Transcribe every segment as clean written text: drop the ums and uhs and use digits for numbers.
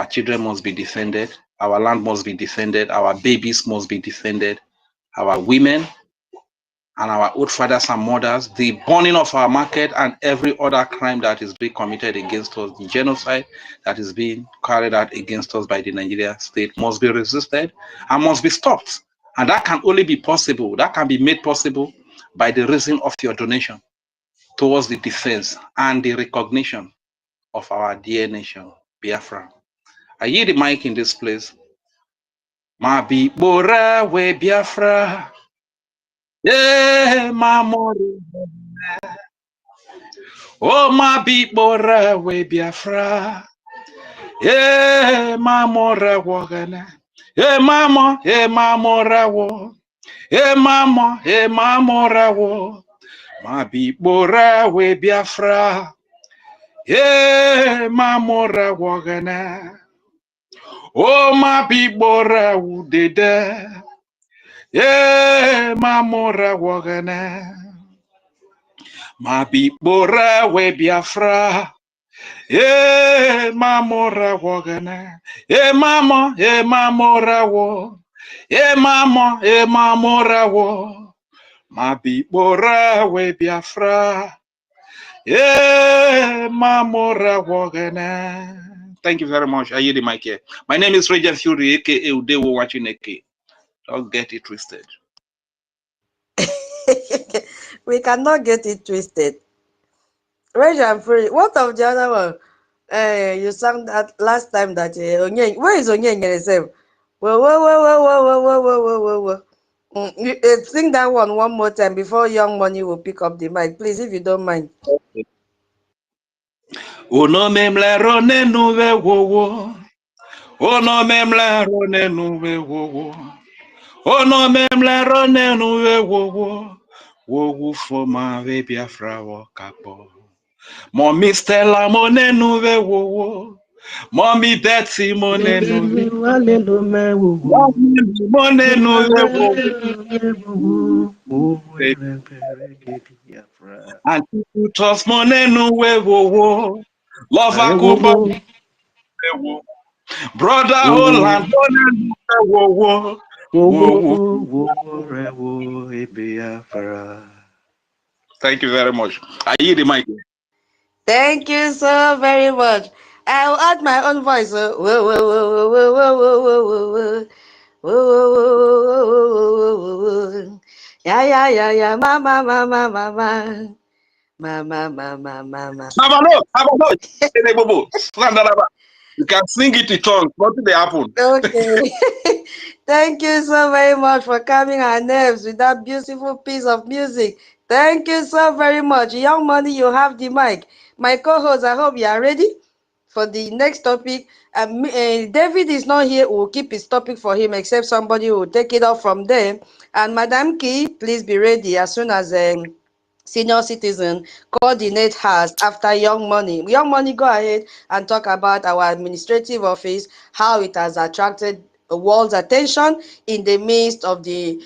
Our children must be defended. Our land must be defended. Our babies must be defended. Our women and our old fathers and mothers, the burning of our market and every other crime that is being committed against us, the genocide that is being carried out against us by the Nigeria state must be resisted and must be stopped. And that can only be possible, that can be made possible by the reason of your donation towards the defense and the recognition of our dear nation, Biafra. I hear the mic in this place. Ma bi bora we Biafra. Yeah, my mother. Oh, my bi bora we Biafra. Yeah, my mother wagana. Yeah, mama, yeah, my mother wo. Yeah, mama, yeah, my mother wo. Ma bi bora we Biafra. Yeah, my mother wagana. Oh, my bi bora udede. Yeah, my mother wagana. Ma bi bora we Biafra. Yeah, my mother wagana. Yeah, mama, yeah, my mother wo. Yeah, mama, yeah, my mother wo. Ma bi bora we Biafra. Yeah, my mother wagana. Thank you very much. I hear the mic here. My name is Regent Fury, aka Udewo watching AK. Don't get it twisted. We cannot get it twisted. Regent Fury, what of the other one? You sang that last time that where is Onyenye itself? Whoa. Sing that one more time before Young Money will pick up the mic, please, if you don't mind. Uno memle rone nuve wowo. Uno memle rone nuve wowo. Uno memle rone nuve wowo. Wowo for my Biafra wakapo. Mommy Stella mone nuve wowo. Mommy Betsy mone nuve. Mone nuve wowo. And you trust mone nuve wowo. Love akuba. Brother Holland, whoa. Thank you very much. I hear the mic. Thank you so very much. I'll add my own voice. Yeah. Mama. You can sing it in tongues. What did they happen? Okay. Thank you so very much for calming our nerves with that beautiful piece of music. Thank you so very much. Young Money, you have the mic. My co-host, I hope you are ready for the next topic. David is not here. We'll keep his topic for him, except somebody will take it off from there. And Madam Key, please be ready as soon as Senior Citizen coordinate has after Young Money. Young Money, go ahead and talk about our administrative office, how it has attracted the world's attention in the midst of the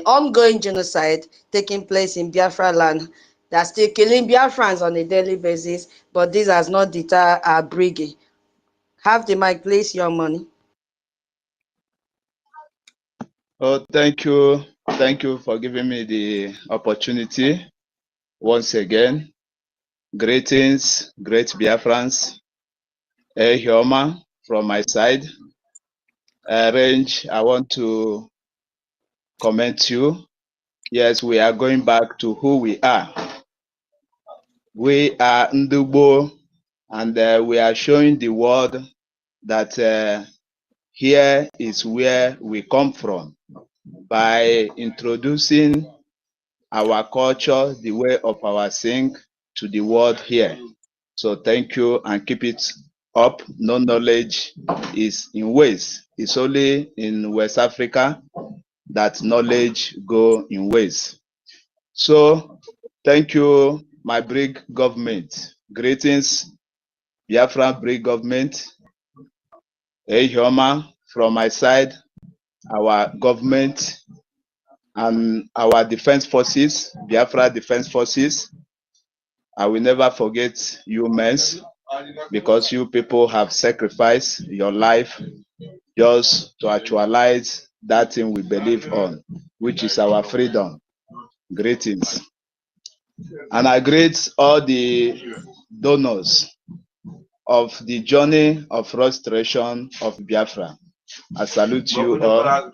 ongoing genocide taking place in Biafra land. They're still killing Biafrans on a daily basis, but this has not deterred our Brgie. Have the mic, please, Young Money. Oh, thank you. Thank you for giving me the opportunity once again. Greetings, great Biafrans. Hioma from my side. Range, I want to comment you. Yes, we are going back to who we are. We are Ndubo, and we are showing the world that here is where we come from by introducing our culture, the way of our sing to the world here. So thank you and keep it up. No knowledge is in waste. It's only in West Africa that knowledge go in waste. So thank you, my Brig government. Greetings, Biafra Brig government. Hey, Hioma, from my side, our government and our defense forces, Biafra Defense Forces. I will never forget you, men. because you people have sacrificed your life just to actualize that thing we believe on, which is our freedom. Greetings. And I greet all the donors of the journey of restoration of Biafra. I salute you all.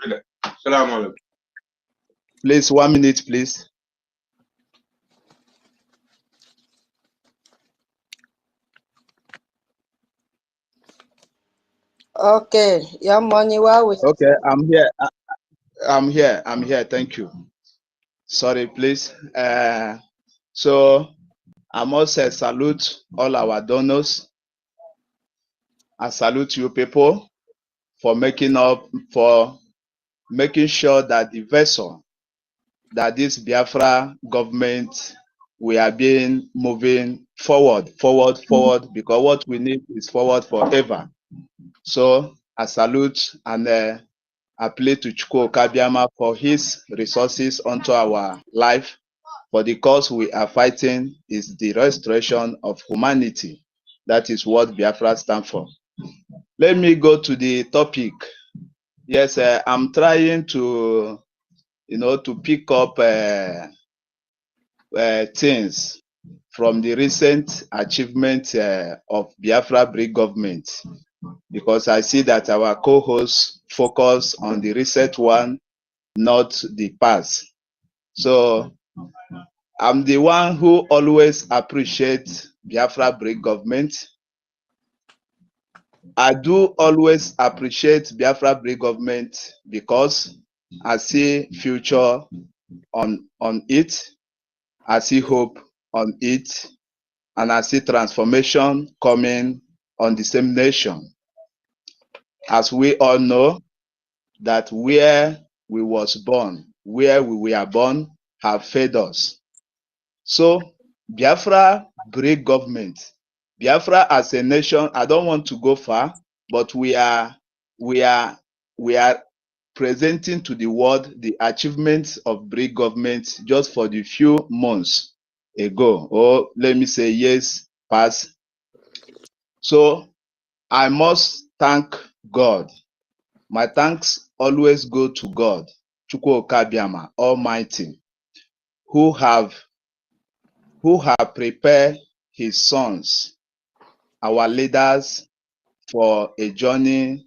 Please, 1 minute, please. Okay, your money, well, Okay, I'm here. I'm here. Thank you. Sorry, please. So I must say salute all our donors. I salute you people for making sure that the vessel that this Biafra government, we are being moving forward, because what we need is forward forever. So I salute and I play to Chukwu Kabiama for his resources onto our life, for the cause we are fighting is the restoration of humanity. That is what Biafra stands for. Let me go to the topic. Yes, I'm trying to, to pick up things from the recent achievement of Biafra Brigade government, because I see that our co-hosts focus on the recent one, not the past. So I'm the one who always appreciates Biafra Brigade government. I do always appreciate Biafra Brigade government because I see future on it. I see hope on it, and I see transformation coming on the same nation. As we all know, that where we was born, where we were born, have fed us. So Biafra Brigade government, Biafra as a nation, I don't want to go far, but we are presenting to the world the achievements of Brigade government just for the few months ago, or let me say years past. So I must thank God. My thanks always go to God, Chukwu Kabiama, Almighty, who have prepared his sons, our leaders, for a journey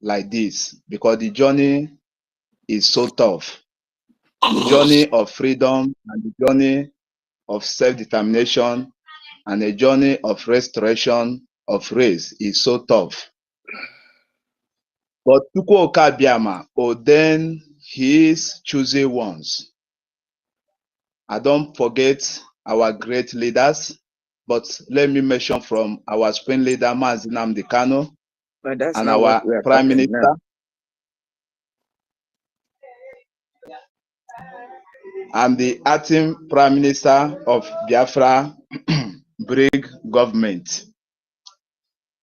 like this, because the journey is so tough. The journey of freedom and the journey of self-determination and a journey of restoration of race is so tough. But Chukwu Kabiama ordained his chosen ones. I don't forget our great leaders, but let me mention from our spring leader, Nnamdi Kanu, and our Prime Minister. Now. And the acting Prime Minister of Biafra Brigade government.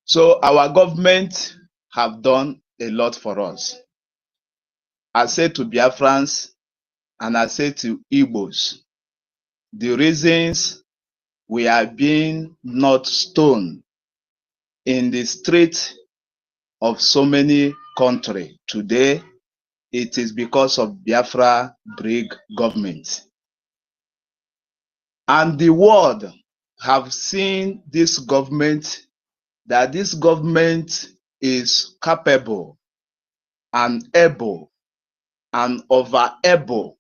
So our government have done a lot for us. I say to Biafrans and I say to Igbos, the reasons we are being not stoned in the street of so many countries today, it is because of Biafra Brigade government. And the world have seen this government, that this government is capable and able and over-able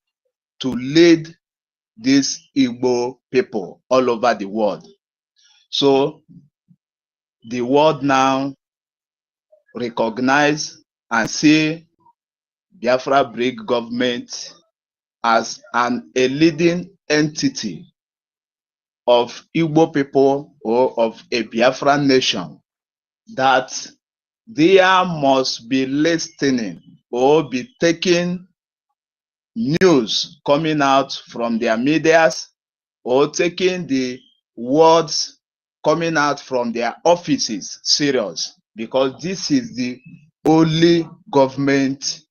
to lead these Igbo people all over the world. So the world now recognize and see Biafra Brigade government as a leading entity of Igbo people or of a Biafra nation, that there must be listening or be taking news coming out from their medias or taking the words coming out from their offices serious, because this is the only government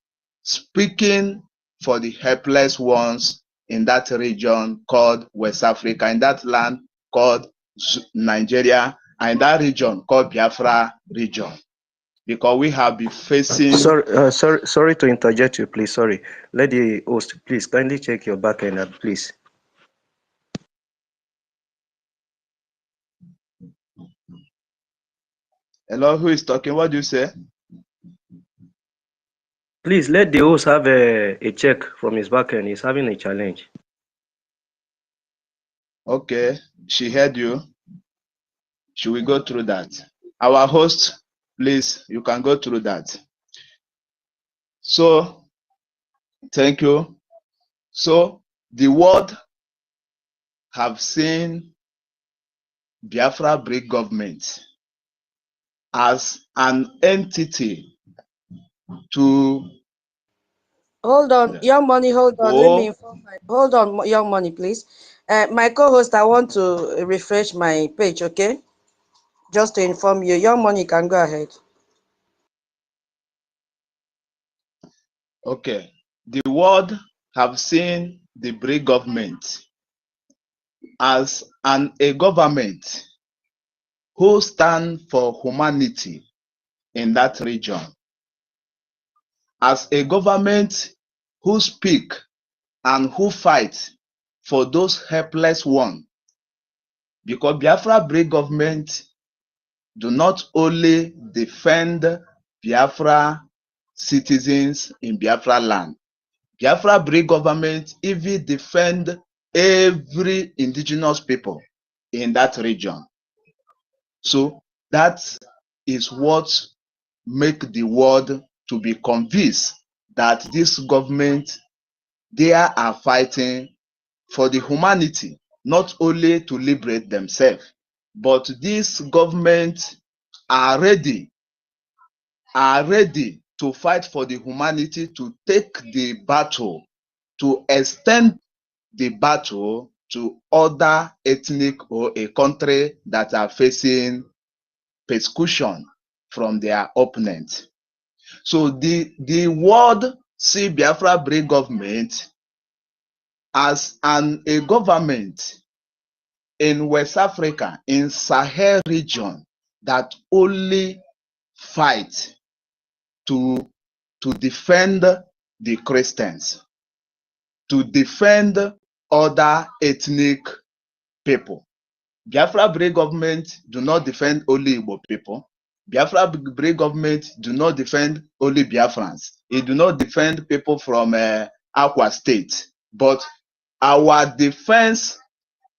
speaking for the helpless ones in that region called West Africa, in that land called Nigeria and that region called Biafra region, because we have been facing. Sorry to interject you, please. Sorry. Let the host please kindly check your back end, please. Hello, who is talking? What do you say? Please let the host have a check from his back end. He's having a challenge. Okay, she heard you. Should we go through that? Our host, please, you can go through that. So, thank you. So, the world have seen Biafra Break government as an entity to... Hold on, Young Money, hold on. Let me inform hold on, Young Money, please. My co-host, I want to refresh my page, okay? Just to inform you. Young Money, can go ahead. Okay. The world have seen the Break government as a government who stand for humanity in that region, as a government who speak and who fight for those helpless ones. Because Biafra Break government do not only defend Biafra citizens in Biafra land. Biafra Break government even defend every indigenous people in that region. So that is what make the world to be convinced that this government, they are fighting for the humanity, not only to liberate themselves, but this government are ready to fight for the humanity, to take the battle, to extend the battle to other ethnic or a country that are facing persecution from their opponents. So the world see Biafra Break government as a government in West Africa, in Sahel region, that only fight to defend the Christians, to defend other ethnic people. Biafra Break government do not defend only Igbo people. Biafra Break government do not defend only Biafrans. It do not defend people from Akwa State. But our defense,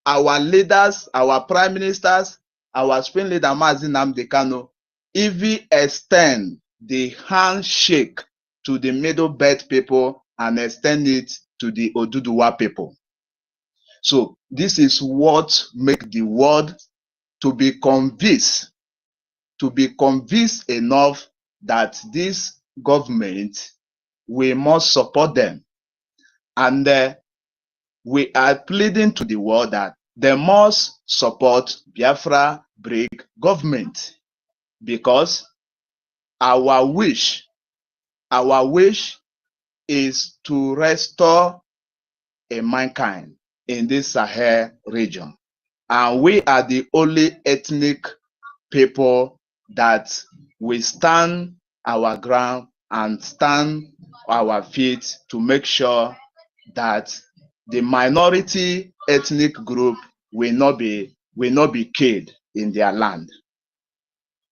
our leaders, our prime ministers, our Supreme leader Nnamdi Kanu, even extend the handshake to the Middle Belt people and extend it to the Oduduwa people. So this is what make the world to be convinced enough that this government, we must support them. And we are pleading to the world that they must support Biafra Break government, because our wish is to restore a mankind in this Sahel region. And we are the only ethnic people that we stand our ground and stand our feet to make sure that the minority ethnic group will not be killed in their land.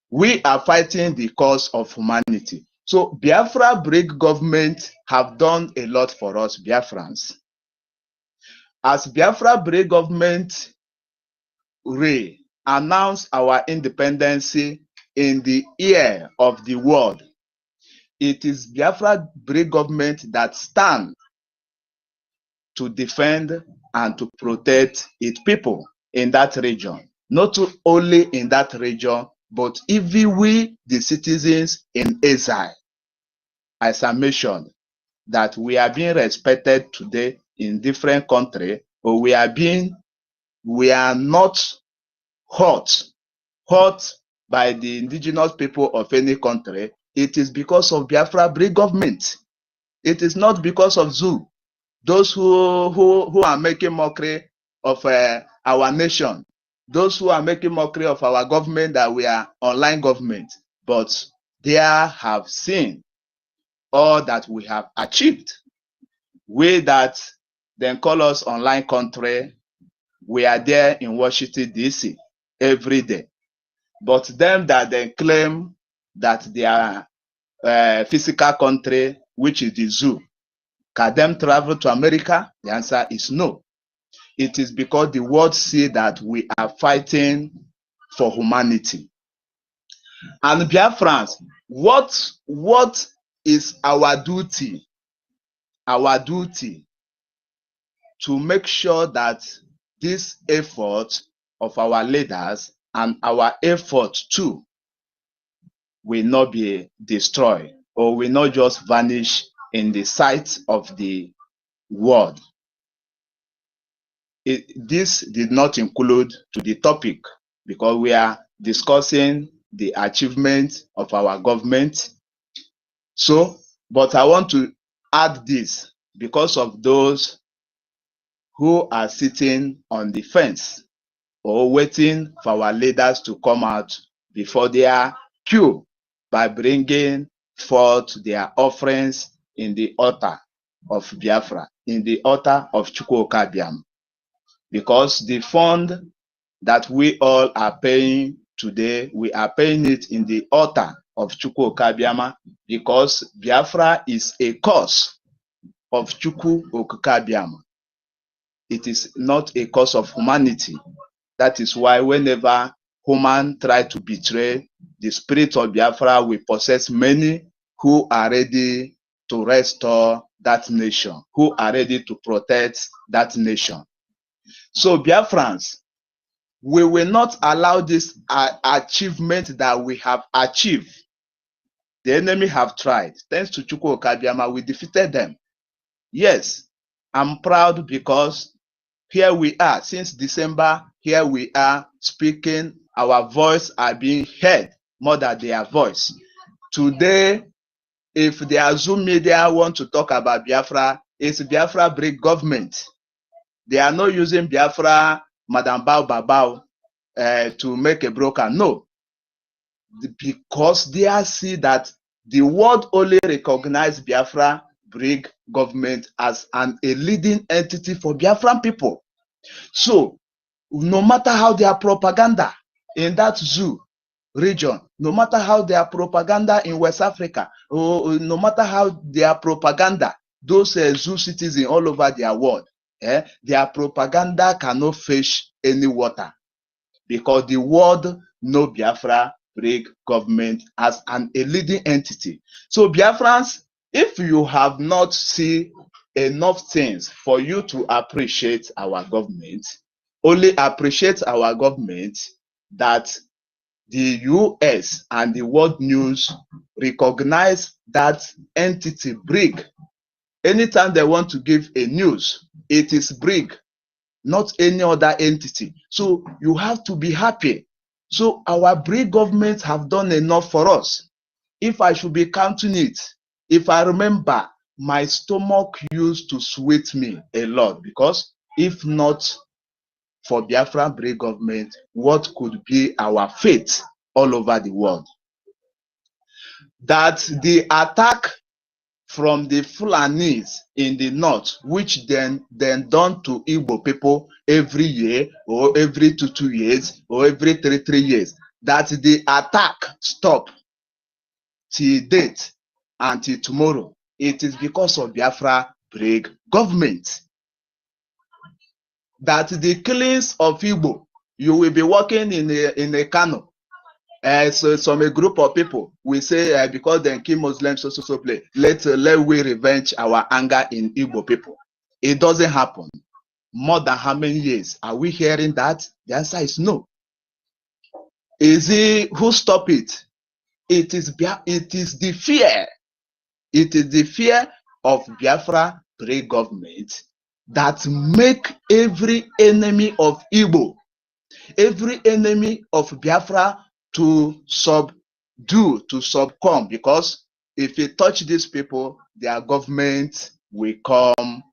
We are fighting the cause of humanity. So Biafra Break government have done a lot for us Biafrans. As Biafra Break government announced our independence in the ear of the world, it is Biafra Break government that stand to defend and to protect its people in that region. Not only in that region, but even we, the citizens in exile. As I mentioned, that we are being respected today in different countries, but we are not hurt by the indigenous people of any country. It is because of Biafra Break government. It is not because of Zoo. Those who are making mockery of our nation, those who are making mockery of our government that we are online government, but they have seen all that we have achieved. We that then call us online country, we are there in Washington, D.C. every day. But them that then claim that they are physical country, which is the zoo, can them travel to America? The answer is no. It is because the world see that we are fighting for humanity. And Biafrans, what is our duty? Our duty to make sure that this effort of our leaders and our effort too will not be destroyed or will not just vanish in the sight of the world. This did not include to the topic because we are discussing the achievement of our government. So, but I want to add this because of those who are sitting on the fence or waiting for our leaders to come out before their queue by bringing forth their offerings in the altar of Biafra, in the altar of Chukwukabiam. Because the fund that we all are paying today, we are paying it in the altar of Chukwukabiama because Biafra is a cause of Chukwukabiama. It is not a cause of humanity. That is why whenever human try to betray the spirit of Biafra, we possess many who are ready to restore that nation, who are ready to protect that nation. So Biafrans, we will not allow this achievement that we have achieved. The enemy have tried. Thanks to Chukwukabiama, we defeated them. Yes, I'm proud because here we are since December. Here we are speaking. Our voice are being heard more than their voice. Today, if the Zoom media want to talk about Biafra, it's Biafra break government. They are not using Biafra, Madam Bao Babao, to make a broker. No, because they are see that the world only recognize Biafra break government as a leading entity for Biafran people. So, no matter how their propaganda in that zoo region, no matter how their propaganda in West Africa, or no matter how their propaganda, those zoo citizens all over their world, their propaganda cannot fish any water because the world know Biafra break government as a leading entity. So Biafrans, if you have not seen enough things for you to appreciate our government, only appreciate our government that the US and the world news recognize that entity BRIG. Anytime they want to give a news, it is BRIG, not any other entity. So you have to be happy. So our BRIG government have done enough for us. If I should be counting it, if I remember, my stomach used to sweet me a lot because if not for Biafra BRIG government, what could be our fate all over the world? That the attack from the Fulanis in the north, which then done to Igbo people every year or every 2 years or every 3 years, that the attack stop till date until tomorrow. It is because of Biafra BRIG government. That the killings of Igbo, you will be working in a Kanu. So some a group of people will say because they kill Muslims, so play. Let we revenge our anger in Igbo people. It doesn't happen. More than how many years are we hearing that? The answer is no. Is it who stop it? It is the fear. It is the fear of Biafra BRIG government that make every enemy of Igbo, every enemy of Biafra to subdue, to succumb, because if you touch these people, their government will come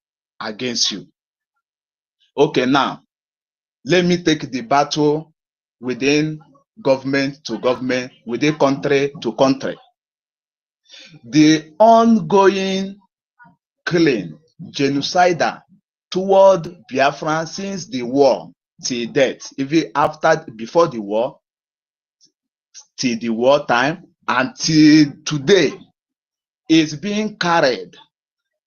against you. Okay, now, Let me take the battle within government to government, within country to country. The ongoing killing, genocidal toward Biafra since the war till death, even after, before the war, till the war time, until today, is being carried.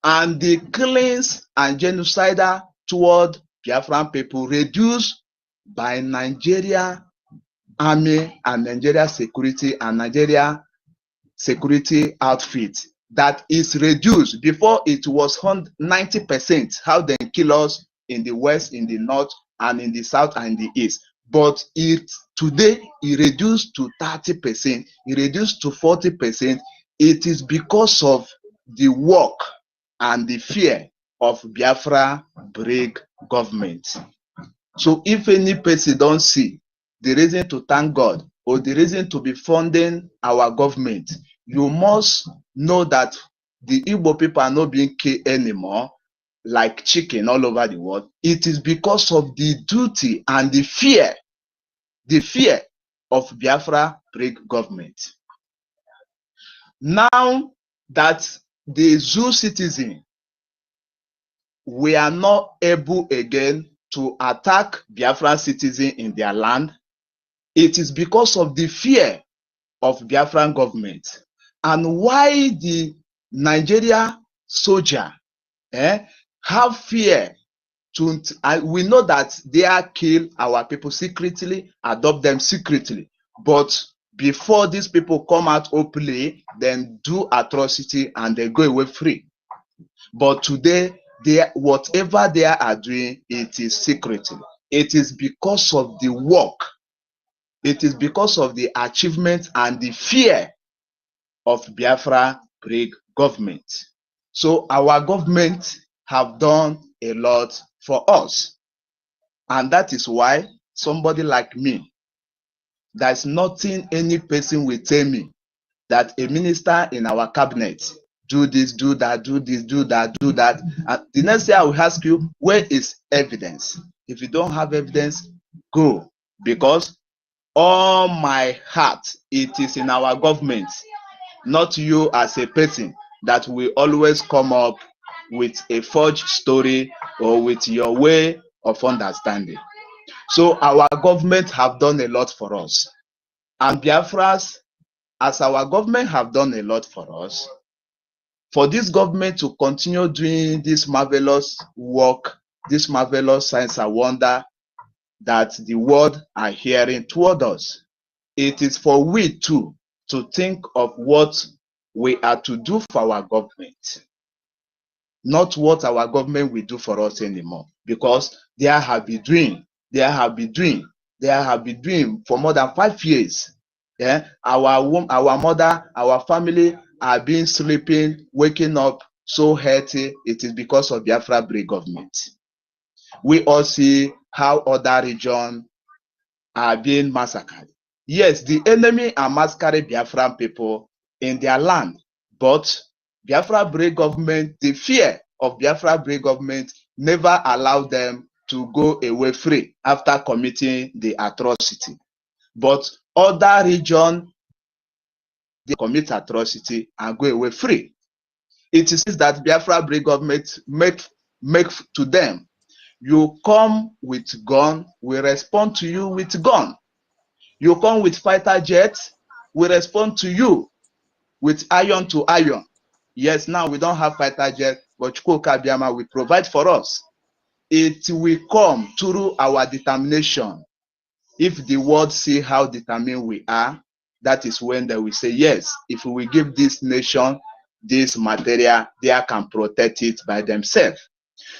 And the killings and genocidal toward Biafran people reduced by Nigeria army and Nigeria security and Nigeria security outfit. That is reduced. Before it was 90% how they kill us in the west, in the north, and in the south and the east. But today it reduced to 30%, it reduced to 40%. It is because of the work and the fear of Biafra break government. So if any person don't see the reason to thank God or the reason to be funding our government, you must know that the Igbo people are not being killed anymore like chicken all over the world. It is because of the duty and the fear of Biafra break government. Now that the Zoo citizen, we are not able again to attack Biafran citizens in their land, it is because of the fear of Biafran government. And why the Nigeria soldier have fear to, we know that they are kill our people secretly, adopt them secretly, but before these people come out openly, then do atrocity and they go away free. But today, whatever they are doing, it is secretly. It is because of the work. It is because of the achievement and the fear of Biafra break government. So our government have done a lot for us. And that is why somebody like me, there's nothing any person will tell me that a minister in our cabinet do this, do that, do this, do that, do that. And the next day I will ask you, where is evidence? If you don't have evidence, go. Because all my heart, it is in our government, not you as a person that will always come up with a forged story or with your way of understanding. So our government have done a lot for us. And Biafras, as our government have done a lot for us, for this government to continue doing this marvelous work, this marvelous science and wonder that the world are hearing toward us, it is for we too to think of what we are to do for our government, not what our government will do for us anymore, because they have been doing for more than 5 years. Yeah, our mother, our family are being sleeping, waking up so healthy. It is because of Biafra break government. We all see how other regions are being massacred. Yes, the enemy are massacring Biafran people in their land, but Biafra break government, the fear of Biafra break government never allowed them to go away free after committing the atrocity. But other regions, they commit atrocity and go away free. It is that Biafra break government make to them. You come with gun, we respond to you with gun. You come with fighter jets, we respond to you with iron to iron. Yes, now we don't have fighter jets, but Chukwuka Biama will provide for us. It will come through our determination. If the world see how determined we are, that is when they will say, yes, if we give this nation this material, they can protect it by themselves.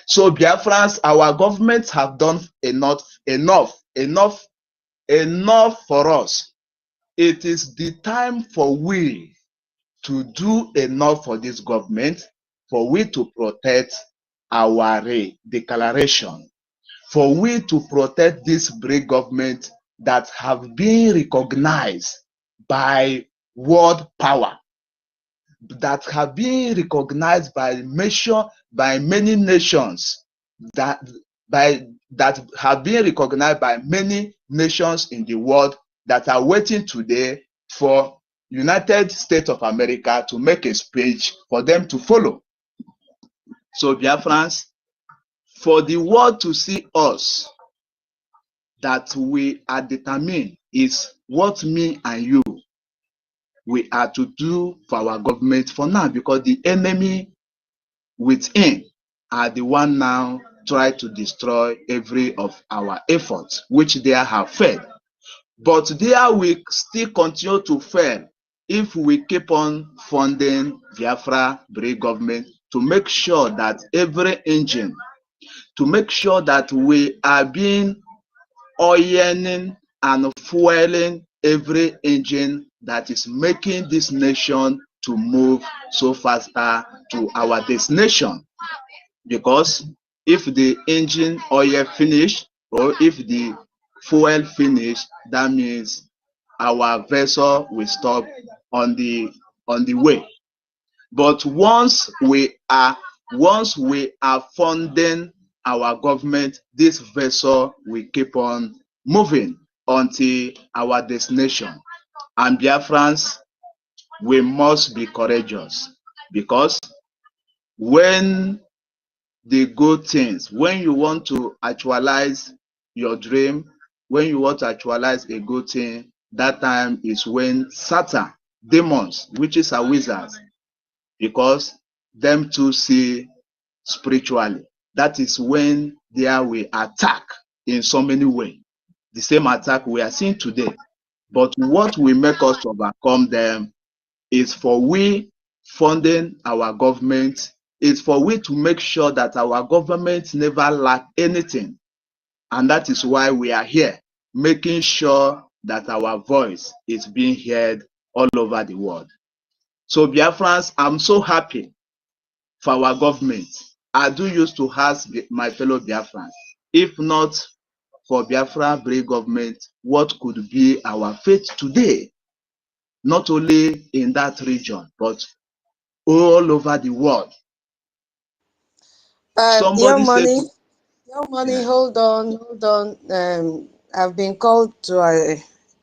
So Biafrans, our governments have done enough for us. It is the time for we to do enough for this government, for we to protect our declaration, for we to protect this break government that have been recognized by world power, that have been recognized by many nations, that that have been recognized by many nations in the world that are waiting today for United States of America to make a speech for them to follow. So Biafrans, for the world to see us that we are determined is what me and you we are to do for our government for now, because the enemy within are the one now try to destroy every of our efforts which they have failed. But there we still continue to fail if we keep on funding Biafra Brave government to make sure that every engine, to make sure that we are being oiling and fueling every engine that is making this nation to move so faster to our destination. Because if the engine oil finish, or if the fuel finish, that means our vessel will stop on the way. But once we are funding our government, this vessel will keep on moving until our destination. And Biafrans, we must be courageous, because when the good things, when you want to actualize your dream, when you want to actualize a good thing, that time is when Satan, demons, witches and wizards, because them too see spiritually, that is when there will attack in so many ways. The same attack we are seeing today. But what will make us overcome them is for we funding our government, is for we to make sure that our government never lack anything. And that is why we are here, making sure that our voice is being heard all over the world. So Biafrans, I'm so happy for our government. I do used to ask my fellow Biafrans, if not for Biafra Brave government, what could be our fate today? Not only in that region, but all over the world. Somebody said, Young money, yeah. hold on. I've been called to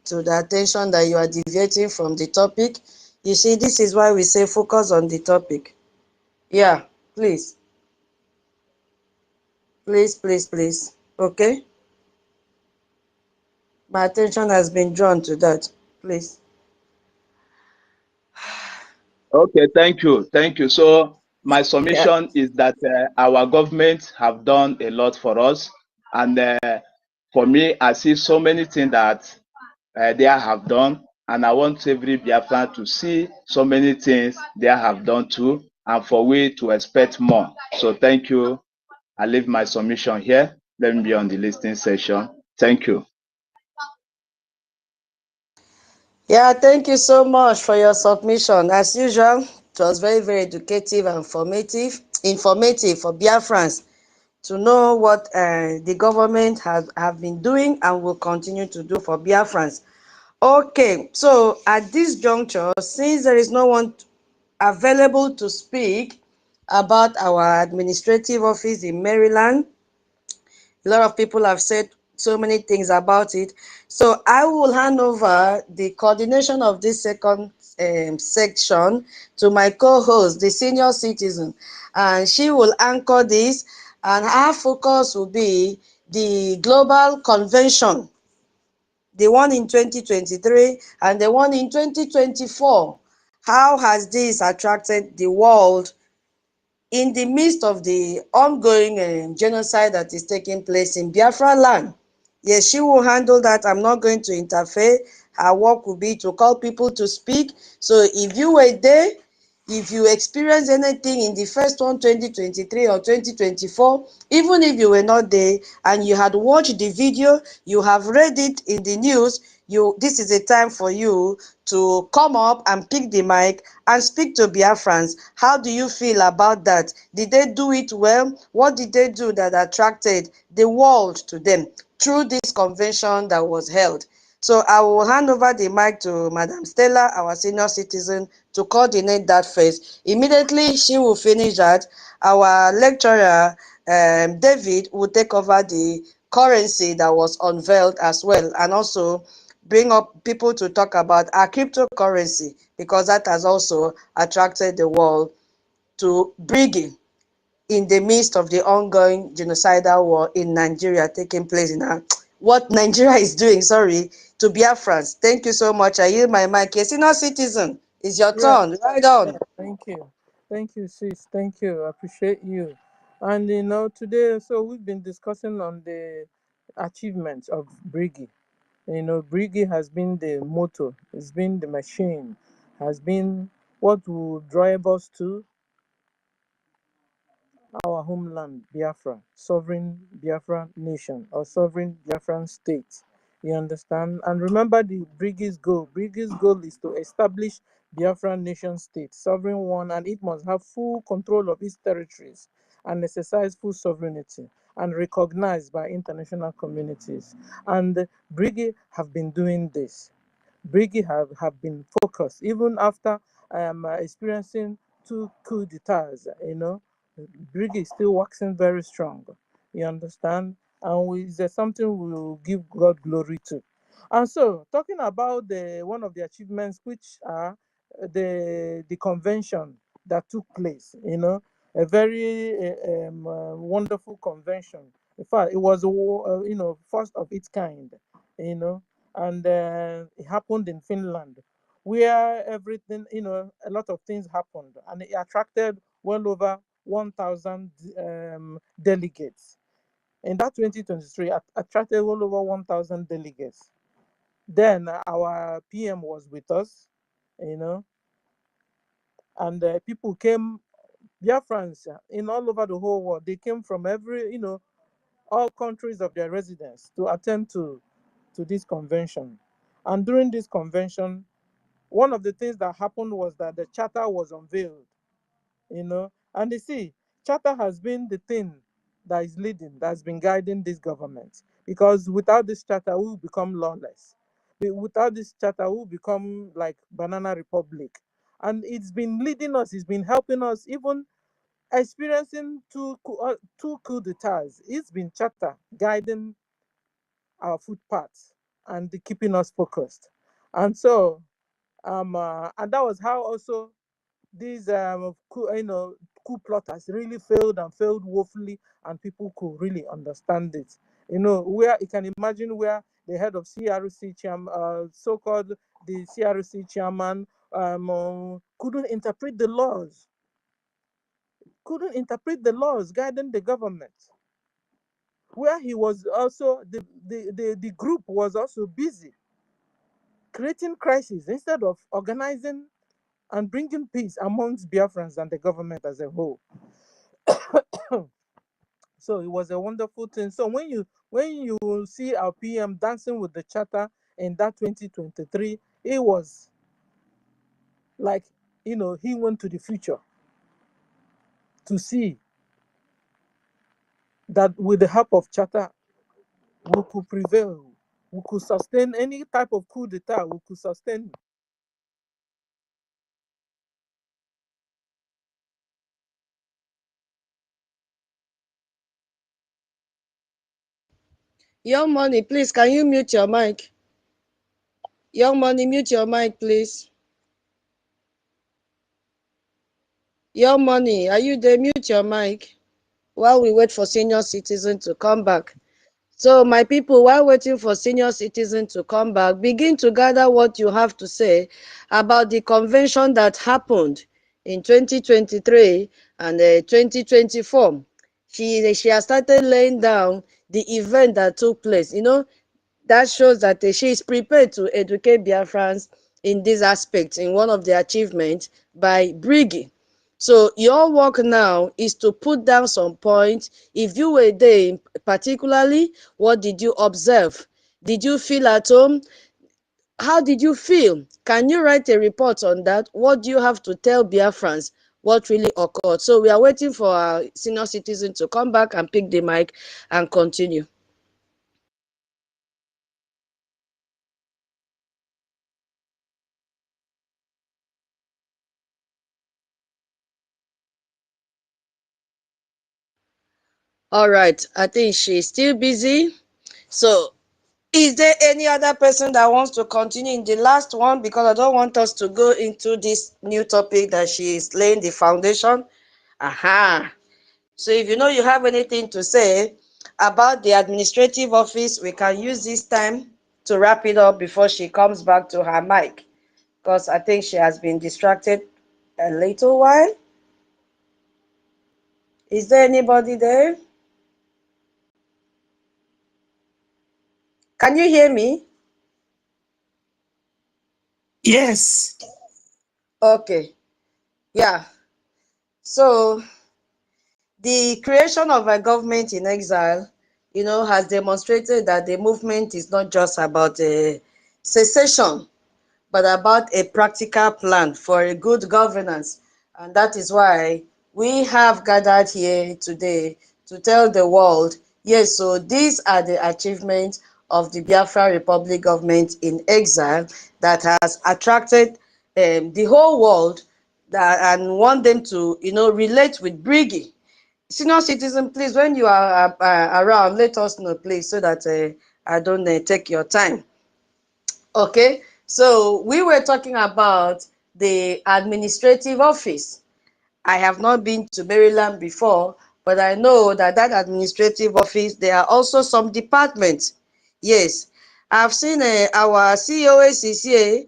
the attention that you are deviating from the topic. You see, this is why we say focus on the topic. Yeah, please. Please. Okay? My attention has been drawn to that. Please. Okay, thank you. So my Yeah. submission is that our government have done a lot for us, and for me, I see so many things that they have done, and I want every Biafran to see so many things they have done too, and for we to expect more. So thank you. I leave my submission here. Let me be on the listening session. Thank you. Yeah, thank you so much for your submission. As usual, it was very, very educative and informative for Biafrans to know what the government have been doing and will continue to do for Biafrans. Okay, so at this juncture, since there is no one available to speak about our administrative office in Maryland, a lot of people have said so many things about it. So I will hand over the coordination of this second section to my co-host, the senior citizen, and she will anchor this, and our focus will be the global convention, the one in 2023 and the one in 2024. How has this attracted the world in the midst of the ongoing genocide that is taking place in Biafra land? Yes, she will handle that. I'm not going to interfere. Her work will be to call people to speak. So if you were there, if you experienced anything in the first one, 2023 or 2024, even if you were not there and you had watched the video, you have read it in the news, this is a time for you to come up and pick the mic and speak to Biafrans. How do you feel about that? Did they do it well? What did they do that attracted the world to them through this convention that was held? So I will hand over the mic to Madam Stella, our senior citizen, to coordinate that first. Immediately she will finish that, our lecturer, David will take over the currency that was unveiled as well, and also bring up people to talk about our cryptocurrency, because that has also attracted the world to Brgie in the midst of the ongoing genocidal war in Nigeria taking place in what Nigeria is doing, sorry, to Biafrans. Thank you so much. I yield my mic. A senior citizen, it's your turn. Right on. Thank you. Thank you, sis. Thank you. I appreciate you. And today, so we've been discussing on the achievements of Brigi. Brigi has been the motor, it's been the machine, has been what will drive us to our homeland, Biafra, sovereign Biafra nation or sovereign Biafran state. You understand? And remember the Brigi's goal. Brigi's goal is to establish Biafran nation state, sovereign one, and it must have full control of its territories and exercise full sovereignty and recognized by international communities. And Brigi have been doing this. Brigi have been focused even after experiencing two coup d'etats, Brigi is still waxing very strong. You understand? And there's something we will give God glory to. And so, talking about the one of the achievements, which are the convention that took place, a very wonderful convention. In fact, it was first of its kind, you know, and it happened in Finland, where everything, a lot of things happened, and it attracted well over 1,000 delegates. In that 2023, attracted well over 1,000 delegates. Then our PM was with us, you know, and people came, Biafrans in all over the whole world. They came from every, all countries of their residence to attend to this convention. And during this convention, one of the things that happened was that the charter was unveiled, and you see, charter has been the thing that is leading, that's been guiding this government. Because without this charter, we will become lawless. Without this charter, we will become like Banana Republic. And it's been leading us, it's been helping us, even experiencing two coup d'etats. It's been charter guiding our footpaths and keeping us focused. And so, and that was how also these coup plotters really failed and failed woefully, and people could really understand it. Where you can imagine where the head of CRC chairman, so-called the CRC chairman, couldn't interpret the laws, guiding the government. Where he was also the group was also busy creating crisis instead of organizing and bringing peace amongst Biafrans and the government as a whole. So it was a wonderful thing. So when you see our PM dancing with the charter in that 2023, it was like he went to the future to see that with the help of charter we could prevail, we could sustain any type of coup d'etat, we could sustain. Young Money, please, can you mute your mic? Young Money, mute your mic, please. Young Money, are you there? Mute your mic while we wait for senior citizen to come back. So my people, while waiting for senior citizen to come back, begin to gather what you have to say about the convention that happened in 2023 and 2024. She has started laying down the event that took place. That shows that she is prepared to educate Biafrans in this aspect, in one of the achievements by Brigi. So your work now is to put down some points. If you were there, particularly, what did you observe? Did you feel at home? How did you feel? Can you write a report on that? What do you have to tell Biafrans? What really occurred? So we are waiting for our senior citizen to come back and pick the mic and continue. All right, I think she's still busy. So, is there any other person that wants to continue in the last one? Because I don't want us to go into this new topic that she is laying the foundation. Aha. So if you know you have anything to say about the administrative office, we can use this time to wrap it up before she comes back to her mic. Because I think she has been distracted a little while. Is there anybody there? Can you hear me? Yes. Okay. Yeah. So the creation of a government in exile, has demonstrated that the movement is not just about a secession, but about a practical plan for a good governance. And that is why we have gathered here today to tell the world, yes, so these are the achievements of the Biafra Republic government in exile that has attracted the whole world and want them to, relate with Brgie. Senior citizen, please, when you are around, let us know, please, so that I don't take your time. Okay, so we were talking about the administrative office. I have not been to Maryland before, but I know that administrative office, there are also some departments. Yes, I've seen our COS is here,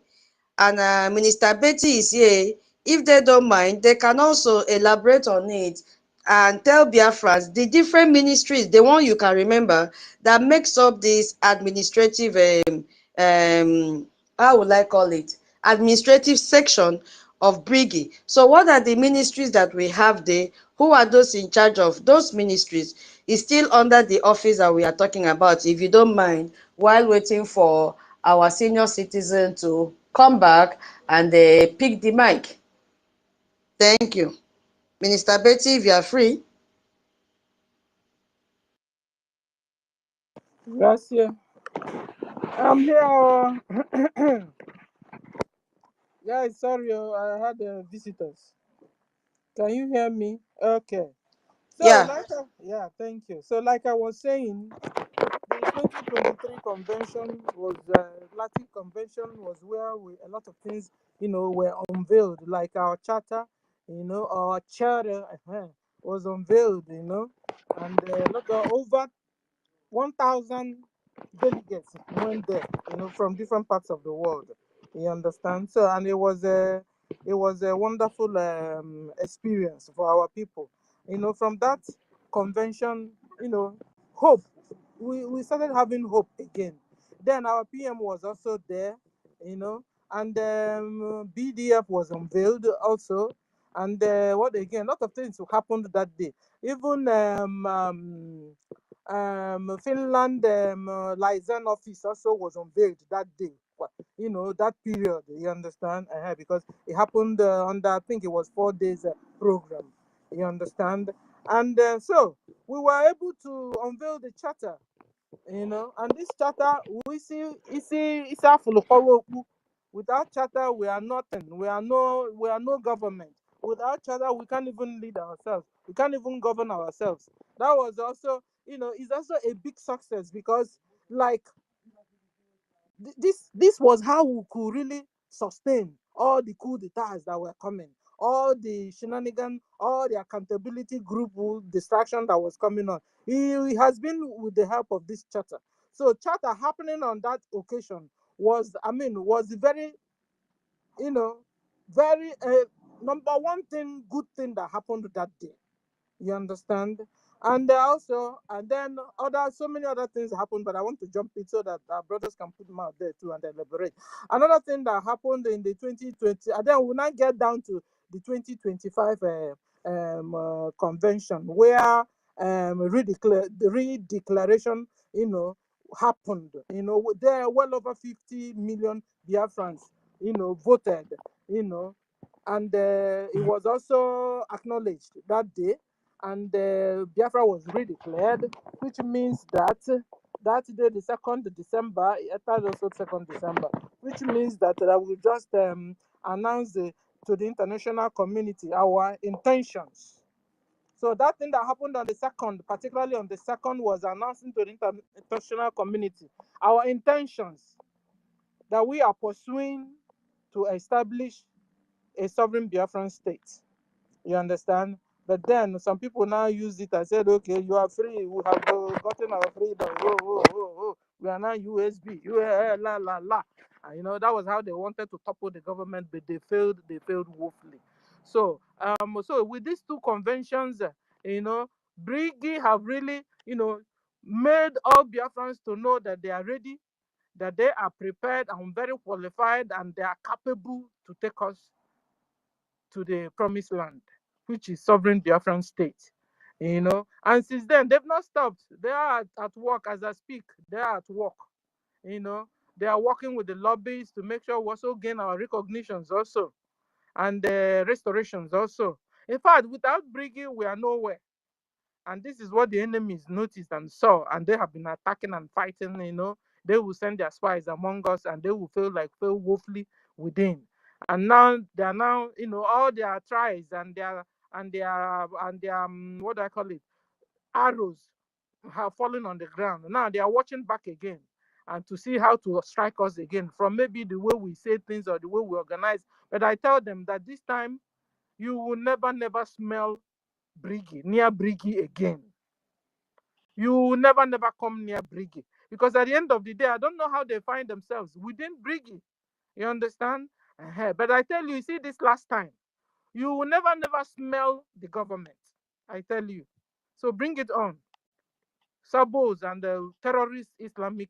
and Minister Betty is here. If they don't mind, they can also elaborate on it and tell Biafrans the different ministries, the one you can remember, that makes up this administrative, how would I call it, administrative section of Brigi. So what are the ministries that we have there? Who are those in charge of those ministries? It's still under the office that we are talking about, if you don't mind, while waiting for our senior citizen to come back and pick the mic. Thank you. Minister Betty, if you are free. Gracias. I'm here. Guys, sorry, I had visitors. Can you hear me? Okay. So, Yeah. yeah, thank you. So, like I was saying, the 2023 convention was Latin convention was where a lot of things, were unveiled, like our charter, our charter was unveiled, and a lot of over 1,000 delegates went there, from different parts of the world. You understand? So, and it was a wonderful experience for our people. From that convention, hope. We started having hope again. Then our PM was also there, and BDF was unveiled also. And what again? A lot of things happened that day. Even Finland liaison office also was unveiled that day. That period, you understand? Because it happened under, I think it was 4 days program, you understand? And so we were able to unveil the charter, and this charter, we see, it's a full of. Without charter, we are nothing. We are no government. Without charter, we can't even lead ourselves. We can't even govern ourselves. That was also, it's also a big success because, like, this was how we could really sustain all the coup d'etats that were coming, all the shenanigans, all the accountability group distraction that was coming on. It has been with the help of this charter. So charter happening on that occasion was very, very number one thing, good thing that happened that day. You understand? And then so many other things happened, but I want to jump in so that our brothers can put them out there too and elaborate. Another thing that happened in the 2020, and then we'll now get down to the 2025 convention, where the redeclaration, happened. There are well over 50 million Biafrans, voted, and it was also acknowledged that day, and Biafra was redeclared, which means that that day, the 2nd December, also 2nd December, which means that I will just announce to the international community our intentions So that thing that happened on the 2nd, particularly on the 2nd, was announcing to the international community our intentions that we are pursuing to establish a sovereign Biafran state. You understand? But then some people now use it and said, okay, you are free. We have gotten our freedom. We are now USB. La la la. And, you know, that was how they wanted to topple the government, but they failed. They failed woefully. So, so with these two conventions, you know, Brgie have really, you know, made all Biafrans to know that they are ready, that they are prepared and very qualified, and they are capable to take us to the promised land, which is sovereign Biafran state. You know, and since then they've not stopped. They are at work as I speak. They are at work. You know, they are working with the lobbies to make sure we also gain our recognitions also, and restorations also. In fact, without Brgie, we are nowhere. And this is what the enemies noticed and saw, and they have been attacking and fighting. You know, they will send their spies among us, and they will fail woefully within. And now they are now, you know, all their tries and their what do I call it, arrows have fallen on the ground. Now they are watching back again, and to see how to strike us again from maybe the way we say things or the way we organize. But I tell them that this time you will never smell near Brgie again. You will never come near Brgie, because at the end of the day, I don't know how they find themselves within Brgie. You understand? But I tell you, see, this last time, you will never smell the government. I tell you. So bring it on. Sabos and the terrorist Islamic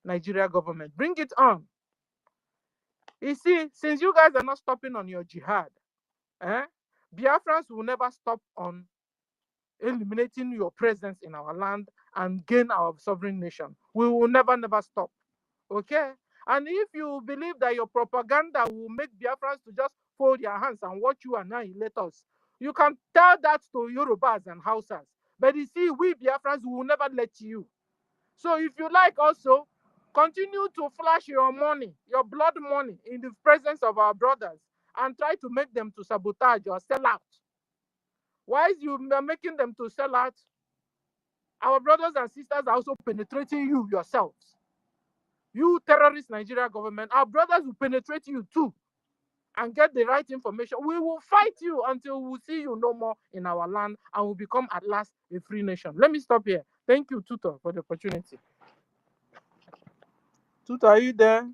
Nigeria government. Bring it on. You see, since you guys are not stopping on your jihad, Biafrans will never stop on eliminating your presence in our land and gain our sovereign nation. We will never stop. Okay? And if you believe that your propaganda will make Biafrans to just fold their hands and watch you annihilate us, you can tell that to Yorubas and Hausas. But you see, we Biafrans will never let you. So if you like also, continue to flash your money, your blood money, in the presence of our brothers and try to make them to sabotage or sell out. While you are making them to sell out, our brothers and sisters are also penetrating you yourselves. You terrorist Nigeria government, our brothers will penetrate you too and get the right information. We will fight you until we see you no more in our land and will become at last a free nation. Let me stop here. Thank you, Tutor, for the opportunity. Tutor, are you there?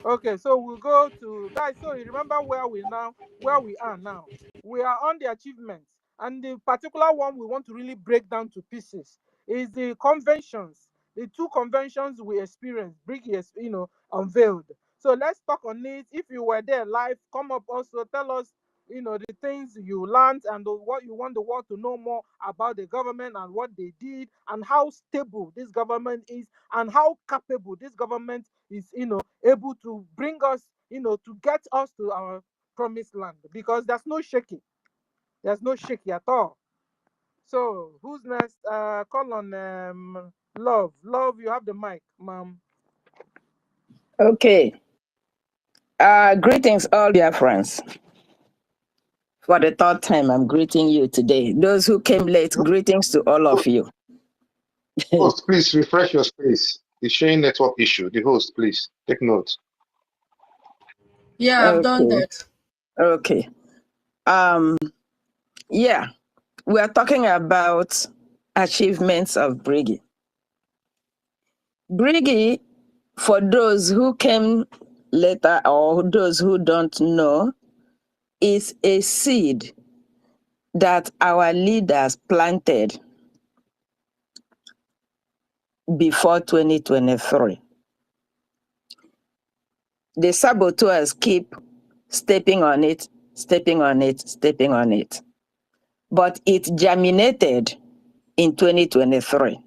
Okay, so we'll go to guys. So you remember where we are now. We are on the achievements, and the particular one we want to really break down to pieces is the conventions. The two conventions we experienced, Brgie, you know, unveiled. So let's talk on it. If you were there live, come up also tell us, you know, the things you learned and what you want the world to know more about the government and what they did and how stable this government is and how capable this government is, you know, able to bring us, you know, to get us to our promised land, because there's no shaking at all. So who's next? Call on Love, you have the mic, ma'am. Okay. Greetings, all dear friends. For the third time, I'm greeting you today. Those who came late, greetings to all of you. Host, please refresh your space. It's showing network issue. The host, please take note. Yeah, I've done that. Okay. Yeah, we are talking about achievements of Brgie. Brgie, for those who came later or those who don't know, is a seed that our leaders planted before 2023. The saboteurs keep stepping on it. But it germinated in 2023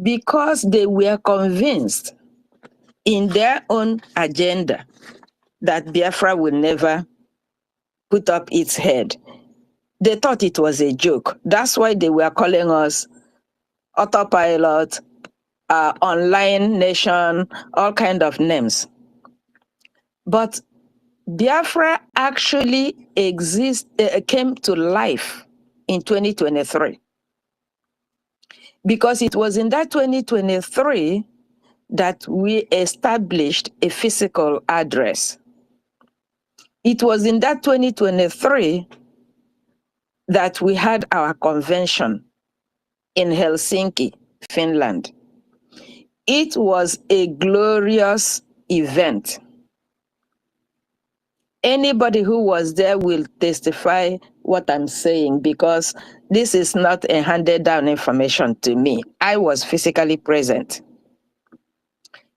because they were convinced in their own agenda that Biafra will never put up its head. They thought it was a joke. That's why they were calling us autopilot, online nation, all kind of names. But Biafra actually came to life in 2023, because it was in that 2023 that we established a physical address. It was in that 2023 that we had our convention in Helsinki, Finland. It was a glorious event. Anybody who was there will testify what I'm saying, because this is not a handed down information to me. I was physically present.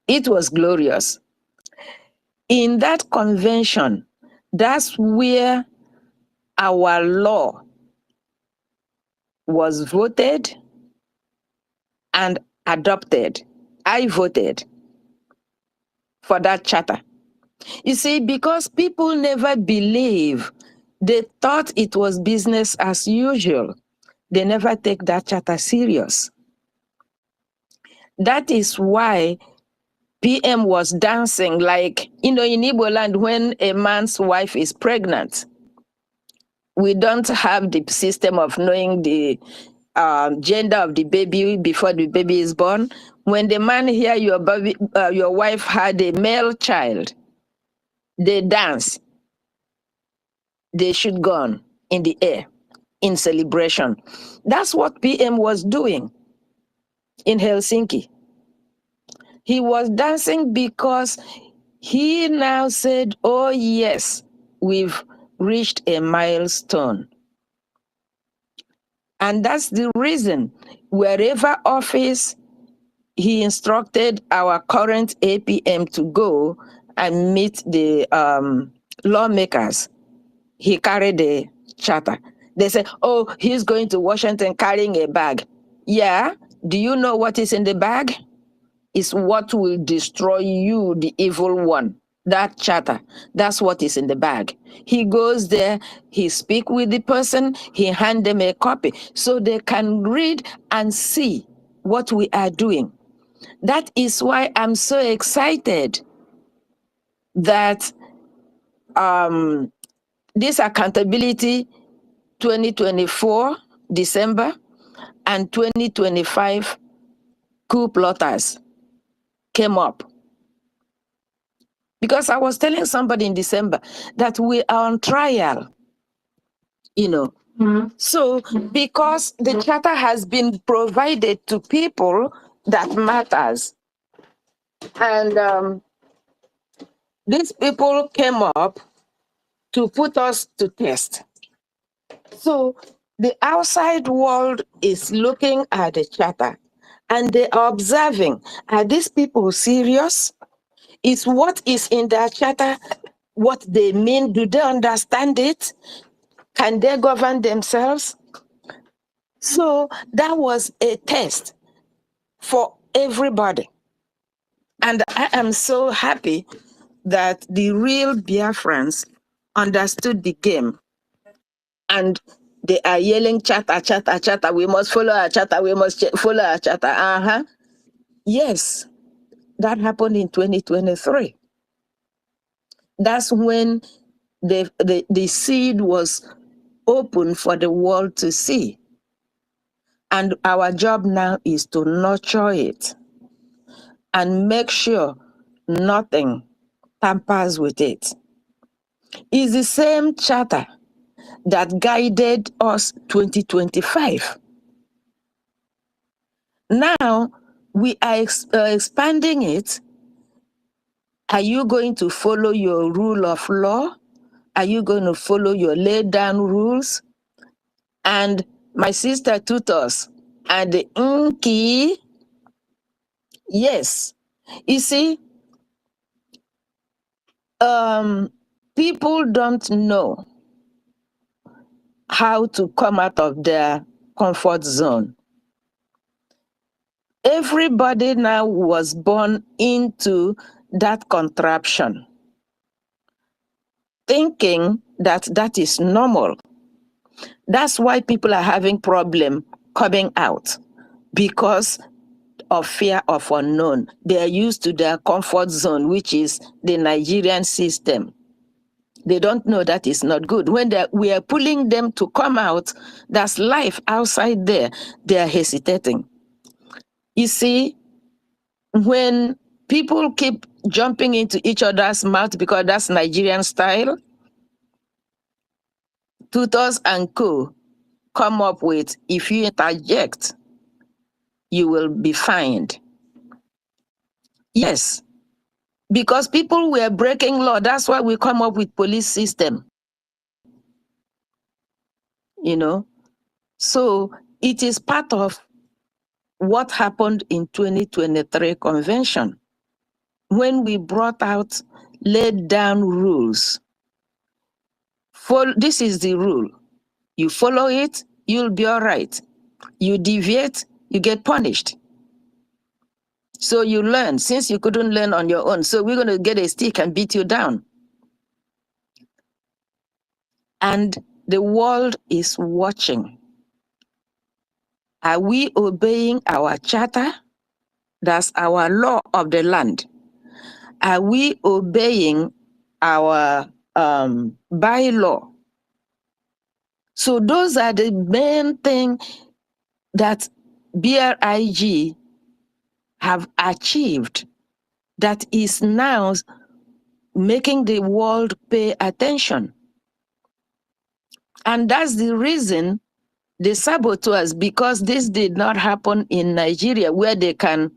It was glorious. In that convention, that's where our law was voted and adopted. I voted for that charter. You see, because people never believe, they thought it was business as usual. They never take that charter serious. That is why PM was dancing like, in Igbo land, when a man's wife is pregnant, we don't have the system of knowing the gender of the baby before the baby is born. When the man hear your wife had a male child, they dance. They shoot gun in the air in celebration. That's what PM was doing in Helsinki. He was dancing because he now said, oh yes, we've reached a milestone. And that's the reason, wherever office he instructed our current APM to go and meet the lawmakers, he carried a charter. They said, oh, he's going to Washington carrying a bag. Yeah, do you know what is in the bag? It's what will destroy you, the evil one. That charter, that's what is in the bag. He goes there, he speaks with the person, he hands them a copy so they can read and see what we are doing. That is why I'm so excited that this accountability 2024 December and 2025 coup plotters came up. Because I was telling somebody in December that we are on trial, you know. So because the charter has been provided to people that matters, and these people came up to put us to test. So the outside world is looking at the charter and they are observing, are these people serious? Is what is in their charter what they mean? Do they understand it? Can they govern themselves? So that was a test for everybody. And I am so happy that the real Biafrans understood the game. And they are yelling, charter, charter, charter, we must follow our charter, we must follow our charter. Yes, that happened in 2023. That's when the seed was open for the world to see. And our job now is to nurture it and make sure nothing tampers with it. It's the same charter that guided us 2025. Now we are expanding it. Are you going to follow your rule of law? Are you going to follow your laid down rules? And my sister taught us, and the Nki, yes. You see, people don't know how to come out of their comfort zone. Everybody now was born into that contraption, thinking that that is normal. That's why people are having problem coming out, because of fear of unknown. They are used to their comfort zone, which is the Nigerian system. They don't know that it's not good. When we are pulling them to come out, that's life outside there. They are hesitating. You see, when people keep jumping into each other's mouth because that's Nigerian style, tutors and co come up with, if you interject, you will be fined. Yes, because people were breaking law. That's why we come up with police system. You know, so it is part of what happened in 2023 convention when we brought out laid down rules. This is the rule. You follow it, you'll be all right. You deviate, you get punished. So you learn, since you couldn't learn on your own. So we're going to get a stick and beat you down. And the world is watching. Are we obeying our charter? That's our law of the land. Are we obeying our bylaw? So those are the main things that BRIG have achieved that is now making the world pay attention. And that's the reason the saboteurs, because this did not happen in Nigeria where they can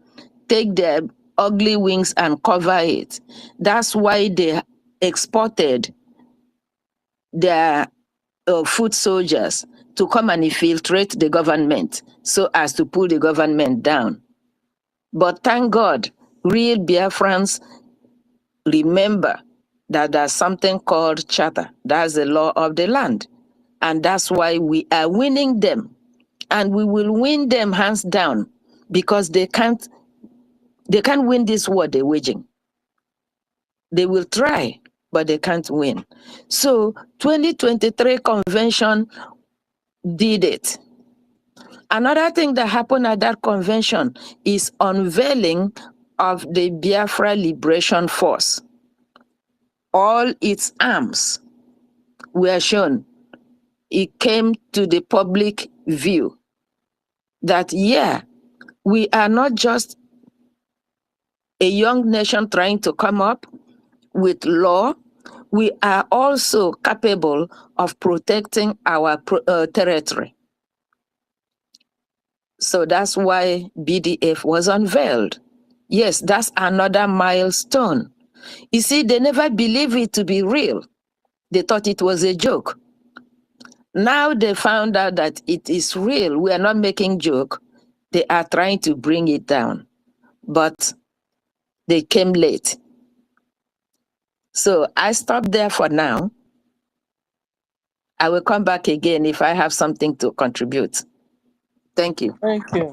take their ugly wings and cover it. That's why they exported their foot soldiers to come and infiltrate the government so as to pull the government down. But thank God, real Biafrans remember that there's something called charter. That's the law of the land. And that's why we are winning them. And we will win them hands down because they can't win this war they're waging. They will try, but they can't win. So 2023 convention did it. Another thing that happened at that convention is unveiling of the Biafra Liberation Force. All its arms were shown. It came to the public view that, yeah, we are not just a young nation trying to come up with law, we are also capable of protecting our territory. So that's why BDF was unveiled. Yes, that's another milestone. You see, they never believed it to be real. They thought it was a joke. Now they found out that it is real. We are not making joke. They are trying to bring it down. But they came late. So I stop there for now. I will come back again if I have something to contribute. Thank you. Thank you.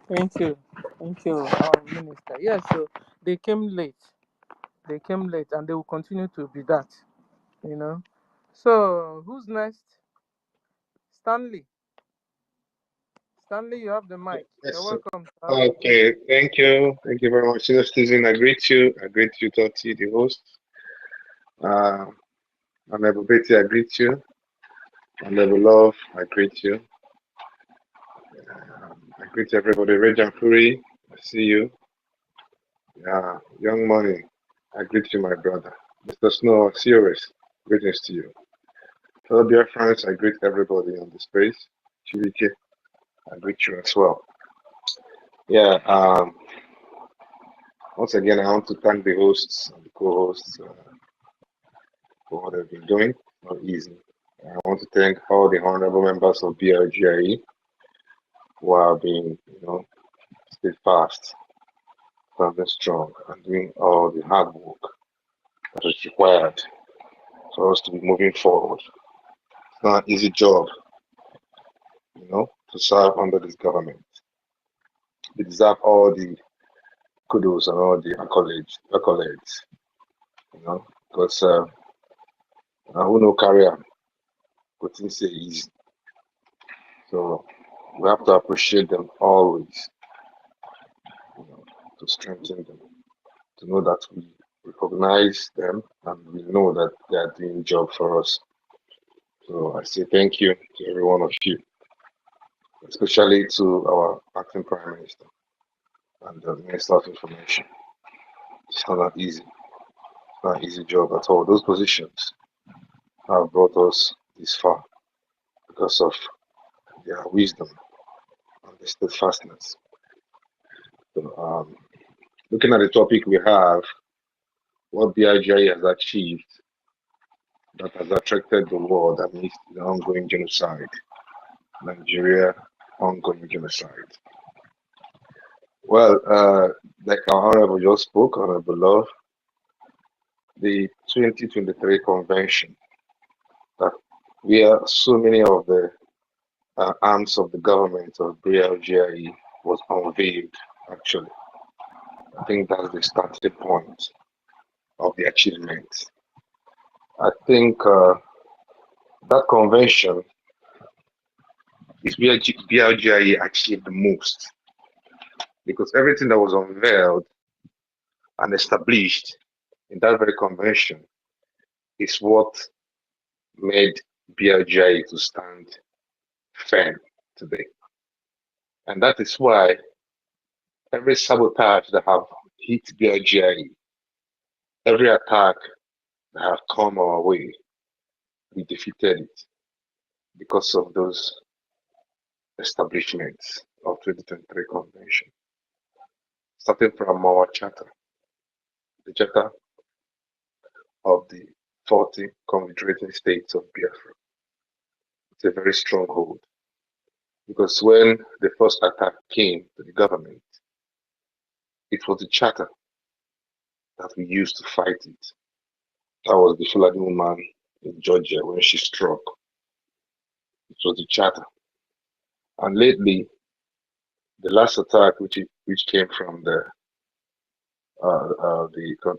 Thank you. Thank you, our minister. Yes, so they came late. They came late and they will continue to be that, you know. So who's next? Stanley. Stanley, you have the mic. Yes, You're sir. welcome. Okay, thank you. Thank you very much. Senior citizen, I greet you. I greet you, Toti, the host. Honorable Betty, I greet you. Honorable Love, I greet you. I greet everybody. Regent Fury, I see you. Young Money, I greet you, my brother. Mr. Snow, COS, greetings to you. Fellow dear friends, I greet everybody on the space. Chibike, I greet you as well. Once again, I want to thank the hosts and the co-hosts for what they've been doing. Not easy. I want to thank all the honorable members of BRGIE who have been, steadfast, standing strong, and doing all the hard work that is required for us to be moving forward. It's not an easy job, to serve under this government. They deserve all the kudos and all the accolades, because who no career, but things say easy. So we have to appreciate them always, to strengthen them, to know that we recognize them, and we know that they are doing job for us. So I say thank you to every one of you, especially to our acting Prime Minister and the Minister of Information. It's not easy. It's not an easy job at all. Those positions have brought us this far because of their wisdom and the steadfastness. So, looking at the topic we have, what BIGI has achieved that has attracted the world amidst the ongoing genocide, Nigeria ongoing genocide. Well, like our Honorable just spoke, Honorable Love, the 2023 convention, that where so many of the arms of the government of BIGI was unveiled, actually. I think that's the starting point of the achievements. I think that convention is where BIGI achieved the most, because everything that was unveiled and established in that very convention is what made BIGI to stand firm today. And that is why every sabotage that have hit BIGI, every attack that have come our way, we defeated it because of those establishments of 2023 convention. Starting from our charter, the charter of the 40 confederating states of Biafra. It's a very strong hold, because when the first attack came to the government, it was the charter that we used to fight it. That was the Fulani woman in Georgia when she struck. It was the charter. And lately, the last attack, which came from the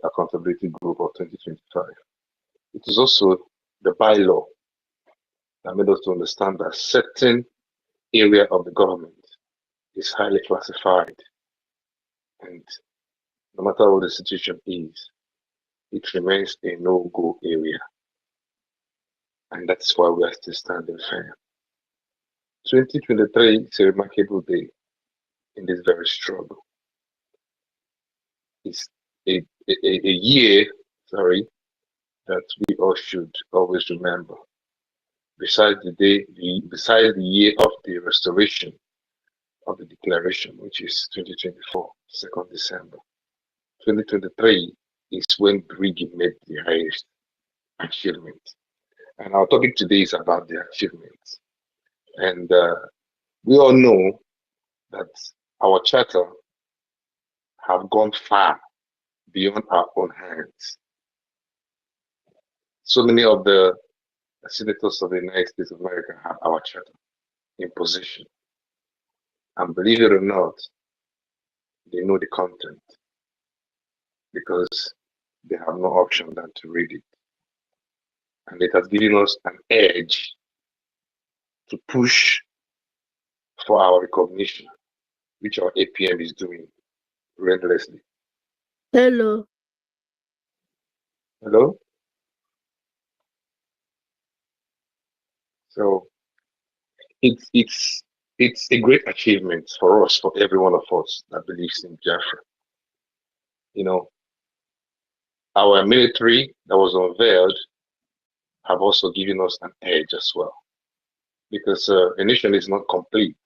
accountability group of 2025, it is also the bylaw that made us to understand that certain area of the government is highly classified, and no matter what the situation is, it remains a no-go area, and that's why we are still standing firm. 2023 is a remarkable day in this very struggle. It's a year, that we all should always remember. Besides the year of the restoration of the declaration, which is 2024, 2nd December. 2023 is when Brgie made the highest achievement. And our topic today is about the achievements. And we all know that our charter have gone far beyond our own hands. So many of the senators of the United States of America have our charter in possession. And believe it or not, they know the content because they have no option than to read it. And it has given us an edge to push for our recognition, which our APM is doing relentlessly. Hello. Hello? So it's a great achievement for us, for every one of us that believes in Biafra. You know, our military that was unveiled have also given us an edge as well, because a nation is not complete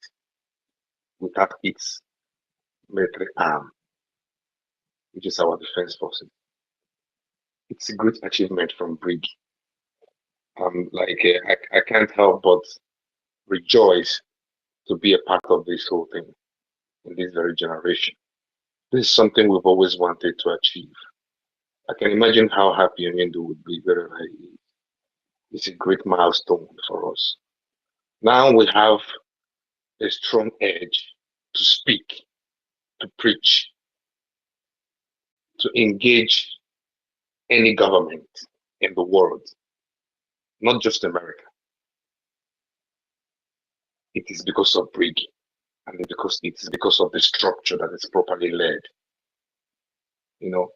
without its military arm, which is our defense forces. It's a great achievement from Brgie. I can't help but rejoice to be a part of this whole thing in this very generation. This is something we've always wanted to achieve. I can imagine how happy Nnamdi would be wherever he is. It's a great milestone for us. Now we have a strong edge to speak, to preach, to engage any government in the world, not just America. It is because of Brgie, and it is because of the structure that is properly led. You know,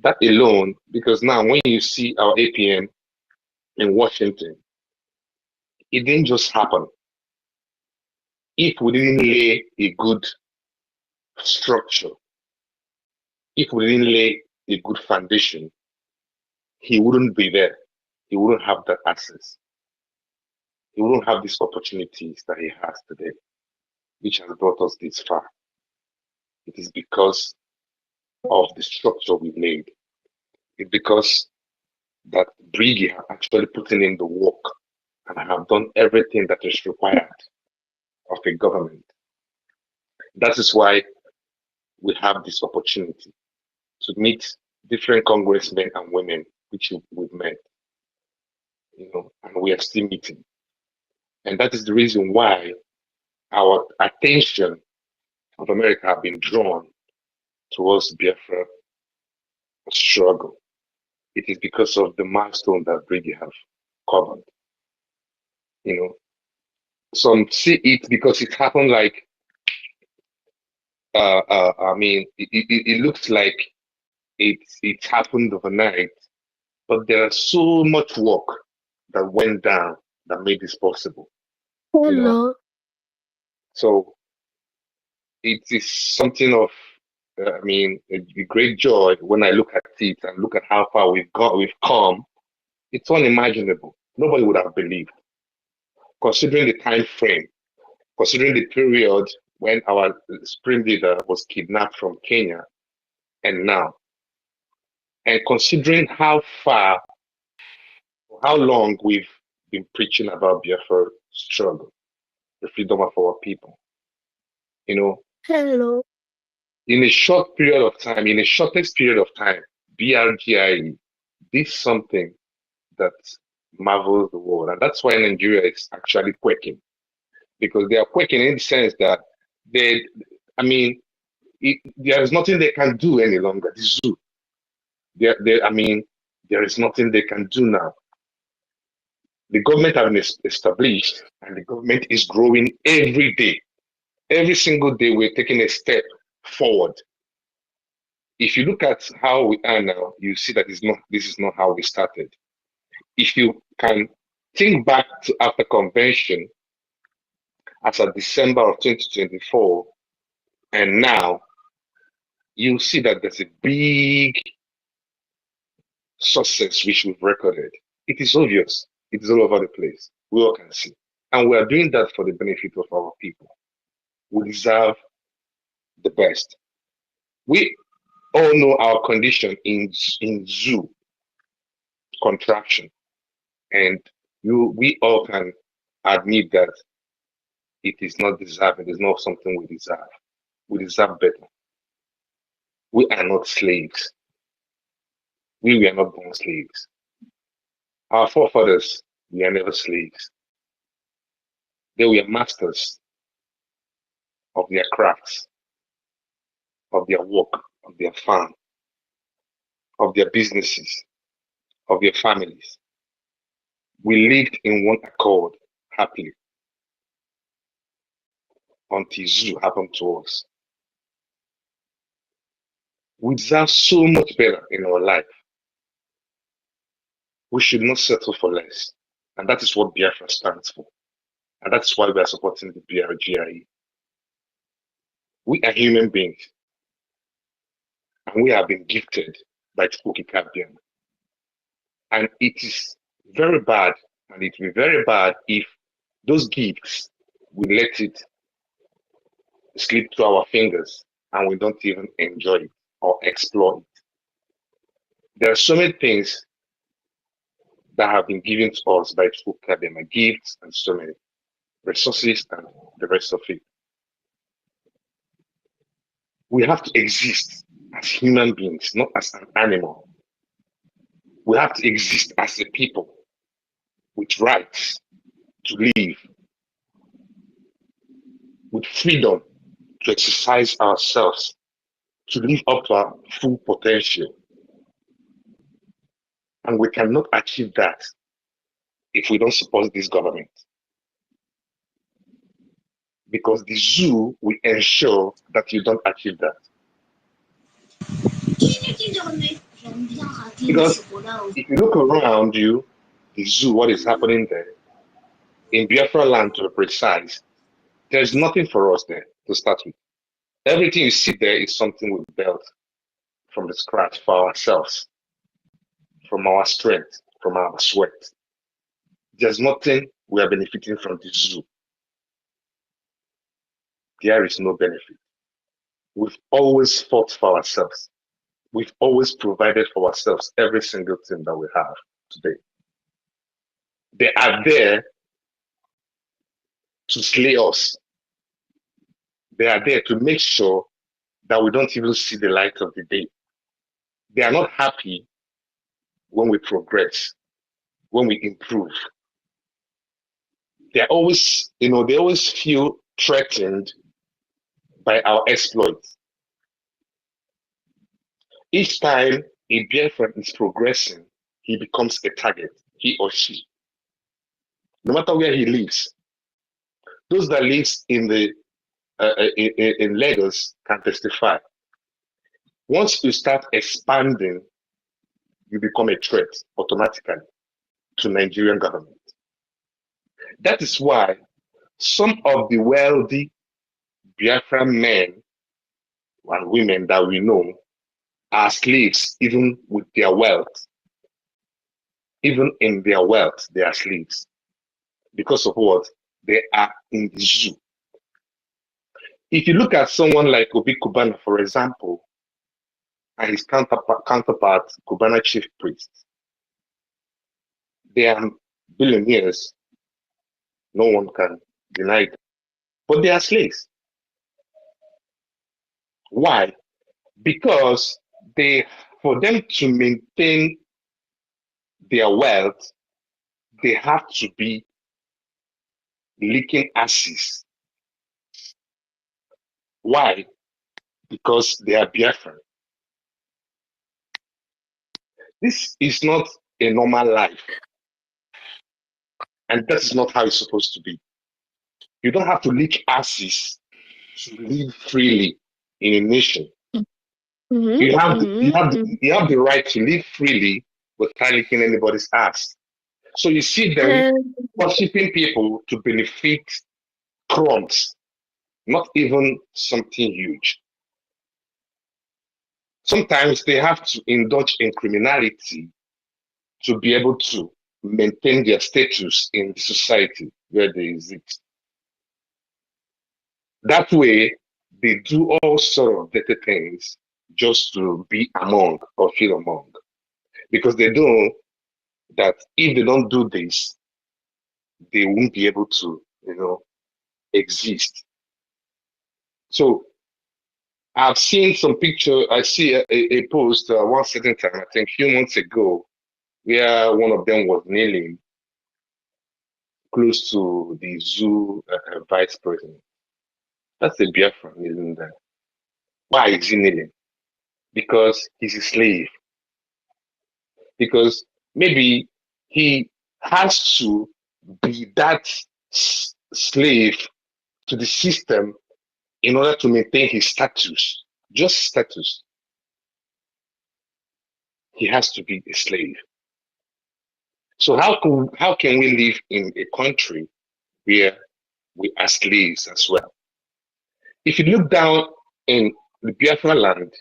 That alone, because now when you see our APN in Washington, it didn't just happen. If we didn't lay a good structure, if we didn't lay a good foundation, he wouldn't be there. He wouldn't have that access. He wouldn't have these opportunities that he has today, which has brought us this far. It is because of the structure we laid. It's because that Brgie have actually put in the work and have done everything that is required of a government. That is why we have this opportunity to meet different congressmen and women, which we've met, and we are still meeting. And that is the reason why our attention of America have been drawn towards Biafra struggle. It is because of the milestone that Brgie have covered. Some see it because it happened like, it looks like it happened overnight, but there is so much work that went down that made this possible. Hello. So it is something of, a great joy when I look at it and look at how far we've come. It's unimaginable. Nobody would have believed, considering the time frame, considering the period when our spring leader was kidnapped from Kenya and now, and considering how long we've been preaching about Biafra struggle, the freedom of our people. Hello. In a short period of time, in the shortest period of time, BRGIE did something that marvels the world. And that's why Nigeria is actually quaking. Because they are quaking in the sense that there is nothing they can do any longer. The zoo. There is nothing they can do now. The government has been established and the government is growing every day. Every single day we're taking a step forward. If you look at how we are now, you see that this is not how we started. If you can think back to after convention as of December of 2024, and now you see that there's a big success which we've recorded. It is obvious. It is all over the place. We all can see. And we are doing that for the benefit of our people. We deserve the best. We all know our condition in zoo contraction. And we all can admit that it is not deserving. It's not something we deserve. We deserve better. We are not slaves. We were not born slaves. Our forefathers were never slaves. They were masters of their crafts, of their work, of their farm, of their businesses, of their families. We lived in one accord happily until zoo happened to us. We deserve so much better in our life. We should not settle for less. And that is what Biafra stands for. And that's why we are supporting the BRGIE. We are human beings. And we have been gifted by EFIK-IBIBIO. And it is very bad, and it will be very bad if those gifts, we let it slip through our fingers and we don't even enjoy it or explore it. There are so many things that have been given to us by EFIK-IBIBIO, gifts and so many resources and the rest of it. We have to exist as human beings, not as an animal. We have to exist as a people with rights to live, with freedom to exercise ourselves, to live up to our full potential. And we cannot achieve that if we don't support this government. Because the zoo will ensure that you don't achieve that. Because if you look around you, the zoo, what is happening there, in Biafra land to be precise, there's nothing for us there to start with. Everything you see there is something we built from the scratch for ourselves, from our strength, from our sweat. There's nothing we are benefiting from the zoo. There is no benefit. We've always fought for ourselves. We've always provided for ourselves every single thing that we have today. They are there to slay us. They are there to make sure that we don't even see the light of the day. They are not happy when we progress, when we improve. They're always, they always feel threatened by our exploits. Each time a Biafran is progressing, he becomes a target, he or she. No matter where he lives. Those that live in Lagos can testify. Once you start expanding, you become a threat automatically to Nigerian government. That is why some of the wealthy Biafran men and women that we know are slaves even with their wealth. Even in their wealth, they are slaves. Because of what? They are in the zoo. If you look at someone like Obi Kubana, for example, and his counterpart, Kubana chief priest, they are billionaires. No one can deny it. But they are slaves. Why? Because for them to maintain their wealth, they have to be leaking ashes. Why? Because they are Biafran. This is not a normal life. And that's not how it's supposed to be. You don't have to leak ashes to live freely in a nation. You have the right to live freely without licking anybody's ass. So you see them worshiping people to benefit crumbs, not even something huge. Sometimes they have to indulge in criminality to be able to maintain their status in the society where they exist. That way, they do all sort of dirty things just to be among or feel among. Because they know that if they don't do this, they won't be able to, exist. So I've seen some picture, I see a post one certain time, I think a few months ago, where one of them was kneeling close to the zoo vice president. That's a Biafran kneeling there. Why is he kneeling? Because he's a slave. Because maybe he has to be that slave to the system in order to maintain his status, just status. He has to be a slave. So how can we live in a country where we are slaves as well? If you look down in the Biafra land,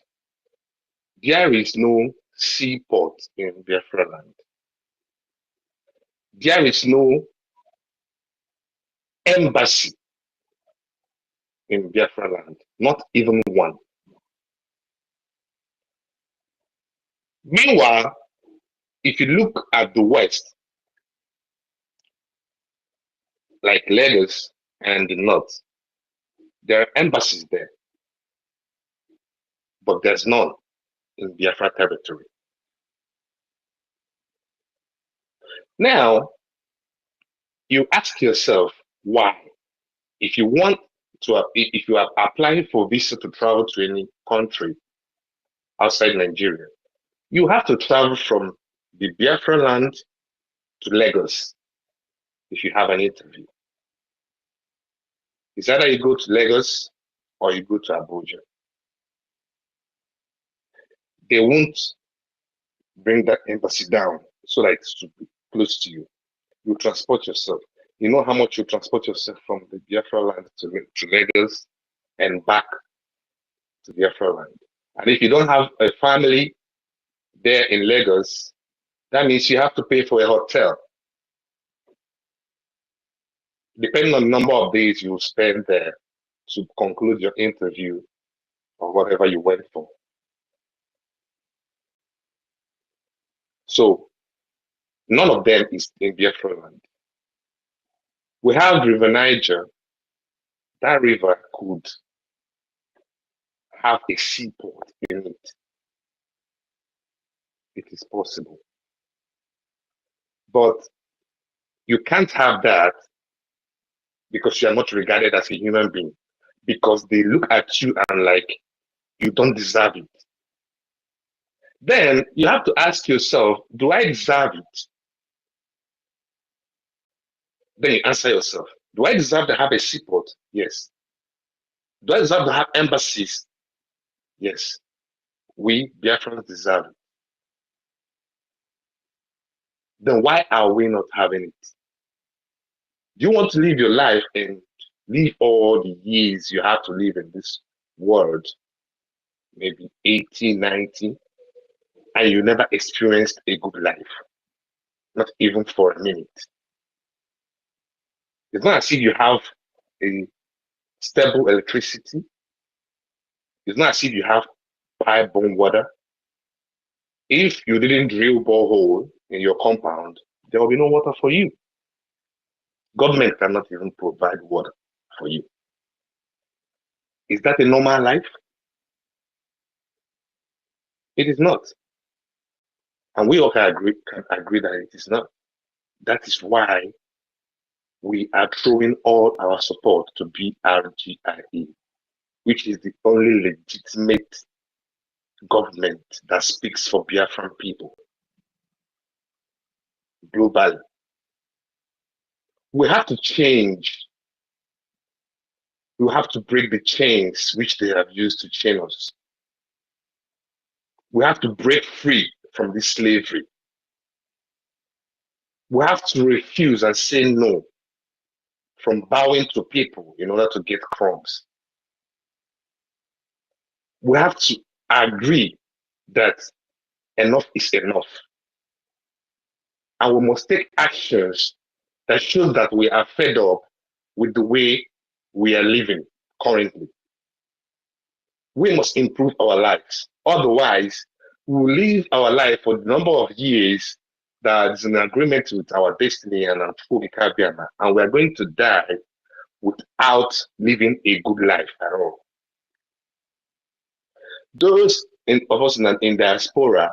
there is no seaport in Biafra land. There is no embassy in Biafra land, not even one. Meanwhile, if you look at the West, like Lagos and the North, there are embassies there, but there's none in Biafra territory. Now, you ask yourself why. If you are applying for visa to travel to any country outside Nigeria, you have to travel from the Biafra land to Lagos if you have an interview. It's either you go to Lagos or you go to Abuja. They won't bring that embassy down so that it should be close to you. You transport yourself. You know how much you transport yourself from the Biafra land to Lagos and back to Biafra land. And if you don't have a family there in Lagos, that means you have to pay for a hotel. Depending on the number of days you spend there to conclude your interview or whatever you went for. So none of them is in Biafra land. We have River Niger. That river could have a seaport in it. It is possible. But you can't have that because you are not regarded as a human being, because they look at you and like you don't deserve it. Then you have to ask yourself, do I deserve it? Then you answer yourself, do I deserve to have a seaport? Yes. Do I deserve to have embassies? Yes. We Biafrans deserve it. Then why are we not having it? Do you want to live your life and live all the years you have to live in this world, maybe 80, 90, and you never experienced a good life? Not even for a minute. It's not as if you have a stable electricity. It's not as if you have pipe-borne water. If you didn't drill borehole in your compound, there will be no water for you. Government cannot even provide water for you. Is that a normal life? It is not. And we all can agree that it is not. That is why we are throwing all our support to BRGIE, which is the only legitimate government that speaks for Biafran people globally. We have to change. We have to break the chains which they have used to chain us. We have to break free from this slavery. We have to refuse and say no from bowing to people in order to get crumbs. We have to agree that enough is enough. And we must take actions that show that we are fed up with the way we are living currently. We must improve our lives. Otherwise, we will live our life for the number of years that is in agreement with our destiny and our EFIK-IBIBIO, and we are going to die without living a good life at all. Those of us in diaspora,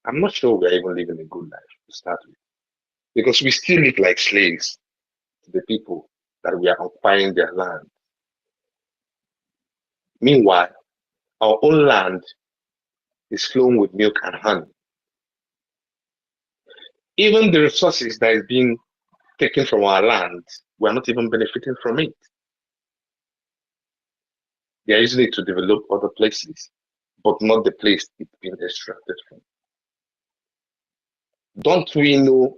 I'm not sure we are even living a good life to start with, because we still live like slaves to the people that we are occupying their land. Meanwhile, our own land is flowing with milk and honey. Even the resources that is being taken from our land, we are not even benefiting from it. They are using it to develop other places, but not the place it's been extracted from. Don't we know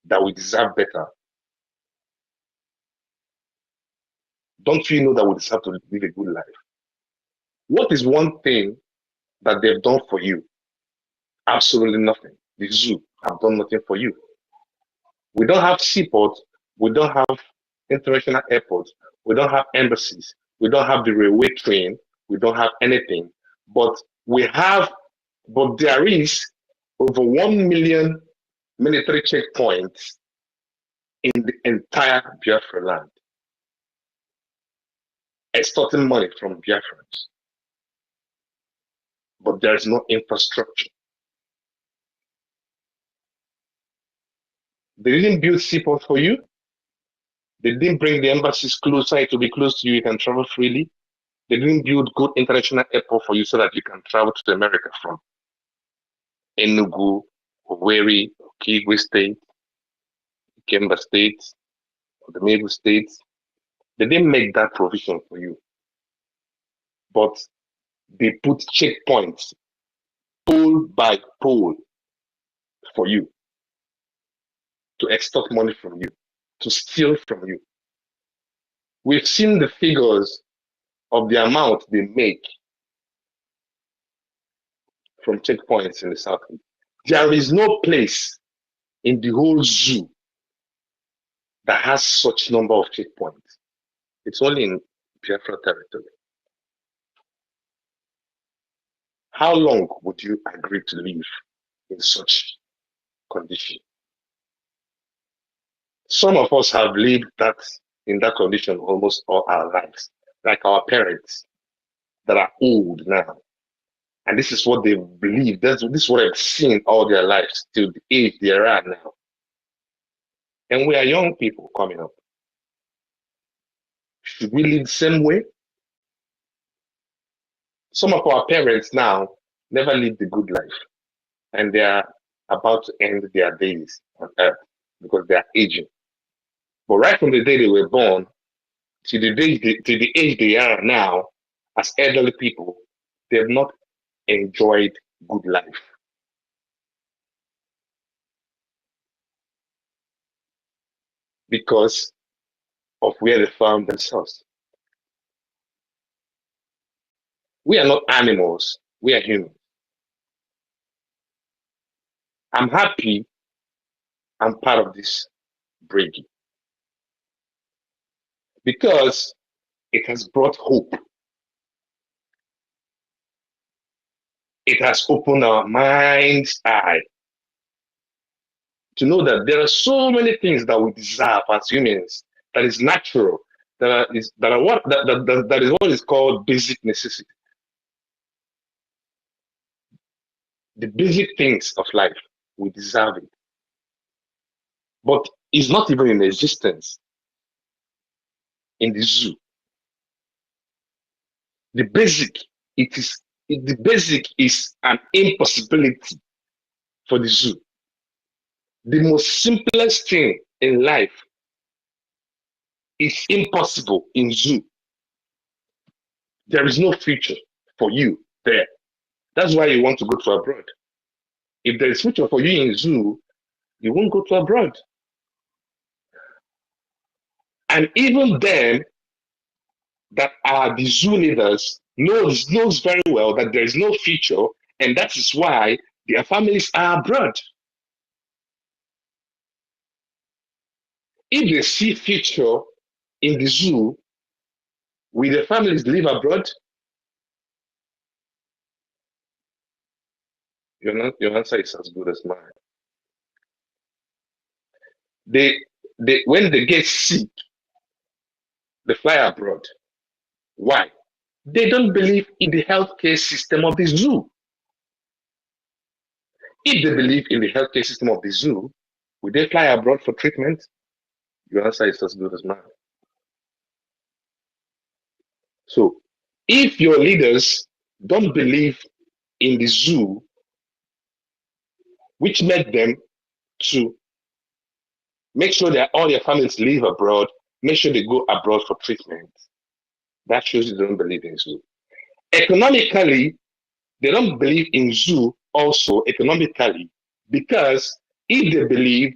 that we deserve better? Don't we know that we deserve to live a good life? What is one thing that they've done for you? Absolutely nothing. The zoo have done nothing for you. We don't have seaports, we don't have international airports, we don't have embassies, we don't have the railway train, we don't have anything. But there is over 1 million military checkpoints in the entire Biafra land, extorting money from Biafrans. But there's no infrastructure. They didn't build seaports for you. They didn't bring the embassies closer to be close to you. You can travel freely. They didn't build good international airport for you so that you can travel to America from Enugu, Owerri, Okigwe State, Kemba State, or the Middle States. They didn't make that provision for you. But they put checkpoints pole by pole for you, to extort money from you, to steal from you. We've seen the figures of the amount they make from checkpoints in the southeast. There is no place in the whole zoo that has such number of checkpoints. It's only in Biafra territory. How long would you agree to live in such condition? Some of us have lived in that condition almost all our lives, like our parents that are old now. And this is what they believe. This is what they've seen all their lives till the age they are at now. And we are young people coming up. Should we live the same way? Some of our parents now never lived a good life, and they are about to end their days on earth because they are aging. But right from the day they were born to the age they are now, as elderly people, they have not enjoyed good life. Because of where they found themselves. We are not animals, we are humans. I'm happy I'm part of this Brgie because it has brought hope. It has opened our mind's eye to know that there are so many things that we deserve as humans that is natural, that is what is called basic necessity. The basic things of life, we deserve it. But it's not even in existence in the zoo. The basic is an impossibility for the zoo. The most simplest thing in life is impossible in zoo. There is no future for you there. That's why you want to go to abroad. If there is future for you in zoo, you won't go to abroad. And even them that are the zoo leaders knows very well that there is no future, and that is why their families are abroad. If they see future in the zoo, will their families live abroad? Your answer is as good as mine. When they get sick, they fly abroad. Why? They don't believe in the healthcare system of the zoo. If they believe in the healthcare system of the zoo, will they fly abroad for treatment? Your answer is as good as mine. So, if your leaders don't believe in the zoo, which led them to make sure that all their families live abroad, make sure they go abroad for treatment, that shows you don't believe in zoo. Economically, they don't believe in zoo also economically, because if they believe,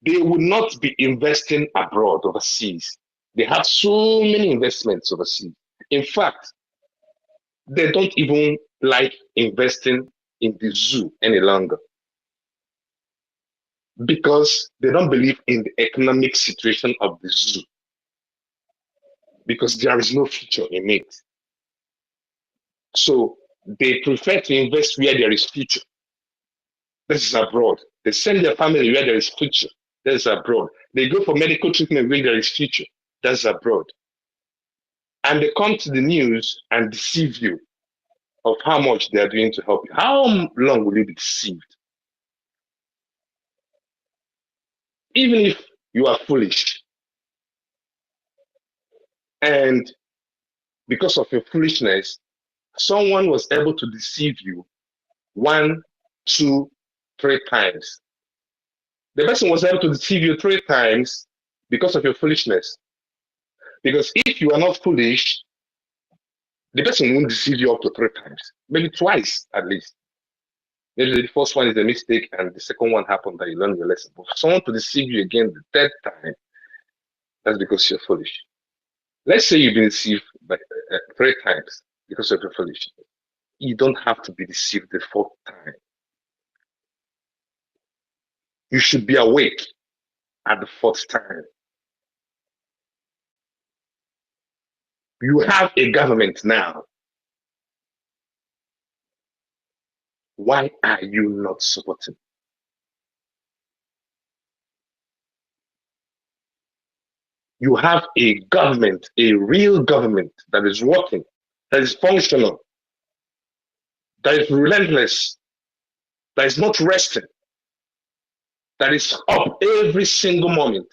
they would not be investing abroad overseas. They have so many investments overseas. In fact, they don't even like investing in the zoo any longer because they don't believe in the economic situation of the zoo, because there is no future in it. So they prefer to invest where there is future. This is abroad. They send their family where there is future. That is abroad. They go for medical treatment where there is future. That's abroad. And they come to the news and deceive you of how much they are doing to help you. How long will you be deceived? Even if you are foolish, and because of your foolishness, someone was able to deceive you 1, 2, 3 times. The person was able to deceive you 3 times because of your foolishness. Because if you are not foolish, the person won't deceive you up to 3 times, maybe twice at least. Maybe the first one is a mistake and the second one happened that you learn your lesson. But for someone to deceive you again the third time, that's because you're foolish. Let's say you've been deceived by 3 times because of your foolish. You don't have to be deceived the 4th time. You should be awake at the 4th time. You have a government now. Why are you not supporting? You have a government, a real government that is working, that is functional, that is relentless, that is not resting, that is up every single moment,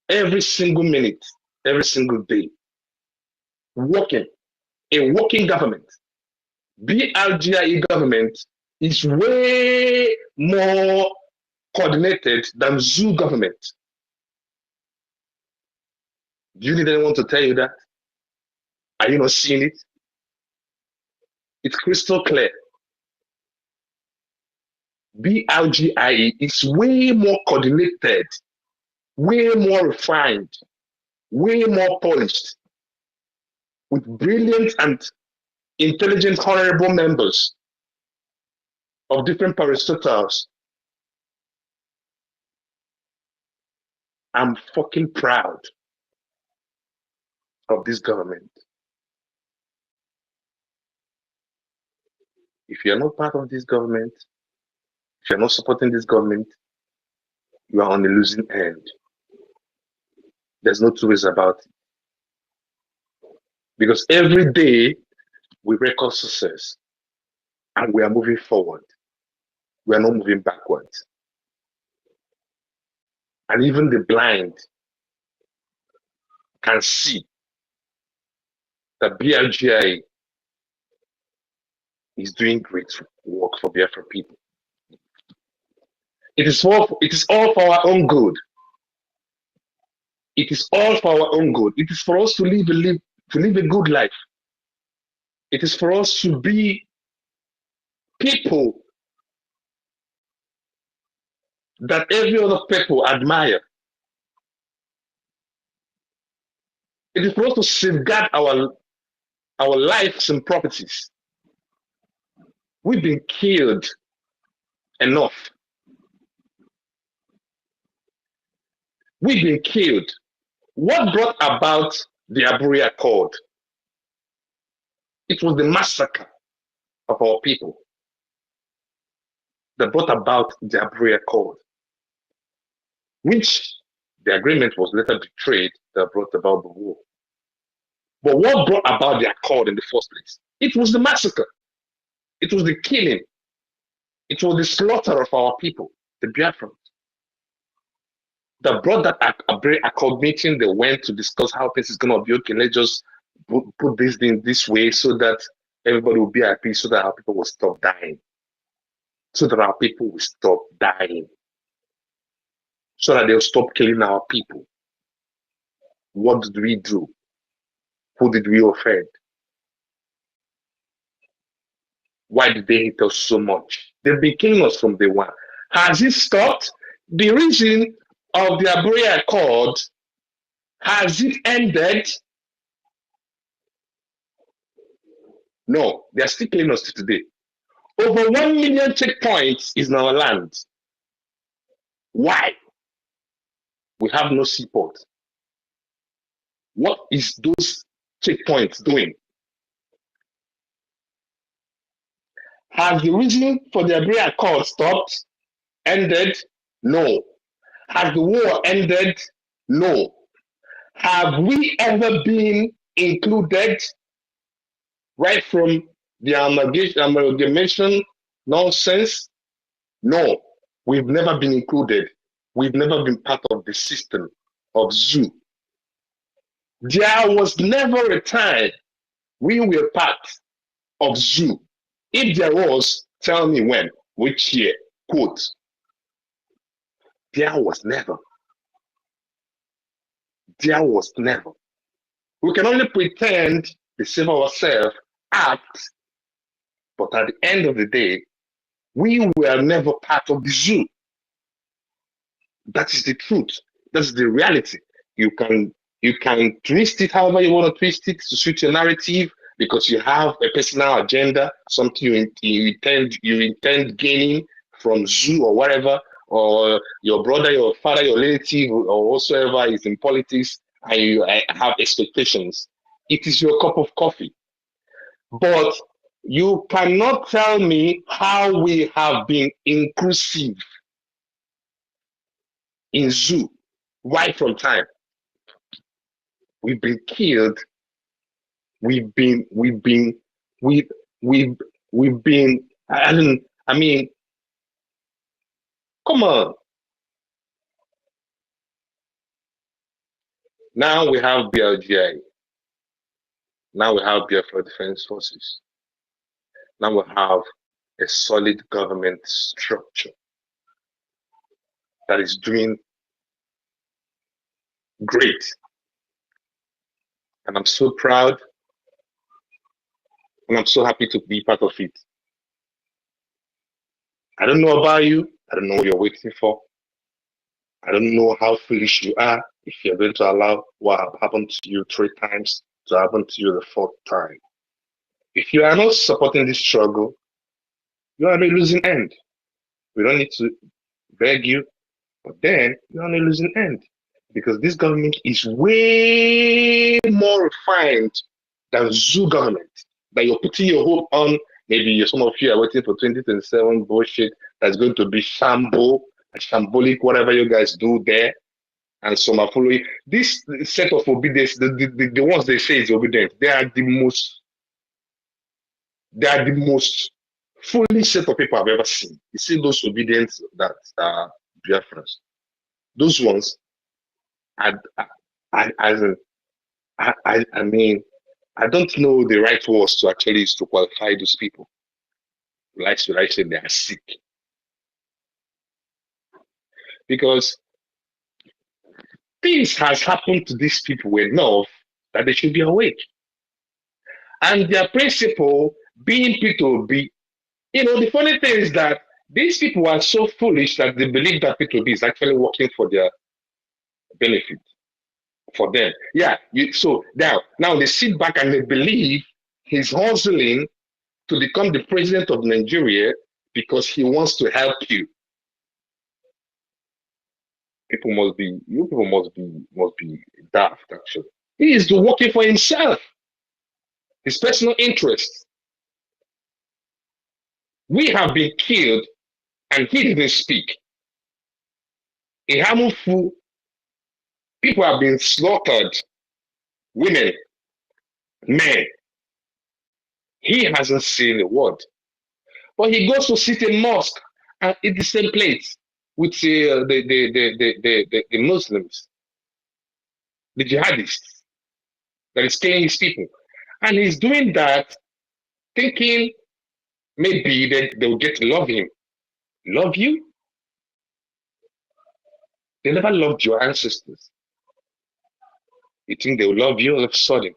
every single minute, every single day, working, a working government. BRGIE government is way more coordinated than zoo government. Do you need anyone to tell you that? Are you not seeing it? It's crystal clear. BRGIE is way more coordinated, way more refined, way more polished, with brilliant and intelligent, honorable members of different parastatals. I'm fucking proud of this government. If you're not part of this government, if you're not supporting this government, you are on the losing end. There's no 2 ways about it. Because every day we record success and we are moving forward. We are not moving backwards. And even the blind can see that BRGI is doing great work for Biafra people. It is all for our own good. It is all for our own good. It is for us to live a good life. It is for us to be people that every other people admire. It is for us to safeguard our lives and properties. We've been killed enough. We've been killed. What brought about the Aburi Accord? It was the massacre of our people that brought about the Aburi Accord, which the agreement was later betrayed that brought about the war. But what brought about the accord in the first place? It was the massacre. It was the killing. It was the slaughter of our people, the Biafrans, that brought that Aburi Accord meeting. They went to discuss how things is going to be okay. Let's just put this in this way so that everybody will be at peace, so that our people will stop dying. So that our people will stop dying. So that they'll stop killing our people. What did we do? Who did we offend? Why did they hate us so much? They've been killing us from day one. Has it stopped? The reason of the Aburi Accord, has it ended? No, they are still killing us today. Over 1 million checkpoints is in our land. Why? We have no seaport. What is those checkpoints doing? Has the reason for the Aburi Accord stopped? Ended? No. Has the war ended? No. Have we ever been included right from the amalgamation nonsense? No. We've never been included. We've never been part of the system of zoo. There was never a time we were part of zoo. If there was, tell me when, which year, quote. There was never. There was never. We can only pretend, deceive ourselves, act, but at the end of the day, We were never part of the zoo. That is the truth. That's the reality. You can twist it however you want to twist it to suit your narrative because you have a personal agenda, something you intend gaining from zoo or whatever, or your brother, your father, your relative, or whatsoever is in politics, and you have expectations. It is your cup of coffee. But you cannot tell me how we have been inclusive in zoo right from time. We've been killed. We've been. I mean, come on. Now we have BLGI. Now we have Biafra Defense Forces. Now we have a solid government structure that is doing great. And I'm so proud. And I'm so happy to be part of it. I don't know about you. I don't know what you're waiting for. I don't know how foolish you are if you're going to allow what happened to you 3 times to happen to you the 4th time. If you are not supporting this struggle, you are on a losing end. We don't need to beg you, but then you're on a losing end because this government is way more refined than zoo government that you're putting your hope on. Maybe some of you are waiting for 2027 bullshit that's going to be shambolic, whatever you guys do there. And some are following this set of obedience. The ones they say is obedient. They are the most foolish set of people I've ever seen. You see those obedience that are BIAFRANS. Those ones, I mean, I don't know the right words to actually use to qualify those people. Like should I say they are sick? Because things has happened to these people enough that they should be awake. And their principle being P2B, you know, the funny thing is that these people are so foolish that they believe that P2B is actually working for their benefit, for them. Yeah, so now they sit back and they believe he's hustling to become the president of Nigeria because he wants to help you. You people must be daft, actually. He is working for himself, his personal interests. We have been killed and he didn't speak. In Hamufu, people have been slaughtered, women, men. He hasn't seen a word. But he goes to sit in mosque and eat the same plate with the Muslims, the jihadists that is killing his people. And he's doing that thinking maybe they'll get to love him. Love you? They never loved your ancestors. You think they'll love you all of a sudden?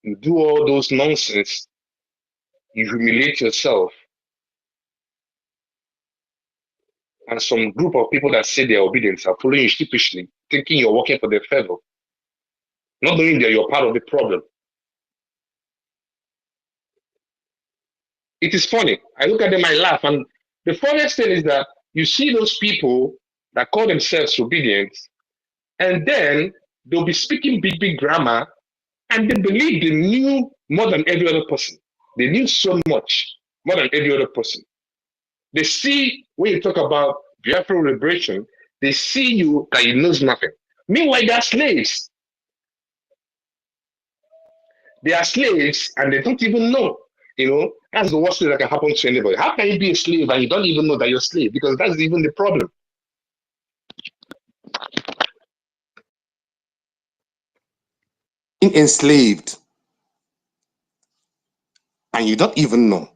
You do all those nonsense, you humiliate yourself. And some group of people that say they're obedient are following you sheepishly, thinking you're working for their favor, not knowing that you're part of the problem. It is funny. I look at them, I laugh. And the funniest thing is that you see those people that call themselves obedient, and then they'll be speaking big grammar, and they believe they knew more than every other person. They knew so much more than every other person. They see, when you talk about Biafra liberation, they see you that you knows nothing. Meanwhile, they are slaves. They are slaves and they don't even know. You know, that's the worst thing that can happen to anybody. How can you be a slave and you don't even know that you're a slave? Because that's even the problem. Being enslaved and you don't even know.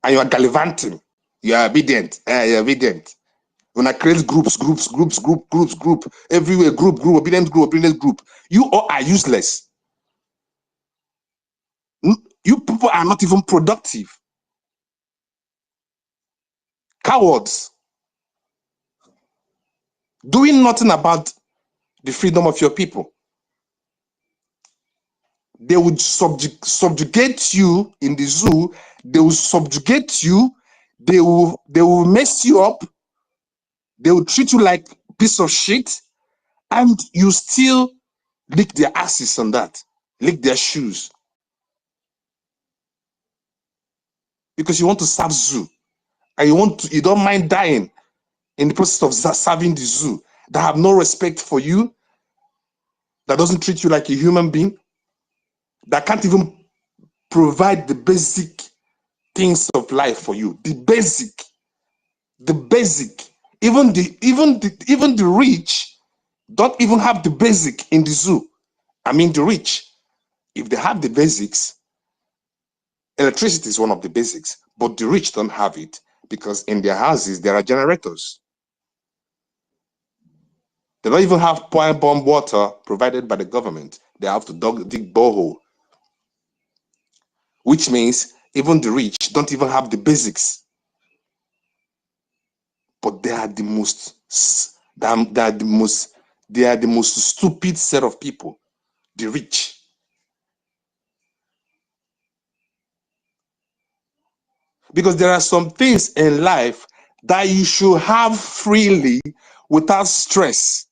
And you are gallivanting. You are obedient. You're obedient. When I create groups, everywhere, group, obedient group. You all are useless. You people are not even productive. Cowards. Doing nothing about the freedom of your people. They would subjugate you in the zoo. They will subjugate you. They will mess you up. They will treat you like a piece of shit, and you still lick their asses on that, lick their shoes, because you want to serve zoo, and you don't mind dying in the process of serving the zoo, that have no respect for you, that doesn't treat you like a human being, that can't even provide the basic things of life for you. The basic. Even the rich don't even have the basic in the zoo. I mean, the rich, if they have the basics, electricity is one of the basics, but the rich don't have it because in their houses there are generators. They don't even have point bomb water provided by the government. They have to dig borehole, which means even the rich don't even have the basics. But they are the most stupid set of people, the rich. Because there are some things in life that you should have freely without stress.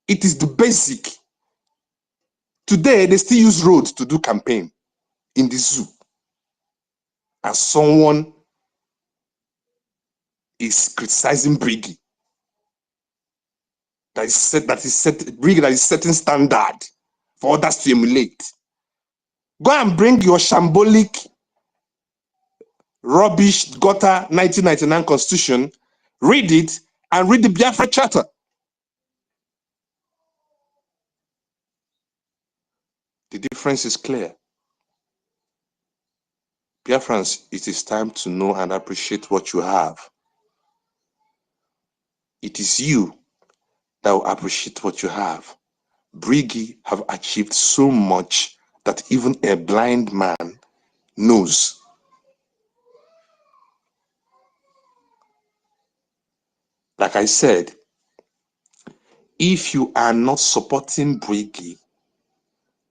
It is the basic. Today, they still use roads to do campaign in the zoo. And someone is criticizing Brgie. Brgie that is setting standard for others to emulate. Go and bring your shambolic, rubbish, gutter 1999 constitution, read it, and read the Biafra Charter. The difference is clear. Biafrans, it is time to know and appreciate what you have. It is you that will appreciate what you have. Brgie have achieved so much that even a blind man knows. Like I said, if you are not supporting Brgie,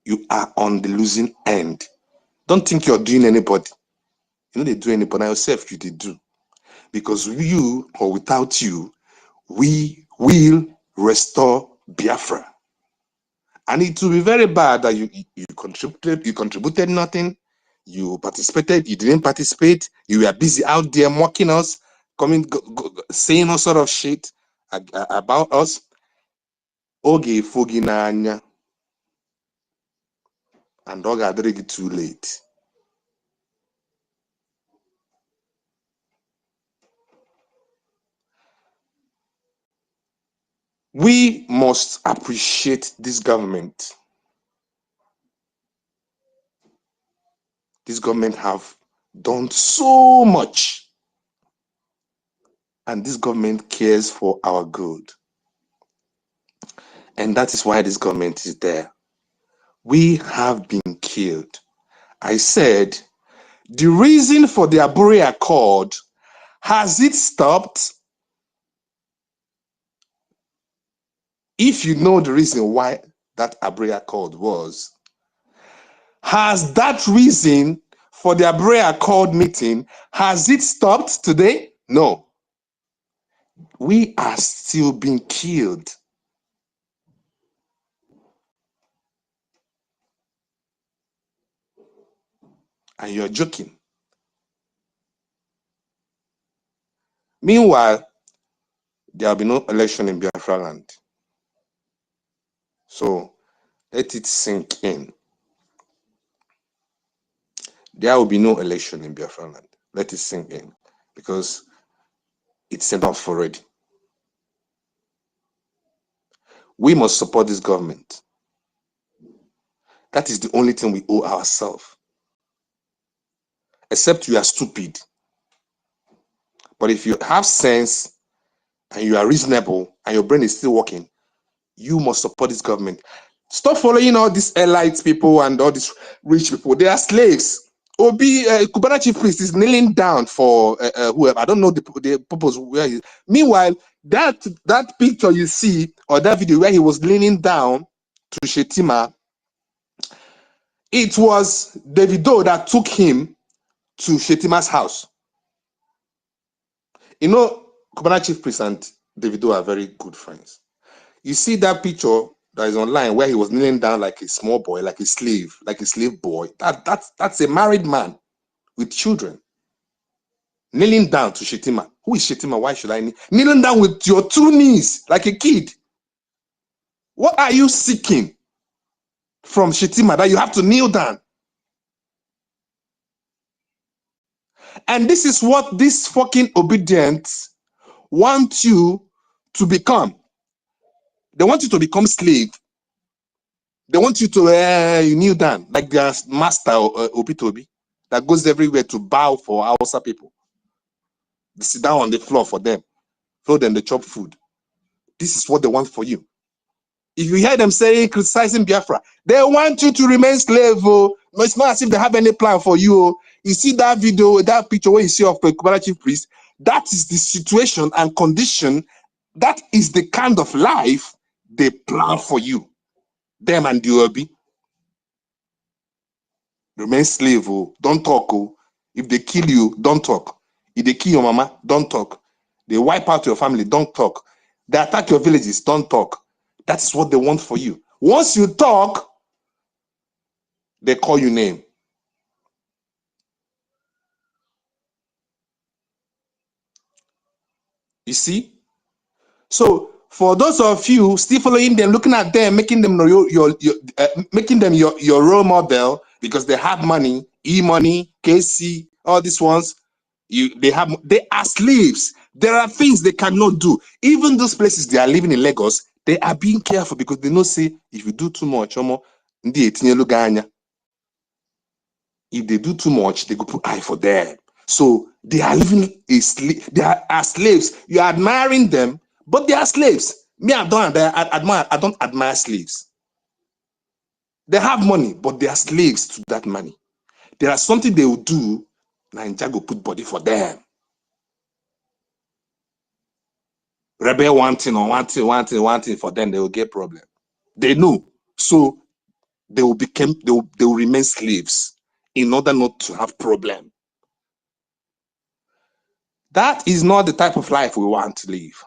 you are on the losing end. Don't think you're doing anybody. You know they do anybody, yourself you they do. Because you or without you, we will restore Biafra. And it will be very bad that you contributed nothing, you participated, you didn't participate, you were busy out there mocking us, saying all sort of shit about us. Oge fogi n'anya, and oge adịrịghị too late. We must appreciate this government. This government have done so much, and this government cares for our good. And that is why this government is there. We have been killed. I said, the reason for the Abure Accord, has it stopped? If you know the reason why that Abure Accord was, has that reason for the Abure Accord meeting, has it stopped today? No. We are still being killed. And you're joking. Meanwhile, there will be no election in Biafra land. So let it sink in. There will be no election in Biafra land. Let it sink in. Because it's enough already. We must support this government. That is the only thing we owe ourselves. Except you are stupid. But if you have sense and you are reasonable and your brain is still working, you must support this government. Stop following all these elite people and all these rich people. They are slaves. Obi, Kubana chief priest is kneeling down for whoever. I don't know the purpose where he is. Meanwhile, that picture you see, or that video where he was leaning down to Shetima, it was Davido that took him to Shetima's house. You know, Kubana chief priest and Davido are very good friends. You see that picture that is online where he was kneeling down like a small boy, like a slave boy. That's a married man with children. Kneeling down to Shetima. Who is Shetima? Why should I kneel? Kneeling down with your 2 knees like a kid. What are you seeking from Shetima that you have to kneel down? And this is what these fucking obedients want you to become. They want you to become slave. They want you to you kneel down like their master Obitobi that goes everywhere to bow for Hausa people. They sit down on the floor for them. So then they chop food. This is what they want for you. If you hear them saying, criticizing Biafra, they want you to remain slave. Oh. No, it's not as if they have any plan for you. Oh. You see that video, that picture where you see of the Kubana chief priest, that is the situation and condition. That is the kind of life they plan for you. Them and the Obi. Remain slave. Oh. Don't talk. Oh. If they kill you, don't talk. If they kill your mama, don't talk. They wipe out your family, don't talk. They attack your villages, don't talk. That is what they want for you. Once you talk, they call you name. You see? So for those of you still following them, looking at them, making them your role model because they have money, E-money, KC, all these ones, they are slaves. There are things they cannot do. Even those places they are living in Lagos, they are being careful because they know say if you do too much, if they do too much, they go put eye for them. So they are living they are as slaves. You are admiring them, but they are slaves. Me, I don't admire slaves. They have money, but they are slaves to that money. There are something they will do, Ninja go put body for them. Rebel one thing for them, they will get problem. They know. So they will remain slaves in order not to have problem. That is not the type of life we want to live.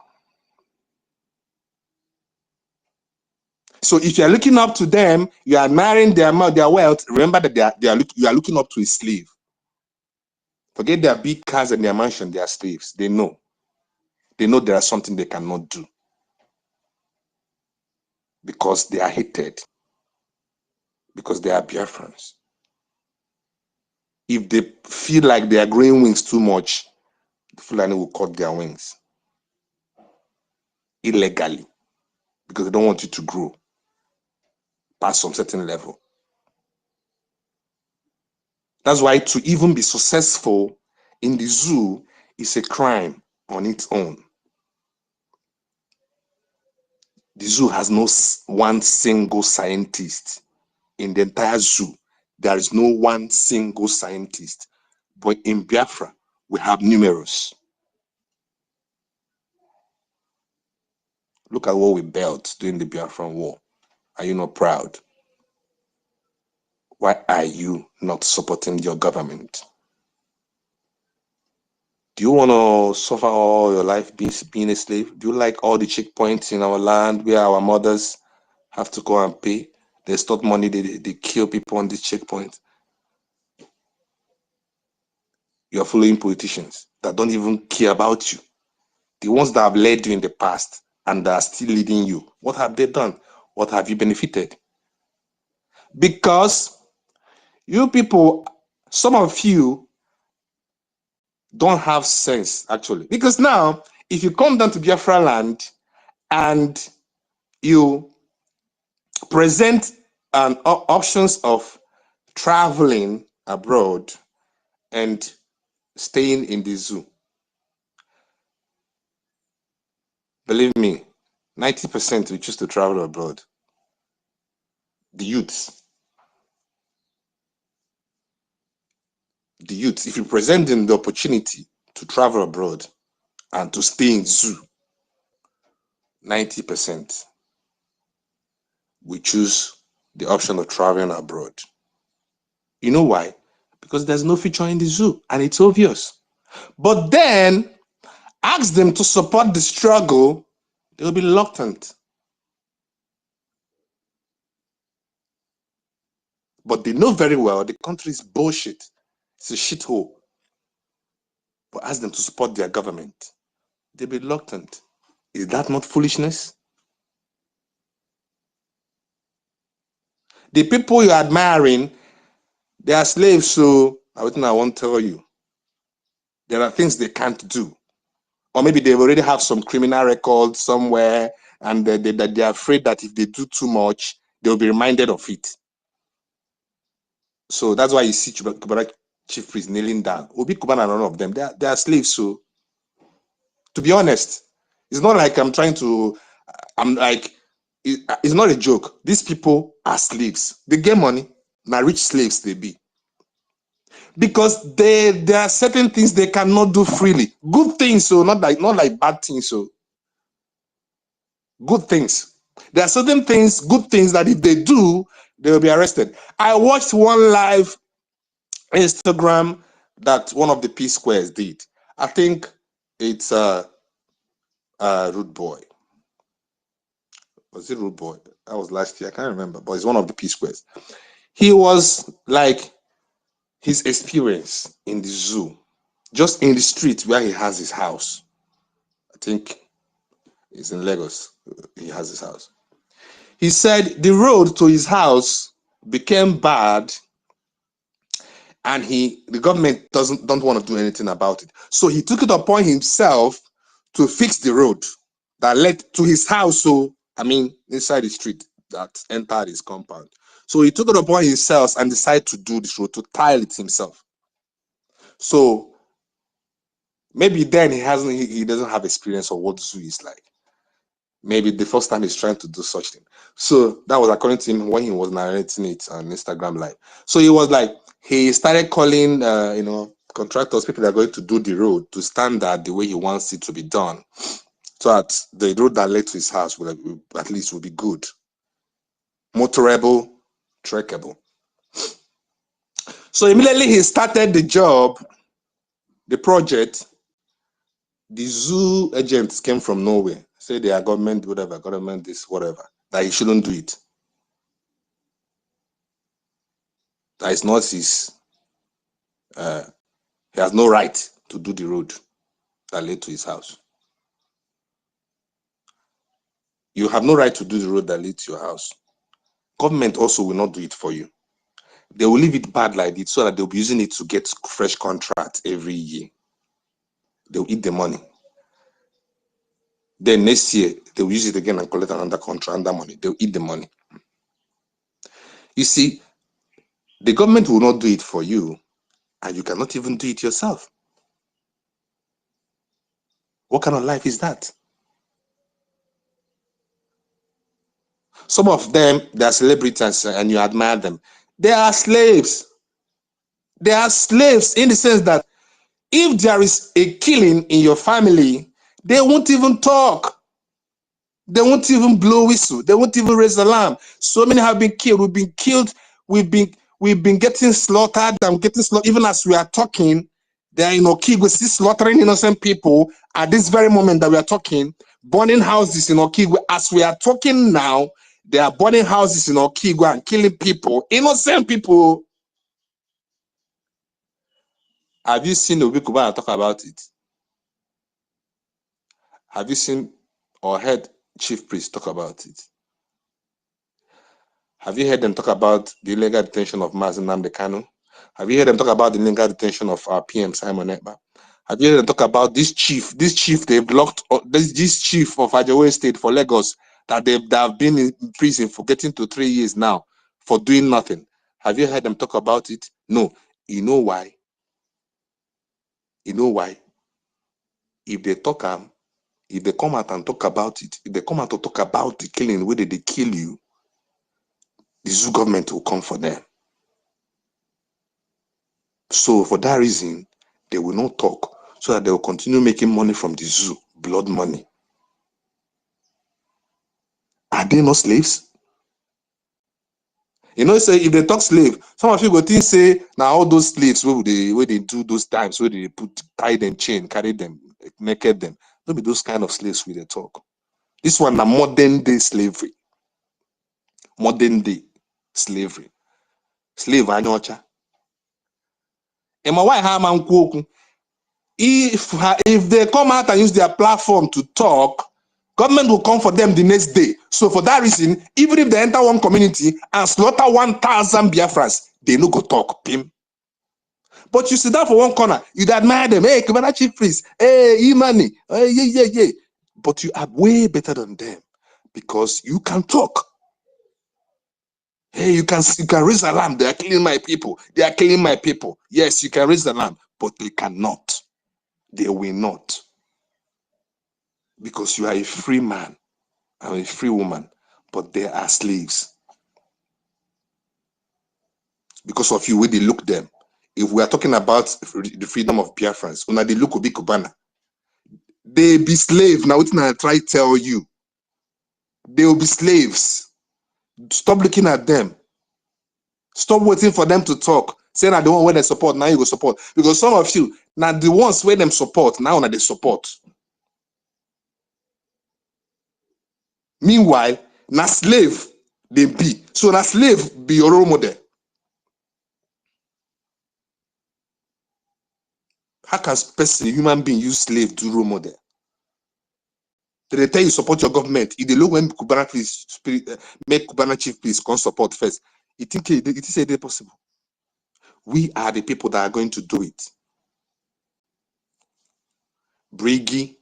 So if you are looking up to them, you are admiring their wealth, remember that you are looking up to a slave. Forget their big cars and their mansion, they are slaves. They know. They know there is something they cannot do. Because they are hated. Because they are Biafrans. If they feel like they are growing wings too much, the Fulani will cut their wings. Illegally. Because they don't want you to grow past some certain level. That's why to even be successful in the zoo is a crime on its own. The zoo has no one single scientist in the entire zoo. There is no one single scientist. But in Biafra, we have numerous. Look at what we built during the Biafran War. Are you not proud? Why are you not supporting your government? Do you want to suffer all your life being a slave? Do you like all the checkpoints in our land where our mothers have to go and pay? They stole money, they kill people on this checkpoint. You're following politicians that don't even care about you. The ones that have led you in the past and that are still leading you. What have they done? What have you benefited? Because you people, some of you don't have sense actually. Because now, if you come down to Biafra land and you present options of traveling abroad and staying in the zoo, believe me, 90% will choose to travel abroad. The youths. The youths, if you present them the opportunity to travel abroad and to stay in zoo, 90% we choose the option of traveling abroad. You know why? Because there's no future in the zoo, and it's obvious. But then, ask them to support the struggle, they'll be reluctant. But they know very well the country is bullshit. It's a shithole. But ask them to support their government, they'll be reluctant. Is that not foolishness? The people you're admiring, they are slaves, so I won't tell you. There are things they can't do. Or maybe they already have some criminal record somewhere, and they're afraid that if they do too much, they'll be reminded of it. So that's why you see Chief Priest kneeling down. Obi Kuban and none of them, they are slaves. So, to be honest, it's not like I'm like, it's not a joke. These people are slaves. They get money. Now rich slaves they be. Because there are certain things they cannot do freely. Good things, so not like bad things. So good things. There are certain things, good things that if they do, they will be arrested. I watched one live Instagram that one of the P Squares did. I think it's Rude Boy. Was it Rude Boy? That was last year. I can't remember, but it's one of the P Squares. He was like his experience in the zoo, just in the street where he has his house. I think it's in Lagos. He has his house. He said the road to his house became bad, and the government don't want to do anything about it. So he took it upon himself to fix the road that led to his house. So inside the street that entered his compound. So he took it upon himself and decided to do this road, to tile it himself. So maybe then he doesn't have experience of what zoo is like. Maybe the first time he's trying to do such thing. So that was according to him when he was narrating it on Instagram Live. So he was like, he started calling, contractors, people that are going to do the road to standard the way he wants it to be done. So that the road that led to his house will at least be good. Motorable, trackable. So immediately he started the job, the project. The zoo agents came from nowhere. Say they are government, whatever, government this, whatever. That he shouldn't do it. That is not his, he has no right to do the road that led to his house. You have no right to do the road that leads to your house. Government also will not do it for you. They will leave it bad like it so that they'll be using it to get fresh contracts every year. They'll eat the money. Then next year, they'll use it again and collect another contract, another money. They'll eat the money. You see, the government will not do it for you, and you cannot even do it yourself. What kind of life is that? Some of them, they are celebrities and you admire them. They are slaves. They are slaves in the sense that if there is a killing in your family, they won't even talk. They won't even blow whistle. They won't even raise alarm. So many have been killed. We've been killed. We've been getting slaughtered. I'm getting slaughtered. Even as we are talking, they are in Okigwe still slaughtering innocent people at this very moment that we are talking, burning houses in Okigwe. As we are talking now, they are burning houses in Okigwe and killing people, innocent people. Have you seen Obi Kubana talk about it? Have you seen or heard Chief Priest talk about it? Have you heard them talk about the illegal detention of Nnamdi Kanu? Have you heard them talk about the illegal detention of our PM Simon Ekpa? Have you heard them talk about this chief they've locked, this chief of Ajawa State for Lagos that they have been in prison for getting to 3 years now for doing nothing? Have you heard them talk about it? No. You know why? You know why? If they come out and talk about it, if they come out to talk about the killing, where did they kill you? the zoo government will come for them. So for that reason, they will not talk, so that they will continue making money from the zoo, blood money. Are they not slaves? You know, say if they talk slave, some of you go think say now all those slaves where they do those times where they tie them chain, carry them, naked them. Don't be those kind of slaves we they talk. This one a modern day slavery. Modern day slavery. Slave anyocha. And my wife if they come out and use their platform to talk, government will come for them the next day. So for that reason, even if they enter one community and slaughter 1,000 Biafrans, they no go talk. Pim. But you sit down for one corner, you admire them. Hey, Commander Chief Priest. Hey, Imani. Hey, yeah. But you are way better than them because you can talk. Hey, you can raise alarm. They are killing my people. They are killing my people. Yes, you can raise alarm, but they cannot. They will not. Because you are a free man and a free woman, but they are slaves. Because of you, where they look them. If we are talking about the freedom of Biafrans, when they look Obi Kubana, they be slave. Now, what I try to tell you, they will be slaves. Stop looking at them. Stop waiting for them to talk. Say that the one where they support, now you go support. Because some of you, now the ones where them support, now they support. Meanwhile, na slave they be. So na slave be your role model. How can a human being use slave to role model? They tell you support your government. If they look when Kubana please make Kubana chief please come support first. You think it is possible? We are the people that are going to do it. Brgie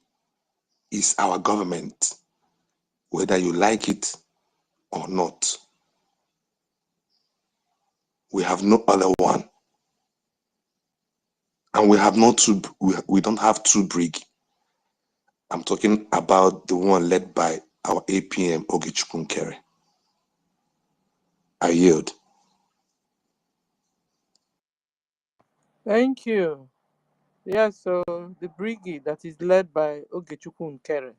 is our government, whether you like it or not. We have no other one. And we have not two, we don't have two Brgie. I'm talking about the one led by our APM Ogechukwu. I yield. Thank you. Yeah, so the brigade that is led by Ogechukwu Nkere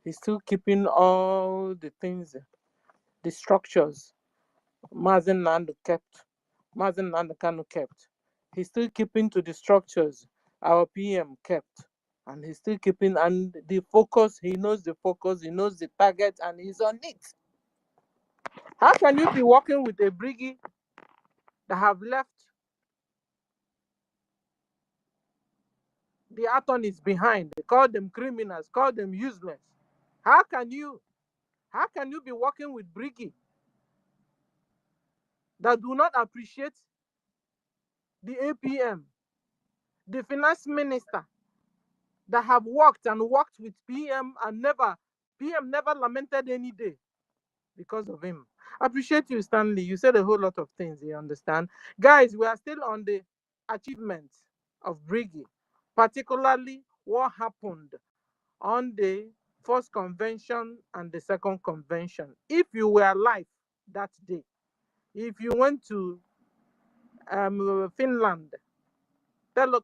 is still keeping all the things, the structures Mazen Nando kept, Mazen Nando Kanu kept. He's still keeping to the structures our PM kept. And he's still keeping, and the focus, he knows the focus, he knows the target, and he's on it. How can you be working with a brigade that have left the attorneys behind? They call them criminals, call them useless. How can you be working with brigade that do not appreciate the APM, the finance minister that have worked with PM and PM never lamented any day because of him? Appreciate you, Stanley. You said a whole lot of things, you understand? Guys, we are still on the achievements of Brgie, particularly what happened on the first convention and the second convention. If you were alive that day, if you went to Finland,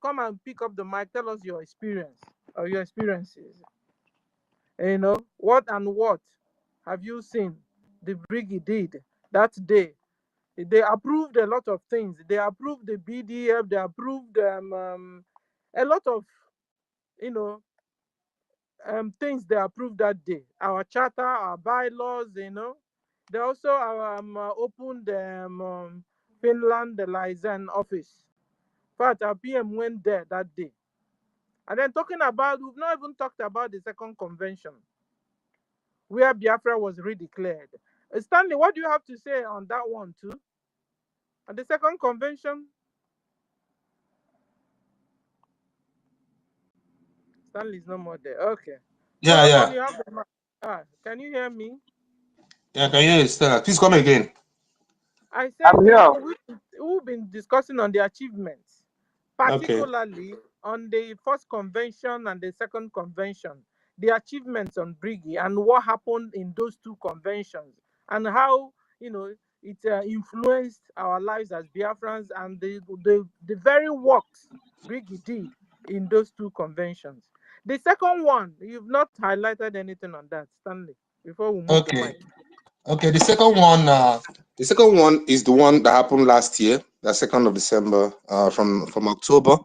come and pick up the mic, tell us your experience or your experiences. You know, what have you seen the Brigade did that day? They approved a lot of things. They approved the BDF, they approved a lot of, you know, things they approved that day. Our charter, our bylaws, you know. They also opened Finland liaison office. In fact, our PM went there that day. And then we've not even talked about the second convention, where Biafra was redeclared. Stanley, what do you have to say on that one too? And the second convention? Stanley's no more there. Okay. Yeah. You have the mic. Can you hear me? Yeah, can you hear Stella? Please come again. I said I'm here. we've been discussing on the achievements, particularly on the first convention and the second convention, the achievements on Brigi and what happened in those two conventions. and how, it influenced our lives as Biafrans, and the very works Brgie did in those two conventions. The second one, you've not highlighted anything on that, Stanley, before we move the Okay. mic. Okay, the second one is the one that happened last year, the 2nd of December, from October.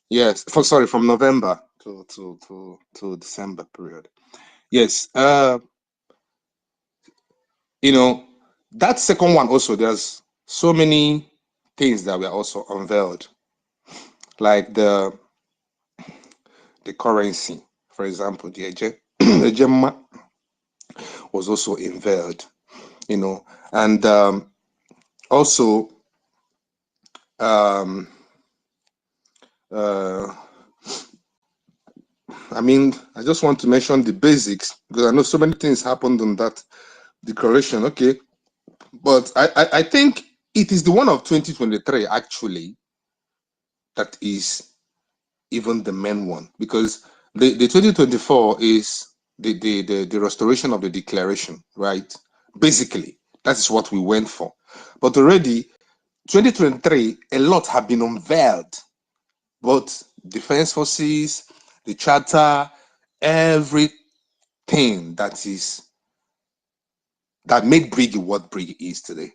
Yes, from November to December period. Yes, that second one also, there's so many things that were also unveiled, like the currency, for example, the Ejema was also unveiled, and also I just want to mention the basics, because I know so many things happened on that declaration. Okay, but I think it is the one of 2023 actually that is even the main one, because the 2024 is the restoration of the declaration, right? Basically, that is what we went for. But already 2023, a lot have been unveiled, both defense forces, the charter, everything that made Brgie what Brgie is today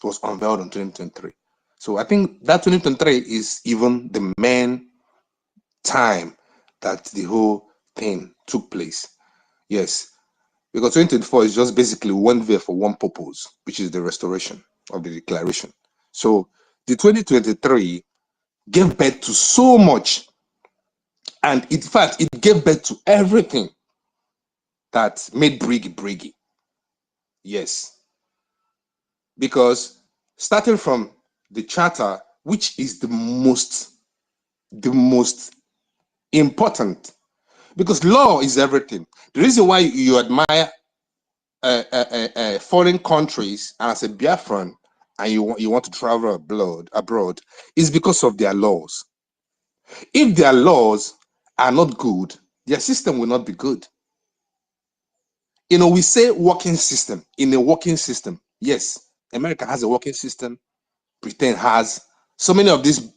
was unveiled in 2023. So I think that 2023 is even the main time that the whole thing took place. Yes, because 2024 is just basically one there for one purpose, which is the restoration of the declaration. So the 2023 gave birth to so much, and in fact, it gave birth to everything that made Brgie. Yes, because starting from the charter, which is the most important, because law is everything. The reason why you admire foreign countries as a Biafran and you want to travel abroad is because of their laws. If their laws are not good, their system will not be good. We say working system. In a working system, yes, America has a working system. Britain has. So many of these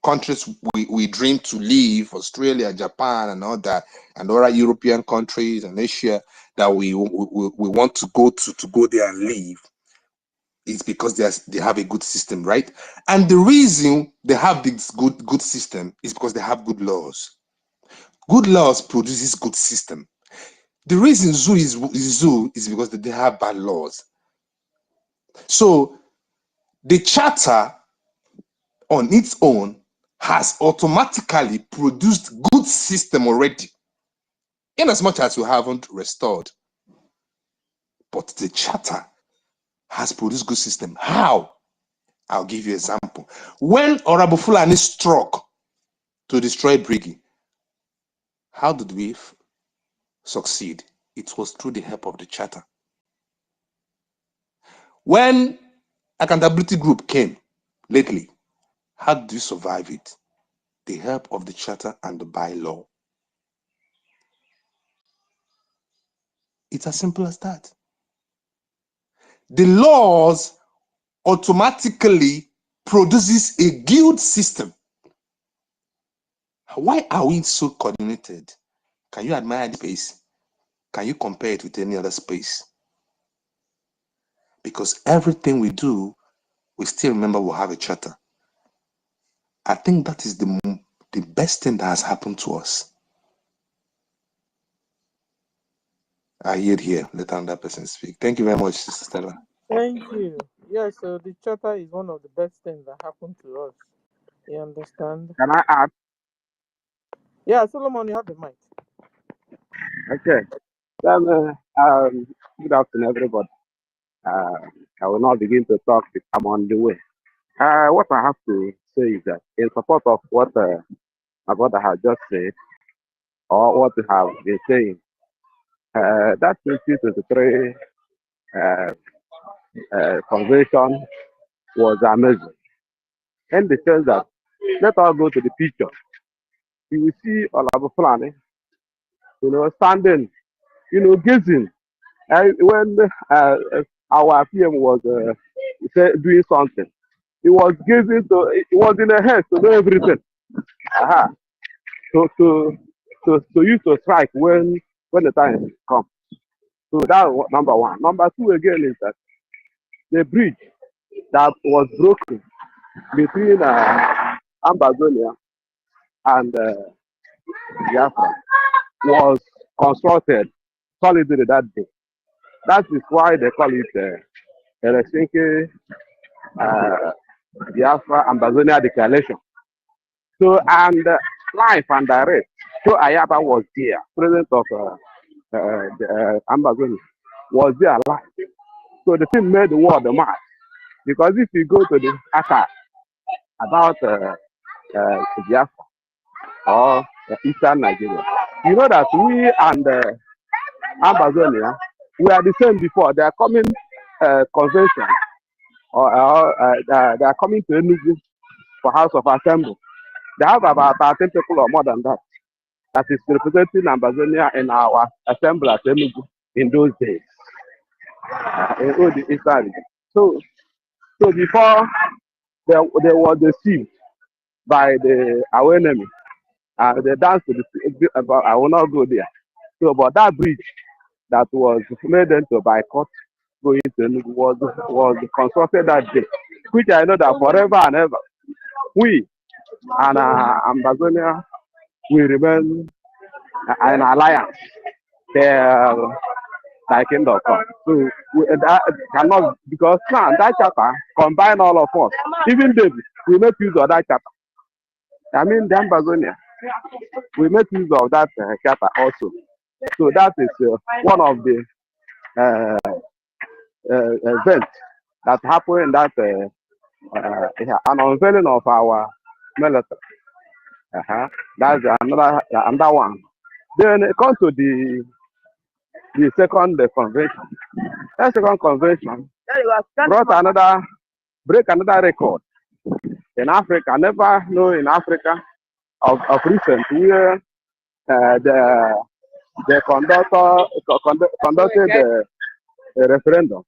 countries we dream to live, Australia, Japan, and all that, and other European countries and Asia that we want to go there and live, is because they have a good system, right? And the reason they have this good system is because they have good laws. Good laws produces good system. The reason zoo is because they have bad laws. So the charter on its own has automatically produced good system already, in as much as you haven't restored. But the charter has produced good system. How? I'll give you an example. When Honorable Fulani struck to destroy Brgie, how did we succeed? It was through the help of the charter. When accountability group came lately, how did we survive it? The help of the charter and the bylaw. It's as simple as that. The laws automatically produces a guild system. Why are we so coordinated? Can you admire the space? Can you compare it with any other space? Because everything we do, we still remember we'll have a charter. I think that is the best thing that has happened to us. I yield here. Let another person speak. Thank you very much, Sister Stella. Thank you. Yes, so the charter is one of the best things that happened to us. You understand? Can I add? Yeah, Solomon, you have the mic. Okay. Then, good afternoon, everybody. I will not begin to talk if I'm on the way. What I have to say is that in support of what my brother has just said, or what we have been saying, that 2023 convention was amazing. In the sense that, let us go to the picture. You will see Olabo Fulani, standing, gazing When our PM was doing something, he was giving to, it was in a haste to do everything. Uh-huh. To use to strike when the time comes. So that was number one. Number two again is that the bridge that was broken between Amazonia and Biafra was constructed solidly that day. That is why they call it Helsinki Biafra Amazonia Declaration. So, and life and direct, so Ayaba was there, president of Amazonia, was there live. So the thing made the world mad. Because if you go to the archive about Biafra or Eastern Nigeria, you know that we and Amazonia, we are the same before. They are coming convention, or they are coming to Enugu for House of Assembly. They have about 13 people or more than that. That is representing Amazonia in our assembly at Enugu in those days. In all the Eastern region. So before they were deceived by our enemy, they danced to the, I will not go there. So, but that bridge that was made them to boycott going to Enugu was constructed that day, which I know that forever and ever, we and Amazonia will remain an alliance. Like in the com. So that cannot, because now that chapter combine all of us. Even David, we make use of that chapter. I mean, the Amazonia, we make use of that chapter also. So that is one of the events that happened in that an unveiling of our military. That's another one. Then it comes to the second convention. That second convention break another record in Africa. I never know in Africa of recent where the conducted a referendum,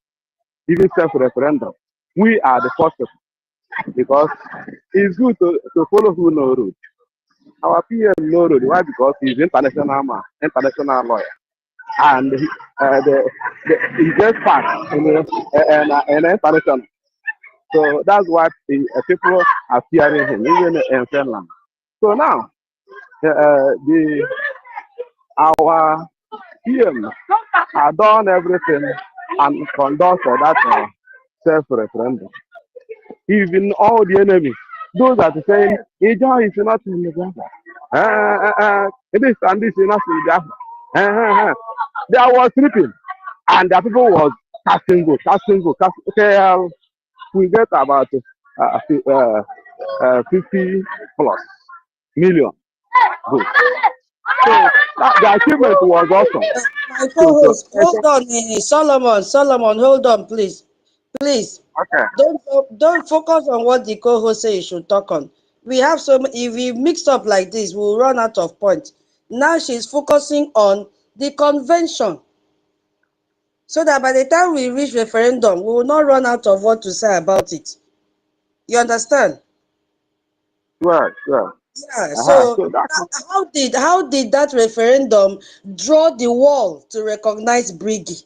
even self-referendum. We are the first people, because it's good to follow who know road. Our PM know road. Why? Because he's international man, international lawyer. And he gets part in international. So that's why people are fearing him, even in Finland. So now, our PM have done everything and conducted that self-referendum. Even all the enemies, those that are saying, Ija is not in the Biafra. This and this is not in the Biafra. They was sleeping, and the people was casting vote. Okay, we get about 50 plus million votes. So the achievement was awesome. My co-host, hold on, Solomon, hold on, please. Please. Okay. Don't focus on what the co-host says you should talk on. We have if we mix up like this, we'll run out of points. Now she's focusing on the convention, so that by the time we reach referendum, we will not run out of what to say about it. You understand? Right. Yeah. So how did that referendum draw the world to recognize Brgie?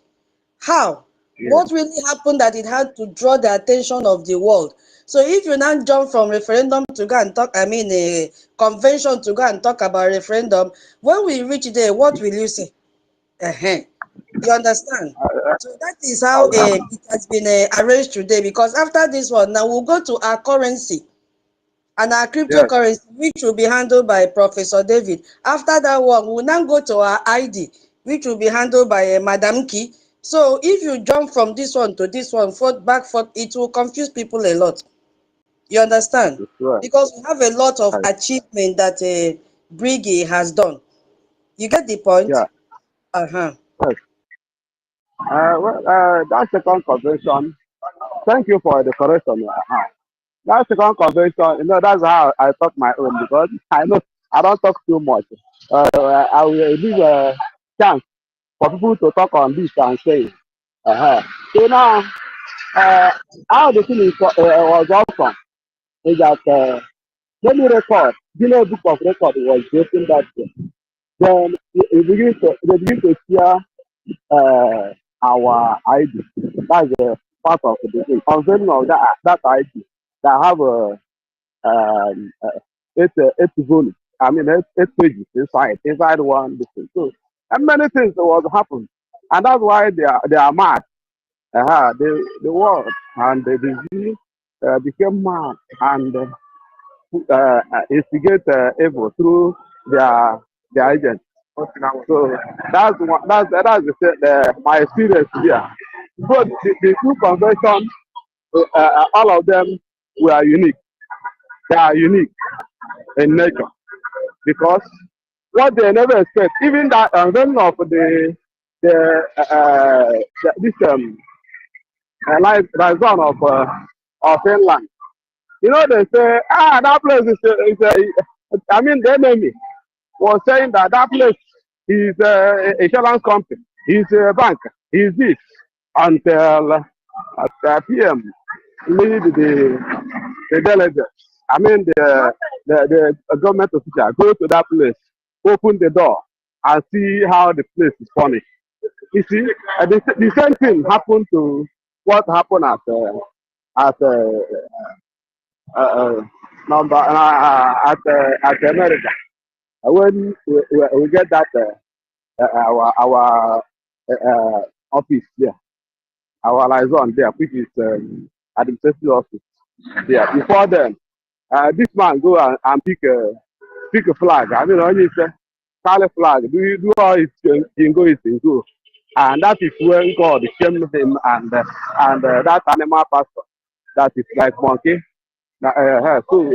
How? Yeah. What really happened that it had to draw the attention of the world? So if you now jump from referendum to go and talk, a convention to go and talk about referendum, when we reach there, what will you say? You understand? So that is how it has been arranged today, because after this one, now we'll go to our currency and our cryptocurrency, which will be handled by Professor David. After that one, we'll now go to our ID, which will be handled by Madam Key. So if you jump from this one to this one, forth, it will confuse people a lot. You understand? Right. Because we have a lot of achievement that Brgie has done. You get the point? Yeah. Yes. That second convention, thank you for the correction. That second convention, that's how I talk my own, because I know I don't talk too much. I will leave a chance for people to talk on this and say, so now, how the thing is, was awesome is that many record, Guinness Book of Record was breaking that day. Then they begin to share our ID. That's part of the thing. Unveiling of that ID that have a eight volume. I mean eight pages inside one thing. So and many things was happen, and that's why they are mad. The world and the disease became mad and instigate evil through their agents. So that's my experience here. But the two conventions, all of them were unique. They are unique in nature because what they never expect, even that unveiling of this liaison of Finland. You know, they say, that place I mean, the enemy was saying that place is a insurance company, is a bank, is this, until at PM lead the delegates. I mean, the government official go to that place, open the door, and see how the place is furnished. You see, the same thing happened to what happened at America. When we get that our office there, our liaison there, which is administrative office there. Before then, this man go and pick a flag. I mean, when you say carry flag, do all his go. And that is when God shamed him and that animal pastor that is like monkey. So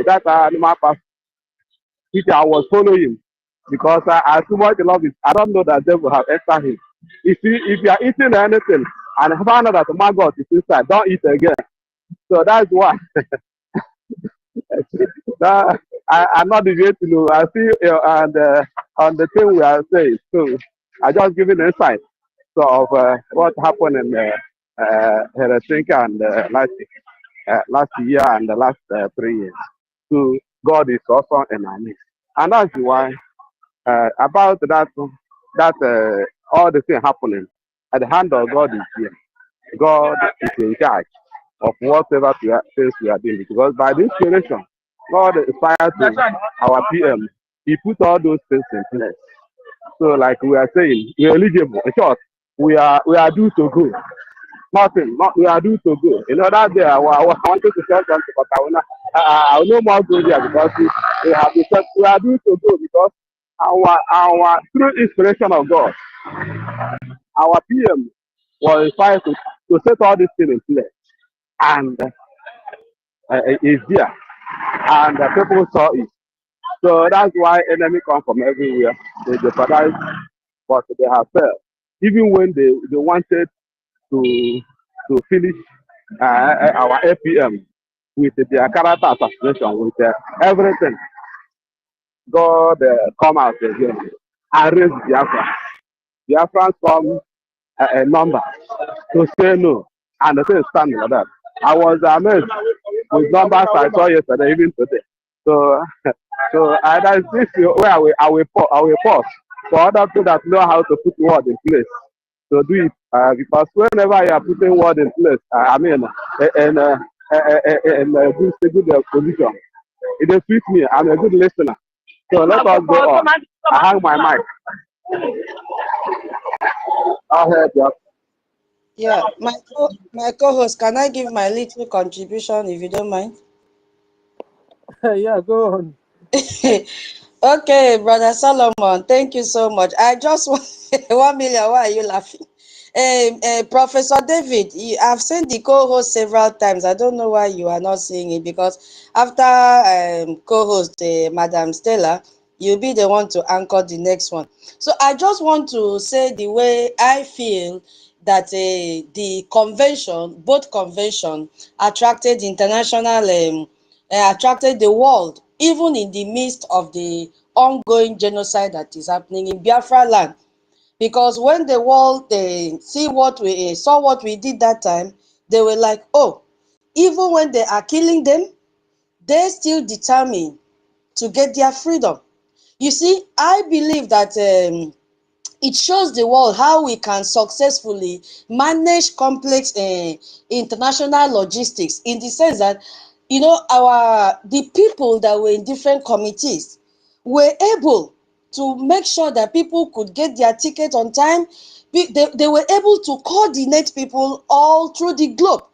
that animal pastor, which I was following him because I too much love it. I don't know that devil have entered him. If you are eating anything and find out that maggot is inside, don't eat again. So that's why. I'm not deviating to know. I see and on the thing we are saying. So I just giving insight of what happened in Helsinki and last year and the last 3 years. So God is also in our midst, and that's why about that all the things happening at the hand of God is here. God is in charge of whatever things we are doing, because by the inspiration God inspired to our PM, he put all those things in place. So like we are saying, we are eligible. In short, we are due to go. We are due to go. You know that day I wanted to tell something, but I will no more go there because we have to set, we are due to go because our through inspiration of God, our PM was inspired to set all these things in place, and it's there, and people saw it. So that's why enemy come from everywhere. They jeopardize, but they have failed. Even when they wanted to finish our APM with their character assassination, with everything, God come out again and raise Biafra. Biafrans come a number to say no, and the thing stand like that. I was amazed with numbers I saw yesterday, even today. So this is where I will pause for other people that know how to put word in place to do it, because whenever you are putting word in place, I mean, in a good position, it suits me. I'm a good listener. So let us go on. I hang my mic. Go ahead, yeah. Yeah, my co-host, can I give my little contribution if you don't mind? Yeah, go on. Okay, Brother Solomon, thank you so much. I just want 1 million. Why are you laughing? Professor David, I've seen the co-host several times. I don't know why you are not seeing it, because after co-host Madam Stella, you'll be the one to anchor the next one. So I just want to say the way I feel that the convention, both convention, attracted international, attracted the world, even in the midst of the ongoing genocide that is happening in Biafra land. Because when the world they saw what we did that time, they were like, oh, even when they are killing them, they still determined to get their freedom. You see, I believe that it shows the world how we can successfully manage complex international logistics, in the sense that, you know, the people that were in different committees were able to make sure that people could get their ticket on time. They were able to coordinate people all through the globe.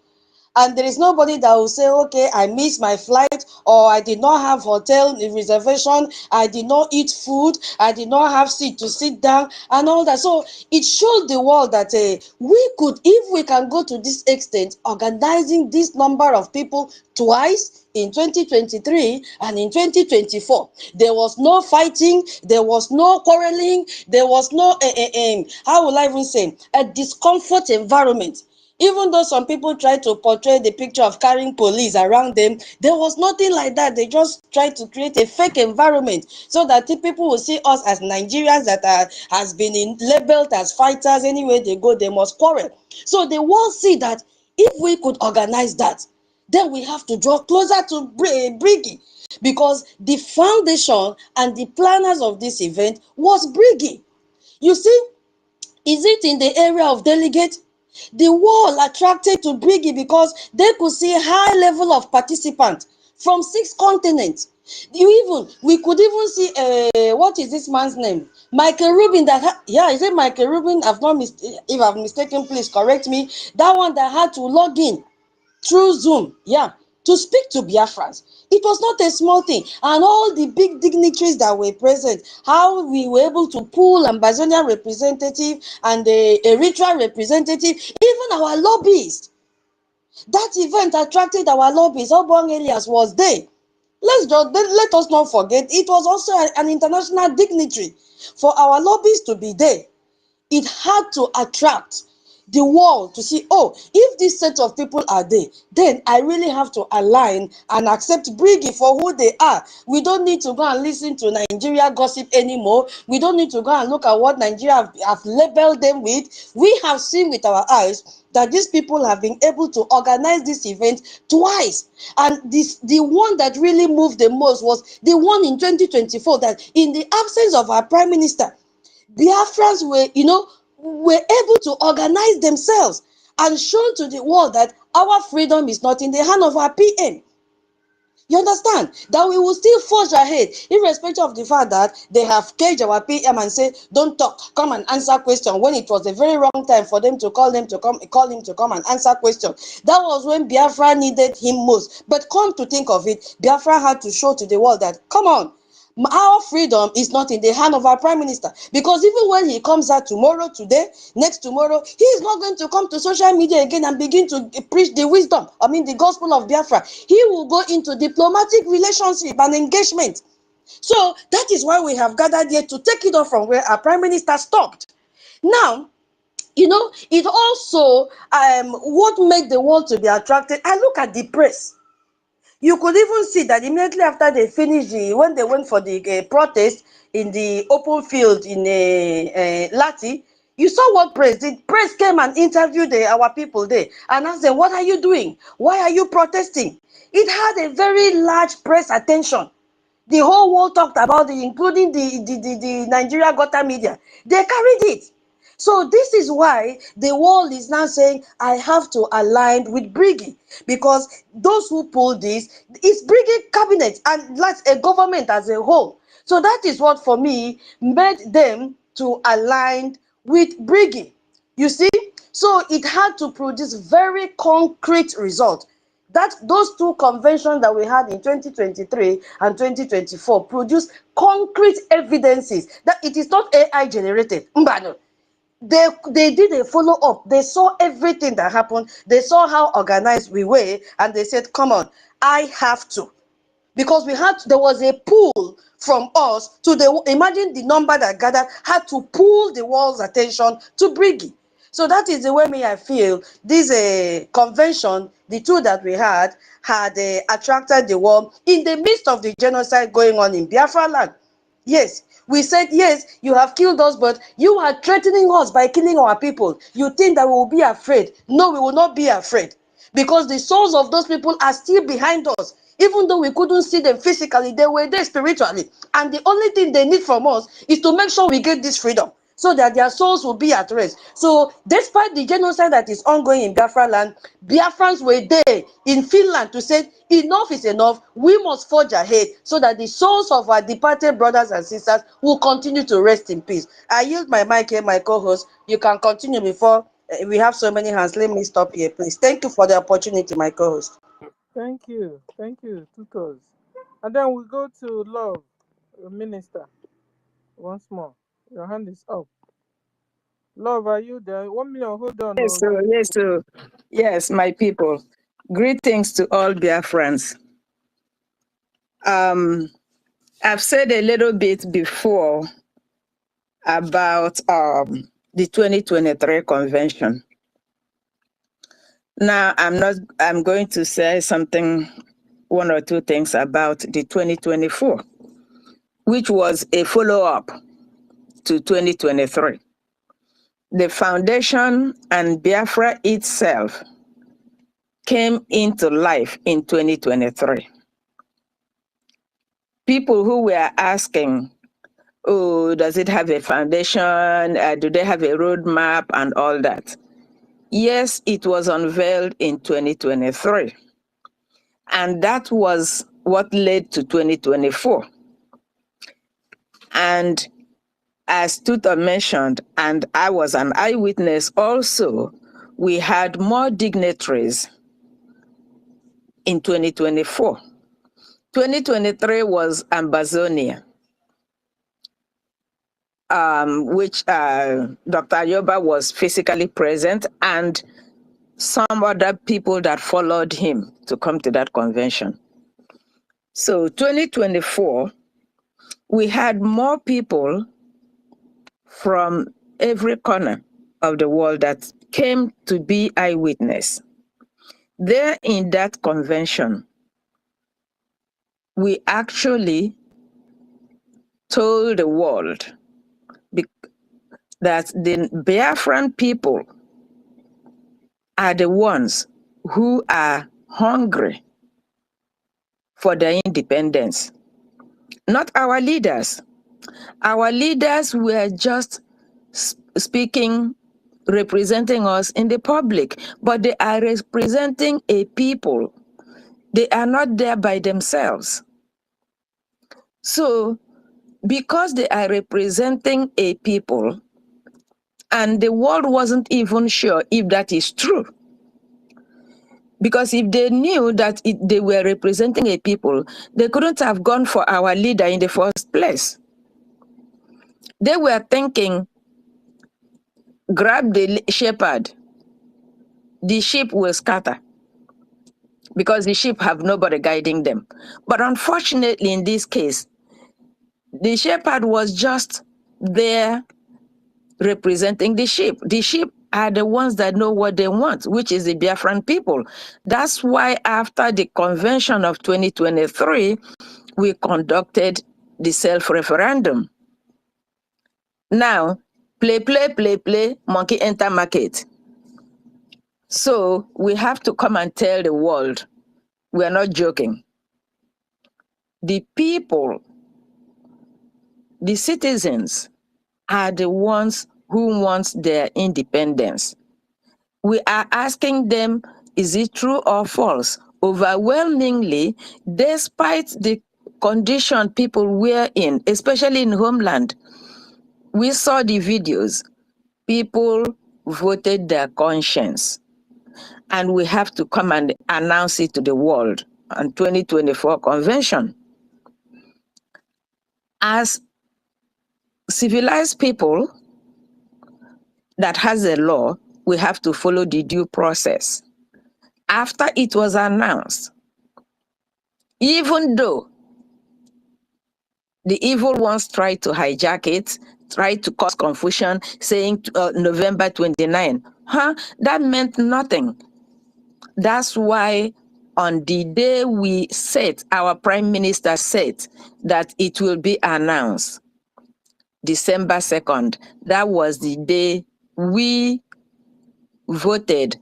And there is nobody that will say, okay, I missed my flight, or I did not have hotel reservation, I did not eat food, I did not have seat to sit down, and all that. So it showed the world that we could, if we can go to this extent, organizing this number of people twice, in 2023 and in 2024. There was no fighting, there was no quarreling, there was no, how will I even say, a discomfort environment. Even though some people try to portray the picture of carrying police around them, there was nothing like that. They just tried to create a fake environment so that the people will see us as Nigerians that has been labeled as fighters. Anywhere they go, they must quarrel. So the world see that if we could organize that, then we have to draw closer to Brgie, because the foundation and the planners of this event was Brgie. You see, is it in the area of delegate? The world attracted to Brgie because they could see a high level of participants from 6 continents. We could even see, what is this man's name? Michael Rubin, is it Michael Rubin? If I've mistaken, please correct me. That one that had to log in through Zoom, to speak to Biafrans. It was not a small thing. And all the big dignitaries that were present, how we were able to pull Ambazonian representative and the Eritrea representative, even our lobbyists. That event attracted our lobbyists. Obong Elias was there. Let us not forget, it was also an international dignitary. For our lobbyists to be there, it had to attract the world to see, oh, if this set of people are there, then I really have to align and accept Brgie for who they are. We don't need to go and listen to Nigeria gossip anymore. We don't need to go and look at what Nigeria have labeled them with. We have seen with our eyes that these people have been able to organize this event twice. And the one that really moved the most was the one in 2024, that in the absence of our Prime Minister, Biafrans were able to organize themselves and show to the world that our freedom is not in the hand of our PM. You understand? That we will still forge ahead, irrespective of the fact that they have caged our PM and say, don't talk, come and answer question, when it was a very wrong time for them to call him to come and answer question. That was when Biafra needed him most. But come to think of it, Biafra had to show to the world that, come on, our freedom is not in the hand of our Prime Minister, because even when he comes out tomorrow, today, next tomorrow, he is not going to come to social media again and begin to preach the gospel of Biafra. He will go into diplomatic relationship and engagement. So that is why we have gathered here to take it off from where our Prime Minister stopped. Now, it also what made the world to be attracted. I look at the press. You could even see that immediately after they finished, when they went for the protest in the open field in Lati, you saw what press did. Press came and interviewed our people there and asked them, what are you doing? Why are you protesting? It had a very large press attention. The whole world talked about it, including the Nigeria Gota media. They carried it. So this is why the world is now saying, I have to align with Brgie, because those who pull this, it's Brgie cabinet and that's a government as a whole. So that is what, for me, made them to align with Brgie. You see? So it had to produce very concrete results. Those 2 conventions that we had in 2023 and 2024 produced concrete evidences that it is not AI generated. They did a follow-up. They saw everything that happened. They saw how organized we were, and they said, come on, I have to. Because there was a pull from us to imagine the number that gathered, had to pull the world's attention to Brgie. So that is the way I feel this convention, the 2 that we had attracted the world in the midst of the genocide going on in Biafra land. Yes, We said, yes, you have killed us, but you are threatening us by killing our people. You think that we will be afraid? No, we will not be afraid, because the souls of those people are still behind us. Even though we couldn't see them physically, they were there spiritually. And the only thing they need from us is to make sure we get this freedom, so that their souls will be at rest. So despite the genocide that is ongoing in Biafra land, Biafrans were there in Finland to say, enough is enough. We must forge ahead so that the souls of our departed brothers and sisters will continue to rest in peace. I yield my mic here, my co-host. You can continue before we have so many hands. Let me stop here, please. Thank you for the opportunity, my co-host. Thank you, tutors. And then we go to Love, Minister. Once more, your hand is up. Love, are you there? 1 million, hold on. Yes, sir. Yes, sir. Yes, my people. Greetings to all Biafrans. I've said a little bit before about the 2023 convention. Now, I'm going to say something, one or two things about the 2024, which was a follow-up to 2023. The foundation and Biafra itself came into life in 2023. People who were asking, oh, does it have a foundation? Do they have a roadmap and all that? Yes, it was unveiled in 2023. And that was what led to 2024. And as Tutor mentioned, and I was an eyewitness also, we had more dignitaries in 2024. 2023 was Ambazonia, which Dr. Ayoba was physically present, and some other people that followed him to come to that convention. So 2024, we had more people from every corner of the world that came to be eyewitness. There in that convention, we actually told the world that the Biafran people are the ones who are hungry for their independence, not our leaders. Our leaders were just speaking, representing us in the public, but they are representing a people. They are not there by themselves. So, because they are representing a people, and the world wasn't even sure if that is true. Because if they knew that they were representing a people, they couldn't have gone for our leader in the first place. They were thinking, grab the shepherd, the sheep will scatter, because the sheep have nobody guiding them. But unfortunately, in this case, the shepherd was just there representing the sheep. The sheep are the ones that know what they want, which is the Biafran people. That's why after the convention of 2023, we conducted the self-referendum. Now, play, monkey enter market. So we have to come and tell the world, we are not joking. The people, the citizens, are the ones who want their independence. We are asking them, is it true or false? Overwhelmingly, despite the condition people were in, especially in homeland, we saw the videos. People voted their conscience. And we have to come and announce it to the world on 2024 convention. As civilized people that has a law, we have to follow the due process. After it was announced, even though the evil ones tried to hijack it, tried to cause confusion, saying November 29, that meant nothing. That's why on the day we said, our Prime Minister said that it will be announced. December 2nd. That was the day we voted,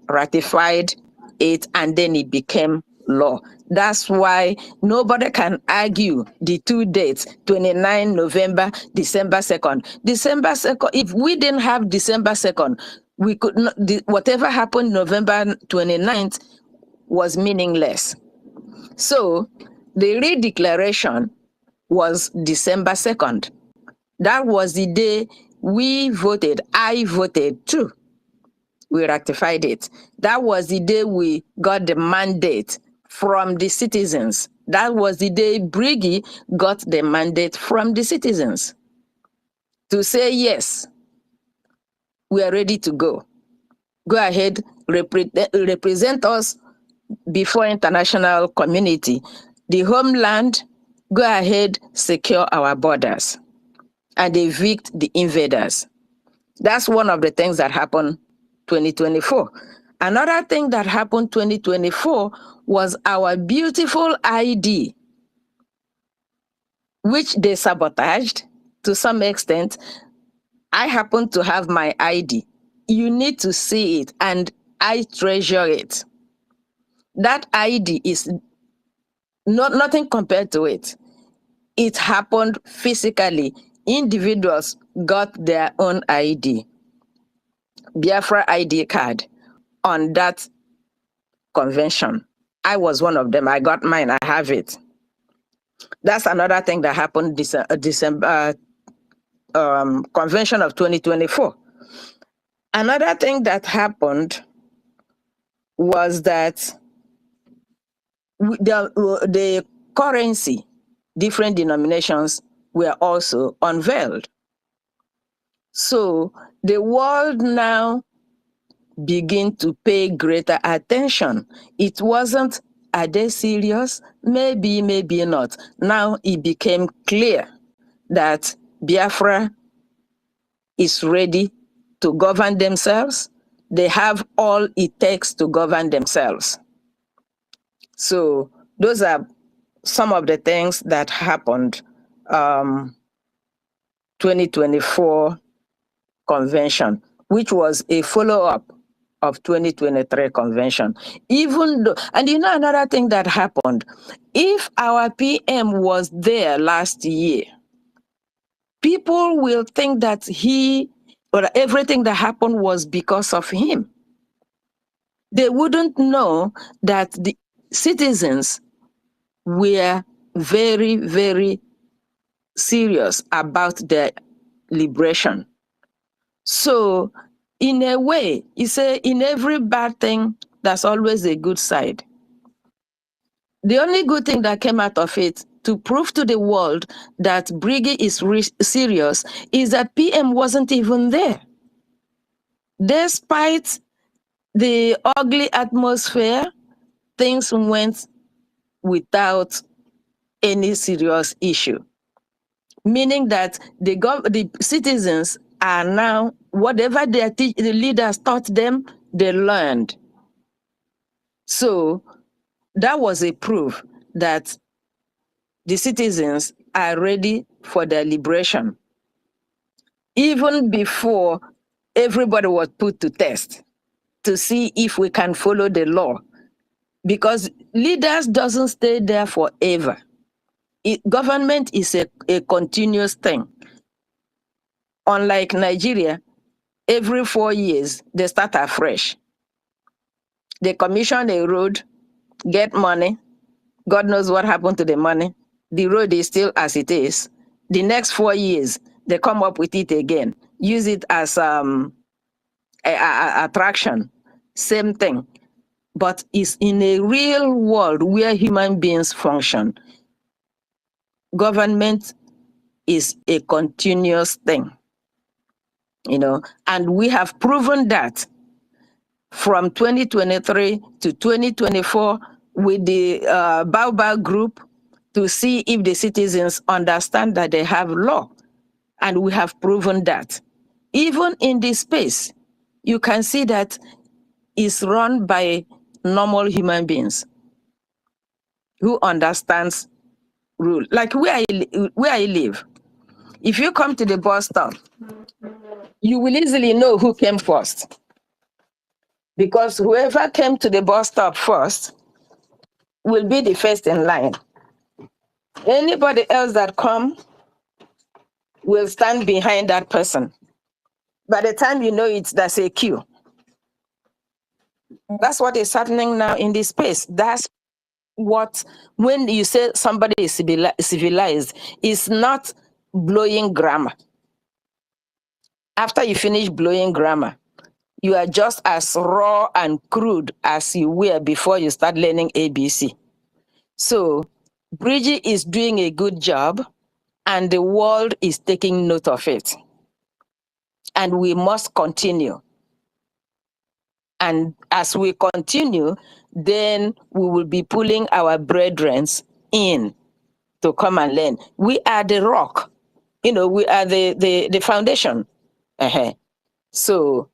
ratified it, and then it became law. That's why nobody can argue the 2 dates, 29 November, December 2nd. December 2nd, if we didn't have December 2nd, we could not, whatever happened November 29th was meaningless. So the redeclaration was December 2nd. That was the day we voted. I voted too. We ratified it. That was the day we got the mandate from the citizens. That was the day Brgie got the mandate from the citizens to say, yes, we are ready to go. Go ahead, represent us before international community. The homeland, go ahead, secure our borders and evict the invaders. That's one of the things that happened 2024. Another thing that happened 2024 was our beautiful ID, which they sabotaged to some extent. I happen to have my ID. You need to see it, and I treasure it. That ID is nothing compared to it. It happened physically. Individuals got their own ID, Biafra ID card, on that convention. I was one of them. I got mine. I have it. That's another thing that happened December convention of 2024. Another thing that happened was that the currency, different denominations, were also unveiled. So the world now begin to pay greater attention. It wasn't, are they serious? Maybe, maybe not. Now it became clear that Biafra is ready to govern themselves. They have all it takes to govern themselves. So those are some of the things that happened 2024 convention, which was a follow-up of 2023 convention. Even though, and you know another thing that happened, if our PM was there last year, people will think that he, or everything that happened was because of him. They wouldn't know that the citizens were very, very serious about their liberation. So in a way, you say in every bad thing, there's always a good side. The only good thing that came out of it, to prove to the world that Brgie is serious, is that PM wasn't even there. Despite the ugly atmosphere, things went without any serious issue. Meaning that the citizens are now, whatever the leaders taught them, they learned. So that was a proof that the citizens are ready for their liberation. Even before everybody was put to test to see if we can follow the law. Because leaders doesn't stay there forever. Government is a continuous thing. Unlike Nigeria, every 4 years, they start afresh. They commission a road, get money. God knows what happened to the money. The road is still as it is. The next 4 years, they come up with it again. Use it as attraction. Same thing. But it's in a real world where human beings function. Government is a continuous thing. You know, and we have proven that from 2023 to 2024 with the Baobab group to see if the citizens understand that they have law. And we have proven that. Even in this space, you can see that it's run by normal human beings who understands rule. Like where I live, If you come to the bus stop, you will easily know who came first. Because whoever came to the bus stop first will be the first in line. Anybody else that come will stand behind that person. By the time you know it, that's a queue. That's what is happening now in this space. That's what, when you say somebody is civilized, it's not blowing grammar. After you finish blowing grammar, you are just as raw and crude as you were before you start learning ABC. So Brgie is doing a good job and the world is taking note of it. And we must continue. And as we continue, then we will be pulling our brethren in to come and learn. We are the rock. You know, we are the foundation. So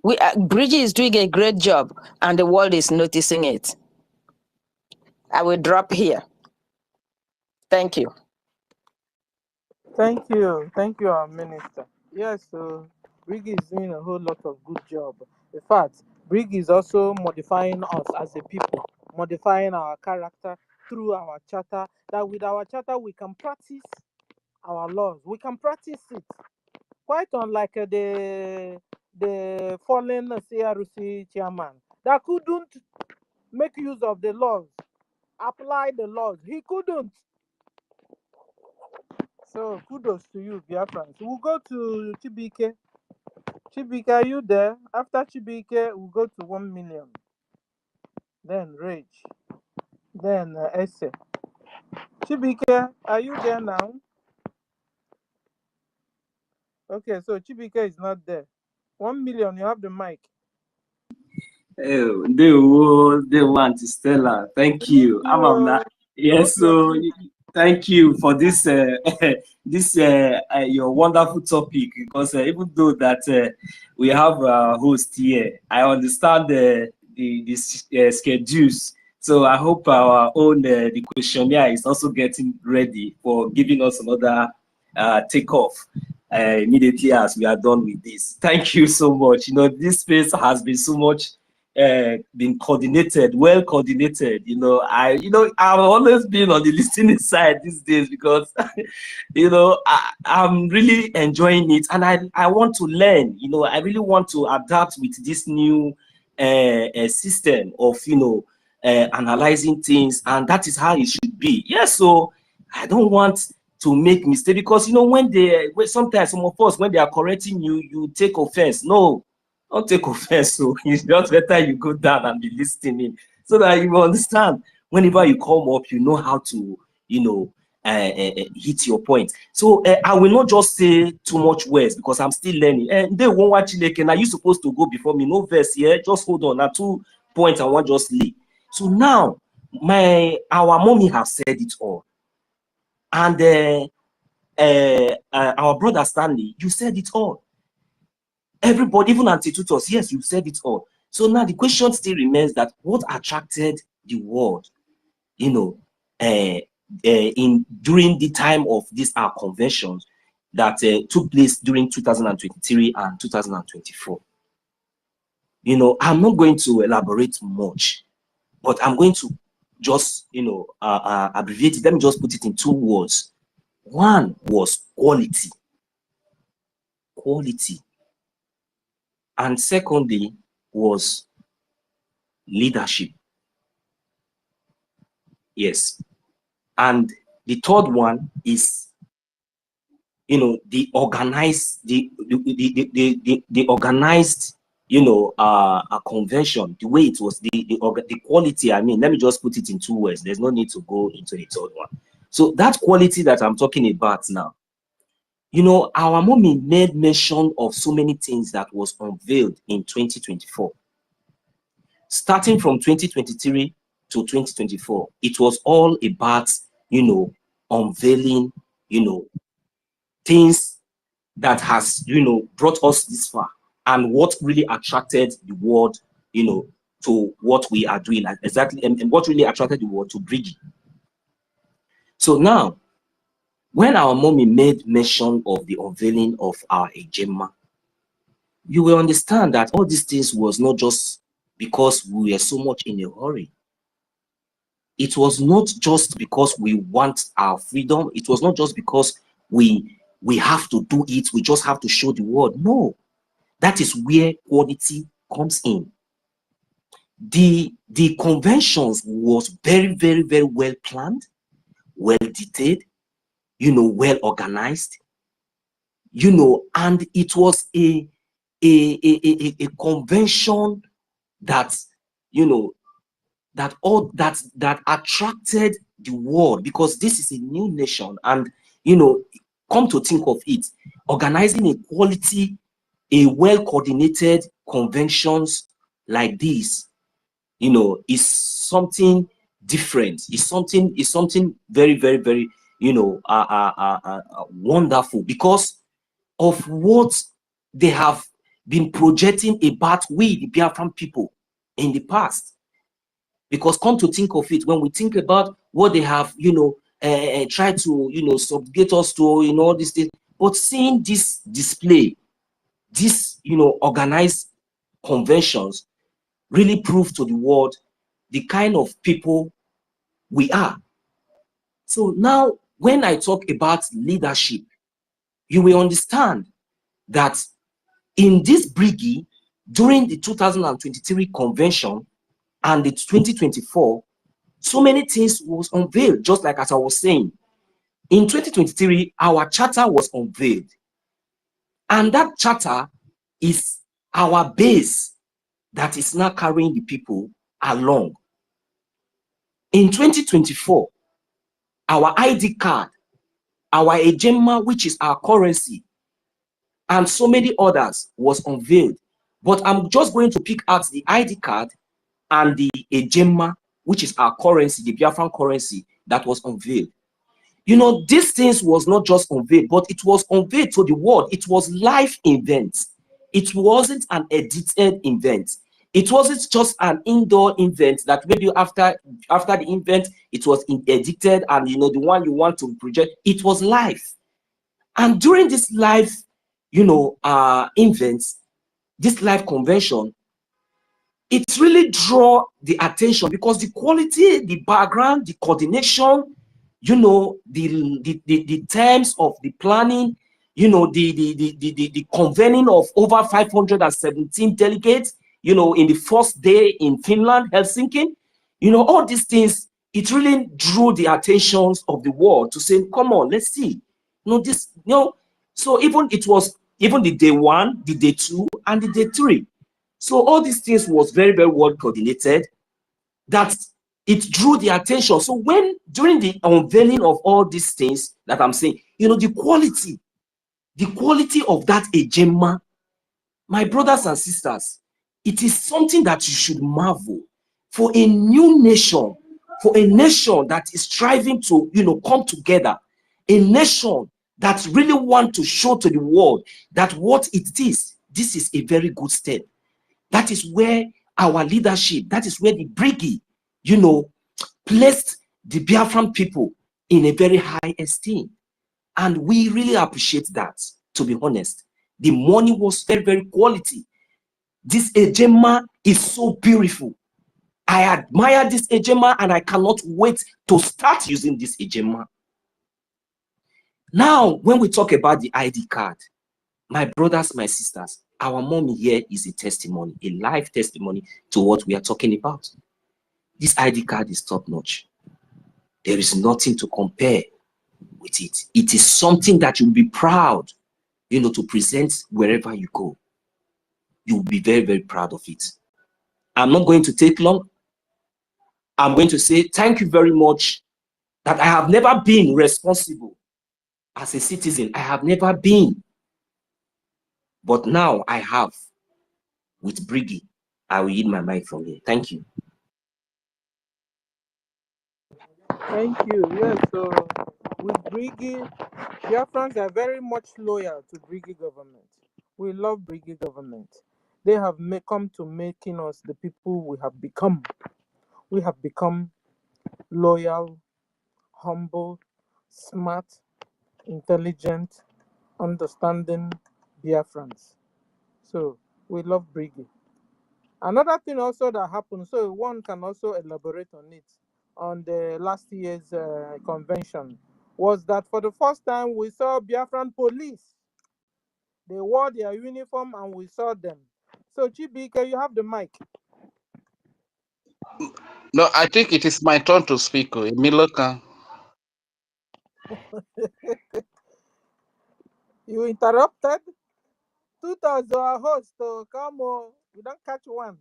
Brgie is doing a great job and the world is noticing it. I will drop here. Thank you. Thank you, our minister. Yes, so Brgie is doing a whole lot of good job. In fact, Brgie is also modifying us as a people, modifying our character through our charter. That with our charter we can practice our laws. We can practice it. Quite unlike the fallen CRC chairman that couldn't make use of the laws, apply the laws. He couldn't. So kudos to you, Biafrans. We'll go to Chibike. Chibike, are you there? After Chibike, we'll go to 1 million. Then Rage. Then Essay. Chibike, are you there now? Okay, so Chibike is not there. 1 million, you have the mic. Oh, they want to Stella. Thank you. Yes, so thank you for this your wonderful topic, because even though that we have a host here, I understand the schedules. So I hope our own the questionnaire is also getting ready for giving us another takeoff immediately as we are done with this. Thank you so much. You know, this space has been so much been coordinated, well coordinated. You know, I've always been on the listening side these days because you know, I'm really enjoying it, and I want to learn. You know, I really want to adapt with this new system of, you know, analyzing things, and that is how it should be. Yes, so I don't want to make mistake, because you know, when sometimes some of us, when they are correcting you, you take offense. No, don't take offense. So it's just better you go down and be listening, so that you understand. Whenever you come up, you know how to, you know, hit your point. So I will not just say too much words, because I'm still learning. And they won't watch it. Are you supposed to go before me? No verse here. Just hold on. Now 2 points I want just lay. So now our mommy has said it all, and our brother Stanley, you said it all. Everybody, even Antitutus, yes, you said it all. So now the question still remains that what attracted the world, you know, during the time of these conventions that took place during 2023 and 2024. You know, I'm not going to elaborate much, but I'm going to just, you know, abbreviate it. Let me just put it in 2 words. One was quality. And secondly was leadership. Yes. And the third one is, you know, the organized, the organized, you know, a convention, the way it was, the quality. I mean, let me just put it in 2 words. There's no need to go into the third one. So that quality that I'm talking about now, you know, our mommy made mention of so many things that was unveiled in 2024. Starting from 2023 to 2024, it was all about, you know, unveiling, you know, things that has, you know, brought us this far, and what really attracted the world, you know, to what we are doing exactly, and what really attracted the world to Brgie. So now, when our mommy made mention of the unveiling of our Ejema, you will understand that all these things was not just because we were so much in a hurry. It was not just because we want our freedom. It was not just because we have to do it. We just have to show the world. No, that is where quality comes in. The conventions was very, very, very well planned, well detailed, well organized, and it was a convention that, that attracted the world, because this is a new nation. And come to think of it, organizing a quality, a well-coordinated conventions like this, is something different. It's something very, very, very, wonderful, because of what they have been projecting about we, the Biafran people, in the past. Because come to think of it, when we think about what they have, tried to, subjugate us to, all these things, but seeing this display, this, organized conventions, really prove to the world the kind of people we are. So now, when I talk about leadership, you will understand that in this Brgie, during the 2023 convention and the 2024, so many things was unveiled, just like as I was saying. In 2023, our charter was unveiled. And that charter is our base that is now carrying the people along. In 2024, our ID card, our Ejema, which is our currency, and so many others was unveiled. But I'm just going to pick out the ID card and the Ejema, which is our currency, the Biafran currency, that was unveiled. These things was not just unveiled, but it was unveiled to the world. It was live event. It wasn't an edited event. It wasn't just an indoor event that maybe after the event it was edited and the one you want to project. It was live. And during this live, events, this live convention, it really draw the attention because the quality, the background, the coordination, the terms of the planning, the convening of over 517 delegates, in the first day in Finland, Helsinki, all these things, it really drew the attentions of the world to say, come on, let's see. So it was even the day 1, the day 2, and the day 3. So all these things was very, very well coordinated, that it drew the attention. So when during the unveiling of all these things that I'm saying, the quality of that Ejema, my brothers and sisters, it is something that you should marvel. For a new nation, for a nation that is striving to, come together, a nation that really want to show to the world that what it is, this is a very good step. That is where our leadership, that is where the Brgie, placed the Biafran people in a very high esteem. And we really appreciate that, to be honest. The money was very, very quality. This Ejema is so beautiful. I admire this Ejema and I cannot wait to start using this Ejema. Now, when we talk about the ID card, my brothers, my sisters, our mommy here is a testimony, a live testimony to what we are talking about. This ID card is top notch. There is nothing to compare with it. It is something that you'll be proud, to present wherever you go. You'll be very, very proud of it. I'm not going to take long. I'm going to say thank you very much, that I have never been responsible as a citizen. I have never been. But now I have. With Brgie, I will yield my mic from here. Thank you. Thank you. Yes, so with Brgie, Biafrans are very much loyal to Brgie government. We love Brgie government. They have come to making us the people we have become. We have become loyal, humble, smart, intelligent, understanding Biafrans. So we love Brgie. Another thing also that happened, so one can also elaborate on it, on the last year's convention, was that for the first time we saw Biafran police. They wore their uniform and we saw them. So Chibike, you have the mic. No, I think it is my turn to speak. Miloka. You interrupted? Two thoughts our host, oh, come on, we don't catch one.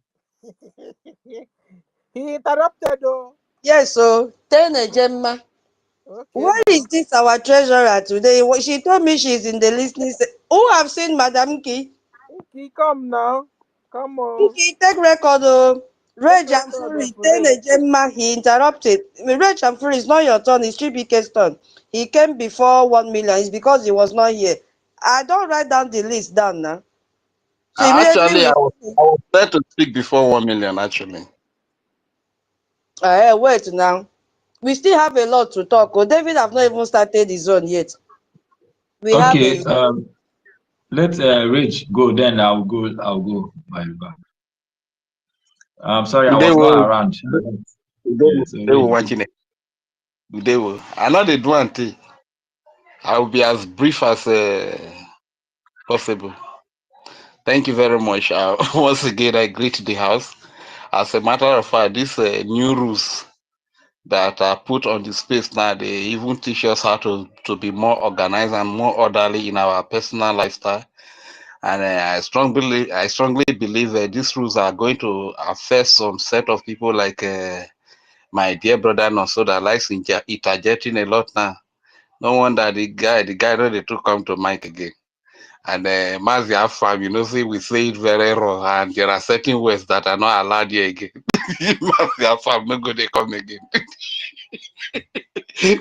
He interrupted, oh. Yes, so Tene Gemma. Okay, Where is now. this our treasurer today? She told me she's in the listening. Who have seen Madam Key? He come now. Come on. Okay, take record. Take Reg and record Fury, of Ray. Tene Gemma, he interrupted. Reg and Fury, it's not your turn, it's Chibike's turn. He came before 1 million. It's because he was not here. I don't write down the list down now. So immediately Actually, we I was there to speak before 1 million, actually. wait now. We still have a lot to talk. Oh, David have not even started his own yet. We have Okay, a let Rich go, then I'll go by back. I'm sorry, I They was not will, around. Yeah, so they will Rich, go. watching it. They will. I know they do auntie. I will be as brief as possible. Thank you very much. Once again, I greet the house. As a matter of fact, these new rules that are put on the space now, they even teach us how to be more organized and more orderly in our personal lifestyle. And I strongly believe these rules are going to affect some set of people like my dear brother Nonso that likes interjecting a lot now. No wonder the guy know they took come to Mike again. And Mazi Afam, see, we say it very raw, and there are certain words that are not allowed here again. Mazi Afam, no go they come again.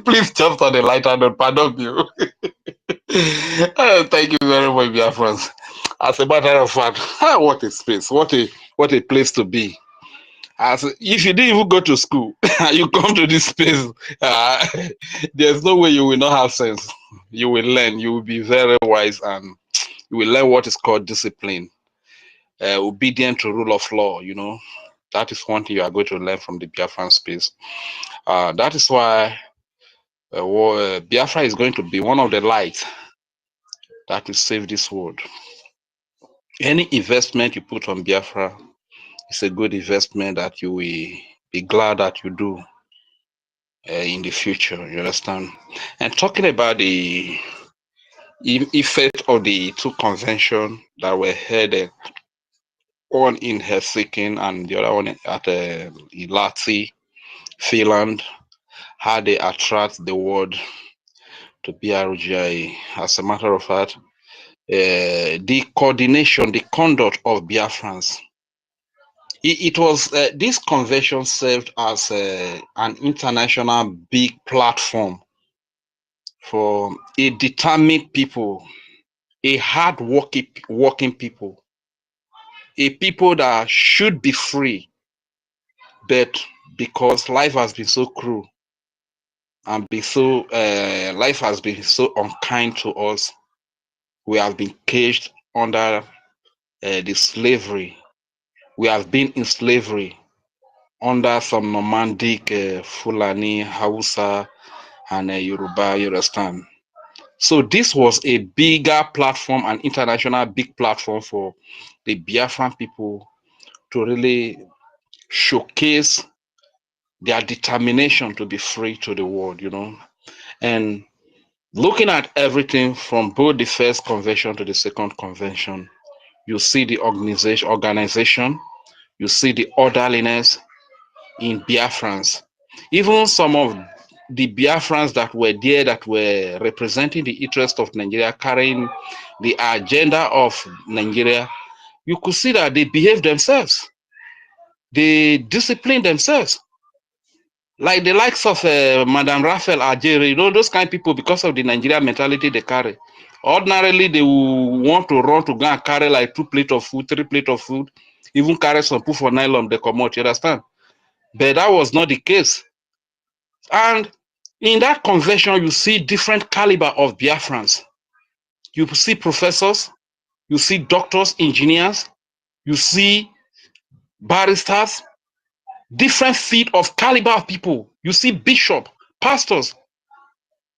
Please jump on the lighter note, pardon you. Thank you very much, dear friends. As a matter of fact, what a space, what a place to be. As if you didn't even go to school, you come to this space, there's no way you will not have sense. You will learn, you will be very wise, and you will learn what is called discipline, obedient to rule of law. That is one thing you are going to learn from the Biafran space. That is why Biafra is going to be one of the lights that will save this world. Any investment you put on Biafra is a good investment that you will be glad that you do in the future. You understand? And talking about the effect of the two conventions that were held, one in Helsinki and the other one at Ilati, Finland, how they attract the world to BRGI. As a matter of fact, the coordination, the conduct of Biafrans. It was this convention served as an international big platform for a determined people, a hard working people, a people that should be free, but because life has been so cruel and life has been so unkind to us, we have been caged under the slavery. We have been in slavery under some nomadic Fulani, Hausa, and Yoruba, you understand. So this was a bigger platform, an international big platform for the Biafran people to really showcase their determination to be free to the world, And looking at everything from both the first convention to the second convention, you see the organization, you see the orderliness in Biafrans. Even some of the Biafrans that were there that were representing the interest of Nigeria, carrying the agenda of Nigeria, you could see that they behaved themselves. They disciplined themselves. Like the likes of Madam Raphael Ajere, those kind of people, because of the Nigerian mentality they carry. Ordinarily, they will want to run to go and carry like 2 plates of food, 3 plates of food, even carry some poo for nylon, they come out, you understand? But that was not the case. And In that convention, you see different caliber of Biafrans. You see professors, you see doctors, engineers, you see barristers, different feet of caliber of people. You see bishop, pastors,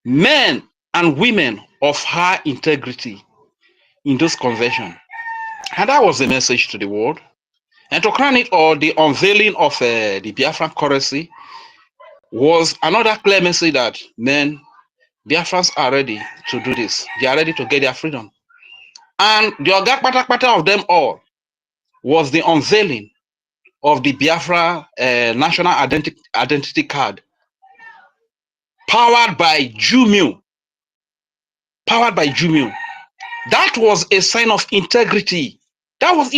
men and women of high integrity in those conventions. And that was the message to the world. And to crown it all, the unveiling of the Biafran currency was another clear message that, men, Biafrans are ready to do this. They are ready to get their freedom. And the Ogakpatakpata of them all was the unveiling of the Biafra national identity card, powered by Jumio. Powered by Jumio. That was a sign of integrity. That was,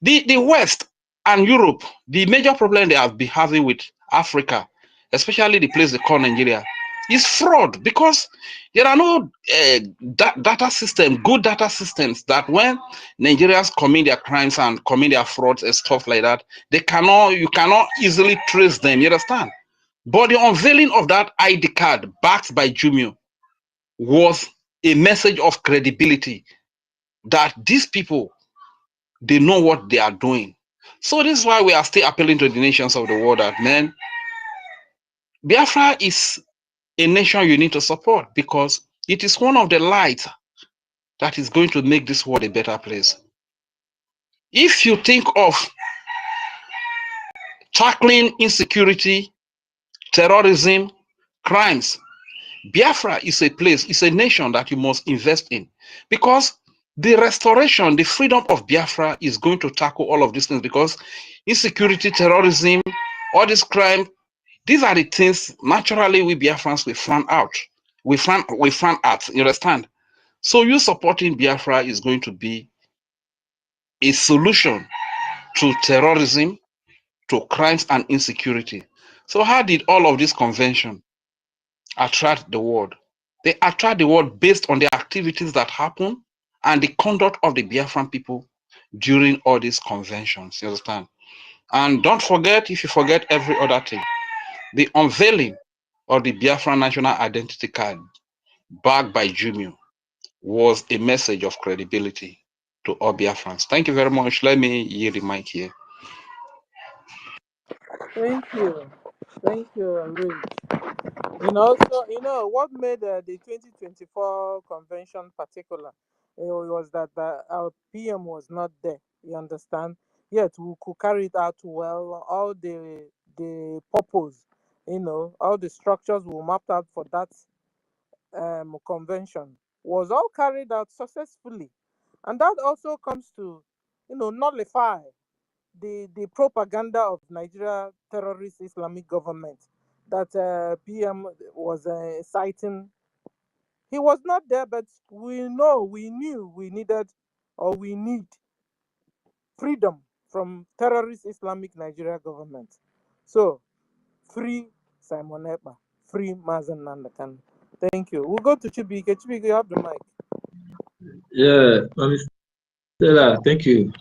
the West and Europe, the major problem they have been having with Africa, especially the place they call Nigeria, is fraud, because there are no data system, good data systems, that when Nigerians commit their crimes and commit their frauds and stuff like that, you cannot easily trace them, you understand? But the unveiling of that ID card backed by Jumio was a message of credibility, that these people, they know what they are doing. So this is why we are still appealing to the nations of the world that, man, Biafra is a nation you need to support, because it is one of the lights that is going to make this world a better place. If you think of tackling insecurity, terrorism, crimes, Biafra is a place, it's a nation that you must invest in, because the restoration, the freedom of Biafra is going to tackle all of these things, because insecurity, terrorism, all this crime, these are the things naturally we Biafrans we find out. We find out, you understand? So you supporting Biafra is going to be a solution to terrorism, to crimes and insecurity. So how did all of this convention attract the world? They attract the world based on the activities that happen and the conduct of the Biafran people during all these conventions. You understand? And don't forget, if you forget every other thing, the unveiling of the Biafran National Identity Card backed by Jumio was a message of credibility to all Biafrans. Thank you very much. Let me yield the mic here. Thank you. Thank you, Rich. What made the 2024 convention particular was that our PM was not there. You understand? Yet we could carry it out well. All the purpose, all the structures we mapped out for that convention was all carried out successfully, and that also comes to, nullify the propaganda of Nigeria terrorist Islamic government that PM was citing. He was not there, but we knew we needed, or we need, freedom from terrorist Islamic Nigeria government. So, free Simon Ekpa, free Mazen Nandakan. Thank you. We'll go to Chibike. Chibike, you have the mic. Yeah, Mr. Stella, thank you.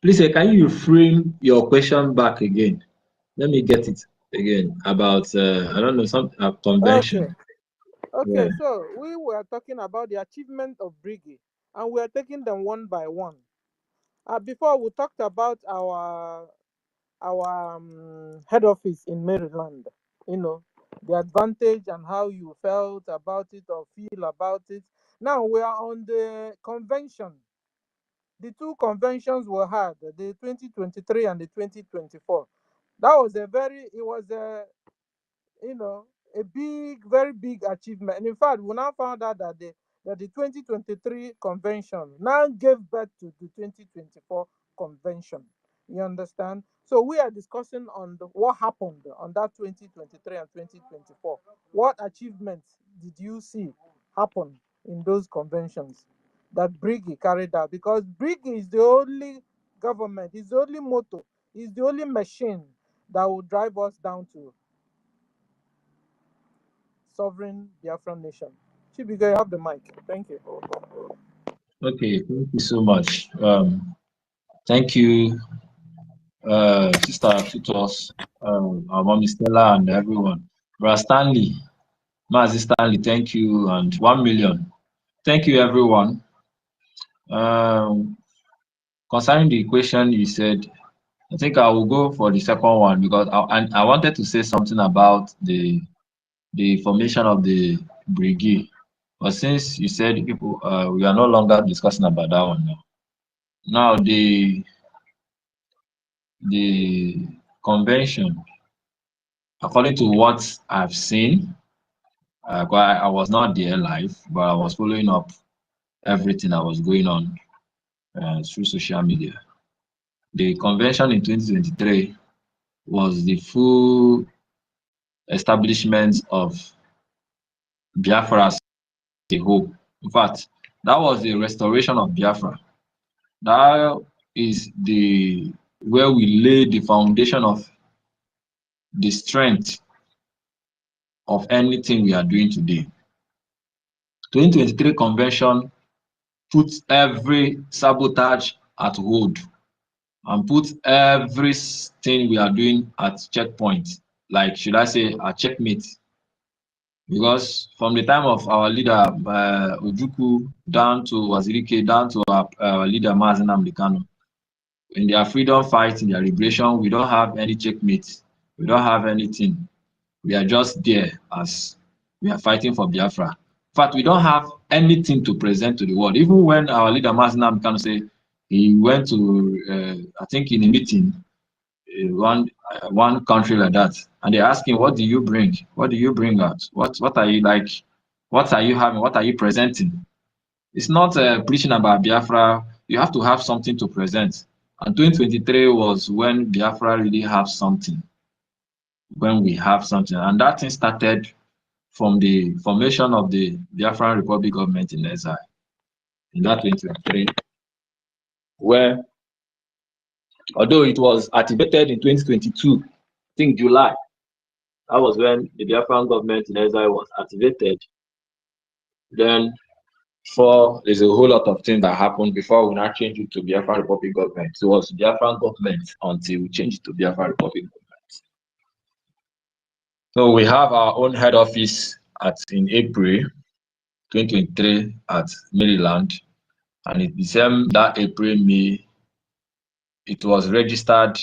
Please, can you frame your question back again? Let me get it again about, I don't know, some convention. Okay, so we were talking about the achievement of Brgie, and we are taking them one by one. Before, we talked about our head office in Maryland, the advantage and how you felt about it or feel about it. Now we are on the convention. The two conventions were had, the 2023 and the 2024. That was a very big achievement. And in fact, we now found out that the 2023 convention now gave birth to the 2024 convention. You understand? So we are discussing on what happened on that 2023 and 2024. What achievements did you see happen in those conventions that Brigi carried out? Because Brigi is the only government, is the only motor, is the only machine that will drive us down to sovereign Biafran nation. Chibiga, you have the mic. Thank you. Okay, thank you so much. Thank you, Sister Tutos, our mommy Stella, and everyone. Brother Stanley, Mazi Stanley, thank you, and 1 million. Thank you, everyone. Concerning the question you said, I think I will go for the second one because I wanted to say something about the formation of the Brgie. But since you said people, we are no longer discussing about that one now. Now the convention, according to what I've seen, I was not there live, but I was following up everything that was going on through social media. The convention in 2023 was the full establishment of Biafra as a whole. In fact, that was the restoration of Biafra. That is the where we laid the foundation of the strength of anything we are doing today. 2023 convention put every sabotage at hold and put everything we are doing at checkpoint, like should I say a checkmate. Because from the time of our leader Ojukwu down to Wazirike, down to our leader Nnamdi Kanu, in their freedom fight, in their liberation, we don't have any checkmate. We don't have anything. We are just there as we are fighting for Biafra. In fact, we don't have anything to present to the world. Even when our leader Nnamdi Kanu say he went to, I think in a meeting, one country like that, and they ask him, what do you bring? What do you bring out? What are you like? What are you having? What are you presenting? It's not preaching about Biafra. You have to have something to present. And 2023 was when Biafra really have something. When we have something. And that thing started from the formation of the Biafran Republic government in exile in that 2023, where although it was activated in 2022, I think July, that was when the Biafran government in exile was activated. Then there's a whole lot of things that happened before we now changed it to Biafran Republic government. So it was Biafran government until we changed it to Biafran Republic government. So we have our own head office in April 2023 at Maryland, and it became that April, May, it was registered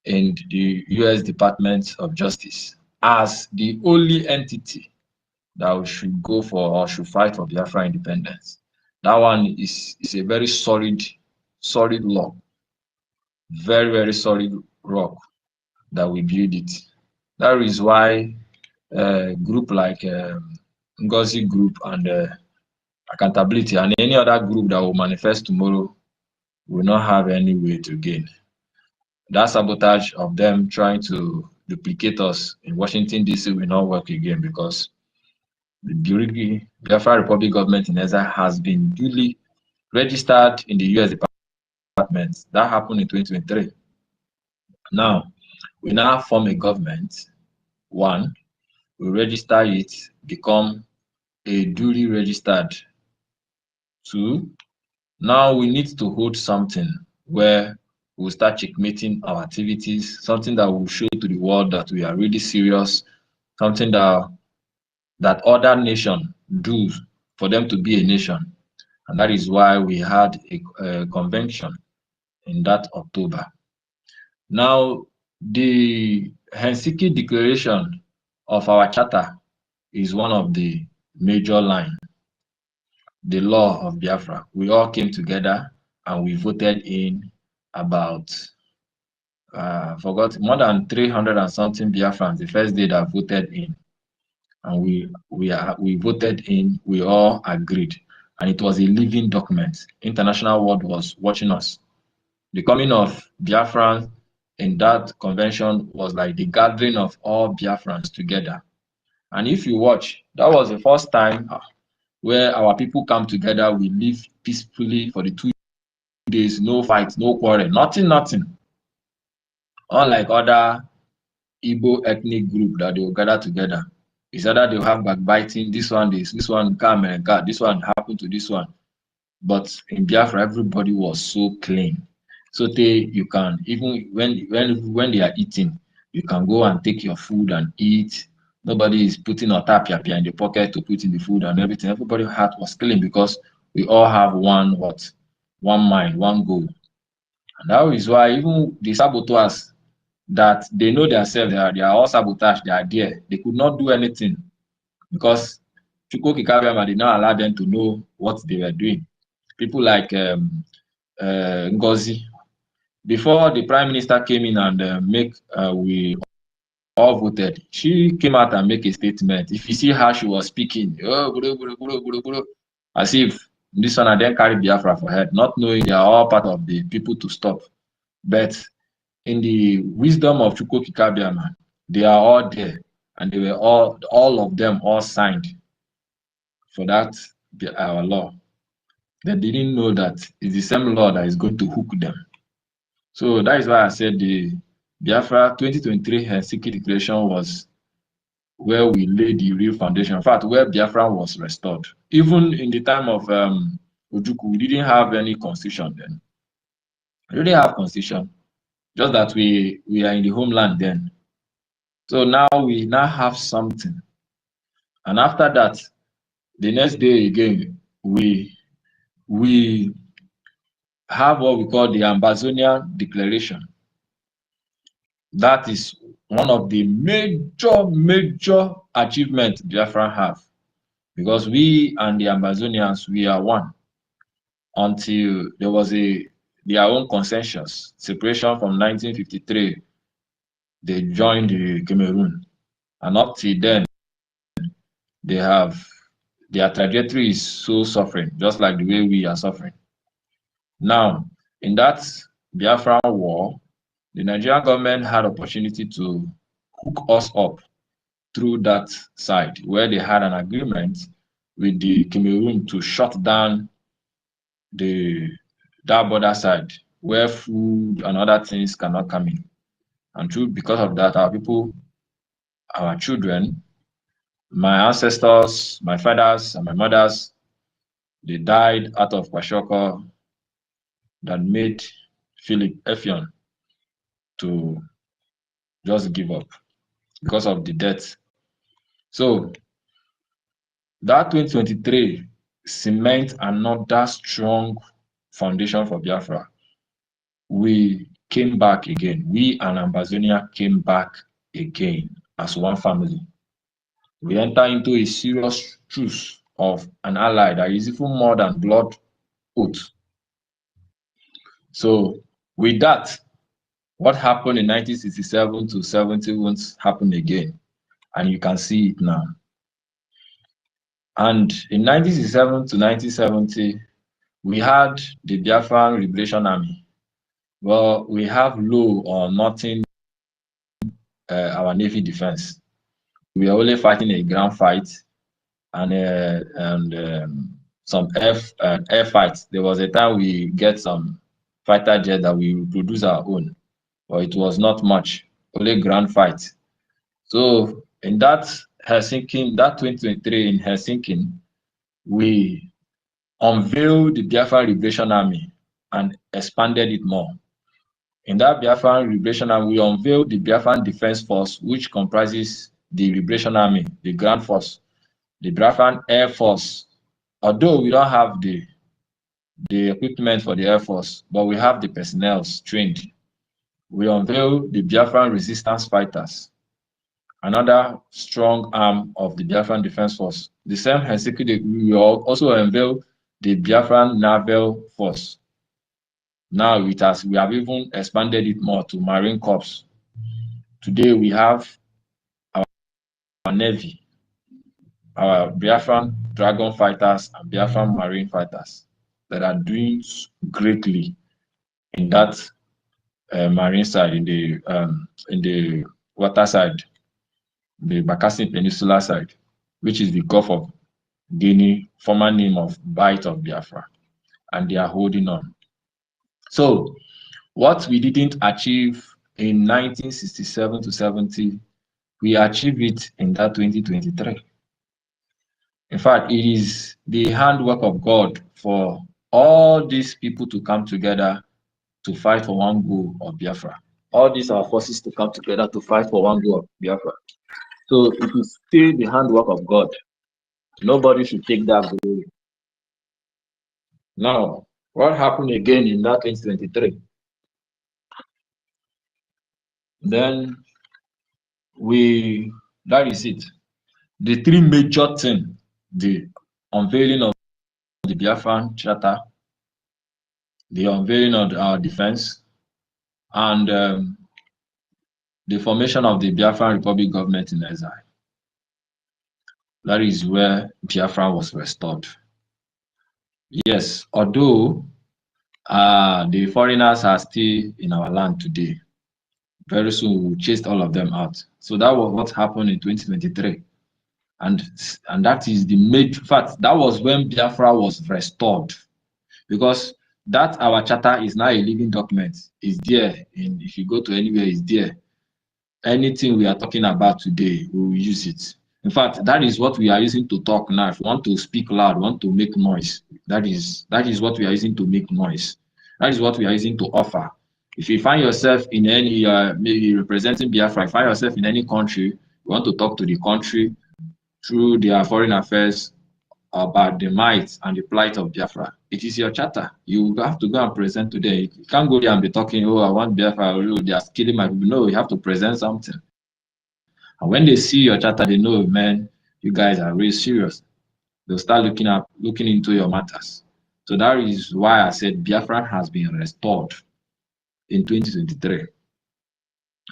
in the US Department of Justice as the only entity that we should go for or should fight for Biafra independence. That one is a very solid law, very, very solid rock that we build it. That is why a group like NGOZI group and accountability and any other group that will manifest tomorrow will not have any way to gain. That sabotage of them trying to duplicate us in Washington, D.C. will not work again because the Biafra Republic government in exile has been duly registered in the US Department. That happened in 2023. Now, we now form a government. One, we register it, become a duly registered. Two, now we need to hold something where we'll start checkmating our activities, something that will show to the world that we are really serious, something that other nations do for them to be a nation. And that is why we had a convention in that October. Now, the Helsinki Declaration of our charter is one of the major lines. The law of Biafra. We all came together and we voted in about, more than 300 and something Biafrans the first day that voted in. And we voted in, we all agreed. And it was a living document. International world was watching us. The coming of Biafrans in that convention was like the gathering of all Biafrans together. And if you watch, that was the first time where our people come together, we live peacefully for the 2 days, no fight, no quarrel, nothing. Unlike other Igbo ethnic group that they will gather together. It's either they'll have backbiting, this one come and God, this one happened to this one. But in Biafra, everybody was so clean. So you can, even when they are eating, you can go and take your food and eat Nobody is putting otapia in the pocket to put in the food and everything. Everybody's heart was killing because we all have one mind, one goal. And that is why even the saboteurs that they know themselves, they are all sabotage, they are there. They could not do anything because EFIK-IBIBIO did not allow them to know what they were doing. People like NGOZI, before the Prime Minister came in and we all voted, she came out and make a statement. If you see how she was speaking, as if this one and then carry Biafra for head, not knowing they are all part of the people to stop. But in the wisdom of EFIK-IBIBIO, they are all there, and they were all of them all signed for that our law. They didn't know that it's the same law that is going to hook them. So that is why I said the Biafra 2023 Helsinki Declaration was where we laid the real foundation. In fact, where Biafra was restored. Even in the time of Ojukwu, we didn't have any constitution then. We didn't have constitution, just that we are in the homeland then. So now we have something. And after that, the next day again, we have what we call the Amazonian Declaration. That is one of the major achievements Biafra have, because we and the Amazonians, we are one until there was their own consensus separation from 1953. They joined the Cameroon, and up till then, their trajectory is so suffering, just like the way we are suffering. Now, in that Biafran war, the Nigerian government had opportunity to hook us up through that side, where they had an agreement with the Cameroon to shut down that border side, where food and other things cannot come in. And because of that, our people, our children, my ancestors, my fathers and my mothers, they died out of kwashiorkor that made Philip Effiong to just give up because of the death. So that 2023 cement another strong foundation for Biafra. We came back again. We and Ambazonia came back again as one family. We enter into a serious truce of an ally that is even more than blood oath. So with that, what happened in 1967 to 70 won't happen again. And you can see it now. And in 1967 to 1970, we had the Biafran Liberation Army. Well, we have low or nothing our Navy defense. We are only fighting a ground fight and some air fights. There was a time we get some fighter jet that we produce our own, but it was not much, only ground fight. So in that Helsinki, that 2023 in Helsinki, we unveiled the Biafran Liberation Army and expanded it more. In that Biafran Liberation Army, we unveiled the Biafran Defense Force, which comprises the Liberation Army, the Ground Force, the Biafran Air Force. Although we don't have the equipment for the Air Force, but we have the personnel trained. We unveiled the Biafran Resistance Fighters, another strong arm of the Biafran Defense Force. The same Helsinki, we also unveiled the Biafran Naval Force. Now we have even expanded it more to Marine Corps. Today we have our Navy, our Biafran Dragon Fighters and Biafran Marine Fighters that are doing greatly in that marine side, in the water side, the Bakassi Peninsula side, which is the Gulf of Guinea, former name of Bight of Biafra, and they are holding on. So what we didn't achieve in 1967 to 70, we achieved it in that 2023. In fact, it is the handwork of God for all these people to come together to fight for one goal of Biafra. All these are forces to come together to fight for one goal of Biafra. So it is still the handwork of God. Nobody should take that glory. Now, what happened again in that 2023? Then that is it. The three major things, the unveiling of the Biafran Charter, the unveiling of our defense, and the formation of the Biafran Republic government in exile. That is where Biafra was restored. Yes, although the foreigners are still in our land today, very soon we'll chase all of them out. So that was what happened in 2023. And that is the major fact. That was when Biafra was restored. Because that our charter is now a living document. It's there. And if you go to anywhere, it's there. Anything we are talking about today, we will use it. In fact, that is what we are using to talk now. If you want to speak loud, want to make noise, that is what we are using to make noise. That is what we are using to offer. If you find yourself in any, maybe representing Biafra, find yourself in any country, you want to talk to the country through their foreign affairs about the might and the plight of Biafra, it is your charter. You have to go and present today. You can't go there and be talking, oh, I want Biafra, oh, they are killing my people. No, you have to present something. And when they see your charter, they know, man, you guys are really serious. They'll start looking into your matters. So that is why I said Biafra has been restored in 2023.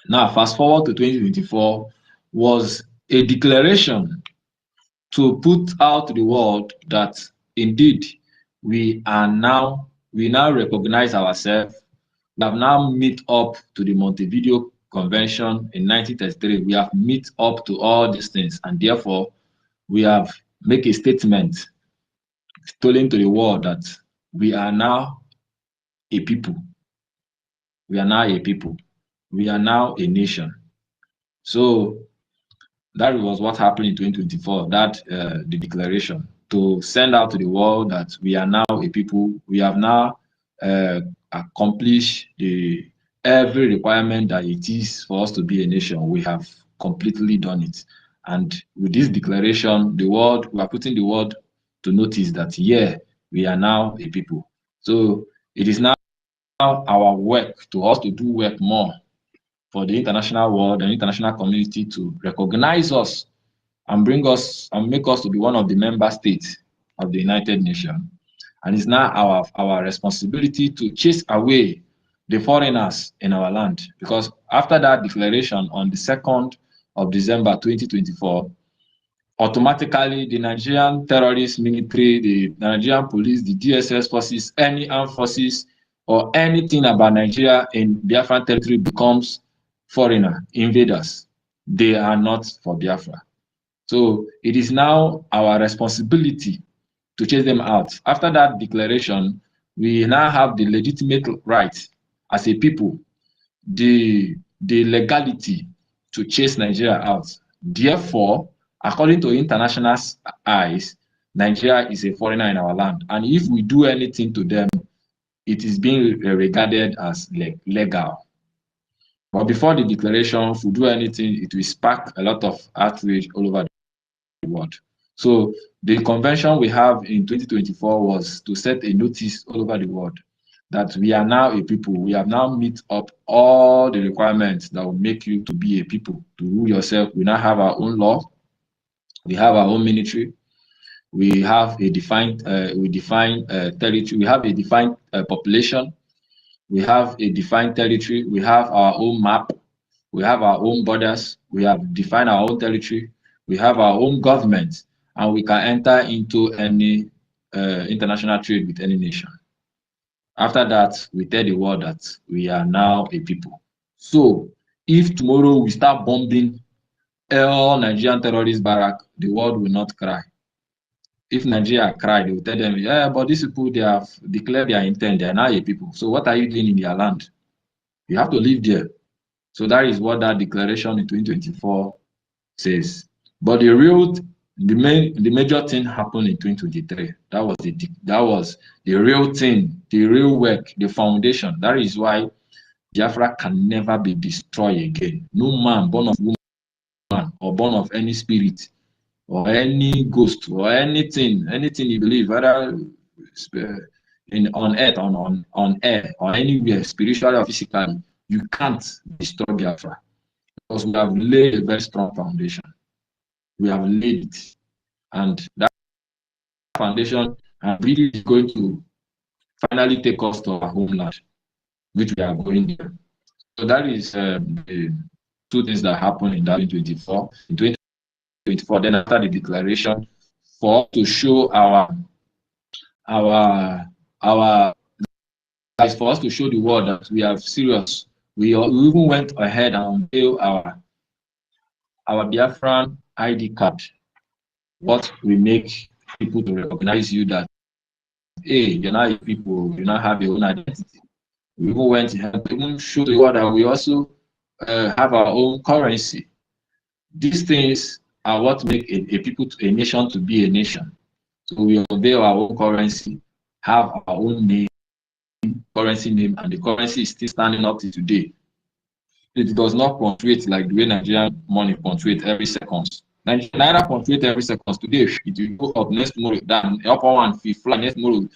Now, fast forward to 2024 was a declaration to put out to the world that indeed we now recognize ourselves. We have now meet up to the Montevideo Convention in 1933. We have meet up to all these things, and therefore we have make a statement telling to the world that we are now a people. We are now a people. We are now a nation. So that was what happened in 2024, that the declaration to send out to the world that we are now a people. We have now accomplished every requirement that it is for us to be a nation. We have completely done it. And with this declaration, we are putting the world to notice that, yeah, we are now a people. So it is now our work to us to do work more for the international world and international community to recognize us and bring us and make us to be one of the member states of the United Nations. And it's now our responsibility to chase away the foreigners in our land. Because after that declaration on the 2nd of December 2024, automatically the Nigerian terrorist military, the Nigerian police, the DSS forces, any armed forces, or anything about Nigeria in Biafran territory becomes foreigner invaders. They are not for Biafra. So it is now our responsibility to chase them out. After that declaration, we now have the legitimate right as a people, the legality to chase Nigeria out. Therefore, according to international eyes, Nigeria is a foreigner in our land. And if we do anything to them, it is being regarded as legal. But before the declaration, if we do anything, it will spark a lot of outrage all over the world. So the convention we have in 2024 was to set a notice all over the world that we are now a people. We have now meet up all the requirements that will make you to be a people, to rule yourself. We now have our own law. We have our own military. We have a defined, territory. We have a defined population. We have a defined territory. We have our own map. We have our own borders. We have defined our own territory. We have our own government, and we can enter into any international trade with any nation. After that, we tell the world that we are now a people. So if tomorrow we start bombing all Nigerian terrorist barracks, the world will not cry. If Nigeria cry, they will tell them, yeah, but these people, they have declared their intent, they are now a people. So what are you doing in their land? You have to live there. So that is what that declaration in 2024 says. But the major thing happened in 2023. That was the real thing, the real work, the foundation. That is why Biafra can never be destroyed again. No man born of woman or born of any spirit or any ghost or anything you believe, whether on earth, on air, or anywhere, spiritually or physically, you can't destroy Biafra because we have laid a very strong foundation. We have laid it, and that foundation really is going to finally take us to our homeland, which we are going there. So that is the two things that happened in 2024. In 2024, then after the declaration, for us to show our for us to show the world that we are serious. We even went ahead and unveiled our Biafran ID card. What we make people to recognize you that, hey, you're not people, you not have your own identity. We even went ahead to even show the world that we also have our own currency. These things are what make a nation to be a nation. So we unveil our own currency, have our own name, currency name, and the currency is still standing up to today. It does not fluctuate like the way Nigerian money fluctuates every second. Naira fluctuates every second. Today it will go up, next tomorrow down, up one will fly, next tomorrow.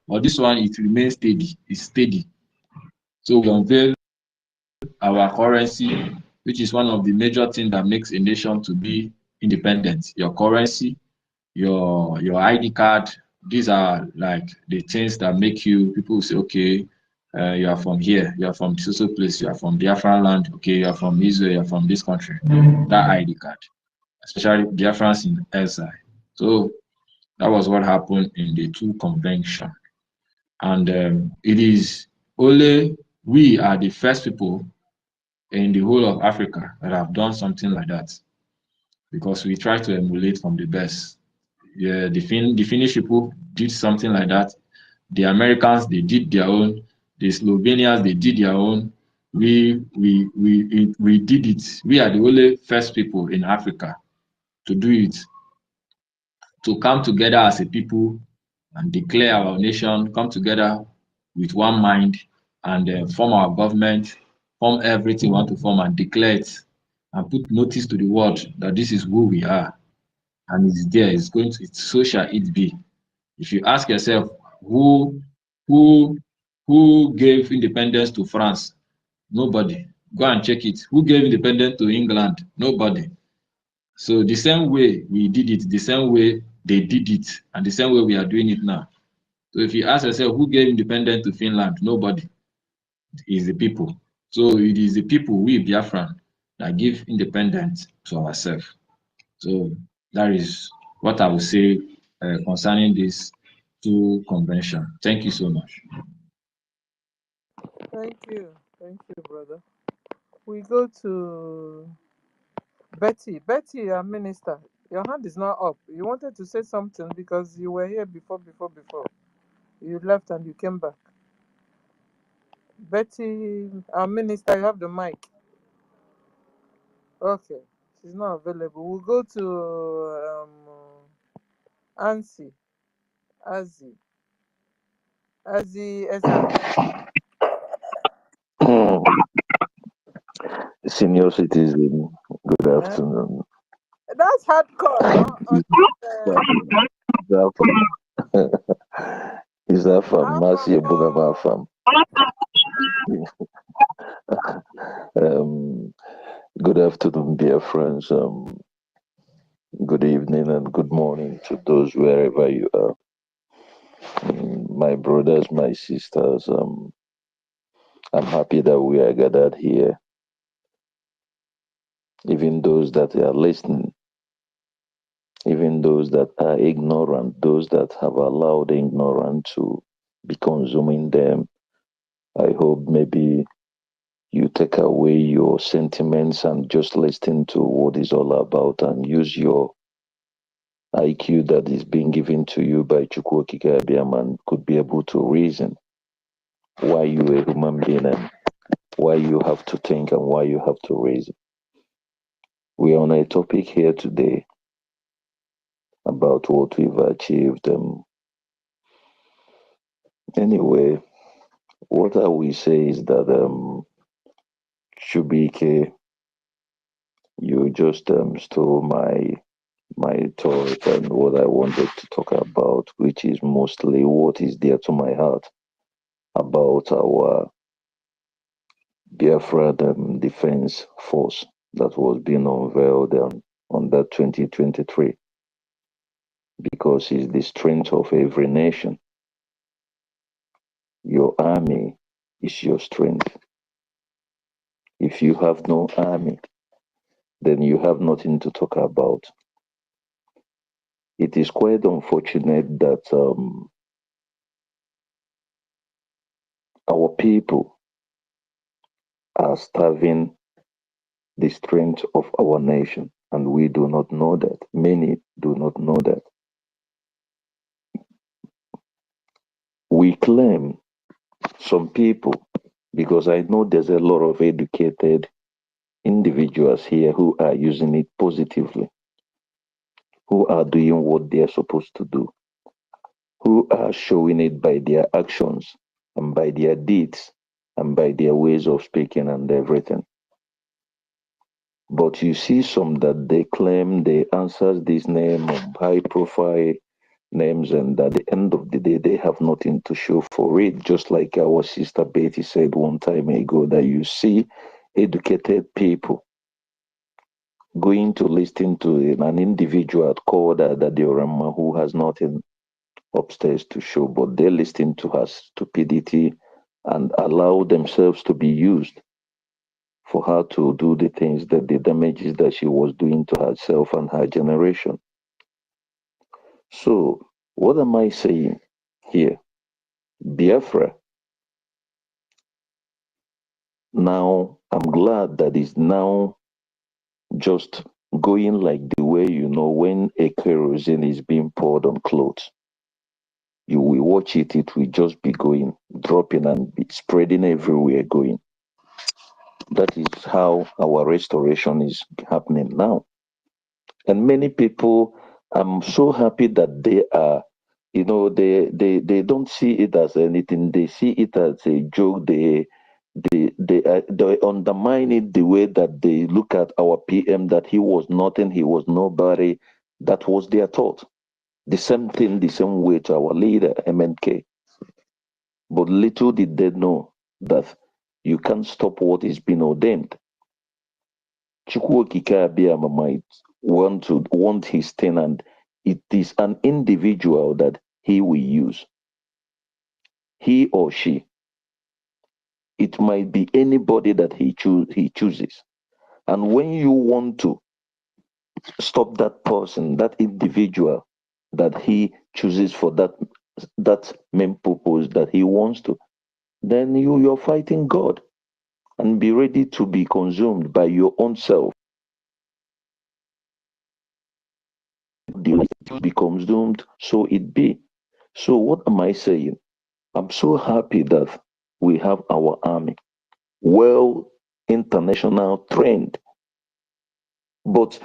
But this one, it remains steady. It's steady. So we unveil our currency, which is one of the major things that makes a nation to be independent. Your currency, your ID card, these are like the things that make you, people say, okay, you are from here, you are from this place, you are from Biafran land, okay, you are from Israel, you are from this country. That ID card, especially Biafrans in exile. So that was what happened in the two convention. And it is only we are the first people in the whole of Africa that have done something like that, because we try to emulate from the best. Yeah, the Finnish people did something like that. The Americans, they did their own. The Slovenians, they did their own. We did it. We are the only first people in Africa to do it, to come together as a people and declare our nation, come together with one mind and form our government, form everything we want to form and declare it and put notice to the world that this is who we are. And it's there, so shall it be. If you ask yourself, who gave independence to France? Nobody. Go and check it. Who gave independence to England? Nobody. So the same way we did it, the same way they did it, and the same way we are doing it now. So if you ask yourself, who gave independence to Finland? Nobody. It is the people. So it is the people, we Biafran, that give independence to ourselves. So that is what I would say concerning this two convention. Thank you so much. Thank you, brother. We go to Betty. Betty, our minister, your hand is not up. You wanted to say something because you were here before. You left and you came back. Betty, our minister, you have the mic. Okay, she's not available. We'll go to Ansi, Azzy Ezan. Senior citizen, good afternoon. That's hardcore, Is that from Mercy Bugama farm? Good afternoon, dear friends. Good evening and good morning to those wherever you are. My brothers, my sisters, I'm happy that we are gathered here. Even those that are listening, even those that are ignorant, those that have allowed ignorance to be consuming them, I hope maybe you take away your sentiments and just listen to what it's all about and use your IQ that is being given to you by EFIK-IBIBIO and could be able to reason why you a human being and why you have to think and why you have to reason. We're on a topic here today about what we've achieved. Anyway, what I will say is that Shubike, You just stole my thought and what I wanted to talk about, which is mostly what is dear to my heart about our Biafra Defense Force that was being unveiled on that 2023, because it's the strength of every nation. Your army is your strength. If you have no army, then you have nothing to talk about. It is quite unfortunate that our people are starving the strength of our nation, and we do not know that. Many do not know that. We claim, some people, because I know there's a lot of educated individuals here who are using it positively, who are doing what they're supposed to do, who are showing it by their actions and by their deeds and by their ways of speaking and everything. But you see some that they claim they answer this name of high profile names, and at the end of the day they have nothing to show for it. Just like our sister Betty said one time ago, that you see educated people going to listen to an individual called Diorama who has nothing upstairs to show, but they listen to her stupidity and allow themselves to be used for her to do the things, that the damages that she was doing to herself and her generation. So what am I saying here? Biafra, now I'm glad that it's now just going like the way, when a kerosene is being poured on clothes. You will watch it, it will just be going, dropping and be spreading everywhere going. That is how our restoration is happening now. And many people, I'm so happy that they are, they don't see it as anything. They see it as a joke. They undermine it the way that they look at our PM, that he was nothing, he was nobody. That was their thought. The same thing, the same way to our leader, MNK. But little did they know that you can't stop what is being ordained. Chukwuokike Abiyama might want his thing, and it is an individual that he will use. He or she. It might be anybody that he chooses. And when you want to stop that person, that individual that he chooses for that main purpose that he wants to, then you're fighting God. And be ready to be consumed by your own self. Be consumed, so it be. So what am I saying? I'm so happy that we have our army, well international trained. But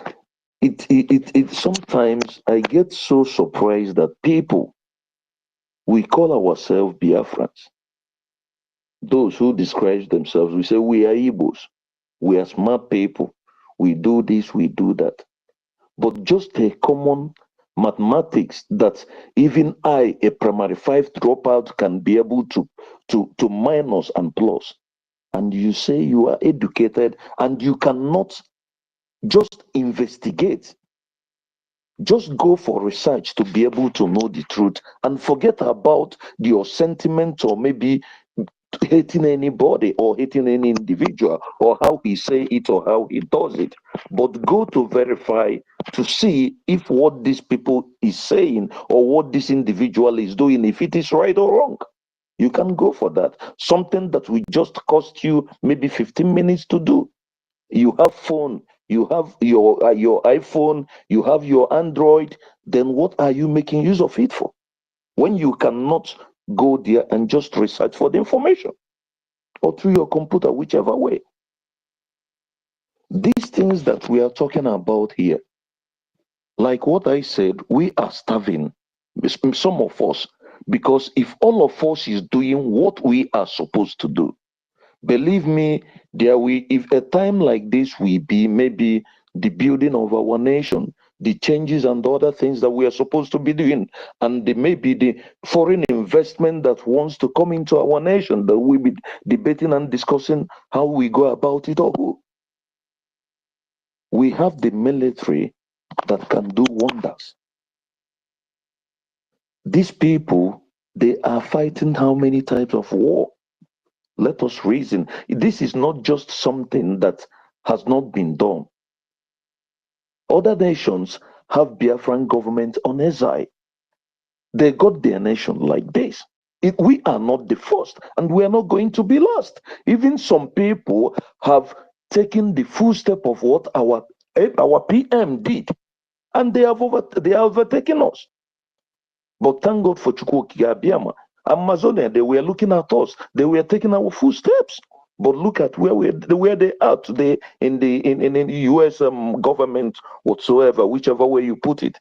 it sometimes I get so surprised that people, we call ourselves Biafrans. Those who describe themselves, we say we are Igbos, we are smart people, we do this, we do that. But just a common mathematics that even I, a primary 5 dropout, can be able to minus and plus. And you say you are educated and you cannot just investigate. Just go for research to be able to know the truth and forget about your sentiment or maybe hating anybody or hating any individual or how he say it or how he does it, but go to verify to see if what these people is saying or what this individual is doing, if it is right or wrong. You can go for that. Something that will just cost you maybe 15 minutes to do. You have phone, you have your iPhone, you have your Android, then what are you making use of it for? When you cannot go there and just research for the information, or through your computer, whichever way. These things that we are talking about here, like what I said, we are starving, some of us, because if all of us is doing what we are supposed to do, believe me, if a time like this will be, maybe the building of our nation, the changes and other things that we are supposed to be doing, and maybe the foreign investment that wants to come into our nation, that we'll be debating and discussing how we go about it all. We have the military that can do wonders. These people, they are fighting how many types of war? Let us reason. This is not just something that has not been done. Other nations have Biafran government on exile. They got their nation like this. We are not the first, and we are not going to be last. Even some people have taken the full step of what our PM did, and they have overtaken us. But thank God for Chukwuokike, Amazonia, they were looking at us. They were taking our footsteps. But look at where they are today in the US government whatsoever, whichever way you put it.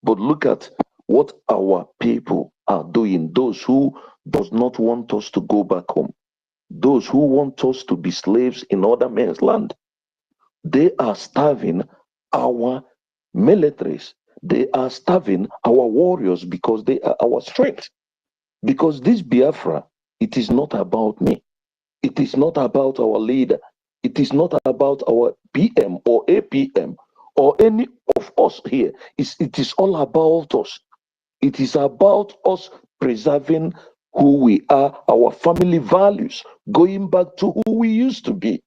But look at what our people are doing. Those who does not want us to go back home. Those who want us to be slaves in other men's land. They are starving our militaries. They are starving our warriors because they are our strength. Because this Biafra, it is not about me. It is not about our leader. It is not about our PM or APM or any of us here. It is all about us. It is about us preserving who we are, our family values, going back to who we used to be.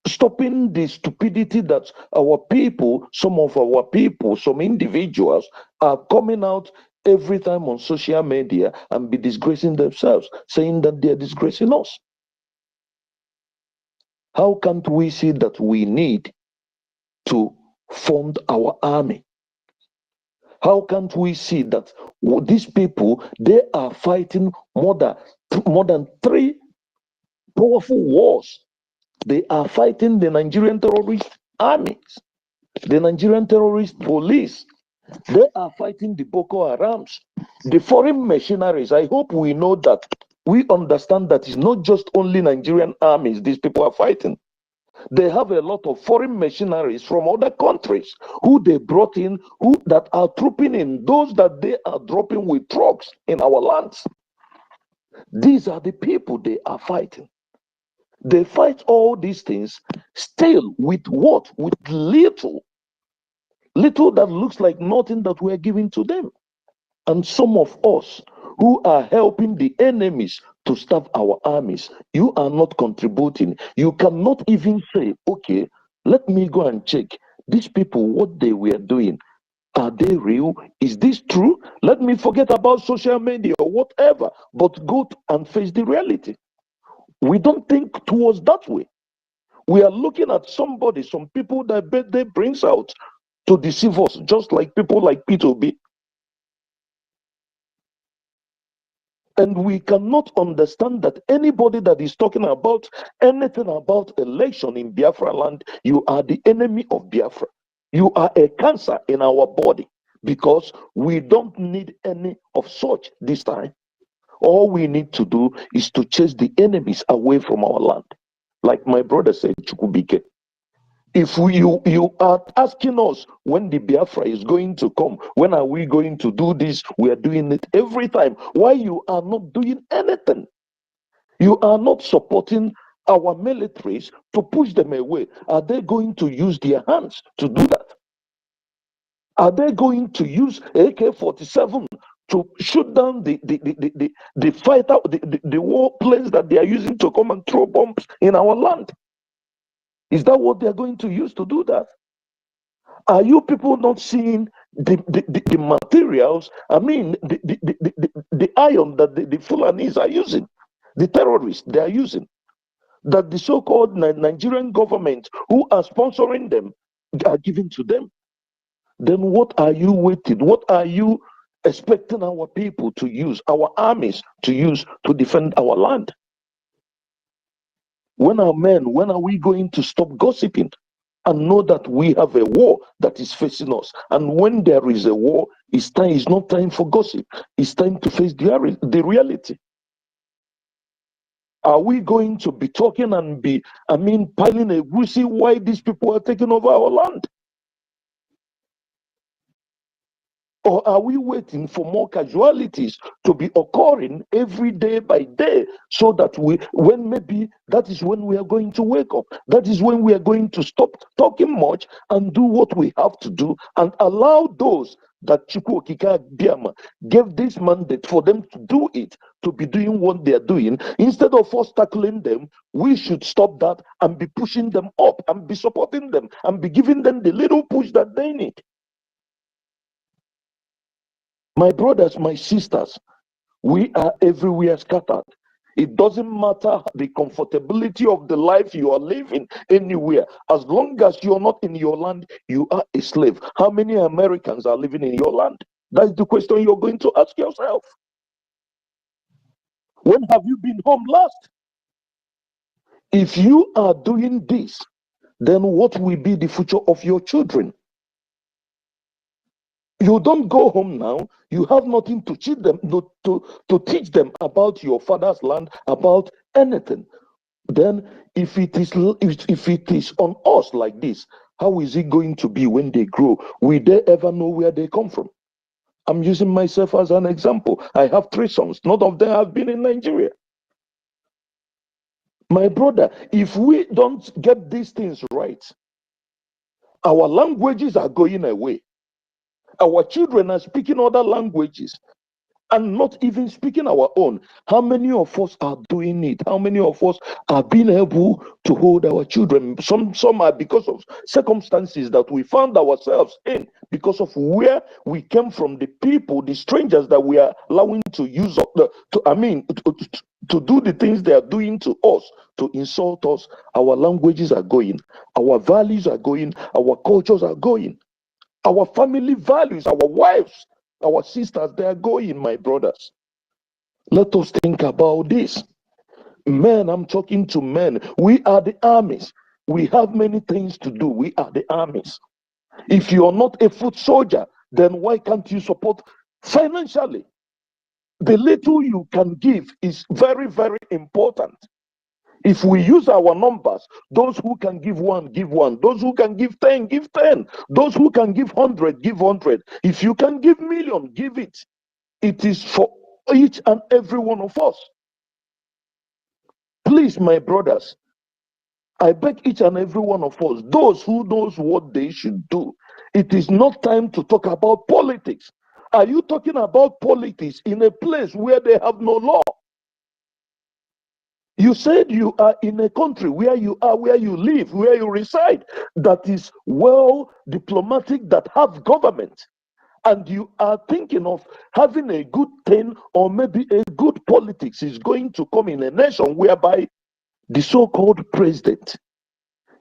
Stopping the stupidity that our people, some of our people, some individuals are coming out every time on social media and be disgracing themselves, saying that they are disgracing us. How can't we see that we need to fund our army? How can't we see that these people, they are fighting more than 3 powerful wars? They are fighting the Nigerian terrorist armies, the Nigerian terrorist police. They are fighting the Boko Harams, the foreign mercenaries. I hope we know that. We understand that it's not just only Nigerian armies these people are fighting. They have a lot of foreign mercenaries from other countries who they brought in, who that are trooping in, those that they are dropping with trucks in our lands. These are the people they are fighting. They fight all these things still with what? With little that looks like nothing that we're giving to them. And some of us who are helping the enemies to starve our armies, you are not contributing. You cannot even say, okay, let me go and check these people, what they were doing. Are they real? Is this true? Let me forget about social media or whatever, but go and face the reality. We don't think towards that way. We are looking at somebody, some people that they brings out to deceive us, just like people like P2B. And we cannot understand that anybody that is talking about anything about election in Biafra land, you are the enemy of Biafra. You are a cancer in our body, because we don't need any of such this time. All we need to do is to chase the enemies away from our land. Like my brother said, Chukubike. If you are asking us when the Biafra is going to come, when are we going to do this? We are doing it every time. Why you are not doing anything? You are not supporting our militaries to push them away. Are they going to use their hands to do that? Are they going to use AK-47 to shoot down the fighter, the war planes that they are using to come and throw bombs in our land? Is that what they're going to use to do that? Are you people not seeing the materials? I mean, the iron that the Fulanis are using, the terrorists they are using, that the so-called Nigerian government who are sponsoring them are giving to them? Then what are you waiting? What are you expecting our people to use, our armies to use to defend our land? When are we going to stop gossiping and know that we have a war that is facing us? And when there is a war, it's not time for gossip. It's time to face the reality. Are we going to be talking and be, piling a goosey why these people are taking over our land? Or are we waiting for more casualties to be occurring every day by day so that when maybe that is when we are going to wake up? That is when we are going to stop talking much and do what we have to do and allow those that Chukwu Okike Abiama gave this mandate for them to do it, to be doing what they are doing. Instead of us tackling them, we should stop that and be pushing them up and be supporting them and be giving them the little push that they need. My brothers, my sisters, we are everywhere scattered. It doesn't matter the comfortability of the life you are living anywhere. As long as you're not in your land, you are a slave. How many Americans are living in your land? That's the question you're going to ask yourself. When have you been home last? If you are doing this, then what will be the future of your children? You don't go home now. You have nothing to teach them, to teach them about your father's land, about anything. Then, if it is on us like this, how is it going to be when they grow? Will they ever know where they come from? I'm using myself as an example. I have 3 sons. None of them have been in Nigeria. My brother, if we don't get these things right, our languages are going away. Our children are speaking other languages and not even speaking our own. How many of us are doing it? How many of us are being able to hold our children? Some are because of circumstances that we found ourselves in, because of where we came from, the people, the strangers that we are allowing to use to do the things they are doing to us, to insult us. Our languages are going, our values are going, our cultures are going. Our family values, our wives, our sisters, they are going, my brothers. Let us think about this. Men, I'm talking to men. We are the armies. We have many things to do. We are the armies. If you are not a foot soldier, then why can't you support financially? The little you can give is very, very important. If we use our numbers, those who can give 1, give 1. Those who can give 10, give 10. Those who can give 100, give 100. If you can give million, give it. It is for each and every one of us. Please, my brothers, I beg each and every one of us, those who knows what they should do, it is not time to talk about politics. Are you talking about politics in a place where they have no law? You said you are in a country where you are, where you live, where you reside, that is well diplomatic, that have government. And you are thinking of having a good thing, or maybe a good politics is going to come in a nation whereby the so-called president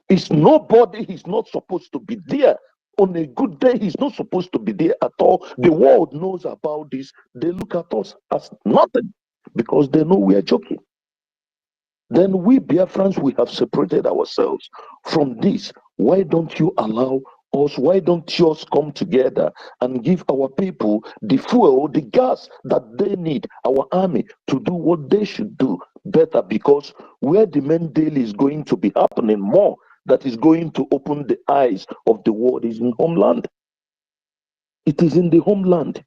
is nobody. He's not supposed to be there. On a good day, he's not supposed to be there at all. The world knows about this. They look at us as nothing because they know we are joking. Then we Biafrans, we have separated ourselves from this. Why don't you allow us? Why don't you come together and give our people the fuel, the gas that they need, our army, to do what they should do better? Because where the main deal is going to be happening more, that is going to open the eyes of the world, is in homeland. It is in the homeland.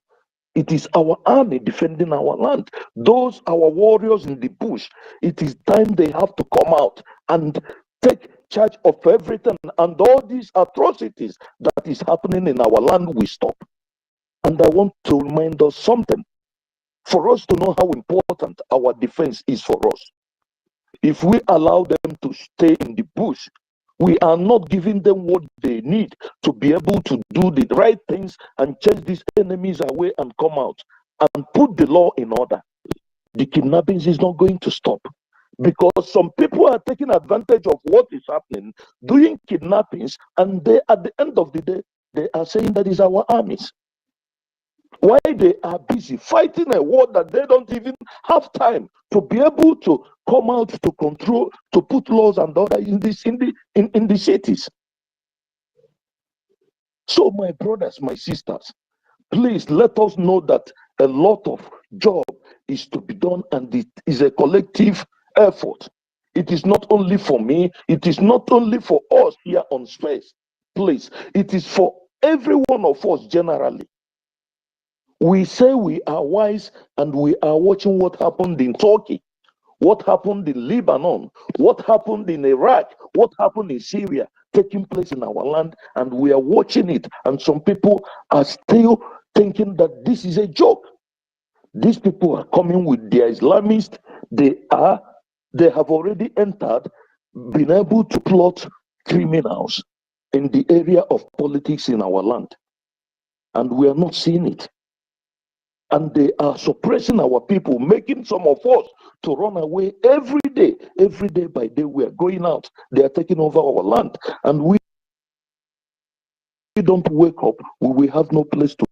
It is our army defending our land. Those our warriors in the bush, it is time they have to come out and take charge of everything, and all these atrocities that is happening in our land will stop. And I want to remind us something, for us to know how important our defense is for us. If we allow them to stay in the bush, we are not giving them what they need to be able to do the right things and chase these enemies away and come out and put the law in order. The kidnappings is not going to stop, because some people are taking advantage of what is happening, doing kidnappings, and they, at the end of the day, they are saying that is our armies. Why they are busy fighting a war that they don't even have time to be able to come out to control, to put laws and order in the cities. So, my brothers, my sisters, please let us know that a lot of job is to be done, and it is a collective effort. It is not only for me, it is not only for us here on Space, please. It is for every one of us generally. We say we are wise and we are watching what happened in Turkey, what happened in Lebanon, what happened in Iraq, what happened in Syria, taking place in our land, and we are watching it. And some people are still thinking that this is a joke. These people are coming with their Islamists. They have already entered, been able to plot criminals in the area of politics in our land. And we are not seeing it. And they are suppressing our people, making some of us to run away every day by day. We are going out. They are taking over our land. And we don't wake up, we have no place to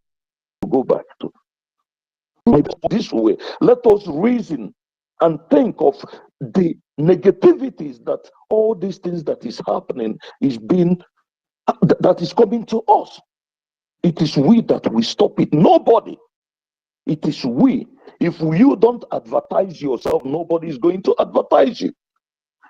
go back to. This way, let us reason and think of the negativities that all these things that is happening that is coming to us. It is we that will stop it. Nobody. It is we. If you don't advertise yourself, nobody is going to advertise you.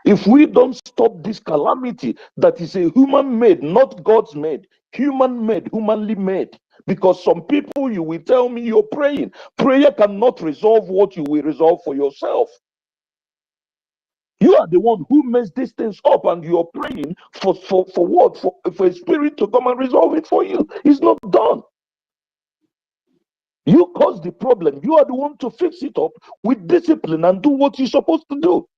If we don't stop this calamity that is a human made, not God's made, human made, humanly made. Because some people, you will tell me you're praying. Prayer cannot resolve what you will resolve for yourself. You are the one who messed these things up, and you're praying for what? For a spirit to come and resolve it for you. It's not done. You caused the problem. You are the one to fix it up with discipline and do what you're supposed to do.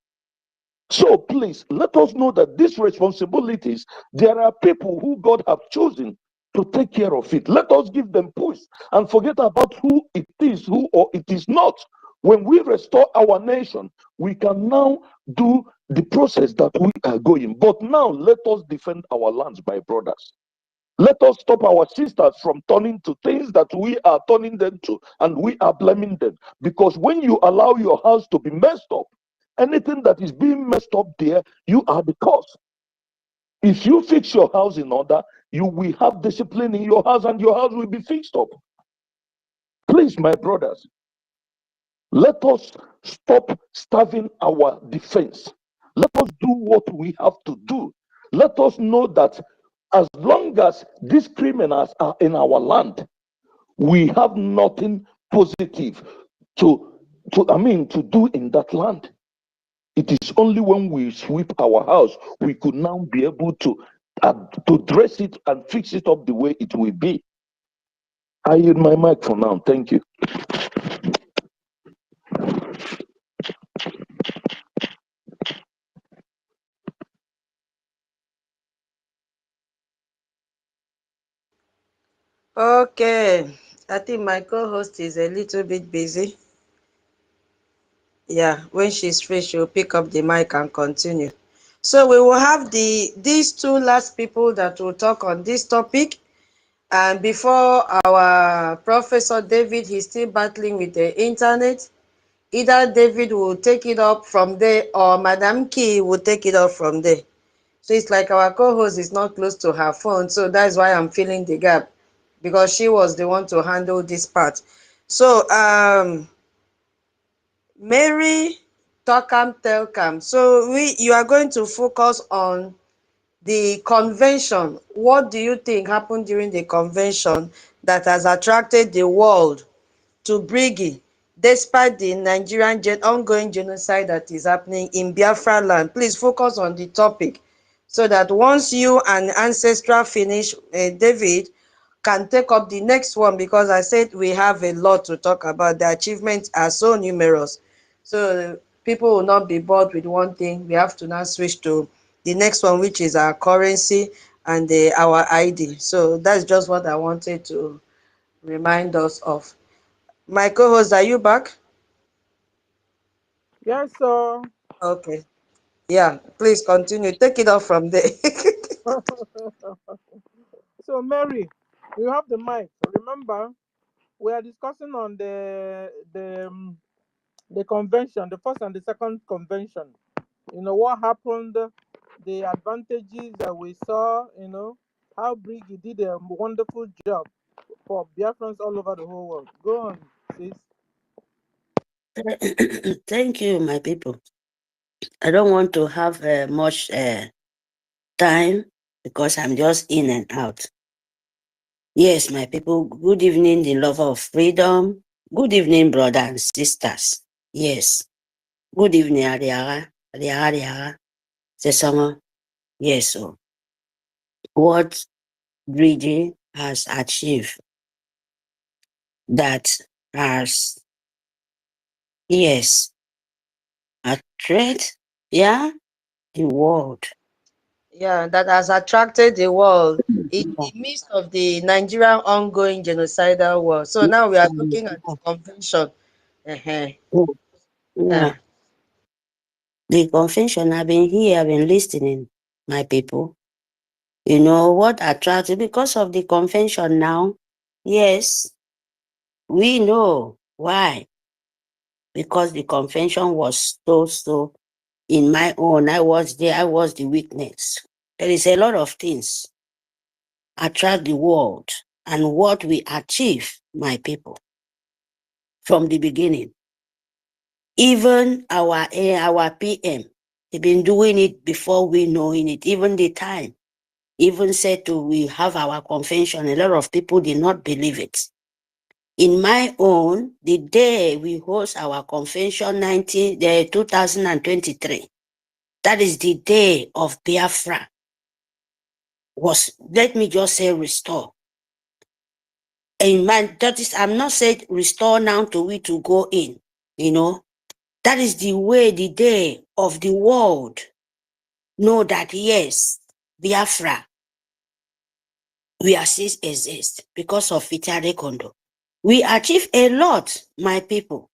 So please, let us know that these responsibilities, there are people who God have chosen to take care of it. Let us give them push and forget about who it is, who or it is not. When we restore our nation, we can now do the process that we are going. But now let us defend our lands, my brothers. Let us stop our sisters from turning to things that we are turning them to, and we are blaming them. Because when you allow your house to be messed up, anything that is being messed up there, you are the cause. If you fix your house in order, you will have discipline in your house and your house will be fixed up. Please, my brothers, let us stop starving our defense. Let us do what we have to do. Let us know that as long as these criminals are in our land, we have nothing positive to do in that land. It is only when we sweep our house we could now be able to dress it and fix it up the way it will be. I yield my mic for now. Thank you. Okay, I think my co-host is a little bit busy. Yeah, when she's free, she'll pick up the mic and continue. So we will have these two last people that will talk on this topic. And before our Professor David, he's still battling with the internet. Either David will take it up from there or Madam Key will take it up from there. So it's like our co-host is not close to her phone. So that's why I'm filling the gap, because she was the one to handle this part. So Mary, Tokam, Telkam. So you are going to focus on the convention. What do you think happened during the convention that has attracted the world to Brgie, despite the Nigerian ongoing genocide that is happening in Biafra land? Please focus on the topic so that once you and Ancestral finish, David can take up the next one, because I said we have a lot to talk about. The achievements are so numerous. So people will not be bored with one thing. We have to now switch to the next one, which is our currency and our ID. So that's just what I wanted to remind us of. My co-host, are you back? Yes, sir. Okay. Yeah, please continue. Take it off from there. So, Mary, you have the mic. Remember, we are discussing on the convention, the first and the second convention. You know what happened, the advantages that we saw. You know how Brigi did a wonderful job for Biafrans all over the whole world. Go on, sis. Thank you, my people. I don't want to have much time because I'm just in and out. Yes, my people, good evening, the lover of freedom. Good evening, brothers and sisters. Yes. Good evening, Ariara. Ariara. Sesama. Yes, so what Brgie has achieved that has, yes, attracted, yeah, the world. Yeah, that has attracted the world in the midst of the Nigerian ongoing genocidal war. So now we are looking at the convention. Yeah. The convention, I've been here, I've been listening, my people. You know what attracted because of the convention now? Yes, we know why. Because the convention was so in my own, I was there, I was the witness. There is a lot of things attract the world and what we achieve, my people, from the beginning. Even our PM, they've been doing it before we knowing it, even the time. Even said to we have our convention, a lot of people did not believe it. In my own, the day we host our convention 2023, that is the day of Biafra. Was, let me just say, restore. And man, that is, I'm not saying restore now to we to go in, you know. That is the way, the day of the world know that yes, Biafra, we are still exist because of Fitare Kondo. We achieve a lot, my people.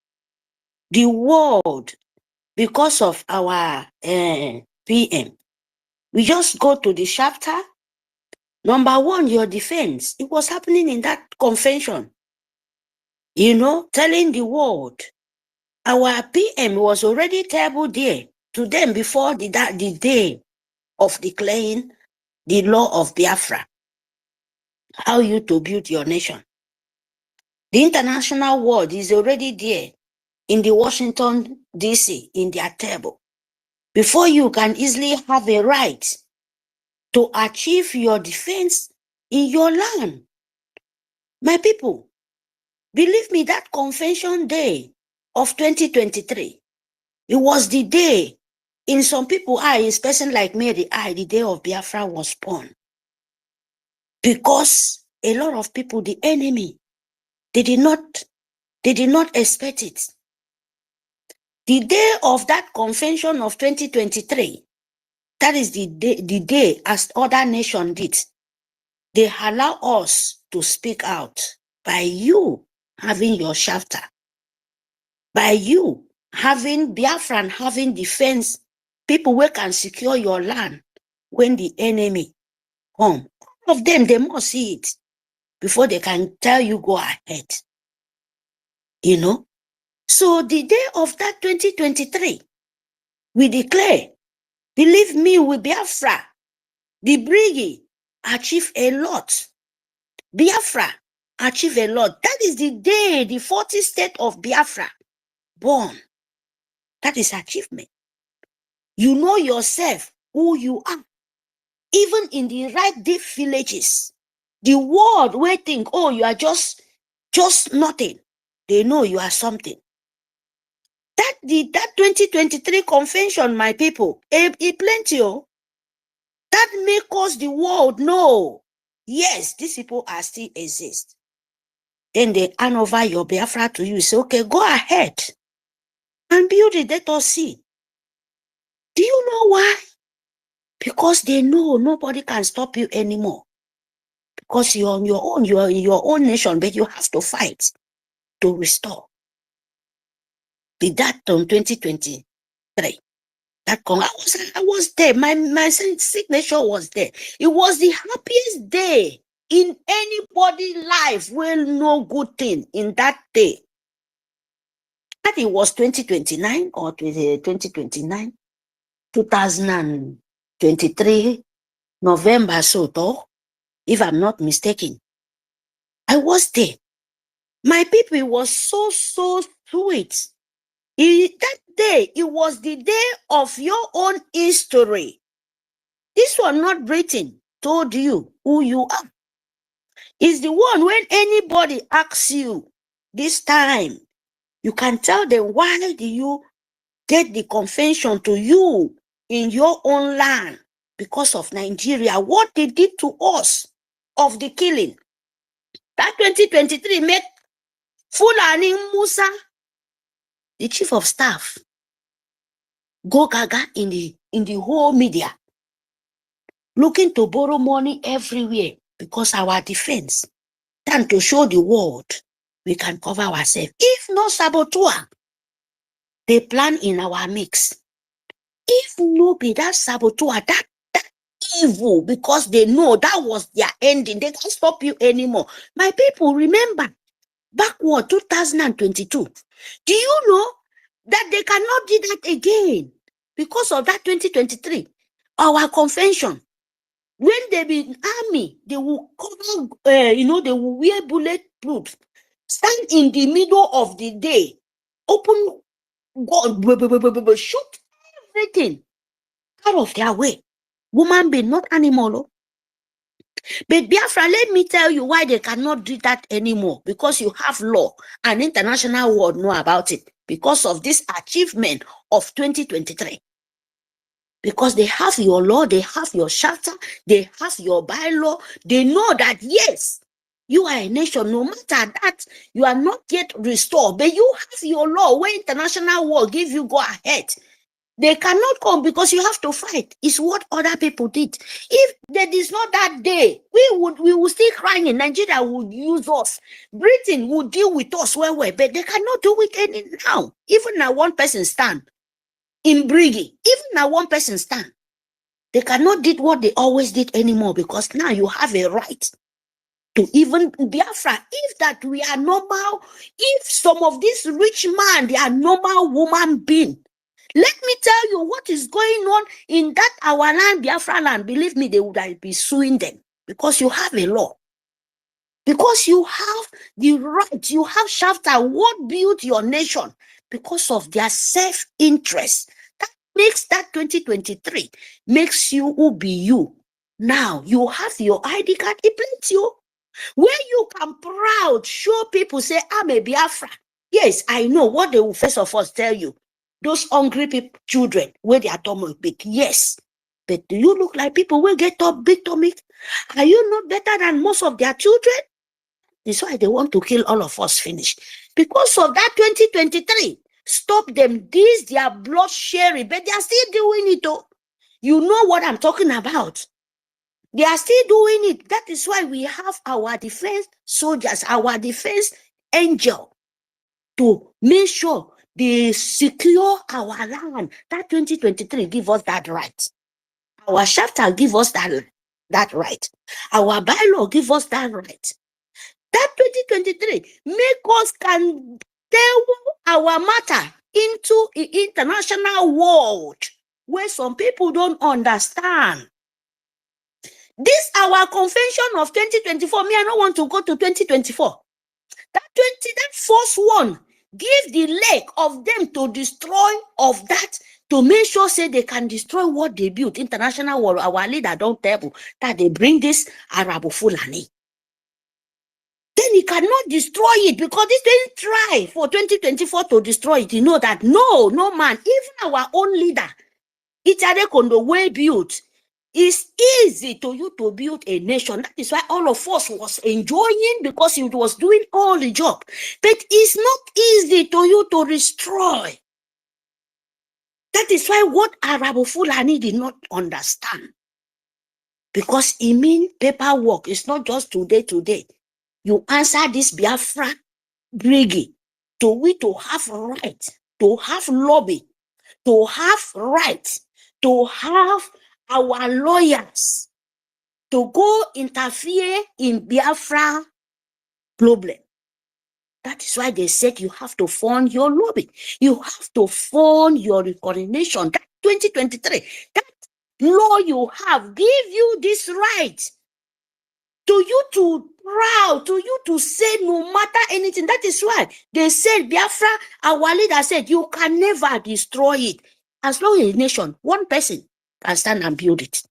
The world, because of our PM, we just go to the chapter. Number one, your defense. It was happening in that convention. You know, telling the world, our PM was already table there to them before the day of declaring the law of Biafra. How you to build your nation. The international world is already there in the Washington, D.C., in their table. Before you can easily have a right to achieve your defense in your land. My people, believe me, that convention day of 2023, it was the day, in some people's eyes, person like me, the day of Biafra was born. Because a lot of people, the enemy, they did not expect it. The day of that convention of 2023, that is the day as other nations did. They allow us to speak out by you having your chapter, by you having Biafran, having defense, people who can secure your land when the enemy come. All of them, they must see it before they can tell you go ahead. You know? So the day of that 2023, we declare, believe me, with Biafra, the Brgie achieve a lot. Biafra achieve a lot. That is the day the 40th state of Biafra born. That is achievement. You know yourself, who you are. Even in the right deep villages, the world will think, oh, you are just nothing. They know you are something. That 2023 convention, my people, it plenty. That make us the world know, yes, these people are still exist. Then they hand over your Biafra to you. Say, okay, go ahead and build it. Let us see. Do you know why? Because they know nobody can stop you anymore. Because you're on your own, you're in your own nation, but you have to fight to restore. That on 2023. I was there. My signature was there. It was the happiest day in anybody's life. Well, no good thing in that day. That it was 2029 or 2029, 2023, November, so if I'm not mistaken. I was there. My people was so sweet. That day, it was the day of your own history. This one, not Britain, told you who you are. It's the one when anybody asks you this time, you can tell them, why do you get the convention to you in your own land? Because of Nigeria, what they did to us of the killing. That 2023 made Fulani Musa, the chief of staff, go gaga in the whole media, looking to borrow money everywhere because our defense, than to show the world we can cover ourselves. If no saboteur, they plan in our mix. If no be that saboteur, that evil, because they know that was their ending, they can't stop you anymore. My people, remember, backward 2022. Do you know that they cannot do that again because of that 2023? Our convention, when they be in army, they will cover, they will wear bulletproof, stand in the middle of the day, open, God, shoot everything out of their way. Woman be not animal. But Biafra, let me tell you why they cannot do that anymore. Because you have law and international world know about it. Because of this achievement of 2023. Because they have your law, they have your charter, they have your bylaw. They know that, yes, you are a nation. No matter that, you are not yet restored. But you have your law where international world give you go ahead. They cannot come because you have to fight. It's what other people did. If there is not that day, we will still crying. Nigeria would use us. Britain would deal with us well, but they cannot do it any now. Even now one person stand in Brgie. Even now one person stand. They cannot do what they always did anymore because now you have a right to even Biafra. If that we are normal, if some of this rich man, they are normal woman being. Let me tell you what is going on in that our land, Biafra land. Believe me, they would be suing them because you have a law. Because you have the right, you have chapter what built your nation because of their self-interest. That makes that 2023, makes you who be you. Now, you have your ID card, it plates you. Where you can proud, show people, say, I'm a Biafra. Yes, I know what they will first of all tell you. Those hungry people, children, where they are tummy big, yes. But do you look like people will get up big tummy? Are you not better than most of their children? That's why they want to kill all of us finish. Because of that 2023, stop them. This their blood sharing, but they are still doing it though. You know what I'm talking about. They are still doing it. That is why we have our defense soldiers, our defense angel to make sure they secure our land. That 2023 give us that right. Our chapter give us that right. Our bylaw give us that right. That 2023 make us can tell our matter into the international world where some people don't understand. This our convention of 2024. Me, I don't want to go to 2024. That first one, give the leg of them to destroy of that, to make sure say they can destroy what they built. International world, our leader don't tell that they bring this Arab Fulani. Then he cannot destroy it because this didn't try for 2024 to destroy it. You know that no man, even our own leader, Itare Kondo way built. It's easy to you to build a nation. That is why all of us was enjoying because it was doing all the job. But it's not easy to you to destroy. That is why what Arab Fulani did not understand. Because it means paperwork. It's not just today. You answer this Biafra Brgie to we to have right, to have lobby, to have right, to have our lawyers to go interfere in Biafra problem. That is why they said you have to fund your lobby. You have to fund your recoordination. That 2023, that law you have give you this right to you to proud, to you to say no matter anything. That is why they said, Biafra, our leader said, you can never destroy it. As long as a nation, one person can stand and build it.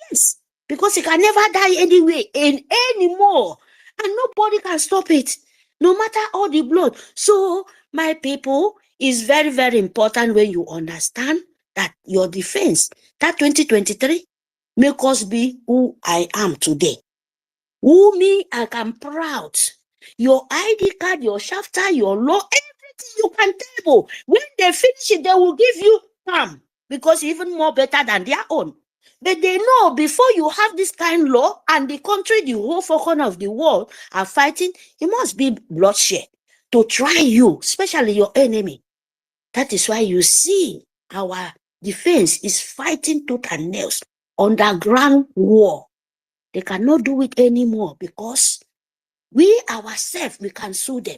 Yes, because it can never die anyway, anymore. And nobody can stop it, no matter all the blood. So, my people, it's very, very important when you understand that your defense, that 2023, make us be who I am today. Who me, I am proud. Your ID card, your shafter, your law, everything you can table. When they finish it, they will give you palm, because even more better than their own. But they know before you have this kind of law and the country, the whole 4 corners of the world are fighting, it must be bloodshed to try you, especially your enemy. That is why you see our defense is fighting tooth and nails, underground war. They cannot do it anymore because we ourselves, we can sue them.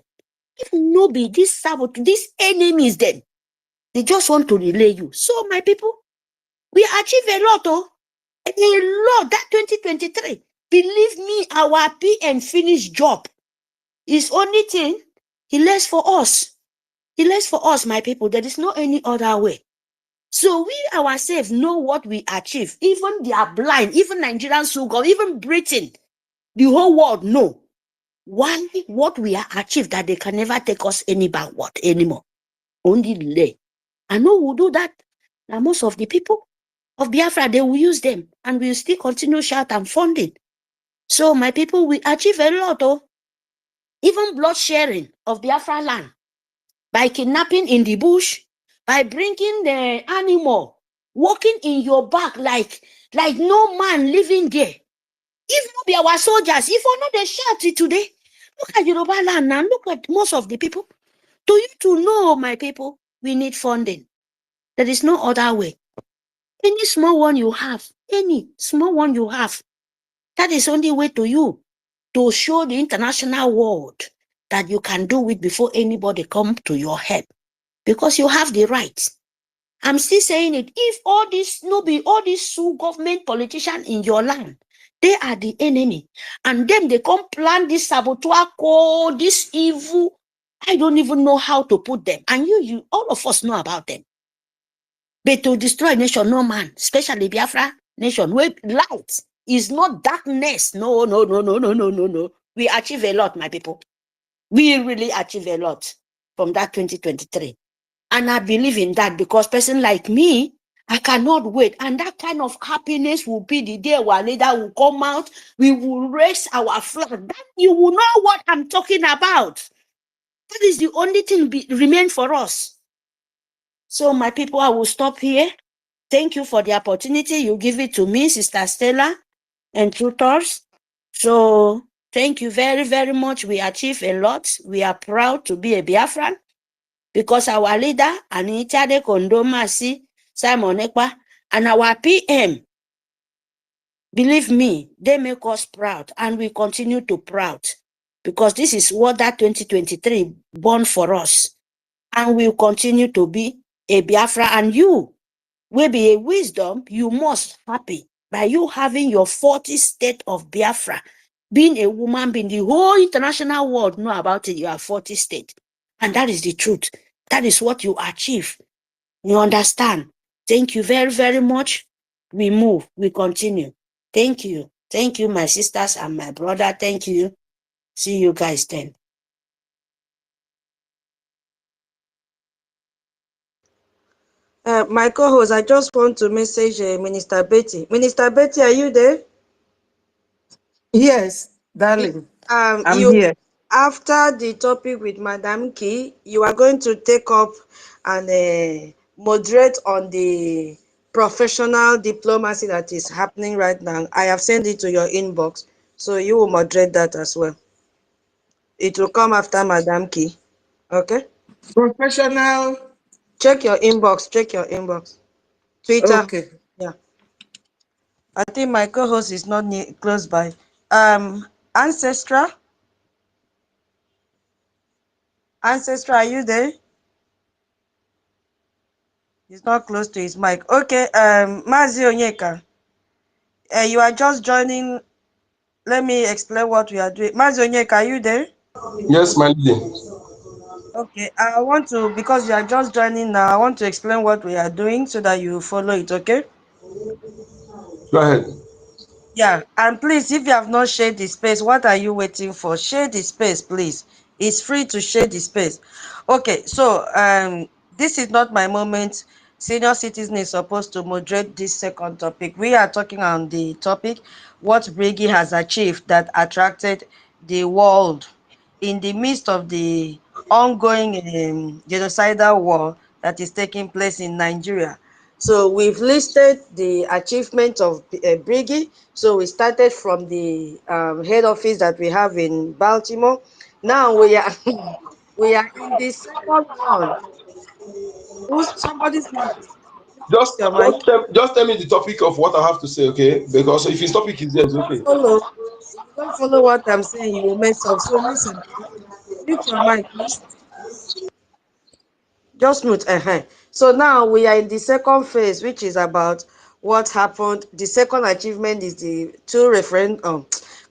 If no be this sabotage, these enemies, then they just want to relay you. So, my people, we achieve a lot, a lot. That 2023, believe me, our PM finished job. Is only thing he left for us. He left for us, my people. There is no any other way. So we ourselves know what we achieve. Even they are blind, even Nigerians who go, even Britain, the whole world know what we are achieved, that they can never take us any backward anymore. Only lay. I know we'll do that. Now most of the people of Biafra, they will use them, and we'll still continue shout and funding. So my people, we achieve a lot, even blood sharing of Biafra land, by kidnapping in the bush, by bringing the animal, walking in your back like no man living there. If not be our soldiers, if we're not they shout it today, look at Yoruba land now, look at most of the people. To you to know, my people, we need funding. There is no other way. Any small one you have, any small one you have, that is only way to you to show the international world that you can do it before anybody come to your help, because you have the right. I'm still saying it. If all this all these government politicians in your land, they are the enemy, and then they come plan this saboteur code, this evil. I don't even know how to put them, and you all of us know about them. But to destroy a nation, no man, especially Biafra nation, where light is not darkness. No. We achieve a lot, my people. We really achieve a lot from that 2023. And I believe in that, because person like me, I cannot wait. And that kind of happiness will be the day our leader will come out. We will raise our flag. Then you will know what I'm talking about. That is the only thing remain for us. So my people, I will stop here. Thank you for the opportunity you give it to me, Sister Stella and tutors. So thank you very, very much. We achieved a lot. We are proud to be a Biafran, because our leader, Anitade Kondomasi, Simon Ekpa, and our PM, believe me, they make us proud, and we continue to proud, because this is what that 2023 born for us, and we'll continue to be a Biafra. And you will be a wisdom, you must happy by you having your 40 state of Biafra, being a woman, being the whole international world know about it. You are 40 state, and that is the truth. That is what you achieve. You understand? Thank you very, very much. We move, we continue. Thank you. Thank you, my sisters and my brother. Thank you. See you guys then. My co-host, I just want to message Minister Betty. Minister Betty, are you there? Yes, darling. I'm here. After the topic with Madam Key, you are going to take up and moderate on the professional diplomacy that is happening right now. I have sent it to your inbox, so you will moderate that as well. It will come after Madam Key. Okay? Professional. Check your inbox. Check your inbox. Twitter. Okay. Yeah. I think my co-host is not close by. Ancestral. Ancestral, are you there? He's not close to his mic. Okay, Mazi Onyeka, you are just joining let me explain what we are doing. Mazonyek, are you there? Yes, my lady. Okay, I want to, because you are just joining now, I want to explain what we are doing so that you follow it, okay? Go ahead. Yeah, and please, if you have not shared the space, what are you waiting for? Share the space, please. It's free to share the space. Okay, so this is not my moment. Senior citizen is supposed to moderate this second topic. We are talking on the topic, what Brgie has achieved that attracted the world in the midst of the ongoing genocidal war that is taking place in Nigeria. So we've listed the achievement of Brgie. So we started from the head office that we have in Baltimore. Now we are we are in the second one. Who's somebody's mic? Just, Your mic. just tell me the topic of what I have to say, okay? Because if his topic is there, it's okay. Follow. If you don't follow what I'm saying, you will mess up. So listen, mute your mic, please. Just mute. So now we are in the second phase, which is about what happened. The second achievement is the two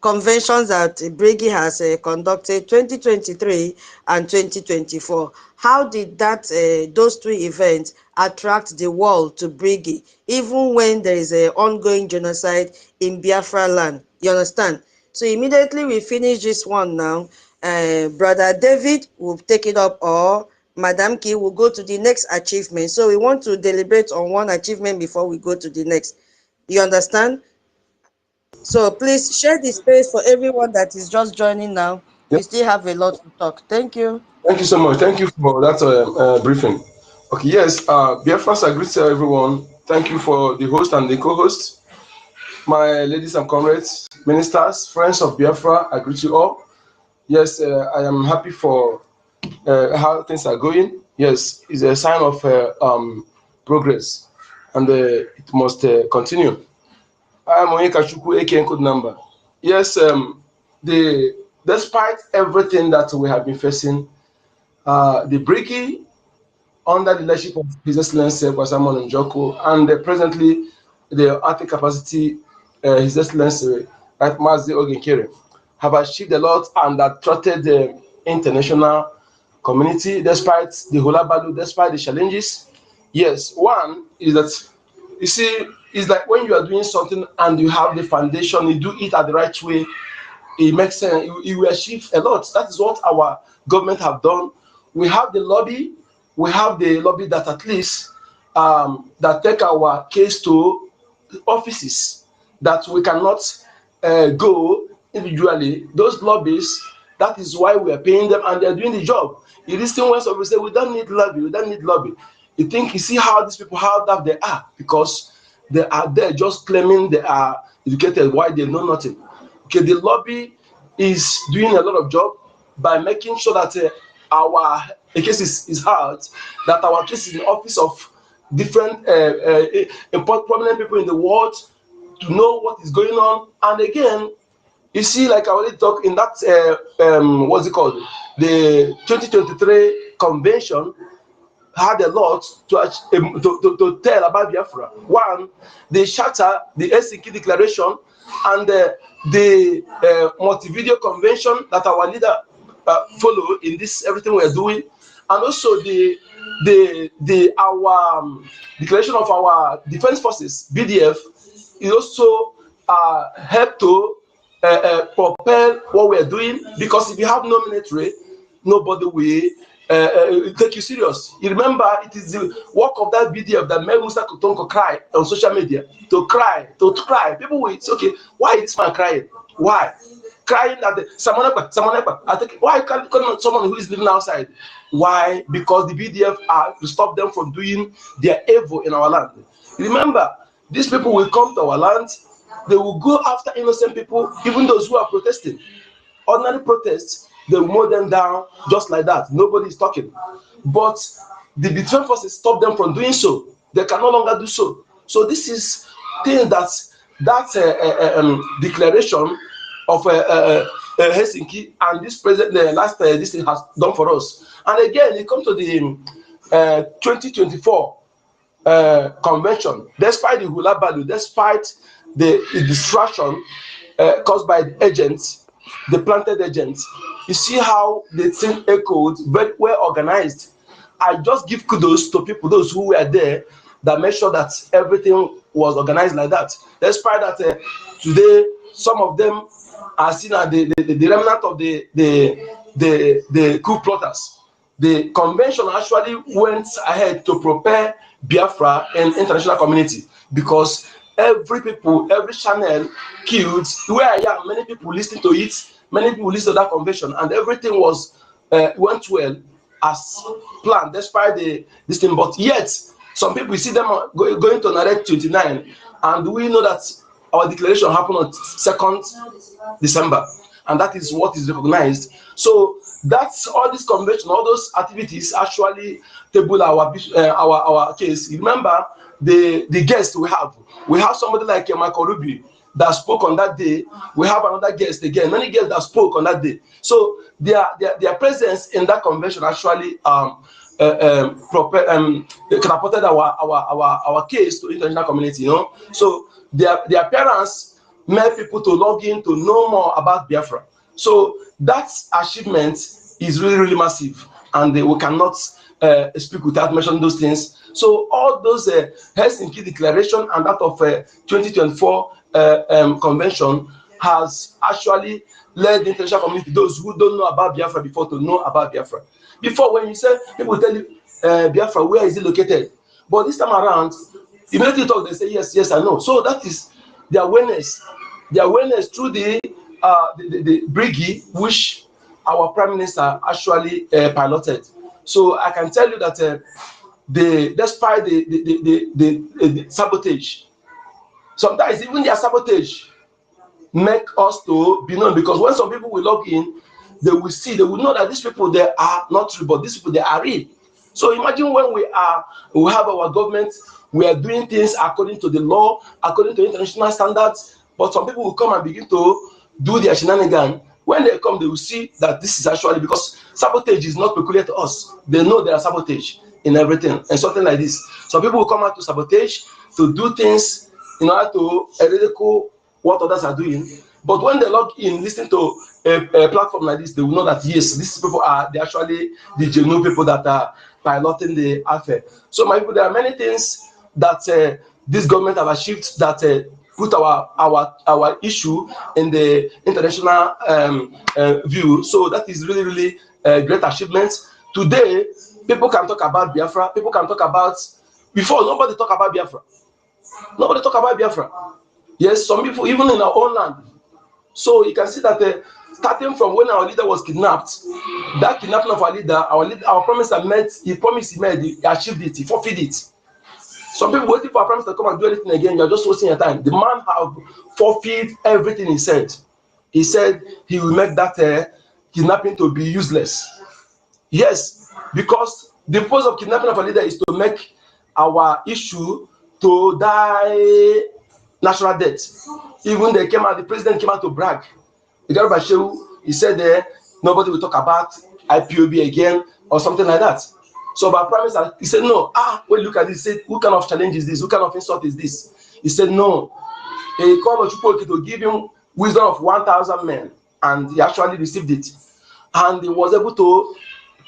conventions that Brgie has conducted, 2023 and 2024. How did that those two events attract the world to Brgie, even when there is an ongoing genocide in Biafra land? You understand? So immediately we finish this one now. Brother David will take it up, or Madam Key will go to the next achievement. So we want to deliberate on one achievement before we go to the next. You understand? So please share the space for everyone that is just joining now. Yep. We still have a lot to talk. Thank you. Thank you so much. Thank you for that briefing. Okay, yes, BIAFRANS, I greet everyone. Thank you for the host and the co-host. My ladies and comrades, ministers, friends of Biafra, I greet you all. Yes, I am happy for how things are going. Yes, it's a sign of progress, and it must continue. I am Onyeka Chukwu, aka code number. Yes, despite everything that we have been facing, the Brgie, under the leadership of His Excellency Kwasamon Njoko, and presently the acting capacity, His Excellency Mazi Ogenkere, have achieved a lot and attracted the international community despite the hulabalu, despite the challenges. Yes, one is that, you see, it's like when you are doing something and you have the foundation, you do it at the right way, it makes sense, you will achieve a lot. That is what our government have done. We have the lobby that at least that take our case to offices that we cannot go individually. Those lobbies, that is why we are paying them and they're doing the job. You listen when somebody say we don't need lobby, You see how these people, how that they are, because they are there just claiming they are educated while they know nothing. Okay, the lobby is doing a lot of job by making sure that our case is heard, that our case is in the office of different important prominent people in the world to know what is going on. And again, you see, like I already talked in that what's it called, the 2023 convention had a lot to tell about Biafra. One, the charter, the EKID declaration, and the multi-video convention that our leader follow in this everything we are doing, and also our declaration of our defense forces, BDF, is also help to propel what we are doing, because if you have no military, nobody will take you serious. You remember, it is the work of that BDF that made Musa Kutonko cry on social media, to cry. People will say, okay, why is this man crying? Why? Crying at the someone. I think, why can't someone who is living outside? Why? Because the BDF are to stop them from doing their evil in our land. Remember, these people will come to our land, they will go after innocent people, even those who are protesting. Ordinary protests, they will mow them down just like that. Nobody is talking. But the defense forces stop them from doing so. They can no longer do so. So this is thing that declaration of Helsinki and this president, the last this thing has done for us. And again, it comes to the 2024 convention. Despite the hulabalu, despite the distraction, caused by the agents, the planted agents. You see how the thing echoed, very well organized. I just give kudos to people, those who were there, that made sure that everything was organized like that. Despite that, today some of them are seen as the remnant of the coup plotters. The convention actually went ahead to prepare Biafra and international community, because every channel killed where I am, many people listening to it, many people listened to that convention, and everything was went well as planned, despite this thing. But yet some people see them going to narrate 29, and we know that our declaration happened on 2nd December, and that is what is recognized. So that's all this convention, all those activities actually table our case. Remember the guest we have somebody like Michael Ruby that spoke on that day. We have another guest again, many guests that spoke on that day. So their presence in that convention actually catapulted our case to international community, you know. So their appearance made people to log in to know more about Biafra. So that achievement is really, really massive, and we cannot speak without mentioning those things. So all those Helsinki Declaration and that of 2024 convention has actually led the international community, those who don't know about Biafra before, to know about Biafra. Before, when you say, people tell you Biafra, where is it located? But this time around, immediately talk, they say yes, yes, I know. So that is the awareness through the Brgie, which our Prime Minister actually piloted. So I can tell you that despite the sabotage, sometimes even their sabotage make us to be known, because when some people will log in, they will know that these people, they are not real, but these people, they are real. So imagine when we have our government, we are doing things according to the law, according to international standards, but some people will come and begin to do their shenanigans. When they come, they will see that this is actually, because sabotage is not peculiar to us. They know there are sabotage in everything, and something like this. Some people will come out to sabotage, to do things in order to ridicule what others are doing. But when they log in, listen to a platform like this, they will know that yes, these people are actually the genuine people that are piloting the affair. So my people, there are many things that this government have achieved that put our issue in the international view. So that is really, really a great achievement. Today, people can talk about Biafra. People can talk about, before nobody talk about Biafra. Nobody talk about Biafra. Yes, some people even in our own land. So you can see that starting from when our leader was kidnapped, that kidnapping of our leader, our promise he promised he made, he achieved it, he forfeited it. Some people waiting for a promise to come and do anything again. You're just wasting your time. The man have forfeited everything he said. He said he will make that kidnapping to be useless. Yes, because the purpose of kidnapping of a leader is to make our issue to die natural death. Even the president came out to brag. He said nobody will talk about IPOB again or something like that. So by promise, he said no. When you look at this, he said, what kind of challenge is this? What kind of insult is this? He said no. He called to give him wisdom of 1,000 men, and he actually received it. And he was able to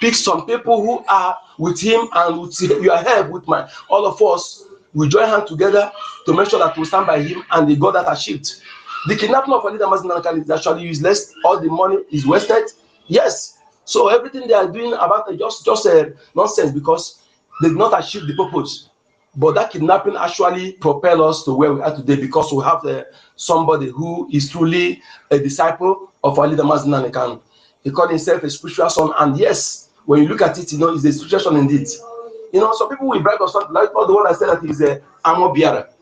pick some people who are with him and with your help, with all of us. We join hands together to make sure that we stand by him, and they got that achieved. The kidnapping of Alida Mazinankan is actually useless. All the money is wasted. Yes. So everything they are doing about just nonsense, because they did not achieve the purpose. But that kidnapping actually propelled us to where we are today, because we have somebody who is truly a disciple of Alida Mazinankan. He called himself a spiritual son, and yes, when you look at it, it's a spiritual son indeed. Some people will brag or something like the one I said that is a Amobiara.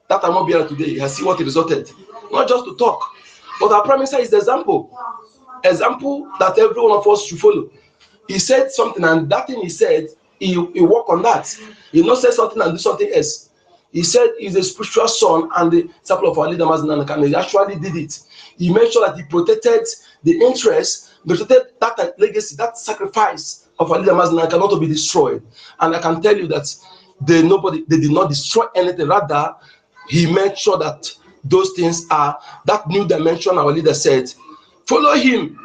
That Amobiara today, has seen what it resulted. Not just to talk, but our Prime Minister is the example that every one of us should follow. He said something, and that thing he said, he worked on that. He not say something and do something else. He said he's a spiritual son and the disciple of our leader Mazinankan. He actually did it. He made sure that he protected the interest, protected that legacy, that sacrifice of our leader Mazinankan not to be destroyed. And I can tell you that they did not destroy anything. Rather, he made sure that those things are that new dimension our leader said. Follow him.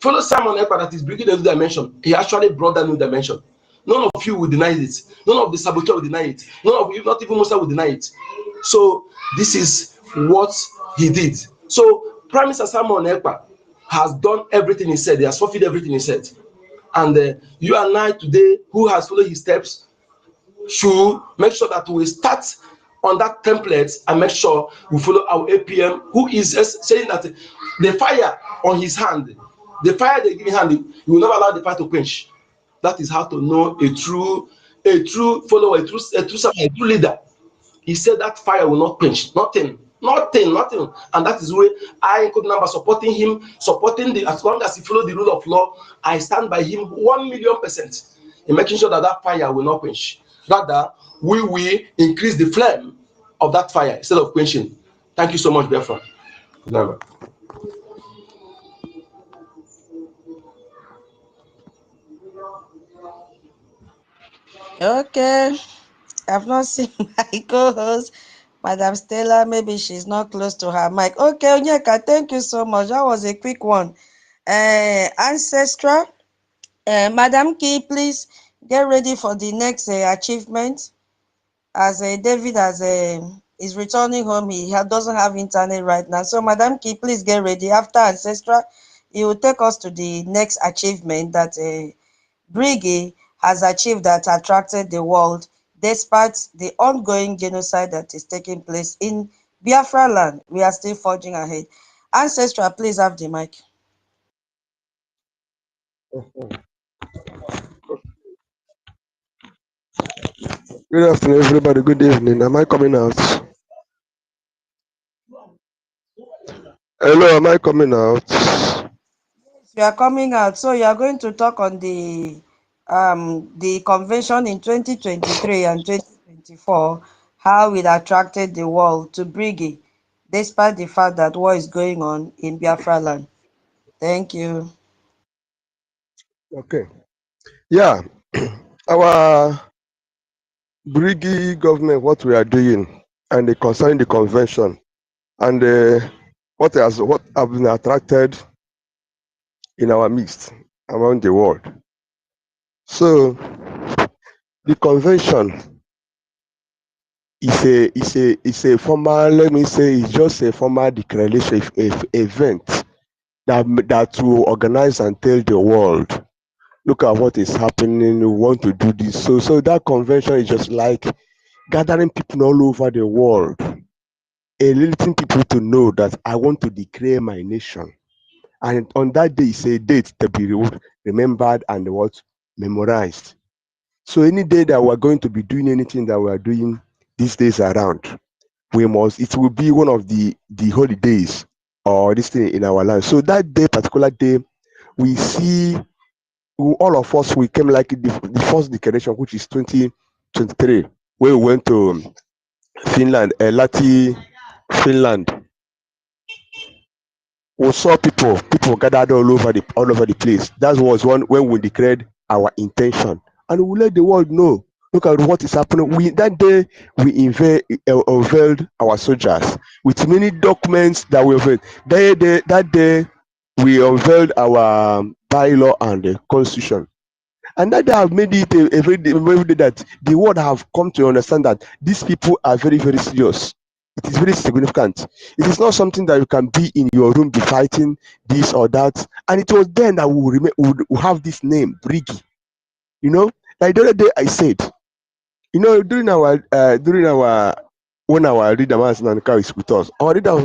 Follow Simon Ekpa that is bringing the new dimension. He actually brought that new dimension. None of you will deny it. None of the saboteur will deny it. None of you, not even Musa, will deny it. So this is what he did. So Prime Minister Simon Ekpa has done everything he said. He has fulfilled everything he said. And you and I today, who has followed his steps, should make sure that we start on that template and make sure we follow our APM, who is saying that the fire on his hand, the fire they give him hand, he will never allow the fire to quench. That is how to know a true follower, a true leader. He said that fire will not quench. Nothing. And that is where I could number supporting him, as long as he follow the rule of law, I stand by him 1,000,000% in making sure that that fire will not quench. Rather, we will increase the flame of that fire instead of quenching. Thank you so much, Biafra. Okay. I've not seen my co-host, Madam Stella. Maybe she's not close to her mic. Okay, Onyeka, thank you so much. That was a quick one. Ancestral. Madam Key, please get ready for the next achievement. As David is returning home, he doesn't have internet right now. So, Madam Key, please get ready. After Ancestral, he will take us to the next achievement that Brgie has achieved that attracted the world despite the ongoing genocide that is taking place in Biafra land. We are still forging ahead. Ancestral, please have the mic. Good afternoon, everybody. Good evening. Am I coming out? Hello, am I coming out? You are coming out, so you are going to talk on the convention in 2023 and 2024, how it attracted the world to Brgie, despite the fact that war is going on in Biafra land. Thank you. Okay. Yeah, our Brigi government, what we are doing, and concerning the convention, and what have been attracted in our midst around the world. So the convention is a formal, let me say, it's just a formal declaration event that will organize and tell the world, look at what is happening, we want to do this. So that convention is just like gathering people all over the world, enlisting people to know that I want to declare my nation. And on that day, it's a date to be remembered and what memorized. So any day that we're going to be doing anything that we're doing these days around, it will be one of the holidays or this thing in our life. So that day, particular day, we see all of us, we came like the first declaration, which is 2023, where we went to Finland, Finland. We saw people gathered all over the place. That was when we declared our intention, and we let the world know. Look at what is happening. That day we unveiled our soldiers with many documents that we unveiled. That day we unveiled our bylaw and the constitution. And that have made it every day that the world have come to understand that these people are very, very serious. It is very significant. It is not something that you can be in your room, be fighting this or that. And it was then that we will have this name, Brigi. You know, like the other day I said, you know, during our when our leader Nanka is with us, our leader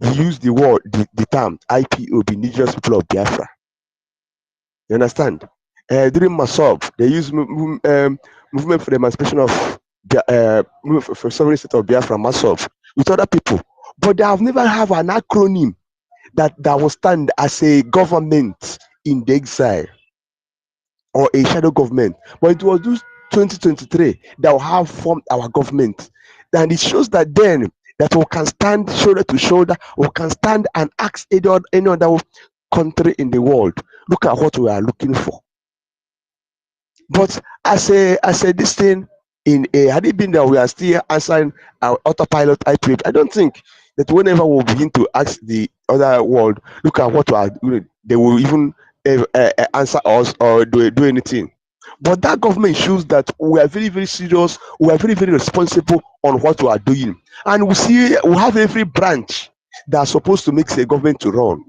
he used the word, the term IPO, indigenous people of Biafra. You understand? During Masov, they use movement for the emancipation of for sovereign state of Biafra, Masov, with other people. But they have never have an acronym that will stand as a government in the exile or a shadow government. But it was this 2023 that will have formed our government. And it shows that then that we can stand shoulder to shoulder, we can stand and ask any other country in the world, look at what we are looking for. But as a this thing, had it been that we are still answering our autopilot IPA, I don't think that whenever we begin to ask the other world, look at what we are doing, they will even answer us or do anything. But that government shows that we are very, very serious, we are very, very responsible on what we are doing. And we have every branch that's supposed to make a government to run.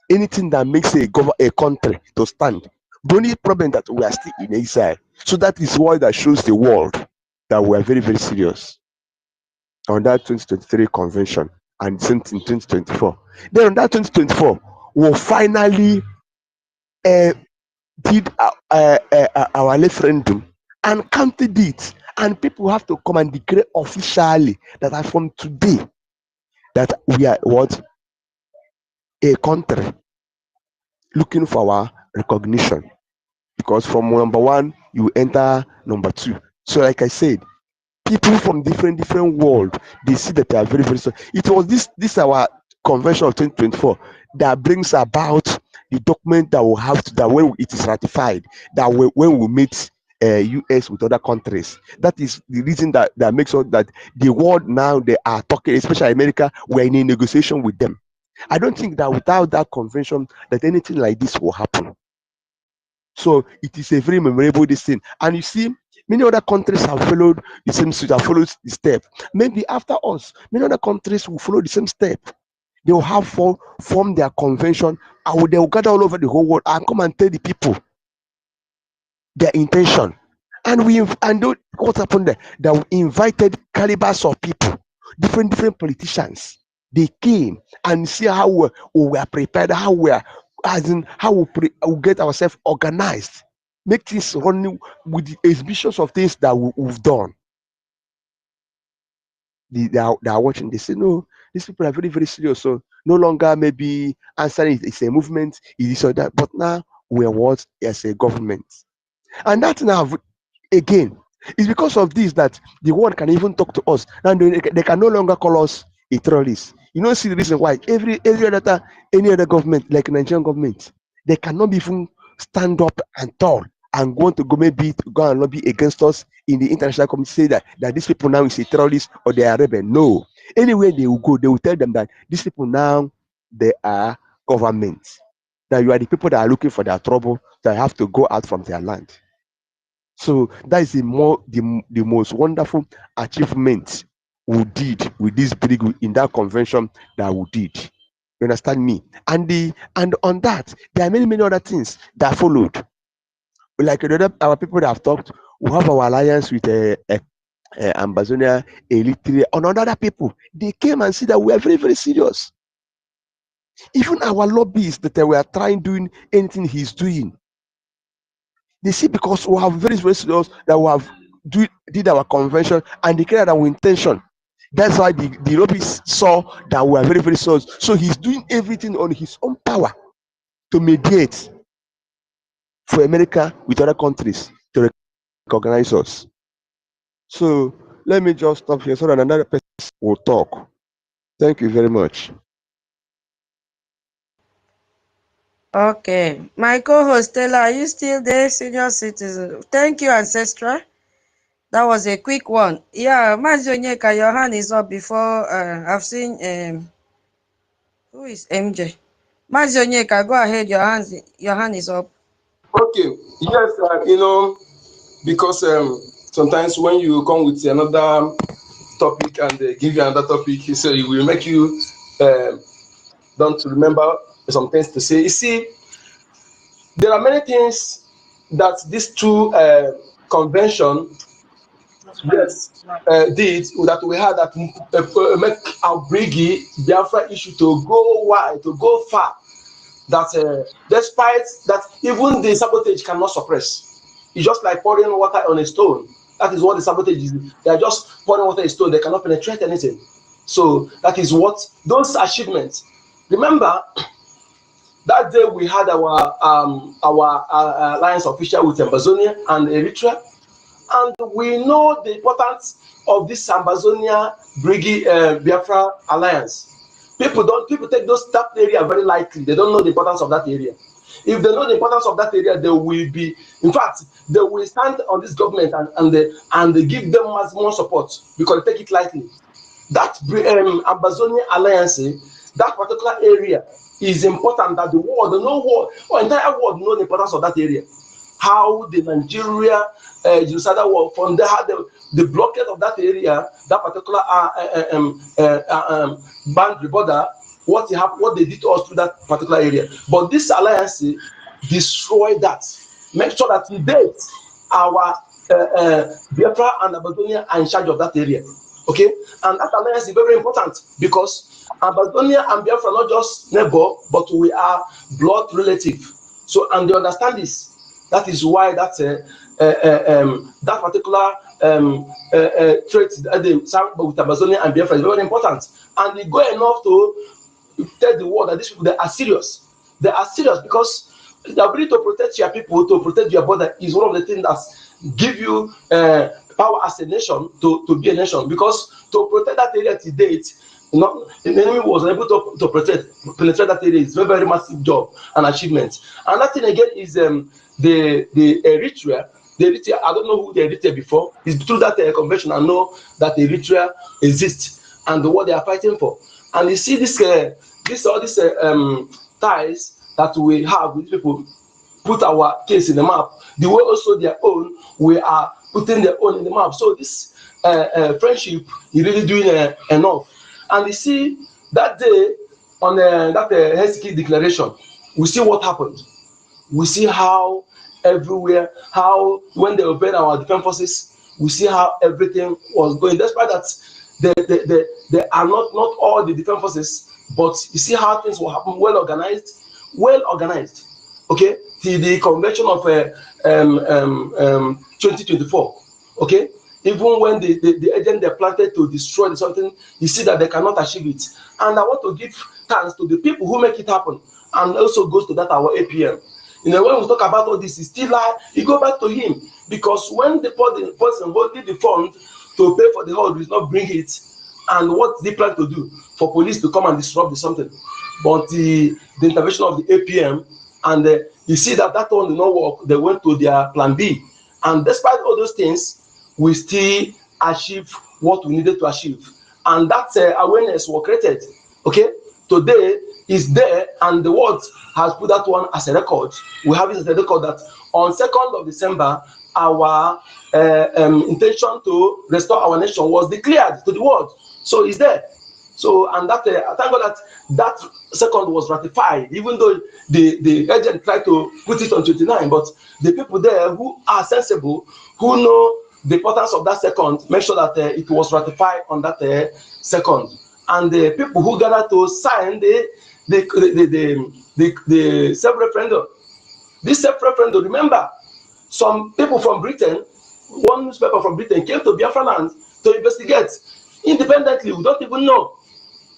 Anything that makes a country to stand. The only problem that we are still in exile. So that is why that shows the world that we are very, very serious on that 2023 convention and same in 2024. Then on that 2024, we'll finally did our referendum and counted it, and people have to come and declare officially that from today that we are what a country looking for our recognition, because from number one you enter number two. So like I said, people from different world, they see that they are very, very strong. It was this our convention of 2024 that brings about the document that will have to, that when it is ratified, that when we meet US with other countries, that is the reason that makes sure that the world now, they are talking, especially America, we're in a negotiation with them. I don't think that without that convention that anything like this will happen. So it is a very memorable thing. And you see, many other countries have followed the same suit, have followed the step. Maybe after us, many other countries will follow the same step. They will have form their convention, and they will gather all over the whole world and come and tell the people their intention. And what happened there? That we invited calibers of people, different politicians. They came and see how we were prepared, how we get ourselves organized, make things running with the exhibitions of things that we've done. They are watching. They say, no, these people are very, very serious. So no longer maybe answering it's a movement, it is or that. But now we are what as a government, and that now again is because of this that the world can even talk to us, and they can no longer call us a terrorist. You know, see the reason why any other government like Nigerian government, they cannot even stand up and tall and want to go and lobby against us in the international community, say that these people now is a terrorist or they are rebel. No, anywhere they will go, they will tell them that these people now, they are government, that you are the people that are looking for their trouble, that have to go out from their land. So that is the most wonderful achievement we did with this big in that convention that we did. You understand me? And on that, there are many other things that followed. Like our people that have talked, we have our alliance with Ambazonia, Eritrea, and other people. They came and said that we are very, very serious. Even our lobbyists that we are trying doing anything he's doing, they see, because we have very, very serious that we have did our convention and declared our intention. That's why the lobbyists saw that we are very, very serious. So he's doing everything on his own power to mediate for America with other countries to recognize us. So let me just stop here so that another person will talk. Thank you very much. Okay, my co-host Stella, are you still there, senior citizen? Thank you, Ancestra. That was a quick one. Yeah, Mazonyeka, your hand is up before. I've seen who is MJ? Mazonyeka, go ahead. Your hand is up. Okay. Yes, because sometimes when you come with another topic and they give you another topic, so it will make you don't remember some things to say. You see, there are many things that these two convention did that we had that make our Brgie Biafra issue to go wide, to go far. That despite that, even the sabotage cannot suppress. It's just like pouring water on a stone. That is what the sabotage is. They are just pouring water on a stone. They cannot penetrate anything. So that is what those achievements. Remember, that day we had our alliance official with Ambazonia and Eritrea, and we know the importance of this Ambazonia Brgie Biafra alliance. People take that area very lightly. They don't know the importance of that area. If they know the importance of that area, they will be, in fact, they will stand on this government and they give them much more support because they take it lightly. That Amazonian alliance, that particular area is important that the world, the whole world, or entire world know the importance of that area. How the Nigeria genocidal war from there, how the blockade of that area, that particular boundary border, what they did to us through that particular area. But this alliance destroy that. Make sure that today our Biafra and Amazonia are in charge of that area. Okay, and that alliance is very important because Amazonia and Biafra are not just neighbor, but we are blood relative. So, and they understand this. That is why that that particular trait with Amazonia and Biafra is very important. And they go enough to tell the world that these people, they are serious. They are serious because the ability to protect your people, to protect your border is one of the things that give you power as a nation to be a nation. Because to protect that area to date, the enemy was able to penetrate that area. It's a very, very massive job and achievement. And that thing again is the Eritrea. The Eritrea, I don't know who the Eritrea before. It's through that convention I know that Eritrea exists and what they are fighting for. And you see this all these ties that we have with people, put our case in the map. The way also their own, we are putting their own in the map. So this friendship is really doing enough. And you see that day on that Helsinki declaration, we see what happened. We see how everywhere, how when they obeyed our defense forces, we see how everything was going. Despite that, they are not all the defense forces, but you see how things will happen, well organized. Okay, the convention of 2024. Okay, even when the agent they planted to destroy something, you see that they cannot achieve it. And I want to give thanks to the people who make it happen, and also goes to that our APM. You know, when we talk about all this, it's still like you go back to him, because when the person holding the fund to pay for the whole does not bring it, and what they plan to do for police to come and disrupt something, but the intervention of the APM, and you see that one did not work. They went to their plan B, and despite all those things, we still achieve what we needed to achieve, and that awareness was created. Okay, today is there, and the world has put that one as a record. We have it as a record that on 2nd of December, our intention to restore our nation was declared to the world. So it's there. So, and that thank God that second was ratified, even though the agent tried to put it on 29, but the people there who are sensible, who know the importance of that second, make sure that it was ratified on that second. And the people who gathered to sign the self-referendum. This self-referendum, remember, some people from Britain, one newspaper from Britain came to Biafra land to investigate independently. We don't even know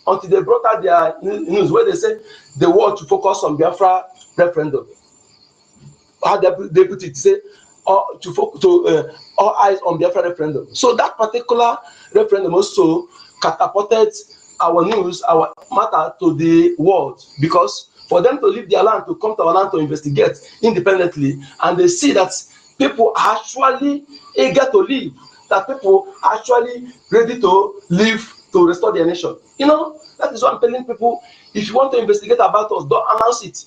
until they brought out their news where they said they want to focus on Biafra referendum. How they put it, say, all eyes on Biafra referendum. So that particular referendum also catapulted our news, our matter to the world, because for them to leave their land, to come to our land to investigate independently, and they see that people are actually eager to live, that people are actually ready to live to restore their nation. You know, that is what I'm telling people. If you want to investigate about us, don't announce it.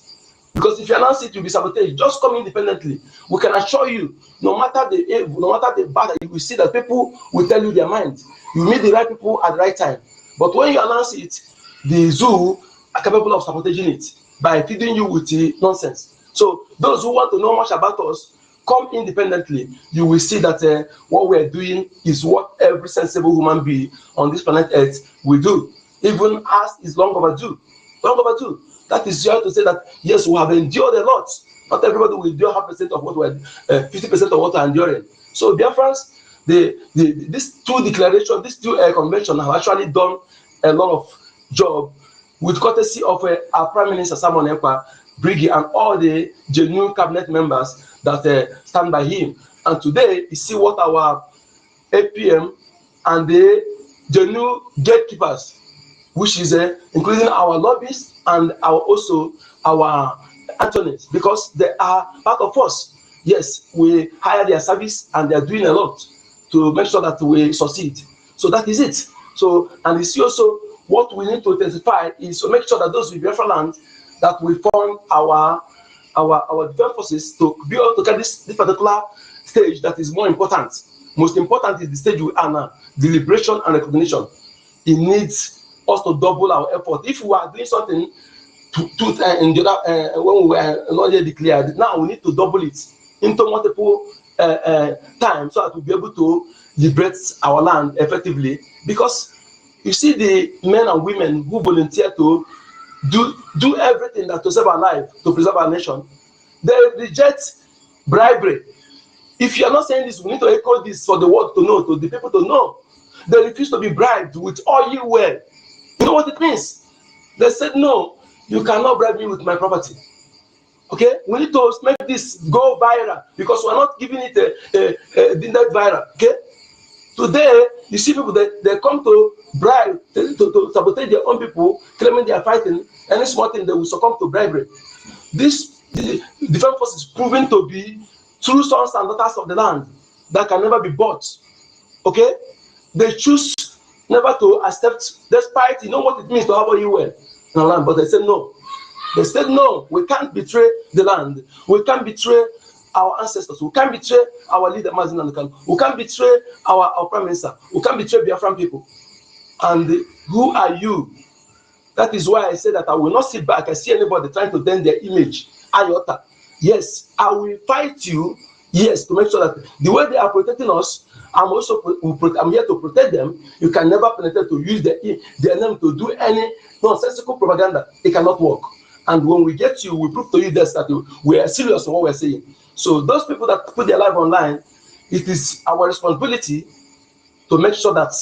Because if you announce it, you'll be sabotaged. Just come independently. We can assure you, no matter the evil, no matter the bad, you will see that people will tell you their mind. You meet the right people at the right time. But when you announce it, the zoo are capable of sabotaging it by feeding you with nonsense. So those who want to know much about us, come independently. You will see that what we are doing is what every sensible human being on this planet Earth will do. Even us is long overdue. Long overdue. That is just to say that yes, we have endured a lot. Not everybody will endure 50% of what we're 50% of what we're enduring. So Biafrans, these two declarations, these two conventions have actually done a lot of job with courtesy of our Prime Minister Simon Ekpa, Brgie, and all the genuine cabinet members that stand by him. And today, you see what our APM and the genuine gatekeepers, which is including our lobbyists and also our Antonyms, because they are part of us. Yes, we hire their service and they are doing a lot to make sure that we succeed. So that is it. So, and you see also what we need to intensify is to make sure that those with Biafra land, that we form our defense forces to be able to get this particular stage that is more important. Most important is the stage we are now, deliberation and recognition. It needs us to double our effort. If we are doing something in the other, when we were not yet declared, now we need to double it into multiple times so that we'll be able to liberate our land effectively. Because you see the men and women who volunteer to do everything that to save our life, to preserve our nation, they reject bribery. If you are not saying this, we need to echo this for the world to know, to the people to know. They refuse to be bribed with all you wear. You know what it means? They said, no, you cannot bribe me with my property. Okay, we need to make this go viral because we're not giving it a viral. Okay, today you see people that they come to bribe, to sabotage their own people, claiming they are fighting. Any small thing they will succumb to bribery. This the defense force is proven to be true sons and daughters of the land that can never be bought. Okay, they choose never to accept, despite you know what it means to have you well in the land, but they said no. They said no, we can't betray the land. We can't betray our ancestors. We can't betray our leader, Mazin and Kanu. We can't betray our prime minister. We can't betray Biafran people. And who are you? That is why I say that I will not sit back and see anybody trying to bend their image. Iota. Yes, I will fight you. Yes, to make sure that the way they are protecting us, I'm here to protect them. You can never penetrate to use their name to do any nonsensical propaganda. It cannot work. And when we get you, we prove to you that we are serious in what we're saying. So those people that put their life online, it is our responsibility to make sure that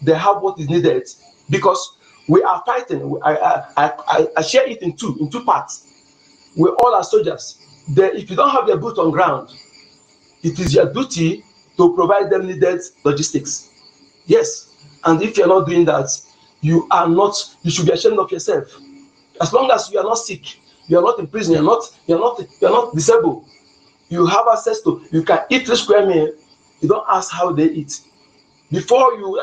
they have what is needed, because we are fighting. I share it in two parts. We all are soldiers. If you don't have your boots on ground, it is your duty to provide them needed logistics. Yes, and if you're not doing that, you should be ashamed of yourself. As long as you are not sick, you are not in prison, you're not disabled, you have access to, you can eat 3 square meal. You don't ask how they eat. Before you,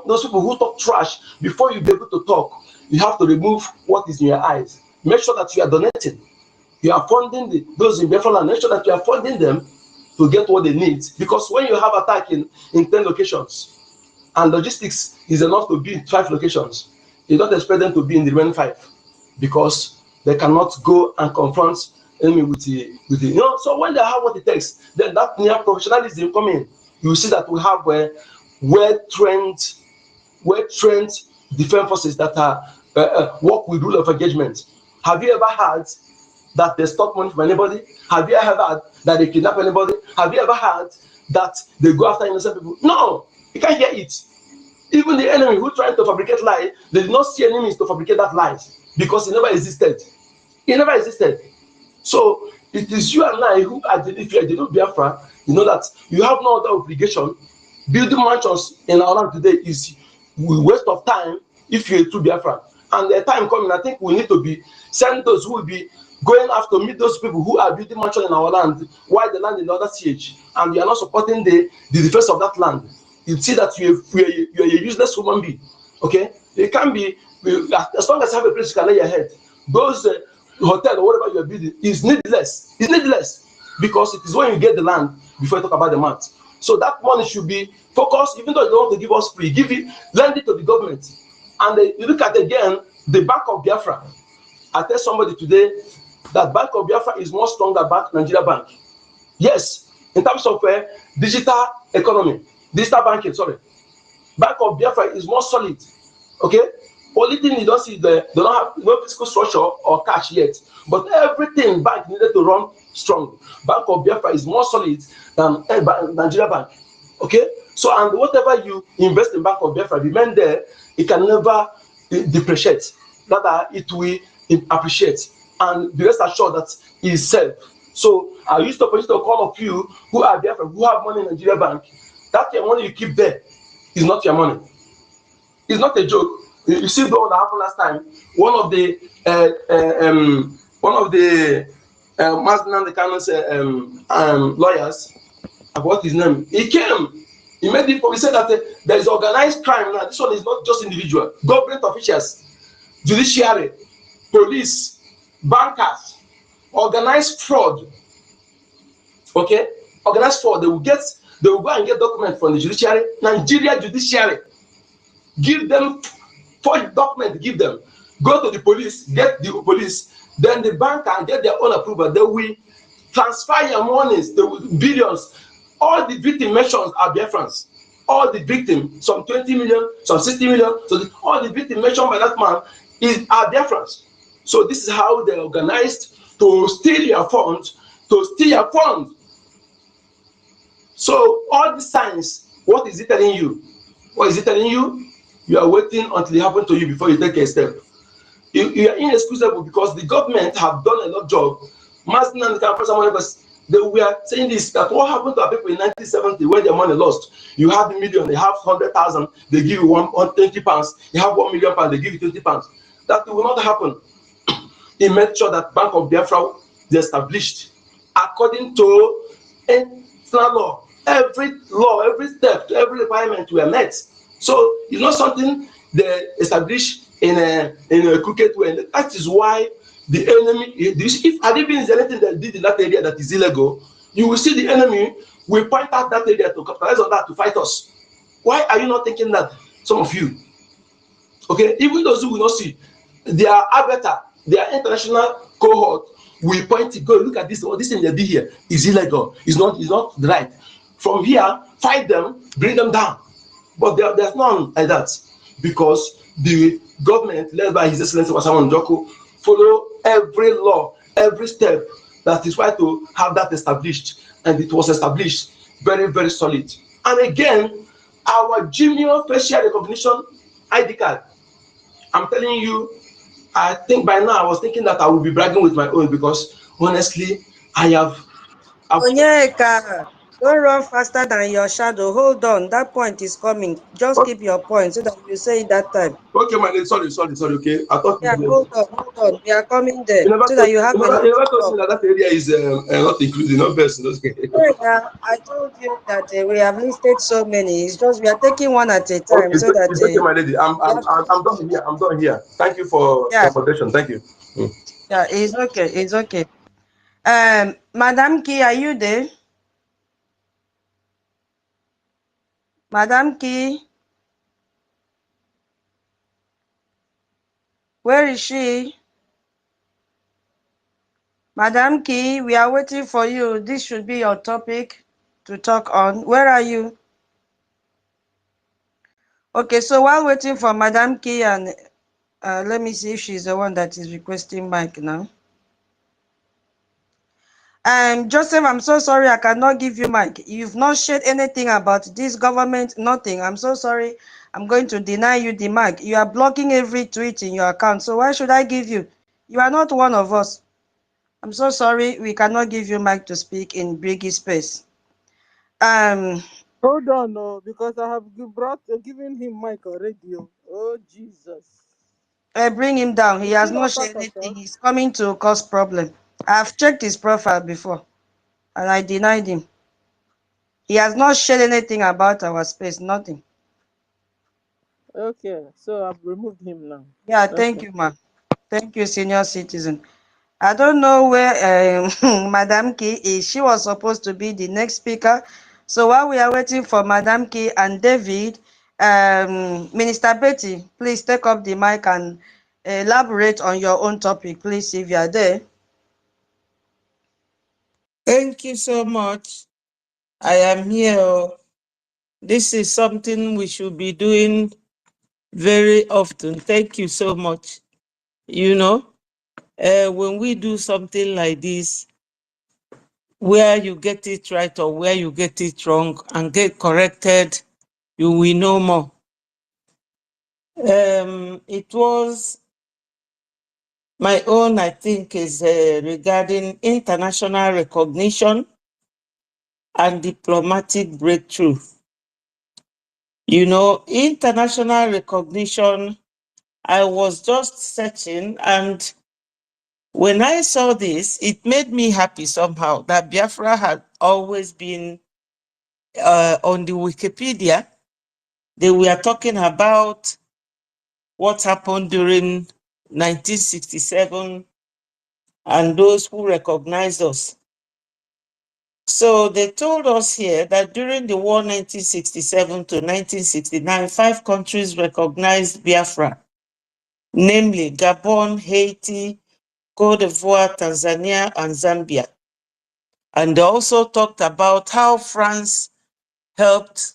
those people who talk trash, before you be able to talk, you have to remove what is in your eyes. Make sure that you are donating. You are funding those in Biafra land. Make sure that you are funding them to get what they need. Because when you have attack in 10 locations, and logistics is enough to be in 5 locations, you don't expect them to be in the remaining 5. Because they cannot go and confront enemy with the so when they have what it takes, then that near professionalism come in. You see that we have well-trained defense forces that are work with rule of engagement. Have you ever heard that they stop money from anybody? Have you ever heard that they kidnap anybody? Have you ever heard that they go after innocent people? No, you can't hear it. Even the enemy who trying to fabricate lies, they did not see any means to fabricate that lies. Because it never existed. It never existed. So it is you and I who are, if you are the Biafra, you know that you have no other obligation. Building mansions in our land today is a waste of time if you're a true Biafra. And the time coming, I think we need to be send those who will be going after meet those people who are building mansions in our land while the land is under siege, and we are not supporting the defense of that land. You see that you're a useless human being. Okay, it can be. As long as you have a place you can lay your head, those hotel or whatever you're building is needless. It's needless because it is when you get the land before you talk about the math. So that money should be focused, even though you don't want to give us free, lend it to the government. And you look at again the Bank of Biafra. I tell somebody today that Bank of Biafra is more stronger than Nigeria Bank. Yes, in terms of digital economy, digital banking. Sorry, Bank of Biafra is more solid. Okay. Only thing you don't see, they don't have no physical structure or cash yet. But everything bank needed to run strong. Bank of Biafra is more solid than Nigeria Bank. Okay? So, and whatever you invest in Bank of Biafra, remain there, it can never depreciate. Rather, it will appreciate. And be rest assured that it is safe. So, I used to call of you who are Biafra, who have money in Nigeria Bank. That your money you keep there is not your money. It's not a joke. You see what happened last time. One of the one of the Nnamdi Kanu's lawyers, about his name, he came. He made it. He said that there is organized crime now. This one is not just individual. Government officials, judiciary, police, bankers, organized fraud. Okay, organized fraud. They will go and get documents from the judiciary, Nigeria judiciary. Give them forged document. Give them. Go to the police. Get the police. Then the banker get their own approval. They will transfer your monies. They will billions. All the victim mentions are Biafrans. All the victims, some 20 million, some 60 million. So all the victims mentioned by that man are Biafrans. So this is how they organized to steal your funds, So all the signs, what is it telling you? What is it telling you? You are waiting until it happens to you before you take a step. You are inexcusable because the government have done a lot of job. They were saying this, that what happened to our people in 1970 when their money lost? You have a million, they have 100,000, they give you 120 pounds. You have 1 million pounds, they give you 20 pounds. That will not happen. He made sure that Bank of Biafra is established according to international law. Every law, every step, every requirement were met. So it's not something they established in a crooked way. That is why the enemy, if had it been anything that did in that area that is illegal, you will see the enemy will point out that area to capitalize on that to fight us. Why are you not thinking that? Some of you. Okay, even those who will not see, their arbiter, their international cohort will point to go look at this. Oh, this thing they did here is illegal. It's not right. From here, fight them, bring them down. But there's none like that because the government led by His Excellency Wasaman Joko follow every law, every step that is why to have that established, and it was established very, very solid. And again, our junior facial recognition ID card. I'm telling you, I think by now I was thinking that I would be bragging with my own because honestly, Onyeka, don't run faster than your shadow. Hold on, that point is coming. Just keep your point so that you say it that time. Okay, my name. Sorry. Okay, I thought. Yeah, hold on. We are coming there so that you have you never told me that area is not included, not best. Yeah, I told you that we have listed so many. It's just we are taking one at a time Okay, so that. it's okay, my lady. I'm done here. I'm done here. Thank you for the accommodation. Thank you. Yeah, it's okay. It's okay. Madam Key, are you there? Madam Key, where is she? Madam Key, we are waiting for you. This should be your topic to talk on. Where are you? Okay, so while waiting for Madam Key, and let me see if she's the one that is requesting mic now. Joseph, I'm so sorry I cannot give you mic. You've not shared anything about this government, nothing. I'm so sorry. I'm going to deny you the mic. You are blocking every tweet in your account. So why should I give you? You are not one of us. I'm so sorry. We cannot give you mic to speak in Brgie space. Hold on, no, because I have given him mic already. Oh, Jesus. Bring him down. He has not shared anything. He's coming to cause problem. I've checked his profile before and I denied him. He has not shared anything about our space, nothing. Okay, so I've removed him now. Yeah, thank you, ma'am. Thank you, senior citizen. I don't know where Madam Key is. She was supposed to be the next speaker. So while we are waiting for Madam Key and David, Minister Betty, please take up the mic and elaborate on your own topic, please, if you are there. Thank you so much. I am here. This is something we should be doing very often. Thank you so much. You know, when we do something like this, where you get it right or where you get it wrong and get corrected, you will know more. It was my own, I think, is regarding international recognition and diplomatic breakthrough. You know, international recognition, I was just searching and When I saw this, it made me happy somehow that Biafra had always been on the Wikipedia. They were talking about what happened during 1967 and those who recognized us. So they told us here that during the war 1967 to 1969, 5 countries recognized Biafra, namely Gabon, Haiti, Cote d'Ivoire, Tanzania, and Zambia. And they also talked about how France helped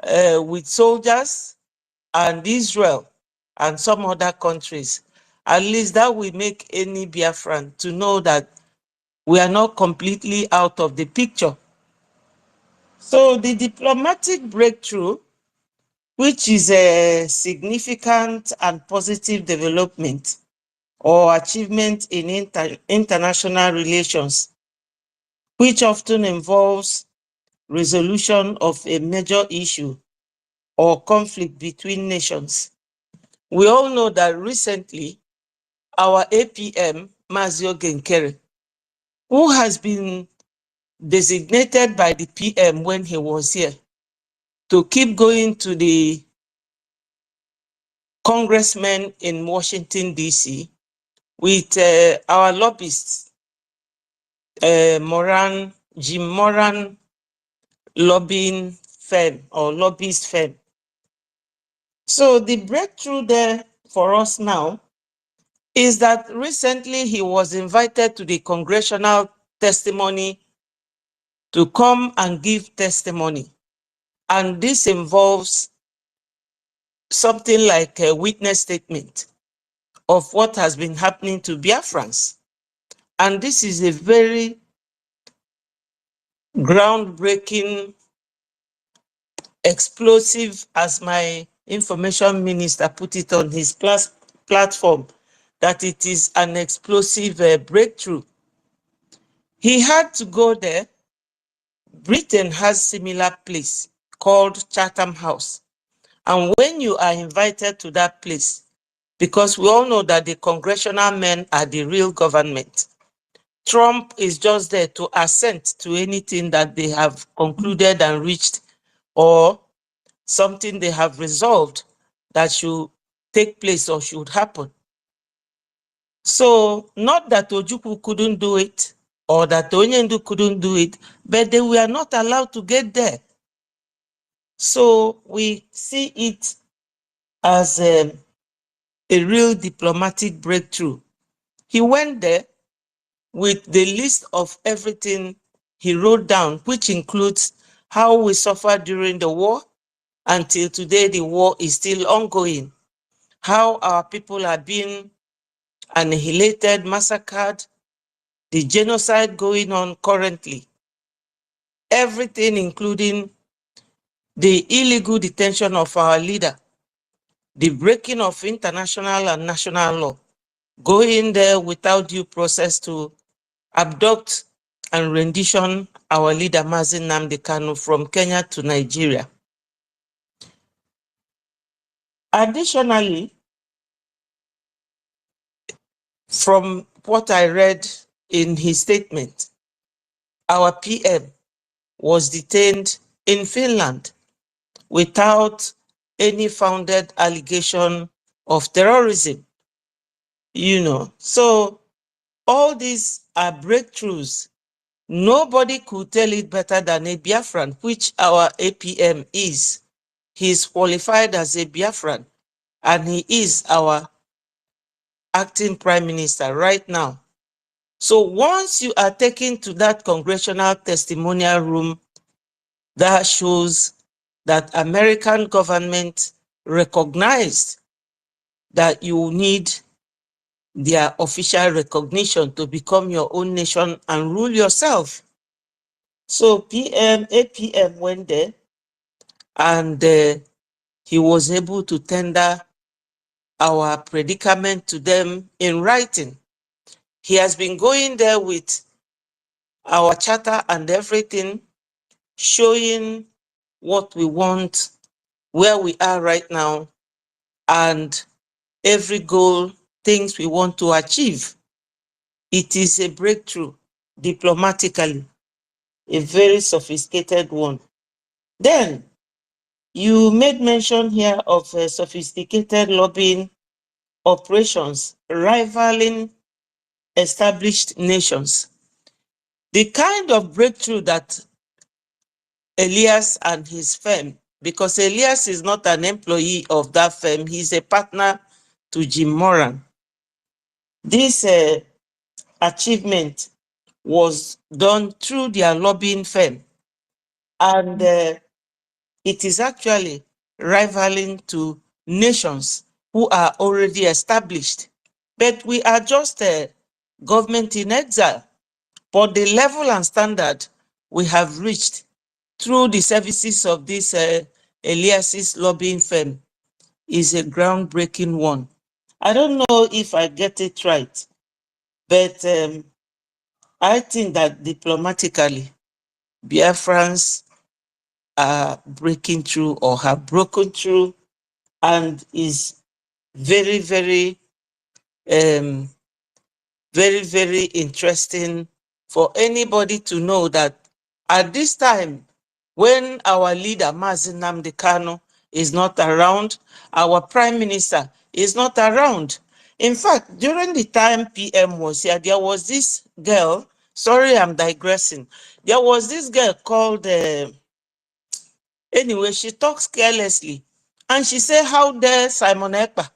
with soldiers and Israel and some other countries. At least that will make any Biafran to know that we are not completely out of the picture. So the diplomatic breakthrough, which is a significant and positive development or achievement in international relations, which often involves resolution of a major issue or conflict between nations. We all know that recently our APM, Mazio Genkere, who has been designated by the PM when he was here to keep going to the congressmen in Washington, D.C. with our lobbyists, Jim Moran lobbying firm or lobbyist firm. So the breakthrough there for us now is that recently he was invited to the congressional testimony to come and give testimony. And this involves something like a witness statement of what has been happening to Biafrans. And this is a very groundbreaking, explosive, as my information minister put it on his platform, that it is an explosive breakthrough. He had to go there. Britain has similar place called Chatham House. And when you are invited to that place, because we all know that the congressional men are the real government, Trump is just there to assent to anything that they have concluded and reached or something they have resolved that should take place or should happen. So not that Ojukwu couldn't do it or that Onyendu couldn't do it, but they were not allowed to get there. So we see it as a real diplomatic breakthrough. He went there with the list of everything he wrote down, which includes how we suffered during the war. Until today, the war is still ongoing. How our people are being annihilated, massacred, the genocide going on currently. Everything, including the illegal detention of our leader, the breaking of international and national law, going there without due process to abduct and rendition our leader, Nnamdi Kanu, from Kenya to Nigeria. Additionally, from what I read in his statement, our PM was detained in Finland without any founded allegation of terrorism. So all these are breakthroughs. Nobody could tell it better than a Biafran, which our APM is. He is qualified as a Biafran, and he is our acting prime minister right now. So once you are taken to that congressional testimonial room, that shows that American government recognized that you need their official recognition to become your own nation and rule yourself. So APM went there and he was able to tender our predicament to them in writing. He has been going there with our charter and everything, showing what we want, where we are right now, and every goal, things we want to achieve. it is a breakthrough diplomatically, a very sophisticated one. Then you made mention here of sophisticated lobbying operations rivaling established nations. The kind of breakthrough that Elias and his firm, because Elias is not an employee of that firm, he's a partner to Jim Moran. This achievement was done through their lobbying firm, and it is actually rivaling to nations who are already established. But we are just a government in exile. But the level and standard we have reached through the services of this Elias's lobbying firm is a groundbreaking one. I don't know if I get it right, but I think that diplomatically, Biafrans are breaking through or have broken through, and is very, very, very interesting for anybody to know that at this time, when our leader, Nnamdi Kanu, is not around, our prime minister is not around. In fact, during the time PM was here, there was this girl, sorry, I'm digressing. There was this girl called, anyway, she talks carelessly. And she said, how dare Simon Ekpa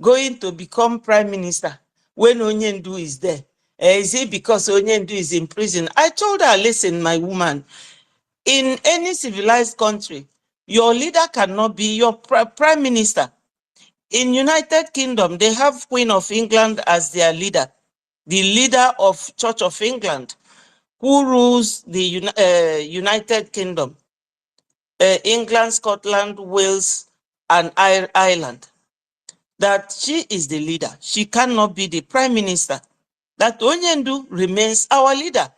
going to become prime minister when Onyendu is there? Is it because Onyendu is in prison? I told her, listen, my woman, in any civilized country, your leader cannot be your prime minister. In United Kingdom, they have Queen of England as their leader, the leader of Church of England, who rules the United Kingdom, England, Scotland, Wales, and Ireland. That she is the leader. She cannot be the prime minister. That Onyendu remains our leader.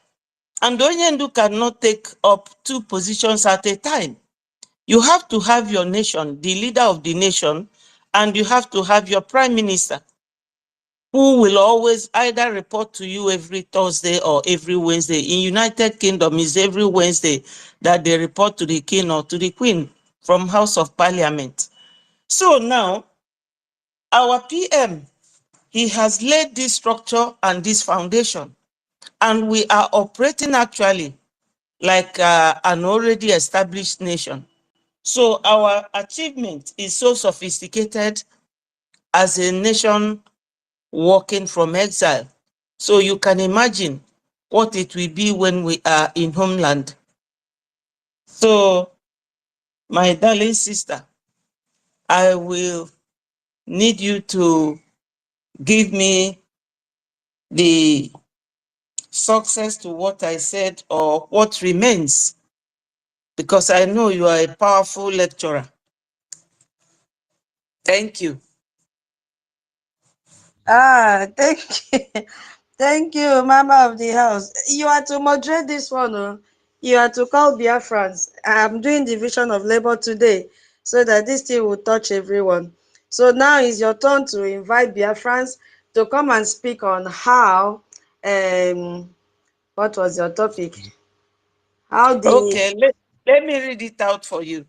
And Onyendu cannot take up two positions at a time. You have to have your nation, the leader of the nation, and you have to have your prime minister, who will always either report to you every Thursday or every Wednesday. In United Kingdom, it's every Wednesday that they report to the king or to the queen from House of Parliament. So now, our PM, he has laid this structure and this foundation, and we are operating actually like an already established nation. So our achievement is so sophisticated as a nation working from exile. So you can imagine what it will be when we are in homeland. So, my darling sister, I will need you to give me the success to what I said or what remains, because I know you are a powerful lecturer. Thank you. Thank you. Thank you, Mama of the house. You are to moderate this one. Oh. You are to call Biafrans. I'm doing division of labor today so that this thing will touch everyone. So now is your turn to invite Biafrans to come and speak on how, what was your topic? How the... Okay, let me read it out for you.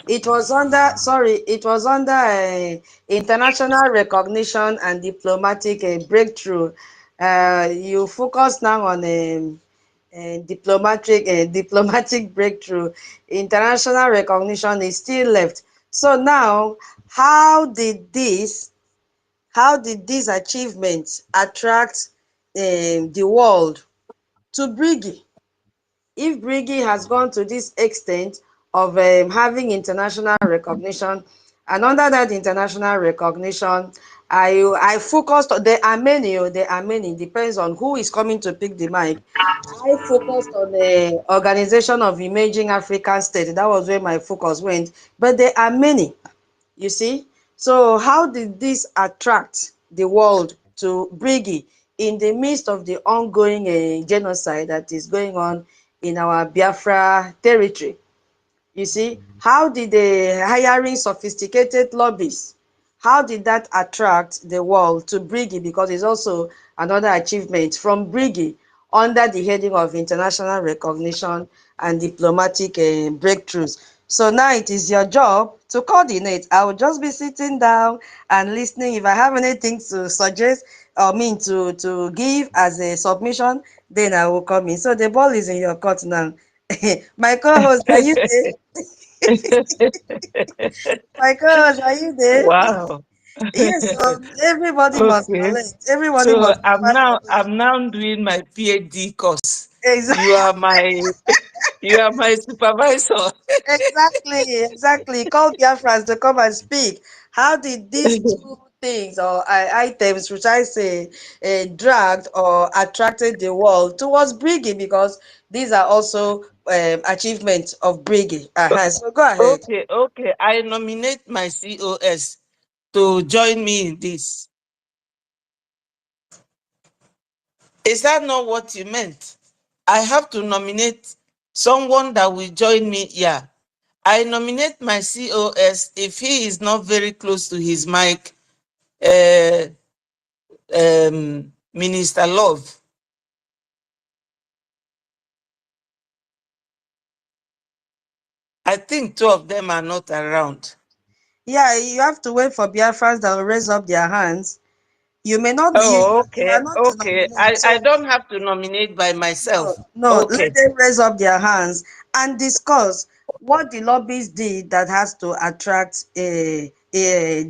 It was under, international recognition and diplomatic breakthrough. You focus now on diplomatic breakthrough. International recognition is still left. So now, how did these achievements attract the world to Brgie? If Brgie has gone to this extent of having international recognition, and under that international recognition, I focused, there are many, depends on who is coming to pick the mic. I focused on the Organization of Emerging African States. That was where my focus went, but there are many, you see. So how did this attract the world to Brgie in the midst of the ongoing genocide that is going on in our Biafra territory? You see, how did the hiring sophisticated lobbyists, How did that attract the world to Brgie? Because it's also another achievement from Brgie under the heading of international recognition and diplomatic breakthroughs. So now it is your job to coordinate. I will just be sitting down and listening. If I have anything to suggest or mean to give as a submission, then I will come in. So the ball is in your court now. My co-host, are you there? My co-host, are you there? Wow. Yes, everybody must Okay. collect. Everybody So must collect. I'm now doing my PhD course. Exactly. You are my supervisor. Exactly. Call Biafrans to come and speak. How did these two things or items, which I say, dragged or attracted the world towards Brigi? Because these are also achievements of Brigi. So go ahead. Okay. I nominate my COS to join me in this. Is that not what you meant? I have to nominate someone that will join me here. I nominate my COS if he is not very close to his mic, Minister Love. I think two of them are not around. Yeah, you have to wait for Biafrans that will raise up their hands. You may not, Oh, you are okay. not to nominate. I So don't have to nominate by myself. no, Okay. let them raise up their hands and discuss what the lobbies did that has to attract the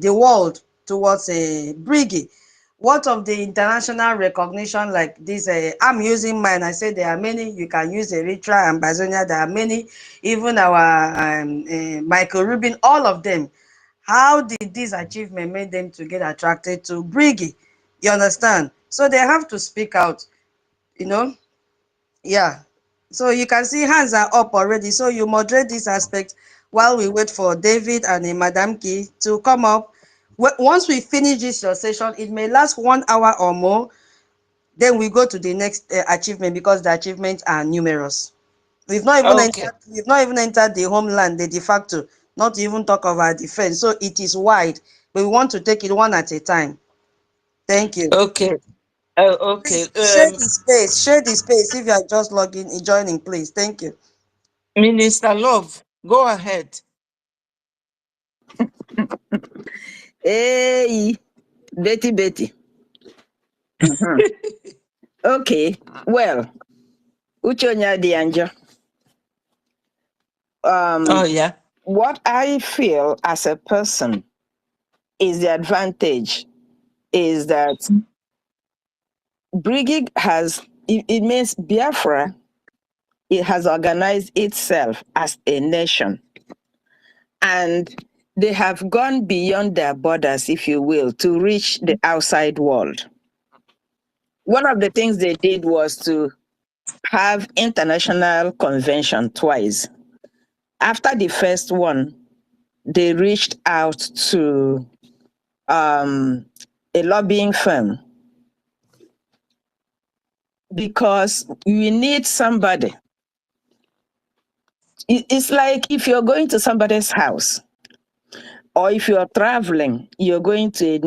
world towards a Brigi. What of the international recognition like this? I'm using mine. I say there are many. You can use Eritrea and Bazonia. There are many. Even our Michael Rubin, all of them. How did this achievement make them to get attracted to Brigi? You understand? So they have to speak out, you know? Yeah. So you can see hands are up already. So you moderate this aspect while we wait for David and Madam Key to come up. Once we finish this your session, it may last 1 hour or more. Then we go to the next achievement because the achievements are numerous. We've not even Okay. entered. We've not even entered the homeland, the de facto. Not to even talk of our defense. So it is wide, but we want to take it one at a time. Thank you. Okay. Okay. Please share the space. Share the space if you are just logging, joining, please. Thank you. Minister Love, go ahead. Hey, Betty. Okay, well, Uchonya Dianja. Oh, yeah. What I feel as a person is the advantage is that Brigig has, it means Biafra, it has organized itself as a nation. And they have gone beyond their borders, if you will, to reach the outside world. One of the things they did was to have international convention twice. After the first one, they reached out to a lobbying firm because we need somebody. It's like if you're going to somebody's house or if you're traveling, you're going to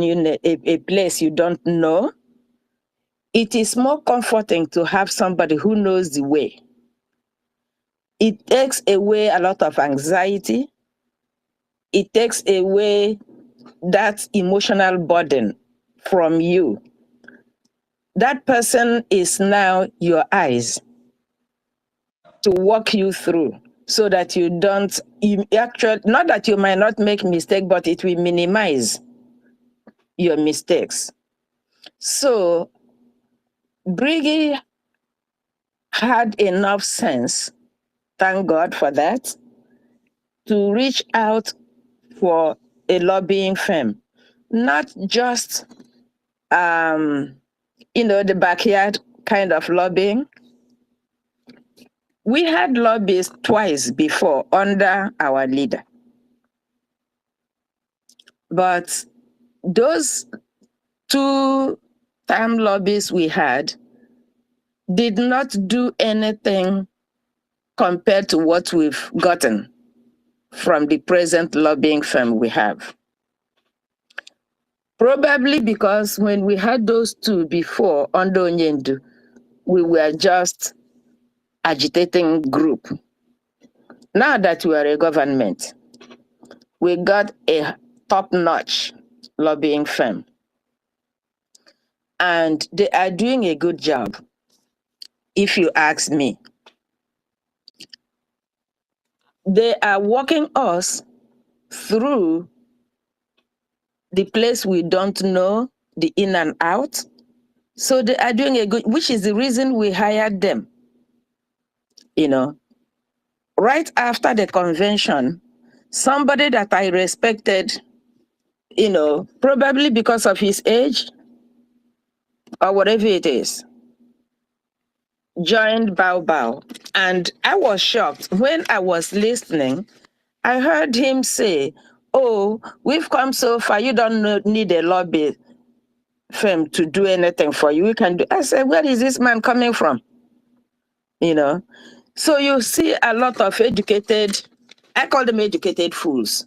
a place you don't know, it is more comforting to have somebody who knows the way. It takes away a lot of anxiety. It takes away that emotional burden from you. That person is now your eyes to walk you through so that you don't, actually, not that you might not make mistake, but it will minimize your mistakes. So Brigi had enough sense, thank God for that, to reach out for a lobbying firm, not just the backyard kind of lobbying. We had lobbies twice before under our leader. But those 2-term lobbies we had did not do anything compared to what we've gotten from the present lobbying firm we have. Probably because when we had those two before under Onyendu, we were just agitating group. Now that we are a government, we got a top-notch lobbying firm. And they are doing a good job, if you ask me. They are walking us through the place we don't know, the in and out. So they are doing a good, which is the reason we hired them. You know, right after the convention, somebody that I respected, you know, probably because of his age or whatever it is, joined Bao Bao. And I was shocked. When I was listening, I heard him say, oh, we've come so far, you don't need a lobby firm to do anything for you. We can do. I said, where is this man coming from? You know? So you see a lot of educated, I call them educated fools.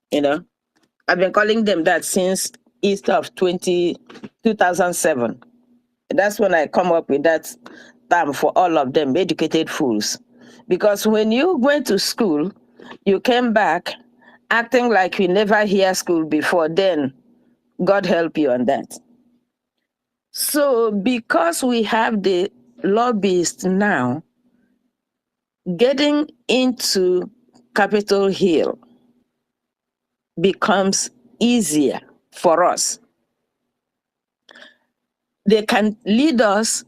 You know? I've been calling them that since Easter of 2007. That's when I come up with that term for all of them, educated fools. Because when you went to school, you came back acting like you never hear school before, then God help you on that. So because we have the lobbyists now, getting into Capitol Hill becomes easier for us. They can lead us,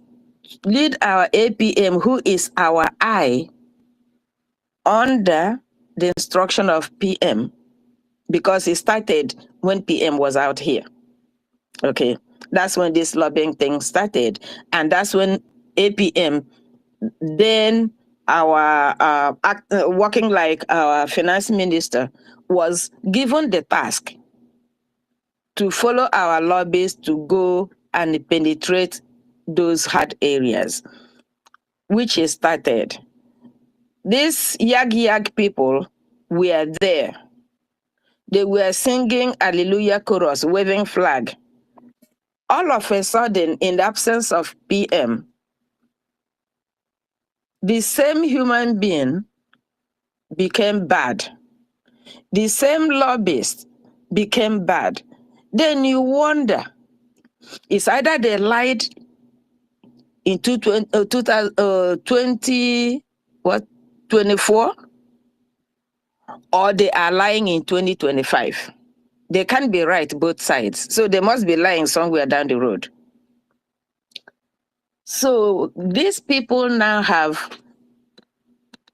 lead our APM, who is our eye, under the instruction of PM, because it started when PM was out here. Okay, that's when this lobbying thing started. And that's when APM, then our working like our finance minister, was given the task to follow our lobbies to go and penetrate those hard areas, which is started. These Yag people were there. They were singing Hallelujah chorus, waving flag. All of a sudden, in the absence of PM, the same human being became bad. The same lobbyist became bad. Then you wonder, it's either they lied in 2024 or they are lying in 2025. They can't be right both sides. So they must be lying somewhere down the road. So these people now have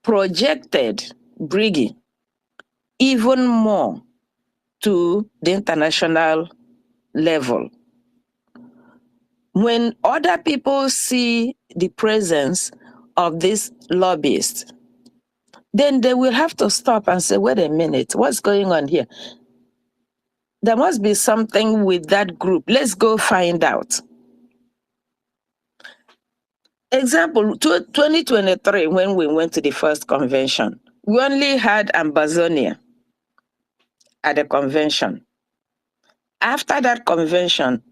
projected Brgie even more to the international level. When other people see the presence of these lobbyists, then they will have to stop and say, wait a minute, what's going on here? There must be something with that group. Let's go find out. Example, 2023, when we went to the first convention, we only had Ambazonia at the convention. After that convention,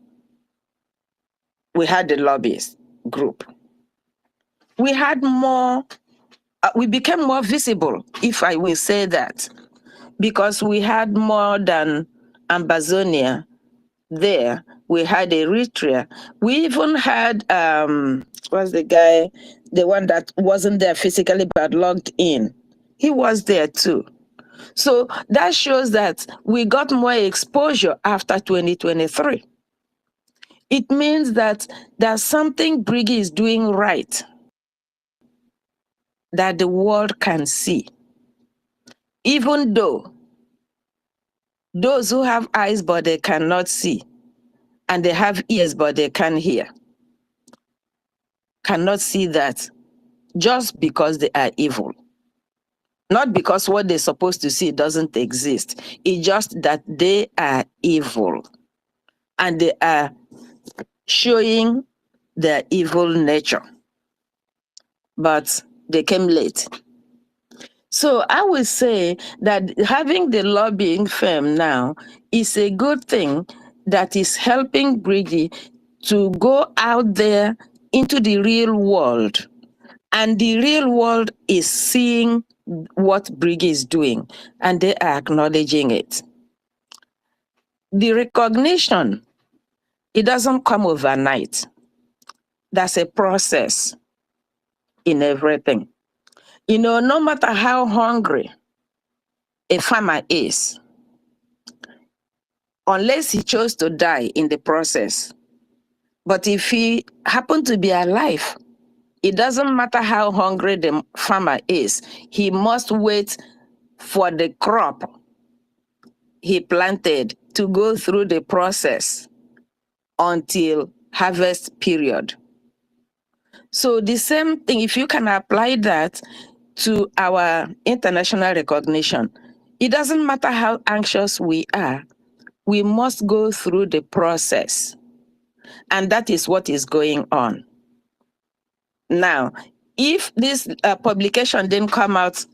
we had the lobbyist group. We had more, we became more visible, if I will say that, because we had more than Ambazonia there. We had Eritrea. We even had, what's the guy, the one that wasn't there physically but logged in. He was there too. So that shows that we got more exposure after 2023. It means that there's something Brgie is doing right that the world can see. Even though those who have eyes but they cannot see, and they have ears but they can't hear, cannot see that just because they are evil. Not because what they're supposed to see doesn't exist. It's just that they are evil. And they are showing their evil nature. But they came late. So I would say that having the lobbying firm now is a good thing that is helping Brgie to go out there into the real world. And the real world is seeing what Brgie is doing, and they are acknowledging it. The recognition, it doesn't come overnight. That's a process in everything. You know, no matter how hungry a farmer is, unless he chose to die in the process, but if he happened to be alive, it doesn't matter how hungry the farmer is, he must wait for the crop he planted to go through the process until harvest period. So the same thing, if you can apply that to our international recognition, it doesn't matter how anxious we are, we must go through the process. And that is what is going on. Now, if this publication didn't come out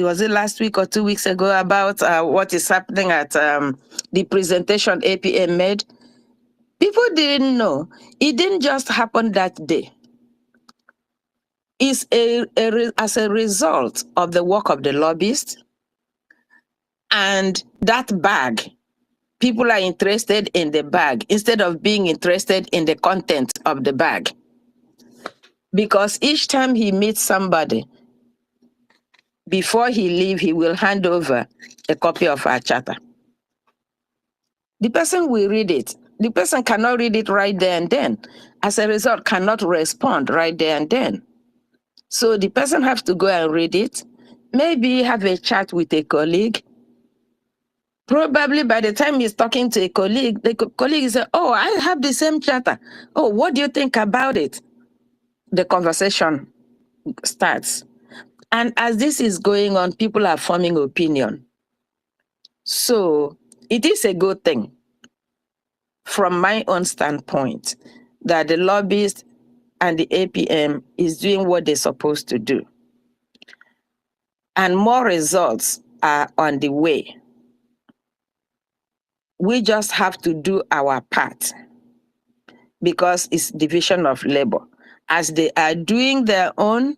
was it last week or 2 weeks ago about what is happening at the presentation APM made, people didn't know. It didn't just happen that day. It's as a result of the work of the lobbyists and that bag. People are interested in the bag instead of being interested in the content of the bag. Because each time he meets somebody, before he leaves, he will hand over a copy of our charter. The person will read it. The person cannot read it right there and then. As a result, cannot respond right there and then. So the person has to go and read it, maybe have a chat with a colleague. Probably by the time he's talking to a colleague, the colleague says, oh, I have the same charter. Oh, what do you think about it? The conversation starts. And as this is going on, people are forming opinion. So it is a good thing from my own standpoint that the lobbyists and the APM is doing what they're supposed to do. And more results are on the way. We just have to do our part because it's division of labor. As they are doing their own,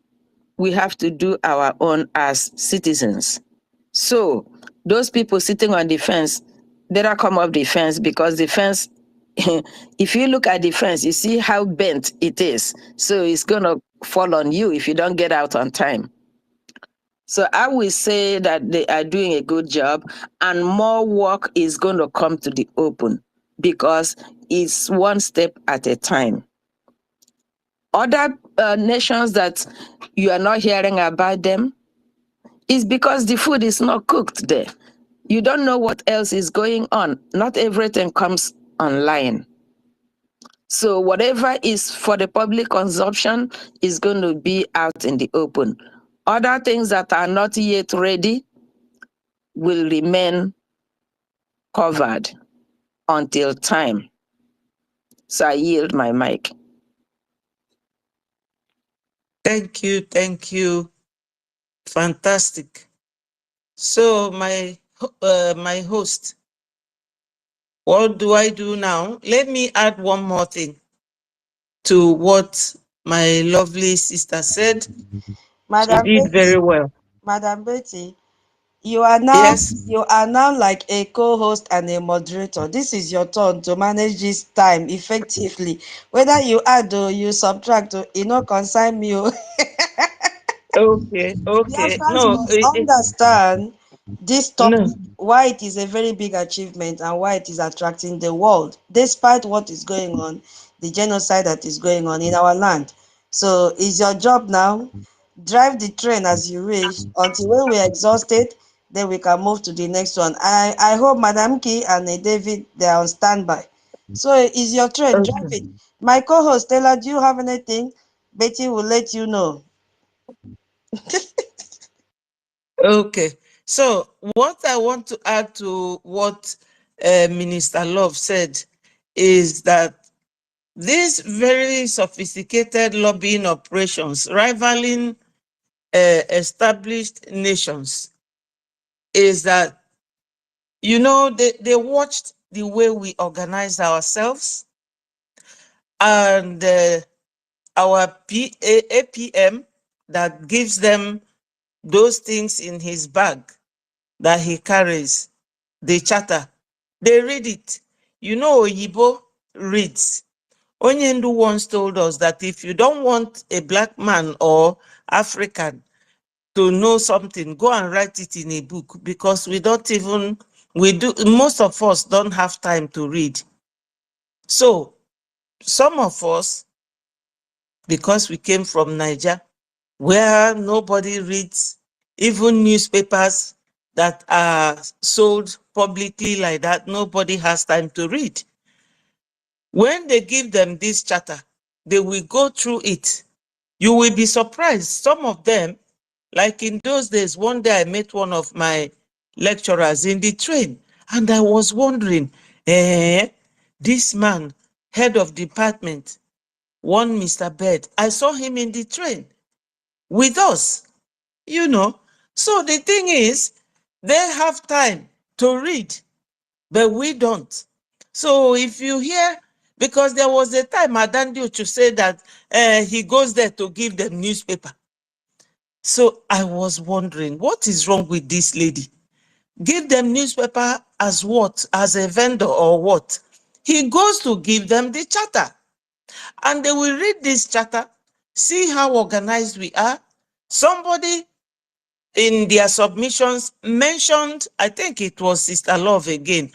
we have to do our own as citizens. So those people sitting on the fence, better come off the fence because the fence, if you look at the fence, you see how bent it is. So it's going to fall on you if you don't get out on time. So I will say that they are doing a good job and more work is going to come to the open because it's one step at a time. Other nations that you are not hearing about them is because the food is not cooked there. You don't know what else is going on. Not everything comes online. So whatever is for the public consumption is going to be out in the open. Other things that are not yet ready will remain covered until time. So I yield my mic. Thank you, thank you. Fantastic. So my host, what do I do now? Let me add one more thing to what my lovely sister said. She Madam did very Betty, well. Madam Betty, you are Yes. now like a co-host and a moderator. This is your turn to manage this time effectively. Whether you add or you subtract, it no concern me. Okay, okay. Biafrans No, must understand this no. topic, why it is a very big achievement and why it is attracting the world, despite what is going on, the genocide that is going on in our land. So it's your job now. Drive the train as you wish until when we are exhausted, then we can move to the next one. I hope Madam Key and David, they are on standby. So it's your train, Okay. drive it. My co-host, Stella, do you have anything? Betty will let you know. Okay. So what I want to add to what Minister Love said is that these very sophisticated lobbying operations rivaling established nations is that, you know, they watched the way we organize ourselves, and our APM that gives them those things in his bag that he carries, the charter. They read it. You know, Oyibo reads. Onyendu once told us that if you don't want a black man or African to know something, go and write it in a book, because most of us don't have time to read. So some of us, because we came from Niger, where nobody reads, even newspapers that are sold publicly like that, nobody has time to read. When they give them this charter, they will go through it. You will be surprised. Some of them, like in those days, one day I met one of my lecturers in the train, and I was wondering, this man, head of department, one Mr. Bed, I saw him in the train with us, you know. So the thing is, they have time to read, but we don't. So if you hear, because there was a time Adandi Uchu said that he goes there to give them newspaper. So I was wondering, what is wrong with this lady? Give them newspaper as what? As a vendor or what? He goes to give them the charter. And they will read this charter, see how organized we are. Somebody in their submissions mentioned, I think it was Sister Love again,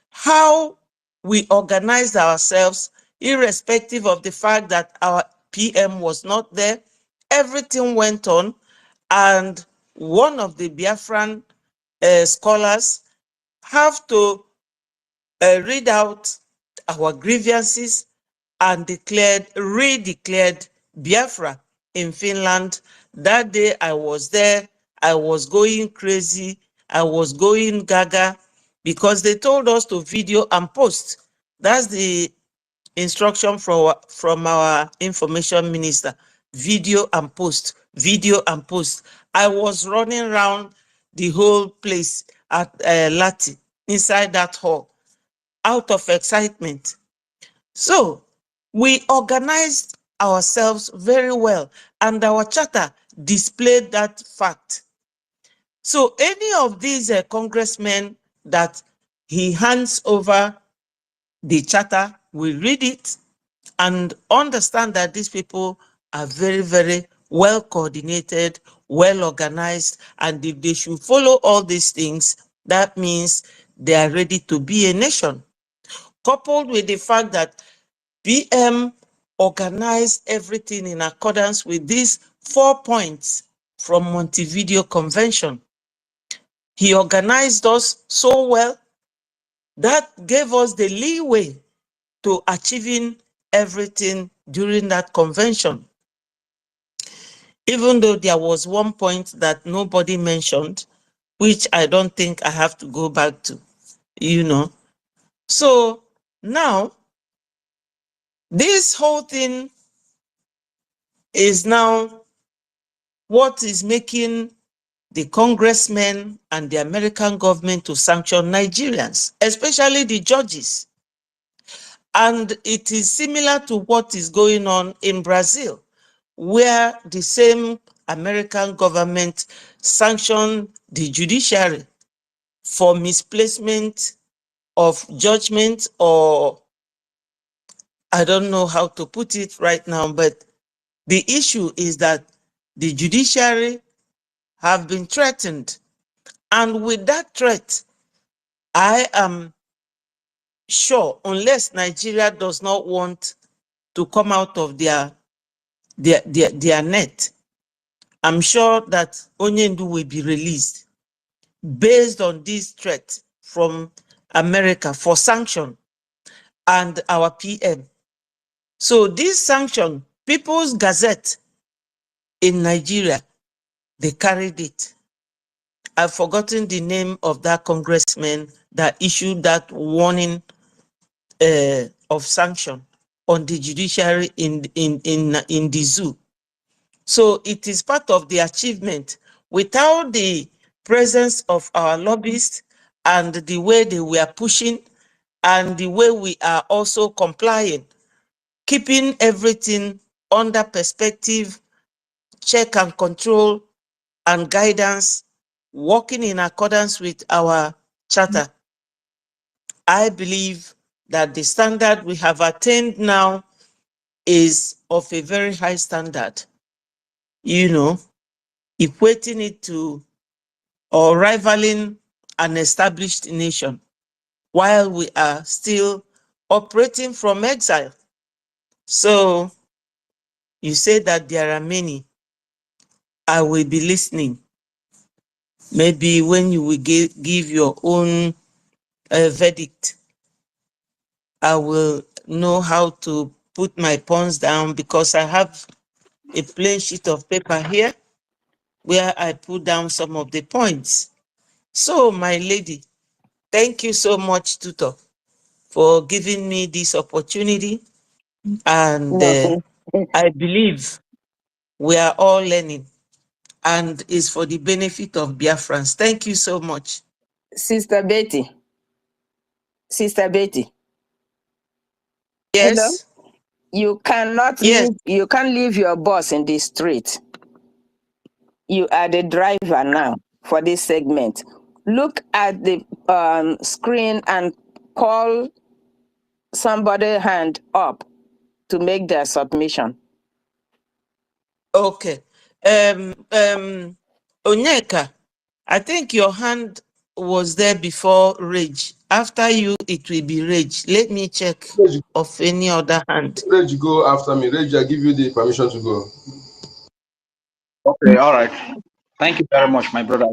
how we organized ourselves irrespective of the fact that our PM was not there. Everything went on, and one of the Biafran scholars have to read out our grievances and redeclared Biafra in Finland. That day I was there. I was going crazy. I was going gaga because they told us to video and post. That's the instruction from our information minister. Video and post, video and post. I was running around the whole place at Lati, inside that hall, out of excitement. So we organized ourselves very well, and our charter displayed that fact. So any of these congressmen that he hands over the charter will read it and understand that these people are very, very well coordinated, well organized, and if they should follow all these things, that means they are ready to be a nation. Coupled with the fact that PM organized everything in accordance with these 4 points from Montevideo Convention. He organized us so well that gave us the leeway to achieving everything during that convention. Even though there was one point that nobody mentioned, which I don't think I have to go back to, you know. So now, this whole thing is now what is making the congressmen and the American government to sanction Nigerians, especially the judges. And it is similar to what is going on in Brazil, where the same American government sanctioned the judiciary for misplacement of judgment, or I don't know how to put it right now, but the issue is that the judiciary have been threatened. And with that threat, I am sure, unless Nigeria does not want to come out of their net, I'm sure that Onyendu will be released based on this threat from America for sanction and our PM. So this sanction, People's Gazette in Nigeria, they carried it. I've forgotten the name of that congressman that issued that warning of sanction on the judiciary in the zoo. So it is part of the achievement. Without the presence of our lobbyists and the way they were pushing, and the way we are also complying, keeping everything under perspective, check and control, and guidance, working in accordance with our charter. I believe that the standard we have attained now is of a very high standard, equating it to or rivaling an established nation while we are still operating from exile. So you say that there are many. I will be listening. Maybe when you will give your own verdict, I will know how to put my pawns down, because I have a plain sheet of paper here where I put down some of the points. So, my lady, thank you so much, Tutor, for giving me this opportunity. And Okay. I believe we are all learning, and it's for the benefit of Biafrans. Thank you so much. Sister Betty. Sister Betty. Hello? Yes? You cannot Yes. you can't leave your boss in the street. You are the driver now for this segment. Look at the screen and call somebody hand up to make their submission. Okay. Onyeka, I think your hand was there before Rage. After you, it will be Rage. Let me check of any other hand. Rage, go after me. Rage, I give you the permission to go. Okay, all right. Thank you very much, my brother.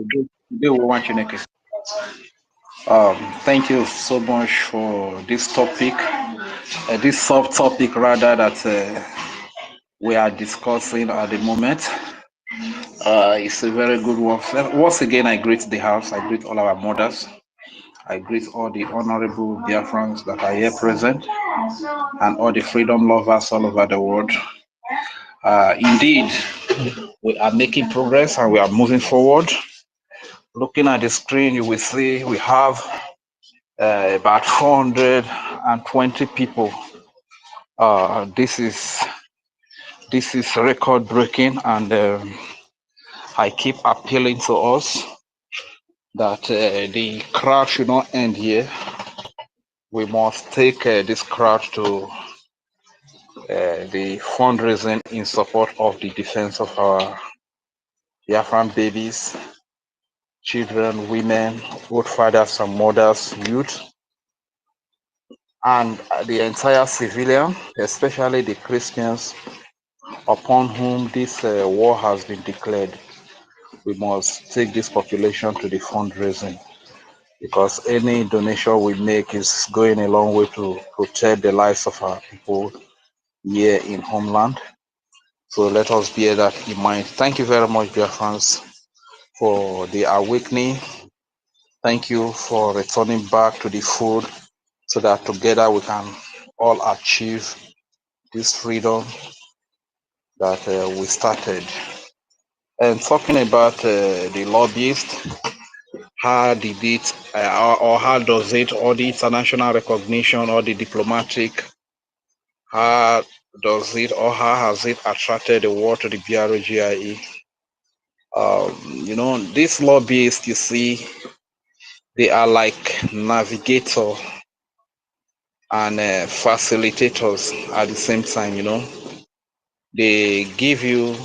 Thank you so much for this topic, this sub-topic rather that we are discussing at the moment. It's a very good one. Once again, I greet the house. I greet all our mothers. I greet all the honorable Biafrans that are here present and all the freedom lovers all over the world. Indeed, we are making progress and we are moving forward. Looking at the screen, you will see we have about 420 people. This is record breaking, and I keep appealing to us that the crowd should not end here. We must take this crowd to the fundraising in support of the defense of our Biafran babies, children, women, both fathers and mothers, youth, and the entire civilian, especially the Christians upon whom this war has been declared. We must take this population to the fundraising, because any donation we make is going a long way to protect the lives of our people here in homeland. So let us bear that in mind. Thank you very much, dear friends, for the awakening. Thank you for returning back to the fold so that together we can all achieve this freedom that we started. And talking about the lobbyists, how did it, or how does it, or the international recognition, or the diplomatic, how does it, or how has it attracted the world to the BRGIE? These lobbyists, you see, they are like navigator and facilitators at the same time. They give you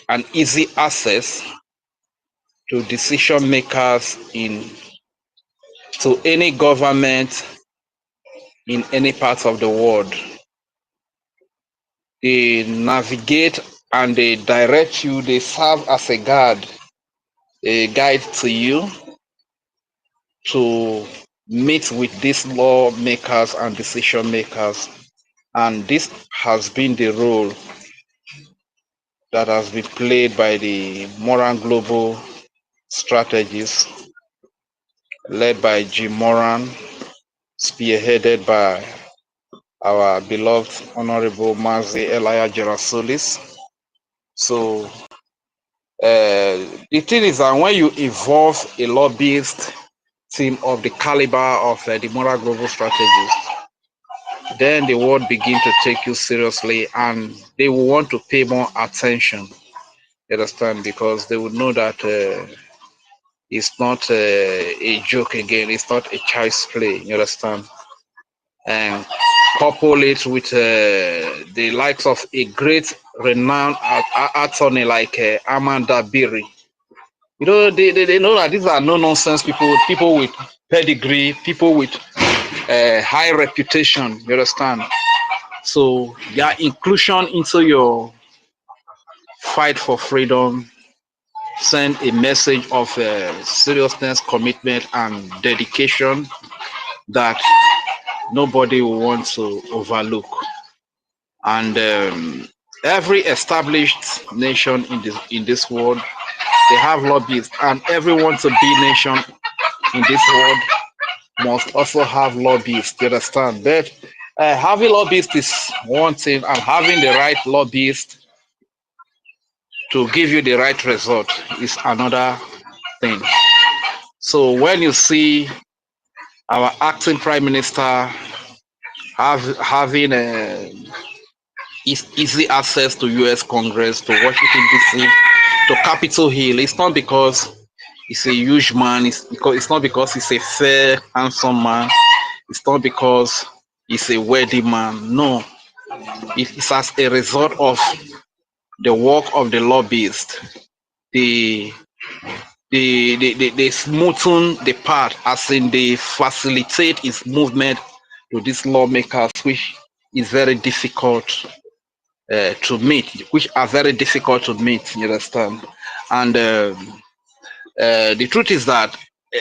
an easy access to decision makers to any government in any part of the world. They navigate and they direct you, they serve as a guide to you to meet with these lawmakers and decision makers. And this has been the role that has been played by the Moran Global Strategies, led by Jim Moran, spearheaded by our beloved Honorable Mazi Elia Gerasulis. So the thing is that when you involve a lobbyist team of the caliber of the moral global strategist, then the world begin to take you seriously and they will want to pay more attention. You understand? Because they would know that it's not a joke again, it's not a child's play. You understand? And couple it with the likes of a great renowned attorney like Amanda Berry. You know, they know that these are no nonsense people with pedigree, people with high reputation. You understand? So their inclusion into your fight for freedom send a message of seriousness, commitment, and dedication that nobody will want to overlook. And every established nation in this world, they have lobbyists, and everyone to be nation in this world must also have lobbyists. You understand? But having lobbyists is one thing, and having the right lobbyist to give you the right result is another thing. So when you see our acting prime minister having easy access to U.S. Congress, to Washington D.C., to Capitol Hill, it's not because he's a huge man. It's not because he's a fair, handsome man. It's not because he's a wealthy man. No, it's as a result of the work of the lobbyists. They smoothen the path, as in they facilitate its movement to these lawmakers, which is very difficult to meet, which are very difficult to meet. You understand? And the truth is that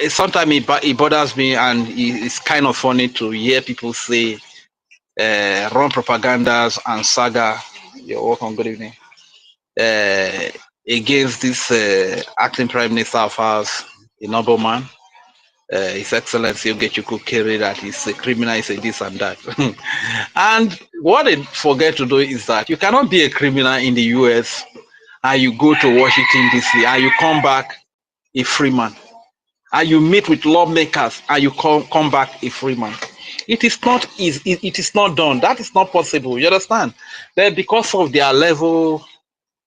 sometimes it bothers me, and it's kind of funny to hear people say wrong propagandas and saga. You're welcome. Good evening. Against this acting prime minister of ours, a noble man, His Excellency Ogechukwu Kere, that he's a criminal, he's a this and that. And what they forget to do is that you cannot be a criminal in the US and you go to Washington DC and you come back a free man, and you meet with lawmakers and you come back a free man. It is not easy. It is not done. That is not possible. You understand? That because of their level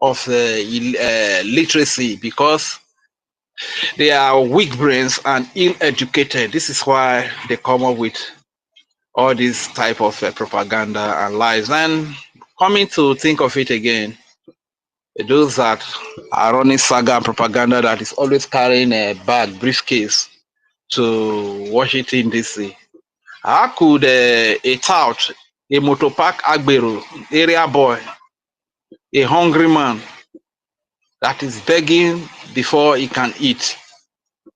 of literacy, because they are weak brains and ill-educated. This is why they come up with all this type of propaganda and lies. And coming to think of it again, those that are running saga and propaganda that is always carrying a bag, briefcase to Washington DC. How could a tout, a motopark agbero, area boy, a hungry man that is begging before he can eat,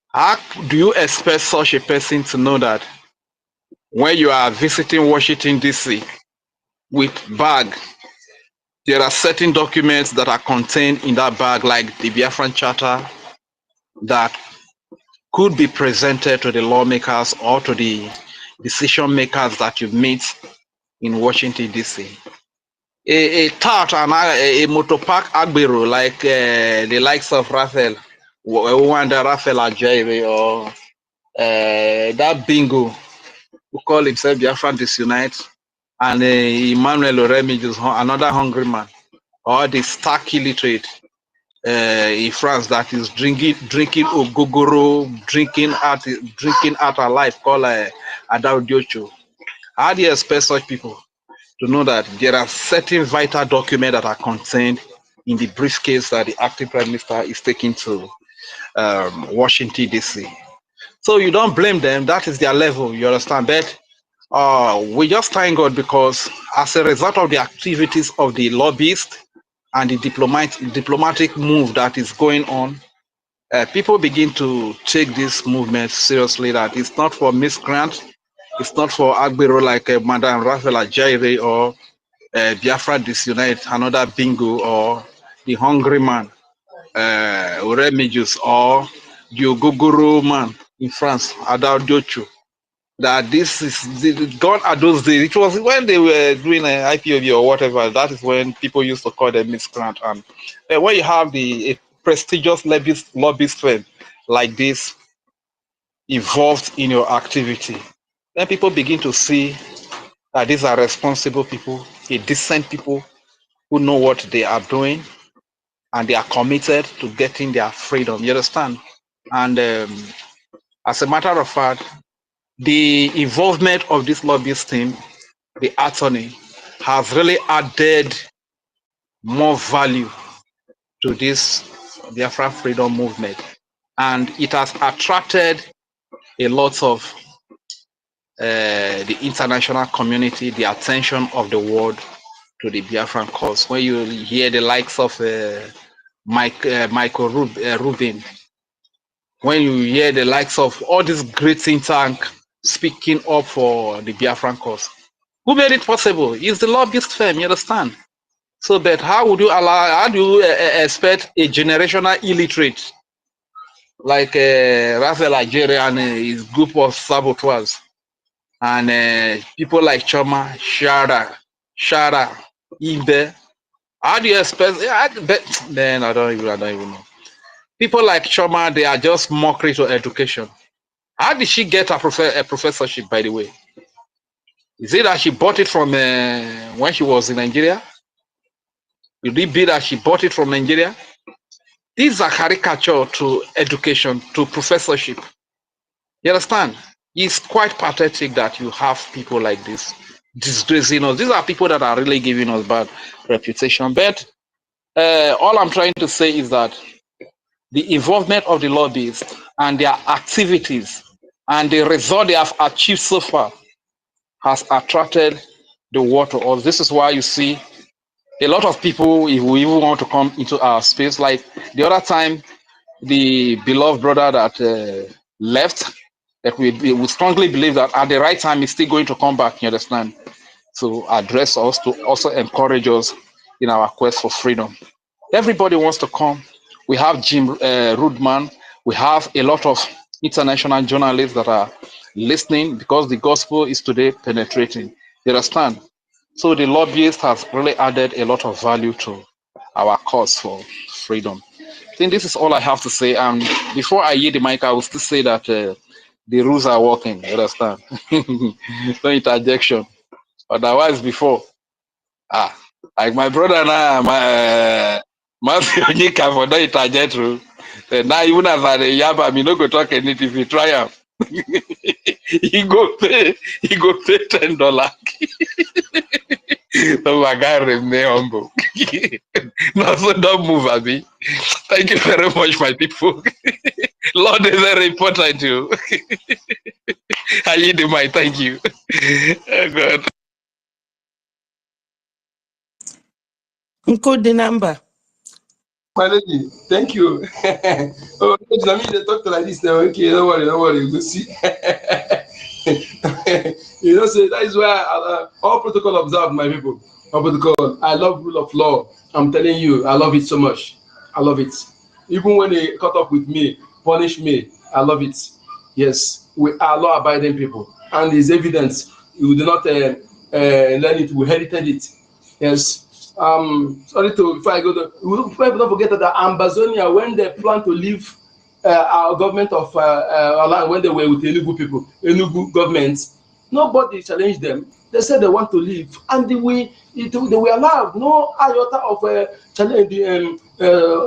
how do you expect such a person to know that when you are visiting Washington DC with bag, there are certain documents that are contained in that bag, like the Biafran Charter, that could be presented to the lawmakers or to the decision makers that you meet in Washington DC? A tart and a motopark agbero, like the likes of Raphael, Wanda Raphael Ajayi, or that bingo who call himself Biafran Disunite, and Emmanuel Oremijus, another hungry man, or the stark illiterate in France that is drinking ogogoro, drinking out a life called Adao Diocho. How do you expect such people to know that there are certain vital documents that are contained in the briefcase that the acting prime minister is taking to Washington DC? So you don't blame them. That is their level. You understand? But we just thank God, because as a result of the activities of the lobbyists and the diplomatic move that is going on, people begin to take this movement seriously, that it's not for miscreant, it's not for Agbero like Madam Raphael Ajayi or Biafra Disunite, another bingo, or the hungry man, Oremijus, or the Ogogoro man in France, Adao Diocho. That this is gone are those days. It was when they were doing an IPOB or whatever. That is when people used to call them miscreant. And when you have a prestigious lobbyist firm like this, involved in your activity, then people begin to see that these are responsible people, decent people who know what they are doing, and they are committed to getting their freedom. You understand? And as a matter of fact, the involvement of this lobbyist team, the attorney, has really added more value to this Biafra freedom movement. And it has attracted a lot of the international community, the attention of the world to the Biafran cause. When you hear the likes of Michael Rubin, when you hear the likes of all these great think tank speaking up for the Biafran cause, who made it possible? It's the lobbyist firm, you understand? So, but how do you expect a generational illiterate like Raphael Nigeria and his group of saboteurs and people like Choma, Shara, Ibe? How do you expect? Then I don't even know. People like Choma, they are just mockery to education. How did she get a professorship, by the way? Is it that she bought it from when she was in Nigeria? Did it be that she bought it from Nigeria? These are caricature to education, to professorship. You understand? It's quite pathetic that you have people like this disgracing us. These are people that are really giving us bad reputation. But all I'm trying to say is that the involvement of the lobbyists and their activities and the result they have achieved so far has attracted the world to us. This is why you see a lot of people, if we even want to come into our space, like the other time, the beloved brother that left, that we strongly believe that at the right time he's still going to come back, you understand, to address us, to also encourage us in our quest for freedom. Everybody wants to come. We have Jim Rudman. We have a lot of international journalists that are listening because the gospel is today penetrating. You understand? So the lobbyists have really added a lot of value to our cause for freedom. I think this is all I have to say. And before I yield the mic, I will still say that the rules are working. You understand? No interjection. Otherwise, before, like my brother now, my Matthew Onyeka for no interject rule. Now even as I yab, I no go talk anything. If you try him, he go pay $10. So my guy remain humble. No, so don't move, Abi. Thank you very much, my people. Lord is very important too. I need the mic. Thank you. Oh, God. Encode the number. My lady, thank you. Oh, I mean, they talk like this now. Okay, don't worry, we'll see. You know, so that is why all protocol observed, my people. All protocol. I love rule of law. I'm telling you, I love it so much. I love it. Even when they cut up with me, punish me, I love it. Yes, we are law-abiding people, and it's evidence. We do not learn it. We inherited it. Yes. Sorry to before I go to, don't forget that Ambazonia, when they plan to leave our government of our land, when they were with Enugu people, Enugu government, nobody challenged them. They said they want to leave, and they were allowed. No iota of challenge,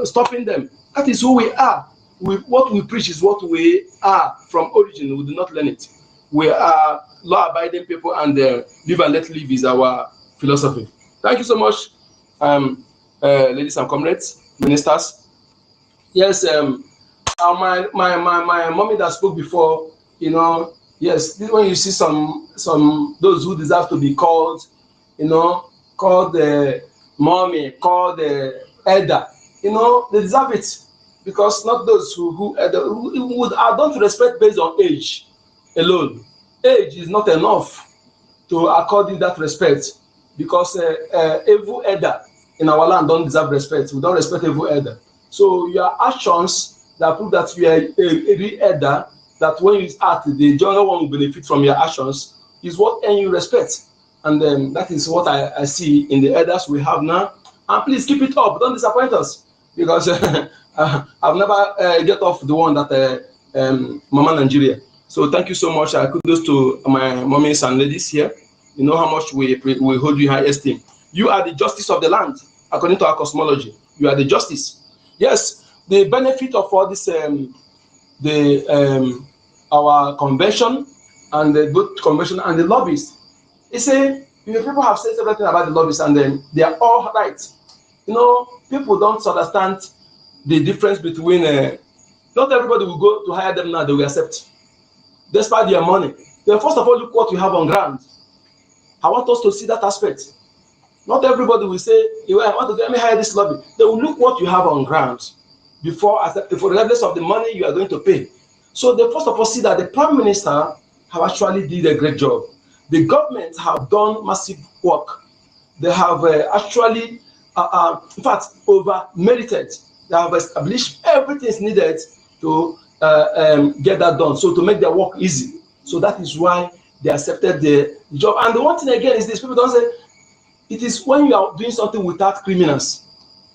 stopping them. That is who we are. What we preach is what we are from origin. We do not learn it. We are law-abiding people, and live and let live is our philosophy. Thank you so much, ladies and comrades, ministers. Yes, my mommy that spoke before, you know, yes, when you see some those who deserve to be called, you know, called the mommy, called the elder, you know, they deserve it, because not those who would don't respect based on age alone. Age is not enough to accord you that respect, because evil elder in our land don't deserve respect. We don't respect evil elder. So your actions that prove that you are a real elder, that when you act, the younger one will benefit from your actions, is what earn you respect. And then that is what I see in the elders we have now. And please keep it up. Don't disappoint us, because I've never get off the one that Mama Nigeria. So thank you so much. Kudos to my mommies and ladies here. You know how much we hold you in high esteem. You are the justice of the land, according to our cosmology. You are the justice. Yes, the benefit of all this, our convention and the good convention and the lobbies. People have said everything about the lobbies, and then they are all right. You know, people don't understand the difference between. Not everybody will go to hire them now; they will accept, despite their money. Then first of all, look what you have on ground. I want us to see that aspect. Not everybody will say, "I want to let me hire this lobby." They will look what you have on ground before, regardless of the money you are going to pay. So they first of all see that the Prime Minister have actually did a great job. The government have done massive work. They have actually, in fact, over-merited. They have established everything is needed to get that done, so to make their work easy. So that is why they accepted the job. And the one thing again is this, people don't say, it is when you are doing something without criminals.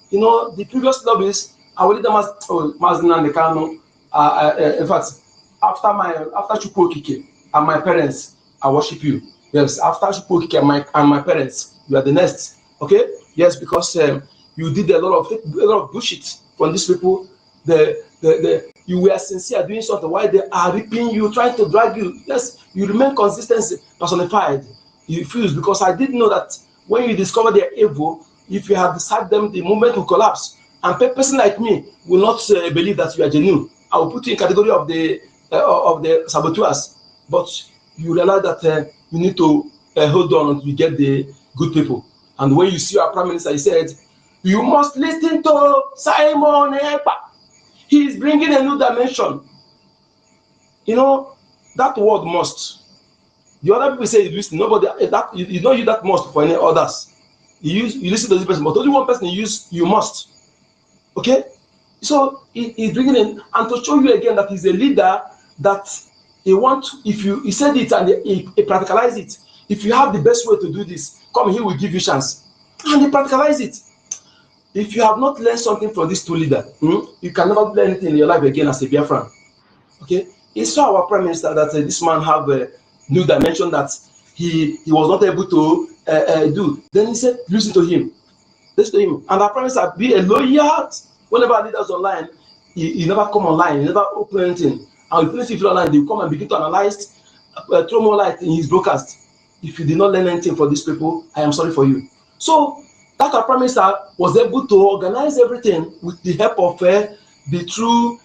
You know, the previous lobbies, I will lead them as Nnamdi Kanu. In fact, after Chukwokike and my parents, I worship you. Yes, after Chukwokike and my parents, you are the next. Okay? Yes, because you did a lot of bullshit from these people. You were sincere doing something while they are ripping you, trying to drag you. Yes, you remain consistency personified. You fuse, because I didn't know that when you discover their evil, if you have sacked them, the movement will collapse. And a person like me will not believe that you are genuine. I will put you in category of the saboteurs. But you realize that you need to hold on until you get the good people. And when you see our Prime Minister, he said, you must listen to Simon Ekpa. He is bringing a new dimension. You know, that word must. The other people say you listen. Nobody that you don't use that must for any others. You listen to this person, but only one person you use you must. Okay? So he's bringing in, and to show you again that he's a leader, that he wants, he said it and he practicalized it. If you have the best way to do this, come, he will give you chance. And he practicalized it. If you have not learned something from these two leaders, you can never learn anything in your life again as a Biafran. Okay? He saw our Prime Minister that this man have a new dimension that he was not able to do. Then he said, listen to him. Listen to him. And our Prime Minister, be a lawyer. Whenever leaders online, he never come online, he never open anything. And if you online, they come and begin to analyze, throw more light in his broadcast. If you did not learn anything for these people, I am sorry for you. So that our Prime Minister was able to organize everything with the help of the true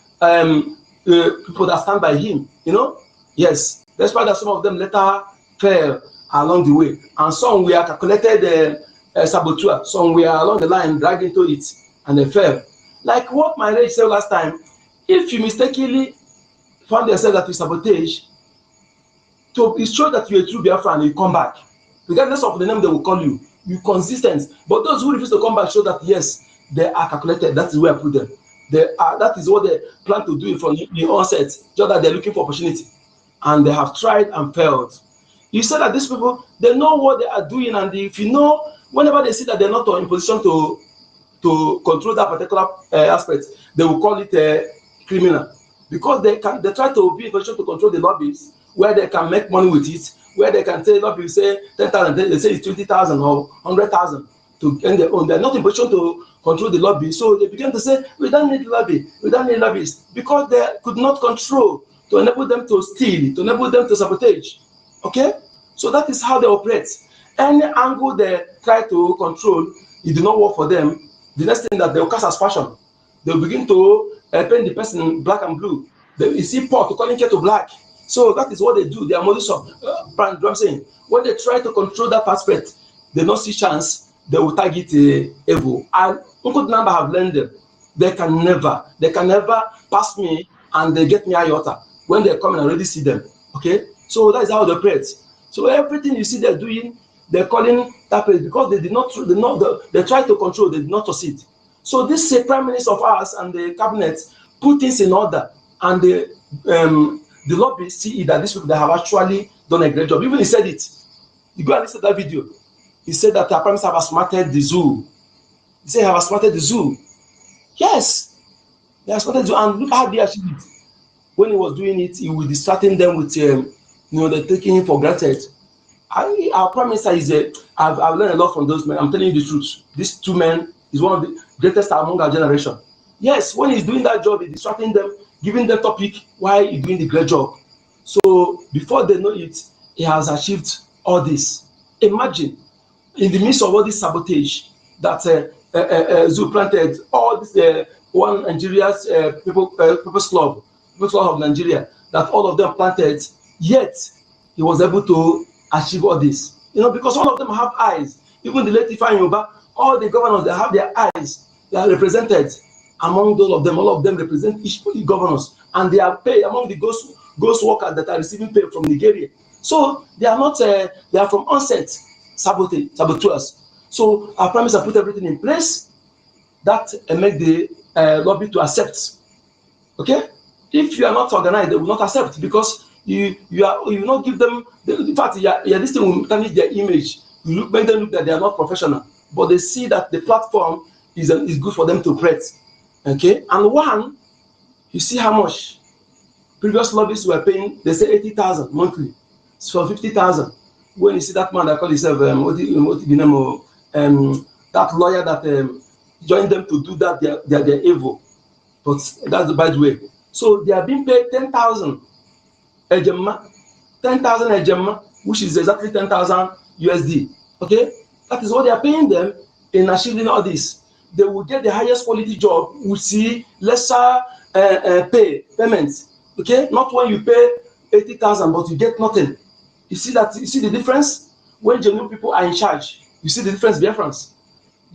people that stand by him. You know, yes. That's why that some of them later fell along the way, and some were calculated saboteur, some were along the line dragged into it, and they fell. Like what my rage said last time, if you mistakenly found yourself that you sabotage, to show that you're a true Biafran, you come back. Regardless of the name they will call you, you're consistent. But those who refuse to come back show that yes, they are calculated. That is where I put them. That is what they plan to do from the onset, just that they're looking for opportunity. And they have tried and failed. You said that these people, they know what they are doing, and if you know, whenever they see that they're not in position to control that particular aspect, they will call it criminal, because they try to be in position to control the lobbies where they can make money with it, where they can say lobby say 10,000, they say it's 20,000 or 100,000 to end their own. They're not in position to control the lobby, so they begin to say we don't need lobby, we don't need lobbies, because they could not control to enable them to steal, to enable them to sabotage. Okay, so that is how they operate. Any angle they try to control, it did not work for them. The next thing that they will cast as fashion, they will begin to paint the person black and blue. You see Paul to calling to black. So that is what they do. They are modus of brand. I'm saying when they try to control that aspect, they don't see chance. They will target evil. And Uncle Nnamdi have learned them. They can never pass me and they get me iota. When they come and already see them. Okay, so that is how they operate. So everything you see they're doing, they're calling that place because they try to control, they did not succeed. So this Prime Minister of ours and the cabinet put things in order, and the lobby see that these people that have actually done a great job. Even he said it. You go and listen to that video. He said that the Prime Minister have smarted the zoo. He said have smarted the zoo. Yes, they have smarted the zoo, and look how they achieved it. when he was doing it, he was distracting them with, they're taking him for granted. Our prime minister is I've learned a lot from those men. I'm telling you the truth. These two men is one of the greatest among our generation. Yes, when he's doing that job, he's distracting them, giving them topic while he's doing the great job. So before they know it, he has achieved all this. Imagine, in the midst of all this sabotage that Zoo planted, all this one Nigeria's People's Club of Nigeria, that all of them planted, yet he was able to achieve all this. Because all of them have eyes. Even the late Ifeanyi, all the governors, they have their eyes. They are represented among all of them. All of them represent each governors, and they are paid among the ghost workers that are receiving pay from Nigeria. So they are not. They are from onset saboteurs. So our prime minister put everything in place that make the lobby to accept. Okay, if you are not organized, they will not accept, because you will not give them. In fact, this thing will tarnish their image. You make them look that they are not professional, but they see that the platform is good for them to operate. Okay, and one, you see how much previous lobbyists were paying. They say 80,000 monthly, so 50,000. When you see that man that call himself that lawyer that joined them to do that, they're evil. But that's the bad way. So they are being paid 10,000 a gemma, 10,000 a gemma, which is exactly 10,000 USD. Okay, that is what they are paying them in achieving all this. They will get the highest quality job. We see lesser payments. Okay, not when you pay 80,000, but you get nothing. You see that? You see the difference when genuine people are in charge. You see the difference, BIAFRANS.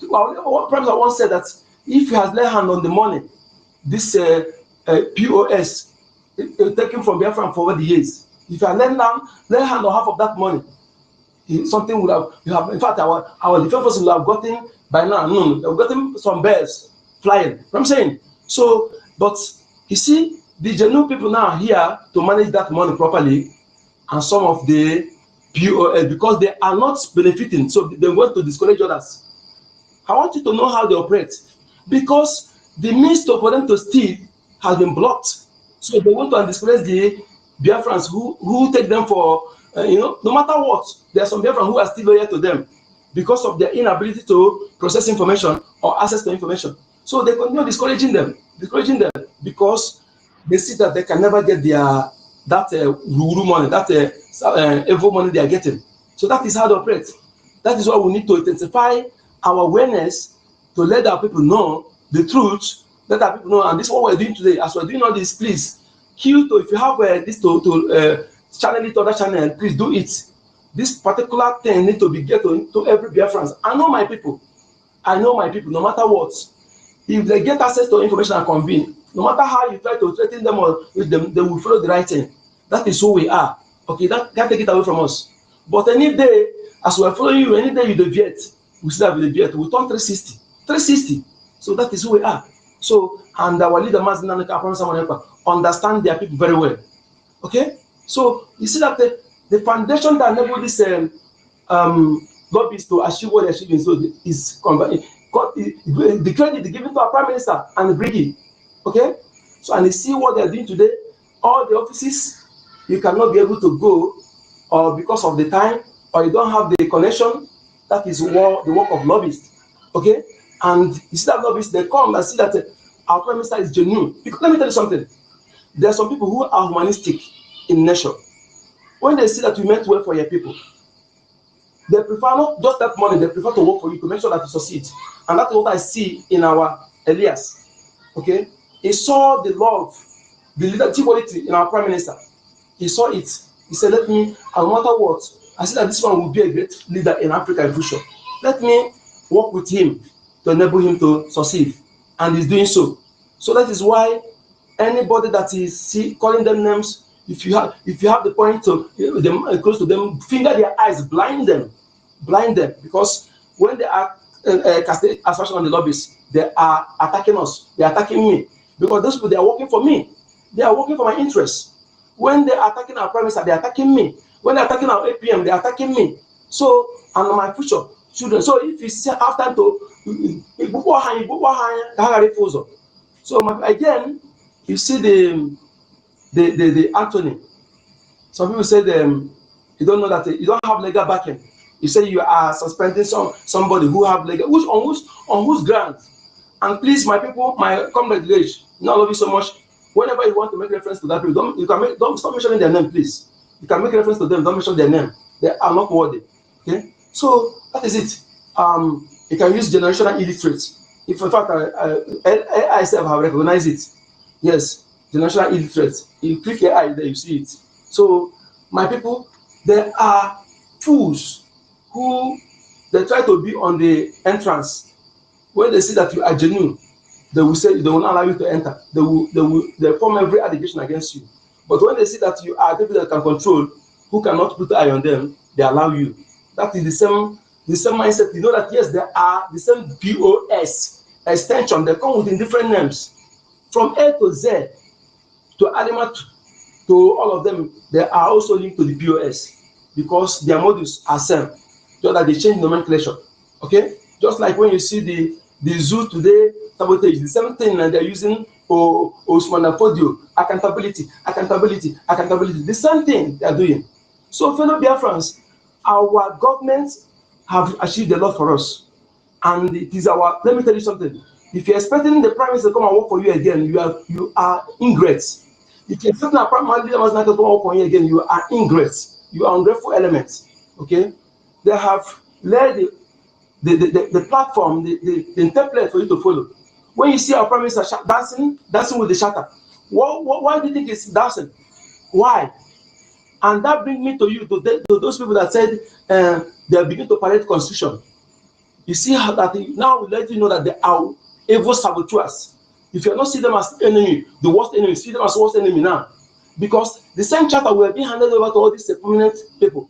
One professor once said that if he has laid hand on the money, this POS taken from Biafra for over the years, if you have laid hand on half of that money, something would have. In fact, our defense forces would have gotten by now. No, they have gotten some birds flying. You know what I'm saying. So, but you see, the genuine people now are here to manage that money properly, and some of the POS, because they are not benefiting, so they want to discourage others. I want you to know how they operate, because the means for them to steal has been blocked. So they want to discourage the Biafrans who take them for, no matter what, there are some Biafrans who are still loyal to them because of their inability to process information or access to information. So they continue discouraging them because they see that they can never get that ruru money, that evil money they are getting. So that is how they operate. That is why we need to intensify our awareness to let our people know the truth, let our people know. And this is what we're doing today. As we're doing all this, please, if you have this to channel it to other channel, please do it. This particular thing need to be get to every Biafrans. I know my people, no matter what. If they get access to information and convene, no matter how you try to threaten them or with them, they will follow the right thing. That is who we are. Okay, that can't take it away from us. But any day, as we're following you, any day you deviate, we still have the deviate. We turn 360. So that is who we are. So, and our leader, Ekpa, understand their people very well. Okay? So, you see that the foundation that enabled this lobbies to achieve what they're achieving is the credit is given to our Prime Minister and Brgie. Okay? So, and you see what they're doing today. All the offices, you cannot be able to go, or because of the time, or you don't have the connection. That is the work of lobbyists. Okay? And you see that lobbyists, they come and see that our Prime Minister is genuine. Because let me tell you something. There are some people who are humanistic in nature. When they see that you meant well for your people, they prefer not just that money, they prefer to work for you to make sure that you succeed. And that's what I see in our Elias. Okay? He saw the love, the leadership quality in our Prime Minister. He saw it. He said, let me, no matter what, I see that this one will be a great leader in Africa in future. Let me work with him to enable him to succeed. And he's doing so. So that is why anybody that is calling them names, if you have the point to them close to them, finger their eyes, blind them, because when they are casting aspersion on the lobbyists, they are attacking us, they are attacking me, because those people, they are working for me, they are working for my interests. When they are attacking our Prime Minister, they are attacking me. When they are attacking our APM, they are attacking me. So, and my future children. So if you have time to, so again, you see the Anthony. Some people said you don't know that you don't have legal backing. You say you are suspending somebody who have legal, on whose grounds. And please, my people, my comrade village, I love you so much. Whenever you want to make reference to that people, don't stop mentioning their name, please. You can make reference to them, don't mention their name. They are not worthy. Okay, so that is it. You can use generational illiterates. If in fact I self have recognized it. Yes, generational illiterates. You click AI, there you see it. So my people, there are fools who they try to be on the entrance. When they see that you are genuine, they will say they will not allow you to enter. They form every allegation against you. But when they see that you are people that can control, who cannot put the eye on them, they allow you. That is the same mindset. You know that yes, there are the same BOS extension. They come with different names, from A to Z to Alimat to all of them. They are also linked to the BOS because their modules are same. Just that they change nomenclature. Okay, just like when you see the zoo today sabotage, the same thing, and they're using Osman Fodio, accountability, the same thing they are doing. So fellow Biafrans, our governments have achieved a lot for us, and it is our, let me tell you something, if you're expecting the prime minister to come and work for you again, you are ingrates. If you're expecting a prime minister to come and work for you again, you are ingrates, you are ungrateful elements. Okay, they have led the platform, the template for you to follow. When you see our prime minister dancing with the shatter, why do you think it's dancing? Why? And that brings me to those people that said they are beginning to parade constitution. You see how that now we let you know that they are evil saboteurs. If you are not see them as enemy, the worst enemy, see them as worst enemy now, because the same charter will be handed over to all these prominent people,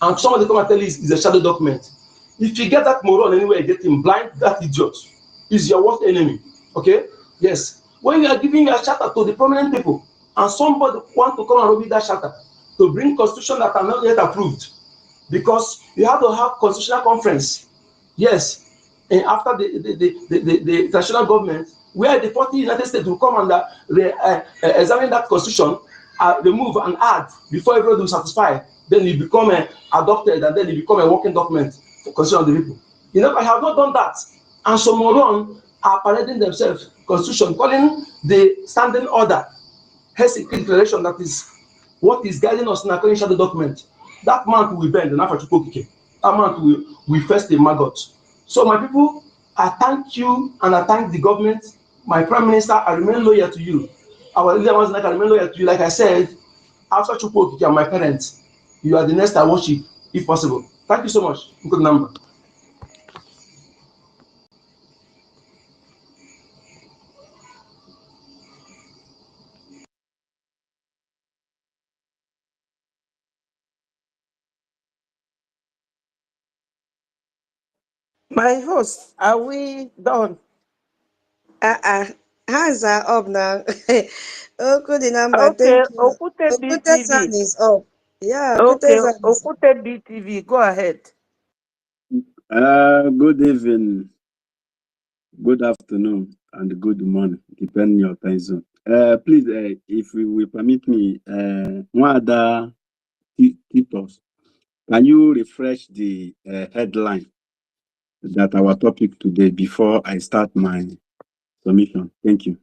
and somebody come and tell you it's a shadow document. If you get that moron anywhere, you get him blind, that idiot is your worst enemy. Okay? Yes. When you are giving your charter to the prominent people, and somebody want to come and read that charter to bring constitution that are not yet approved, because you have to have constitutional conference. Yes. And after the national government, where the 40 United States will come and examine that constitution, remove and add before everybody will satisfy. Then it become adopted, and then it become a working document for constitution of the people. You know, I have not done that. And some moron are parading themselves constitution, calling the standing order HESI declaration that is what is guiding us in a shadow document. That man will bend, and after that man will first the maggot. So my people, I thank you and I thank the government. My prime minister, I remain loyal to you. Our leader was like, I remain loyal to you. Like I said, after Chukwu and my parents, you are the next I worship, if possible. Thank you so much. Good number. My host, are we done? Hands are up now. Okudi number, Okay, thank you. Okute Okute's BTV. hand is up. Yeah, Okay, Okute's hand is up. Okute BTV, go ahead. Good evening, good afternoon, and good morning, depending on your time zone. Please, if you will permit me, one other tips. Can you refresh the headline that our topic today before I start my submission? Thank you.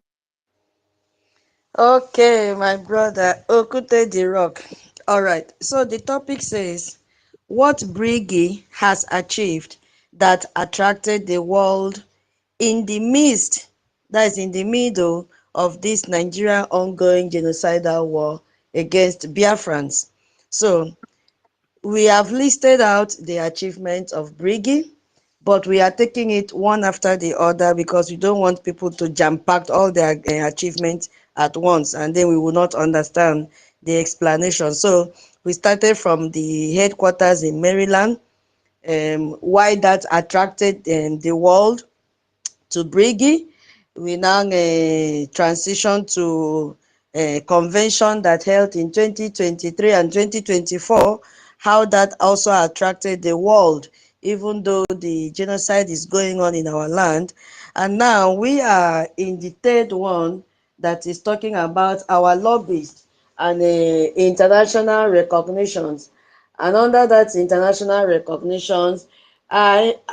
Okay, my brother, Okute the Rock. All right, so the topic says, what Brgie has achieved that attracted the world in the midst, that is in the middle of this Nigerian ongoing genocidal war against Biafrans. So we have listed out the achievements of Brgie, but we are taking it one after the other because we don't want people to jam-pack all their achievements at once, and then we will not understand the explanation. So we started from the headquarters in Maryland, why that attracted the world to Brgie. We now transition to a convention that held in 2023 and 2024, how that also attracted the world, even though the genocide is going on in our land. And now we are in the third one that is talking about our lobbyists. and international recognitions. And under that international recognitions,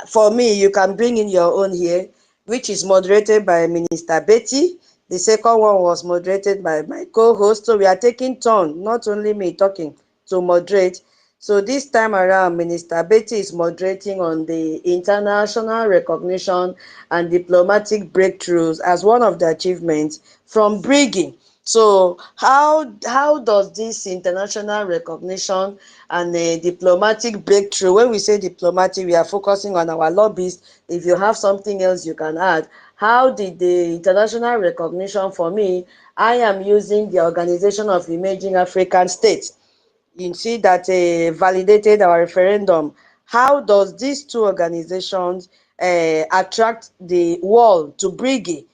for me, you can bring in your own here, which is moderated by Minister Betty. The second one was moderated by my co-host. So we are taking turn, not only me talking, to moderate. So this time around, Minister Betty is moderating on the international recognition and diplomatic breakthroughs as one of the achievements from Brgie. So how does this international recognition and a diplomatic breakthrough, when we say diplomatic, we are focusing on our lobbies. If you have something else you can add. How did the international recognition, for me, I am using the Organization of Emerging African States. You see that validated our referendum. How does these two organizations attract the world to Brgie?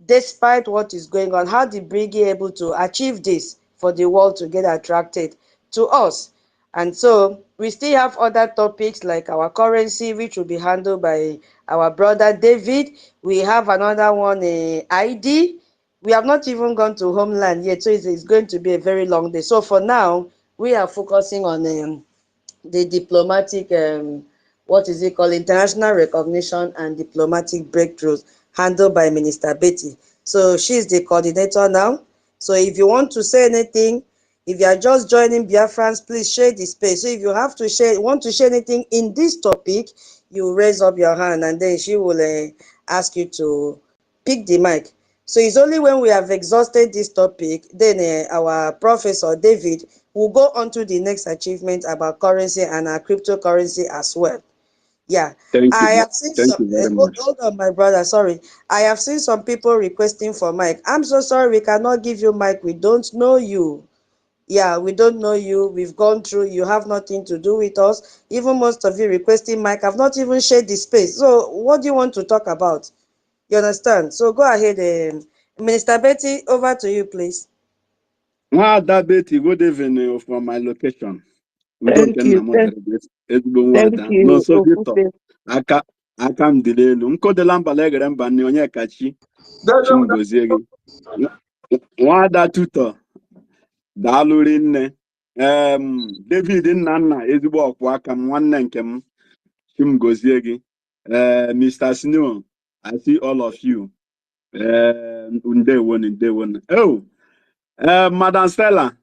Despite what is going on, how did Brgie able to achieve this for the world to get attracted to us? And so we still have other topics like our currency, which will be handled by our brother David. We have another one, ID. We have not even gone to homeland yet, so it's going to be a very long day. So for now, we are focusing on the diplomatic, what is it called, international recognition and diplomatic breakthroughs handled by Minister Betty. So she's the coordinator now. So if you want to say anything, if you are just joining BIAFRANS, please share the space. So if you have to share, want to share anything in this topic, you raise up your hand and then she will ask you to pick the mic. So it's only when we have exhausted this topic, then our professor David will go on to the next achievement about currency and our cryptocurrency as well. Yeah, Thank I you. have seen Thank some. you very much. Hold on, my brother. Sorry, I have seen some people requesting for mic. I'm so sorry, we cannot give you mic. We don't know you. Yeah, we don't know you. We've gone through. You have nothing to do with us. Even most of you requesting mic have not even shared the space. So, what do you want to talk about? You understand? So, go ahead, Minister Betty. Over to you, please. Nwada Betty, good evening from my location. Thank you. Thank you. No so Victor. Aka m dị n'elu. Nkodela mbala egere mba ni onye kachi. Chimgozie gị. Nwada Tutor. Daalụ rinne. David Nnanna ezigbo ọkwụ aka m nwanne nke m. Chimgozie gị. Mr. Snow, I see all of you. Ndewo. Oh, Madam Stella.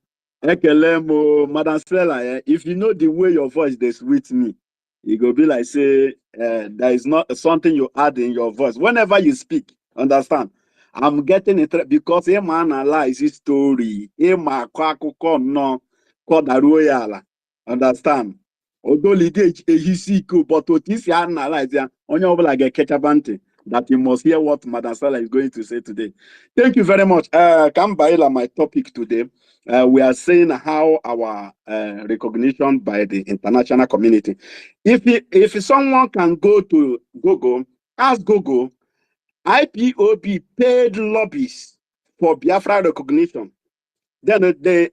Madam Stella, if you know the way your voice they sweet me, it go be like say there is not something you add in your voice whenever you speak. Understand? I'm getting it because him analyze his story. Him no royal. Understand? Although he sick, but what is analyze only like a ketchabante that you must hear what Madam Stella is going to say today. Thank you very much. Kambaila, my topic today. We are saying how our recognition by the international community. If someone can go to Google, ask Google, IPOB paid lobbies for Biafra recognition. Then the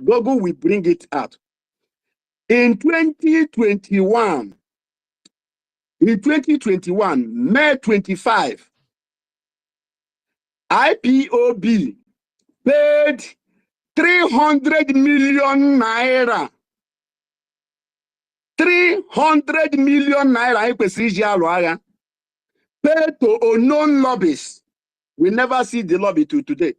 Google will bring it out. In 2021, May 25, IPOB paid 300 million naira. 300 million naira paid to unknown lobbies. We never see the lobby to today.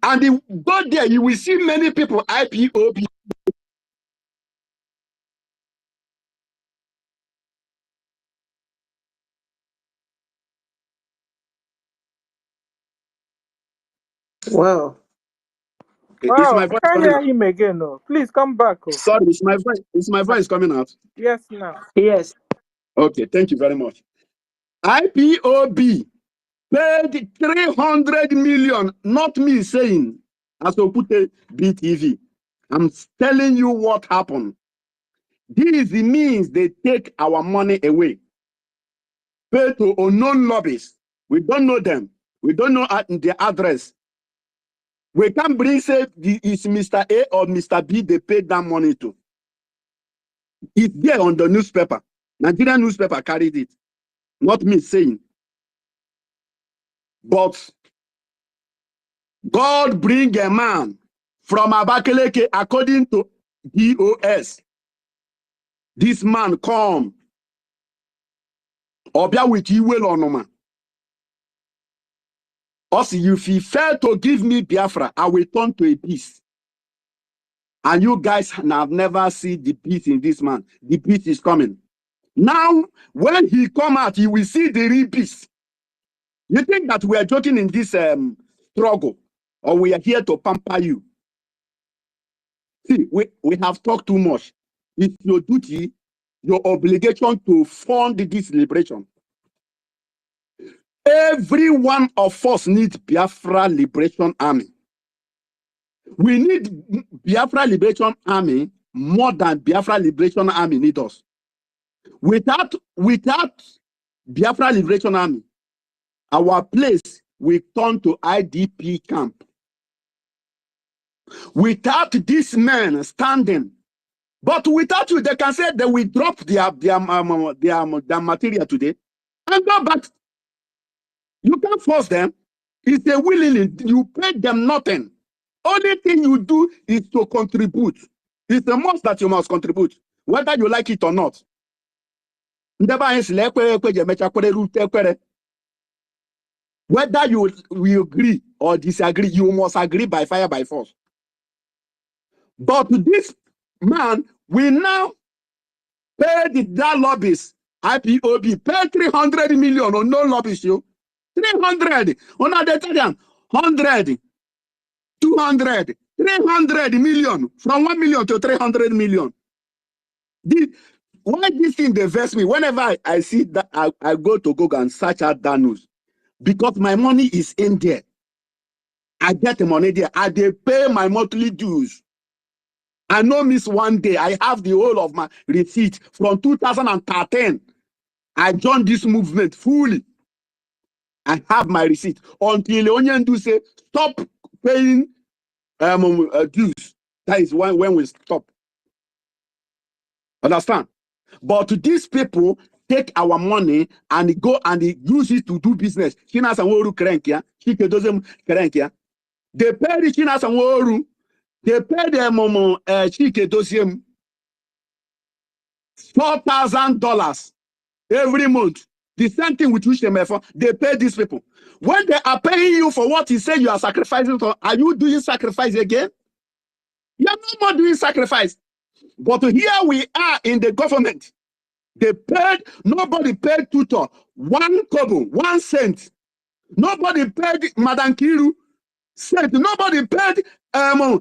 And you go there, you will see many people IPOB. Wow. Is my I voice can't coming hear out? him again. No. Please come back. Oh. Sorry, is my voice coming out? Yes, now. Yes. Okay, thank you very much. IPOB paid 300 million, not me saying, as to put a BTV. I'm telling you what happened. This means they take our money away. Pay to unknown lobbies. We don't know them. We don't know their address. We can't bring say it's Mr. A or Mr. B they paid that money to. It's there on the newspaper. Nigerian newspaper carried it. Not me saying. But God bring a man from Abakaleke according to BOS. This man come. Obia with you will on. Also, if he fail to give me Biafra, I will turn to a beast. And you guys have never seen the beast in this man. The beast is coming. Now, when he come out, you will see the real beast. You think that we are joking in this struggle, or we are here to pamper you? See, we have talked too much. It's your duty, your obligation to fund this liberation. Every one of us needs Biafra Liberation Army. We need Biafra Liberation Army more than Biafra Liberation Army need us. Without Biafra Liberation Army, our place will turn to IDP camp. Without these men standing, but without you, they can say they will drop their material today and go back. You can't force them. It's a willingly. You pay them nothing. Only thing you do is to contribute. It's the most that you must contribute, whether you like it or not. Whether you agree or disagree, you must agree by fire, by force. But this man will now pay that lobbies, IPOB, pay 300 million on no lobbies, you. 300, on a Italian, 100, 200, 300 million, from 1 million to 300 million. Why this thing diverts me? Whenever I see that, I go to Google and search out that news. Because my money is in there. I get the money there. I they pay my monthly dues. I no miss one day. I have the whole of my receipt from 2013. I joined this movement fully. I have my receipt until the onion do say stop paying dues. That is when we stop. Understand? But these people take our money and go and use it to do business. China Sanworu Krenkia, Chike doesn't Krenkia. They pay the China Sanworu, they pay them Chike Dosiem $4,000 every month. The same thing with which they pay these people. When they are paying you for what you say you are sacrificing for, are you doing sacrifice again? You are no more doing sacrifice. But here we are in the government. They paid, nobody paid tutor 1 kobo, 1 cent. Nobody paid Madam Kiru cent. Nobody paid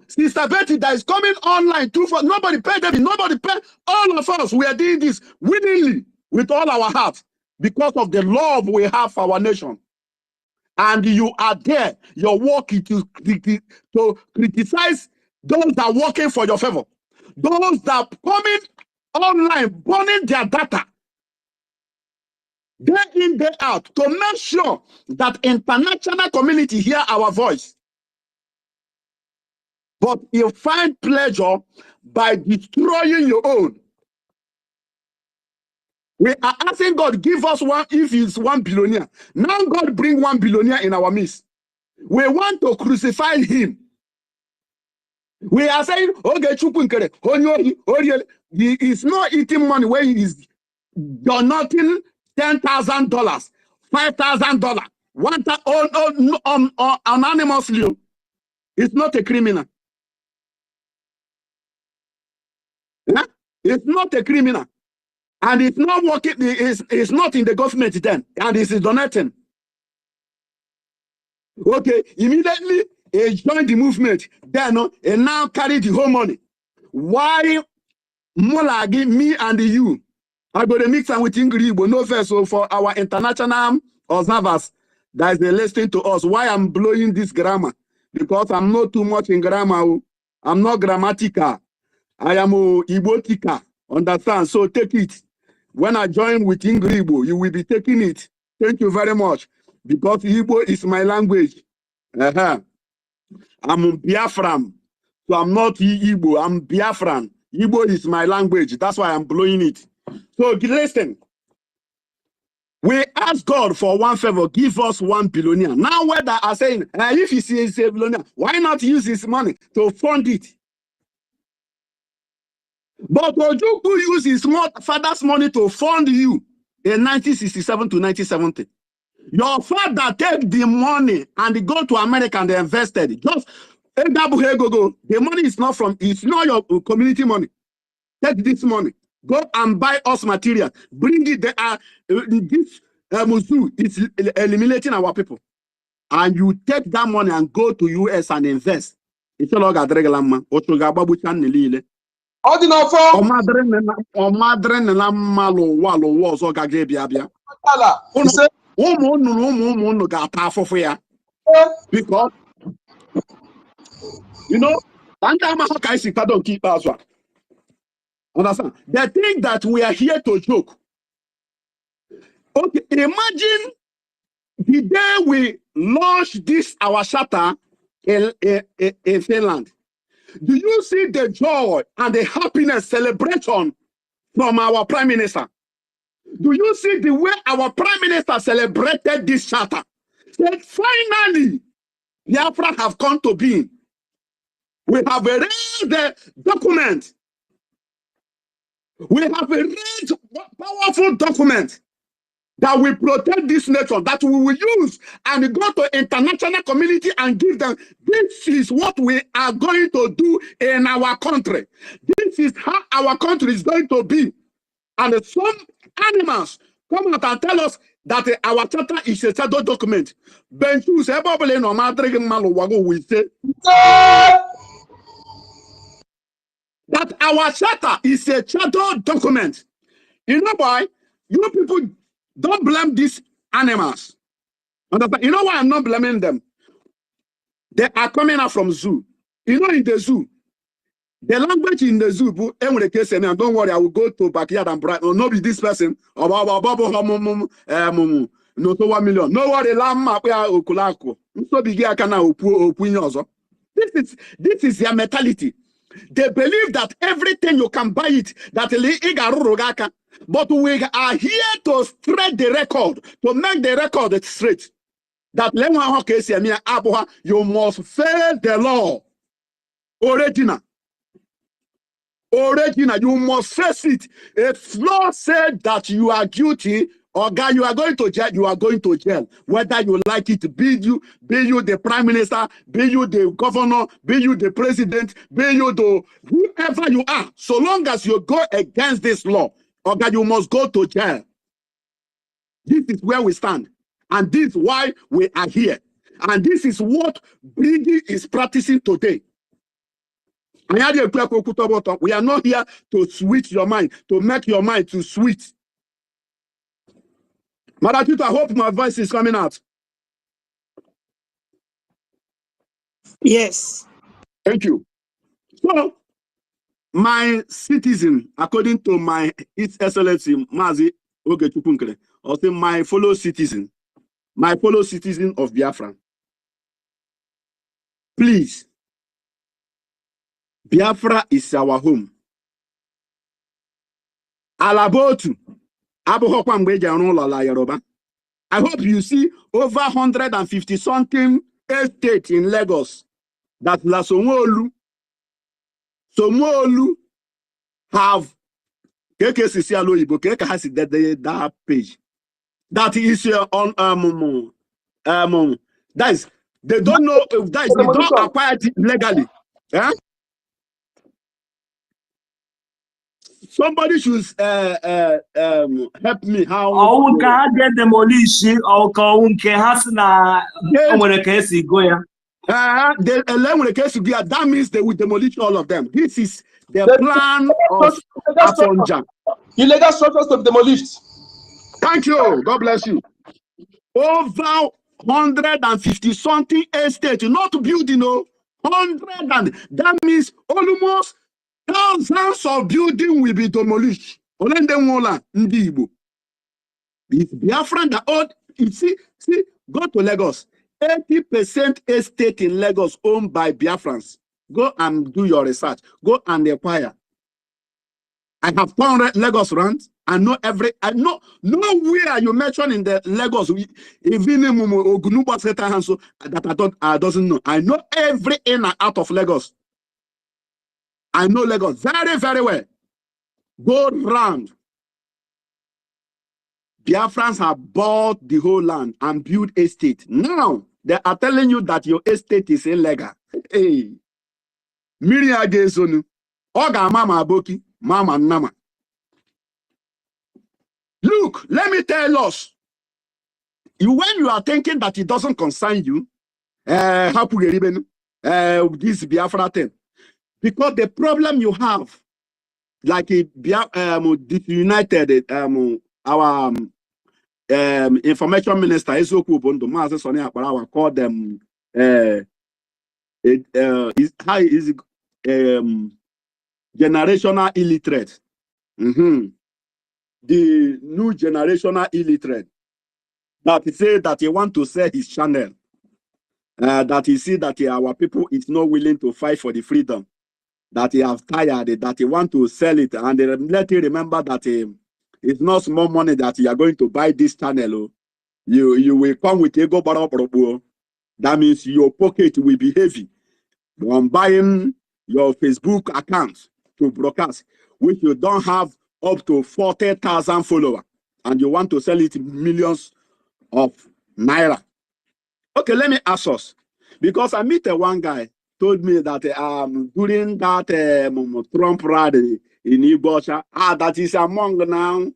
Sister Betty that is coming online. Nobody paid them. Nobody paid. All of us, we are doing this willingly with all our heart because of the love we have for our nation. And you are there. Your work is to criticize those that are working for your favor. Those that are coming online, burning their data day in, day out, to make sure that international community hear our voice. But you find pleasure by destroying your own. We are asking God, give us one if he's 1 billionaire. Now God bring 1 billionaire in our midst. We want to crucify him. We are saying, okay, he is not eating money where he is donating $10,000, $5,000, anonymously. It's not a criminal. Yeah? It's not a criminal. And it's not working, it's not in the government then, and it's donating. Okay, immediately he joined the movement, then he now carry the whole money. Why Molagi, me and you, I go to mix and with English, but no first. So for our international observers that is listening to us, why I'm blowing this grammar? Because I'm not too much in grammar. I'm not grammatical. I am Igbotica. Understand? So take it. When I join with English, you will be taking it. Thank you very much. Because Igbo is my language. I'm Biafran. So I'm not Igbo, I'm Biafran. Igbo is my language. That's why I'm blowing it. So listen. We ask God for one favor, give us 1 billionaire. Now whether are saying, if he sees a billionaire, why not use his money to fund it? But Ojukwu used his father's money to fund you in 1967 to 1970. Your father take the money and go to America and they invested. Just the money is not from, it's not your community money. Take this money, go and buy us material, bring it there. This Musu is eliminating our people. And you take that money and go to US and invest. It's a lot of man. Because you know, don't keep us. Understand? They think that we are here to joke. Okay, imagine the day we launch this our charter in Finland. Do you see the joy and the happiness celebration from our Prime Minister? Do you see the way our Prime Minister celebrated this charter? Said finally, Biafra have come to being. We have erased the document. We have a rich, powerful document that will protect this nation, that we will use and go to international community and give them, this is what we are going to do in our country. This is how our country is going to be. And some animals come out and tell us that our charter is a shadow document. We say that our charter is a shadow document. You know why? You people don't blame these animals. You know why I'm not blaming them? They are coming out from zoo. You know, in the zoo, the language in the zoo, don't worry, I will go to backyard and bright. No, not be this person. No, to 1 million. No worry, this is their mentality. They believe that everything you can buy it, that but we are here to straight the record, to make the record straight. That you must fail the law. Original, you must face it. If law said that you are guilty, or God, you are going to jail, you are going to jail. Whether you like it, be you the prime minister, be you the governor, be you the president, be you the whoever you are. So long as you go against this law, or God, you must go to jail. This is where we stand. And this is why we are here. And this is what Brgie is practicing today. We are not here to switch your mind, to make your mind to switch. Madam, I hope my voice is coming out. Yes. Thank you. So, my citizen, according to my His Excellency Mazi Ogechukunkele, or say my fellow citizen of Biafra, please, Biafra is our home. Alabotu, I hope you see over 150 something estates in Lagos that La Somolu have that page. That is on that is they don't know if that is they don't acquire it legally. Yeah? Somebody should help me how get demolition or that means they will demolish all of them. This is the plan of Afonja. Illegal structures to be demolished. Thank you. God bless you. Over 150 something estate, not building, 100, and that means almost thousands of buildings will be demolished. It's Biafran that old. See, go to Lagos. 80% estate in Lagos owned by Biafrans. Go and do your research. Go and acquire. I have found Lagos rent. I know nowhere you mention in the Lagos, even that I doesn't know. I know every in and out of Lagos. I know Lagos very, very well. Go round. Biafrans have bought the whole land and built estate. Now they are telling you that your estate is illegal. Hey, Miria Gesonu, Oga Mama Aboki, Mama Nama. Look, let me tell us. When you are thinking that it doesn't concern you, this Biafra thing, because the problem you have, like disunited our information minister Ezoku Bondo Mazi Soni Akparawa called them generational illiterate. The new generational illiterate that he said that he want to sell his channel, that he see that our people is not willing to fight for the freedom, that he have tired, that he want to sell it, and let you remember that it's not small money that you are going to buy this channel. You will come with ego baro. That means your pocket will be heavy on buying your Facebook account to broadcast, which you don't have up to 40,000 followers, and you want to sell it millions of naira. Okay, let me ask us, because I met one guy told me that during that Trump rally in EKID, that is among now.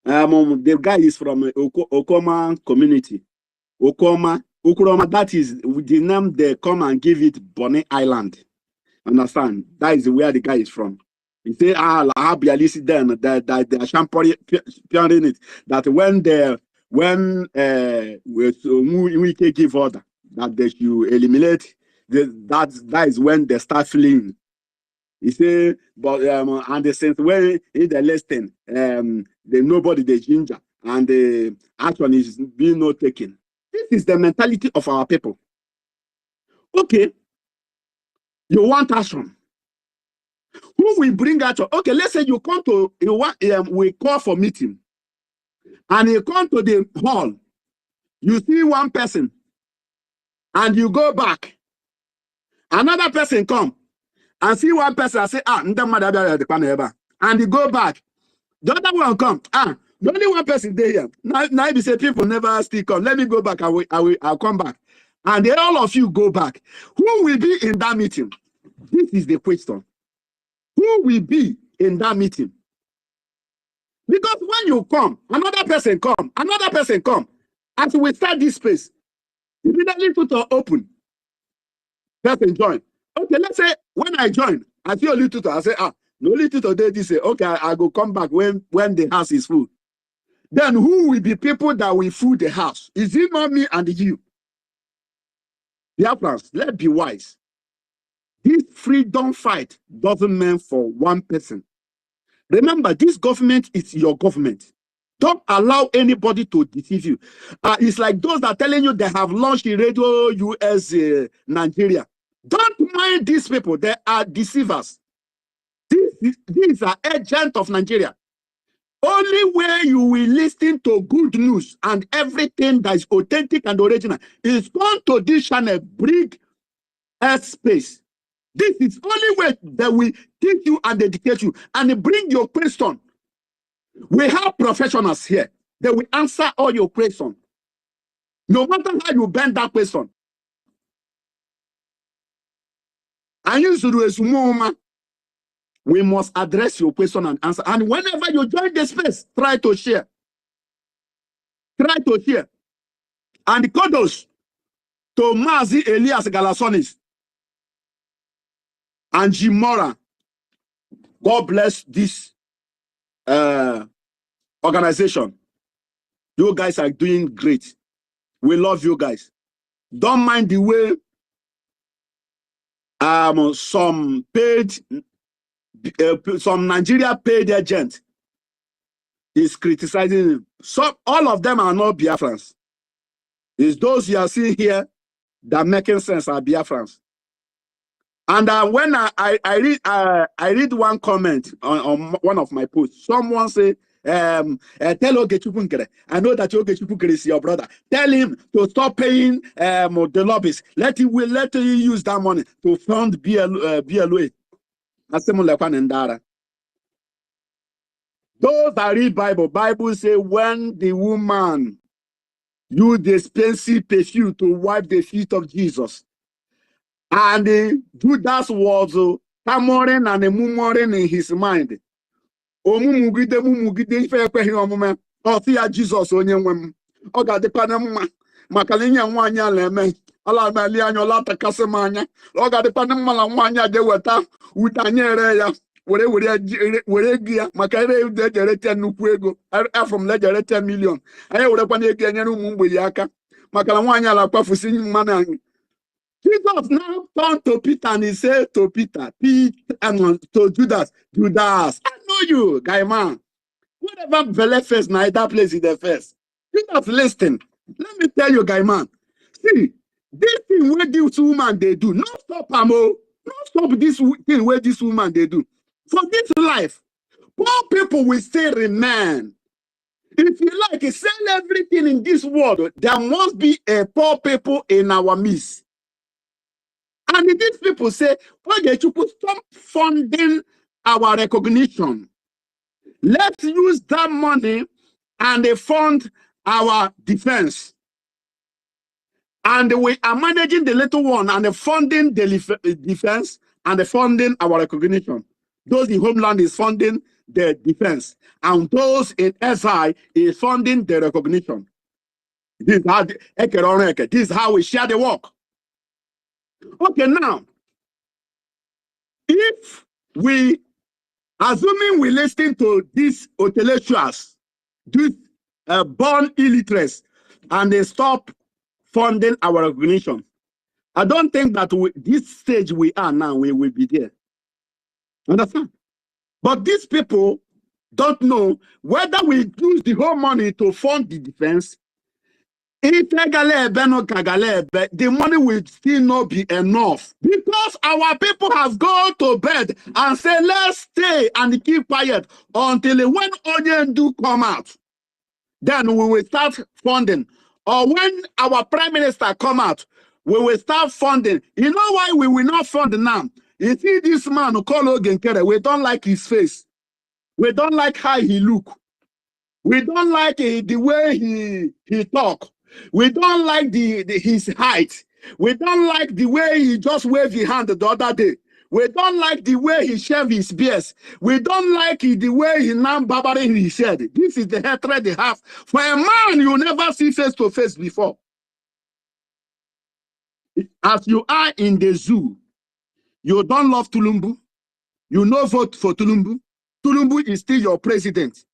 The guy is from Okoma community. Okroma, that is the name they come and give it Bonny Island. Understand? That is where the guy is from. He say, I'll be then that they are championing it. That when we can give order that they should eliminate, that is when they start fleeing. He say, but and since when in the listing, nobody the ginger and the action is being not taken. This is the mentality of our people. Okay, you want action. Who will bring action? Okay, let's say you come to we call for meeting, and you come to the hall. You see one person, and you go back. Another person come and see one person and say, and you go back. The other one come. The only one person there here. Now you say people never still come. Let me go back. I'll come back. And then all of you go back. Who will be in that meeting? This is the question. Who will be in that meeting? Because when you come, another person come, as we start this space, immediately put it open. Person join. Okay, let's say when I join, I see only tutor. I say, no only tutor there. This say, okay, I go come back when the house is full. Then who will be people that will fill the house? Is it not me and you? Biafrans, let's be wise. This freedom fight doesn't mean for one person. Remember, this government is your government. Don't allow anybody to deceive you. It's like those that are telling you they have launched in radio US Nigeria. Don't mind these people. They are deceivers. These are agents of Nigeria. Only where you will listen to good news and everything that is authentic and original is going to this channel, bring a space. This is only way that we teach you and educate you and bring your question. We have professionals here. They will answer all your questions. No matter how you bend that question. And you should do we must address your question and answer. And whenever you join the space, try to share. Try to share. And kudos to Mazi Elias Galasonis and Jimora. God bless this organization. You guys are doing great. We love you guys. Don't mind the way some Nigeria paid agent is criticizing him. So all of them are not Biafrans. It's those you are seeing here that making sense are Biafrans. And when I read one comment on one of my posts, someone say, tell Ogechukwu, I know that Ogechukwu is your brother. Tell him to stop paying the lobbies. Let him use that money to fund BLA. Those that read Bible say when the woman used the expensive perfume to wipe the feet of Jesus, and Judas was clamoring and murmuring in his mind. Omumugide ife ekweghị omume ọsị ya Jizọs onye nwe m ọ ga-adịkwana mma maka na inye nwaanyị a na-eme ala meli anya ọla takasị m anya ọ ga-adịkwana mma na nwaanyị a ga-eweta ute anyị ere ya were ego ya maka ere ude ejerete nnukwu ego afọ m lejere 10 million anyị werekwana ego enyere ụmụ mgbei aka maka na nwaanyị ala kpafusi mmanụ anyị. Jesus now turned to Peter and he said to Peter, to Judas, I know you, guy man. Whatever vele first, now that place is the first. Judas, listen. Let me tell you, guy man. See, this thing where this woman they do, not stop Amo, not stop this thing where this woman they do. For this life, poor people will still remain. If you like, sell everything in this world, there must be a poor people in our midst. And these people say, Ogechukwu, stop funding our recognition. Let's use that money and fund our defense. And we are managing the little one and funding the defense and funding our recognition. Those in homeland is funding the defense. And those in SI is funding the recognition. This is how we share the work. Okay, now, if we, assuming we listen to these intellectuals, these born illiterates, and they stop funding our recognition, I don't think that this stage we are now, we will be there. Understand? But these people don't know whether we use the whole money to fund the defense. If the money will still not be enough because our people have gone to bed and say, let's stay and keep quiet until when audience do come out. Then we will start funding. Or when our prime minister come out, we will start funding. You know why we will not fund now? You see this man who call Ogenkere, we don't like his face. We don't like how he look. We don't like the way he talk. We don't like his height. We don't like the way he just waved his hand the other day. We don't like the way he shaved his beard. We don't like the way he now barbering his head. This is the hatred they have. For a man you never see face to face before. As you are in the zoo, you don't love Tulumbu. You no vote for Tulumbu. Tulumbu is still your president.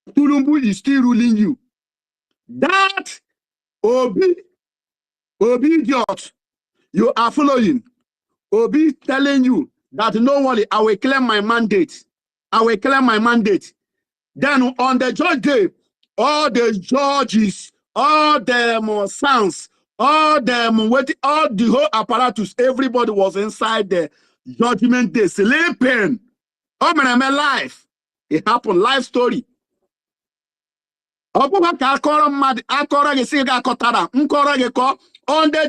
Tulumbu is still ruling you. That Obi idiot you are following, Obi telling you that no worry, I will claim my mandate. I will claim my mandate. Then on the judge day, all the judges, all the sons, all the whole apparatus, everybody was inside the judgment day sleeping. Oh man, I'm alive. It happened, life story. On the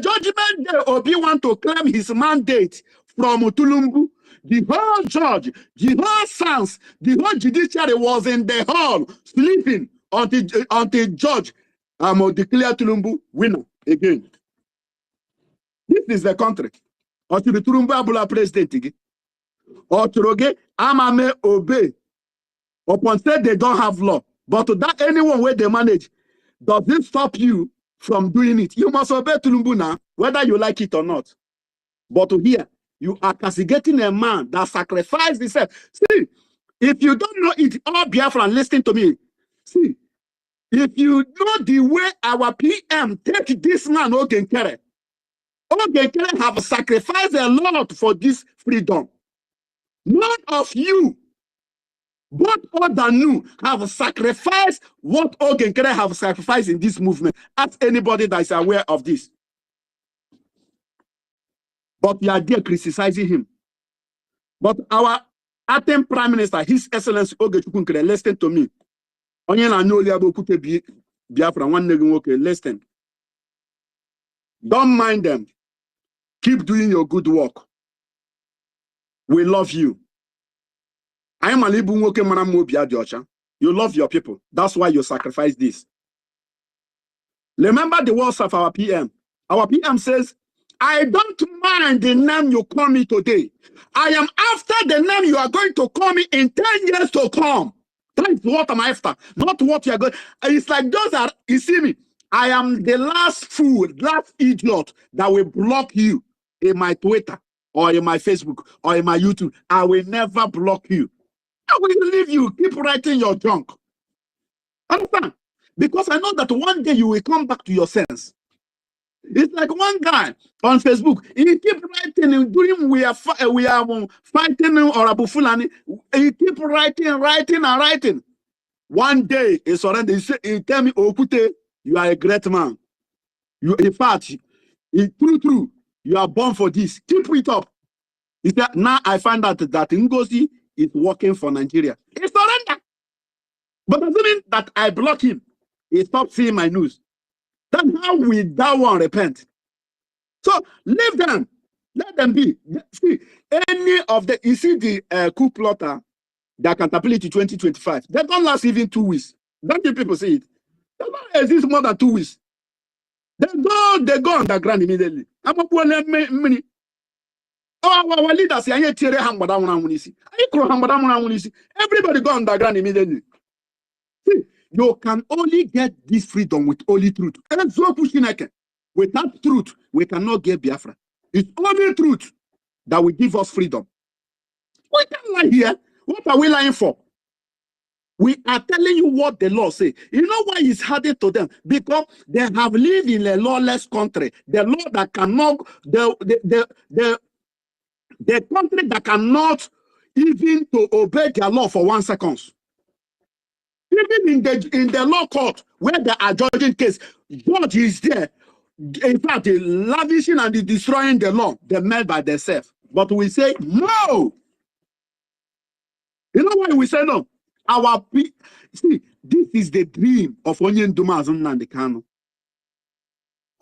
judgment day, Obi want to claim his mandate from Tulumbu. The whole judge, the whole sons, the whole judiciary was in the hall sleeping until judge declare Tulumbu winner again. This is the country. Or to the Tulumbu Abula president. Or to Roge Amame obey. Upon say they don't have law. But that anyone where they manage, does it stop you from doing it? You must obey Tulumbu now, whether you like it or not. But here, you are castigating a man that sacrificed himself. See, if you don't know it, all Biafran, listen to me. See, if you know the way our PM take this man, Ogenkere have sacrificed a lot for this freedom. None of you, both old and new, have sacrificed what Ogenkere have sacrificed in this movement. Ask anybody that is aware of this. but you are there criticizing him. But our acting Prime Minister, His Excellency Ogechukwu, listen to me. Onye na nyoli abokute Biafra one nigga listen. Don't mind them. Keep doing your good work. We love you. I am a libu nwoke mara mo bia di ocha. You love your people. That's why you sacrifice this. Remember the words of our PM. Our PM says, I don't mind the name you call me today. I am after the name you are going to call me in 10 years to come. That's what I'm after. Not what you are going. It's like those are, you see me, I am the last fool, last idiot that will block you in my Twitter or in my Facebook or in my YouTube. I will never block you. I will leave you. Keep writing your junk. Understand? Because I know that one day you will come back to your sense. It's like one guy on Facebook. He keep writing during we are fighting or Abu Fulani. He keep writing. One day he surrender. He tell me, Okute, you are a great man. You, in fact, true. You are born for this. Keep it up. He said, now I find out that NGOZI is working for Nigeria. He surrender. But assuming that I block him, he stopped seeing my news. That's how we that one repent. So leave them. Let them be. See, any of the, you see the coup plotter, the accountability 2025, they don't last even 2 weeks. Don't you people see it? They don't exist more than 2 weeks. They go underground immediately. I'm a poor many. Oh, our leaders say, everybody go underground immediately. See, you can only get this freedom with only truth. Without truth, we cannot get Biafra. It's only truth that will give us freedom. We can't lie here. What are we lying for? We are telling you what the law says. You know why it's harder to them? Because they have lived in a lawless country. The law that cannot, the country that cannot even to obey their law for 1 second. Even in the law court where they are judging case, judge is there. In fact, the lavishing and the destroying the law, they made by themselves. But we say no. You know why we say no? See, this is the dream of Onyen Dumas and Nnamdi Kanu.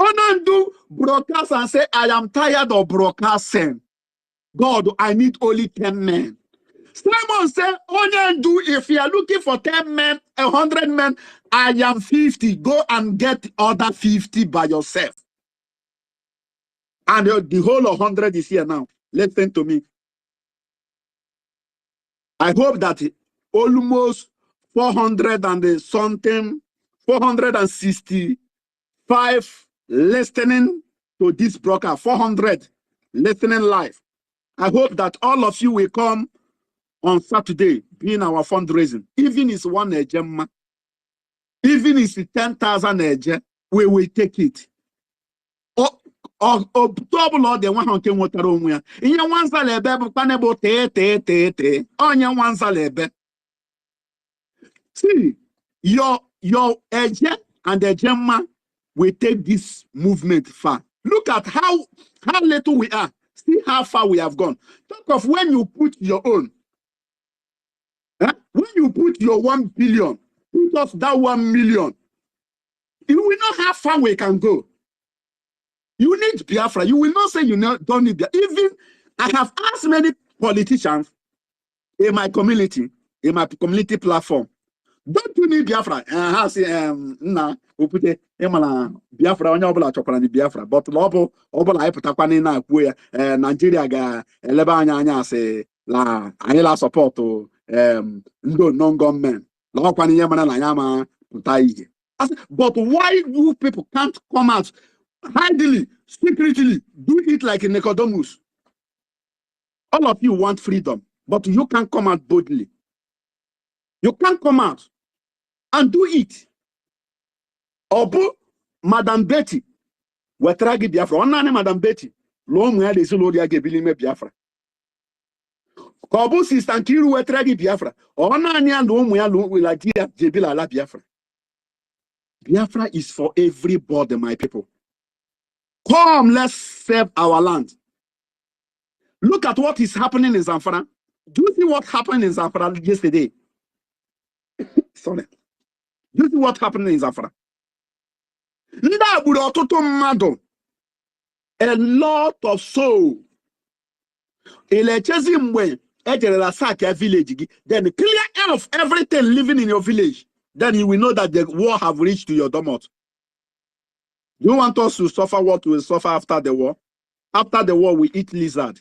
Onandu broadcast and say, I am tired of broadcasting. God, I need only 10 men. Simon said, Onyandu, if you are looking for 10 men, 100 men, I am 50. Go and get other 50 by yourself. And the whole 100 is here now. Listen to me. I hope that almost 400 and something, 465 listening to this broadcast, 400 listening live. I hope that all of you will come on Saturday, being our fundraising. Even if it's 1 Ejema, even if it's 10,000 Eje, we will take it. Or double all the 100 water on where. In your one salebe, panebo te. On your one salebe. See, your Eje and the Ejema will take this movement far. Look at how little we are. See how far we have gone. Talk of when you put your own. When you put your 1 billion, put us that 1 million, you will know how far we can go. You need Biafra. You will not say you don't need Biafra. Even I have asked many politicians in my community platform, don't you need Biafra? I say, nah, we put it Biafra on your Biafra, but Lobo, I put up Nigeria ga Elebanya say la Anila support to non-government. But why you people can't come out hidely, secretly, do it like a Nicodemus? All of you want freedom, but you can't come out boldly. You can't come out and do it. Obu, Madam Betty, wetragi Biafra. Onane Madam Betty, lo mwe de solo dia gebili me Biafra. Kobu sister Nkiru wetragi Biafra. Onane lo mwe lo la dia gebila la Biafra. Biafra is for everybody, my people. Come, let's save our land. Look at what is happening in Zamfara. Do you see what happened in Zamfara yesterday? Sorry. Do you see what happened in Zamfara? A lot of soul. Village. Then clear off everything living in your village. Then you will know that the war have reached to your domot. You want us to suffer what we will suffer after the war? After the war, we eat lizard.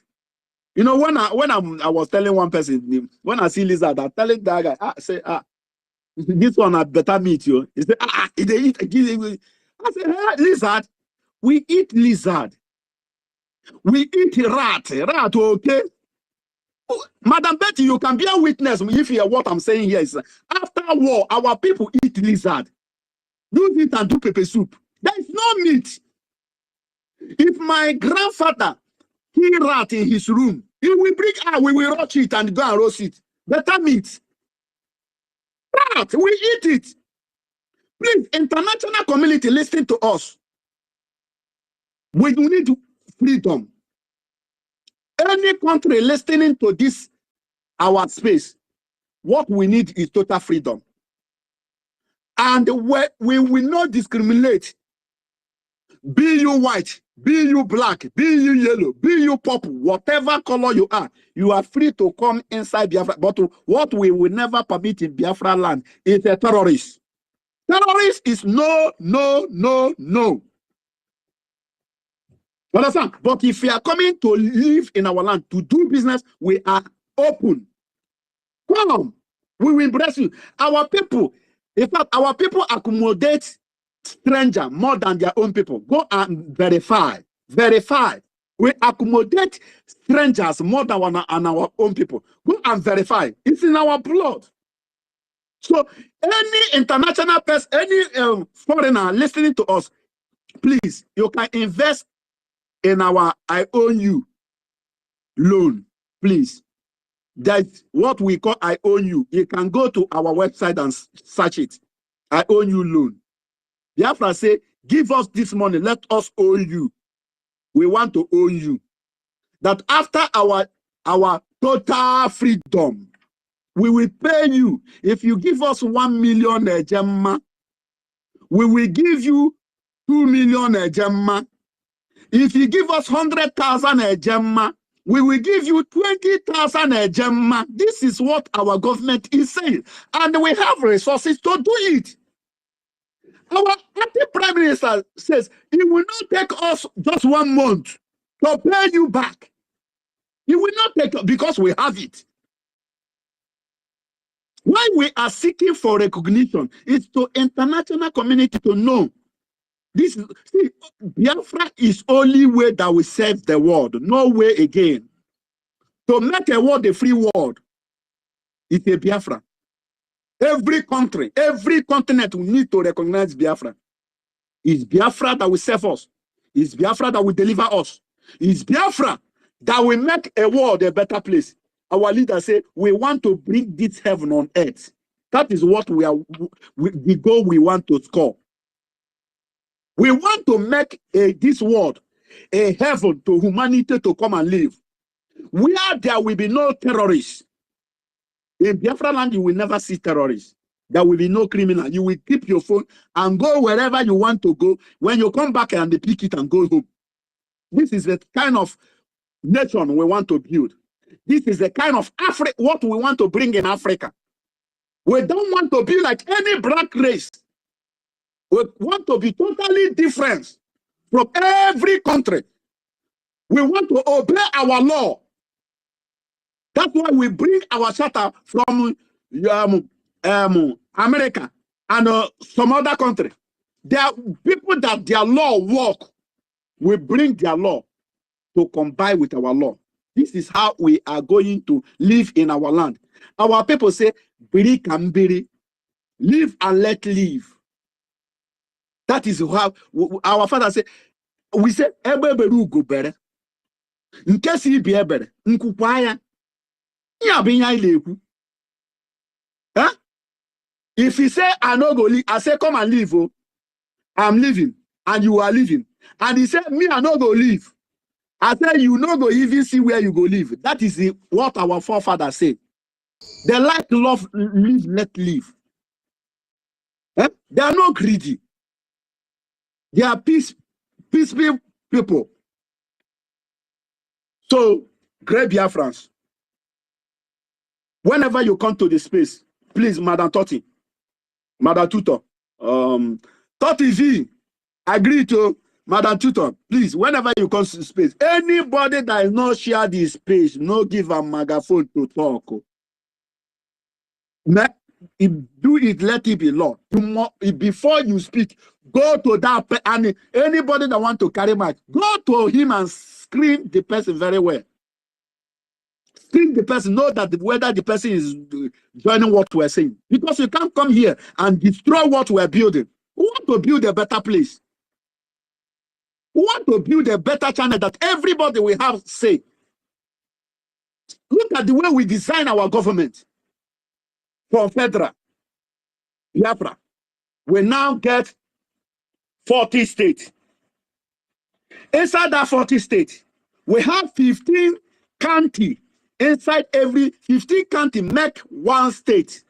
You know, when I was telling one person, when I see lizard, I telling that guy, this one I better meet you. He said, they eat. I said, hey, lizard. We eat lizard. We eat rat. Rat, okay? Oh, Madam Betty, you can be a witness if you hear what I'm saying here. Is after war, our people eat lizard. Do it and do pepper soup. There is no meat. If my grandfather he rat in his room, he will bring we will roast it and go and roast it. Better meat. Rat, we eat it. Please, international community, listen to us. We need freedom. Any country listening to this, our space, what we need is total freedom. And we will not discriminate. Be you white, be you black, be you yellow, be you purple, whatever color you are free to come inside Biafra. But what we will never permit in Biafra land is a terrorist. Terrorist is no, no, no, no. Understand? But if we are coming to live in our land, to do business, we are open. Come, we will embrace you. Our people, in fact, our people accommodate stranger more than their own people. Go and verify. Verify. We accommodate strangers more than our own people. Go and verify. It's in our blood. So any international person, any foreigner listening to us, please, you can invest in our I own you loan, please. That's what we call I own you. You can go to our website and search it. I own you loan. Biafra say, give us this money, let us own you. We want to own you. That after our total freedom, we will pay you. If you give us 1 million Gemma, we will give you 2 million Gemma. If you give us 100,000 Gemma, we will give you 20,000 Gemma. This is what our government is saying. And we have resources to do it. Our anti-prime minister says it will not take us just 1 month to pay you back. It will not take, because we have it. Why we are seeking for recognition is to international community to know this. See, Biafra is only way that we save the world. No way again. To make a world a free world is a Biafra. Every country, every continent will need to recognize Biafra. It's Biafra that will save us. It's Biafra that will deliver us. It's Biafra that will make a world a better place. Our leaders say, we want to bring this heaven on earth. That is what the goal we want to score. We want to make this world a heaven to humanity to come and live. Where there will be no terrorists. In Biafra land, you will never see terrorists. There will be no criminal. You will keep your phone and go wherever you want to go. When you come back and they pick it and go home. This is the kind of nation we want to build. This is the kind of what we want to bring in Africa. We don't want to be like any black race. We want to be totally different from every country. We want to obey our law. That's why we bring our charter from America and some other country. There are people that their law work. We bring their law to combine with our law. This is how we are going to live in our land. Our people say, "Biri kambiri, live and let live." That is how our father say. We say, "Ebeberu go bere." In case he be ebere, nkukwaya. Huh? If he say, "I no go live," I say, "Come and live." Oh, I'm living, and you are living. And he said, "Me, I no go live." I said, you no go even see where you go live. That is what our forefathers say. They like love, live, let live. Eh? They are not greedy. They are peaceful people. So, great Biafrans, whenever you come to the space, please, Madam Toti, Madam Tutor, Toti V, agree to Madam Tutor, please, whenever you come to the space, anybody that is not share this space, no give a megaphone to talk. Do it, let it be law. Before you speak, go to that and anybody that want to carry mic, go to him and screen the person very well. Screen the person, know that whether the person is joining what we're saying. Because you can't come here and destroy what we're building. We want to build a better place. We want to build a better channel that everybody will have say. Look at the way we design our government. From federal, Biafra, we now get 40 states. Inside that 40 states, we have 15 county. Inside every 15 county make one state.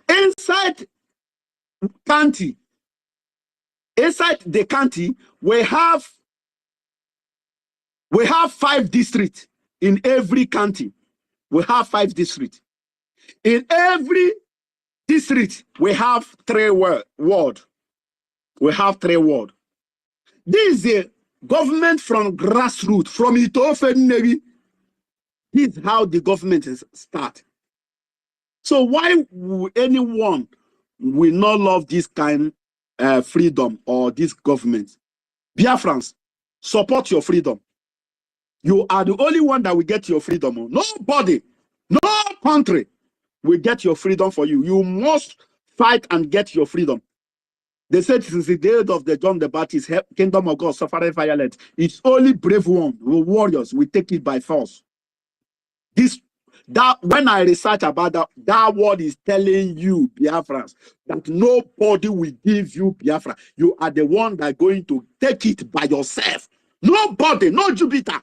Inside county, inside the county, we have 5 districts in every county. We have 5 districts. In every district, we have 3 wards. We have 3 wards. This is a government from grassroots, from Itofe. This is how the government is start. So why would anyone will not love this kind of freedom or this government? Biafrans, support your freedom. You are the only one that will get your freedom. Nobody, no country will get your freedom for you. You must fight and get your freedom. They said since the day of the John the Baptist, kingdom of God suffering violence. It's only brave one, warriors, will take it by force. When I research about that word is telling you, Biafrans, that nobody will give you Biafra. You are the one that are going to take it by yourself. Nobody, no Jupiter.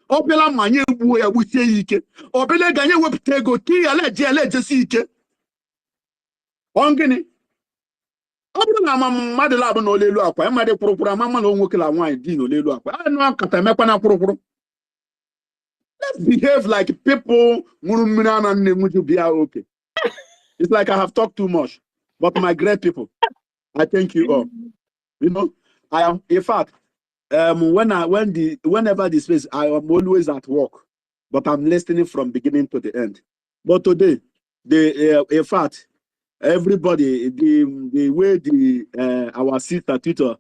Obela manye bu ya butie ike. Obele ganye wepụta ego ki ala jesi ike. Ongini. Obulu na mmadụ labụ na olelu akwa, mmadụ kwụrụkwụrụ amama na onwoke la nwanyị di na olelu akwa. Anu akata mekwa na kwụrụkwụrụ. Let's behave like people muru mmiri ana nne muju bia okay. It's like I have talked too much. But my great people, I thank you all. You know, I am in fact whenever this place, I am always at work, but I'm listening from beginning to the end. But today, in fact, everybody, the way our sister tutor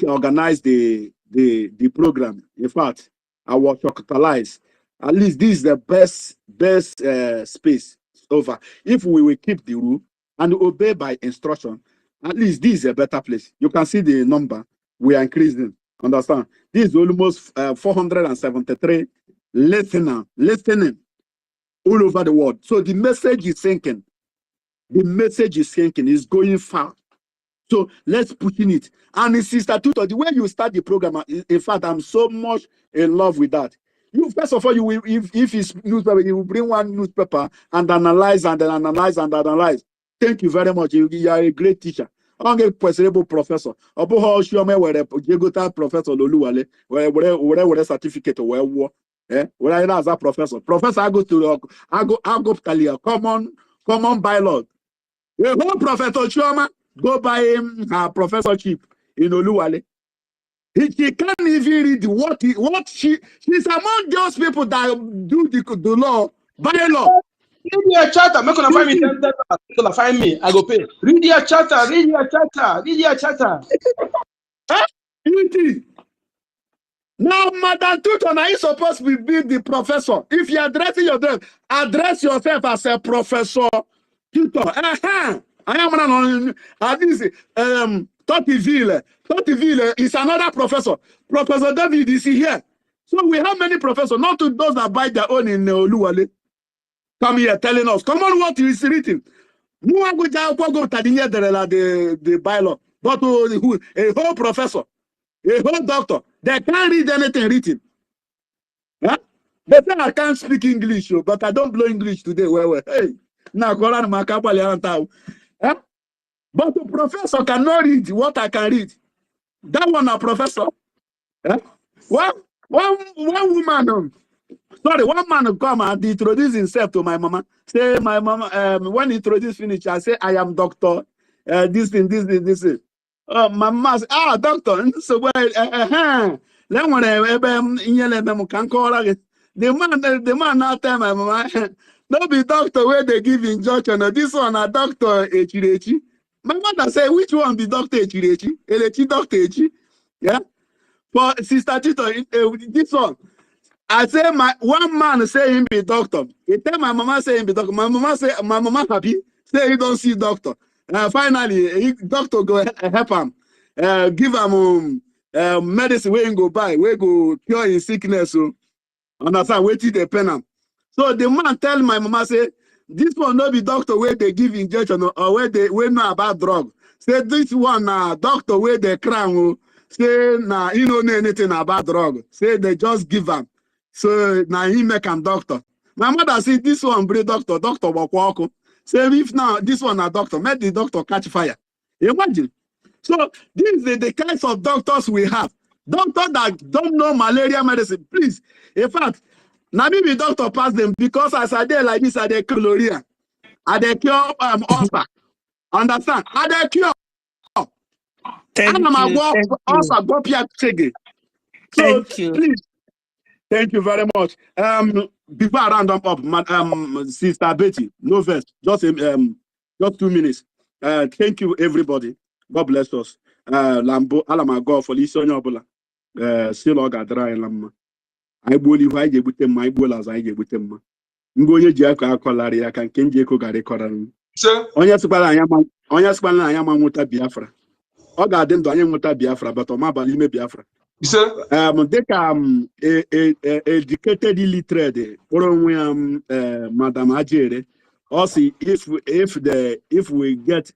organize the program. In fact, I was hospitalized. At least this is the best space over. If we will keep the rule and obey by instruction, at least this is a better place. You can see the number. We are increasing. Understand? This is almost 473 listening all over the world. So the message is sinking. The message is sinking. It's going far. So let's put in it. And Sister Tutor, the way you start the program, in fact, I'm so much in love with that. You first of all, you will, if it's newspaper, you will bring one newspaper and analyze and then analyze and analyze. Thank you very much. You are a great teacher. I'm a possible professor. Obo show me where professor Loluwale, where certificate or where I as a professor. Professor, I go to common bylaw. The whole Professor Chioma go by him her professorship in Oluwale. She can't even read what she's among those people that do the law by law. Read your charter. Make gonna find me 10 dollars. Gonna find me. I go pay. Read your charter. Read your charter. Read your charter. Huh? Now, Madam Tutor, are you supposed to be the professor? If you're addressing yourself, address yourself as a professor tutor. I am on at least Totiville is another professor. Professor David is here. So we have many professors, not to those that buy their own in Oluwale. Come here telling us, come on, what is written. The bylaw. But a whole professor, a whole doctor, they can't read anything written. Huh? They say I can't speak English, but I don't blow English today. Well, hey, now Koran Makapali. Huh? But the professor cannot read what I can read. That one, a professor. Huh? One woman, sorry, one man will come and introduce himself to my mama. Say, my mama, when he introduce finish, I say, I am doctor. This thing. My mama say, doctor. So, the man now tell my mama, no be doctor where they give injunction. This one a doctor Echirechi. My mother say, which one be doctor Echirechi? Elechi doctor Echi. Yeah. For Sister Tito, this one. I say one man say him be doctor. He tell my mama say him be doctor. My mama happy. Say he don't see doctor. Finally, doctor go help him. Give him medicine where he go buy, where go cure his sickness. So understand, wait till they pen him. So the man tell my mama say, this one no be doctor where they give injection or where they know about drug. Say this one doctor where they crown. Say he don't know anything about drug. Say they just give him. So now he make him doctor. My mother say this one bring doctor walk. Say if now this one a doctor, make the doctor catch fire. Imagine. So these are the kinds of doctors we have. Doctors that don't know malaria medicine. Please, in fact, now maybe doctor pass them because as I did like this, I dey chlorine, I dey cure ulcer. Understand? I dey cure. Thank you. So please. Thank you very much. Before I round up, Sister Betty, no verse, just 2 minutes. Thank you, everybody. God bless us. Lambo, Alama God for this Sonya still all got dry lamma. I believe I get with them, my bolas, I get with them. Ngoye Jaka Colaria can Kenjeko Garekoran. Sir, on your spell, I am a Muta Biafra. Oh, God, then I am Muta Biafra, but Oma Balime Biafra. Sir, they can educated illiterate Madam Ajere. Also, if we get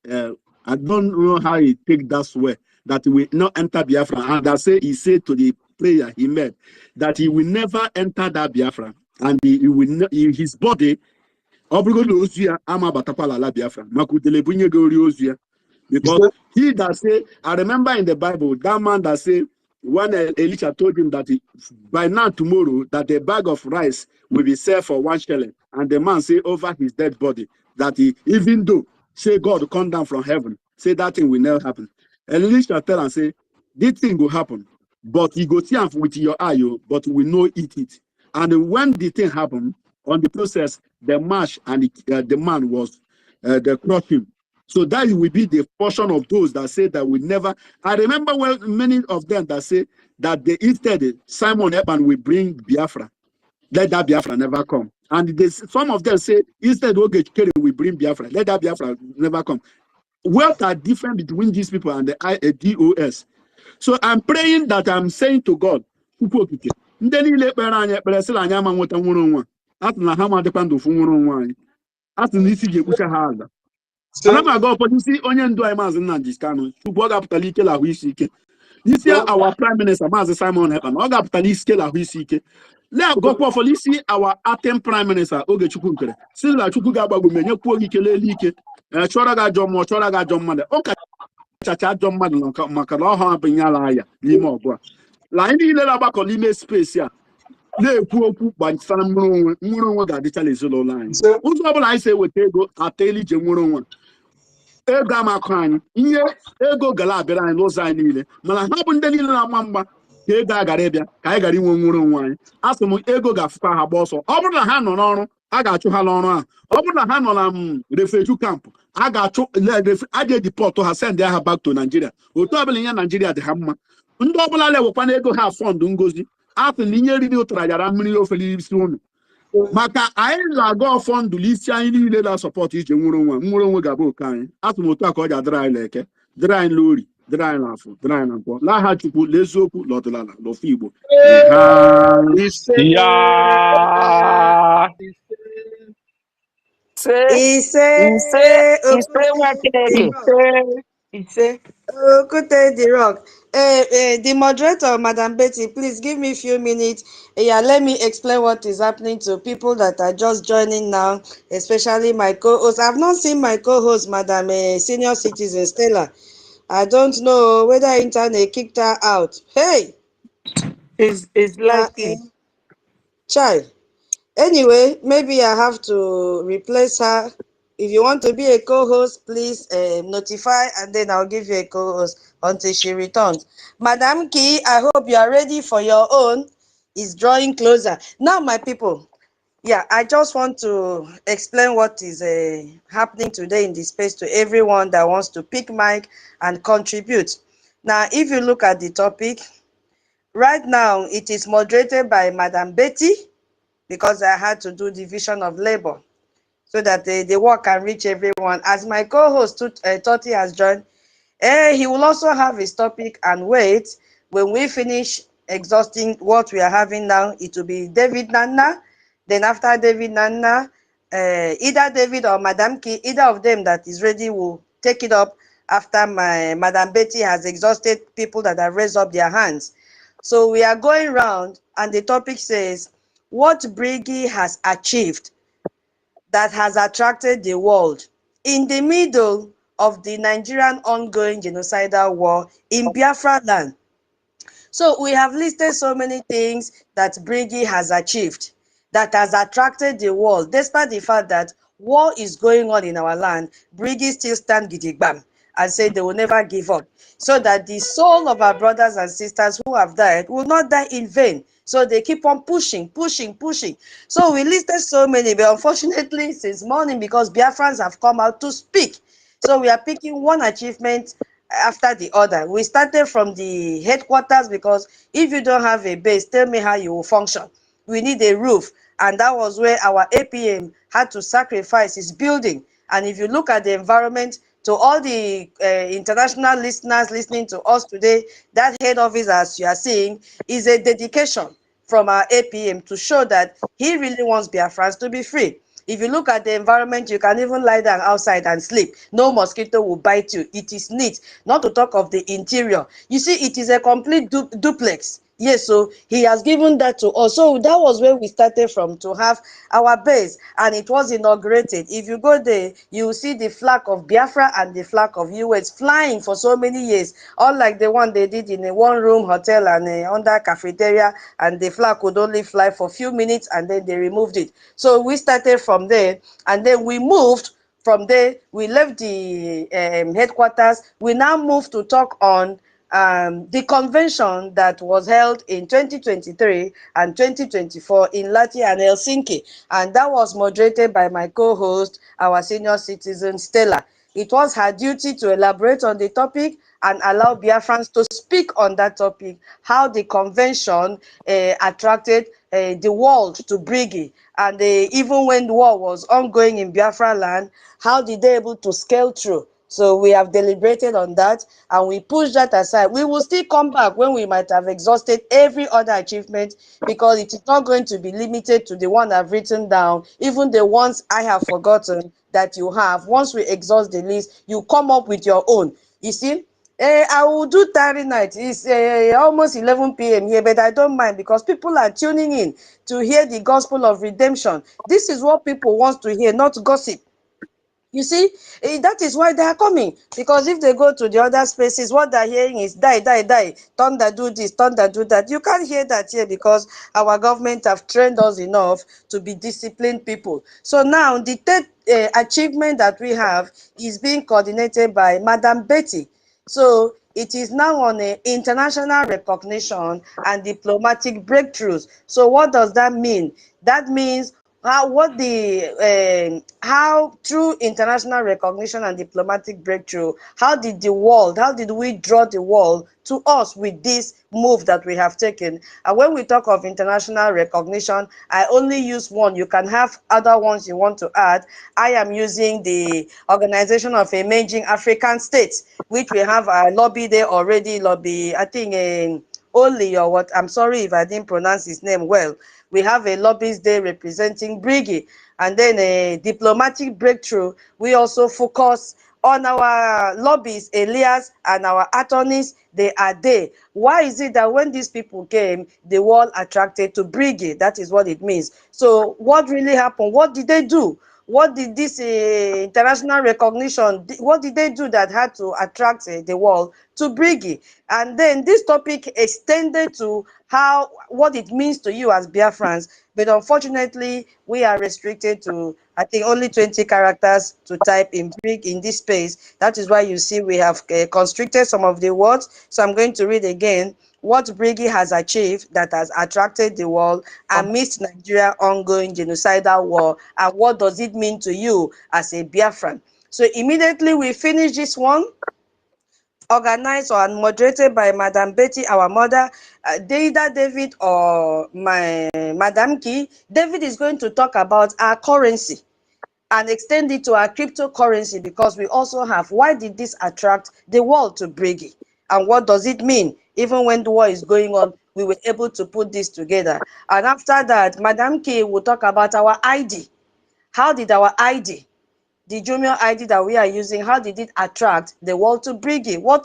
I don't know how he take that way that we not enter Biafra, and I say he said to the prayer he made that he will never enter that Biafra, and he will not, his body Biafra. Because he that say, I remember in the Bible, that man that say, when Elisha told him that by now tomorrow that the bag of rice will be sold for 1 shilling, and the man say over his dead body that he, even though say God come down from heaven, say that thing will never happen. And Elisha tell and say, this thing will happen, but you go see with your eye, but we know eat it. And when the thing happened, on the process, the marsh and the man was they crushed him. So that will be the portion of those that say that we never. I remember when many of them that say that they instead Simon Ekpa will bring Biafra. Let that Biafra never come. And some of them say instead OGOJA will bring Biafra. Let that Biafra never come. What are different between these people and the DOS? So I'm praying that I'm saying to God, I'm going to see onion do I mass in Nandiscano. To bog up the little of Wisike. This year, our Prime Minister, Master Simon Hepan, og up the least scale of Wisike. Let go for Lisi, our acting Prime Minister, OGOJA. Still, I took Gaba women, your poor Like, Choraga John, Choraga John Mother. Okay, Chacha John Mother, Macalaha, Pinyala, Limo. Line in the Labaco Lime space here. They poor by some Muro got the Chalizolo line. Who's what I say with Ego, a Taily Jemuro. Ego Macron, Ego Galabera and Losanile. Malahabun Delila Mamba, Ega Garabia, Kaigari wine. Ask them Ego Gafka Bosso. Over the hand on honor, I got you Halona. Over the hand on refugee camp. I got you. I did deport to her send their back to Nigeria. Utabili Nigeria the Hammer. Undobala Leopan Ego have fun, Dungozi. After Nigeri Trajara Munio Phillips. Maka I go fund the list Chinese leader support each Muro Gabo kind. At Motaka dry leke, dry lori, dry laugh, dry and La Hachuku, Lesoku, Lotala, Lofibo. Yeah. He say, Oh, good day, the rock. The moderator, Madam Betty, please give me a few minutes. Yeah, let me explain what is happening to people that are just joining now, especially my co-host. I've not seen my co-host, Madam Senior Citizen Stella. I don't know whether internet kicked her out. Hey, It's nah, likely. child. Anyway, maybe I have to replace her. If you want to be a co-host, please notify and then I'll give you a co-host until she returns. Madam Key, I hope you are ready for your own. It's drawing closer. Now, my people, yeah, I just want to explain what is happening today in this space to everyone that wants to pick mic and contribute. Now, if you look at the topic, right now it is moderated by Madam Betty, because I had to do division of labor so that the work can reach everyone. As my co-host, Toti, has joined, he will also have his topic and wait. When we finish exhausting what we are having now, it will be David Nana. Then after David Nana, either David or Madam Key, either of them that is ready will take it up after my Madam Betty has exhausted people that have raised up their hands. So we are going round and the topic says, what Brgie has achieved that has attracted the world in the middle of the Nigerian ongoing genocidal war in Biafra land. So we have listed so many things that Brgie has achieved that has attracted the world, despite the fact that war is going on in our land. Brgie still stand gidigbam and say they will never give up, so that the soul of our brothers and sisters who have died will not die in vain. So they keep on pushing, pushing, pushing. So we listed so many, but unfortunately since morning, because Biafrans have come out to speak, so we are picking one achievement after the other. We started from the headquarters, because if you don't have a base, tell me how you will function. We need a roof, and that was where our APM had to sacrifice his building. And if you look at the environment, to all the international listeners listening to us today, that head office, as you are seeing, is a dedication from our APM to show that he really wants Biafrans to be free. If you look at the environment, you can even lie down outside and sleep. No mosquito will bite you. It is neat, not to talk of the interior. You see, it is a complete duplex. Yes, so he has given that to us. So that was where we started from, to have our base, and it was inaugurated. If you go there, you will see the flag of Biafra and the flag of US flying for so many years, unlike the one they did in a one-room hotel and under cafeteria, and the flag could only fly for a few minutes and then they removed it. So we started from there, and then we moved from there. We left the headquarters. We now moved to talk on the convention that was held in 2023 and 2024 in Latvia and Helsinki, and that was moderated by my co-host, our senior citizen Stella. It was her duty to elaborate on the topic and allow Biafrans to speak on that topic, how the convention attracted the world to Brgie, and even when the war was ongoing in Biafra land, how did they able to scale through? So we have deliberated on that and we push that aside. We will still come back when we might have exhausted every other achievement, because it is not going to be limited to the one I've written down, even the ones I have forgotten that you have. Once we exhaust the list, you come up with your own. You see, I will do Saturday night. It's almost 11 p.m. here, but I don't mind, because people are tuning in to hear the gospel of redemption. This is what people want to hear, not gossip. You see, that is why they are coming. Because if they go to the other spaces, what they're hearing is die, die, die. Thunder do this, thunder do that. You can't hear that here, because our government have trained us enough to be disciplined people. So now the third achievement that we have is being coordinated by Madam Betty. So it is now on international recognition and diplomatic breakthroughs. So what does that mean? That means how through international recognition and diplomatic breakthrough, how did we draw the world to us with this move that we have taken? And when we talk of international recognition, I only use one. You can have other ones you want to add. I am using the Organization of Emerging African States, which we have a lobby there already. I think Oli, or what, I'm sorry if I didn't pronounce his name well. We have a lobbyist there representing Brgie. And then a diplomatic breakthrough, we also focus On our lobbies, Elias and our attorneys, they are there. Why is it that when these people came, they were all attracted to Brgie? That is what it means. So what really happened? What did they do? What did this international recognition, what did they do that had to attract the world to Brgie? And then this topic extended to what it means to you as Biafrans. But unfortunately, we are restricted to, I think, only 20 characters to type in Brig in this space. That is why you see we have constricted some of the words. So I'm going to read again what Brigi has achieved that has attracted the world amidst Nigeria's ongoing genocidal war, and what does it mean to you as a Biafran? So immediately we finish this one, organized and moderated by Madam Betty, our mother, Deida David or my Madam Key. David is going to talk about our currency and extend it to our cryptocurrency, because we also have, why did this attract the world to Brigi? And what does it mean? Even when the war is going on, we were able to put this together. And after that, Madam K will talk about our ID. How did our ID, the Jumio ID that we are using, how did it attract the world to Brigi? What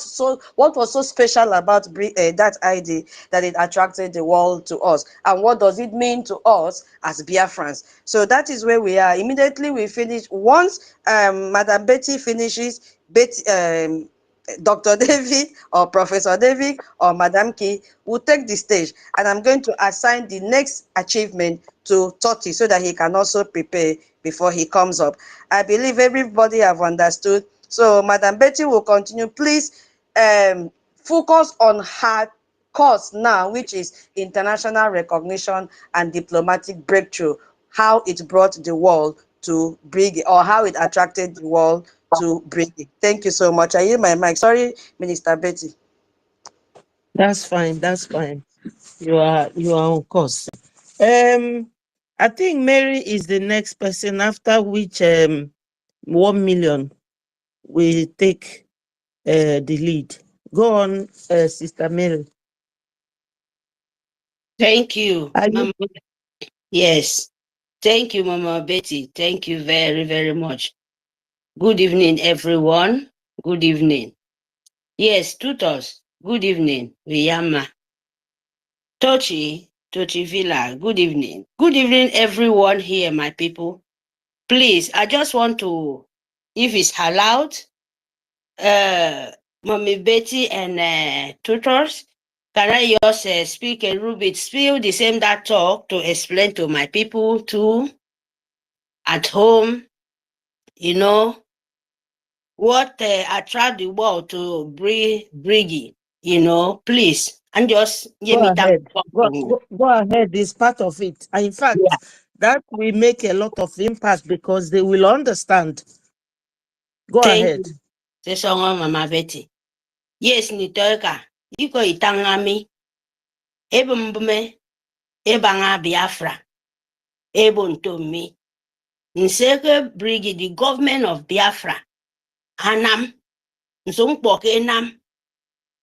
was so special about that ID that it attracted the world to us? And what does it mean to us as Biafrans? So that is where we are. Immediately we finish. Once Madam Betty finishes, Dr. David or Professor David or Madam Key will take the stage, and I'm going to assign the next achievement to Totti so that he can also prepare before he comes up. I believe everybody have understood. So Madam Betty will continue. Please focus on her course now, which is international recognition and diplomatic breakthrough, how it brought the world to Brigi, or how it attracted the world to Brigi. Thank you so much. I yield my mic. Sorry, Minister Betty. That's fine. That's fine. You are on course. I think Mary is the next person, after which 1 million will take the lead. Go on, Sister Mary. Thank you, Mama. Yes. Thank you, Mama Betty. Thank you very, very much. Good evening, everyone. Good evening. Yes, tutors. Good evening. Wiyama. Tochi Villa. Good evening. Good evening, everyone here, my people. Please, I just want to, if it's allowed, Mommy Betty and tutors, can I just speak a little bit, still the same that talk to explain to my people too at home, you know, what attract the world to Brigi, you know, please. And just Go ahead. Go ahead. It's part of it. And in fact, that will make a lot of impact because they will understand. Go ahead. Say song Mama Betty. Yes, Nitoka. Iko itangami. Ebo mbume. Ebanga Biafra. Ebo ntomi. Nseke Brigi, the government of Biafra. Anam. Nsongpoke enam.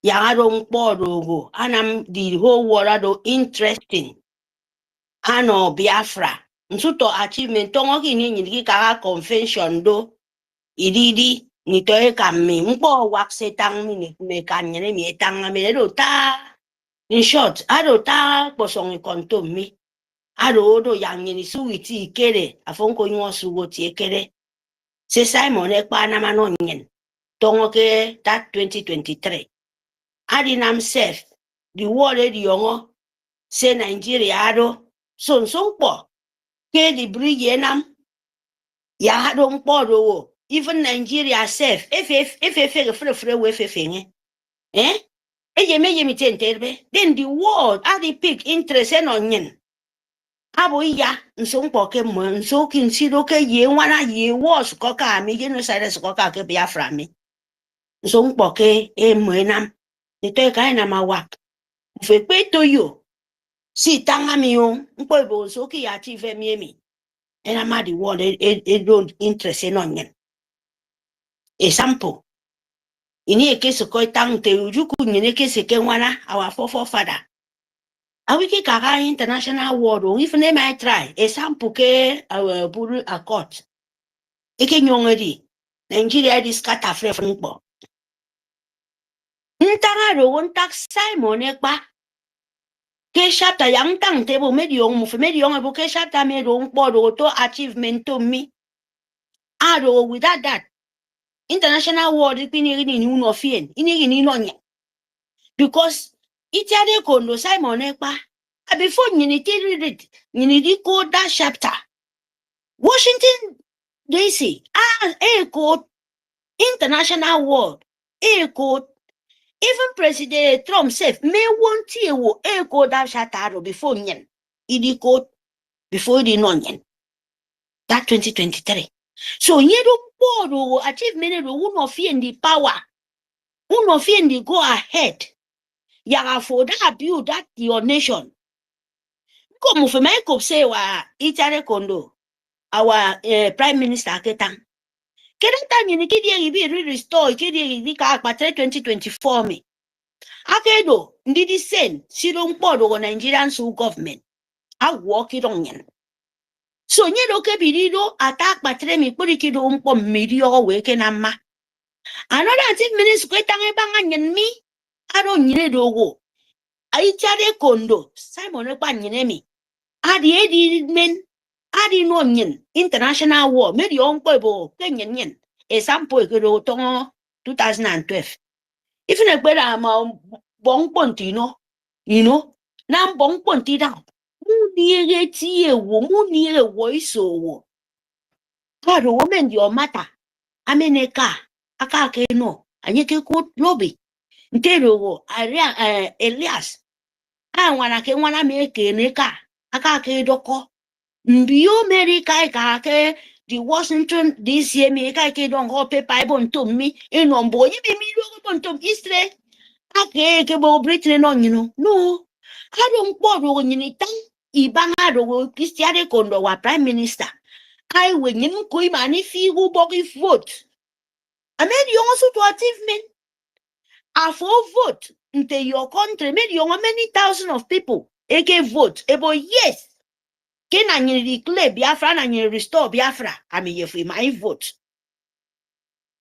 Yagado mkporogo. Anam the whole world interesting. Ano Biafra. Nsuto achievement. Tongo kini nyingi kaka convention do. Ididi. Nitoe kami. Mpo wakse tang mi me kanyere mi etanga mi do ta. In short, ado ta posong konto mi. Ado odo yang ni suwiti ikere. Afonko nyo suwoti ikere. Se Simon Ekpa namano nyen. Tongo ke that 2023. Adi nam self. The world edi yongo. Se Nigeria ado. Son po. Ke di Brigi enam. Ya ado mpo do. Even Nigeria self. If we eh? Then the world are the big interest in onion. Abo ya nsongpo ke mo nso kinsido ke ye wana ye was koka mi genocide koka ke Biafra mi. Nsongpo ke moenam. Nito ka na mawak. Fe pe to yo. Si tanga mi yo mpo bo so ki achieve mi. And I'm the world it don't interest in onion. Example. Ini ekese ko tang te ujuku nyene kese ke wana our forefather. Awiki kaka international world, if name I try, example ke our buru accord. Eke nyongeri. Nigeria di scatter frefnpo. Ntanga ro ntak Simon Ekpa. Ke chapter yang tang tebo mediong mu mediong abo ke chapter me ro nkpo ro to achievement to me. Aro without that. International world piniri ni uno fien. Iniri ni nonya. Because itiade kondo Simon Ekpa. Before you read code that chapter. Washington DC, code, international world, code. Even President Trump said, may want you code that chapter before yen. Idi code before the non-yen. That 2023. So you don't board achievement uno in the power. Uno in the go ahead. Yaga for that build that your nation. Come for my could say wa itare kondo our prime minister ketang. Kedata ni kidi be restore kidi ka 2024 me. Akedo ndidi sen siro mpodo Nigerian government. I work it on yen. So nyedo ke bidido attack patre mi purikido mpo medio weke na ma. Another 10 minutes kwetang e banga nyen mi. Aro nyine dogo. Aitare kondo Simon Ekpa nyine mi. Adi men adi no nyen international war me di on kwebo kenyen nyen example kero tongo 2012 if na gbera ma bon ponti no you know na bon ponti da mu niere tie wo mu niere wo iso wo karo wo men di o mata ameneka aka ke no anye ke ko lobby ntero wo aria Elias anwana ke nwana me ke neka aka ke doko Mbio America ke the Washington DC me ke don ho paper bon to me enombo yi be mi lo bon to Israel ake ke bo Britain no nyino no I don't borrow nyini tan ibanga ro Christian kondo wa prime minister I we nyin ko imani fi go bogi vote I made you also to achievement for vote into your country made you many thousands of people eke vote ebo yes Can I declare Biafra and you restore Biafra? I mean, if we my vote.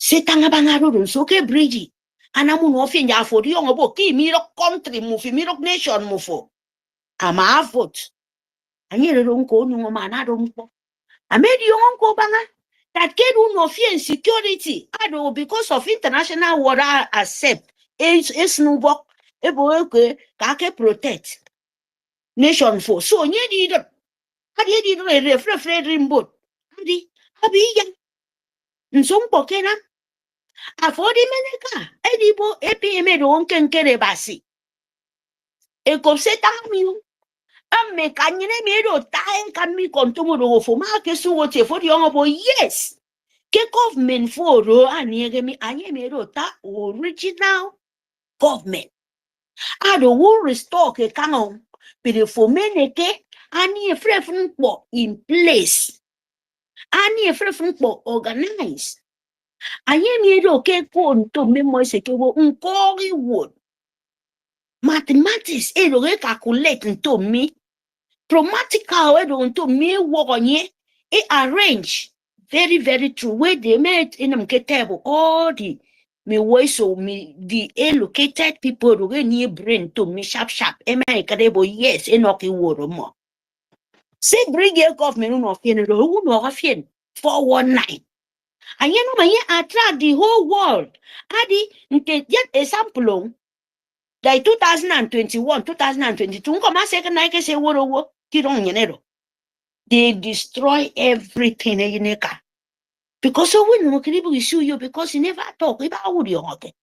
Setanga bangaro so ke Brgie. And I'm no offend ya for the young book. Ki miro country move, miro nation move. I'm a vote. And you don't go no man. I don't go. I made you uncle banga that get no fear and security. I do because of international water accept. It's no book. A boy kake protect nation for so you need. Adi di refresh rimbot. Adi abiya. Nsompo kena. Afodi meneka. Edibo EPM do onken kere basi. Eko seta miu. Amme kanyene medo taen kami kontumo do fo ma kesu wote for the ongo yes. Ke government for ro aniege mi anye medo ta original government. Ado will restore ke kanon. Pide fo meneke ani frefun in place. Ani frefun organize. Aye mi do ke kon to me mo se ke wo nkori wood. Mathematics e do calculate to me. Practical e do to me wo onye e arrange very very true where they made in them table all the me way so me the allocated people do ni brain to me sharp e ma kadebo yes e no ki wo mo. Say bring your government no fien do who no fien 419. And you know, I attract the whole world. Adi, nke yet example, like 2021, 2022, come second night say wo kirong yenero. They destroy everything in eka. Because so when no kiribu issue you because you never talk about what you okay.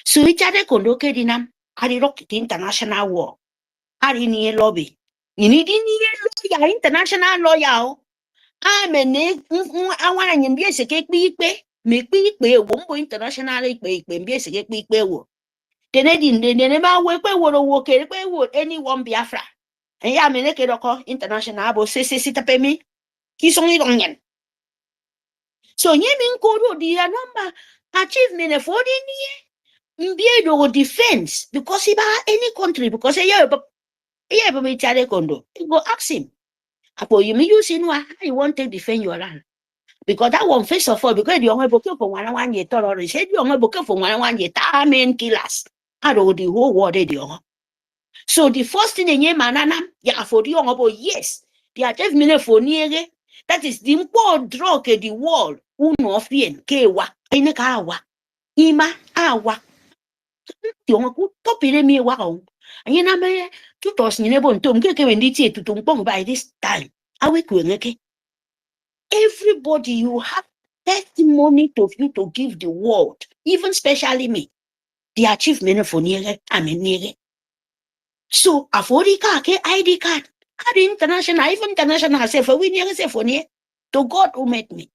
So it ade kondoke dinam, adi rock the international war. Adi ni lobby. You need lawyer, international lawyer. I mean, I want to be a secret make me wombo international be a secret wo. Then they never work with anyone Biafra. And ya me make it international bo say sit up me. He's only on yen. So ye mean go the number achievement for the year. Be defense because he buy any country because be chale kondo. You go ask him. Apo you me use in how you want to defend your land. Because that one, first of all, because the only book for 1 year terrorists, the only book for 1 year main killers. I know the whole world. So the first thing in Yemanana, yeah, for the honorable, yes, they are just minute for near. That is the important drug at the world. Unofien, Kewa, Inekawa, Ima, Awa. The uncle top in me wow. And you know, 2011 Tom Keke when DT to Tumpong by this time. Are we going okay? Everybody, you have testimony of you to give the world, even especially me, the achievement for near. I mean, near. So, a 40 card, ID card, international, even international, say for we near, say for near, to God who made me.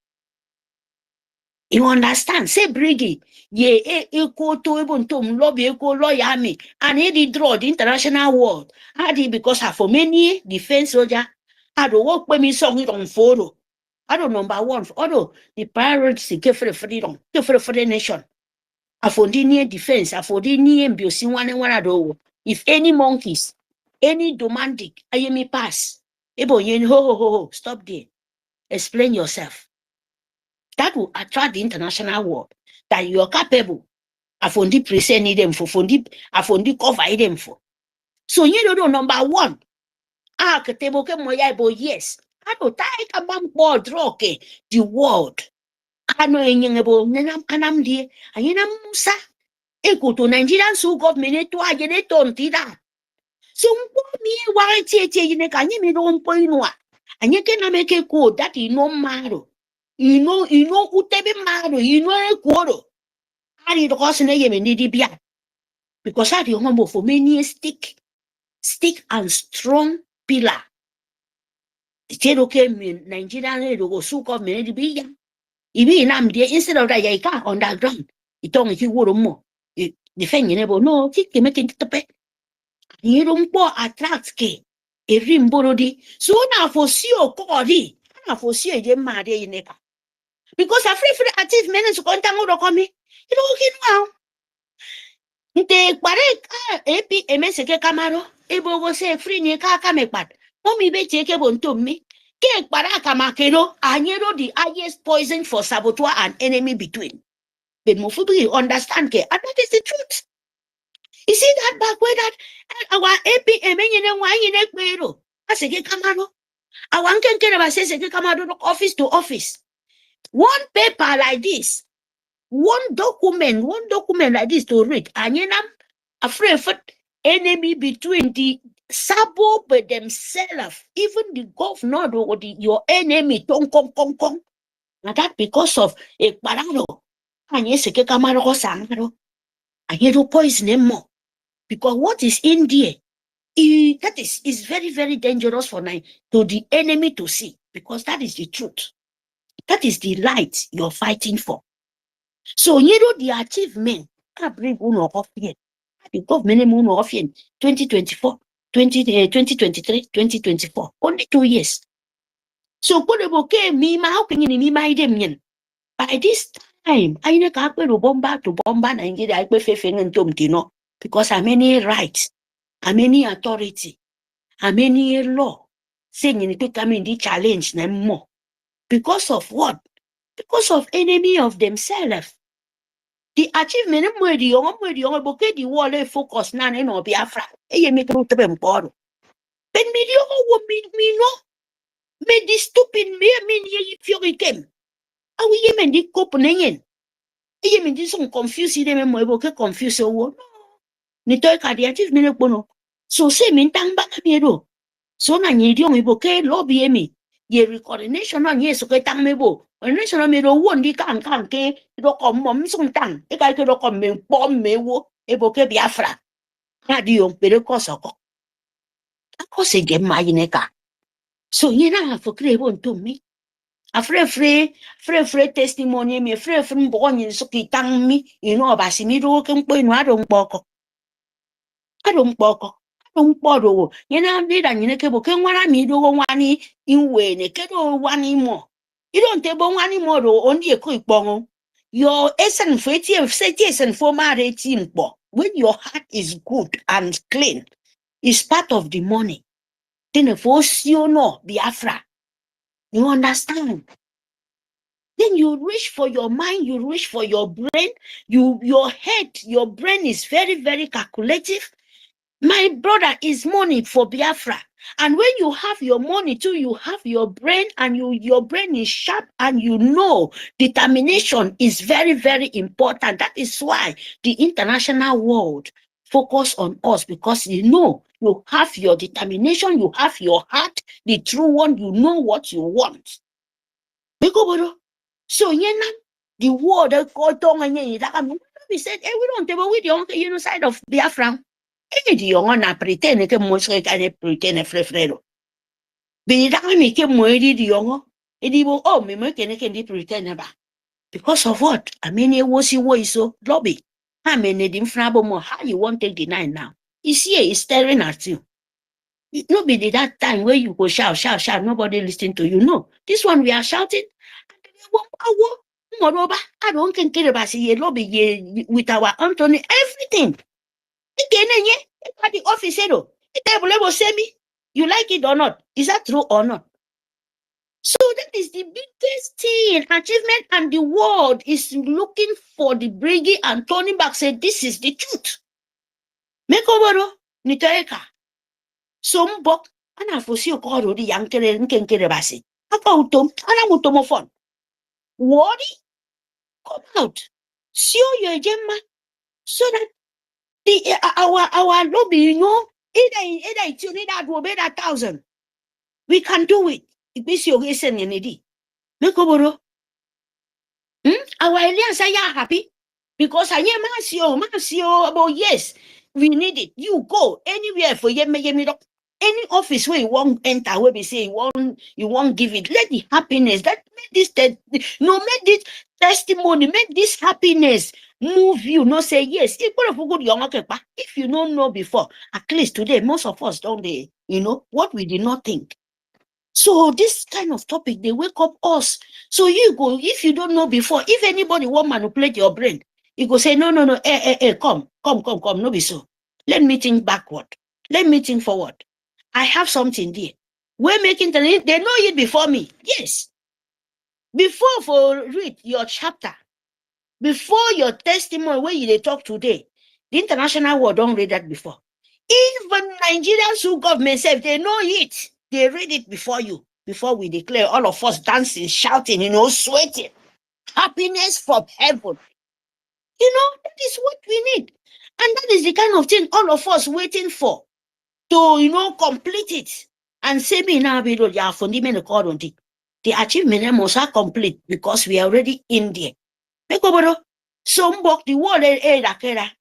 You understand? Say Brgie, ye equal to even to lobby equal lawyer me, and he draw the international world. I did because I for many defense soldier, I don't work when me song it on photo. I don't number one, although the priority give for the freedom, give for the nation. I for the near defense, I for the near embassy one and one do. If any monkeys, any domantic, I hear me pass. Ebo yen ho, stop there. Explain yourself. That will attract the international world that you are capable of only presenting them for fondi cover them for. So you don't know number one. Yes. I don't take a bump board rock the world. I know Nnamdi, and Musa. Equal to Nigerian so government to I get it on that. So me why can you don't point one? And you can make a code that you know matter. You know, who tebe matter, you know a quarter. I did cause a name in the because I do humble for many stick and strong pillar. The Tero came in Nigerian go so called many be. If we Nnamdi instead of that yaka on that ground, it only he would more. Defend you never know, kick him making to pay. You don't attract ke a rim borodi. So now for see or cody, now for see a gem mad in neck. Because a free achievement to contact or coming. You don't get now. Te parek epi emeseke kamaro, ebo go say free nika kamepat. Mommy be take on to me. Ke paraka makero, anyero the highest poison for saboteur and enemy between. But Mufubi understand ke, and that is the truth. You see that back where that our APM and why in Ekpa? I say, Kamado. I want to get about says, Kamado, office to office. One paper like this, one document like this to read. And you know, afraid for enemy between the sabo by themselves, even the governor or your enemy, tong kong kong kong. Now that because of a parano. And yes, a Kamado Sangaro. And you do poison him more. Because what is in there, that is very, very dangerous for to the enemy to see. Because that is the truth. That is the light you're fighting for. So, you know, the achievement, I bring uno off here. The government uno off here 2024, 2023, 2024. Only 2 years. So, how can you my them? By this time, I know to bomba Nigeria, I pay because I'm any rights. How many authority? How many law? Saying you need to come in the challenge them more. Because of what? Because of enemy of themselves. The achievement of the world focus na no Biafra. Me to them poor. But me no. Me the stupid me if you came. Are we men the cope nengen? Me this some confuse them mo boke confuse wo. Ni to ka the achievement bono. So say me tang ba me do. So na nyi di omi boke lobby me. Ye recoordination na nye so ke tang me bo. Coordination me do won di kan ke do kom mom sung tang. E ka ke do kom me pom me wo e boke Biafra. Na di on pere ko so ko. Ako se ge ma yine ka. So ye na for kre won to me. A free testimony me free mbo nyi so ki tang mi. You know ba si mi do ke mpo inu adon poko. Adon poko. Mkpọrọ nye na ndị da nyere kebo ke nwara mi do nwani inwe ne kedo wani mo you don't tebo nwani mo do ondi eko ikpongo your essence for esen for mare team po when your heart is good and clean is part of the money then for no Biafra you understand Then you reach for your mind, you reach for your brain, your head, your brain is very, very calculative. My brother, is money for Biafra. And when you have your money too, you have your brain, and your brain is sharp, and you know determination is very, very important. That is why the international world focus on us, because you know you have your determination, you have your heart, the true one, you know what you want. So the world we said, hey, we don't table with the genocide of Biafra. Hey, the young na pretend ke mo so ka pretend frefredo. Be da me ke mo di young. Oh, me can pretend ba. Because of what? I mean, it was so lobby. I mean, it infrabo more. How you want to take the nine now? He's here, he's staring at you. It no be that time where you go shout, nobody listening to you. No, this one we are shouting. Moreover, I don't care about ye lobby with our Anthony, everything. The office said, you like it or not? Is that true or not? So that is the biggest thing, achievement, and the world is looking for the Brgie and turning back, say, this is the truth. Make over Nitoeka. Some book, and I foresee a call the young Kerebasi. About them, and I'm automofon. Worry, come out. Show your gemma so that the our lobby, you know, either you need that will be 1,000. We can do it. It is your reason in it. Make over. Our alliance are happy because I am Masio, about yes, we need it. You go anywhere for any office where you won't enter, where we say you won't give it. Let the happiness that make this testimony, make this happiness move you. No say yes. If you don't know before, at least today, most of us don't they, you know what we did not think. So this kind of topic, they wake up us. So you go, if you don't know before, if anybody want manipulate your brain, you go say, no, come, no be so. Let me think backward. Let me think forward. I have something there. We're making they know it before me. Yes. Before for read your chapter, before your testimony where you they talk today, the international world don't read that before. Even Nigerians who government say they know it. They read it before you, before we declare, all of us dancing, shouting, sweating. Happiness from heaven. That is what we need. And that is the kind of thing all of us waiting for to, complete it. And say, me now, the achievement must are complete because we are already in there. So, the world, I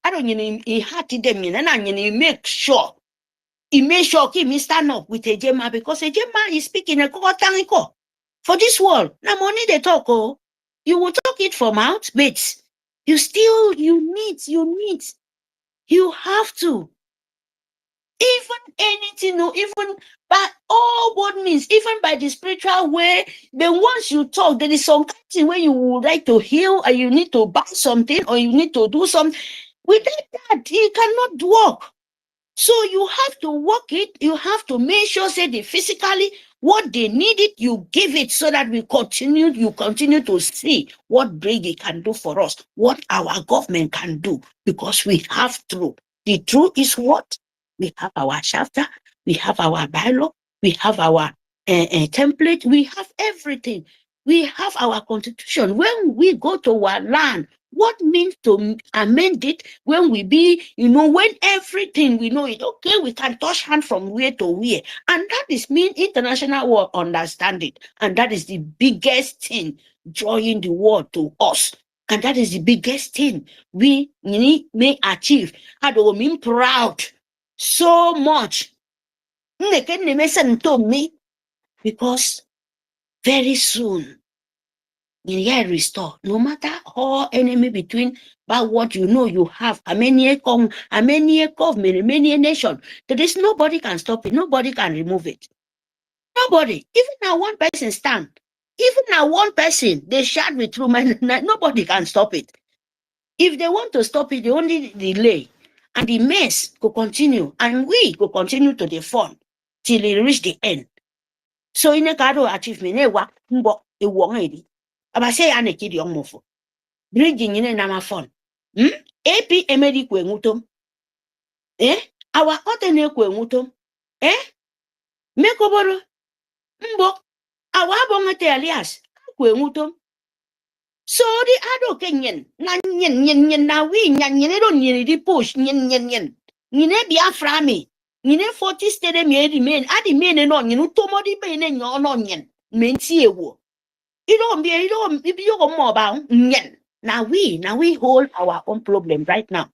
don't had to them, and I make sure. He made sure he stand up with a Ejema because Ejema is speaking a Kokotaniko. For this world, now money they talk, you will talk it from out, but you still, you have to. Even anything, even by all what means, even by the spiritual way, then once you talk, there is some kind where you would like to heal, or you need to buy something, or you need to do something. Without that, it cannot work. So you have to work it. You have to make sure, say, they physically, what they need it, you give it so that you continue to see what Brgie can do for us, what our government can do, because we have truth. The truth is what? We have our chapter, we have our bylaw, we have our template, we have everything. We have our constitution. When we go to our land, what means to amend it when we be, when everything we know it, okay, we can touch hand from where to where. And that is mean international world understand it. And that is the biggest thing drawing the world to us. And that is the biggest thing we may achieve. I don't mean proud so much. Because very soon, you restore. No matter how enemy between, but what you have, many government, many nation, there is nobody can stop it. Nobody can remove it. Nobody. Even now one person stand. Even now one person, they shout with through man. Nobody can stop it. If they want to stop it, they only delay. And the mess will continue. And we will continue to defund till it reach the end. So in a card achievement, Abase ya nekidi young mofo. Brgie nyine na mafon. AP emedi kwe ngutom. Awa kote ne kwe ngutom. Mekoboro. Mbo. Awa bongete alias. Kwe ngutom. So the ado kenyen. Na nyen na wi nyen do nyen di push nyen. Nyine Biafra mi. Nyine 40 stede mi edi men. Adi men no nyen utomo di be ne nyo nyen. Menti ewo. You don't go more about nyen. Now we hold our own problem right now.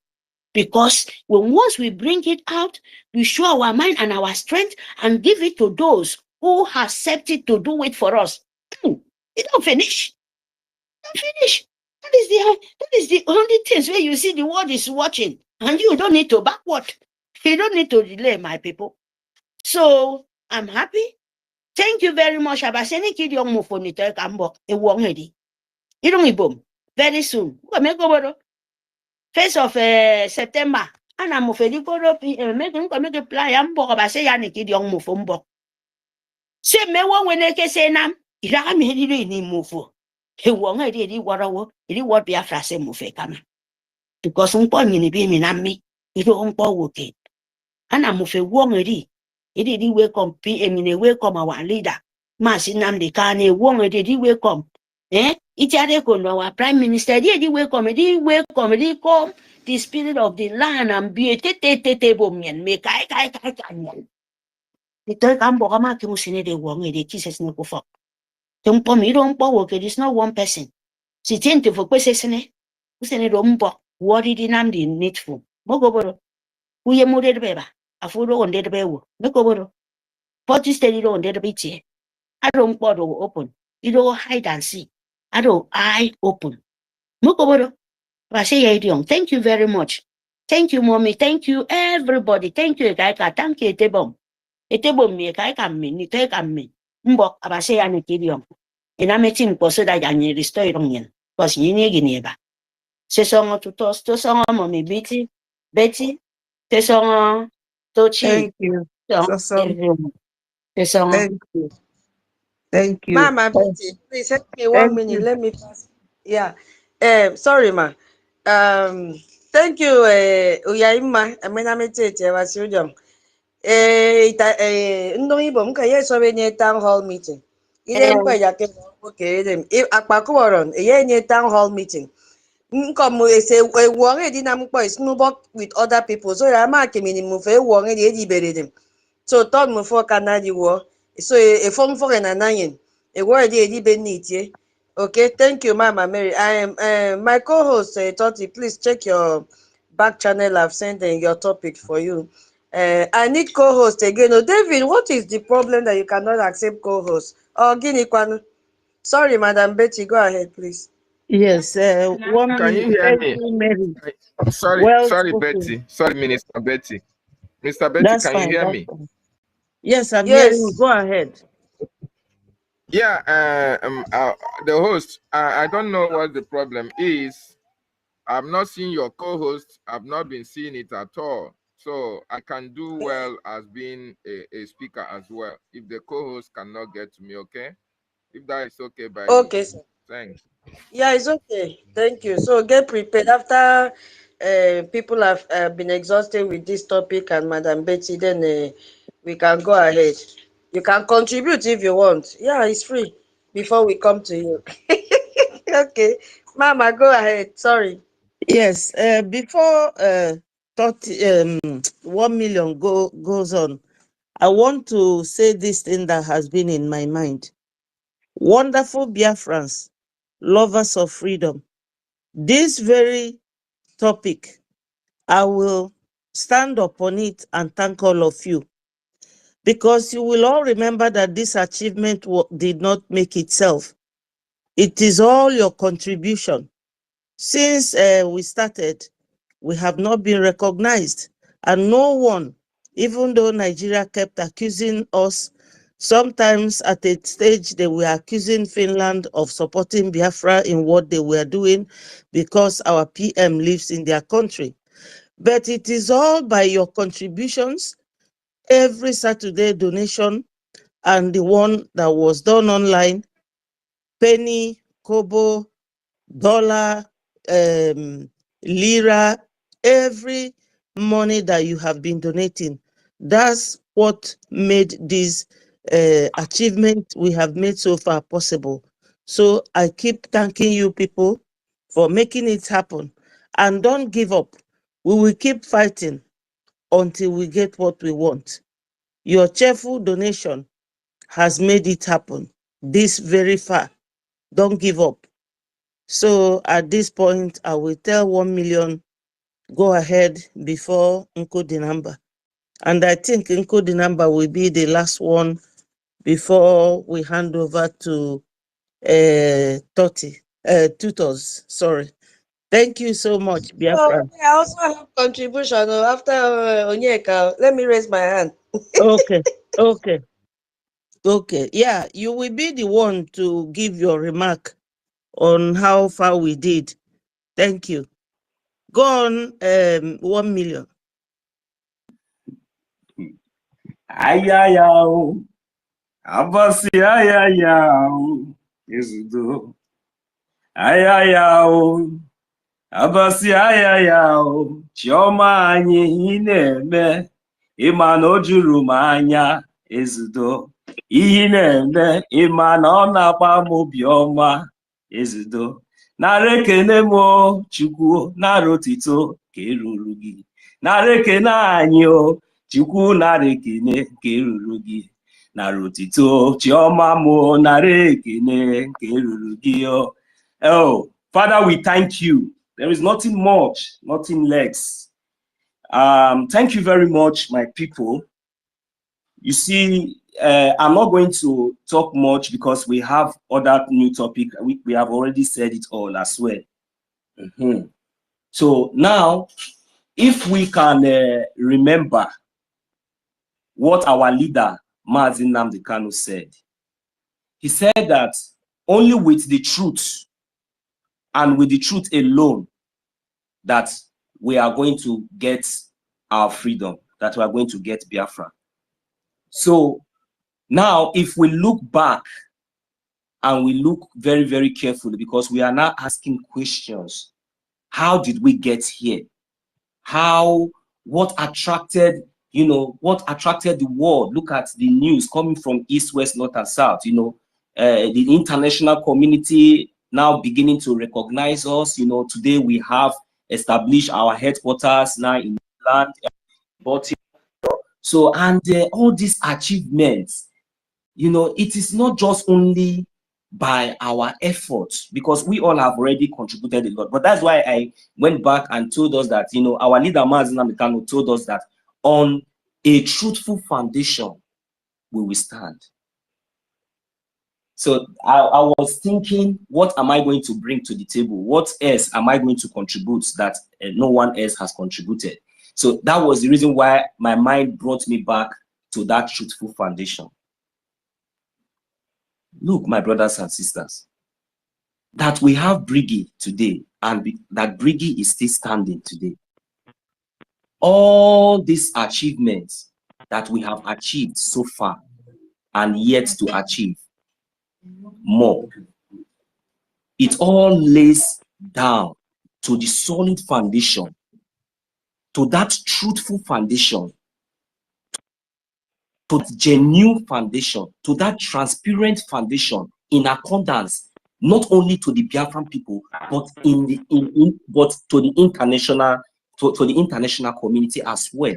Because once we bring it out, we show our mind and our strength and give it to those who have accepted to do it for us. It don't finish. Finish. That is the only things where you see the world is watching, and you don't need to backward. You don't need to delay, my people. So I'm happy. Thank you very much. Abaseni kid young mufonito kambo e wong hedi. You don't boom very soon. First of September. And I'm ofedi make a plan. I'm book abase yani kid young mufombo. Say me one when they say nam. Ira me hedi ni mufo. He wong hedi di warawo. Iri what Biafra say mufe kama. Because umpo nyini bi mi nami. Iro umpo woke. And I'm mufe wong hedi. He welcome PM in a welcome our leader. Mas Nnamdi Kanu wong he welcome. It's our prime minister. He welcome. He come the spirit of the land and be a bomian. Make I the third Ambogama Kimusine de wong he kisses no for. Don't me don't power. It is not one person. She tend to for questioning. Who's any rumbo? What did Nnamdi needful? Mogoboro. Who ye mooded beba? A food on dead bewo. Mogoboro. 40 steady on dead bit here. I don't bother open. You don't hide and see. I don't eye open. Mukoboro. Thank you very much. Thank you, mommy. Thank you, everybody. Thank you, Gaika. Thank you, Etebom. Etebom me, Gaika me, ni take me. Mbok, Abase and Kidium. And I'm a team so that I need restore it. Because you need neighbor. Se song to toast to song, mommy, Betty. Se song to chi. Thank you. Thank you. Thank you. Mama, please help me 1 minute. You. Let me pass. Yeah. Sorry, ma. Thank you, Uyaima. Amenamete, Wasujum. Ndo Igbo m ka ya esobe nye town hall meeting. Ile mkpa ya ke okay them. Akpakuoron, ye nye town hall meeting. Nkom ese wore di na mkpa is no with other people. So ya ma ke minimum fe wore di edibere them. So third mo for Canada war. So a phone for an anayin. A word di edibe okay, thank you, Mama Mary. I am my co-host Toti, please check your back channel. I've sent your topic for you. I need co-host again. Oh, David, what is the problem that you cannot accept co-host? Oh, Guinea Kwanu. Sorry, Madam Betty, go ahead, please. Yes, 1 Can minute. you hear Thank me? you, Mary. Sorry, Well sorry, spoken. Betty. Sorry, Minister Betty. Mr. Betty, That's can you fine. hear That's me? fine. Yes, I'm hearing you. Yes. Go ahead. Yeah, the host, I don't know what the problem is. I've not seen your co-host. I've not been seeing it at all. So I can do well as being a speaker as well. If the co-host cannot get to me, okay? If that is okay by you. Okay, sir. Thanks. Yeah, it's okay. Thank you. So get prepared. After people have been exhausted with this topic and Madam Betty, then we can go ahead. You can contribute if you want. Yeah, it's free before we come to you. Okay. Mama, go ahead. Sorry. Yes, before 1 million goes on, I want to say this thing that has been in my mind. Wonderful Biafrans, lovers of freedom. This very topic, I will stand upon it and thank all of you. Because you will all remember that this achievement did not make itself. It is all your contribution. Since we started, we have not been recognized. And no one, even though Nigeria kept accusing us, sometimes at a stage they were accusing Finland of supporting Biafra in what they were doing because our PM lives in their country. But it is all by your contributions, every Saturday donation, and the one that was done online, penny, kobo, dollar, lira, every money that you have been donating. That's what made this achievement we have made so far possible. So I keep thanking you people for making it happen. And don't give up. We will keep fighting until we get what we want. Your cheerful donation has made it happen this very far. Don't give up. So at this point, I will tell 1 million, go ahead before Nkodi number. And I think Nkodi number will be the last one before we hand over to tutors. Sorry. Thank you so much, So Biafra. I also have contribution after Onyeka. Let me raise my hand. Okay, okay, okay. Yeah, you will be the one to give your remark on how far we did. Thank you. Go on, 1 million. Ayayao, abasi ayayao, Yesudo. Ayayao, abasi ayayao, chioma anyị na-eme, ịma na o juru m anya, Yesudo. Ihe na-eme, ịma na ọ na-agba m obiọma, Yesudo. Nara ekene m o, Chukwu, nara otito ka eruru gị. Nara ekene anyị o, Chukwu, nara ekene ka eruru gị. Nara otito chioma mo, nara ekene ka eruru gị o. Oh, Father, we thank you. There is nothing much, nothing less. Thank you very much, my people. You see, I'm not going to talk much because we have other new topic. We have already said it all as well. So now, if we can remember what our leader, Nnamdi Kanu, said. He said that only with the truth and with the truth alone that we are going to get our freedom, that we are going to get Biafra. So now, if we look back and we look very, very carefully, because we are now asking questions, how did we get here? What attracted, what attracted the world? Look at the news coming from east, west, north, and south. The international community now beginning to recognize us. Today we have established our headquarters now in land. So, and all these achievements, it is not just only by our efforts, because we all have already contributed a lot. But that's why I went back and told us that, our leader, Nnamdi Kanu, told us that on a truthful foundation, we will stand. So I was thinking, what am I going to bring to the table? What else am I going to contribute that no one else has contributed? So that was the reason why my mind brought me back to that truthful foundation. Look, my brothers and sisters, that we have Brgie today, and that Brgie is still standing today. All these achievements that we have achieved so far and yet to achieve more, it all lays down to the solid foundation, to that truthful foundation, to the genuine foundation, to that transparent foundation, in accordance not only to the Biafran people, but but to the international, to the international community as well.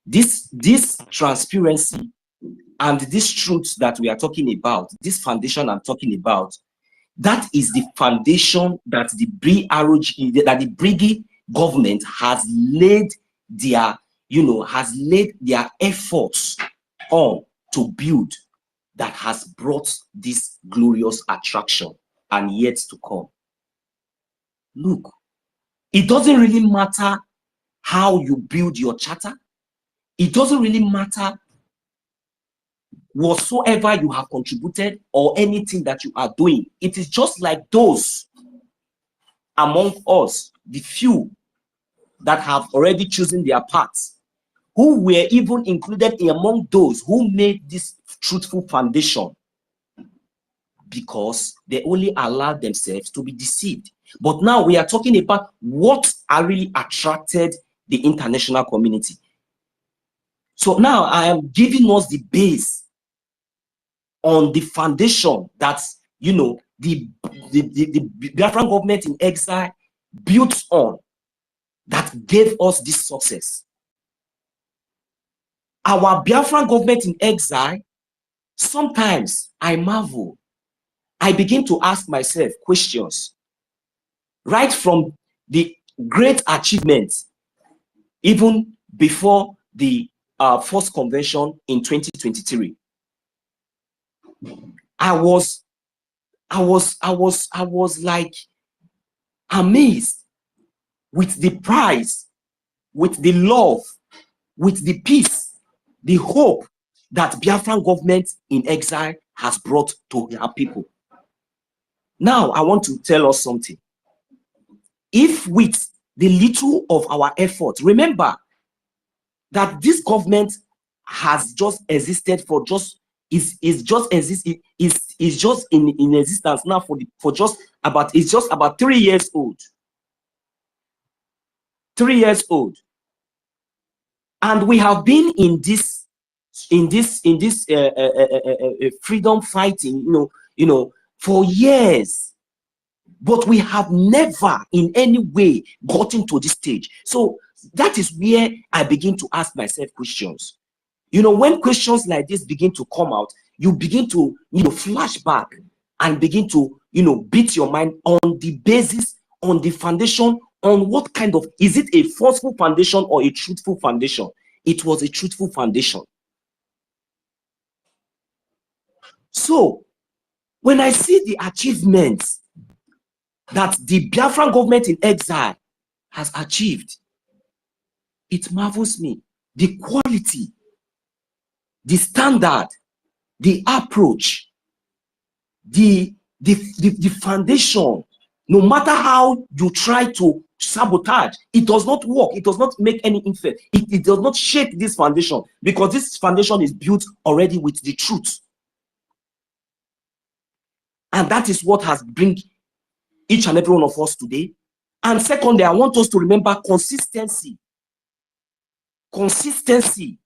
This transparency and this truth that we are talking about, this foundation I'm talking about, that is the foundation that the Brgie government has laid their, efforts on to build, that has brought this glorious attraction and yet to come. Look, it doesn't really matter how you build your charter. It doesn't really matter whatsoever you have contributed or anything that you are doing. It is just like those among us, the few that have already chosen their paths, who were even included among those who made this truthful foundation. because they only allow themselves to be deceived. But now we are talking about what are really attracted the international community. So now I am giving us the base on the foundation that, you know, the Biafran government in exile built on, that gave us this success. Our Biafran government in exile, sometimes I marvel. I begin to ask myself questions, right from the great achievements, even before the first convention in 2023. I was like amazed with the prize, with the love, with the peace, the hope that Biafran government in exile has brought to our people. Now, I want to tell us something. If with the little of our effort, remember that this government has just existed for just is just in existence now for just about 3 years old. 3 years old, and we have been in this freedom fighting, you know, for years, but we have never in any way gotten to this stage. So that is where I begin to ask myself questions. You know, when questions like this begin to come out, you begin to, you know, flash back and begin to, you know, beat your mind on the basis, on the foundation, on what kind of, is it a forceful foundation or a truthful foundation? It was a truthful foundation. So when I see the achievements that the Biafran government in exile has achieved, it marvels me. The quality, the standard, the approach, the foundation, no matter how you try to sabotage, it does not work. It does not make any effect. It does not shake this foundation, because this foundation is built already with the truth. And that is what has bring each and every one of us today. And secondly, I want us to remember consistency. Consistency.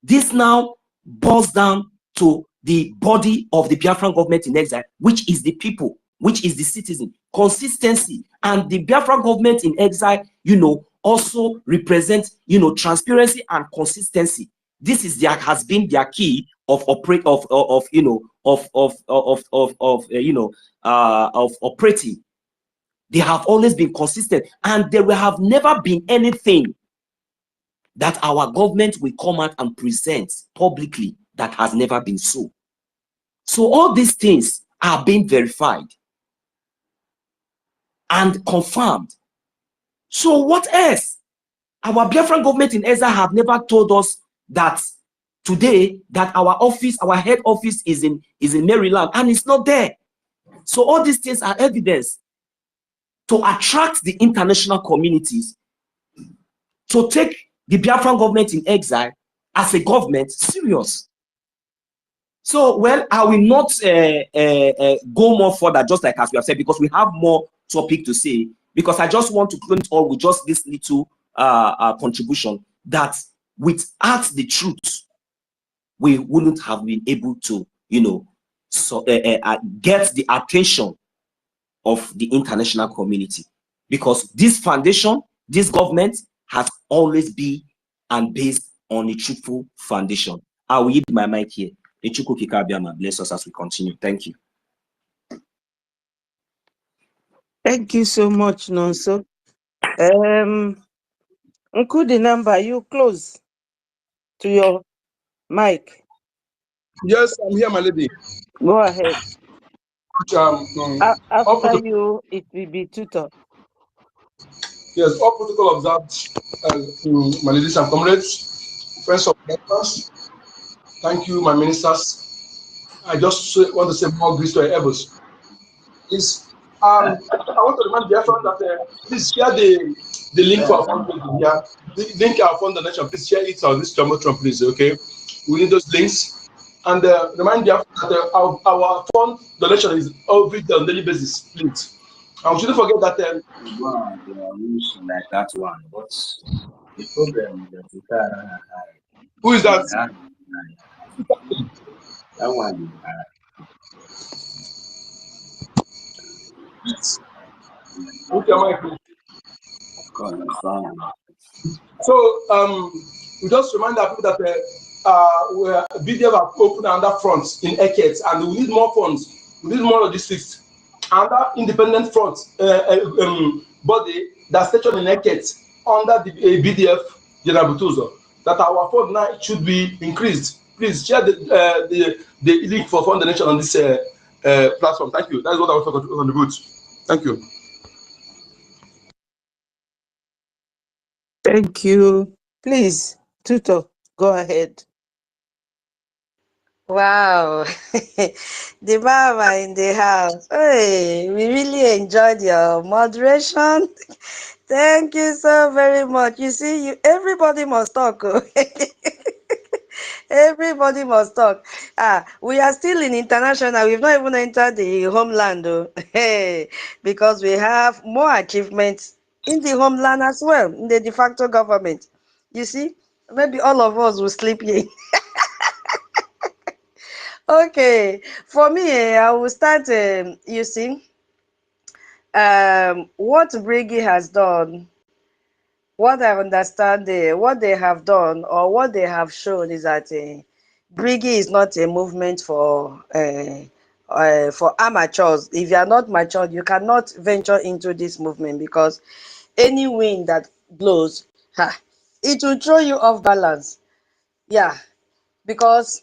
This now boils down to the body of the Biafran government in exile, which is the people, which is the citizen. Consistency. And the Biafran government in exile, you know, also represents, you know, transparency and consistency. This is has been their key of operating. They have always been consistent, and there will have never been anything that our government will come out and present publicly that has never been so. So all these things are being verified and confirmed. So what else? Our Biafran government in exile have never told us that today that our office, our head office is in Maryland, and it's not there. So all these things are evidence to attract the international communities to take the Biafran government in exile as a government serious. So, well, I will not go more further, just like as we have said, because we have more topic to say, because I just want to close all with just this little contribution that without the truth, we wouldn't have been able to, you know, get the attention of the international community, because this foundation, this government has always been and based on a truthful foundation. I will yield my mic here. Bless us as we continue. Thank you. Thank you so much, Nonso. Uncle the number, you close to your mic. Yes, I'm here, my lady. Go ahead. After you, it will be tutor. Yes, all protocol observed, my ladies and comrades, friends of members. Thank you, my ministers. I just want to say more grace to our elbows. I want to remind Biafran that please share the link for our fundraising here. The link our fund donation, please share it on this Trump, please. Okay, we need those links. And remind Biafra that our fund donation is every day on daily basis, please. And we shouldn't forget that. Wow, there are rules like that one, but the problem is that Who is that? That one is Okay, Michael. of course, So we just remind our people that BDF have opened another front in EKID, and we need more funds. We need more logistics. Another independent front body that's stationed in EKID under the BDF General Butuzo, that our fund now should be increased. Please share the link for fund donation on this platform. Thank you. That's what I want to contribute. Thank you. Thank you. Please, Tutor, go ahead. Wow, the Baba in the house. Hey, we really enjoyed your moderation. Thank you so very much. You see, everybody must talk. Everybody must talk. We are still in international. We've not even entered the homeland, hey, because we have more achievements in the homeland as well, in the de facto government. You see, maybe all of us will sleep here. Okay, for me, I will start. You see, what Brgie has done, what I understand, what they have done, or what they have shown is that Brgie is not a movement for amateurs. If you are not matured, you cannot venture into this movement because any wind that blows, it will throw you off balance. Yeah, because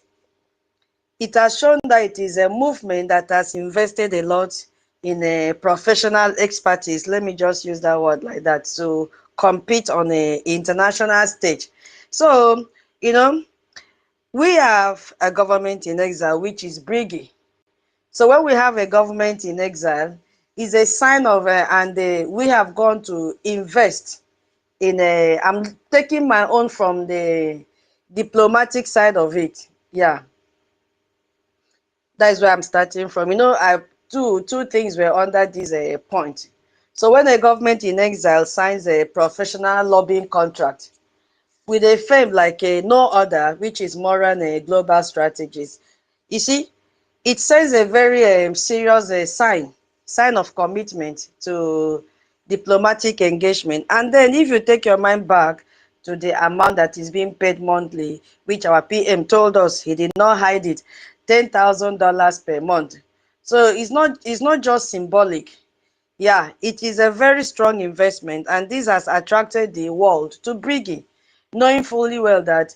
it has shown that it is a movement that has invested a lot in a professional expertise. Let me just use that word like that to compete on an international stage. So, you know, we have a government in exile, which is Brgie. So when we have a government in exile, it's a sign of, we have gone to invest in a, I'm taking my own from the diplomatic side of it. Yeah. That is where I'm starting from. You know, two things were under this point. So when a government in exile signs a professional lobbying contract with a firm like no other, which is Moran Global Strategies, you see, it sends a very serious sign of commitment to diplomatic engagement. And then if you take your mind back to the amount that is being paid monthly, which our PM told us, he did not hide it, $10,000 per month. So it's not just symbolic. Yeah, it is a very strong investment, and this has attracted the world to Brgie, knowing fully well that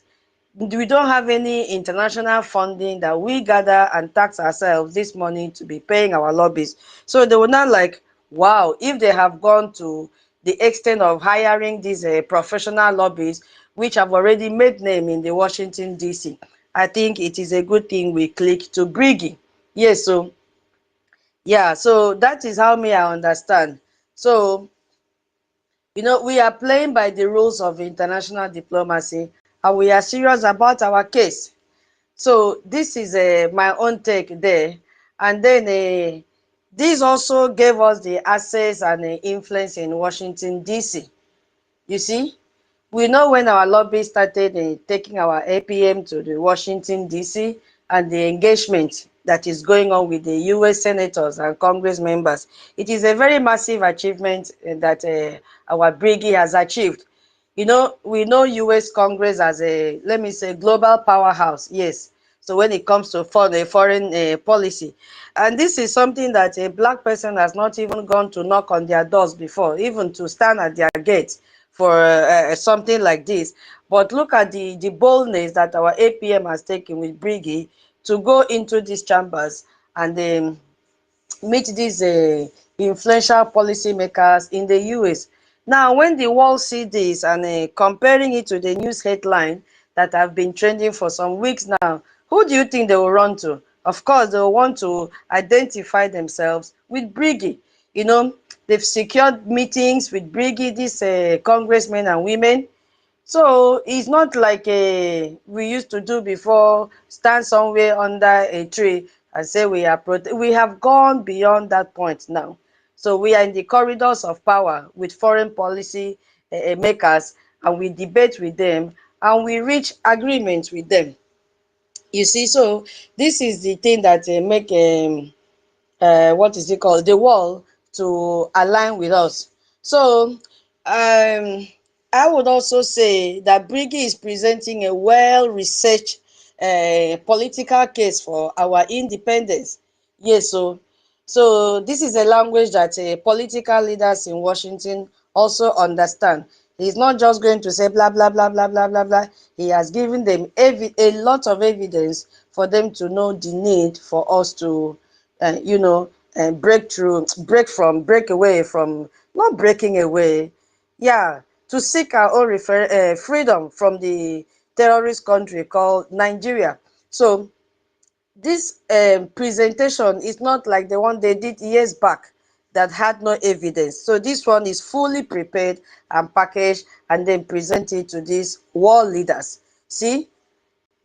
we don't have any international funding that we gather and tax ourselves this money to be paying our lobbies. So they were not like, wow, if they have gone to the extent of hiring these professional lobbies, which have already made name in the Washington, D.C., I think it is a good thing we click to Brgie. Yes, so, yeah, so that is how I understand. So, you know, we are playing by the rules of international diplomacy, and we are serious about our case. So this is my own take there. And then this also gave us the access and influence in Washington, D.C. You see, we know when our lobby started taking our APM to the Washington, D.C., and the engagement that is going on with the U.S. senators and Congress members. It is a very massive achievement that our Brgie has achieved. You know, we know U.S. Congress as a, let me say, global powerhouse, yes. So when it comes to foreign policy, and this is something that a black person has not even gone to knock on their doors before, even to stand at their gates for something like this. But look at the boldness that our APM has taken with Brgie to go into these chambers and meet these influential policymakers in the US. Now, when the world see this and comparing it to the news headline that have been trending for some weeks now, who do you think they will run to? Of course, they will want to identify themselves with Brgie. You know, they've secured meetings with Brgie, these congressmen and women. So it's not like we used to do before, stand somewhere under a tree and say we are we have gone beyond that point now. So we are in the corridors of power with foreign policy makers, and we debate with them and we reach agreements with them. You see, so this is the thing that make what is it called, the wall to align with us. So I would also say that Brigi is presenting a well-researched political case for our independence. Yes, so this is a language that political leaders in Washington also understand. He's not just going to say blah blah blah blah blah blah blah. He has given them a lot of evidence for them to know the need for us to break through, break away from, not breaking away, yeah, to seek our own freedom from the terrorist country called Nigeria. So this presentation is not like the one they did years back that had no evidence. So this one is fully prepared and packaged and then presented to these world leaders. See?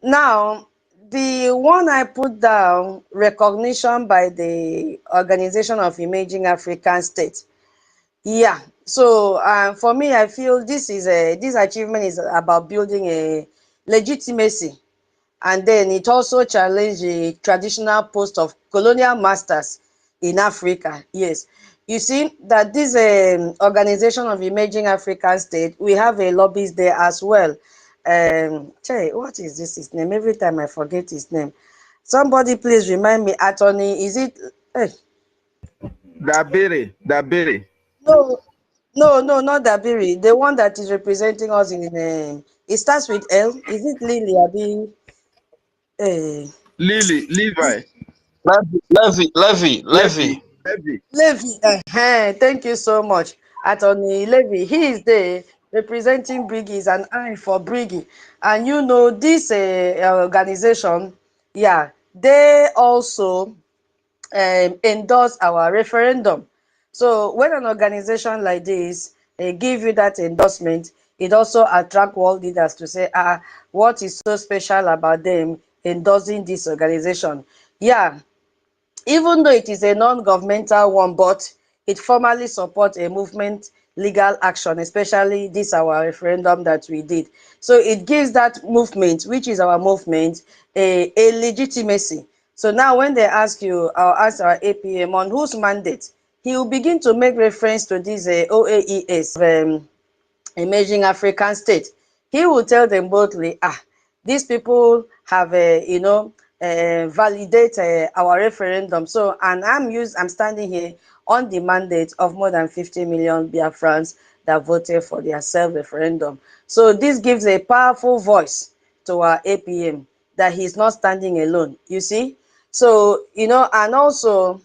Now, the one I put down, recognition by the Organization of Emerging African States. Yeah, so for me, I feel this achievement is about building a legitimacy, and then it also challenged the traditional post of colonial masters in Africa. Yes, you see that this Organization of Emerging African States, we have a lobbyist there as well. What is this his name? Every time I forget his name. Somebody please remind me, attorney, is it Dabiri. no, no, not Dabiri. The one that is representing us in it starts with L. Is it Lily? Abi? Levi. Levy. Levy. Thank you so much, Attorney Levy. He is there representing Brigi, is an eye for Brigi. And you know, this organization, yeah, they also endorse our referendum. So when an organization like this give you that endorsement, it also attract world leaders to say, what is so special about them endorsing this organization? Yeah, even though it is a non-governmental one, but it formally supports a movement legal action, especially this our referendum that we did. So it gives that movement, which is our movement, a legitimacy. So now when they ask you, I'll ask our APM on whose mandate, he will begin to make reference to this OAES, emerging African state. He will tell them boldly, these people have validate our referendum. So, and I'm standing here on the mandate of more than 50 million Biafrans that voted for their self-referendum. So this gives a powerful voice to our APM that he's not standing alone, you see. So, and also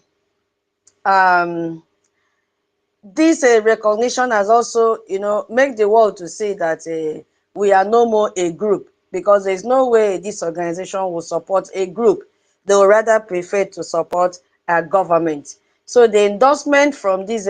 this recognition has also, make the world to see that we are no more a group, because there's no way this organization will support a group. They will rather prefer to support a government. So the endorsement from this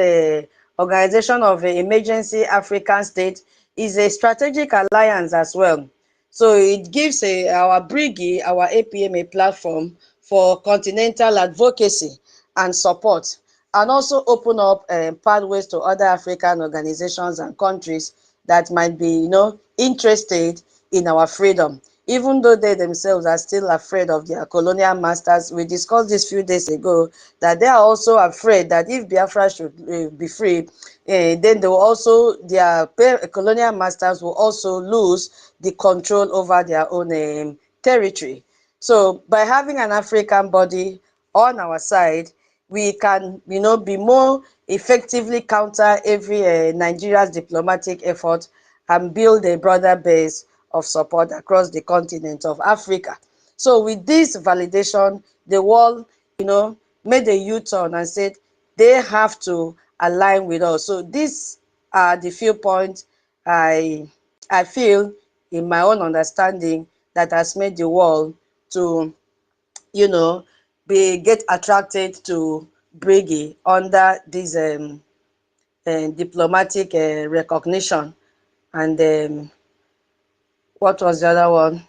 Organization of Emergency African States is a strategic alliance as well. So it gives our Brigi, our APM, a platform for continental advocacy and support, and also open up pathways to other African organizations and countries that might be, interested in our freedom, even though they themselves are still afraid of their colonial masters. We discussed this few days ago that they are also afraid that if Biafra should be free, then they will also, their colonial masters will also lose the control over their own territory. So by having an African body on our side, we can, be more effectively counter every Nigeria's diplomatic effort and build a broader base of support across the continent of Africa. So with this validation, the world, made a U-turn and said they have to align with us. So these are the few points I feel, in my own understanding, that has made the world to, get attracted to Brigi under this diplomatic recognition. And what was the other one?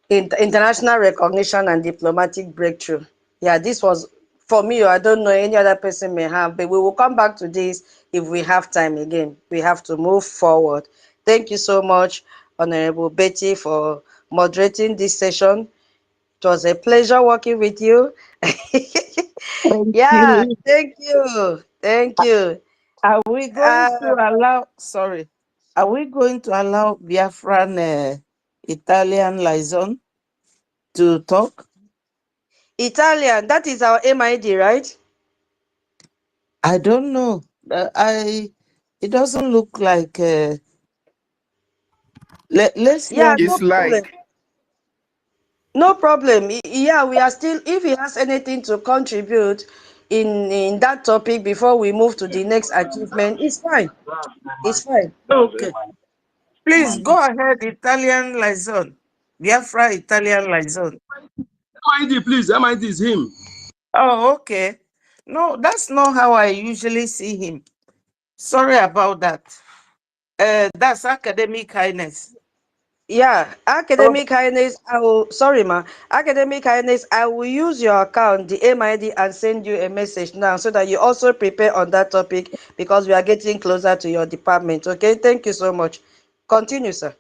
International recognition and diplomatic breakthrough. Yeah, this was for me. I don't know, any other person may have, but we will come back to this if we have time again. We have to move forward. Thank you so much, Honorable Betty, for moderating this session. It was a pleasure working with you. Thank Yeah, you. thank you. Thank you. Are we going to allow, sorry, are we going to allow Biafran Italian liaison to talk? Italian, that is our MID, right? I don't know. It doesn't look like, let's Yeah, hear no It's him. problem. like No problem. Yeah, we are still, if he has anything to contribute in that topic before we move to the next achievement, it's fine. It's fine. Okay. Please go ahead, Italian liaison. Biafra Italian liaison. MID, please. MID is him. Oh, okay. No, that's not how I usually see him. Sorry about that. That's academic kindness. Yeah, Oh, academic highness, sorry ma, academic highness, I will use your account, the MID, and send you a message now so that you also prepare on that topic because we are getting closer to your department. Okay, thank you so much. Continue, sir.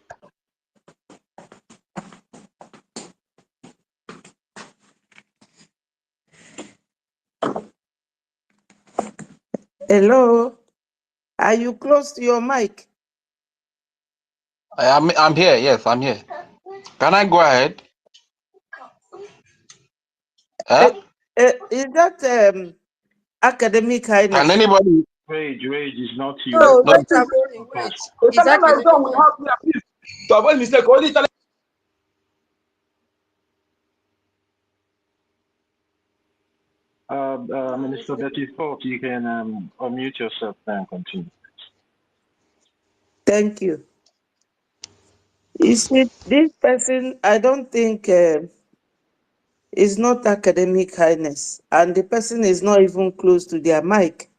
hello. Are you close to your mic? I'm here. Yes, I'm here. Can I go ahead? Huh? Is that academic Can kindness? anybody? Rage is not you. No, It's no. not Amoni, wait. It's Italian academic. liaison will help me, please. To avoid mistake, only Italian. Minister Betty Ford, you can unmute yourself and continue. Thank you. You see, this person, I don't think is not academic kindness, and the person is not even close to their mic.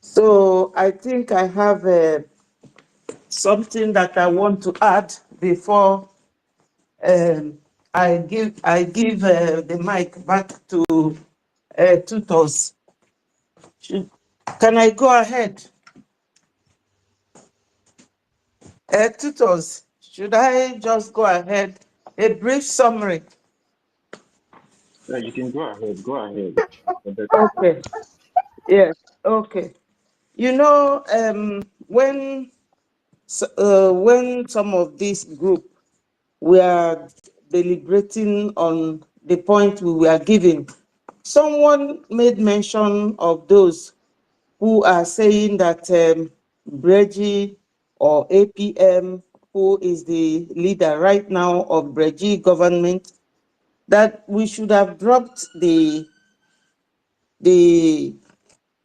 So I think I have something that I want to add before I give the mic back to tutors. Can I go ahead? Tutors, should I just go ahead? A brief summary. You can go ahead. Go ahead. Okay. Yes. Okay. You know, when some of this group were deliberating on the point we were giving, someone made mention of those who are saying that Brgie or APM, who is the leader right now of Brgie government, that we should have dropped the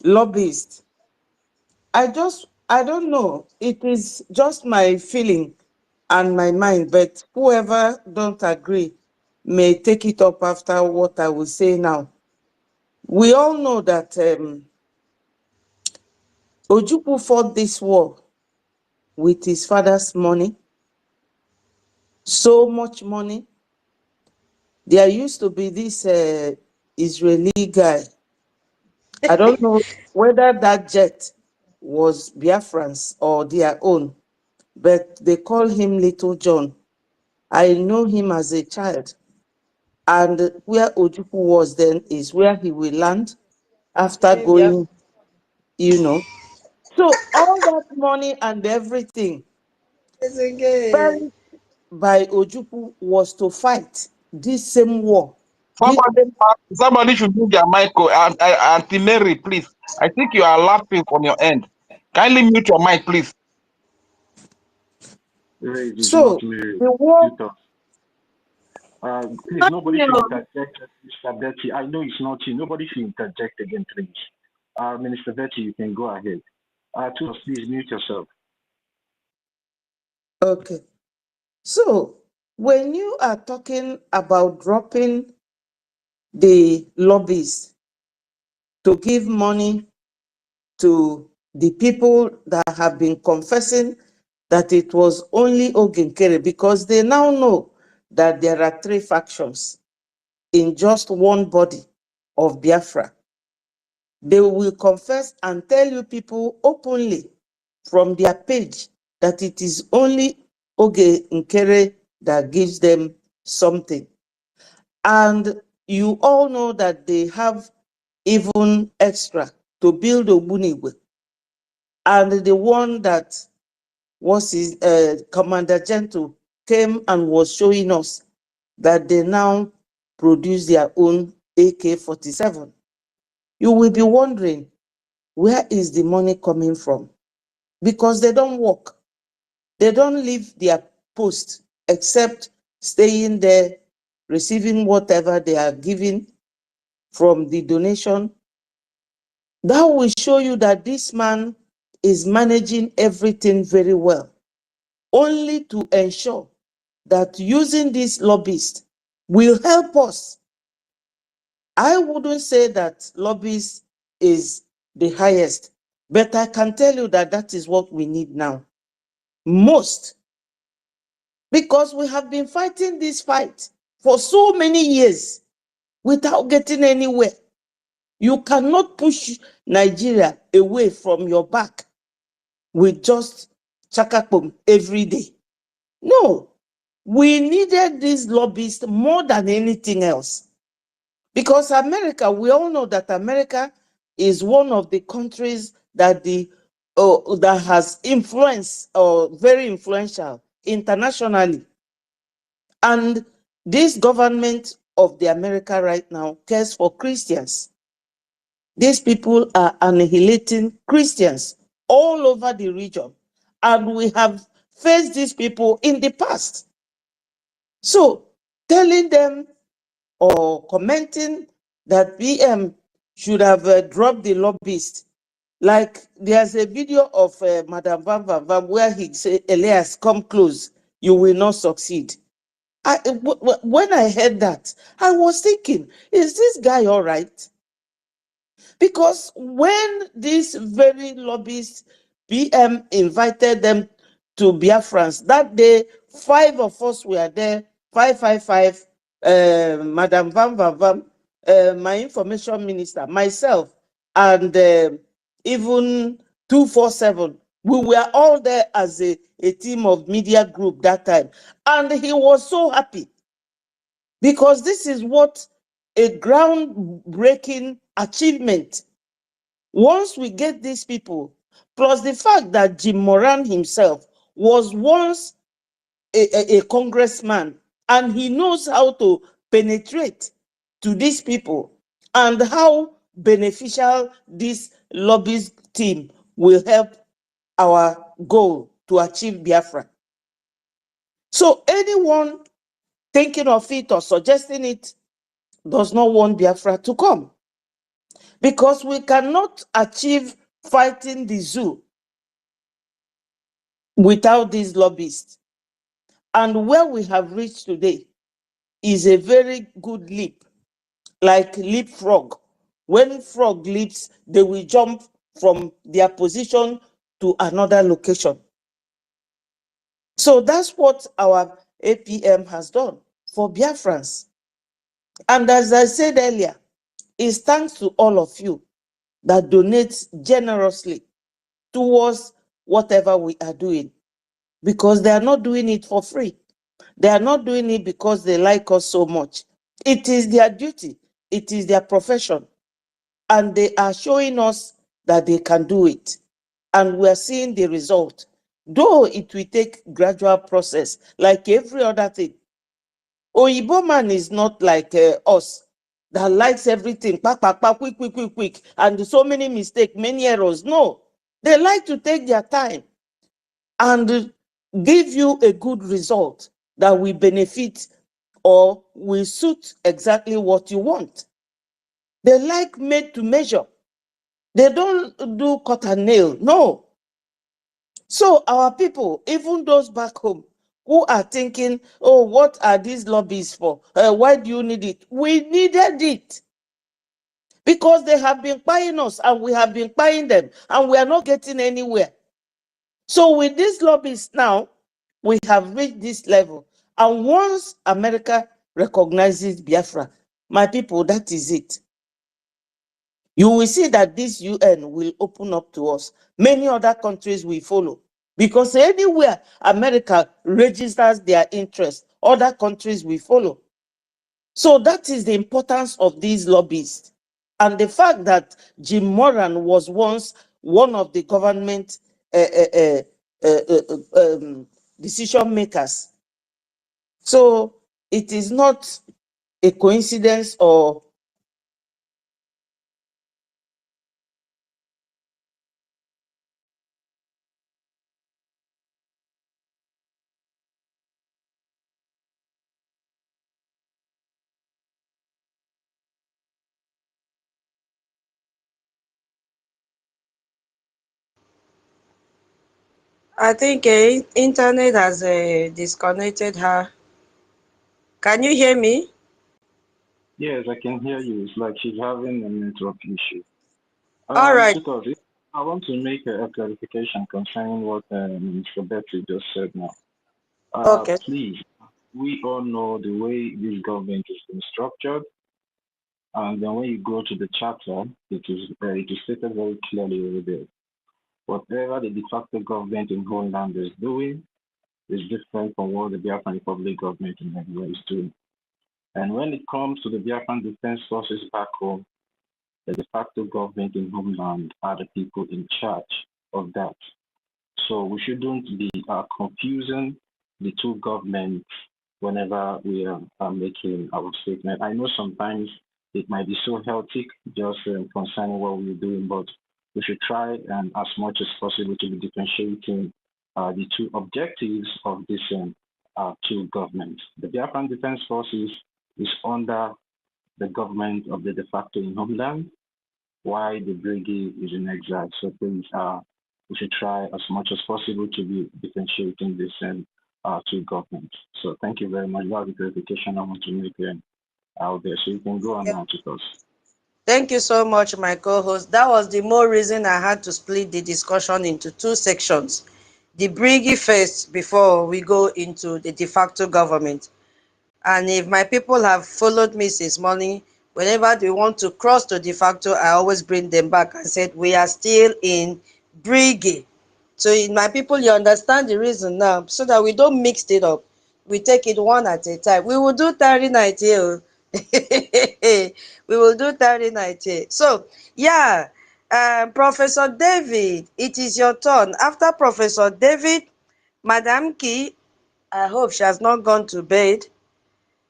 lobbyist. I don't know. It is just my feeling and my mind, but whoever don't agree may take it up after what I will say now. We all know that Ojukwu fought this war with his father's money, so much money. There used to be this Israeli guy. I don't know whether that jet was Biafrans or their own, but they call him Little John. I know him as a child. And where Ojukwu was then is where he will land after going, you know. So all that money and everything spent by Ojukwu was to fight this same war. Somebody should mute their mic. Auntie Mary, please. I think you are laughing from your end. Kindly mute your mic, please. Rage is So not me. the war. Please, nobody should interject, Mr. Betty. I know it's not you. Nobody should interject again, please. Minister Betty, you can go ahead. Please mute yourself. Okay. So when you are talking about dropping the lobbies to give money to the people that have been confessing that it was only Oginkere, because they now know that there are 3 factions in just one body of Biafra. They will confess and tell you people openly from their page that it is only Oginkere that gives them something. And you all know that they have even extra to build Ogbunigwe. And the one that was his Commander Gentle came and was showing us that they now produce their own AK-47. You will be wondering, where is the money coming from? Because they don't work. They don't leave their post except staying there, receiving whatever they are given from the donation. That will show you that this man is managing everything very well, only to ensure that using these lobbyists will help us. I wouldn't say that lobbyists is the highest, but I can tell you that that is what we need now. Most. Because we have been fighting this fight for so many years without getting anywhere. You cannot push Nigeria away from your back with just chakapum every day. No, we needed these lobbyists more than anything else. Because America, we all know that America is one of the countries that that has influence, or very influential internationally. And this government of the America right now cares for Christians. These people are annihilating Christians all over the region. And we have faced these people in the past. So telling them or commenting that BM should have dropped the lobbyist, like there's a video of Madam Van Van Van where he said, Elias, come close, you will not succeed. When I heard that, I was thinking, is this guy all right? Because when this very lobbyist BM invited them to Biafrans, that day, 5 of us were there, 555, Madam Van Van Van, my information minister, myself, and even 247. We were all there as a team of media group that time. And he was so happy because this is what a groundbreaking achievement. Once we get these people, plus the fact that Jim Moran himself was once a congressman, and he knows how to penetrate to these people and how beneficial this lobbyist team will help our goal to achieve Biafra. So anyone thinking of it or suggesting it does not want Biafra to come, because we cannot achieve fighting the zoo without these lobbyists. And where we have reached today is a very good leap, like leapfrog. When frog leaps, they will jump from their position to another location. So that's what our APM has done for Biafrans. And as I said earlier, it's thanks to all of you that donate generously towards whatever we are doing, because they are not doing it for free. They are not doing it because they like us so much. It is their duty. It is their profession. And they are showing us that they can do it. And we are seeing the result. Though it will take gradual process, like every other thing. Oyibo man is not like us, that likes everything, quick, and so many mistakes, many errors. No, they like to take their time and give you a good result that will benefit or will suit exactly what you want. They like made to measure. They don't do cut and nail, no. So our people, even those back home, who are thinking, oh, what are these lobbies for? Why do you need it? We needed it. because they have been buying us and we have been buying them and we are not getting anywhere. So with these lobbies now, we have reached this level. And once America recognizes Biafra, my people, that is it. You will see that this UN will open up to us. Many other countries will follow. Because anywhere America registers their interest, other countries will follow. So that is the importance of these lobbies. And the fact that Jim Moran was once one of the government decision makers. So it is not a coincidence or I think internet has disconnected her. Can you hear me? Yes, I can hear you. It's like she's having a network issue. All right. I want to make a clarification concerning what Mr. Betty just said now. Okay. Please, we all know the way this government is being structured. And then when you go to the charter, it is stated very clearly over there. Whatever the de facto government in Homeland is doing is different from what the Biafran Republic government in Nigeria is doing. And when it comes to the Biafran Defense Forces back home, the de facto government in Homeland are the people in charge of that. So we shouldn't be confusing the two governments whenever we are making our statement. I know sometimes it might be so healthy just concerning what we're doing, but we should try and as much as possible to be differentiating the two objectives of these two governments. The Biafran Defense Forces is under the government of the de facto in Homeland, while the Brgie is in exile. So please, we should try as much as possible to be differentiating these two governments. So thank you very much. That was the clarification I want to make out there. So you can go on now to us. Thank you so much, my co-host. That was the more reason I had to split the discussion into two sections. The Brigi first before we go into the de facto government. And if my people have followed me since morning, whenever they want to cross to de facto, I always bring them back and said, we are still in Brigi. So my people, you understand the reason now, so that we don't mix it up. We take it one at a time. We will do 30 night here. We will do 30 night here. So, yeah, Professor David, it is your turn. After Professor David, Madam Key, I hope she has not gone to bed.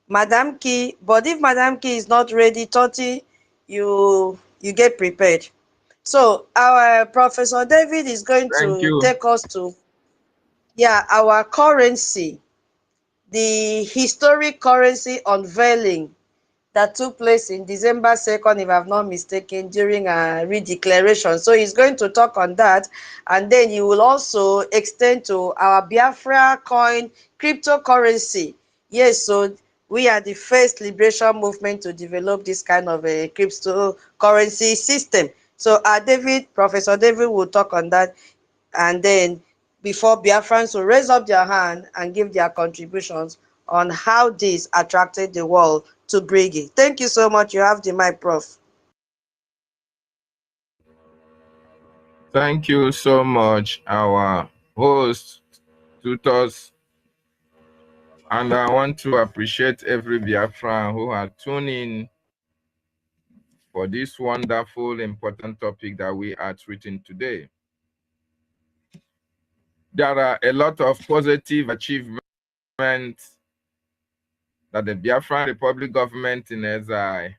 Madam Key, but if Madam Key is not ready, 30, you get prepared. So our Professor David is going to take us to, our currency, the historic currency unveiling that took place in December 2nd, if I'm not mistaken, during a redeclaration. So he's going to talk on that. And then he will also extend to our BIAFRACOIN cryptocurrency. Yes, so we are the first liberation movement to develop this kind of a cryptocurrency system. So Professor David will talk on that. And then before Biafrans will raise up their hand and give their contributions on how this attracted the world to Brigi. Thank you so much. You have the mic, Prof. Thank you so much, our host, tutors, and I want to appreciate every Biafran who has tuned in for this wonderful, important topic that we are treating today. There are a lot of positive achievements that the Biafran Republic government in exile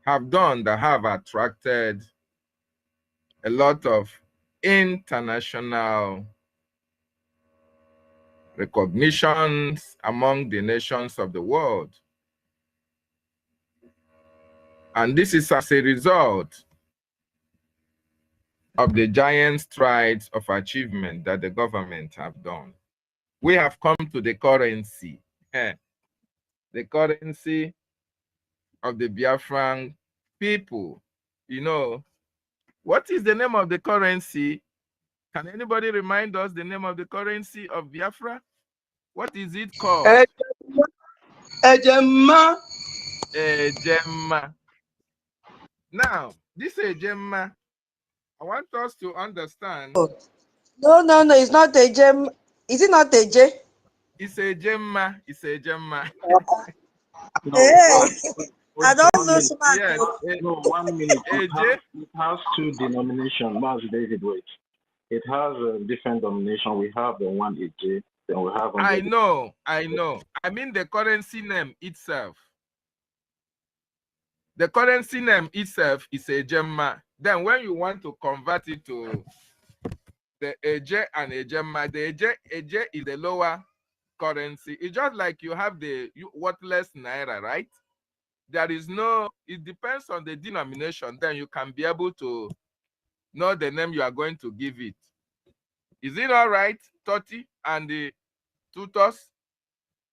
have done that have attracted a lot of international recognitions among the nations of the world. And this is as a result of the giant strides of achievement that the government have done. We have come to the currency, the currency of the Biafran people, you know, what is the name of the currency? Can anybody remind us the name of the currency of Biafra? What is it called? Ejema. Ejema. Now, this Ejema, I want us to understand. No, it's not a gem. Is it not a J? It's a Gemma. It's a Gemma. No, Hey, I don't lose my Yes. No, 1 minute. It AJ? has two denominations. Mas David, wait. It has a different denomination. We have the one AJ, then we have. I know. I mean the currency name itself. The currency name itself is a Gemma. Then when you want to convert it to the AJ and a Gemma, the AJ is the lower currency. It's just like you have the worthless Naira, right? There is no, it depends on the denomination. Then you can be able to know the name you are going to give it. Is it all right, Toti and the tutors?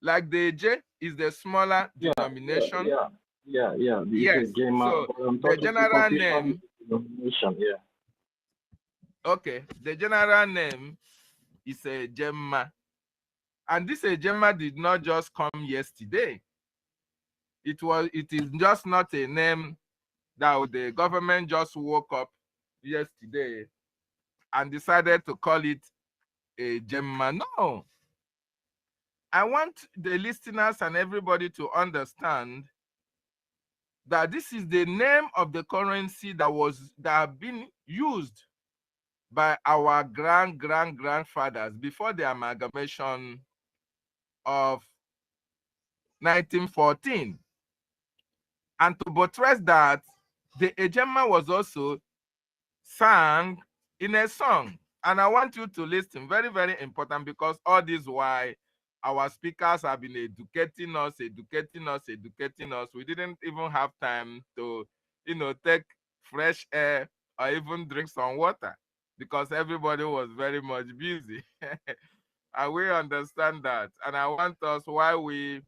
Like the J is the smaller denomination. Yeah. Yes. So the general name. Yeah. Okay. The general name is a Gemma. And this Gemma did not just come yesterday. It is just not a name that the government just woke up yesterday and decided to call it a Gemma. No. I want the listeners and everybody to understand that this is the name of the currency that have been used by our grandfathers before the amalgamation of 1914. And to buttress that, the Ejema was also sung in a song. And I want you to listen, very, very important, because all this why our speakers have been educating us. We didn't even have time to, take fresh air or even drink some water because everybody was very much busy. And we understand that. And I want us, while we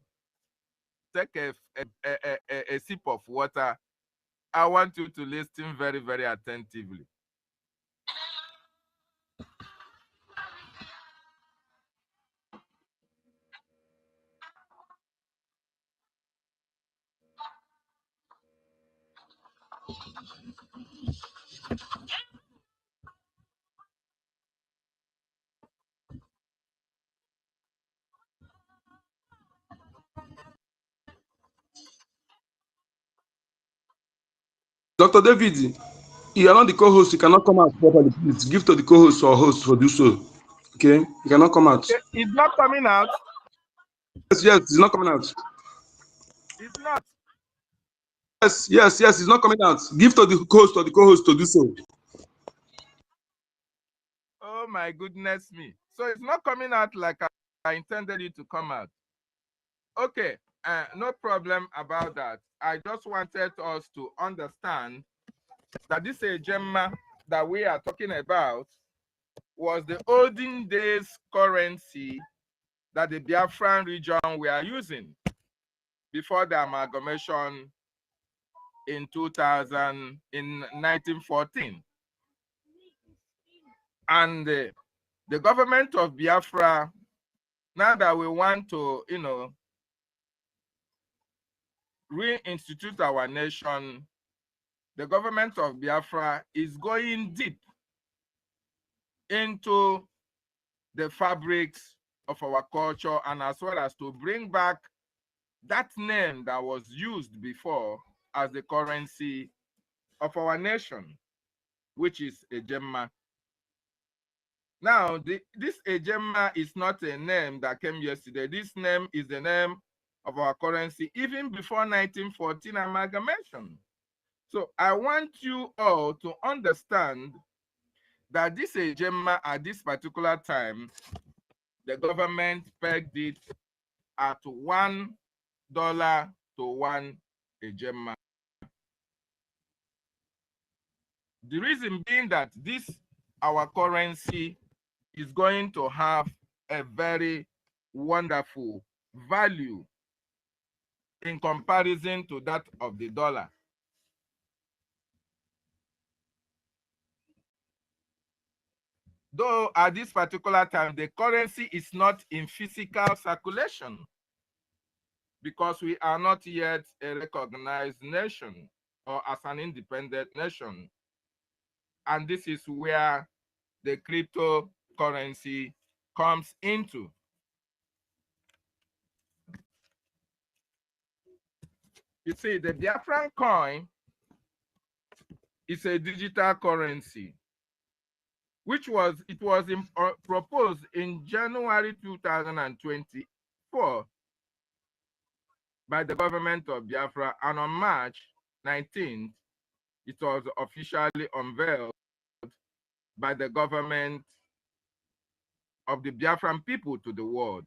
take a sip of water, I want you to listen very, very attentively. Dr. David, you are not the co-host. You cannot come out properly. Please give to the co-host or host to do so. Okay? You cannot come out. Okay. It's not coming out. Yes, it's not coming out. It's not. Yes, it's not coming out. Give to the host or the co-host to do so. Oh my goodness me. So it's not coming out like I intended it to come out. Okay, no problem about that. I just wanted us to understand that this Gemma that we are talking about was the olden days currency that the Biafran region were using before the amalgamation in 1914. And the government of Biafra, now that we want to, reinstitute our nation, the government of Biafra is going deep into the fabrics of our culture, and as well as to bring back that name that was used before as the currency of our nation, which is Ejema. Now, this Ejema is not a name that came yesterday. This name is the name of our currency even before 1914 amalgamation. So I want you all to understand that this Ejema at this particular time, the government pegged it at $1 to 1 Ejema. The reason being that this, our currency, is going to have a very wonderful value in comparison to that of the dollar. though at this particular time, the currency is not in physical circulation because we are not yet a recognized nation or as an independent nation. And this is where the cryptocurrency comes into. You see, the Biafran coin is a digital currency, which was proposed in January 2024 by the government of Biafra, and on March 19th, it was officially unveiled by the government of the Biafran people to the world.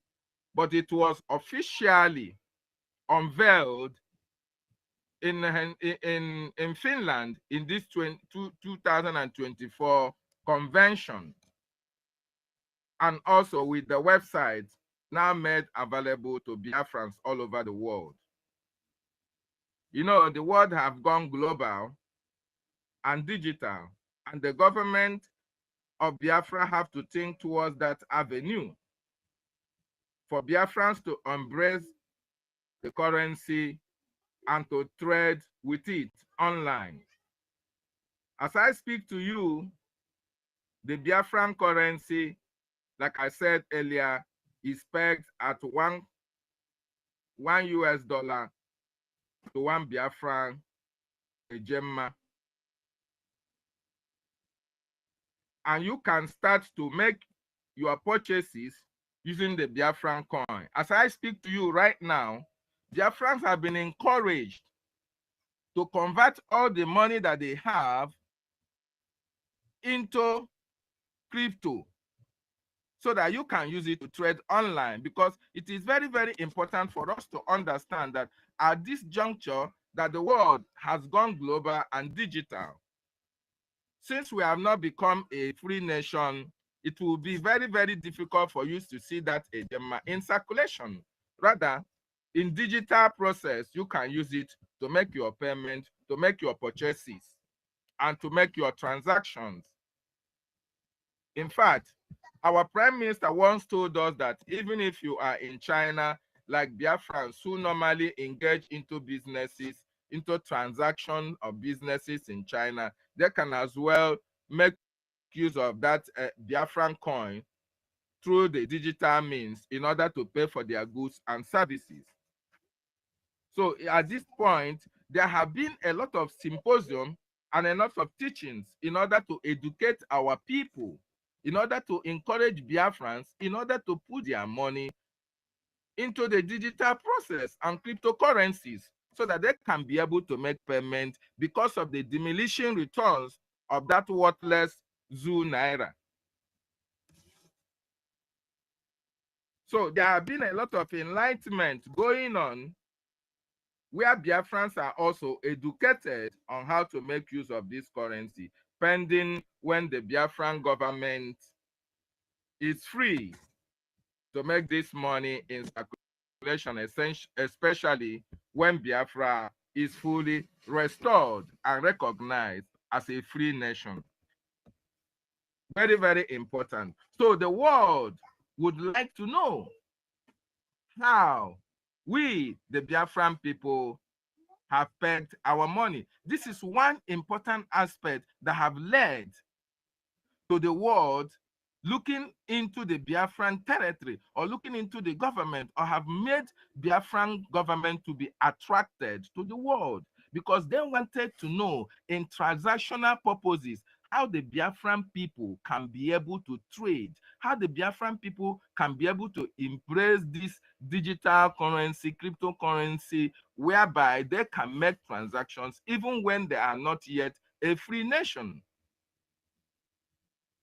But it was officially unveiled in Finland in this 2024 convention, and also with the website now made available to Biafrans all over the world. You know, the world have gone global and digital, and the government of Biafra have to think towards that avenue for Biafrans to embrace the currency and to trade with it online. As I speak to you, the Biafran currency, like I said earlier, is pegged at one US dollar to one Biafran Gemma. And you can start to make your purchases using the Biafran coin. As I speak to you right now, Biafrans have been encouraged to convert all the money that they have into crypto so that you can use it to trade online, because it is very, very important for us to understand that at this juncture that the world has gone global and digital. Since we have not become a free nation, it will be very, very difficult for you to see that in circulation. Rather, in digital process, you can use it to make your payment, to make your purchases, and to make your transactions. In fact, our Prime Minister once told us that even if you are in China, like Biafrans who normally engage into businesses, into transaction of businesses in China, they can as well make use of that Biafran coin through the digital means in order to pay for their goods and services. So at this point, there have been a lot of symposium and a lot of teachings in order to educate our people, in order to encourage Biafrans, in order to put their money into the digital process and cryptocurrencies so that they can be able to make payment because of the diminishing returns of that worthless zoo naira. So there have been a lot of enlightenment going on where Biafrans are also educated on how to make use of this currency, pending when the Biafran government is free to make this money in circulation, especially when Biafra is fully restored and recognized as a free nation. Very, very important. So the world would like to know how we, the Biafran people, have pegged our money. This is one important aspect that have led to the world looking into the Biafran territory or looking into the government, or have made Biafran government to be attracted to the world, because they wanted to know in transactional purposes how the Biafran people can be able to trade, how the Biafran people can be able to embrace this digital currency, cryptocurrency, whereby they can make transactions even when they are not yet a free nation.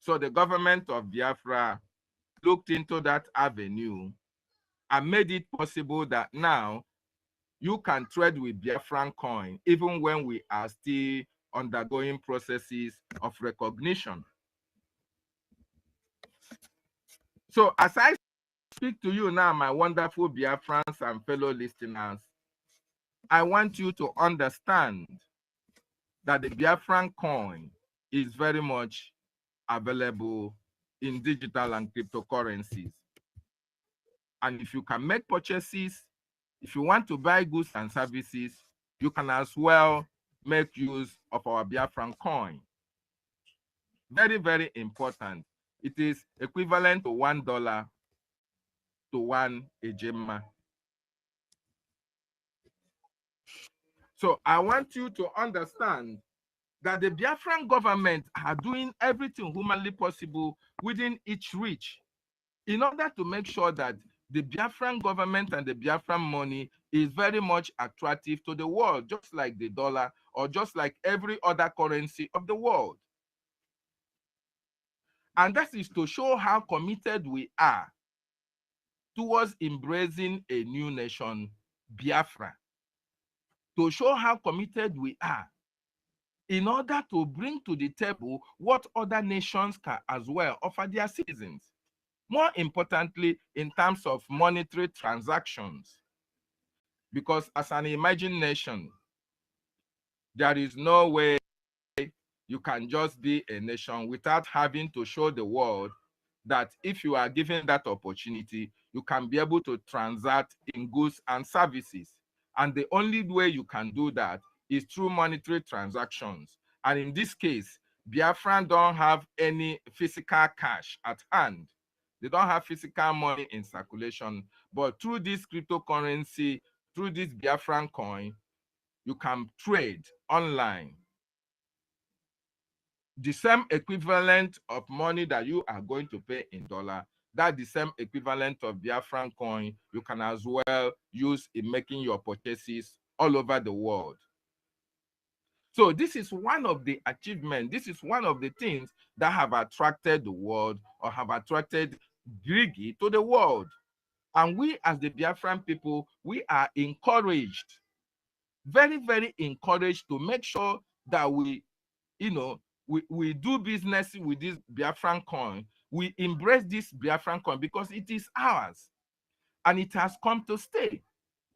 So the government of Biafra looked into that avenue and made it possible that now you can trade with Biafran coin even when we are still undergoing processes of recognition. So as I speak to you now, my wonderful Biafrans and fellow listeners, I want you to understand that the Biafran coin is very much available in digital and cryptocurrencies. And if you can make purchases, if you want to buy goods and services, you can as well make use of our Biafran coin. Very, very important. It is equivalent to $1 to 1 ejema. So I want you to understand that the Biafran government are doing everything humanly possible within its reach in order to make sure that the Biafran government and the Biafran money is very much attractive to the world, just like the dollar or just like every other currency of the world. And that is to show how committed we are towards embracing a new nation, Biafra. To show how committed we are in order to bring to the table what other nations can as well offer their citizens. More importantly, in terms of monetary transactions. Because as an emerging nation, there is no way you can just be a nation without having to show the world that if you are given that opportunity, you can be able to transact in goods and services. And the only way you can do that is through monetary transactions. And in this case, Biafran don't have any physical cash at hand. They don't have physical money in circulation. But through this cryptocurrency, through this Biafran coin, you can trade online. The same equivalent of money that you are going to pay in dollar, that's the same equivalent of Biafran coin you can as well use in making your purchases all over the world. So this is one of the achievements, this is one of the things that have attracted the world or have attracted Brgie to the world. And we as the Biafran people, we are encouraged, very, very encouraged to make sure that we, we do business with this Biafran coin. We embrace this Biafran coin because it is ours and it has come to stay,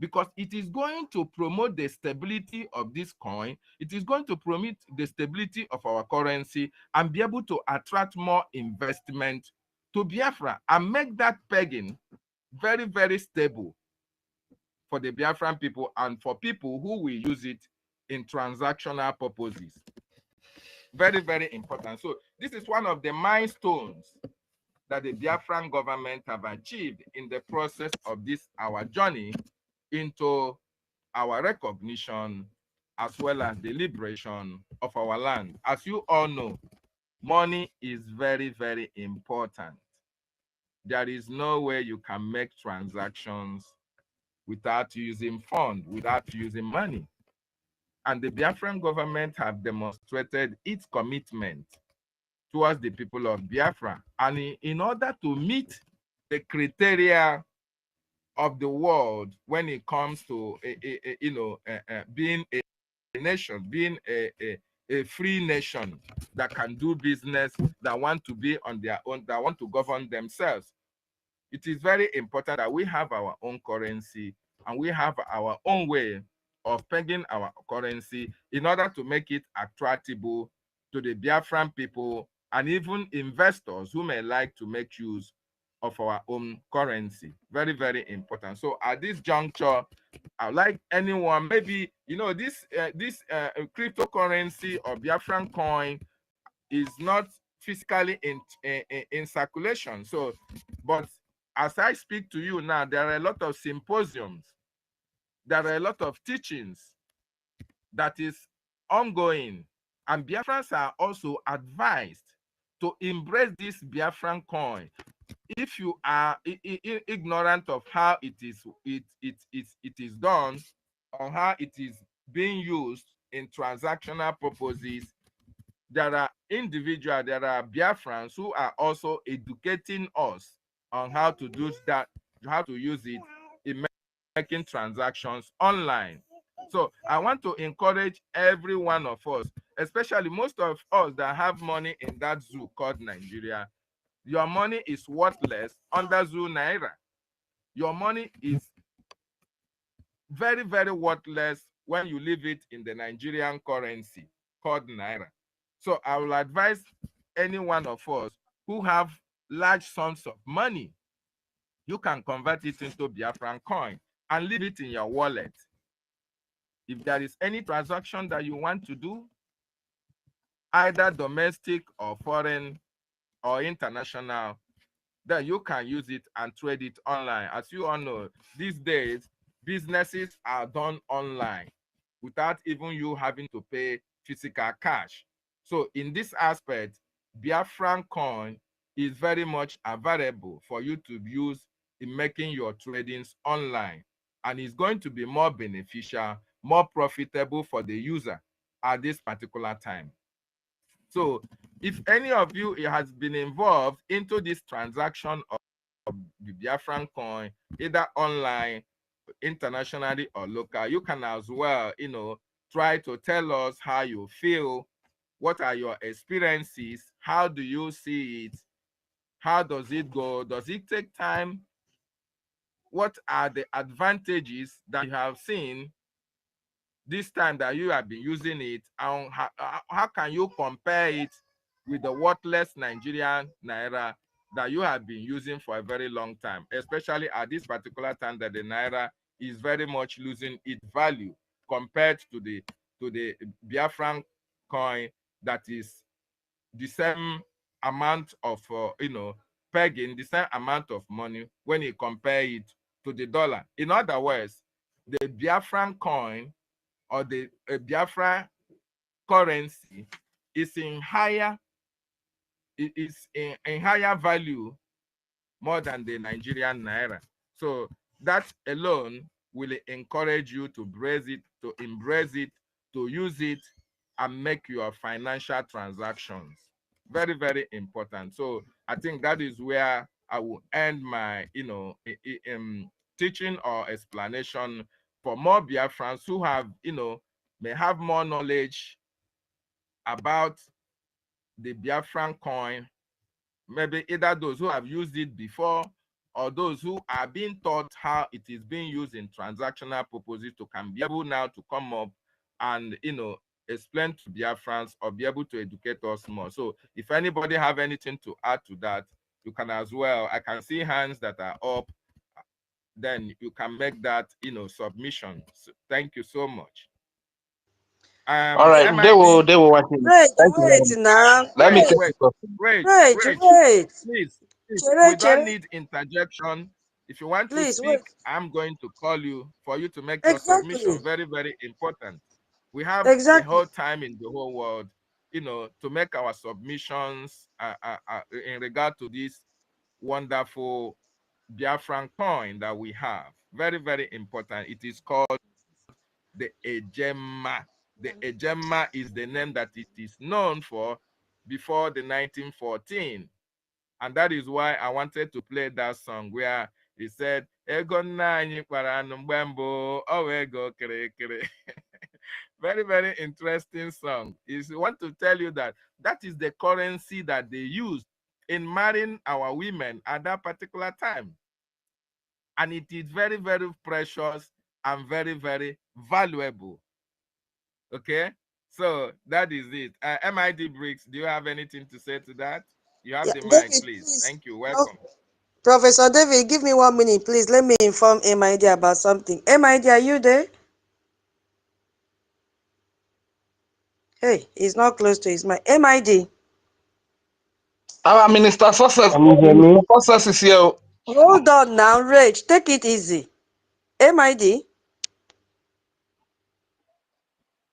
because it is going to promote the stability of this coin. It is going to promote the stability of our currency and be able to attract more investment to Biafra and make that pegging very, very stable for the Biafran people and for people who will use it in transactional purposes. Very, very important. So this is one of the milestones that the Biafran government have achieved in the process of this, our journey into our recognition as well as the liberation of our land. As you all know, money is very, very important. There is no way you can make transactions without using funds, without using money. And the Biafran government have demonstrated its commitment towards the people of Biafra. And in order to meet the criteria of the world when it comes to being a nation, being a free nation that can do business, that want to be on their own, that want to govern themselves, it is very important that we have our own currency and we have our own way of pegging our currency in order to make it attractable to the Biafran people and even investors who may like to make use of our own currency. Very, very important. So at this juncture, I'd like anyone, maybe, this cryptocurrency or Biafran coin is not physically in circulation. So, but as I speak to you now, there are a lot of symposiums, there are a lot of teachings that is ongoing, and Biafrans are also advised to embrace this Biafran coin. If you are ignorant of how it is done or how it is being used in transactional purposes, there are individuals, there are Biafrans who are also educating us on how to do that, how to use it in making transactions online. So I want to encourage every one of us, especially most of us that have money in that zoo called Nigeria. Your money is worthless under zoo Naira. Your money is very, very worthless when you leave it in the Nigerian currency called Naira. So I will advise any one of us who have large sums of money, you can convert it into Biafran coin and leave it in your wallet. If there is any transaction that you want to do, either domestic or foreign or international, then you can use it and trade it online. As you all know, these days, businesses are done online without even you having to pay physical cash. So in this aspect, Biafran coin is very much available for you to use in making your tradings online. And it's going to be more beneficial, more profitable for the user at this particular time. So if any of you has been involved into this transaction of the Biafran coin, either online, internationally or local, you can as well, try to tell us how you feel, what are your experiences, how do you see it, how does it go, does it take time, what are the advantages that you have seen this time that you have been using it, and how can you compare it with the worthless Nigerian naira that you have been using for a very long time, especially at this particular time that the naira is very much losing its value compared to the Biafran coin that is the same amount of pegging, the same amount of money when you compare it to the dollar. In other words, the Biafran coin or the Biafra currency is in higher value more than the Nigerian naira. So that alone will encourage you to embrace it, to use it, and make your financial transactions. Very, very important. So I think that is where I will end my teaching or explanation for more Biafrans who have may have more knowledge about the Biafran coin, maybe either those who have used it before or those who are being taught how it is being used in transactional purposes to can be able now to come up and explain to Biafrans or be able to educate us more. So if anybody have anything to add to that, you can as well. I can see hands that are up. Then you can make that submission. So thank you so much. All right, they will watch it. Wait now. Let me Wait. Please, we don't need interjection. If you want to speak, I'm going to call you for you to make your submission. Very, very important. We have the whole time in the whole world, to make our submissions in regard to this wonderful Biafran coin that we have. Very, very important. It is called the Ejema. The Ejema is the name that it is known for before the 1914. And that is why I wanted to play that song where he said, Ego nanyi kwara mbembo, ego kere kere. Very, very interesting song. Is want to tell you that that is the currency that they used in marrying our women at that particular time. And it is very, very precious and very, very valuable. Okay, so that is it. MID Briggs, do you have anything to say to that? You have the mic, please. Thank you. Welcome. Professor David, give me 1 minute, please. Let me inform MID about something. MID, are you there? Hey, he's not close to his mic. MID. Our Minister Success is here. Hold on now, Rage. Take it easy. MID.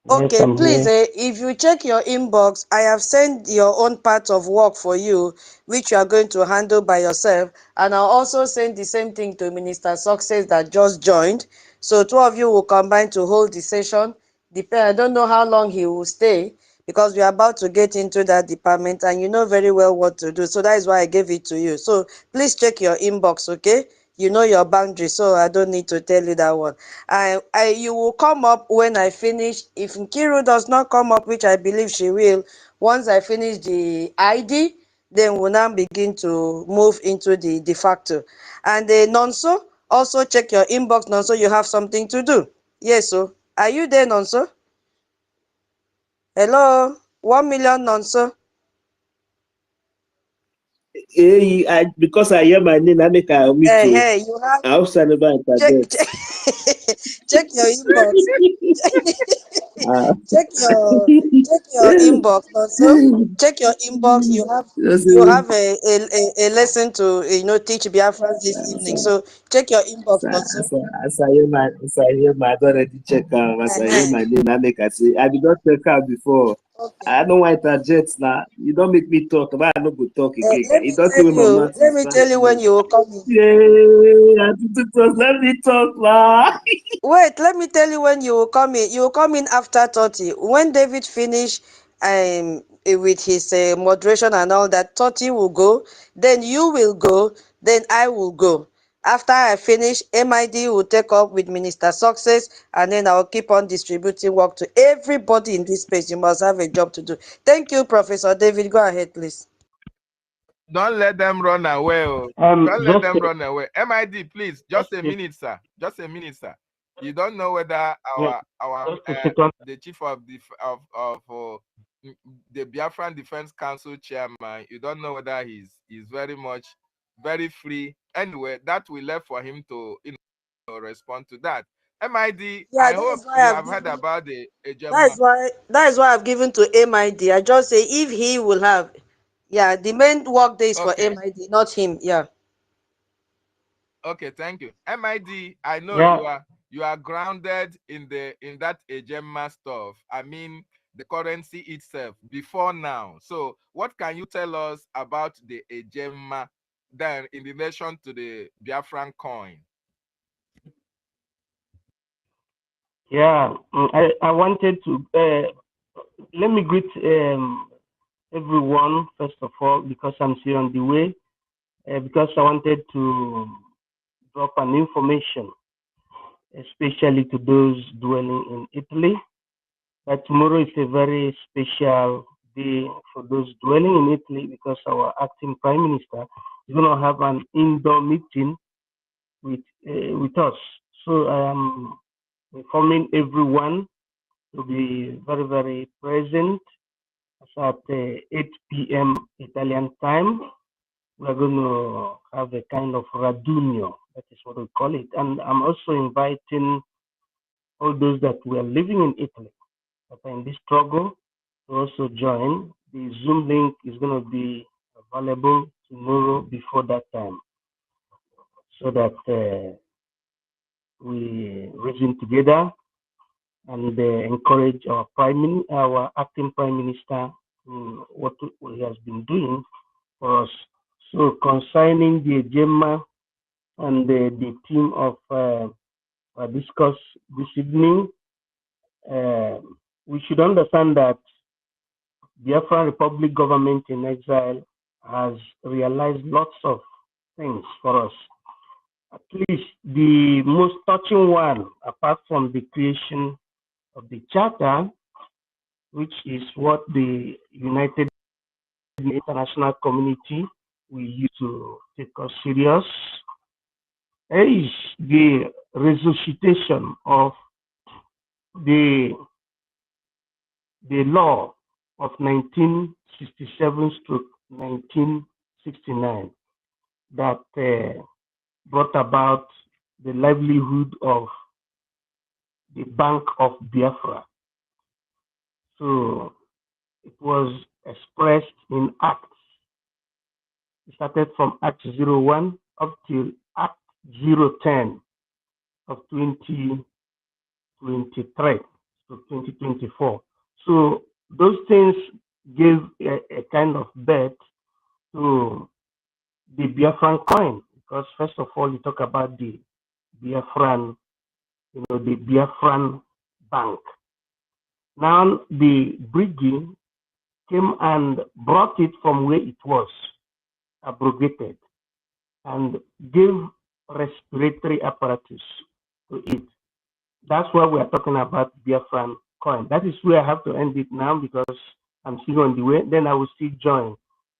Okay, please, if you check your inbox, I have sent your own part of work for you, which you are going to handle by yourself. And I'll also send the same thing to Minister Success that just joined. So 2 of you will combine to hold the session. I don't know how long he will stay because we are about to get into that department and you know very well what to do. So that is why I gave it to you. So please check your inbox, okay? You know your boundary, so I don't need to tell you that one. You will come up when I finish. If Nkiru does not come up, which I believe she will, once I finish the ID, then we'll now begin to move into the de facto. And the Nonso, also check your inbox, Nonso, you have something to do. Yes, so are you there, Nonso? Hello, 1 million Nonso. Because I hear my name, I make a meet to. Hey, you have I also never interject. check your inbox. Ah. check your inbox also. Check your inbox. You have a lesson to teach Biafrans this evening. So check your inbox also. As I hear my, I don't already check out. As I hear my name, I make I say I did not check out before. Okay. I don't want to interject now. You don't make me talk, but I don't go talk again. You don't tell me my mouth. Let me tell you when you will come in. Yeah, let me talk now. Wait, let me tell you when you will come in. You will come in after 30. When David finish with his moderation and all that, 30 will go. Then you will go. Then I will go. After I finish, MID will take up with Minister Success, and then I'll keep on distributing work to everybody in this space. You must have a job to do. Thank you, Professor David. Go ahead, please. Don't let them run away. Don't let them run away. MID, please, just a minute, sir. Just a minute, sir. You don't know whether the chief of the the Biafran Defense Council chairman, you don't know whether he's very free. Anyway, that we left for him to respond to that. MID, Yeah, I hope you have heard about the Ejema. That is why I've given to MID. I just say if he will have, yeah, the main work day is for MID, not him. Yeah. Okay, thank you. MID, I know you are grounded in that Ejema stuff. I mean the currency itself before now. So what can you tell us about the Ejema then in relation to the Biafran coin? Yeah, I wanted to let me greet everyone first of all because I'm still on the way. Because I wanted to drop an information, especially to those dwelling in Italy, that tomorrow is a very special day for those dwelling in Italy because our acting Prime Minister is going to have an indoor meeting with us. So I am informing everyone to be very, very present at 8 p.m. Italian time. We're going to have a kind of radunio, that is what we call it. And I'm also inviting all those that were living in Italy that are in this struggle to also join. The Zoom link is going to be available tomorrow before that time so that we reason together and encourage our acting Prime Minister in what he has been doing for us. So concerning the Gemma and the theme of discuss this evening, we should understand that the Biafran Republic government in exile has realized lots of things for us. At least the most touching one, apart from the creation of the charter, which is what the United international community we use to take us serious, is the resuscitation of the law of 1967-1969 that brought about the livelihood of the Bank of Biafra. So it was expressed in acts. It started from Act 01 up till Act 010 of 2023 to 2024. So those things gave a kind of birth to the Biafran coin, because first of all, you talk about the Biafran, the Biafran bank. Now the Brgie came and brought it from where it was abrogated and gave respiratory apparatus to it. That's why we are talking about Biafran coin. That is where I have to end it now because I'm still on the way. Then I will still join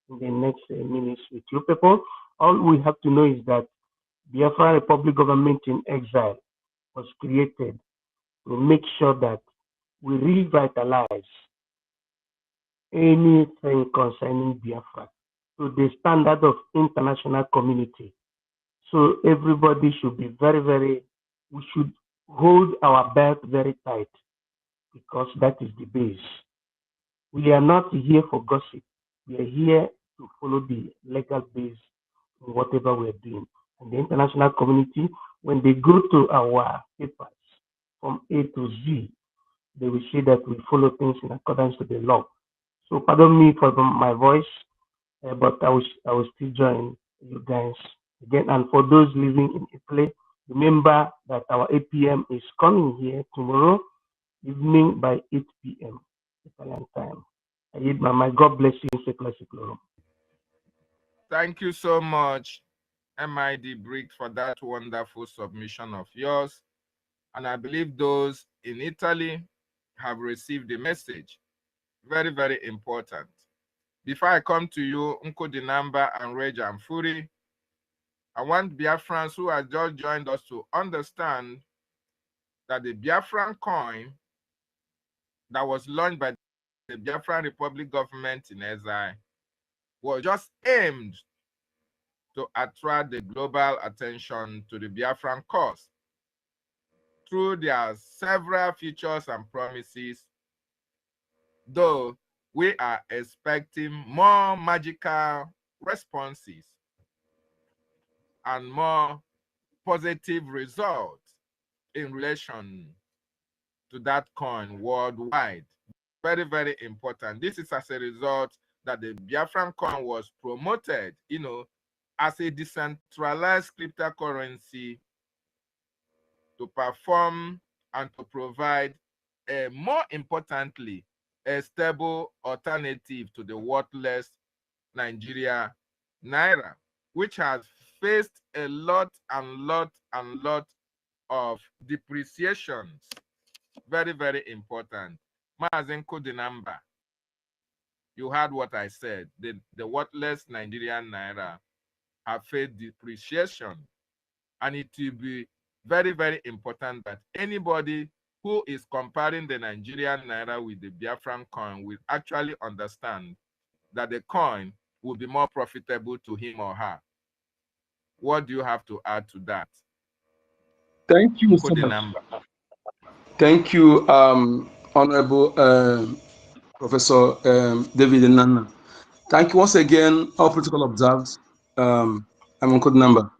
in the next minutes with you people. All we have to know is that Biafran Republic government in exile was created to make sure that we revitalize anything concerning Biafra, to the standard of international community. So everybody should be we should hold our belt very tight, because that is the base. We are not here for gossip. We are here to follow the legal base in whatever we're doing. And the international community, when they go to our papers from A to Z, they will see that we follow things in accordance to the law. So pardon me for my voice, but I will still join you guys again. And for those living in Italy, remember that our APM is coming here tomorrow evening by 8 p.m. Italian time. I need my God bless you. Thank you so much, MID Briggs, for that wonderful submission of yours. And I believe those in Italy have received the message. Very, very important. Before I come to you, Nkodinamba and Rage and Fury, I want Biafrans who have just joined us to understand that the Biafran coin that was launched by the Biafran Republic government in exile was just aimed to attract the global attention to the Biafran cause through their several features and promises, though we are expecting more magical responses and more positive results in relation to that coin worldwide. Very, very important. This is as a result that the Biafran coin was promoted, as a decentralized cryptocurrency to perform and to provide, more importantly, a stable alternative to the worthless Nigeria Naira, which has faced a lot of depreciations. Very, very important. Mazenko the number. You heard what I said. The worthless Nigerian Naira have faced depreciation. And it will be very, very important that anybody who is comparing the Nigerian Naira with the Biafran coin will actually understand that the coin will be more profitable to him or her. What do you have to add to that? Thank you so much. Thank you, Honorable Professor David Nana. Thank you once again, all protocol observed. I'm on code number.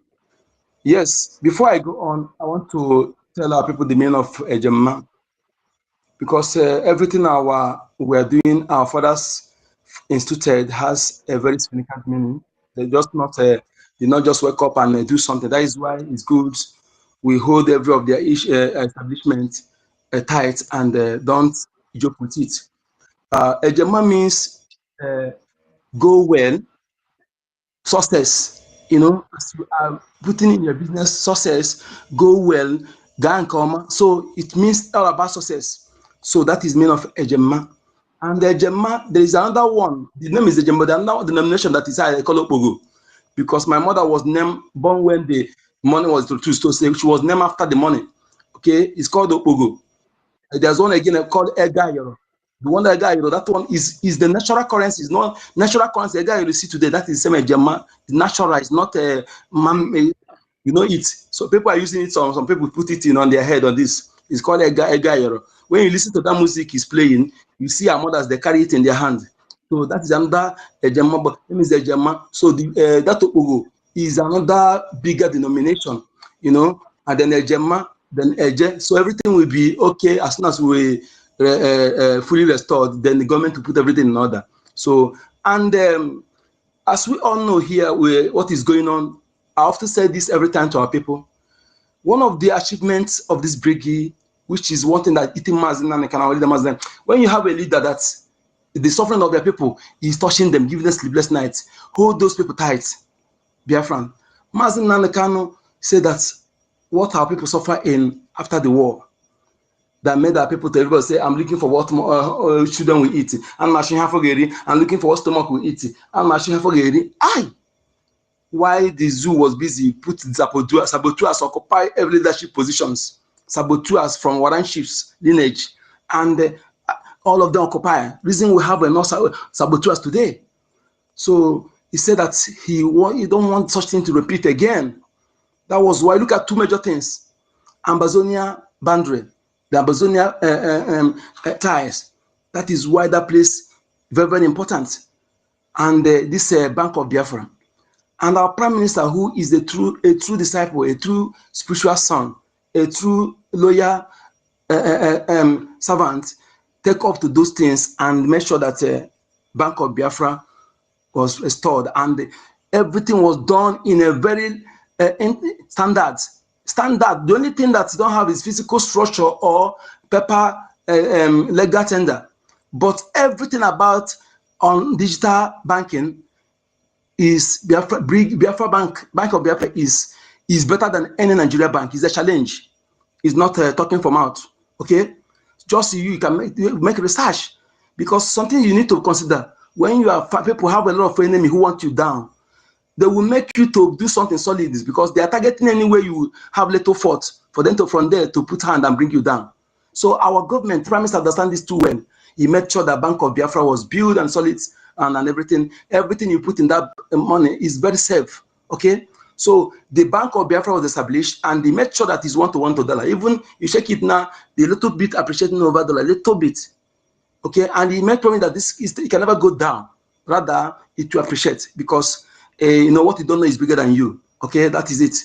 Yes, before I go on, I want to tell our people the meaning of Ejema, because everything we're doing, our fathers instituted, has a very significant meaning. They just did not just wake up and do something. That is why it's good we hold every of their establishment tight and don't joke with it. Ejema means go well, success. As you are putting in your business, success, go well, go and come. So it means all about success. So that is meaning of Ejema. And Ejema, there is another one. The name is Ejema, but another denomination that is I call Opogo, because my mother was born when the money was introduced. So she was named after the money. Okay, it's called Opogo. There's one again called Egayoro. The one that that one is the natural currency. It's not natural currency. Egayoro you see today, that is the same Ejema. It's natural. It's not a man-made. It. So people are using it. Some people put it in on their head on this. It's called Egayoro. When you listen to that music is playing, you see our mothers, they carry it in their hand. So that is another Ejema, but it means Ejema. So that Opogo is another bigger denomination, and then Ejema, then Eje. So everything will be okay as soon as we fully restored. Then the government will put everything in order. So, and as we all know here, what is going on, I often say this every time to our people. One of the achievements of this Brgie, which is one thing that when you have a leader that's the suffering of their people is touching them, giving them sleepless nights, hold those people tight. Biafran. Mazen Kanu said that what our people suffer in after the war, that made our people to everybody say, I'm looking for what children will eat. I'm looking for what stomach will eat. While the zoo was busy, put saboteurs occupy every leadership positions, saboteurs from Warren Chief's lineage, and all of them occupy. Reason we have enough saboteurs today. So He said that he don't want such thing to repeat again. That was why. Look at two major things: Ambazonia boundary, the Ambazonia ties. That is why that place very, very important. And this Bank of Biafra, and our Prime Minister, who is a true disciple, a true spiritual son, a true loyal servant, take up to those things and make sure that Bank of Biafra was restored, and everything was done in a very standard. The only thing that don't have is physical structure or paper legal tender, but everything about on digital banking is Biafra Bank of Biafra is better than any Nigeria bank. It's a challenge. It's not talking from out. Okay, just you can make research, because something you need to consider when you are people have a lot of enemy who want you down. They will make you to do something solid, because they are targeting any way you have little fault for them to from there to put hand and bring you down. So our government, Prime Minister, understand this too well. He made sure that Bank of Biafra was built and solid, and everything you put in that money is very safe. Okay, so the Bank of Biafra was established, and they made sure that it's $1 to $1. Even you check it now, the little bit appreciating over dollar, little bit. Okay, and he made promise that it can never go down. Rather, it will appreciate, because you know what you don't know is bigger than you. Okay, that is it.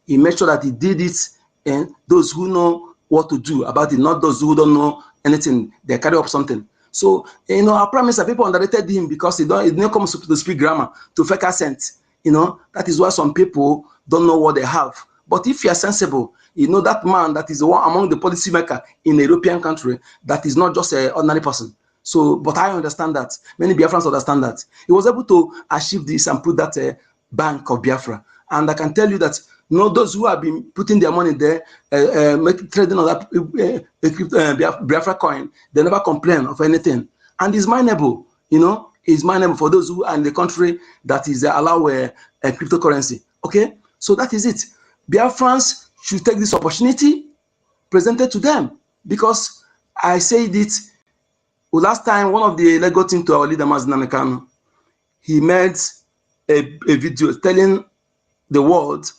He made sure that he did it, and those who know what to do about it, not those who don't know anything, they carry up something. So, you know, our Prime Minister, people underrated him because he didn't come to speak grammar, to fake accent. You know, that is why some people don't know what they have. But if you are sensible, you know that man that is the one among the policymaker in a European country, that is not just an ordinary person. So, but I understand that. Many Biafrans understand that. He was able to achieve this and put that Bank of Biafra. And I can tell you that, you know, those who have been putting their money there, trading on that BIAFRACOIN, they never complain of anything. And it's mineable, you know, it's mineable for those who are in the country that is allow a cryptocurrency. Okay, so that is it. Biafrans should take this opportunity presented to them, because I said it last time. One of the Lego team to our leader, Nnamdi Kanu, he made a video telling the world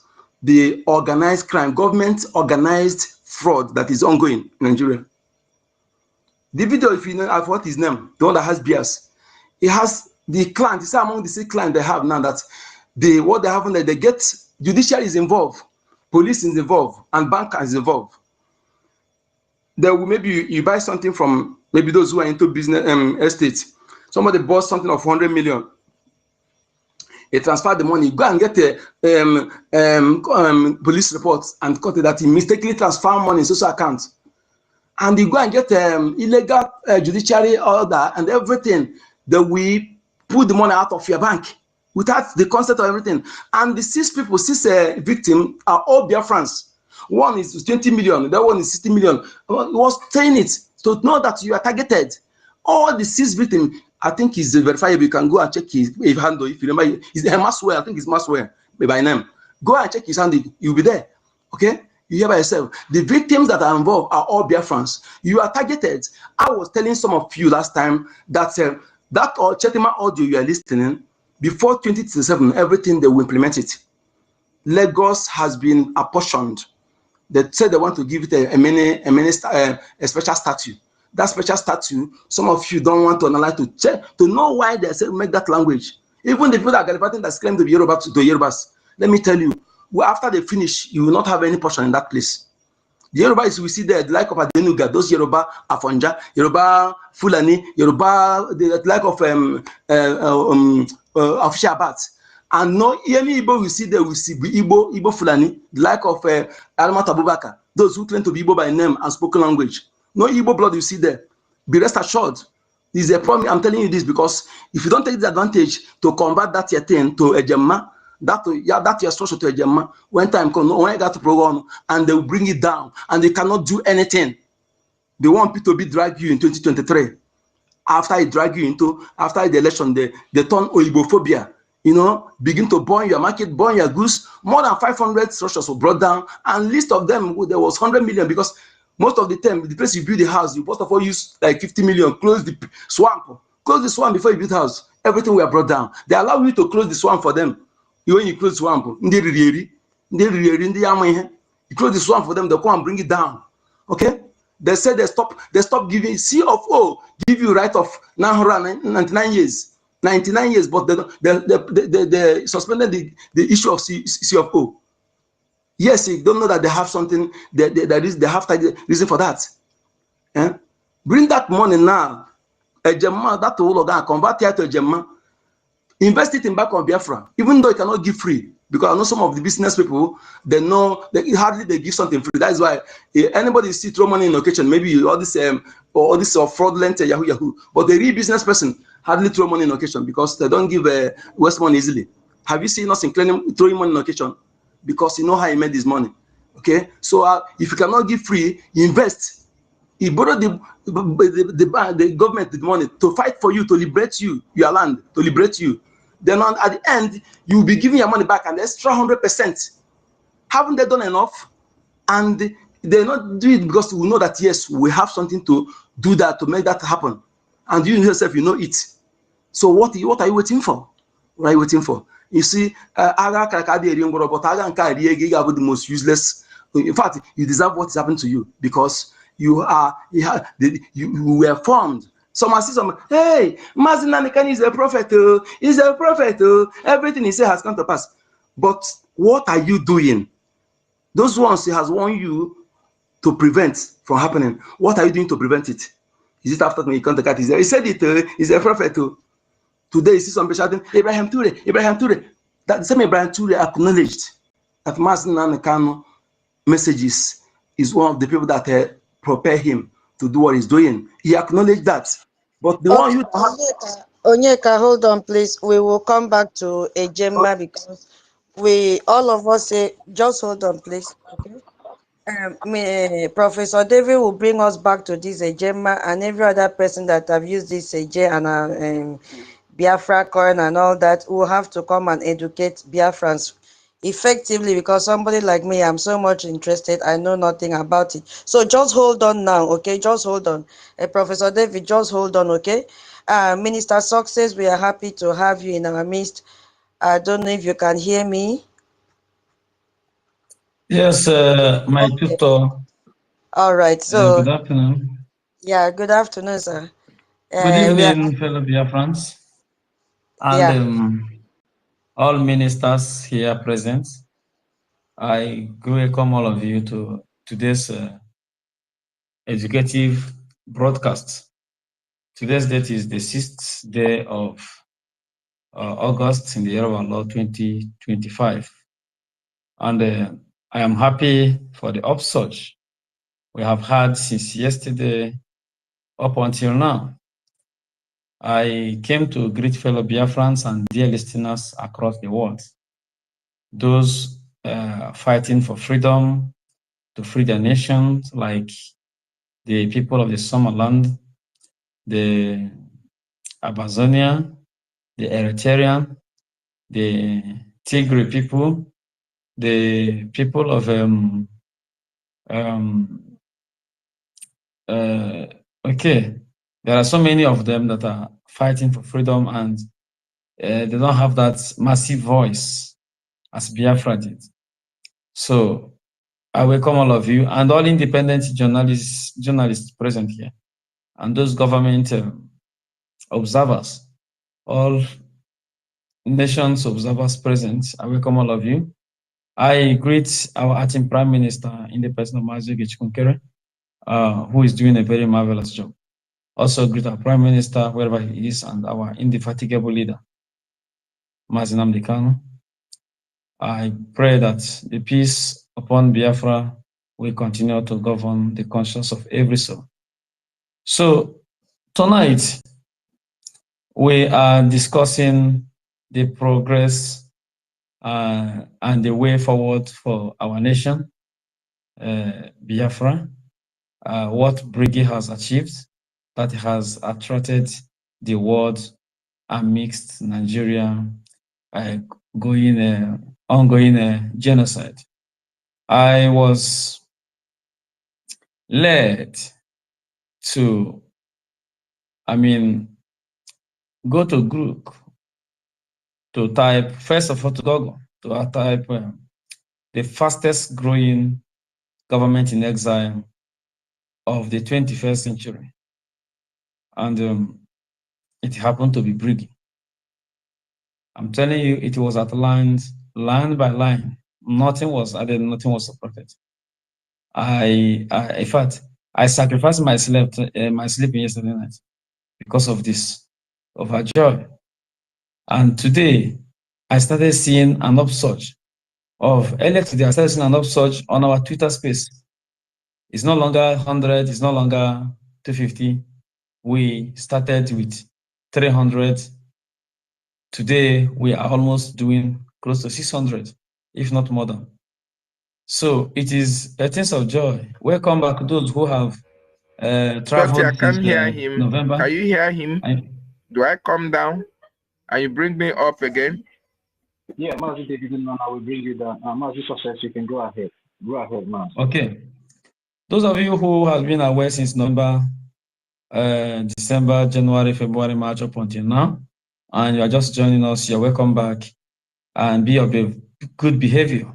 the organized crime, government organized fraud that is ongoing in Nigeria. The video, if you know, I've what his name, the one that has bias, he has the clan. It's among the 6 clans they have now that what they have in there, they get judiciary is involved, police is involved, and bank is involved. There will maybe you buy something from maybe those who are into business estates. Somebody bought something of 100 million. He transferred the money. Go and get a police report and cut it that he mistakenly transferred money in social account. And you go and get illegal judiciary order and everything. That we put the money out of your bank without the consent of everything. And the 6 victims are all Biafrans. One is 20 million, that one is 60 million. He was saying it to know that you are targeted. All the 6 victims, I think is verifiable. You can go and check his handle. If you remember, it's Maswell. I think it's Maswell by name. Go and check his handle. You'll be there. Okay? You hear by yourself. The victims that are involved are all Biafrans. You are targeted. I was telling some of you last time that that Chetima audio you are listening, before 2027, everything they will implement it. Lagos has been apportioned. They said they want to give it a special statue. That special statue, some of you don't want to analyze to check to know why they say make that language. Even the people that are Galibating that claim to be Yoruba to Yorubas, let me tell you, after they finish, you will not have any portion in that place. The Yorubas we see there, the like of Adenuga, those Yoruba, Afonja, Yoruba, Fulani, Yoruba, the like of official Abat. And no any Igbo we see there, we see Igbo Fulani, the like of Almat Abubakar, those who claim to be Igbo by name and spoken language. No Igbo blood you see there. Be rest assured. This is a problem. I'm telling you this because if you don't take the advantage to convert that your thing to a Gemma, that your structure to a Gemma, when time comes, when you got to program, and they will bring it down, and they cannot do anything. They want people to be drag you in 2023. After the election, they turn Oibophobia. You know, begin to burn your market, burn your goods. More than 500 structures were brought down, and list of them there was 100 million because most of the time the place you build the house, you first of all use like 50 million, close the swamp before you build house. everything we are brought down. They allow you to close the swamp for them. When you close the swamp, you close the swamp for them, they'll come and bring it down. Okay? They said they stop giving CFO give you right of 999 years. 99 years, but they suspended the issue of CFO. Yes, you don't know that they have something they have reason for that. Eh? Bring that money now. A Gemma, that will convert it to a Gemma. Invest it in back on Biafra, even though it cannot give free. Because I know some of the business people, they know they give something free. That is why anybody see throw money in occasion, maybe all this fraudulent Yahoo, but the real business person hardly throw money in occasion because they don't give waste money easily. Have you seen us in throwing money in occasion? Because you know how he made this money. Okay, so if you cannot give free, you invest. He borrowed the government the money to fight for you, to liberate you, your land, to liberate you. Then at the end, you will be giving your money back an extra 100%. Haven't they done enough? And they not do it because we know that yes, we have something to do that to make that happen. And you yourself, you know it. So what are you waiting for? What are you waiting for? You see, but the most useless. In fact, you deserve what is happening to you because you were formed. Some say, hey, Mazinanikani is a prophet. He's a prophet. Everything he said has come to pass. But what are you doing? Those ones he has warned you to prevent from happening. What are you doing to prevent it? Is it after when you contact? He said it. He's a prophet. Today you see some people shouting, Abraham Ture. That the same Abraham Ture acknowledged that Kanu messages is one of the people that prepare him to do what he's doing. He acknowledged that. But the one you Onyeka, hold on, please. We will come back to Ejema because all of us say, just hold on, please. Okay. Professor David will bring us back to this Ejema and every other person that have used this Eje and BIAFRACOIN and all that will have to come and educate Biafrans effectively because somebody like me, I'm so much interested. I know nothing about it. So just hold on now, okay? Just hold on. Professor David, just hold on, okay? Minister Success, we are happy to have you in our midst. I don't know if you can hear me. Yes, my tutor. All right, so good afternoon. Yeah, good afternoon, sir. Good evening, fellow BIAFRANS, and all ministers here present. I welcome all of you to today's educative broadcast. Today's date is the 6th day of August in the year of our Lord 2025. And I am happy for the upsurge we have had since yesterday up until now. I came to greet fellow Biafrans and dear listeners across the world. Those fighting for freedom, to free their nations, like the people of the Somaliland, the Amazonia, the Eritrean, the Tigray people, the people of okay, there are so many of them that are fighting for freedom and they don't have that massive voice as Biafra did. So I welcome all of you and all independent journalists present here and those government observers, all nations observers present. I welcome all of you. I greet our acting Prime Minister in the person of Mazi Gichikunkere, who is doing a very marvelous job. Also greet our Prime Minister wherever he is and our indefatigable leader, Nnamdi Kanu. I pray that the peace upon Biafra will continue to govern the conscience of every soul. So tonight, we are discussing the progress and the way forward for our nation, Biafra, what Brgie has achieved that has attracted the world amidst Nigeria ongoing genocide. I was led to, go to Google to type, first of all, to Google to type the fastest growing government in exile of the 21st century. And it happened to be Brgie. I'm telling you, it was outlined line by line. Nothing was added, nothing was subtracted. In fact, I sacrificed my sleeping yesterday night because of this, of our joy. And today, I started seeing an upsurge of, earlier today, I started seeing an upsurge on our Twitter space. It's no longer 100, it's no longer 250. We started with 300. Today, we are almost doing close to 600, if not more than. So it is a sense of joy. Welcome back those who have traveled I can't hear since him. November. Can you hear him? Do I come down and you bring me up again? Yeah, Mazi, if you didn't know, I will bring you down. Mazi Success, you can go ahead. Go ahead, Mazi. Okay. Those of you who have been aware since November, December, January, February, March, up until now, and you are just joining us, you're welcome back, and be of a good behavior.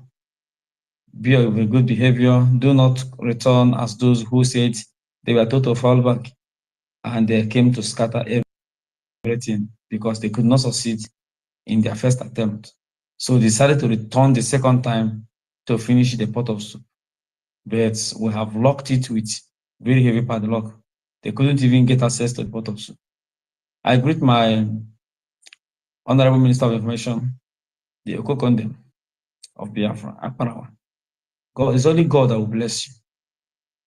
Be of a good behavior. Do not return as those who said they were total fallback and they came to scatter everything because they could not succeed in their first attempt. So they decided to return the second time to finish the pot of soup. But we have locked it with very heavy padlock. They couldn't even get access to the pot of soup. I greet my Honorable Minister of Information, the Okokondem of Biafra, Akparawa. God, it's only God that will bless you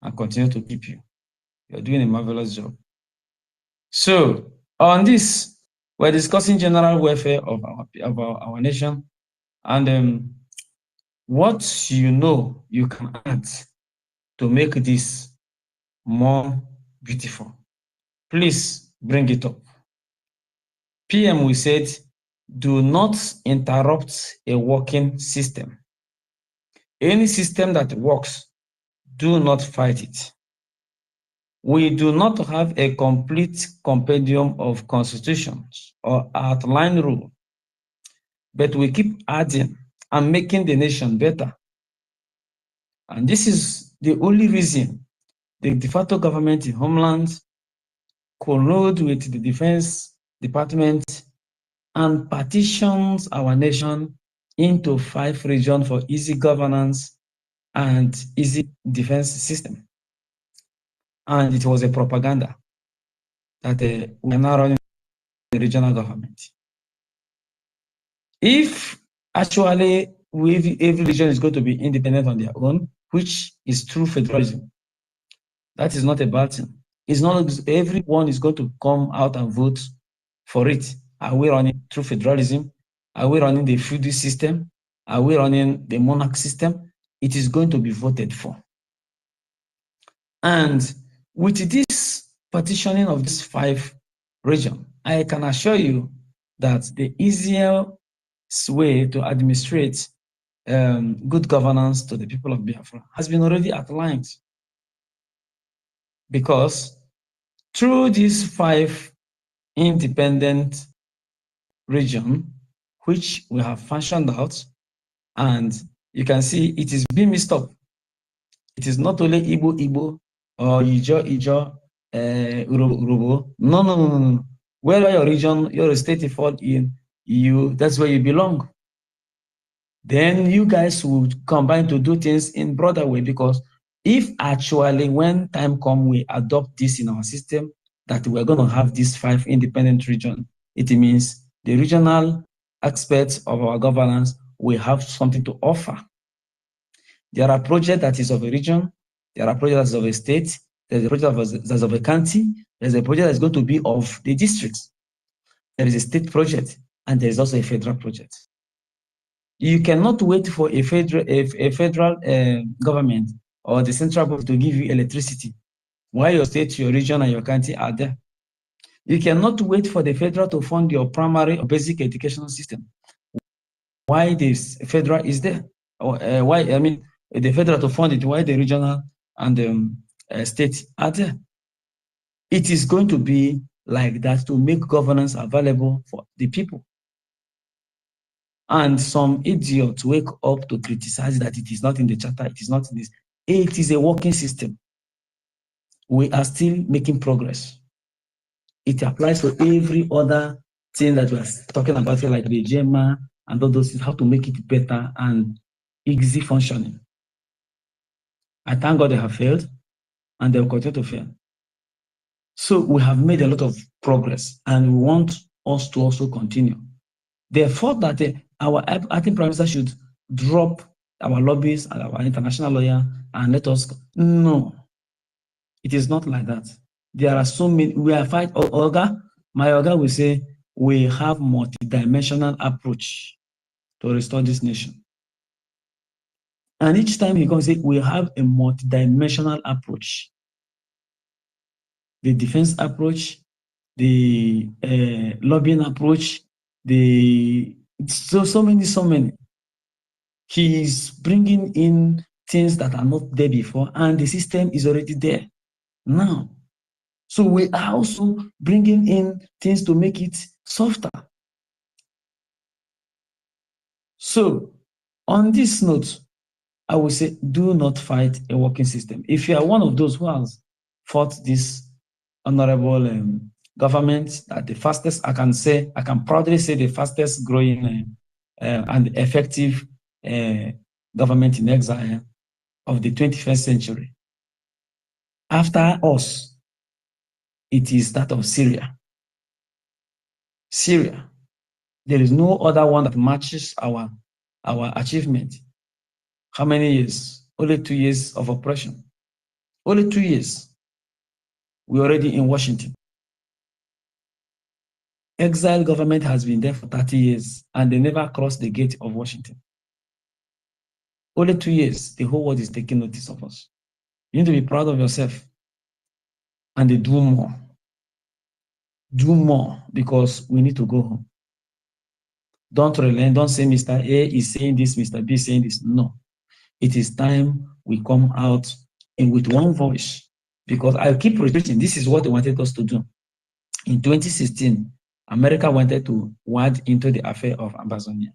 and continue to keep you. You're doing a marvelous job. So on this, we're discussing general welfare of our nation, and what you can add to make this more beautiful. Please bring it up. PM, we said, do not interrupt a working system. Any system that works, do not fight it. We do not have a complete compendium of constitutions or outline rule, but we keep adding and making the nation better. And this is the only reason the de facto government in Homeland collude with the Defense Department and partitions our nation into 5 regions for easy governance and easy defense system. And it was a propaganda that we are now running the regional government. If actually every region is going to be independent on their own, which is true federalism, that is not a bad thing. It's not everyone is going to come out and vote for it. Are we running through federalism? Are we running the feudal system? Are we running the monarch system? It is going to be voted for. And with this partitioning of these 5 regions, I can assure you that the easiest way to administrate good governance to the people of Biafra has been already outlined. Because through these 5 independent regions, which we have fashioned out, and you can see it is being mixed up. It is not only Igbo, or Ijo, Urobo. No. Wherever your region, your state fall in, that's where you belong. Then you guys would combine to do things in broader way, because if actually when time comes we adopt this in our system, that we're going to have these 5 independent regions, it means the regional aspects of our governance will have something to offer. There are projects that is of a region, there are projects that is of a state, there's a project that's of a county, there's a project that's going to be of the districts. There is a state project, and there is also a federal project. You cannot wait for a federal government or the central government to give you electricity while your state, your region, and your county are there. You cannot wait for the federal to fund your primary or basic educational system. Why this federal is there? Or the federal to fund it, why the regional and the state are there? It is going to be like that to make governance available for the people. And some idiots wake up to criticize that it is not in the charter, it is not in this. It is a working system. We are still making progress. It applies to every other thing that we are talking about here, like the GEMA and all those things, how to make it better and easy functioning. I thank God they have failed and they will continue to fail. So we have made a lot of progress and we want us to also continue. They thought that our acting prime minister should drop our lobbies and our international lawyer and let us. No, it is not like that. There are so many. We are fighting. Oga, my Oga will say we have multi-dimensional approach to restore this nation. And each time he comes, say we have a multi-dimensional approach. The defense approach, the lobbying approach, so many. He is bringing in things that are not there before, and the system is already there now. So we are also bringing in things to make it softer. So on this note, I will say, do not fight a working system. If you are one of those who has fought this honorable government, that the fastest, I can proudly say the fastest growing and effective government in exile of the 21st century. After us, it is that of Syria. Syria. There is no other one that matches our achievement. How many years? Only 2 years of oppression. Only 2 years. We're already in Washington. Exile government has been there for 30 years and they never crossed the gate of Washington. Only 2 years, the whole world is taking notice of us. You need to be proud of yourself and they do more. Do more because we need to go home. Don't relent, don't say Mr. A is saying this, Mr. B is saying this. No. It is time we come out and with one voice, because I keep repeating, this is what they wanted us to do. In 2016, America wanted to wade into the affair of Amazonia.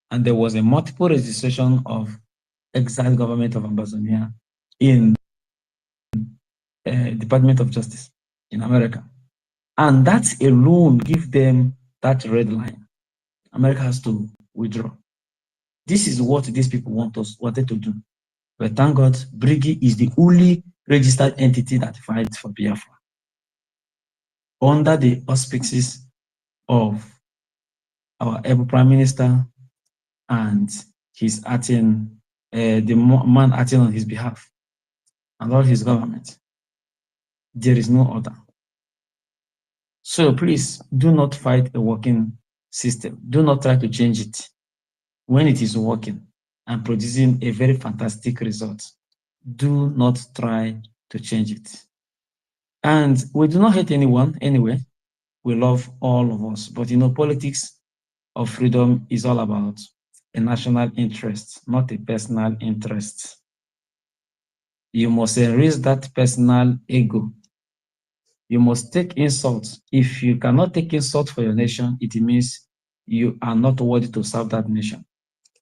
And there was a multiple registration of exiled government of Amazonia in Department of Justice in America. And that alone give them that red line. America has to withdraw. This is what these people wanted to do. But thank God, Brgie is the only registered entity that fights for Biafra. Under the auspices of our able Prime Minister and his acting, the man acting on his behalf, and all his government. There is no other. So please, do not fight a working system. Do not try to change it. When it is working and producing a very fantastic result, do not try to change it. And we do not hate anyone anyway. We love all of us. But you know, politics of freedom is all about a national interest, not a personal interest. You must erase that personal ego. You must take insult. If you cannot take insult for your nation, it means you are not worthy to serve that nation.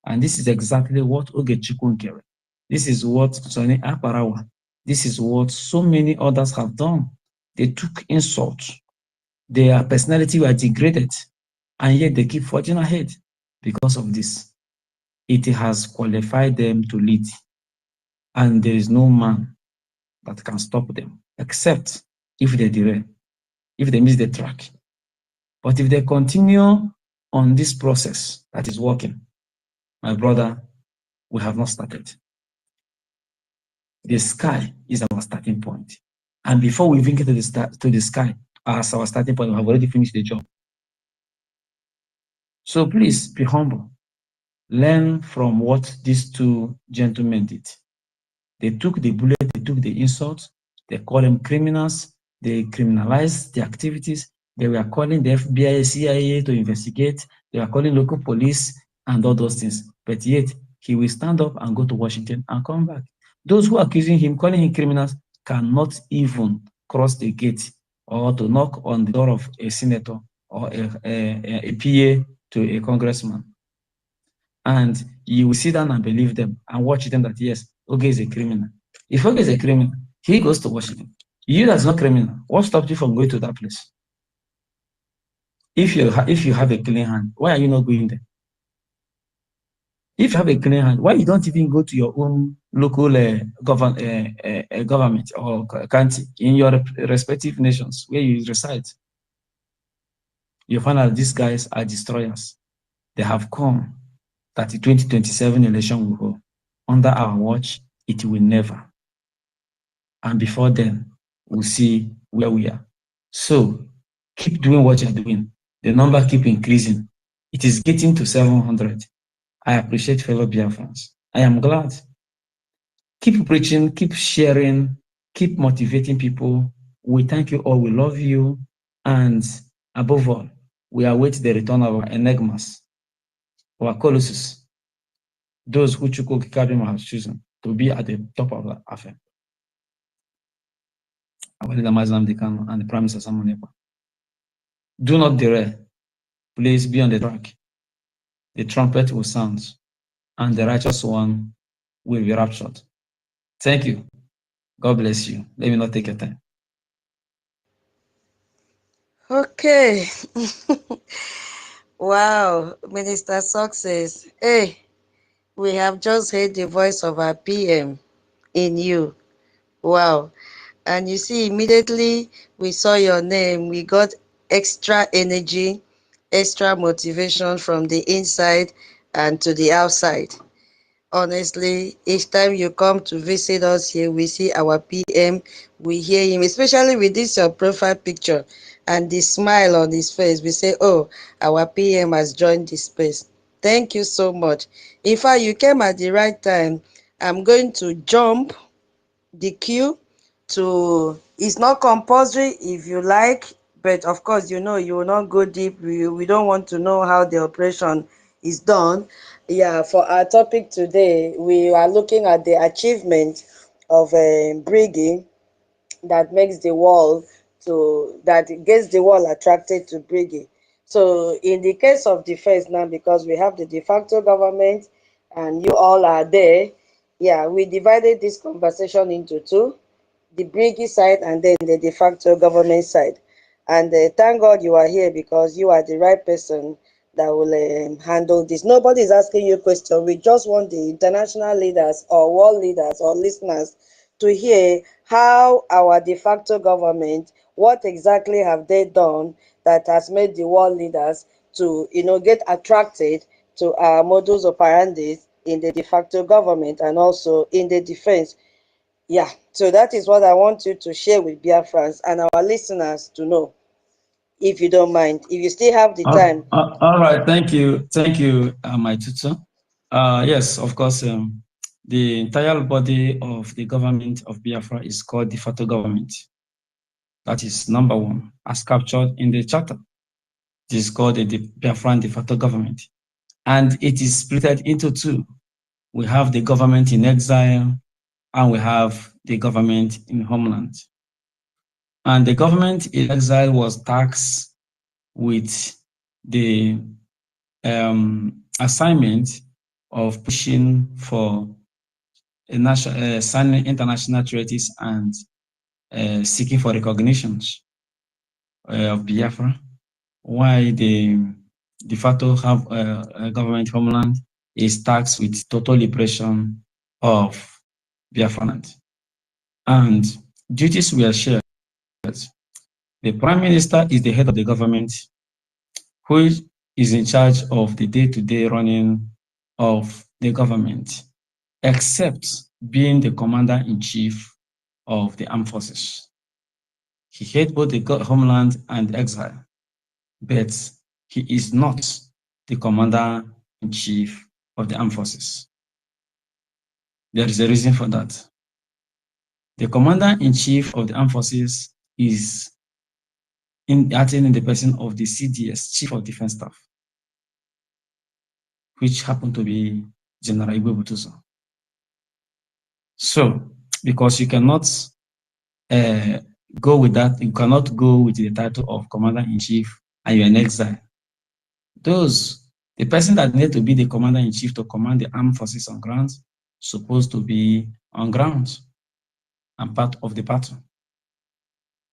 And this is exactly what OGOJA, this is what Sonny Aparawa, this is what so many others have done. They took insult. Their personality were degraded, and yet they keep forging ahead because of this. It has qualified them to lead, and there is no man that can stop them, except if they derail, if they miss the track. But if they continue on this process that is working, my brother, we have not started. The sky is our starting point. And before we even get to the sky as our starting point, we have already finished the job. So please be humble. Learn from what these two gentlemen did. They took the bullet, they took the insult, they called them criminals, they criminalized the activities, they were calling the FBI, CIA to investigate, they were calling local police and all those things. But yet, he will stand up and go to Washington and come back. Those who are accusing him, calling him criminals, cannot even cross the gate or to knock on the door of a senator or a PA to a congressman. And you will sit down and believe them and watch them that, yes, Oge is a criminal. If Oge is a criminal, he goes to Washington. You that's not criminal, what stopped you from going to that place? If you have a clean hand, why are you not going there? If you have a clean hand, why you don't even go to your own local government or county in your respective nations where you reside? You find out these guys are destroyers. They have come that the 2027 election will go. Under our watch, it will never. And before then, we'll see where we are. So keep doing what you're doing. The number keep increasing. It is getting to 700. I appreciate fellow Biafrans. I am glad. Keep preaching, keep sharing, keep motivating people. We thank you all. We love you. And above all, we await the return of our enigmas, our colossus, those who Chukwu Okike-Abịama has chosen to be at the top of the affair. Our leader, Nnamdi Kanu, and the Prime Minister, Ekpa. Do not derail. Please be on the track. The trumpet will sound, and the righteous one will be raptured. Thank you. God bless you. Let me not take your time. Okay. Wow, Minister Success. Hey, we have just heard the voice of our PM in you. Wow. And you see, immediately we saw your name, we got extra energy, extra motivation from the inside and to the outside. Honestly, each time you come to visit us here, we see our PM, we hear him, especially with this your profile picture and the smile on his face. We say, oh, our PM has joined this space. Thank you so much. In fact, you came at the right time. I'm going to jump the queue to, it's not compulsory if you like, but of course, you know, you will not go deep. We don't want to know how the operation is done. Yeah, for our topic today, we are looking at the achievement of Brgie that makes the world that gets the world attracted to Brgie. So in the case of defense now, because we have the de facto government and you all are there, yeah, we divided this conversation into two, the Brigi side and then the de facto government side. And thank God you are here because you are the right person that will handle this. Nobody is asking you a question. We just want the international leaders or world leaders or listeners to hear how our de facto government, what exactly have they done that has made the world leaders to, you know, get attracted to our modus operandi in the de facto government and also in the defense. Yeah, so that is what I want you to share with BIAFRANS and our listeners to know, if you don't mind, if you still have the time. All right, thank you, my tutor. Yes, of course, the entire body of the government of Biafra is called de facto government. That is number one, as captured in the charter. It is called the Biafran de facto government. And it is split into two. We have the government in exile, and we have the government in homeland. And the government in exile was tasked with the assignment of pushing for signing international treaties and seeking for recognitions of Biafra, while the de facto government homeland is tasked with total liberation of Biafra land. And duties were shared. The Prime Minister is the head of the government, who is in charge of the day-to-day running of the government, except being the commander-in-chief of the armed forces. He heads both the homeland and exile, but he is not the commander-in-chief of the armed forces. There is a reason for that. The commander-in-chief of the armed forces is acting in the person of the CDS, Chief of Defense Staff, which happened to be General Igwe Butuso. So, because you cannot go with that. You cannot go with the title of Commander-in-Chief and you're in exile. The person that needs to be the Commander-in-Chief to command the armed forces on ground, supposed to be on ground and part of the battle.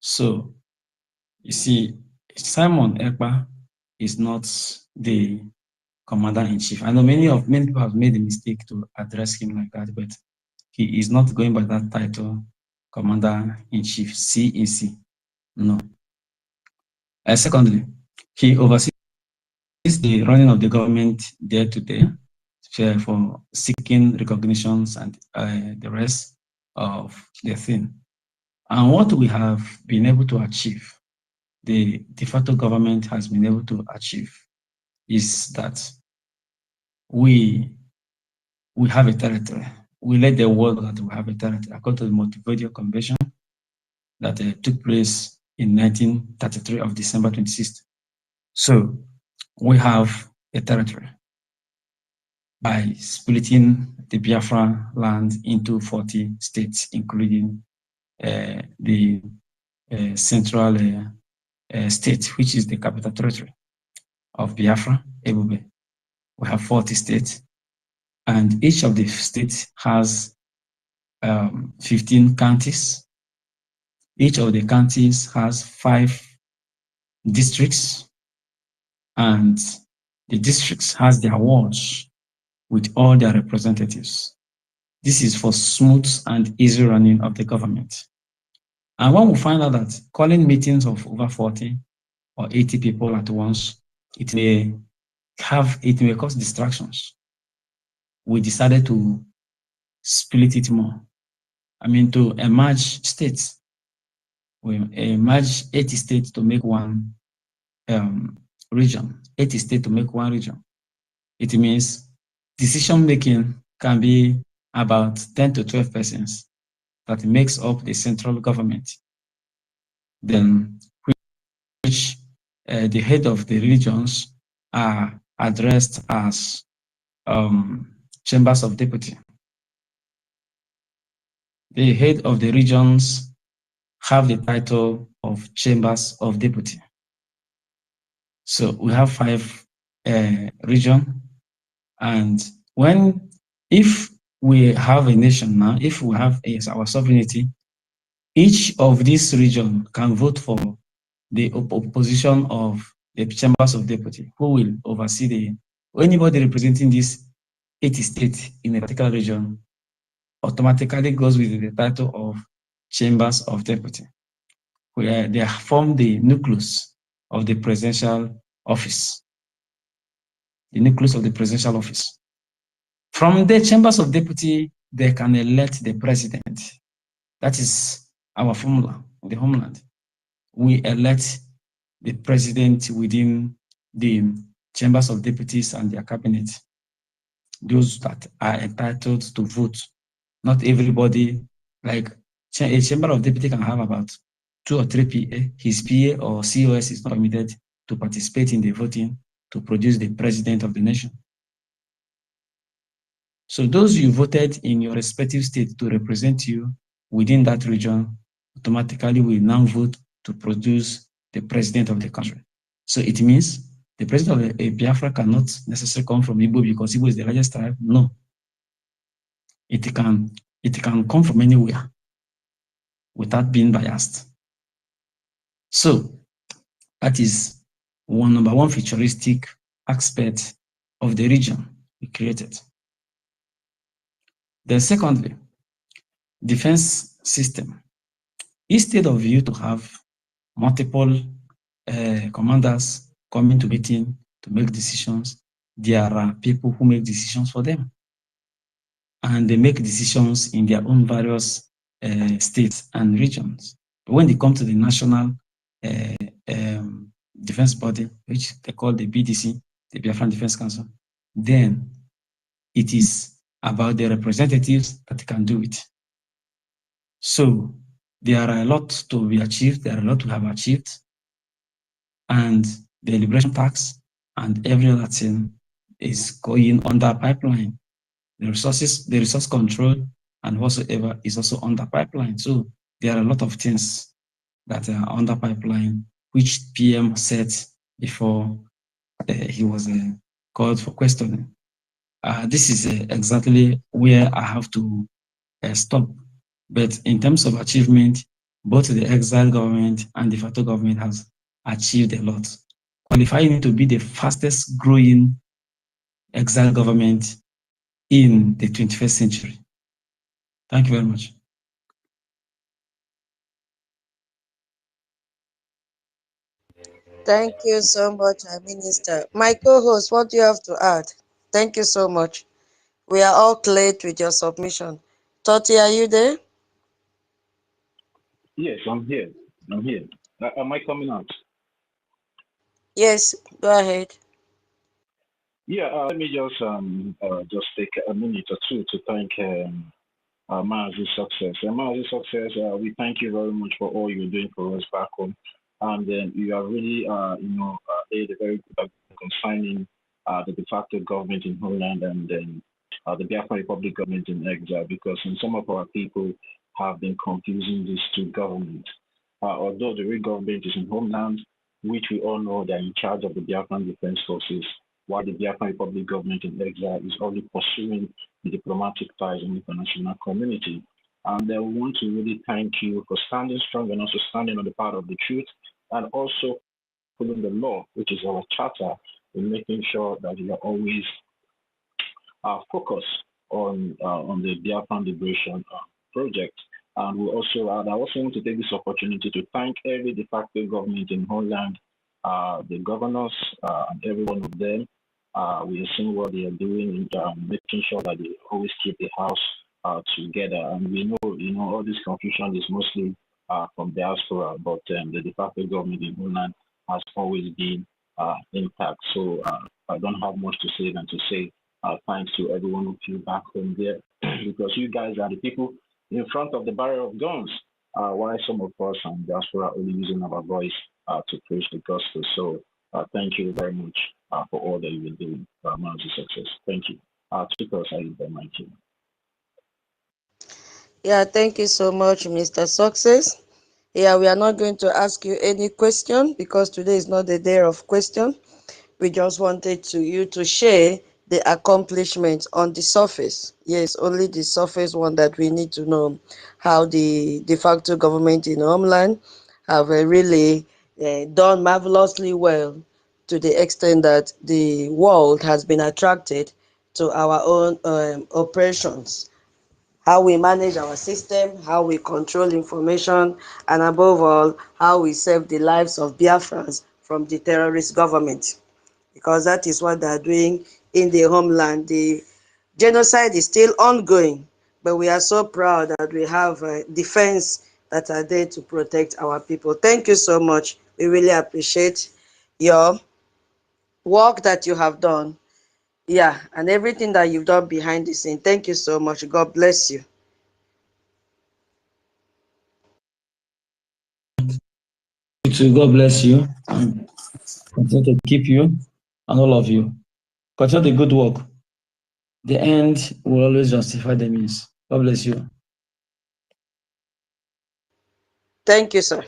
So, you see, Simon Ekpa is not the Commander-in-Chief. I know many people have made the mistake to address him like that, but he is not going by that title, Commander-in-Chief, CEC. No. Secondly, he oversees the running of the government day to day for seeking recognitions and the rest of the thing. And what we have been able to achieve, the de facto government has been able to achieve, is that we have a territory. We let the world that we have a territory according to the Montevideo Convention that took place in 1933 of December 26th. So we have a territory by splitting the Biafra land into 40 states, including the central state, which is the capital territory of Biafra, Ebube. We have 40 states, and each of the states has 15 counties. Each of the counties has 5 districts, and the districts has their wards with all their representatives. This is for smooth and easy running of the government. And when we find out that calling meetings of over 40 or 80 people at once, it may cause distractions. We decided to split it more. I mean, to emerge states. We emerge 80 states to make one region. 80 states to make one region. It means decision making can be about 10 to 12 persons that makes up the central government. Then, which the head of the regions are addressed as chambers of deputy. The head of the regions have the title of chambers of deputy. So we have 5 regions, and if we have a nation now, if we have our sovereignty, each of these regions can vote for the opposition of the chambers of deputy, who will oversee anybody representing this 80 states in a particular region automatically goes with the title of chambers of deputy, where they form the nucleus of the presidential office. The nucleus of the presidential office. From the chambers of deputy, they can elect the president. That is our formula in the homeland. We elect the president within the chambers of deputies and their cabinet, those that are entitled to vote. Not everybody, like a chamber of deputy can have about 2 or 3 PA. His PA or COS is not permitted to participate in the voting to produce the president of the nation. So those you voted in your respective state to represent you within that region automatically will now vote to produce the president of the country. So it means the president of a Biafra cannot necessarily come from Igbo because Igbo is the largest tribe. No. It can come from anywhere without being biased. So that is number one futuristic aspect of the region we created. Then secondly, defense system. Instead of you to have multiple commanders coming to meeting to make decisions, there are people who make decisions for them. And they make decisions in their own various states and regions. But when they come to the national defense body, which they call the BDC, the Biafran Defense Council, then it is about the representatives that can do it. So there are a lot to be achieved, there are a lot to have achieved, and the liberation tax and every other thing is going under pipeline. The resource control and whatsoever is also under pipeline. So there are a lot of things that are under pipeline, which PM set before he was called for questioning. This is exactly where I have to stop. But in terms of achievement, both the exile government and the de facto government has achieved a lot, qualifying to be the fastest growing exile government in the 21st century. Thank you very much. Thank you so much, Minister. My co-host, what do you have to add? Thank you so much. We are all clear with your submission. Toti, are you there? Yes, I'm here. I'm here. Am I coming out? Yes, go ahead. Yeah, let me just take a minute or two to thank Mazi Success. Mazi Success, we thank you very much for all you're doing for us back home. And you are really, laid a very good concerning the de facto government in Holland and then the Biafra Republic government in exile, because some of our people have been confusing these two governments. Although the real government is in Homeland, which we all know they are in charge of the Biafran Defense Forces, while the Biafra Republic government in exile is only pursuing the diplomatic ties in the international community. And we want to really thank you for standing strong and also standing on the part of the truth and also following the law, which is our charter, in making sure that you are always focused on the Biafran Liberation project. And I also want to take this opportunity to thank every de facto government in Holland, the governors, and every one of them. We are seeing what they are doing, making sure that they always keep the house together. And we know, all this confusion is mostly from diaspora, but the de facto government in Holland has always been intact. So I don't have much to say than to say thanks to every one of you back home there, because you guys are the people in front of the barrel of guns, while some of us and diaspora are only using our voice to preach the gospel. So thank you very much for all that you've been doing, Man's Success. Thank you. Because I leave my team. Yeah, thank you so much, Mr. Success. Yeah, we are not going to ask you any question because today is not the day of question. We just wanted you to share the accomplishments on the surface. Yes, only the surface one that we need to know how the de facto government in Homeland have really done marvelously well, to the extent that the world has been attracted to our own operations, how we manage our system, how we control information, and above all, how we save the lives of Biafrans from the terrorist government. Because that is what they are doing in the homeland. The genocide is still ongoing, but we are so proud that we have defense that are there to protect our people. Thank you so much. We really appreciate your work that you have done. Yeah, and everything that you've done behind the scene. Thank you so much. God bless you. God bless you and continue to keep you and all of you. Continue the good work. The end will always justify the means. God bless you. Thank you, sir.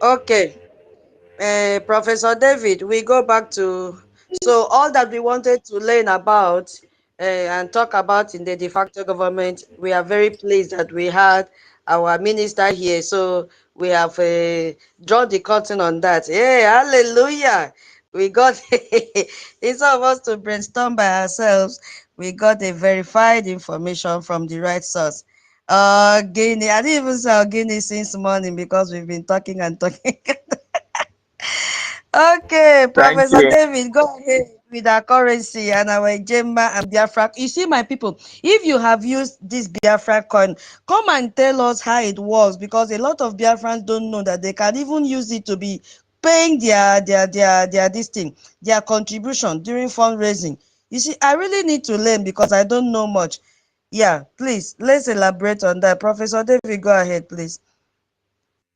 Okay. Professor David, we go back to, so all that we wanted to learn about and talk about in the de facto government, we are very pleased that we had our minister here. So we have drawn the curtain on that. Hey, hallelujah. We got, instead of us to brainstorm by ourselves, we got a verified information from the right source. Guinea, I didn't even say Guinea since morning because we've been talking and talking. Okay, Thank Professor you. David, go ahead with our currency and our Gemma and Biafra. You see, my people, if you have used this Biafra coin, come and tell us how it works, because a lot of Biafrans don't know that they can even use it to be paying their this thing, their contribution during fundraising. You see, I really need to learn because I don't know much. Yeah, please, let's elaborate on that. Professor David, go ahead, please.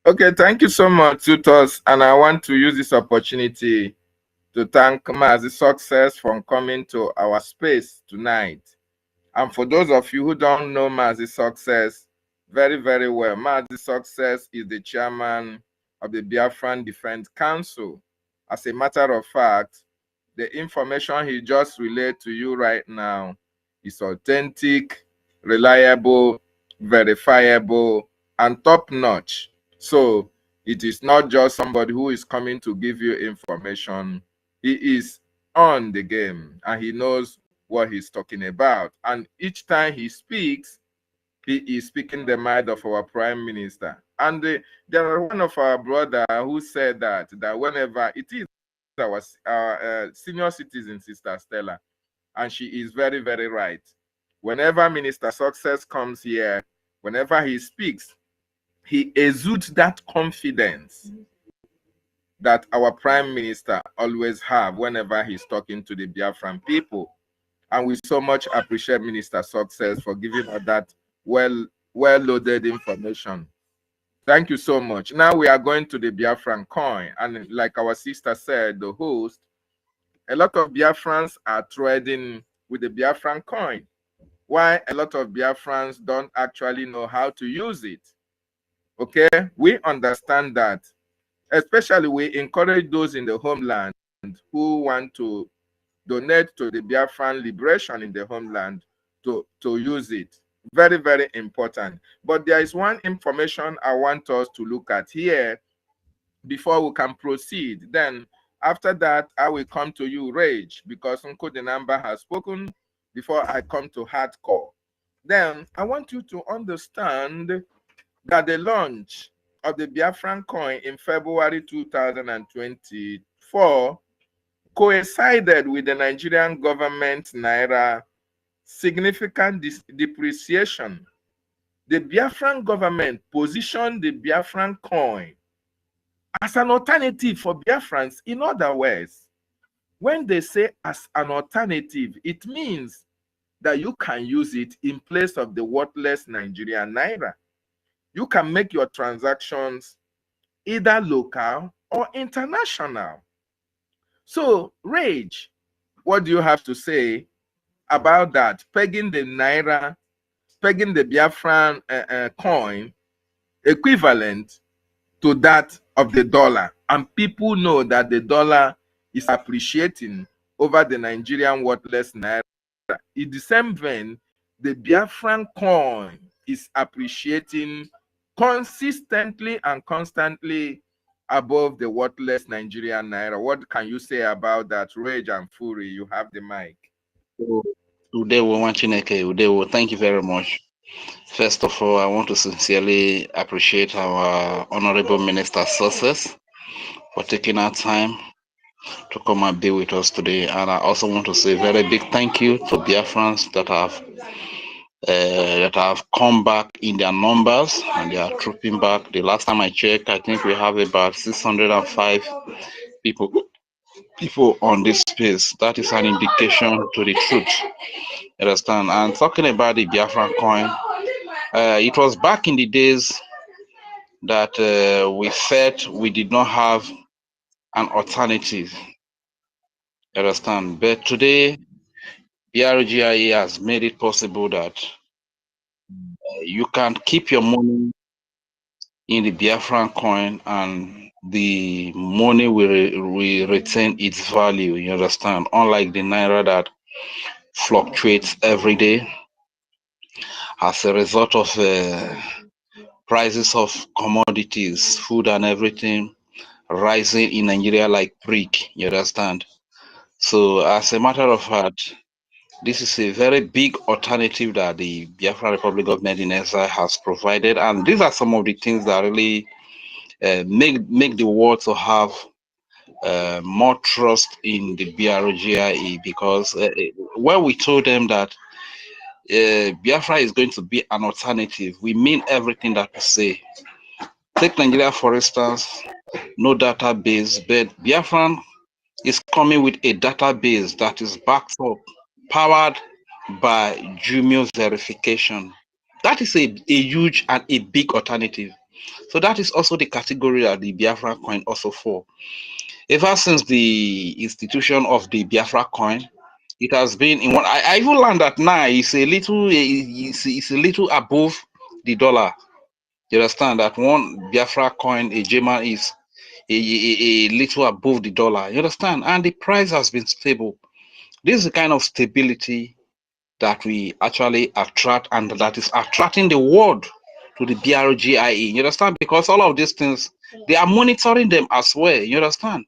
Okay, thank you so much, tutors. And I want to use this opportunity to thank Mazi Success for coming to our space tonight. And for those of you who don't know Mazi Success, very, very well. Mazi Success is the chairman of the Biafran Defense Council. As a matter of fact, the information he just relayed to you right now is authentic, reliable, verifiable, and top-notch. So it is not just somebody who is coming to give you information. He is on the game and he knows what he's talking about. And each time he speaks, he is speaking the mind of our Prime Minister. And there are one of our brother who said that whenever it is our senior citizen, Sister Stella, and she is very, very right. Whenever Minister Success comes here, whenever he speaks, he exudes that confidence that our Prime Minister always have whenever he's talking to the Biafran people. And we so much appreciate Minister Success for giving us that well-loaded information. Thank you so much. Now we are going to the Biafran coin. And like our sister said, the host, a lot of Biafrans are trading with the Biafran coin. Why a lot of Biafrans don't actually know how to use it. Okay, we understand that. Especially we encourage those in the homeland who want to donate to the Biafran liberation in the homeland to use it. Very, very important. But there is one information I want us to look at here before we can proceed. Then after that, I will come to you, Rage, because Uncle the number has spoken before I come to hardcore. Then I want you to understand that the launch of the Biafran coin in February 2024 coincided with the Nigerian government Naira significant depreciation. The Biafran government positioned the Biafran coin as an alternative for Biafrans. In other words, when they say as an alternative, it means that you can use it in place of the worthless Nigerian Naira. You can make your transactions either local or international. So, Rage, what do you have to say about that? Pegging the Naira, pegging the Biafran coin equivalent to that of the dollar. And people know that the dollar is appreciating over the Nigerian worthless Naira. In the same vein, the Biafran coin is appreciating consistently and constantly above the worthless Nigerian Naira. What can you say about that? Rage and Fury, you have the mic. Udewo, thank you very much. First of all, I want to sincerely appreciate our Honorable Minister Success for taking our time to come and be with us today. And I also want to say a very big thank you to Biafrans that have come back in their numbers and they are trooping back. The last time I checked, I think we have about 605 people on this space. That is an indication to the truth. You understand? And talking about the Biafran coin, it was back in the days that we felt we did not have an alternative. You understand? But today, BRGIA has made it possible that you can keep your money in the Biafran coin and the money will retain its value. You understand? Unlike the Naira that fluctuates every day as a result of prices of commodities, food and everything rising in Nigeria like brick. You understand? So as a matter of fact, this is a very big alternative that the Biafra Republic government in exile has provided, and these are some of the things that really make the world to have more trust in the BRGIE, because when we told them that Biafra is going to be an alternative, we mean everything that we say. Take Nigeria for instance, no database, but Biafran is coming with a database that is backed up, powered by Jumio verification. That is a huge and a big alternative. So that is also the category that the Biafra coin also for. Ever since the institution of the Biafra coin, it has been in one. I even learned that now it's a little above the dollar. You understand that one Biafra coin, a German, is a little above the dollar. You understand? And the price has been stable. This is the kind of stability that we actually attract, and that is attracting the world to the BRGIE. You understand? Because all of these things, they are monitoring them as well. You understand?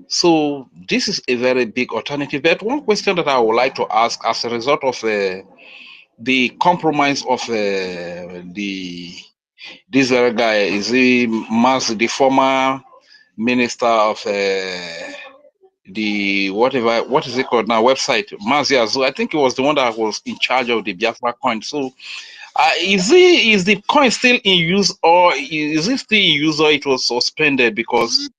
So this is a very big alternative. But one question that I would like to ask, as a result of the compromise of this very guy, is he the former minister of the whatever, what is it called now, website, Mazi Azu? I think he was the one that was in charge of the Biafra coin. So is the coin still in use, or is it still in use, or it was suspended? Because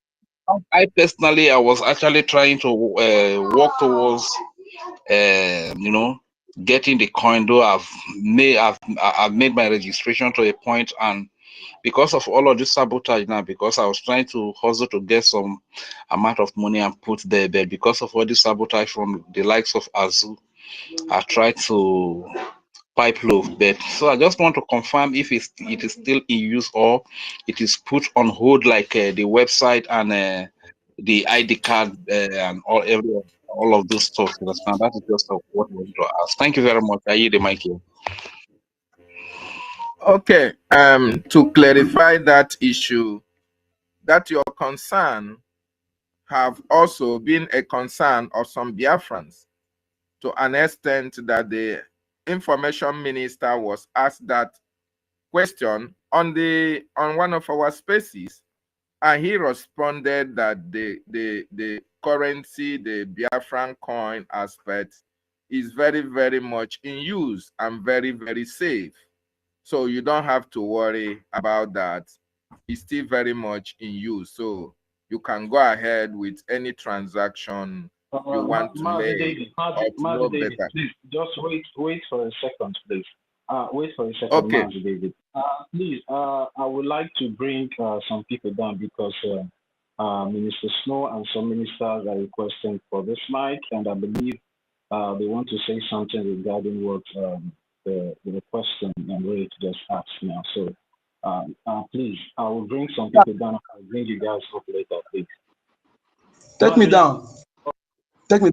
I personally, I was actually trying to work towards getting the coin, though I've made my registration to a point, and because of all of this sabotage now, because I was trying to hustle to get some amount of money and put there, but because of all this sabotage from the likes of Azu, I tried to pipe low. But so I just want to confirm if it is still in use, or it is put on hold, like the website and the ID card and all of those stuff. You understand? That is just what I want to ask. Thank you very much. I yield the mic here. Okay. To clarify that issue, that your concern have also been a concern of some Biafrans, to an extent that the information minister was asked that question on one of our spaces, and he responded that the currency, the Biafran coin aspect, is very, very much in use and very, very safe. So you don't have to worry about that. It's still very much in use. So you can go ahead with any transaction you want to make. David, please just wait for a second, please. Wait for a second, okay. David. Please, I would like to bring some people down, because Minister Snow and some ministers are requesting for this mic, and I believe they want to say something regarding what the question and Ray just asked now. So please, I will bring some people down. I'll bring you guys up later, please. Take me down. Take me.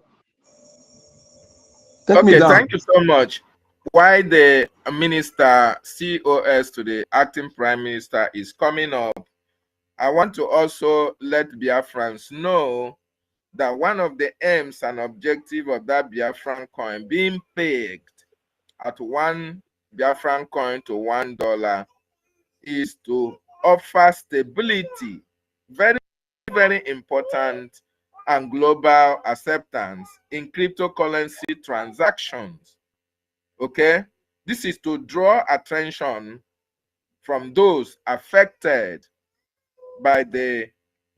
Take okay, me down. Thank you so much. Why the minister COS to the acting prime minister is coming up, I want to also let Biafrans know that one of the aims and objective of that Biafran coin being pegged at one Biafran coin to $1 is to offer stability, very, very important, and global acceptance in cryptocurrency transactions. Okay, this is to draw attention from those affected by the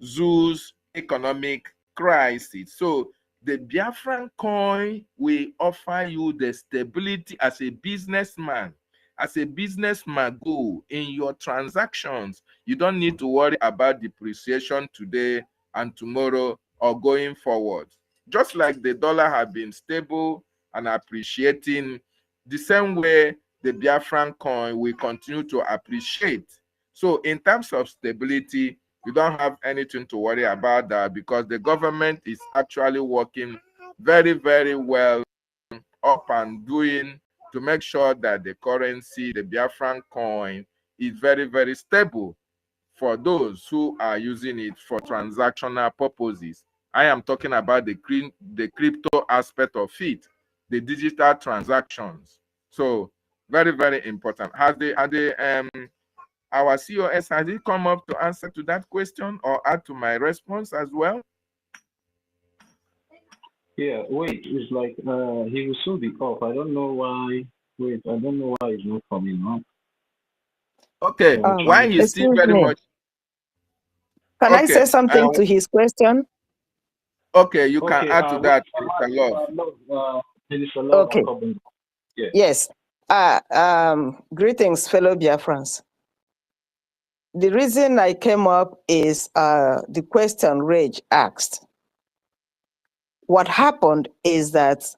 zoo's economic crisis. So the Biafran coin will offer you the stability as a businessman. As a businessman, go in your transactions. You don't need to worry about depreciation today and tomorrow or going forward. Just like the dollar has been stable and appreciating, the same way the Biafran coin will continue to appreciate. So in terms of stability, you don't have anything to worry about that, because the government is actually working very, very well up and doing to make sure that the currency, the Biafran coin, is very, very stable for those who are using it for transactional purposes. I am talking about the crypto aspect of it, the digital transactions. So very, very important. Our COS, has he come up to answer to that question or add to my response as well? Yeah, wait, it's like he will soon be off. I don't know why. Wait, I don't know why he's not coming up. Okay, why he's still very much. Can I say something to his question? Okay, you can add to that, Mr. Love. Okay. Yes. Greetings, fellow Biafrans. The reason I came up is the question Rage asked. What happened is that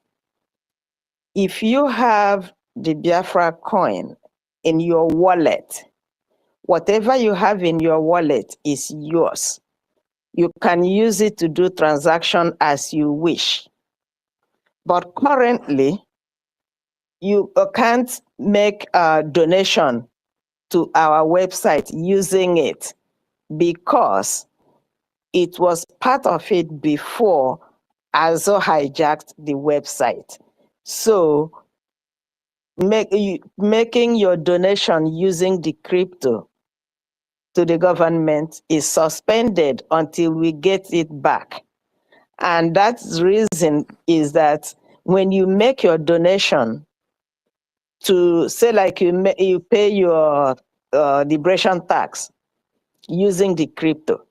if you have the Biafra coin in your wallet. Whatever you have in your wallet is yours. You can use it to do transaction as you wish. But currently, you can't make a donation to our website using it because it was part of it before Azo hijacked the website. So making your donation using the crypto to the government is suspended until we get it back. And that's the reason is that when you make your donation to say like you pay your liberation tax using the crypto,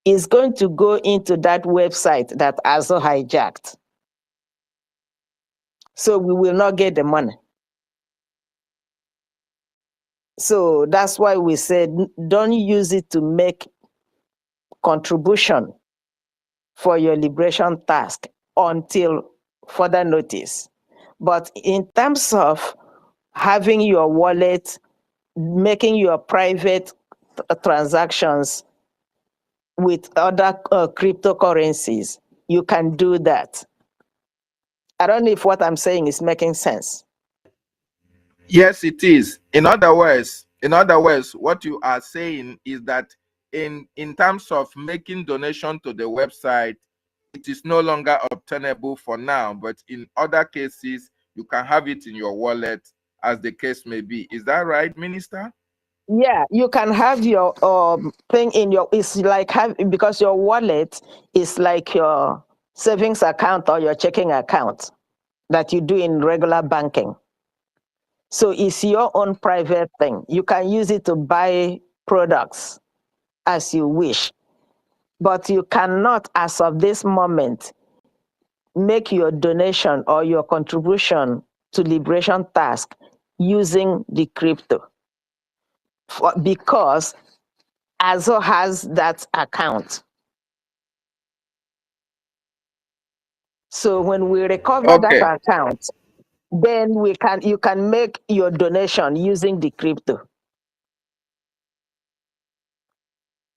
is going to go into that website that Azo hijacked. So we will not get the money. So that's why we said don't use it to make contribution for your liberation task until further notice. But in terms of having your wallet, making your private transactions with other cryptocurrencies, you can do that. I don't know if what I'm saying is making sense. Yes, it is. In other words, what you are saying is that in terms of making donation to the website, it is no longer obtainable for now, but in other cases, you can have it in your wallet as the case may be. Is that right, Minister? Yeah, you can have your thing in your, it's like because your wallet is like your savings account or your checking account that you do in regular banking. So it's your own private thing. You can use it to buy products as you wish, but you cannot, as of this moment, make your donation or your contribution to liberation task using the crypto because Azo has that account. So when we recover that account, then you can make your donation using the crypto.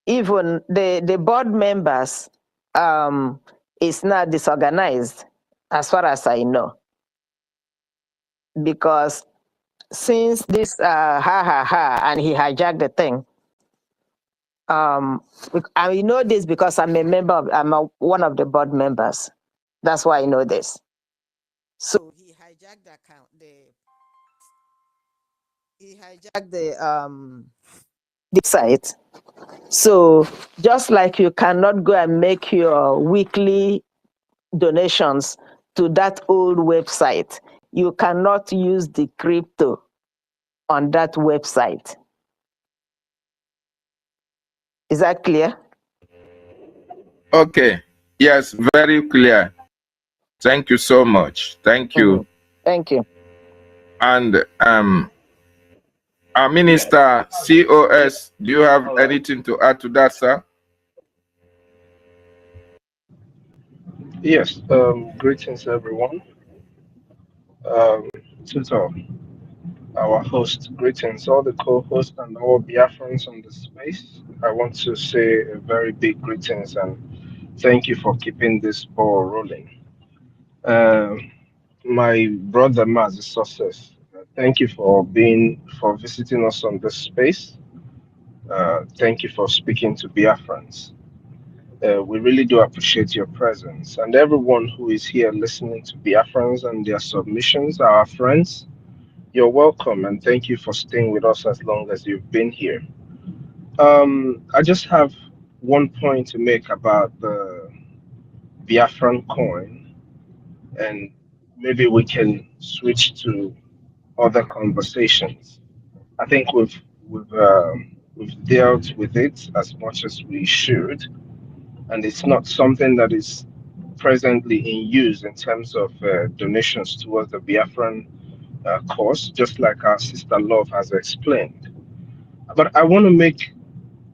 Even the board members is not disorganized as far as I know. Because since this and he hijacked the thing, I know this because I'm a member of, one of the board members. That's why I know this. So he hijacked the account. He hijacked the site. So just like you cannot go and make your weekly donations to that old website, you cannot use the crypto on that website. Is that clear? Okay. Yes, very clear. Thank you so much. Thank you. Thank you. And our Minister, COS, do you have anything to add to that, sir? Yes, greetings everyone. Tutor, our host, greetings, all the co-hosts and all Biafrans on the space. I want to say a very big greetings and thank you for keeping this ball rolling. My brother Maz is success. Thank you for visiting us on this space. Thank you for speaking to Biafrans. We really do appreciate your presence and everyone who is here listening to Biafrans and their submissions, our friends. You're welcome and thank you for staying with us as long as you've been here. I just have one point to make about the Biafran coin, and maybe we can switch to other conversations. I think we've dealt with it as much as we should, and it's not something that is presently in use in terms of donations towards the Biafran cause, just like our sister Love has explained. But I want to make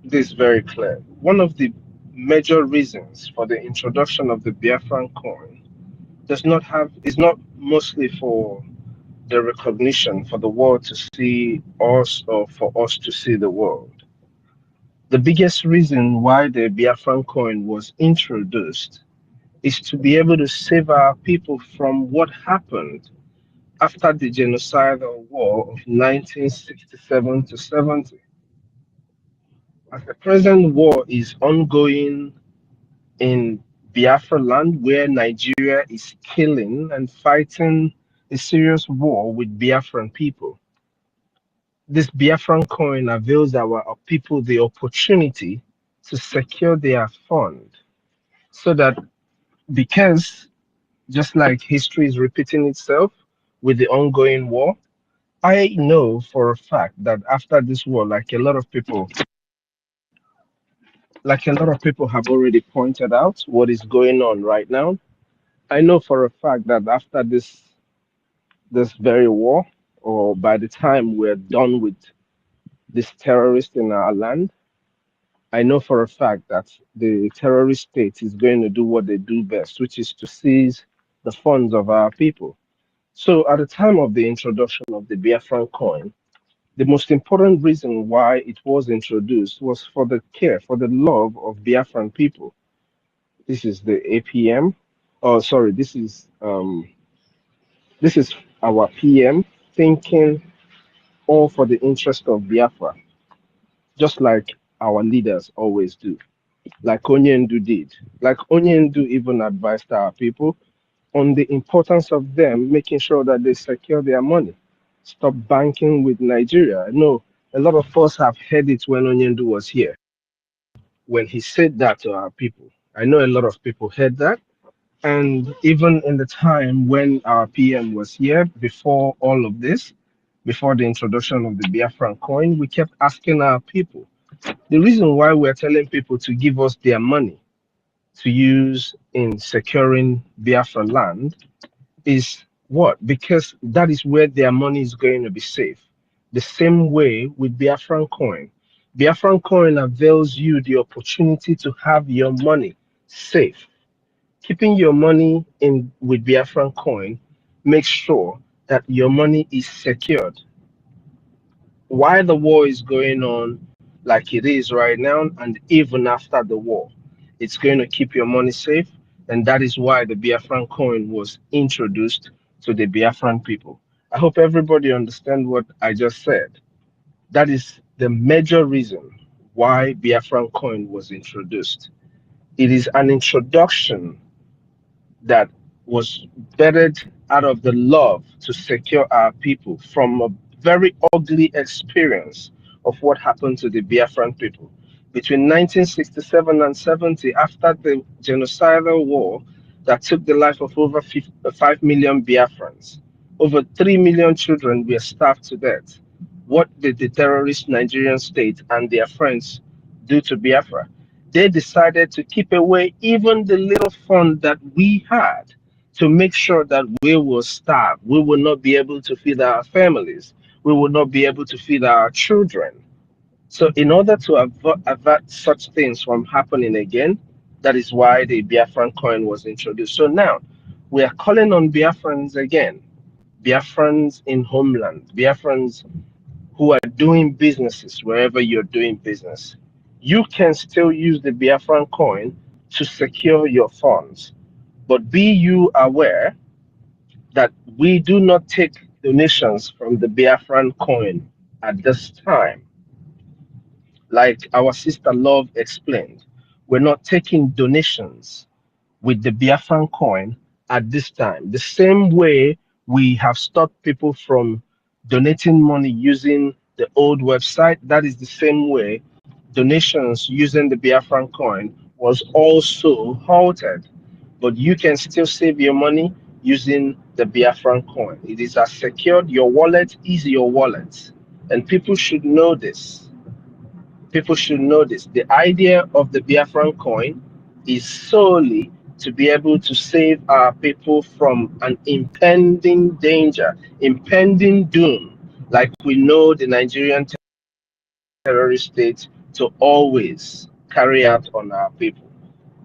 this very clear. One of the major reasons for the introduction of the Biafran coin is not mostly for the recognition for the world to see us or for us to see the world. The biggest reason why the Biafran coin was introduced is to be able to save our people from what happened after the genocidal war of 1967 to 70. As the present war is ongoing in Biafra land, where Nigeria is killing and fighting a serious war with Biafran people, this Biafran coin avails our people the opportunity to secure their fund so that, because just like history is repeating itself with the ongoing war, I know for a fact that after this war, like a lot of people have already pointed out what is going on right now, I know for a fact that after this very war, or by the time we're done with this terrorist in our land, I know for a fact that the terrorist state is going to do what they do best, which is to seize the funds of our people. So at the time of the introduction of the Biafran coin, the most important reason why it was introduced was for the care, for the love of Biafran people. This is the APM. Oh, sorry, this is our PM thinking all for the interest of Biafra, just like our leaders always do, like Onyendu did. Like Onyendu even advised our people on the importance of them making sure that they secure their money. Stop banking with Nigeria. I know a lot of us have heard it when Onyendu was here, when he said that to our people. I know a lot of people heard that. And even in the time when our PM was here, before all of this, before the introduction of the Biafran coin, we kept asking our people. The reason why we're telling people to give us their money to use in securing Biafra land is what? Because that is where their money is going to be safe. The same way with Biafran coin. Biafran coin avails you the opportunity to have your money safe. Keeping your money in with Biafran coin makes sure that your money is secured. While the war is going on like it is right now, and even after the war, it's going to keep your money safe. And that is why the Biafran coin was introduced to the Biafran people. I hope everybody understands what I just said. That is the major reason why Biafran coin was introduced. It is an introduction that was birthed out of the love to secure our people from a very ugly experience of what happened to the Biafran people. Between 1967 and 70, after the genocidal war that took the life of over 5 million Biafrans, over 3 million children were starved to death. What did the terrorist Nigerian state and their friends do to Biafra? They decided to keep away even the little fund that we had to make sure that we will starve. We will not be able to feed our families. We will not be able to feed our children. So, in order to avert such things from happening again, that is why the Biafran coin was introduced. So now we are calling on Biafrans again, Biafrans in homeland, Biafrans who are doing businesses wherever you're doing business. You can still use the Biafran coin to secure your funds. But be you aware that we do not take donations from the Biafran coin at this time. Like our sister Love explained, we're not taking donations with the Biafran coin at this time. The same way we have stopped people from donating money using the old website, that is the same way donations using the Biafran coin was also halted. But you can still save your money using the Biafran coin. It is as secured. Your wallet is your wallet. And people should know this. People should know this. The idea of the Biafran coin is solely to be able to save our people from an impending danger, impending doom, like we know the Nigerian terrorist state to always carry out on our people.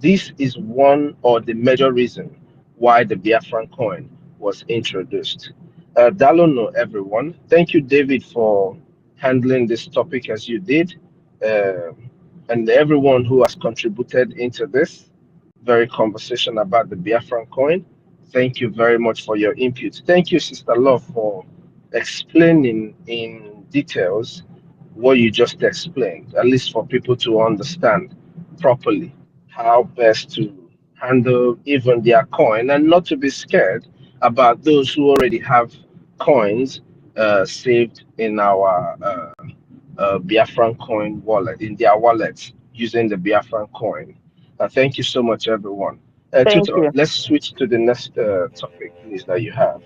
This is one or the major reason why the Biafran coin was introduced. Dalono, everyone. Thank you, David, for handling this topic as you did, and everyone who has contributed into this very conversation about the Biafran coin. Thank you very much for your input. Thank you, Sister Love, for explaining in details what you just explained, at least for people to understand properly how best to handle even their coin and not to be scared about those who already have coins saved in our Biafran coin wallet, in their wallets using the Biafran coin. Thank you so much, everyone. Thank Tutor, you. let's switch to the next topic, please, that you have.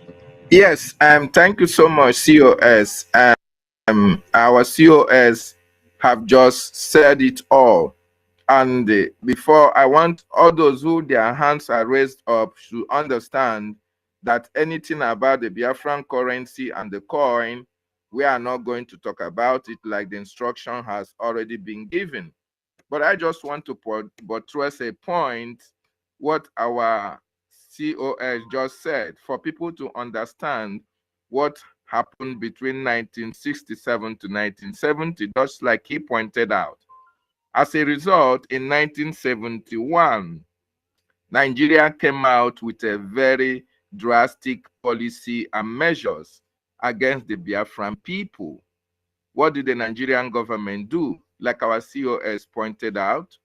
Yes, thank you so much, COS. Our COS have just said it all. And before, I want all those who their hands are raised up to understand that anything about the Biafran currency and the coin, we are not going to talk about it, like the instruction has already been given. But I just want to buttress a point, what our COS just said, for people to understand what happened between 1967 to 1970, just like he pointed out. As a result, in 1971, Nigeria came out with a very drastic policy and measures against the Biafran people. What did the Nigerian government do? Like our COS pointed out,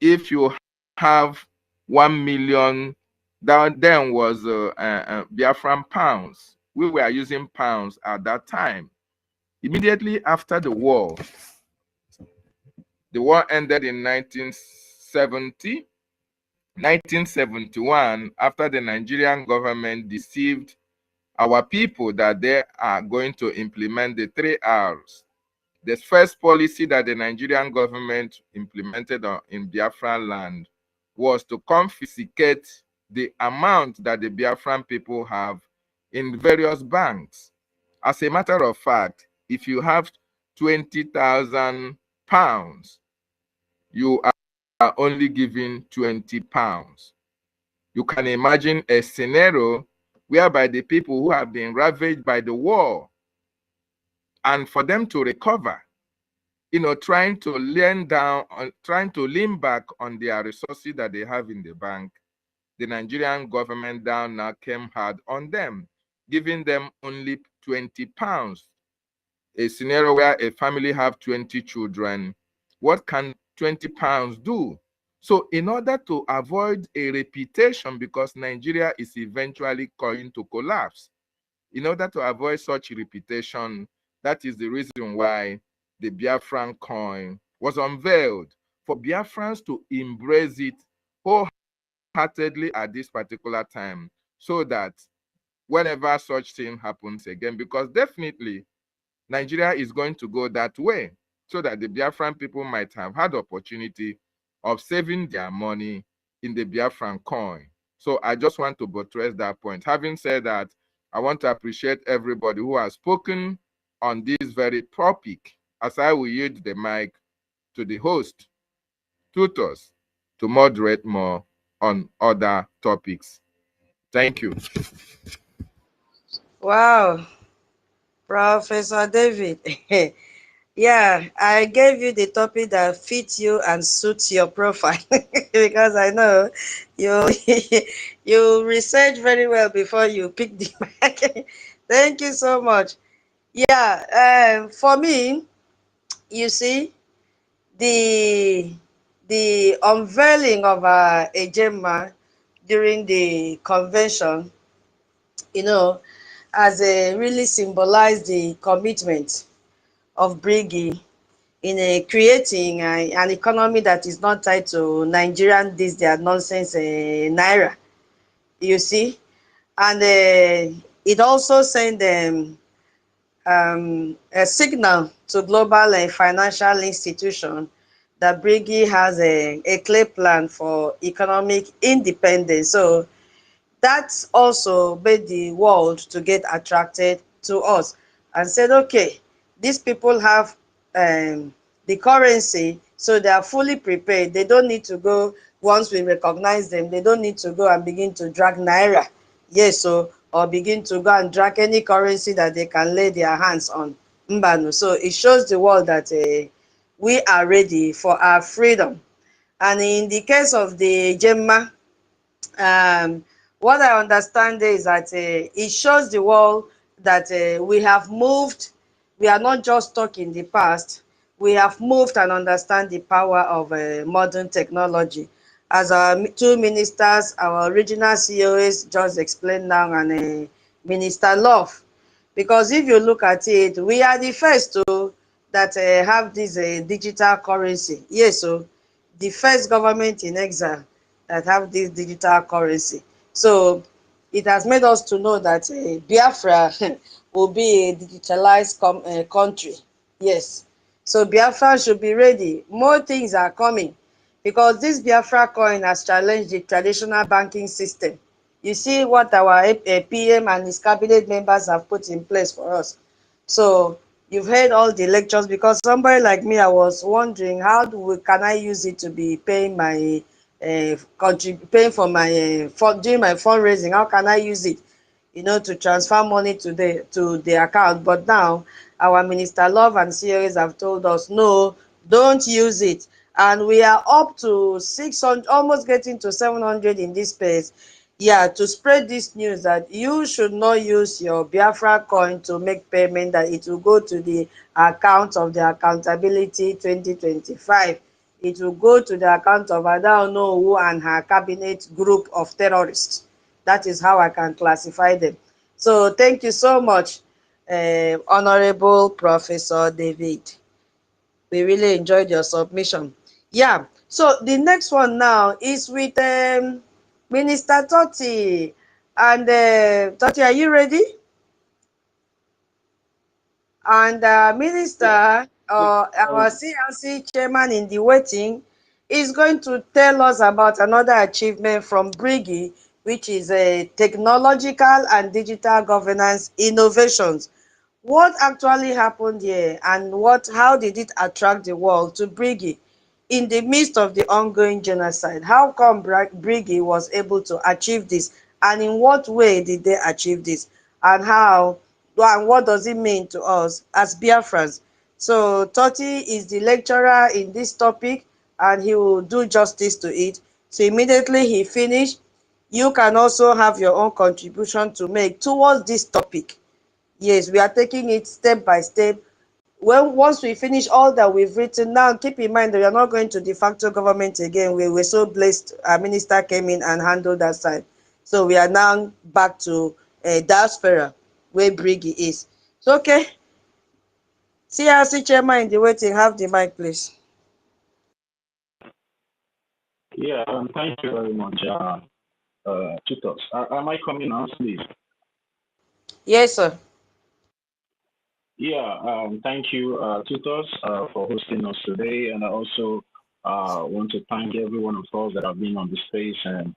if you have 1 million, that then was Biafran pounds. We were using pounds at that time. Immediately after the war ended in 1970. 1971, after the Nigerian government deceived our people that they are going to implement the 3 R's. The first policy that the Nigerian government implemented in Biafran land was to confiscate the amount that the Biafran people have in various banks. As a matter of fact, if you have 20,000 pounds, you are only given 20 pounds. You can imagine a scenario whereby the people who have been ravaged by the war, and for them to recover, trying to lean back on their resources that they have in the bank, the Nigerian government now came hard on them, giving them only 20 pounds. A scenario where a family have 20 children, what can 20 pounds do? So in order to avoid a reputation, because Nigeria is eventually going to collapse, in order to avoid such reputation, that is the reason why the Biafran coin was unveiled, for Biafrans to embrace it wholeheartedly at this particular time, so that whenever such thing happens again, because definitely Nigeria is going to go that way, so that the Biafran people might have had opportunity of saving their money in the Biafran coin. So I just want to buttress that point. Having said that, I want to appreciate everybody who has spoken on this very topic, as I will yield the mic to the host, tutors, to moderate more on other topics. Thank you. Wow, Professor David. Yeah, I gave you the topic that fits you and suits your profile because I know you you research very well before you pick the mic. Thank you so much. Yeah, for me, you see, the unveiling of a Gemma during the convention, as a really symbolized the commitment of Brgie in creating an economy that is not tied to Nigerian their nonsense naira, you see, and it also sent a signal to global financial institution that Brigi has a clear plan for economic independence. So that's also made the world to get attracted to us and said, okay, these people have the currency, so they are fully prepared. They don't need to go, once we recognize them, they don't need to go and begin to drag naira. Yes, so or begin to go and drag any currency that they can lay their hands on. Mbanu. So it shows the world that we are ready for our freedom. And in the case of the Gemma, what I understand is that it shows the world that we have moved. We are not just stuck in the past. We have moved and understand the power of modern technology. As our two ministers, our original COS just explained now, and Minister Love. Because if you look at it, we are the first to that have this digital currency. Yes, so the first government in exile that have this digital currency. So it has made us to know that Biafra will be a digitalized country. Yes. So Biafra should be ready. More things are coming because this Biafra coin has challenged the traditional banking system. You see what our PM and his cabinet members have put in place for us. So you've heard all the lectures, because somebody like me, I was wondering how can I use it to be paying my paying for my doing my fundraising. How can I use it, to transfer money to the account? But now our Minister Love and COS have told us, no, don't use it. And we are up to 600, almost getting to 700 in this space. Yeah, to spread this news that you should not use your Biafra coin to make payment, that it will go to the account of the Accountability 2025. It will go to the account of I don't know who and her cabinet group of terrorists. That is how I can classify them. So thank you so much, Honorable Professor David. We really enjoyed your submission. Yeah, so the next one now is with Minister Totti. And Totti, are you ready? And Minister, our CLC chairman in the waiting, is going to tell us about another achievement from Brgie, which is technological and digital governance innovations. What actually happened here, and how did it attract the world to Brgie in the midst of the ongoing genocide? How come Brgie was able to achieve this, and in what way did they achieve this, and what does it mean to us as Biafrans? So Totti is the lecturer in this topic, and he will do justice to it. So immediately he finished, you can also have your own contribution to make towards this topic. Yes, we are taking it step by step. Once we finish all that we've written, now keep in mind that we are not going to de facto government again. We were so blessed our minister came in and handled that side. So we are now back to diaspora, where Brigi is. So, okay. CRC chairman in the waiting, have the mic, please. Yeah, thank you very much, tutors. Am I coming out, please? Yes, sir. Yeah, thank you, tutors, for hosting us today. And I also want to thank every one of us that have been on the space and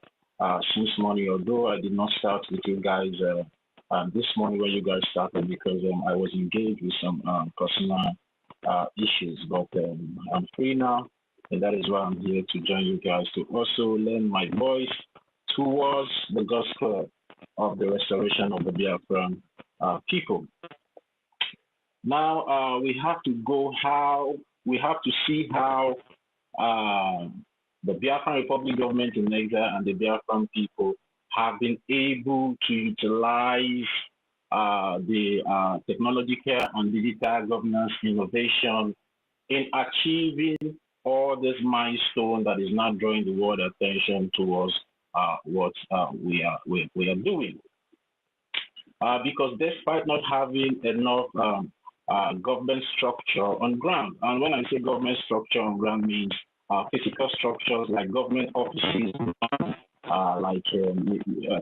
since morning, although I did not start with you guys this morning when you guys started, because I was engaged with some personal issues. But I'm free now, and that is why I'm here to join you guys to also lend my voice towards the gospel of the restoration of the Biafran people. Now we have to see how the Biafran Republic government in exile and the Biafran people have been able to utilize the technological and digital governance innovation in achieving all this milestone that is now drawing the world attention towards what we are doing. Because despite not having enough government structure on ground, and when I say government structure on ground means physical structures like government offices,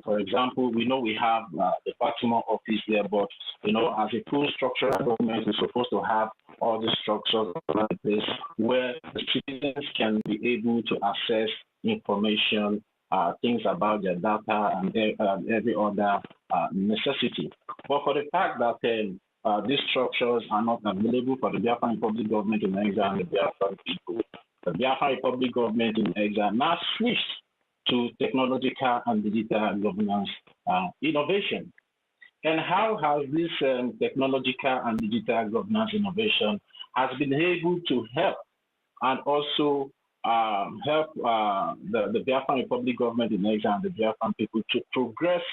for example, we know we have the Baltimore office there, but as a full structural government, we're supposed to have all the structures like this where the citizens can be able to access information, things about their data and every other necessity. But for the fact that these structures are not available for the Biafran Republic government in exile and the Biafran people, the Biafran Republic government in exile now switched to technological and digital governance innovation. And how has this technological and digital governance innovation has been able to help and also help the Biafran Republic government in exile and the Biafran people to progress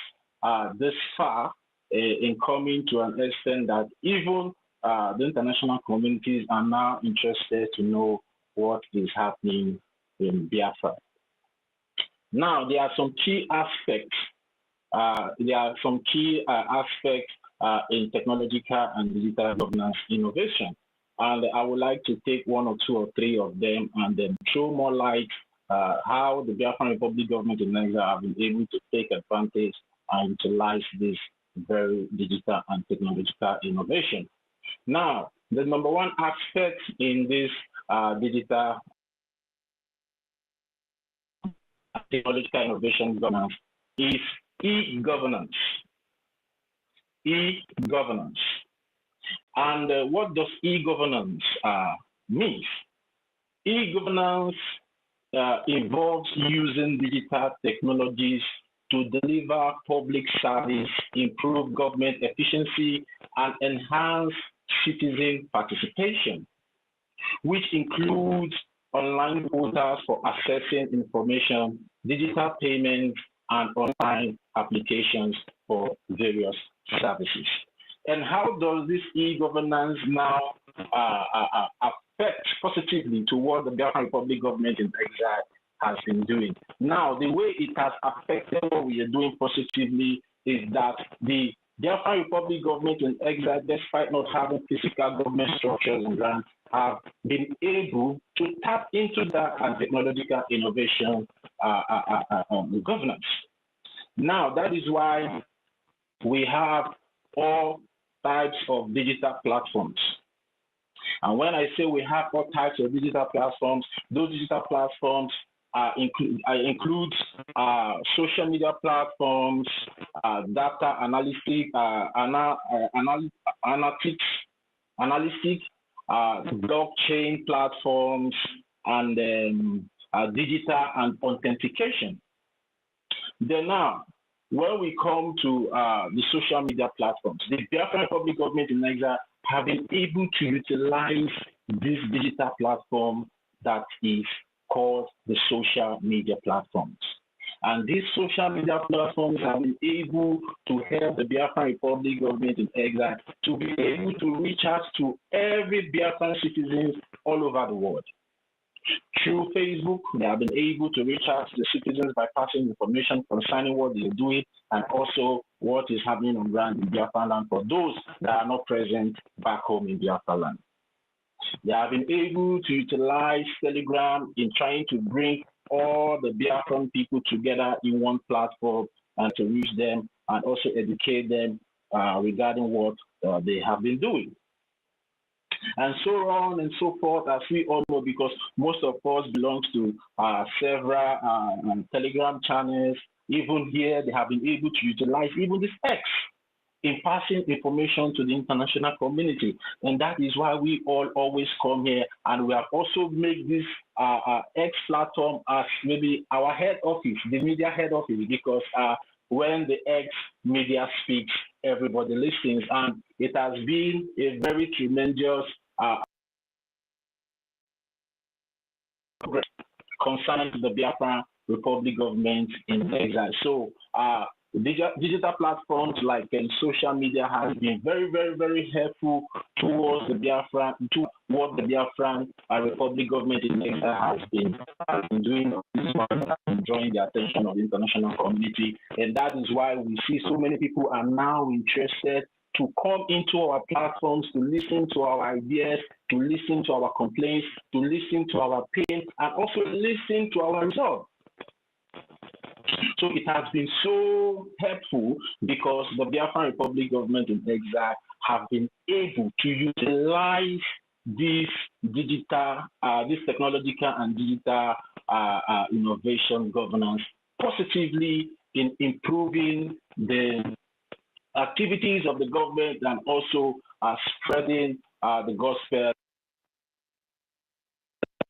this far in coming to an extent that even the international communities are now interested to know what is happening in Biafra. Now, there are some key aspects. In technological and digital governance innovation. And I would like to take one or two or three of them and then throw more light how the Biafran Republic government in Nigeria have been able to take advantage and utilize this very digital and technological innovation. Now, the number one aspect in this digital technological innovation governance is e-governance. E-governance. And what does e-governance mean? E-governance involves using digital technologies to deliver public service, improve government efficiency, and enhance citizen participation, which includes online portals for accessing information, digital payments, and online applications for various services. And how does this e-governance now affect positively to what the Biafran Republic government in exile has been doing? Now, the way it has affected what we are doing positively is that the Biafran Republic government in exile, despite not having physical government structures and grants, have been able to tap into that and technological innovation governance. Now, that is why we have all types of digital platforms. And when I say we have all types of digital platforms, those digital platforms include social media platforms, data analytics, blockchain platforms, and digital and authentication. Then now, when we come to the social media platforms, the Biafran Republic government in Nigeria have been able to utilize this digital platform that is called the social media platforms. And these social media platforms have been able to help the Biafran Republic government in exile to be able to reach out to every Biafran citizen all over the world. Through Facebook, they have been able to reach out to the citizens by passing information concerning what they are doing and also what is happening on ground in Biafra land for those that are not present back home in Biafra land. They have been able to utilize Telegram in trying to bring all the Biafran people together in one platform and to reach them and also educate them regarding what they have been doing. And so on and so forth, as we all know, because most of us belong to several Telegram channels. Even here, they have been able to utilize even this X in passing information to the international community. And that is why we all always come here. And we have also made this X platform as maybe our head office, the media head office, because when the X media speaks, everybody listens. And it has been a very tremendous concerning the Biafran Republic government in exile. So digital platforms like social media has been very, very, very helpful towards the Biafran, to what the Biafran Republic government in exile has been doing, drawing the attention of the international community. And that is why we see so many people are now interested to come into our platforms, to listen to our ideas, to listen to our complaints, to listen to our pain, and also listen to our results. So it has been so helpful because the Biafran Republic government in exile have been able to utilize this digital, this technological and digital innovation governance positively in improving the activities of the government and also spreading the gospel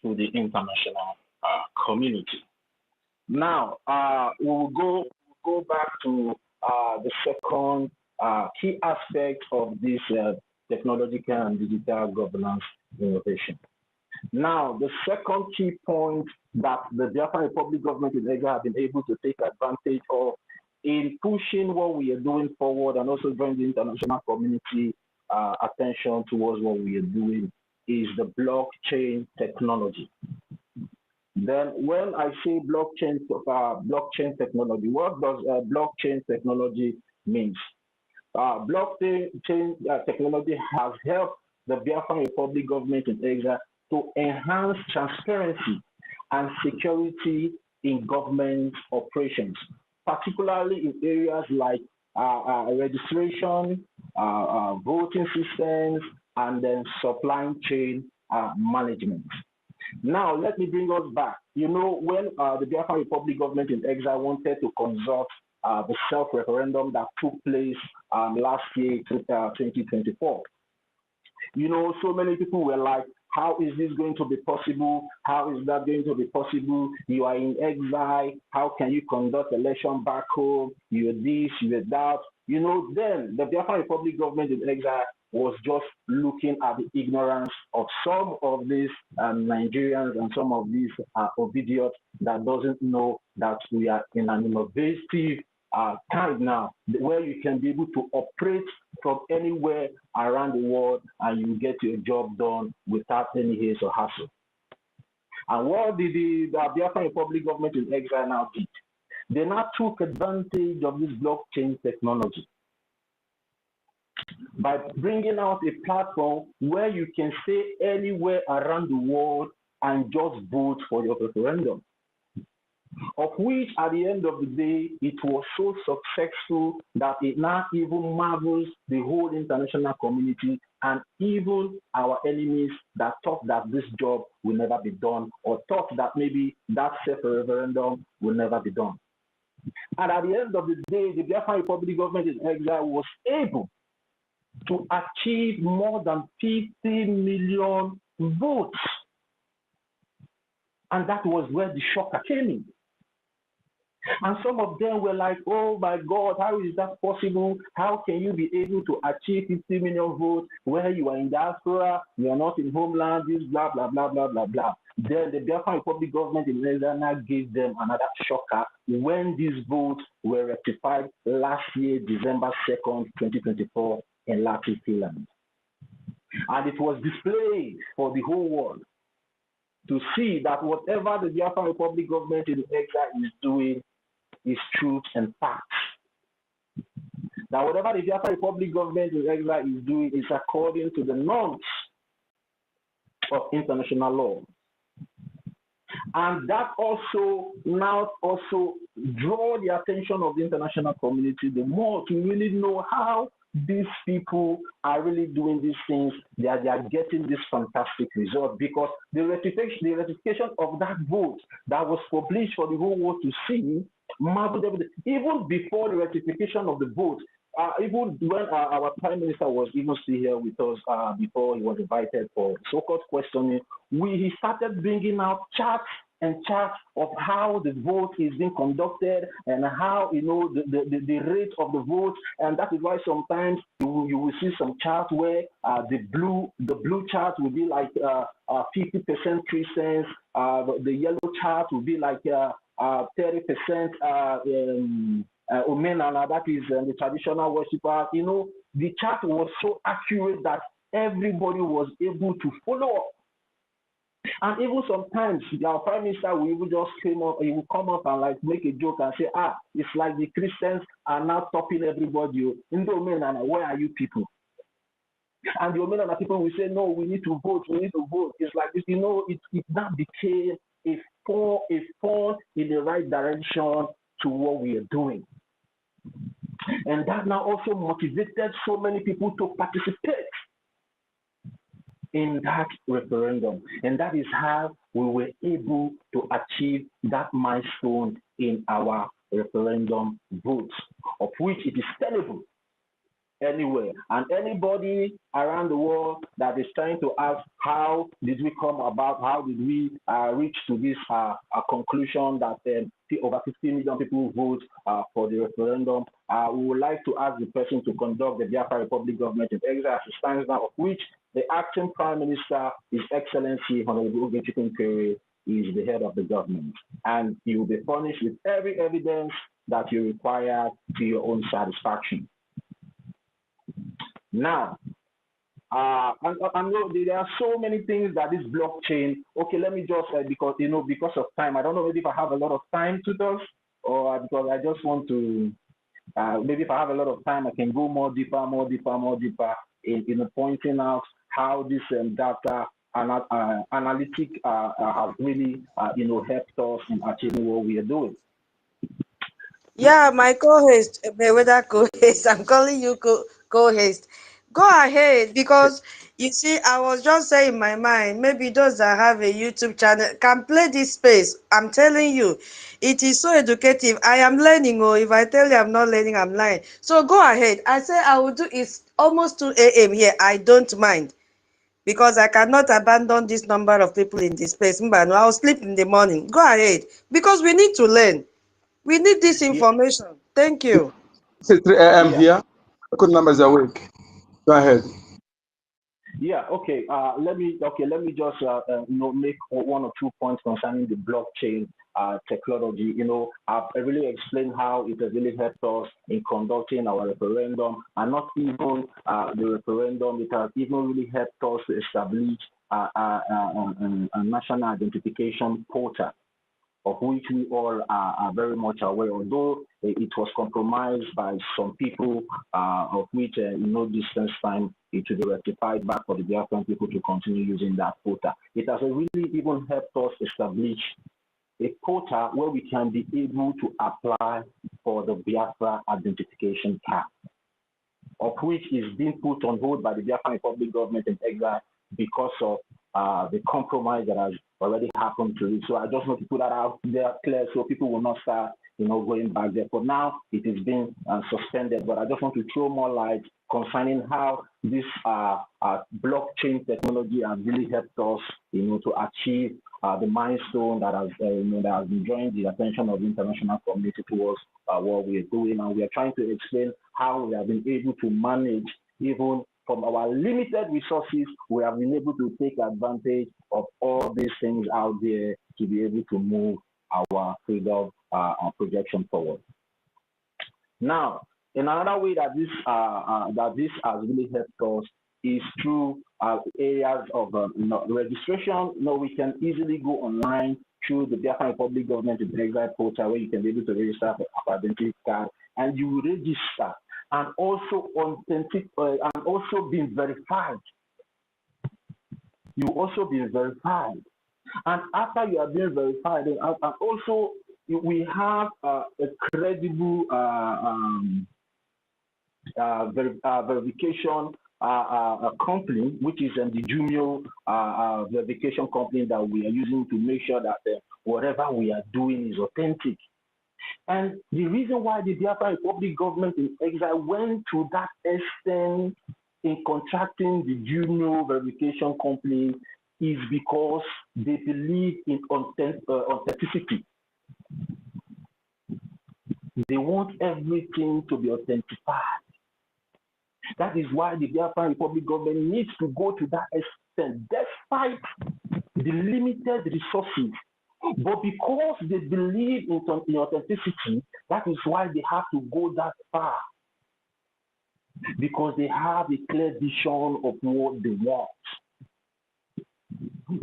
to the international community. Now, we will go back to the second key aspects of this technological and digital governance innovation. Now, the second key point that the Biafran Republic government in Nigeria have been able to take advantage of in pushing what we are doing forward and also drawing the international community attention towards what we are doing is the blockchain technology. Then when I say blockchain technology, what does blockchain technology mean? Blockchain technology has helped the Biafran Republic government in Nigeria to enhance transparency and security in government operations, particularly in areas like registration, voting systems, and then supply chain management. Now, let me bring us back. You know, when the Biafran Republic government in exile wanted to consult the self-referendum that took place last year, 2024, you know, so many people were like, how is this going to be possible? How is that going to be possible? You are in exile. How can you conduct election back home? You're this, you're that. You know, then the Biafran Republic government in exile was just looking at the ignorance of some of these Nigerians and some of these idiots that doesn't know that we are in an innovative time now where you can be able to operate from anywhere around the world and you get your job done without any haste or hassle. And what did the Biafran Republic government in exile now did? They now took advantage of this blockchain technology by bringing out a platform where you can stay anywhere around the world and just vote for your referendum. Of which, at the end of the day, it was so successful that it now even marvels the whole international community and even our enemies that thought that this job will never be done or thought that maybe that self-referendum will never be done. And at the end of the day, the Biafran Republic government in exile was able to achieve more than 50 million votes. And that was where the shocker came in. And some of them were like, oh my God, how is that possible? How can you be able to achieve 50 million votes where you are in diaspora, you are not in homeland, this blah, blah, blah, blah, blah, blah. Then the Biafran Republic government in Nigeria gave them another shocker when these votes were rectified last year, December 2nd, 2024 in Latin Finland. And it was displayed for the whole world to see that whatever the Biafran Republic government in exile is doing is truth and facts. That whatever the Biafran Republic government in exile is doing is according to the norms of international law. And that also now also draw the attention of the international community the more to really know how these people are really doing these things. They are getting this fantastic result because the ratification of that vote that was published for the whole world to see, even before the ratification of the vote, even when our Prime Minister was even still here with us before he was invited for so-called questioning, he started bringing out charts and charts of how the vote is being conducted and how, you know, the rate of the vote. And that is why sometimes you will see some charts where the blue chart will be like 50% Christians, the yellow chart will be like 30% Omenana, that is the traditional worshiper. You know, the chart was so accurate that everybody was able to follow up. And even sometimes our Prime Minister will even just he will come up and like make a joke and say, it's like the Christians are now topping everybody. In the Omenana, where are you people? And the Omenana people will say, no, we need to vote, we need to vote. It's like this, you know, it now became a fall in the right direction to what we are doing. And that now also motivated so many people to participate in that referendum. And that is how we were able to achieve that milestone in our referendum votes, of which it is terrible anywhere. And anybody around the world that is trying to ask how did we come about, how did we reach to this conclusion that over 50 million people vote for the referendum, we would like to ask the person to conduct the Biafra Republic government in exile as it stands now, of which the acting Prime Minister, His Excellency Honorable Ogechi is the head of the government. And he will be punished with every evidence that you require to your own satisfaction. Now, I know there are so many things that this blockchain. Okay, let me just because of time, I don't know maybe if I have a lot of time to talk, or because I just want to. Maybe if I have a lot of time, I can go more deeper in pointing out how this data analytic have really helped us in achieving what we are doing. Yeah, my co-host, whether co-host, I'm calling you co-host. Go ahead, because you see, I was just saying in my mind, maybe those that have a YouTube channel can play this space. I'm telling you, it is so educative. I am learning, or if I tell you I'm not learning, I'm lying. So go ahead. I say I will do, it's almost 2 a.m. here. I don't mind, because I cannot abandon this number of people in this space. I'll sleep in the morning. Go ahead, because we need to learn. We need this information. Thank you. It's 3 a.m. here. Good numbers awake. Go ahead. Yeah. Okay. Let me just make 1 or 2 points concerning the blockchain technology. I've really explained how it has really helped us in conducting our referendum, and not even the referendum. It has even really helped us to establish a national identification portal, of which we all are very much aware, although it was compromised by some people, of which in no distance time it will be rectified back for the Biafran people to continue using that portal. It has really even helped us establish a portal where we can be able to apply for the Biafra identification card, of which is being put on hold by the Biafran Republic government in exile because of the compromise that has already happened to it. So I just want to put that out there clear so people will not start, going back there. For now, it is being suspended, but I just want to throw more light concerning how this blockchain technology has really helped us, to achieve the milestone that has, that has been drawing the attention of the international community towards what we are doing, and we are trying to explain how we have been able to manage, even from our limited resources, we have been able to take advantage of all these things out there to be able to move our freedom projection forward. Now, in another way that this has really helped us is through areas of registration. We can easily go online through the Biafran Republic government exile portal, where you can be able to register for identity card, and you will register and also authentic and also being verified. You also be verified, and after you are being verified, and also we have a credible verification company, which is the junior verification company that we are using to make sure that whatever we are doing is authentic. And the reason why the Biafra Republic government in exile went to that extent in contracting the junior verification company is because they believe in authenticity. They want everything to be authentified. That is why the Biafra Republic government needs to go to that extent, despite the limited resources. But because they believe in authenticity, that is why they have to go that far. Because they have a clear vision of what they want.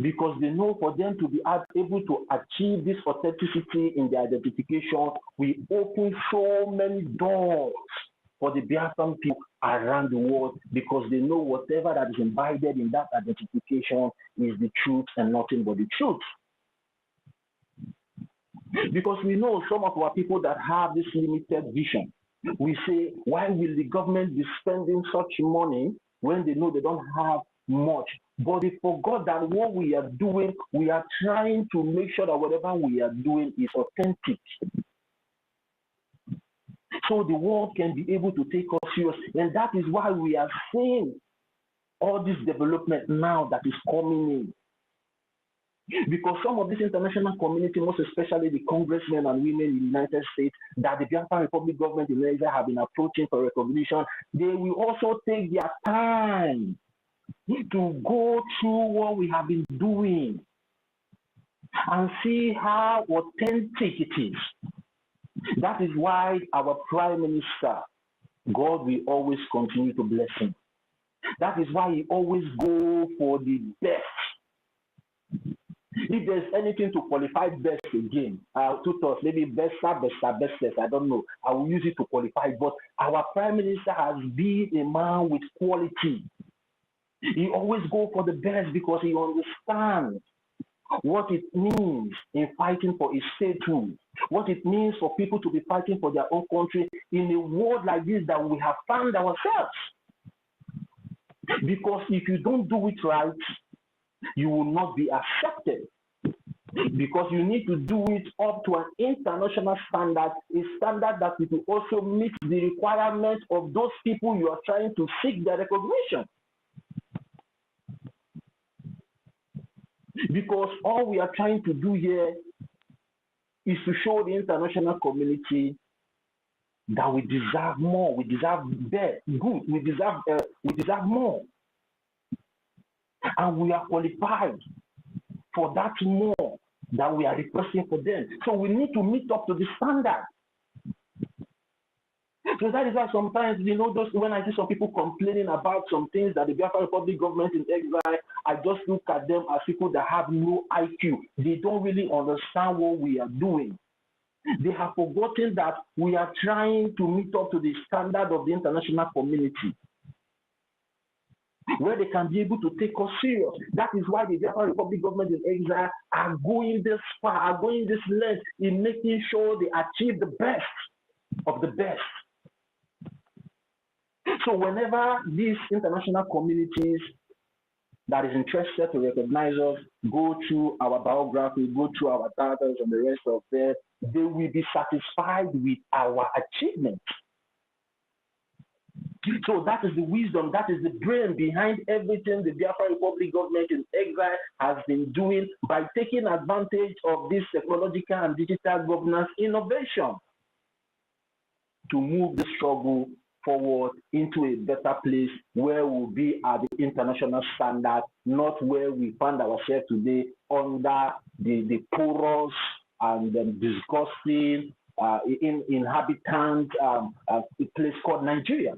Because they know for them to be able to achieve this authenticity in their identification, we open so many doors for the Biafran people around the world, because they know whatever that is embedded in that identification is the truth and nothing but the truth. Because we know some of our people that have this limited vision, we say, why will the government be spending such money when they know they don't have much? But they forgot that what we are doing, we are trying to make sure that whatever we are doing is authentic. so the world can be able to take us serious. And that is why we are seeing all this development now that is coming in. Because some of this international community, most especially the congressmen and women in the United States, that the Biafran Republic government in Nigeria have been approaching for recognition, they will also take their time to go through what we have been doing and see how authentic it is. That is why our Prime Minister, God will always continue to bless him. That is why he always go for the best. If there's anything to qualify best again, to us, maybe bestest, I don't know. I will use it to qualify. But our Prime Minister has been a man with quality. He always go for the best because he understands what it means in fighting for his statehood, what it means for people to be fighting for their own country in a world like this that we have found ourselves. Because if you don't do it right, you will not be accepted. Because you need to do it up to an international standard, a standard that will also meet the requirements of those people you are trying to seek their recognition. Because all we are trying to do here is to show the international community that we deserve more, we deserve better, good, we deserve more. And we are qualified for that more that we are requesting for them. So we need to meet up to the standard. So that is why sometimes, you know, when I see some people complaining about some things that the Biafra Republic government in exile, I just look at them as people that have no IQ. They don't really understand what we are doing. They have forgotten that we are trying to meet up to the standard of the international community, where they can be able to take us serious. That is why the Biafra Republic government in exile are going this far, are going this length in making sure they achieve the best of the best. So whenever these international communities that is interested to recognize us go through our biography, go through our titles and the rest of them, they will be satisfied with our achievements. So that is the wisdom, that is the brain behind everything the Biafra Republic government in exile has been doing by taking advantage of this technological and digital governance innovation to move the struggle forward into a better place where we'll be at the international standard, not where we find ourselves today under the porous and disgusting inhabitant a place called Nigeria.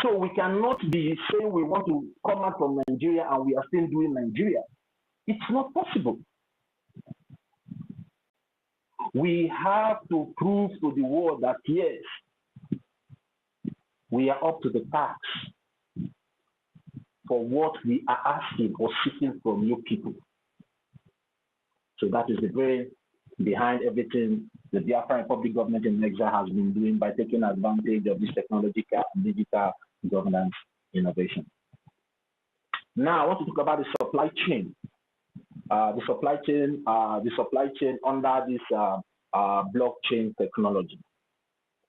So we cannot be saying we want to come out from Nigeria and we are still doing Nigeria. It's not possible. We have to prove to the world that yes, we are up to the task for what we are asking or seeking from you people. So that is the brain behind everything the Biafra Republic government in exile has been doing by taking advantage of this technological and digital governance innovation. Now I want to talk about the supply chain. The supply chain under this blockchain technology.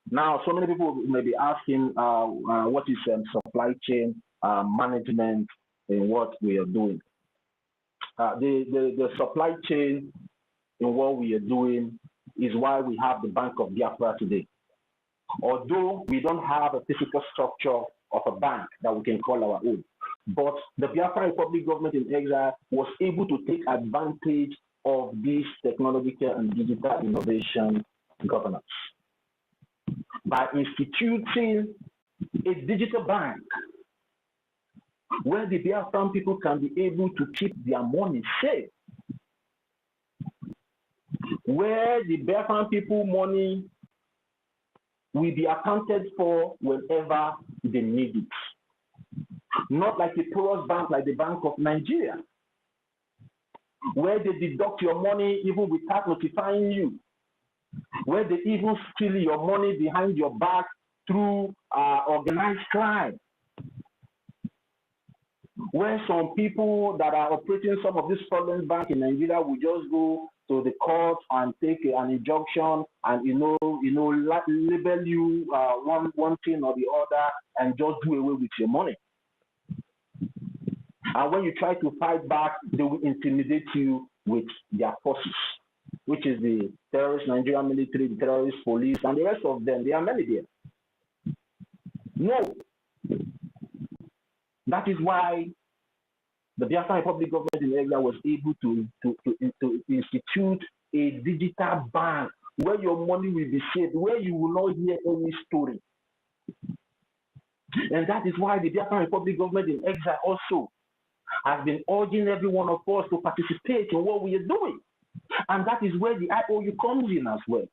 Now, so many people may be asking, what is supply chain management in what we are doing? The supply chain in what we are doing is why we have the Bank of Biafra today. Although we don't have a physical structure of a bank that we can call our own, but the Biafra Republic government in exile was able to take advantage of this technological and digital innovation governance by instituting a digital bank where the Biafran people can be able to keep their money safe, where the Biafran people money will be accounted for whenever they need it. Not like a porous bank like the Bank of Nigeria, where they deduct your money even without notifying you, where they even steal your money behind your back through organized crime, where some people that are operating some of these fraudulent banks in Nigeria will just go to the court and take an injunction and label you one thing or the other and just do away with your money. And when you try to fight back, they will intimidate you with their forces, which is the terrorist Nigerian military, the terrorist police, and the rest of them. There are many there. No. That is why the Biafran Republic government in Nigeria was able to institute a digital bank where your money will be saved, where you will not hear any story. And that is why the Biafran Republic government in exile also has been urging every one of us to participate in what we are doing. And that is where the IOU comes in as well,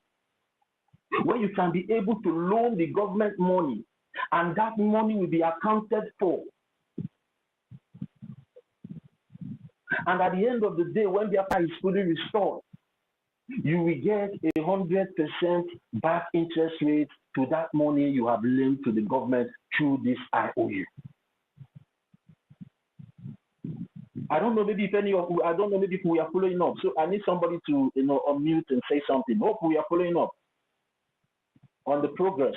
where you can be able to loan the government money, and that money will be accounted for. And at the end of the day, when Biafra is fully restored, you will get 100% back interest rate to that money you have lent to the government through this IOU. I don't know, maybe if any of I don't know, maybe if we are following up. So I need somebody to unmute and say something. Hope we are following up on the progress.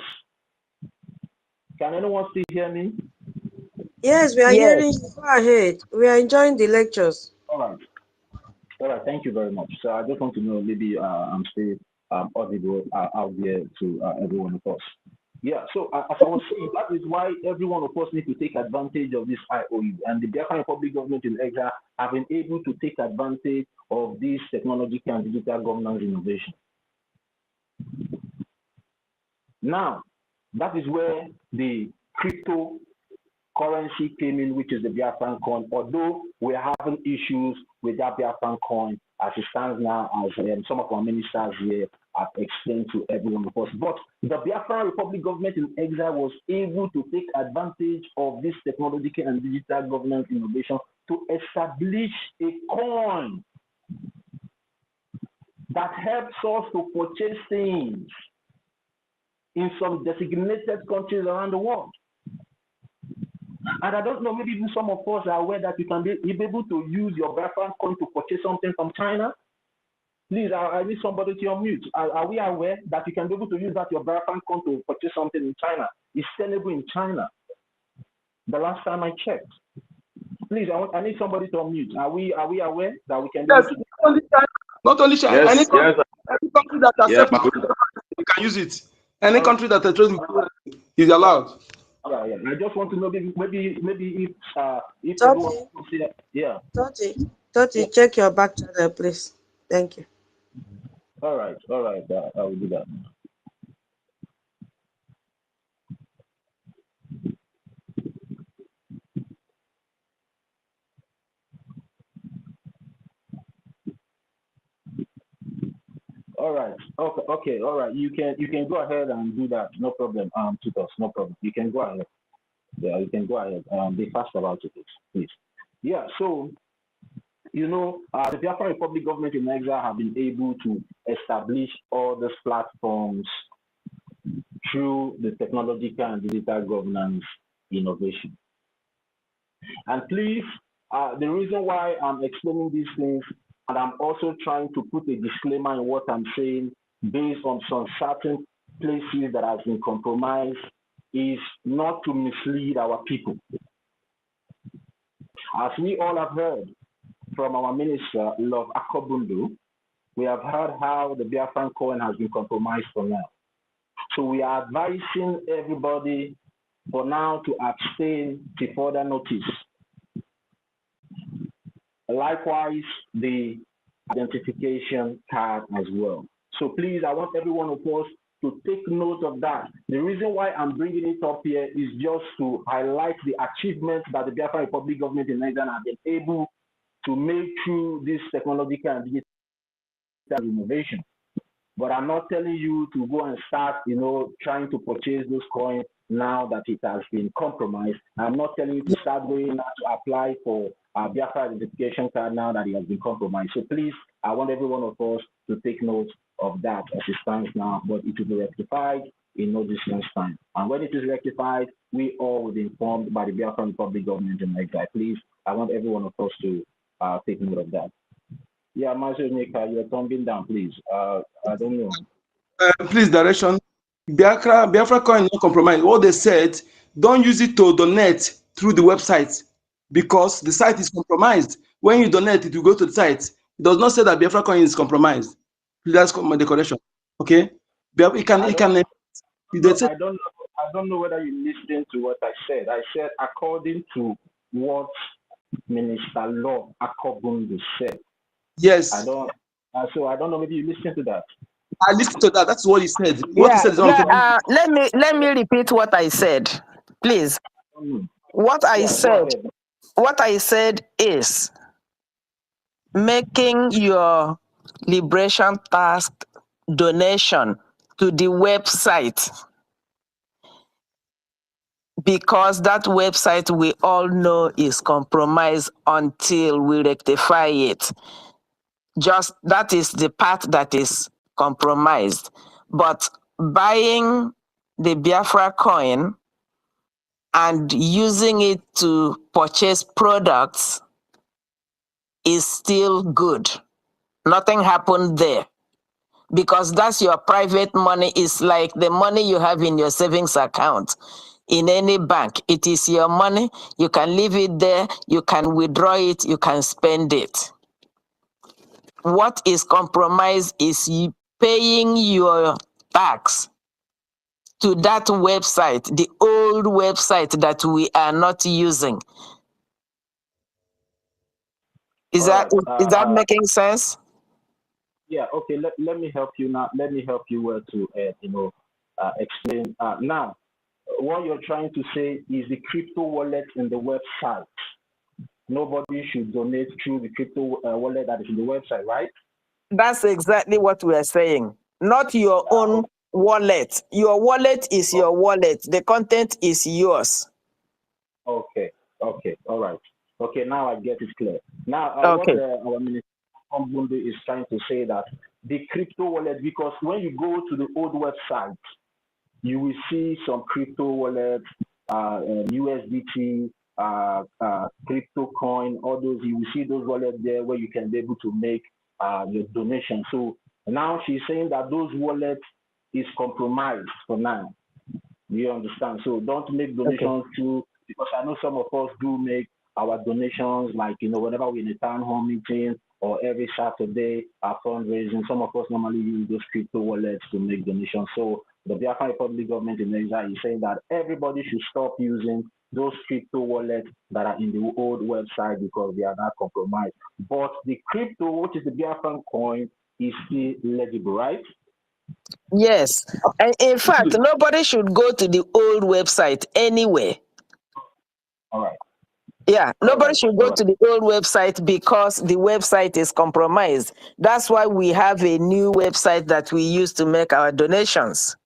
Can anyone still hear me? Yes, we are hearing you. Go ahead. We are enjoying the lectures. All right. All right. Thank you very much. So I just want to know, maybe I'm still audible out there to every one of us. Yeah, so as I was saying, that is why every one of us needs to take advantage of this IOU. And the Biafran Republic government in exile have been able to take advantage of this technological and digital governance innovation. Now, that is where the cryptocurrency came in, which is the Biafran coin. Although we're having issues with that Biafran coin as it stands now, as some of our ministers here have explained to every one of us. But the Biafran Republic government in exile was able to take advantage of this technological and digital governance innovation to establish a coin that helps us to purchase things in some designated countries around the world. And I don't know, maybe even some of us are aware that you can be able to use your Biafran coin to purchase something from China. Please, I need somebody to unmute. Are we aware that you can be able to use that your Biafran coin to purchase something in China? It's sellable in China. The last time I checked. Please, I need somebody to unmute. Are we aware that we can? Yes, not only China. Yes, Any country that accepts you can use it. Any country that is allowed. Yeah. I just want to know maybe if Toti, everyone, yeah. Toti, check your back channel, please. Thank you. All right. I will do that. All right. Okay. All right. You can go ahead and do that. No problem. Tutos, no problem. You can go ahead. Yeah, you can go ahead. Be fast about it, please. Yeah. So, the Biafran Republic government in exile have been able to establish all these platforms through the technological and digital governance innovation. And please, the reason why I'm explaining these things, and I'm also trying to put a disclaimer in what I'm saying based on some certain places that have been compromised, is not to mislead our people. As we all have heard from our minister, Lord Akobundu, we have heard how the Biafran coin has been compromised for now. So we are advising everybody for now to abstain till further notice. Likewise, the identification card as well. So please, I want every one of us to take note of that. The reason why I'm bringing it up here is just to highlight the achievements that the Biafran Republic government in Nigeria have been able to make through this technological and digital innovation. But I'm not telling you to go and start, trying to purchase those coins now that it has been compromised. I'm not telling you to start going now to apply for a Biafra identification card now that it has been compromised. So please, I want every one of us to take note of that as it stands now, but it will be rectified in no distance time. And when it is rectified, we all will be informed by the Biafran Republic government in Nigeria. Please, I want every one of us to take note of that. Yeah, Master Nika, you're thumbing down, please. I don't know. Please, direction. Biafra coin no compromise. What they said, don't use it to donate through the website because the site is compromised. When you donate, it will go to the site. It does not say that Biafra coin is compromised. That's the correction. Okay. It can. I don't know whether you listened to what I said. I said according to what Minister Law Akobundu said. Yes. So I don't know whether you listened to that. I listened to that. That's what he said. What he said is let me repeat what I said, please. What I said is making your Liberation Task donation to the website, because that website we all know is compromised until we rectify it. Just that is the part that is compromised. But buying the Biafra coin and using it to purchase products is still good. Nothing happened there, because that's your private money. It's like the money you have in your savings account in any bank. It is your money. You can leave it there. You can withdraw it. You can spend it. What is compromised is you paying your tax to that website, the old website that we are not using. Is that making sense? Yeah, okay, let me help you now. Let me help you to explain. Now, what you're trying to say is the crypto wallet in the website. Nobody should donate through the crypto wallet that is in the website, right? That's exactly what we are saying. Not your own wallet. Your wallet is your wallet. The content is yours. Okay, all right. Okay, now I get it clear. Now, what our Minister Bundu is trying to say that the crypto wallet, because when you go to the old website, you will see some crypto wallets, USDT, crypto coin, all those. You will see those wallets there where you can be able to make your donation. So now she's saying that those wallets is compromised for now. You understand? So don't make donations to, because I know some of us do make our donations, like, whenever we're in a town hall meeting or every Saturday, our fundraising. Some of us normally use those crypto wallets to make donations. So the Biafra Republic government in Nigeria is saying that everybody should stop using those crypto wallets that are in the old website because they are not compromised. But the crypto, which is the Biafran coin, is still legible, right? Yes. And in fact, nobody should go to the old website anyway. All right. Yeah, nobody should go to the old website because the website is compromised. That's why we have a new website that we use to make our donations.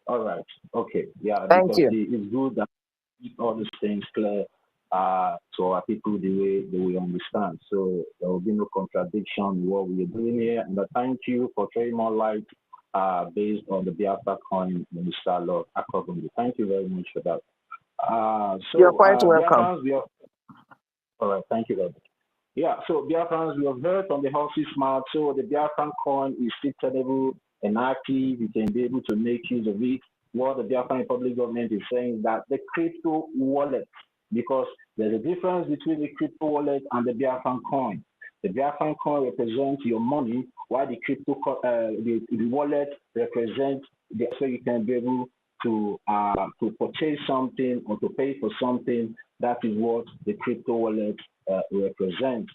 All right. Okay. Yeah. Thank you. It's good that all these things clear to our people the way we understand. So there will be no contradiction in what we are doing here. And I thank you for sharing more light based on the Biafra coin, Minister Lord Akobundu. Thank you very much for that. You're quite welcome. All right. Thank you very much. Yeah, so Biafrans, we have heard from the horse's mouth. So the Biafran coin is still tenable and active. You can be able to make use of it. What the Biafran Republic government is saying is that the crypto wallet, because there's a difference between the crypto wallet and the Biafran coin. The Biafran coin represents your money, while the crypto the wallet represents so you can be able to purchase something or to pay for something. That is what the crypto wallet represents.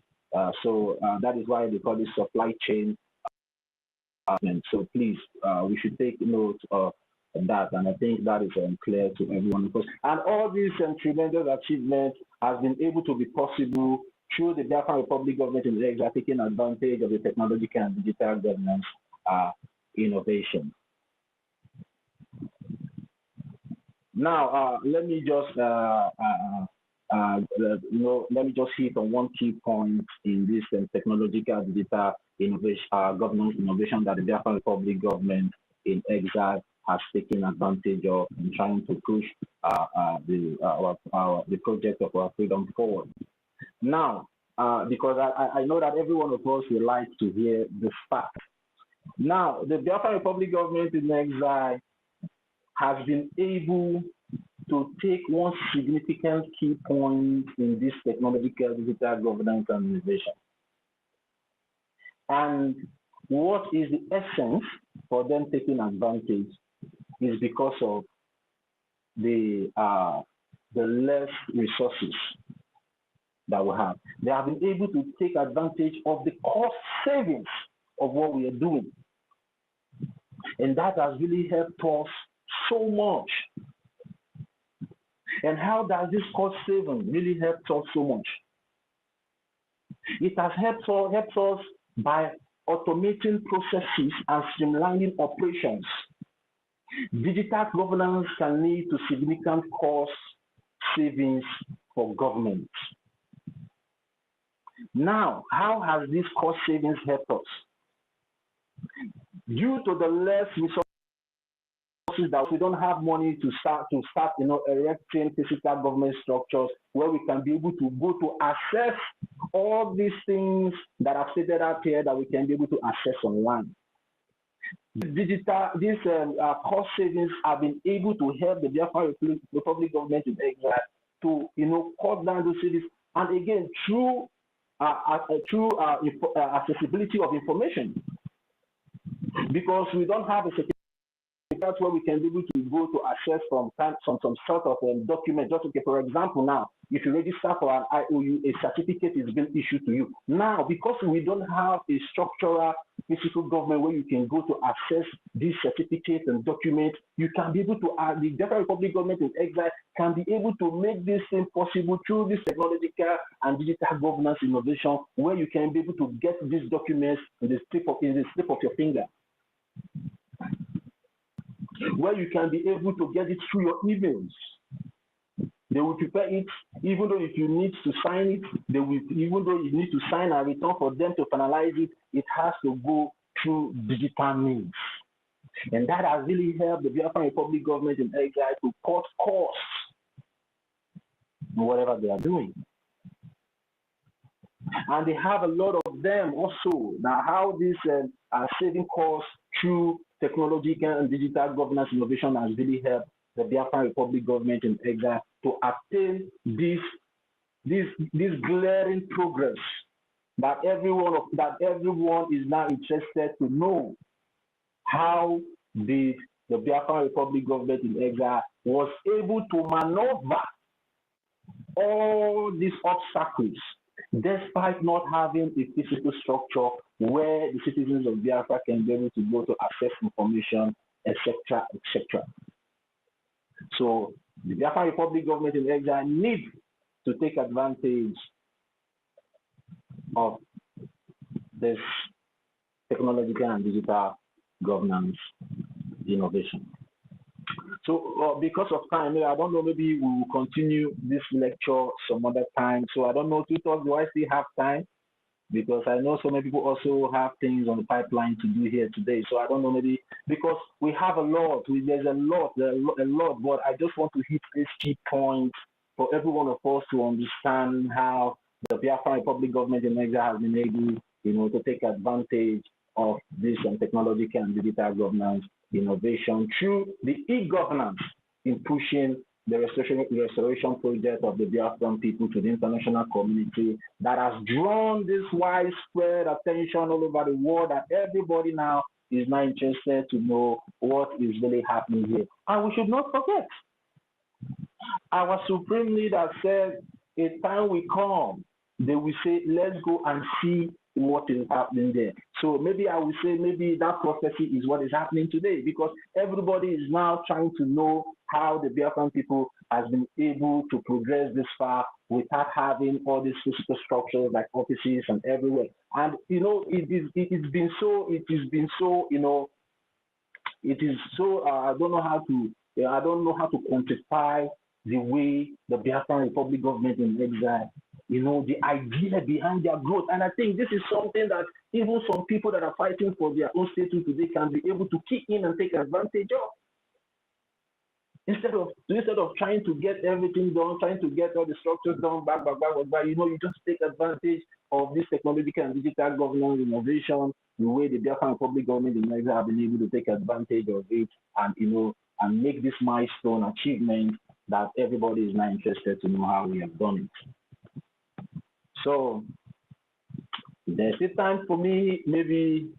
So that is why they call it supply chain. So please, we should take note of that, and I think that is clear to everyone. And all these tremendous achievements has been able to be possible through the Biafran Republic government in Nigeria taking advantage of the technological and digital governance innovation. Now, let me just let me just hit on one key point in this technological digital innovation, governance innovation that the Biafran Republic government in exile has taken advantage of in trying to push the project of our freedom forward. Now, because I know that every one of us would like to hear the fact. Now, the Biafra Republic government in exile has been able to take one significant key point in this technological digital governance and innovation. And what is the essence for them taking advantage is because of the less resources that we have. They have been able to take advantage of the cost savings of what we are doing. And that has really helped us so much. And how does this cost saving really help us so much? It has helped us by automating processes and streamlining operations. Digital governance can lead to significant cost savings for government. Now, how has this cost savings helped us? Due to the less resources that we don't have money to start erecting physical government structures where we can be able to go to access all these things that are stated out here that we can be able to access online. These cost savings have been able to help the Biafra Republic government in exile to cut down those savings, and again through accessibility of information, because we don't have a certificate where we can be able to go to access from some sort of document. Just okay, for example, now if you register for an IOU, a certificate is being issued to you. Now, because we don't have a structural physical government where you can go to access these certificates and documents, you can be able to, the Biafra Republic government in exile can be able to make this thing possible through this technological and digital governance innovation, where you can be able to get these documents in the slip of your finger, where you can be able to get it through your emails. They will prepare it, even though if you need to sign it, they will, even though you need to sign and return for them to finalize it, it has to go through digital means. And that has really helped the Biafra Republic government in exile to cut costs in whatever they are doing. And they have a lot of them also. Now, how this saving costs through technological and digital governance innovation has really helped the Biafra Republic government in exile to attain this glaring progress that everyone is now interested to know. How did the Biafra Republic government in exile was able to maneuver all these obstacles despite not having a physical structure where the citizens of Biafra can be able to go to access information, etc., etc. So the Biafra Republic government in exile needs to take advantage of this technological and digital governance innovation. So because of time, I don't know, maybe we will continue this lecture some other time. So I don't know, tutors, do I still have time? Because I know so many people also have things on the pipeline to do here today. So I don't know, maybe because we have a lot, there's a lot, but I just want to hit these key points for every one of us to understand how the Biafra Republic government in exile has been able, to take advantage of this technological and digital governance innovation through the e-governance in pushing the restoration project of the Biafran people to the international community that has drawn this widespread attention all over the world, that everybody now is now interested to know what is really happening here. And we should not forget, our supreme leader said, a time will come, they will say, let's go and see what is happening there. So maybe I would say maybe that prophecy is what is happening today, because everybody is now trying to know how the Biafran people has been able to progress this far without having all these physical structures like offices and everywhere. And it's been so I don't know how to quantify the way the Biafran Republic government in exile, the idea behind their growth. And I think this is something that even some people that are fighting for their own status today can be able to kick in and take advantage of. Instead of trying to get everything done, trying to get all the structures done, you just take advantage of this technological and digital governance innovation, the way the Biafran public government in Nigeria have been able to take advantage of it, and and make this milestone achievement that everybody is now interested to know how we have done it. So there's a time for me, maybe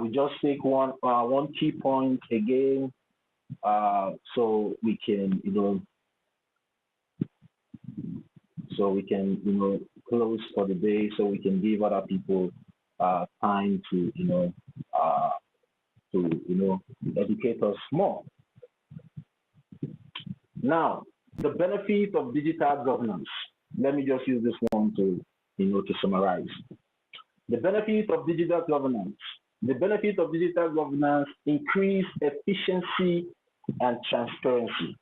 we just take one key point again, so we can close for the day, so we can give other people time to educate us more. Now, the benefit of digital governance. Let me just use this one to summarize. The benefit of digital governance. The benefit of digital governance increase efficiency and transparency.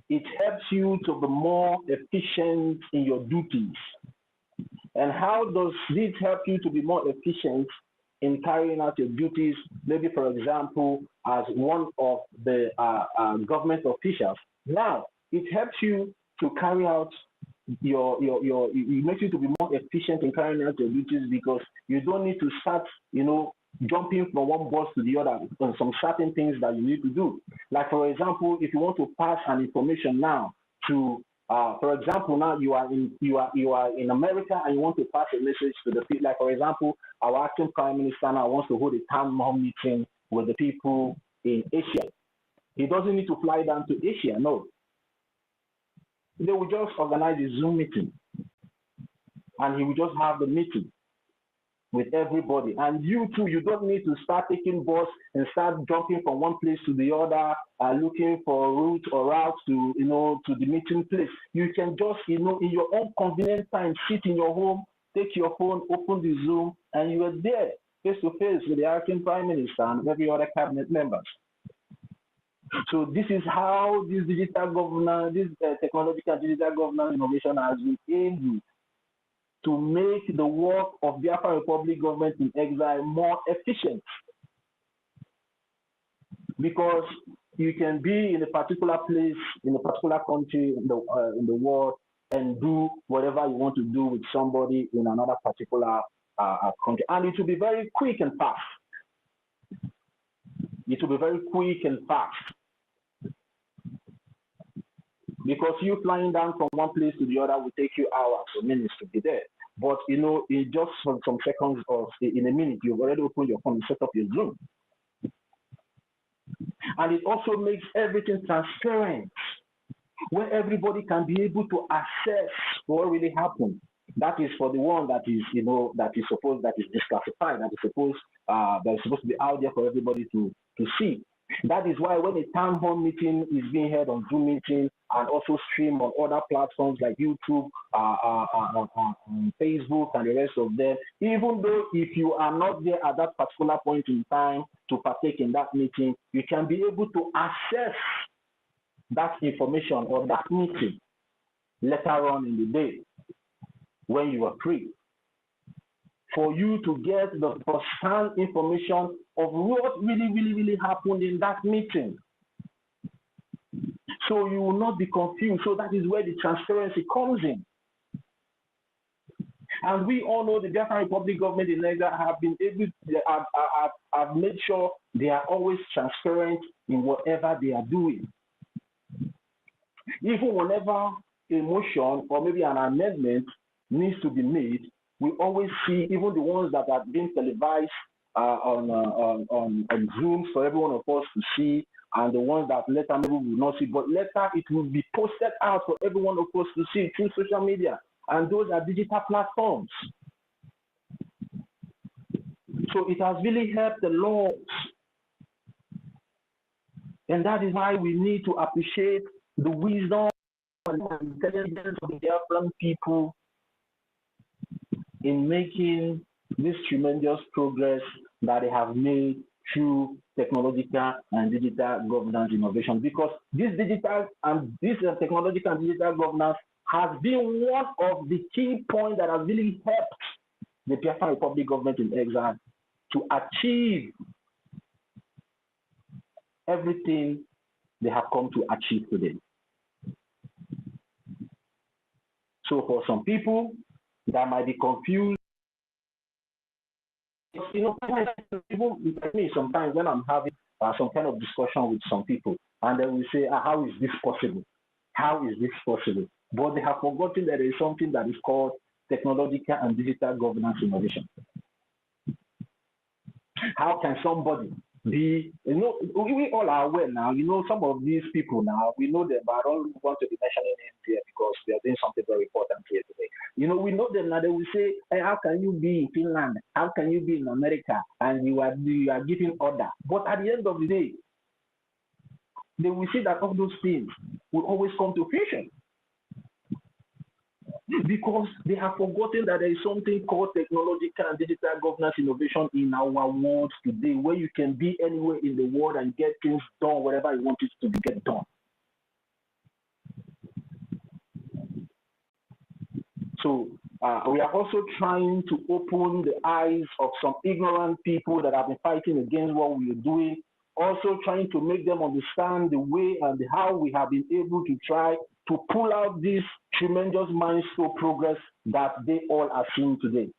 It helps you to be more efficient in your duties. And how does this help you to be more efficient in carrying out your duties? Maybe, for example, as one of the government officials. Now, it helps you to carry out it makes you to be more efficient in carrying out your duties, because you don't need to start, jumping from one boss to the other on some certain things that you need to do. Like, for example, if you want to pass an information now to, for example, now you are in America and you want to pass a message to the people. Like, for example, our acting prime minister now wants to hold a town hall meeting with the people in Asia. He doesn't need to fly down to Asia, no. They will just organize a Zoom meeting, and he will just have the meeting with everybody. And you too, you don't need to start taking bus and start jumping from one place to the other, looking for route or route to to the meeting place. You can just in your own convenient time sit in your home, take your phone, open the Zoom, and you are there face to face with the acting prime minister and every other cabinet members. So this is how this digital governance, this technological digital governance innovation has been able to make the work of Biafra Republic government in exile more efficient. Because you can be in a particular place, in a particular country in the world, and do whatever you want to do with somebody in another particular country. And it will be very quick and fast. It will be very quick and fast. Because you flying down from one place to the other will take you hours or minutes to be there. But in just some seconds or in a minute, you've already opened your phone and set up your Zoom. And it also makes everything transparent, where everybody can be able to assess what really happened. That is for the one that is, that is declassified, that is supposed to be out there for everybody to see. That is why when a town hall meeting is being held on Zoom meeting and also streamed on other platforms like YouTube, Facebook, and the rest of them, even though if you are not there at that particular point in time to partake in that meeting, you can be able to access that information or that meeting later on in the day when you are free, for you to get the first-hand information of what really happened in that meeting. So you will not be confused. So that is where the transparency comes in. And we all know the Biafran Republic government in Nigeria have been able, have made sure they are always transparent in whatever they are doing. Even whenever a motion or maybe an amendment needs to be made, we always see, even the ones that are being televised on Zoom for every one of us to see, and the ones that later maybe we will not see, but later it will be posted out for every one of us to see through social media, and those are digital platforms. So it has really helped the laws, and that is why we need to appreciate the wisdom and intelligence of the Biafran people in making this tremendous progress that they have made through technological and digital governance innovation. Because this digital and this technological and digital governance has been one of the key points that has really helped the Biafran Republic government in exile to achieve everything they have come to achieve today. So for some people that might be confused, you know, even with me, sometimes when I'm having some kind of discussion with some people, and then we say, how is this possible? How is this possible? But they have forgotten that there is something that is called technological and digital governance innovation. How can somebody be, you know, we all are aware now, you know, some of these people now, we know them, but I don't want to be mentioning names here because they are doing something very important here today. You know, we know them now, they will say, hey, how can you be in Finland? How can you be in America? And you are giving order. But at the end of the day, they will see that all those things will always come to fruition. Because they have forgotten that there is something called technological and digital governance innovation in our world today, where you can be anywhere in the world and get things done wherever you want it to get done. So we are also trying to open the eyes of some ignorant people that have been fighting against what we are doing, also trying to make them understand the way and how we have been able to try to pull out this tremendous milestone progress that they all are seeing today.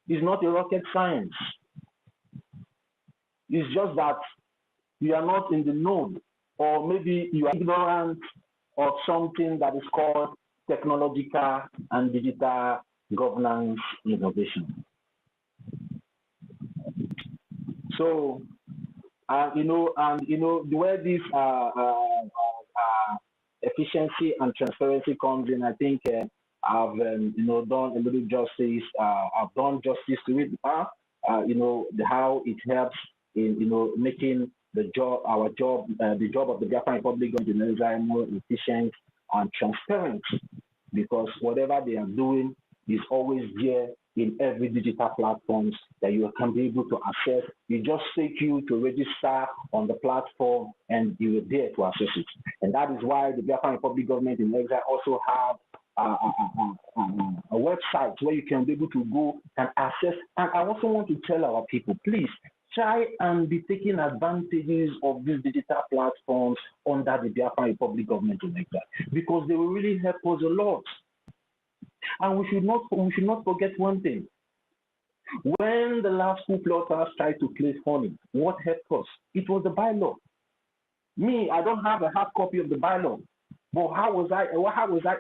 It's not a rocket science. It's just that you are not in the know, or maybe you are ignorant of something that is called technological and digital governance innovation. So, the way this efficiency and transparency comes in, I think I've done a little justice. I've done justice to it. How it helps in making the job, the job of the Biafran Republic in Nigeria more efficient and transparent, because whatever they are doing is always there in every digital platforms that you can be able to access. You just take you to register on the platform and you are there to access it. And that is why the Biafran Republic government in exile also have a website where you can be able to go and access. And I also want to tell our people, please try and be taking advantages of these digital platforms under the Biafran Republic government in exile, because they will really help us a lot. And we should not forget one thing. When the last coup plotters tried to place honey, what helped us? It was the bylaw. Me, I don't have a hard copy of the bylaw. But how was I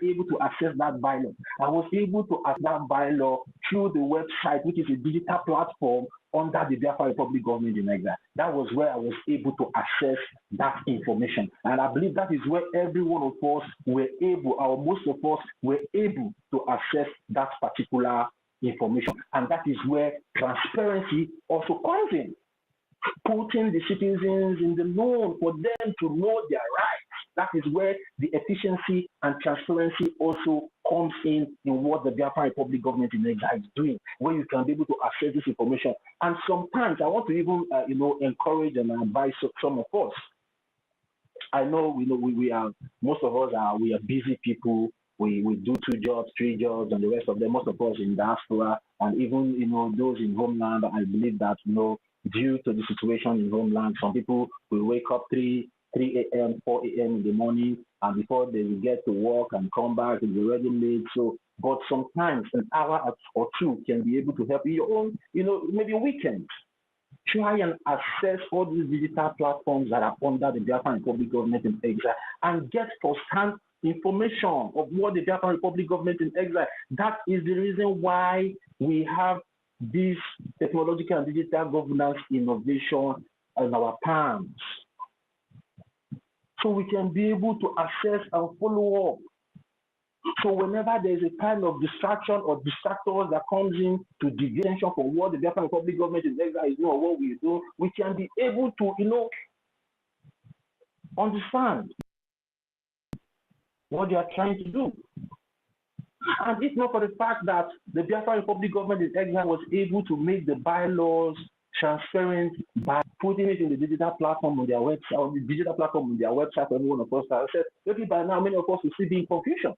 able to access that bylaw? I was able to access that bylaw through the website, which is a digital platform under the Biafra Republic government in exile. That was where I was able to access that information. And I believe that is where every one of us were able, or most of us were able to access that particular information. And that is where transparency also comes in. Putting the citizens in the know for them to know their rights. That is where the efficiency and transparency also comes in what the Biafra Republic government in exile is doing, where you can be able to access this information. And sometimes I want to even encourage and advise some of us. I know we are, most of us are, we are busy people. We do 2 jobs, 3 jobs, and the rest of them, most of us in diaspora, and even those in homeland. I believe that due to the situation in homeland, some people will wake up 3 a.m., 4 a.m. in the morning, and before they will get to work and come back, it's already late. So, but sometimes an hour or 2 can be able to help you your own, maybe weekends. Try and access all these digital platforms that are under the Biafran Republic government in exile and get first-hand information of what the Biafran Republic government in exile. That is the reason why we have this technological and digital governance innovation in our palms. So we can be able to access and follow up. So whenever there is a kind of distraction or distractors that comes in to deviate attention from what the Biafran Republic government in exile is doing or what we do, we can be able to, understand what they are trying to do. And if not for the fact that the Biafran Republic government in exile was able to make the bylaws transparent by putting it in the digital platform on their website, or the digital platform on their website for every one of us, I said, maybe by now many of us will still be in confusion.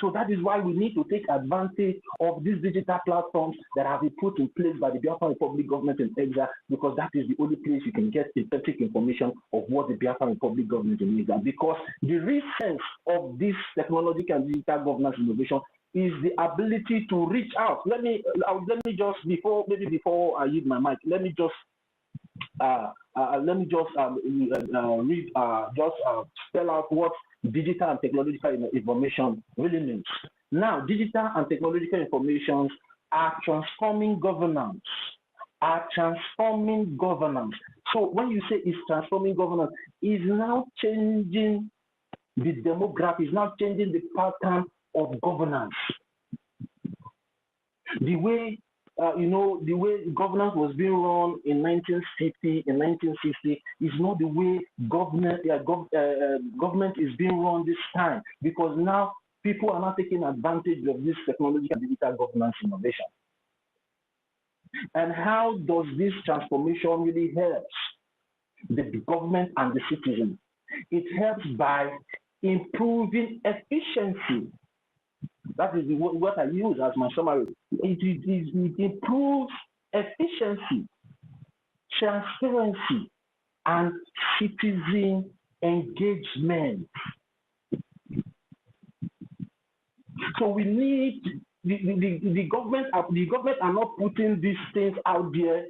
So that is why we need to take advantage of these digital platforms that have been put in place by the Biafra Republic government in exile, because that is the only place you can get authentic information of what the Biafra Republic government in exile. Because the real sense of this technological and digital governance innovation is the ability to reach out. Let me just before I use my mic, let me just spell out what digital and technological information really means. Now, digital and technological information are transforming governance. So when you say it's transforming governance, it's now changing the demography, it's now changing the pattern of governance. The way the way governance was being run in 1960 is not the way government is being run this time, because now people are not taking advantage of this technology and digital governance innovation. And how does this transformation really help the government and the citizen? It helps by improving efficiency. That is what I use as my summary. It improves efficiency, transparency, and citizen engagement. So we need the government are not putting these things out there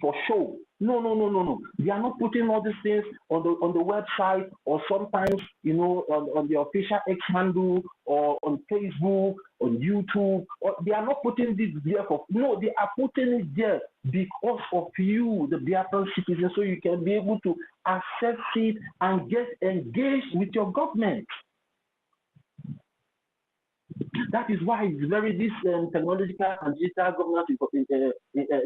for show. No. They are not putting all these things on the website, or sometimes on the official X handle, or on Facebook, on YouTube. Or they are not putting this there for they are putting it there because of you, the Biafran citizens, so you can be able to access it and get engaged with your government. That is why this technological and digital governance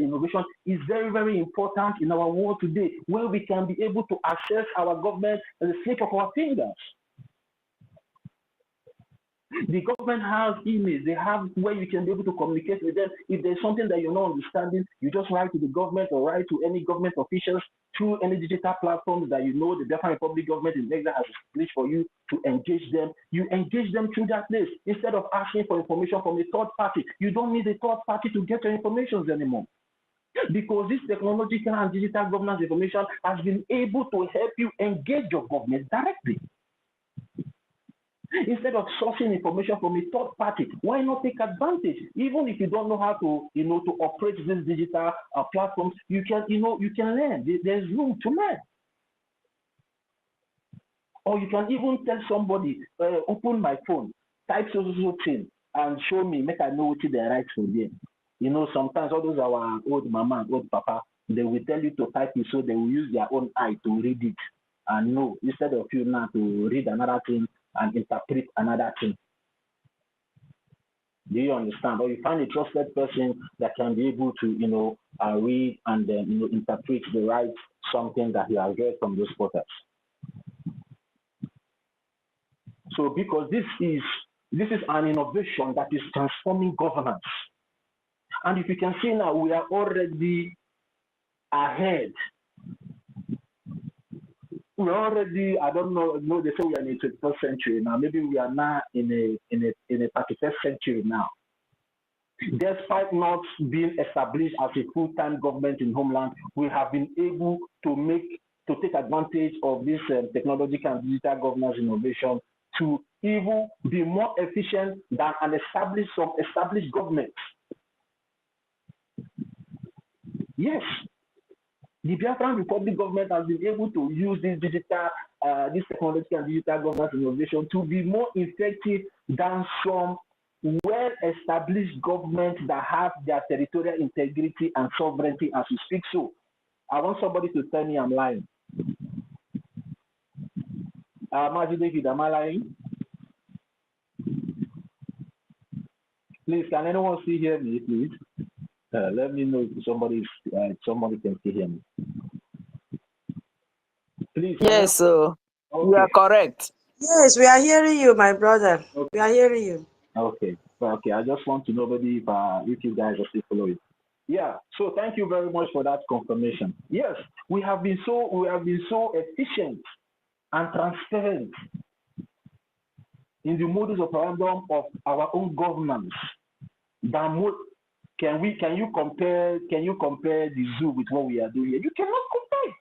innovation is very, very important in our world today, where we can be able to access our government at the slip of our fingers. The government has emails, they have where you can be able to communicate with them. If there's something that you're not understanding, you just write to the government or write to any government officials through any digital platforms that the Biafra Republic government in exile has established for you to engage them. You engage them through that place instead of asking for information from a third party. You don't need a third party to get your information anymore, because this technological and digital governance information has been able to help you engage your government directly. Instead of sourcing information from a third party, why not take advantage? Even if you don't know how to, to operate these digital platforms, you can learn. There's room to learn. Or you can even tell somebody, open my phone, type so thing, and show me, make I know what they write for them. Sometimes all those our old mama and old papa, they will tell you to type it, so they will use their own eye to read it and know, instead of you now to read another thing and interpret another thing. Do you understand? Or you find a trusted person that can be able to, read and then, interpret the right something that he has read from those portals. So, because this is an innovation that is transforming governance, and if you can see now, we are already ahead. We're already, I don't know, they say we are in the 21st century now. Maybe we are now in a 31st century now. Despite not being established as a full-time government in homeland, we have been able to take advantage of this technological and digital governance innovation to even be more efficient than some established governments. Yes. The Biafran Republic government has been able to use this technological and digital governance innovation to be more effective than some well-established governments that have their territorial integrity and sovereignty as we speak. So, I want somebody to tell me I'm lying. Maji David, am I lying? Please, can anyone still hear me, please? Let me know if somebody can still hear me. Please. Yes, so you are correct. Yes, we are hearing you, my brother. Okay. We are hearing you. Okay. I just want to know if you guys are still following. Yeah. So thank you very much for that confirmation. Yes, we have been so efficient and transparent in the modus operandi of our own governance than can you compare the zoo with what we are doing here? You cannot compare.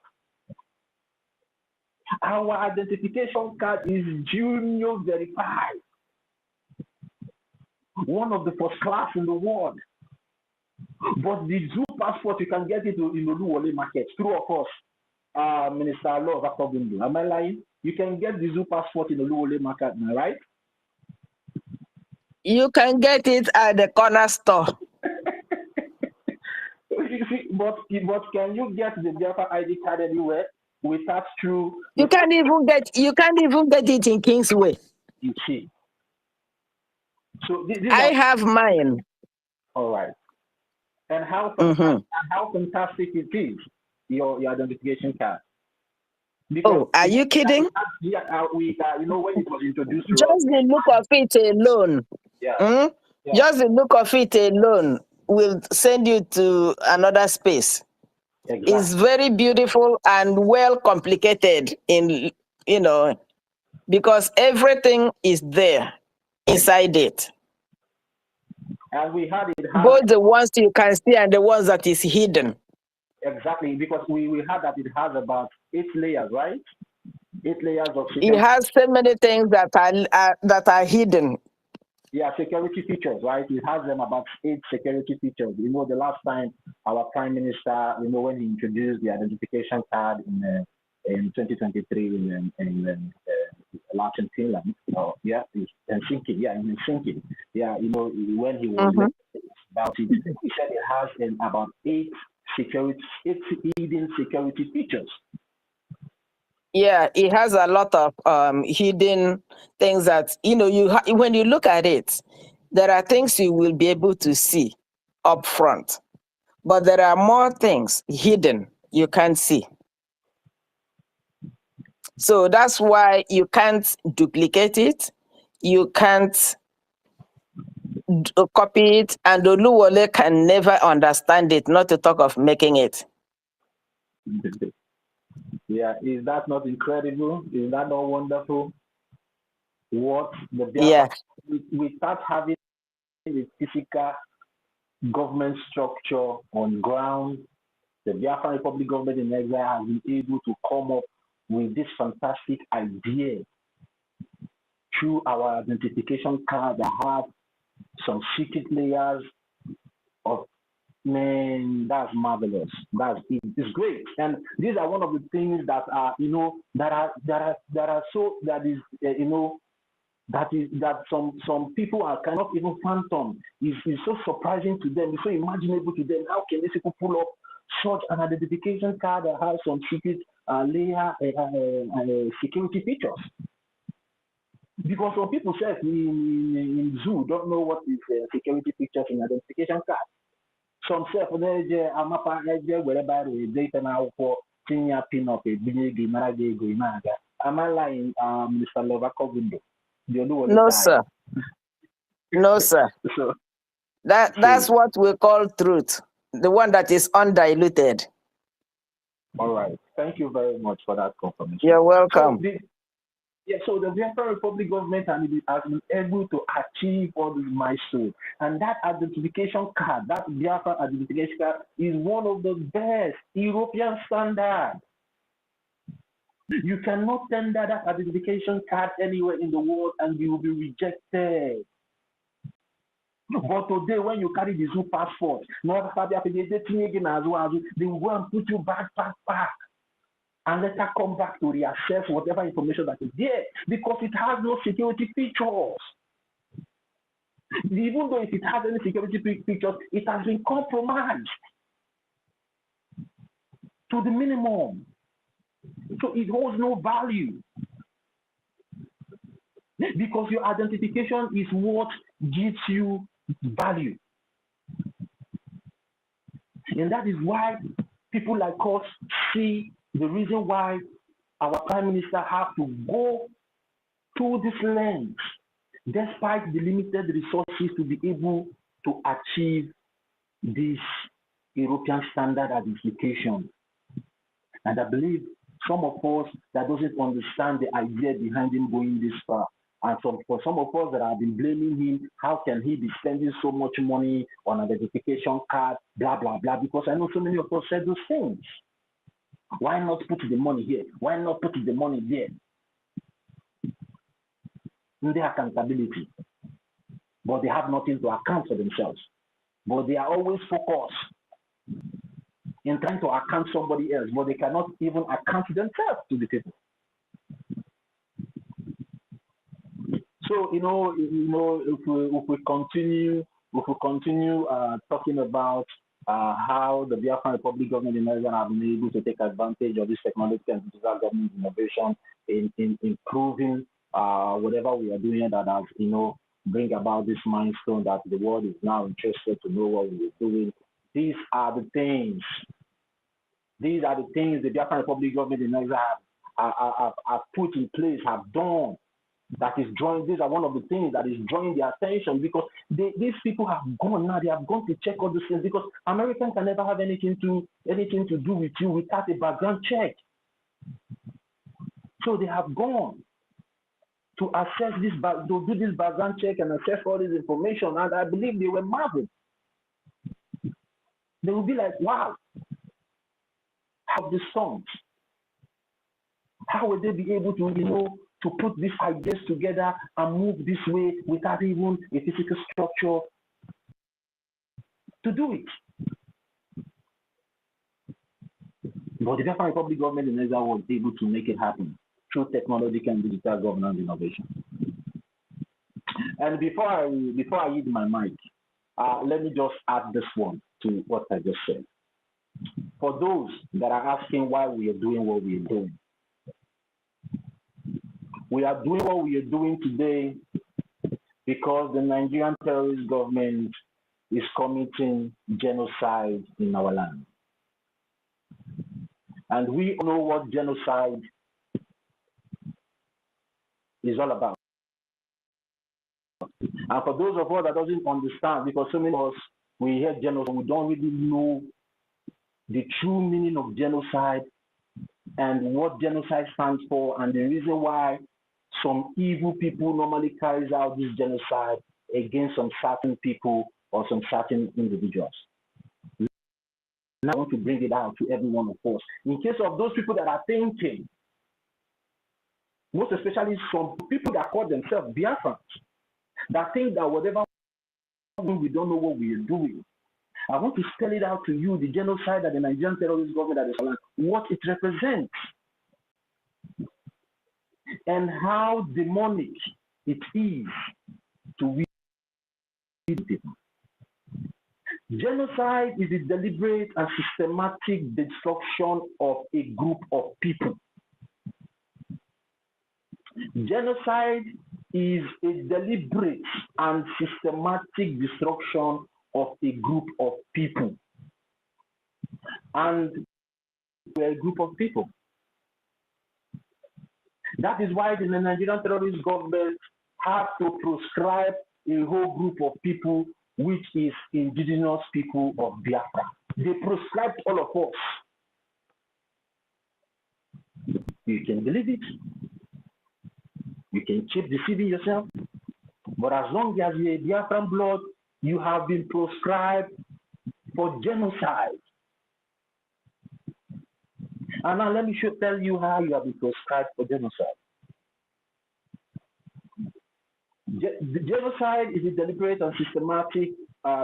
Our identification card is junior verified, one of the first class in the world. But the zoo passport, you can get it in the Oluwole market through, of course, Minister Law of Akobundu. Am I lying? You can get the zoo passport in the Oluwole market now, right? You can get it at the corner store. But can you get the Biafra ID card anywhere without through? You can't even get it in Kingsway. You see. So I have mine. All right. And how fantastic it is, your identification card. Because are you kidding? Yeah, when it was introduced to us. Just the look of it alone. Yeah. Just the look of it alone will send you to another space. Exactly. It's very beautiful and well complicated because everything is there inside it. And we had it both the ones you can see and the ones that is hidden. Exactly, because we had that it has about 8 layers, right? 8 layers of security. It has so many things that are hidden. Yeah, security features, right? It has them about 8 security features. You know, the last time our Prime Minister, when he introduced the identification card in 2023 in Latin Finland, in Helsinki, in Helsinki. Yeah, when he was about it, he said it has about 8 hidden security features. Yeah, it has a lot of hidden things that, when you look at it, there are things you will be able to see up front, but there are more things hidden you can't see. So that's why you can't duplicate it, you can't copy it, and Oluwole can never understand it, not to talk of making it. Yeah, is that not incredible? Is that not wonderful? What the Biafra, we start having a physical government structure on ground. The Biafran Republic government in exile has been able to come up with this fantastic idea through our identification card that have some secret layers of. Man, that's marvelous. It's great, and these are one of the things that are that some people are cannot even fathom. It's so surprising to them. It's so imaginable to them. How can these people pull up such an identification card that has some secret layer security features? Because some people say in zoo don't know what is security features in identification card. Some say for the amapa wherever the data now for senior pin of a big maraga go inaga. Am I lying, Mr. Lovakovindo? No, sir. No, sir. So that's what we call truth, the one that is undiluted. All right. Thank you very much for that confirmation. You're welcome. So the Biafra Republic government has been able to achieve all these milestones. And that identification card, that Biafra identification card, is one of the best European standards. You cannot tender that identification card anywhere in the world and you will be rejected. But today, when you carry the zoo passport, they will go and put you back. And let her come back to reassess whatever information that is there, because it has no security features. Even though if it has any security features, it has been compromised to the minimum. So it holds no value. Because your identification is what gives you value. And that is why people like us see the reason why our Prime Minister have to go to this length, despite the limited resources, to be able to achieve this European standard identification. And I believe some of us that doesn't understand the idea behind him going this far, And for some of us that have been blaming him, how can he be spending so much money on identification card, blah, blah, blah, because I know so many of us said those things. Why not put the money here? Why not put the money there? In their accountability. But they have nothing to account for themselves. But they are always focused in trying to account somebody else, but they cannot even account themselves to the people. So if we continue talking about how the Biafran Republic government in Nigeria have been able to take advantage of this technological and digital government innovation in improving whatever we are doing that has bring about this milestone that the world is now interested to know what we are doing. These are the things the Biafran Republic government in Nigeria have put in place, have done. That is drawing. These are one of the things that is drawing their attention because these people have gone now. They have gone to check all these things because Americans can never have anything to do with you without a background check. So they have gone to assess this, to do this background check and assess all this information. And I believe they were marveled. They will be like, wow, how the songs. How will they be able to to put these ideas together and move this way without even a physical structure to do it? But the Biafran Republic government in Nigeria was able to make it happen through technological and digital governance innovation. And before I use my mic, let me just add this one to what I just said. For those that are asking why we are doing what we are doing, we are doing what we are doing today because the Nigerian terrorist government is committing genocide in our land. And we know what genocide is all about. And for those of us that doesn't understand, because so many of us, we hear genocide, we don't really know the true meaning of genocide and what genocide stands for and the reason why some evil people normally carries out this genocide against some certain people or some certain individuals. Now I want to bring it out to every one of us. In case of those people that are thinking, most especially some people that call themselves Biafrans, that think that whatever we don't know what we are doing. I want to spell it out to you, the genocide that the Nigerian terrorist government that is alive, what it represents, and how demonic it is to we people. Genocide is the deliberate and systematic destruction of a group of people. Genocide is a deliberate and systematic destruction of a group of people. And we're a group of people. That is why the Nigerian terrorist government has to proscribe a whole group of people, which is indigenous people of Biafra. They proscribed all of us. You can believe it. You can keep deceiving yourself. But as long as you're a Biafran blood, you have been proscribed for genocide. And now let me tell you how you have been proscribed for genocide. The genocide is a deliberate and systematic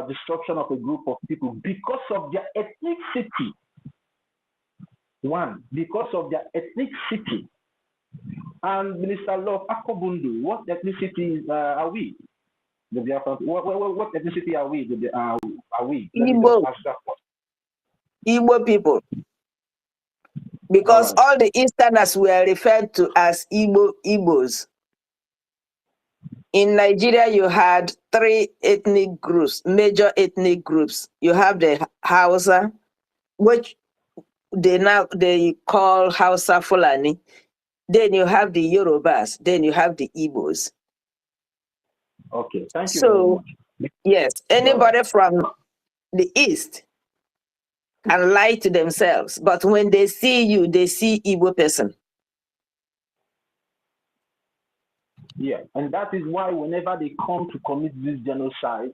destruction of a group of people because of their ethnicity. One, because of their ethnicity. And Minister Love Akobundu, what ethnicity are we? What ethnicity are we? Are we? Igbo people. Because all the Easterners were referred to as Igbos. In Nigeria, you had 3 ethnic groups, major ethnic groups. You have the Hausa, which they call Hausa Fulani. Then you have the Yorubas. Then you have the Igbos. Okay, thank you very much. Yes, anybody from the East can lie to themselves, but when they see you, they see Igbo person. Yeah, and that is why whenever they come to commit this genocide,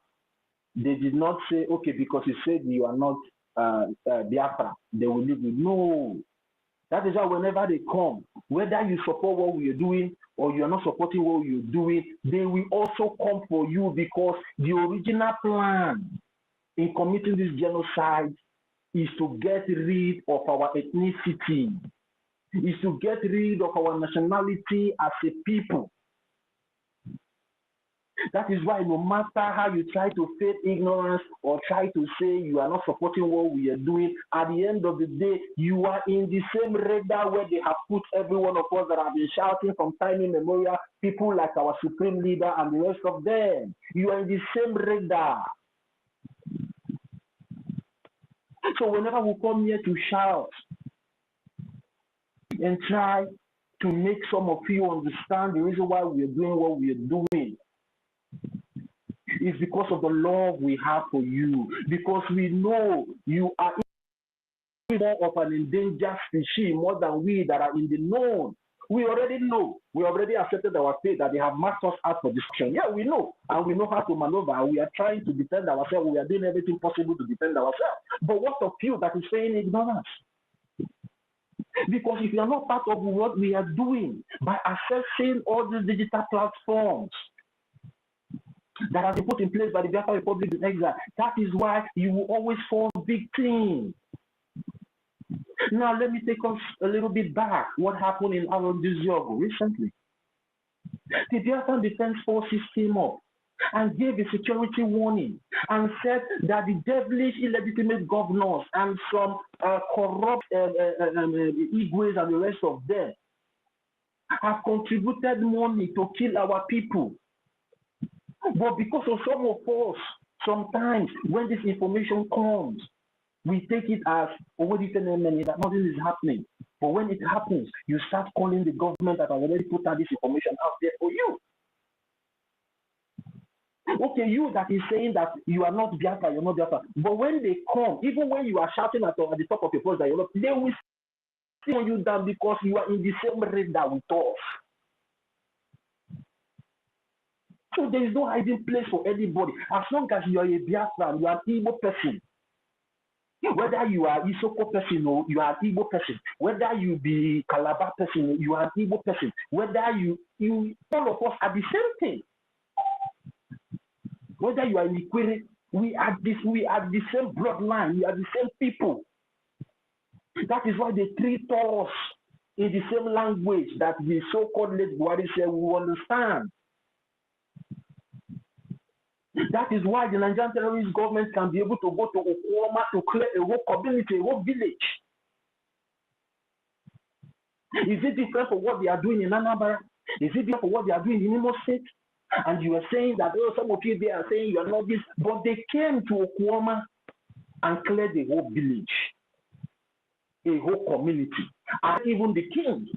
they did not say, okay, because you said you are not Biafra, they will leave you. No. That is why whenever they come, whether you support what we are doing or you are not supporting what we are doing, they will also come for you, because the original plan in committing this genocide is to get rid of our ethnicity, is to get rid of our nationality as a people. That is why no matter how you try to feign ignorance or try to say you are not supporting what we are doing, at the end of the day, you are in the same radar where they have put every one of us that have been shouting from time immemorial, people like our supreme leader and the rest of them. You are in the same radar. So whenever we come here to shout and try to make some of you understand the reason why we are doing what we are doing, it's because of the love we have for you, because we know you are more of an endangered species more than we that are in the known. We already know. We already accepted our fate that they have marked us out for destruction. Yeah, we know. And we know how to maneuver. We are trying to defend ourselves. We are doing everything possible to defend ourselves. But what of you that is saying ignorance? Because if you are not part of what we are doing by accessing all these digital platforms that have been put in place by the Biafra Republic in exile, that is why you will always fall victim. Now, let me take us a little bit back. What happened in Arondiziogo recently? The Biafran Defense Forces came up and gave a security warning and said that the devilish illegitimate governors and some corrupt Igwes and the rest of them have contributed money to kill our people. But because of some of us, sometimes when this information comes, we take it as that nothing is happening. But when it happens, you start calling the government that has already put out this information out there for you. Okay, you that is saying that you are not Biafra, you're not Biafra. But when they come, even when you are shouting at the top of your voice that you're not, they will see you down because you are in the same radar with us. So there is no hiding place for anybody. As long as you are a Biafran, you are an Igbo person. Whether you are Isoko person or you are an Igbo person, whether you be Calabar person, you are an Igbo person, whether you all of us are the same thing. Whether you are in Ikwere, we are the same bloodline, we are the same people. That is why they treat us in the same language that the so-called late Buhari said we understand. That is why the Nigerian terrorist government can be able to go to Okwama to clear a whole community, a whole village. Is it different from what they are doing in Anambra? Is it different from what they are doing in Imo State? And you are saying that, oh, some of you there are saying you are not this, but they came to Okwama and cleared the whole village, a whole community, and even the king.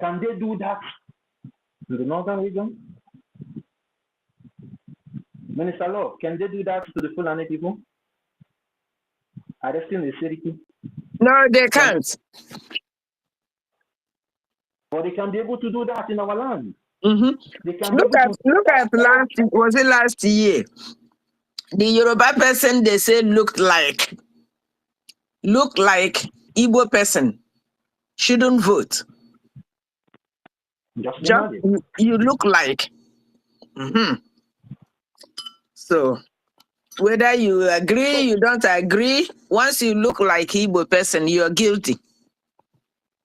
Can they do that in the northern region? Minister Law, can they do that to the Fulani people? Arresting the Seriki? No, they can't. But they can be able to do that in our land. They can Look at last year? The Yoruba person they said looked like Igbo person shouldn't vote. Just you look like. So whether you agree, you don't agree, once you look like Igbo person, you're guilty.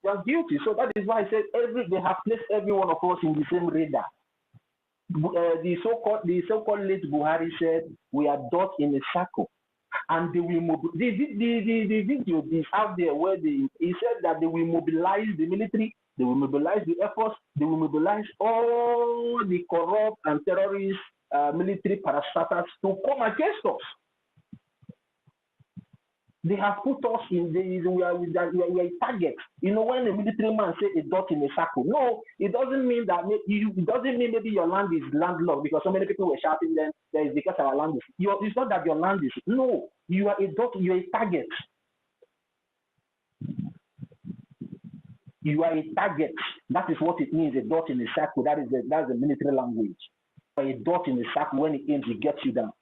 You're guilty. So that is why I said they have placed every one of us in the same radar. The so-called late Buhari said we are dot in a circle, and they will the video is out there where he said that they will mobilize the military, they will mobilize the Air Force, they will mobilize all the corrupt and terrorist military parastatals to come against us. They have put us in we are a target. You know, when a military man say a dot in a circle, no, it doesn't mean that it doesn't mean maybe your land is landlocked because so many people were shouting then that is because our land is. It's not that your land is. No, you are a dot. You are a target. You are a target. That is what it means, a dot in a circle. That's the military language. A dot in a circle, when it aims, it gets you down.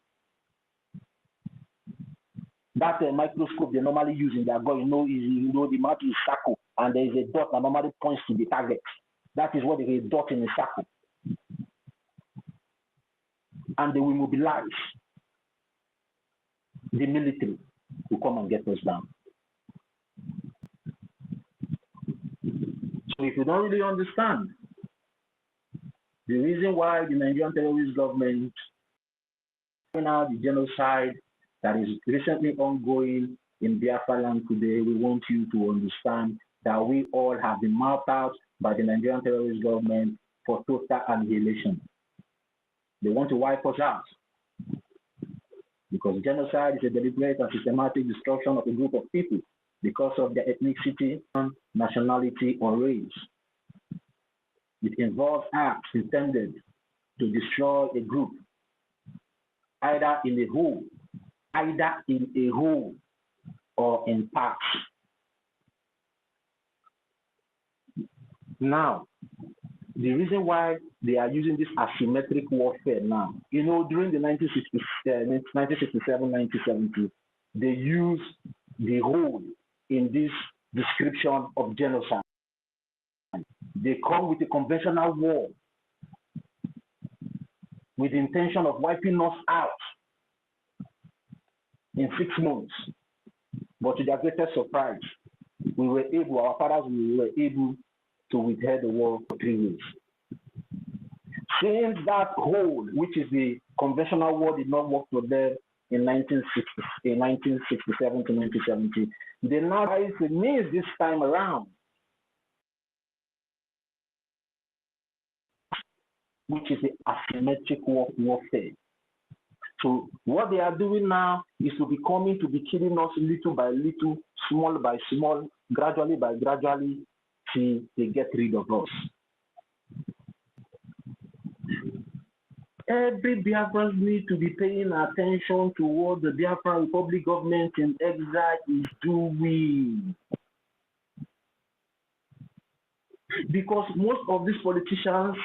That microscope they normally use in their gun, the mouth is circle, and there is a dot that normally points to the target. That is what a dot in a circle. And they will mobilize the military to come and get us down. So if you don't really understand the reason why the Nigerian terrorist government out the genocide that is recently ongoing in Biafra land today, we want you to understand that we all have been mapped out by the Nigerian terrorist government for total annihilation. They want to wipe us out because genocide is a deliberate and systematic destruction of a group of people because of their ethnicity, nationality, or race. It involves acts intended to destroy a group, either in a whole, or in parts. Now, the reason why they are using this asymmetric warfare now, during the 1967, 1970, they used the whole in this description of genocide. They come with a conventional war with the intention of wiping us out in 6 months. But to their greatest surprise, our fathers were able to withhold the war for 3 years. Since that whole, which is the conventional war, did not work for them in 1967 to 1970, they now means this time around, which is the asymmetric warfare. So what they are doing now is to be killing us little by little, small by small, gradually by gradually, till they get rid of us. Every Biafran needs to be paying attention to what the Biafran Republic government in exile is doing. Because most of these politicians,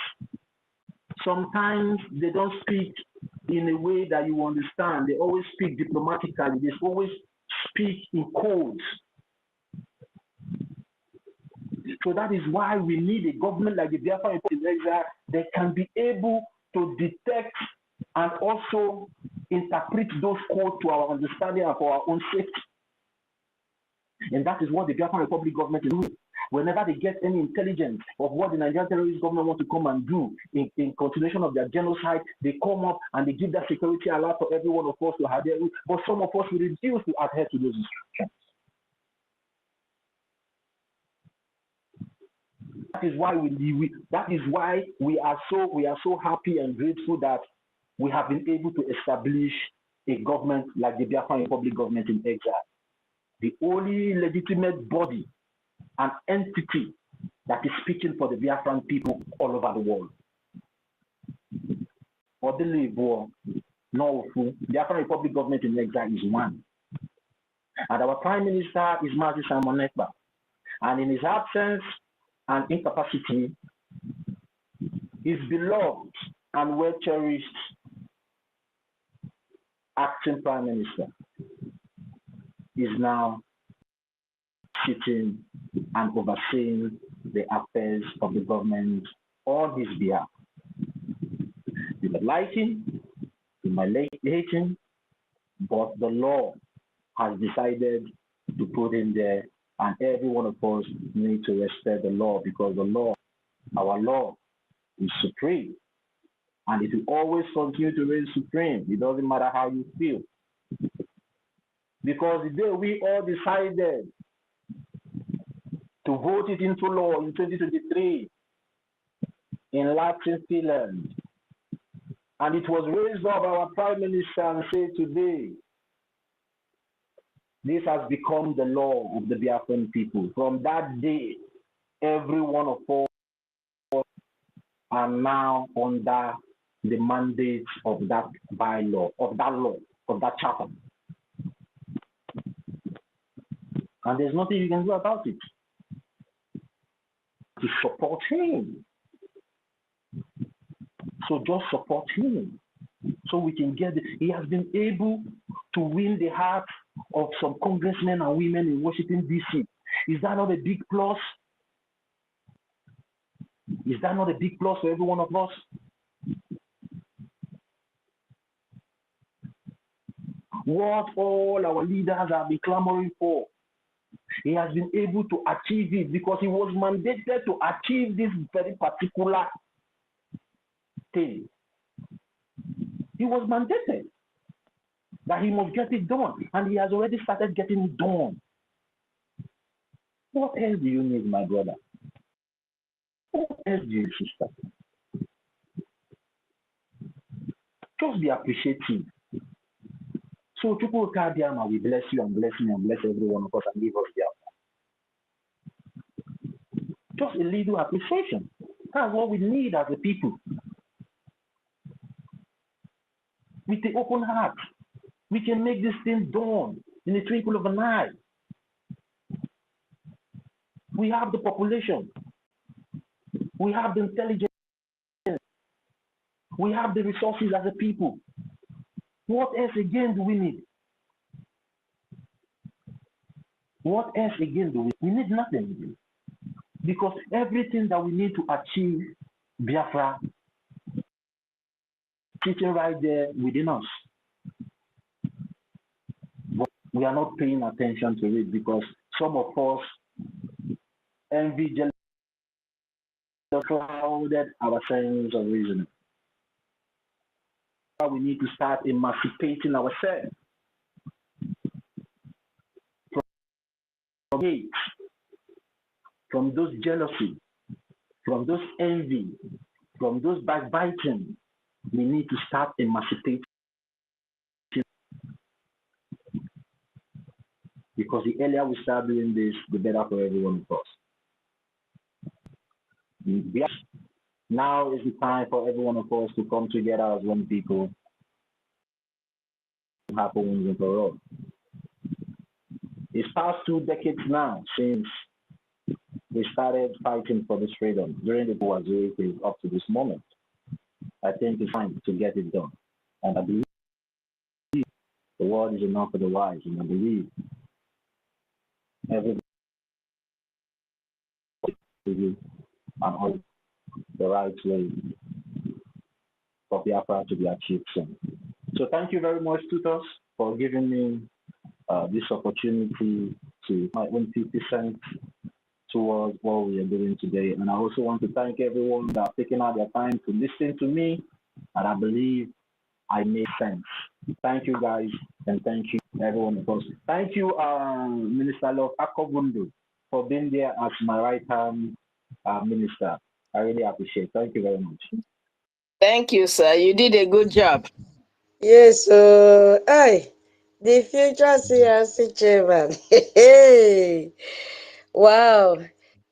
sometimes they don't speak in a way that you understand. They always speak diplomatically. They always speak in codes. So that is why we need a government like the Biafra in exile that can be able to detect and also interpret those codes to our understanding and for our own safety. And that is what the Biafra Republic government is doing. Whenever they get any intelligence of what the Nigerian terrorist government want to come and do in continuation of their genocide, they come up and they give that security alert for every one of us to adhere to. But some of us will refuse to adhere to those instructions. That is why we are so happy and grateful that we have been able to establish a government like the Biafra Republic government in exile, the only legitimate body and entity that is speaking for the Biafran people all over the world. For the Biafra Republic government in exile is one. And our Prime Minister is Simon Ekpa. And in his absence and incapacity, his beloved and well-cherished acting Prime Minister is now sitting and overseeing the affairs of the government on his behalf. You might like him, you might hate him, but the law has decided to put him there, and every one of us need to respect the law because the law, our law, is supreme. And it will always continue to reign supreme. It doesn't matter how you feel. Because the day we all decided to vote it into law in 2023 in Latin Finland, and it was raised up by our Prime Minister and said today, this has become the law of the Biafran people. From that day, every one of us are now under the mandate of that bylaw, of that charter. And there's nothing you can do about it. to support him. So just support him. So we can get it. He has been able to win the heart of some congressmen and women in Washington, D.C. Is that not a big plus? Is that not a big plus for every one of us? What all our leaders have been clamoring for, he has been able to achieve it because he was mandated to achieve this very particular thing. He was mandated that he must get it done, and he has already started getting it done. What else do you need, my brother? What else do you need, sister? Just be appreciative. So, Chukwuka Diama, we bless you and bless me and bless every one of us and give us the just a little appreciation. That's what we need as a people. With the open heart, we can make this thing done in a twinkle of an eye. We have the population. We have the intelligence. We have the resources as a people. What else again do we need? What else again do we need? We need nothing. Because everything that we need to achieve Biafra sitting right there within us. But we are not paying attention to it because some of us envy, jealousy, clouded our sense of reasoning. We need to start emancipating ourselves from hate, from those jealousy, from those envy, from those backbiting. We need to start emancipating. Because the earlier we start doing this, the better for every one of us. Now is the time for every one of us to come together as one people. Happen once and for all. It's past 2 decades now since we started fighting for this freedom during the war up to this moment. I think it's time to get it done. And I believe the world is enough for the wise, and I believe everybody and all the right way for Biafra to be achieved soon. So thank you very much, tutors, for giving me this opportunity to my own 50 cents towards what we are doing today. And I also want to thank everyone that have taken out their time to listen to me, and I believe I made sense. Thank you guys, and thank you everyone of us. Thank you, Minister Love Akobundu, for being there as my right-hand minister. I really appreciate it. Thank you very much. Thank you, sir. You did a good job. Yes, hey, the future CRC chairman. Hey, wow.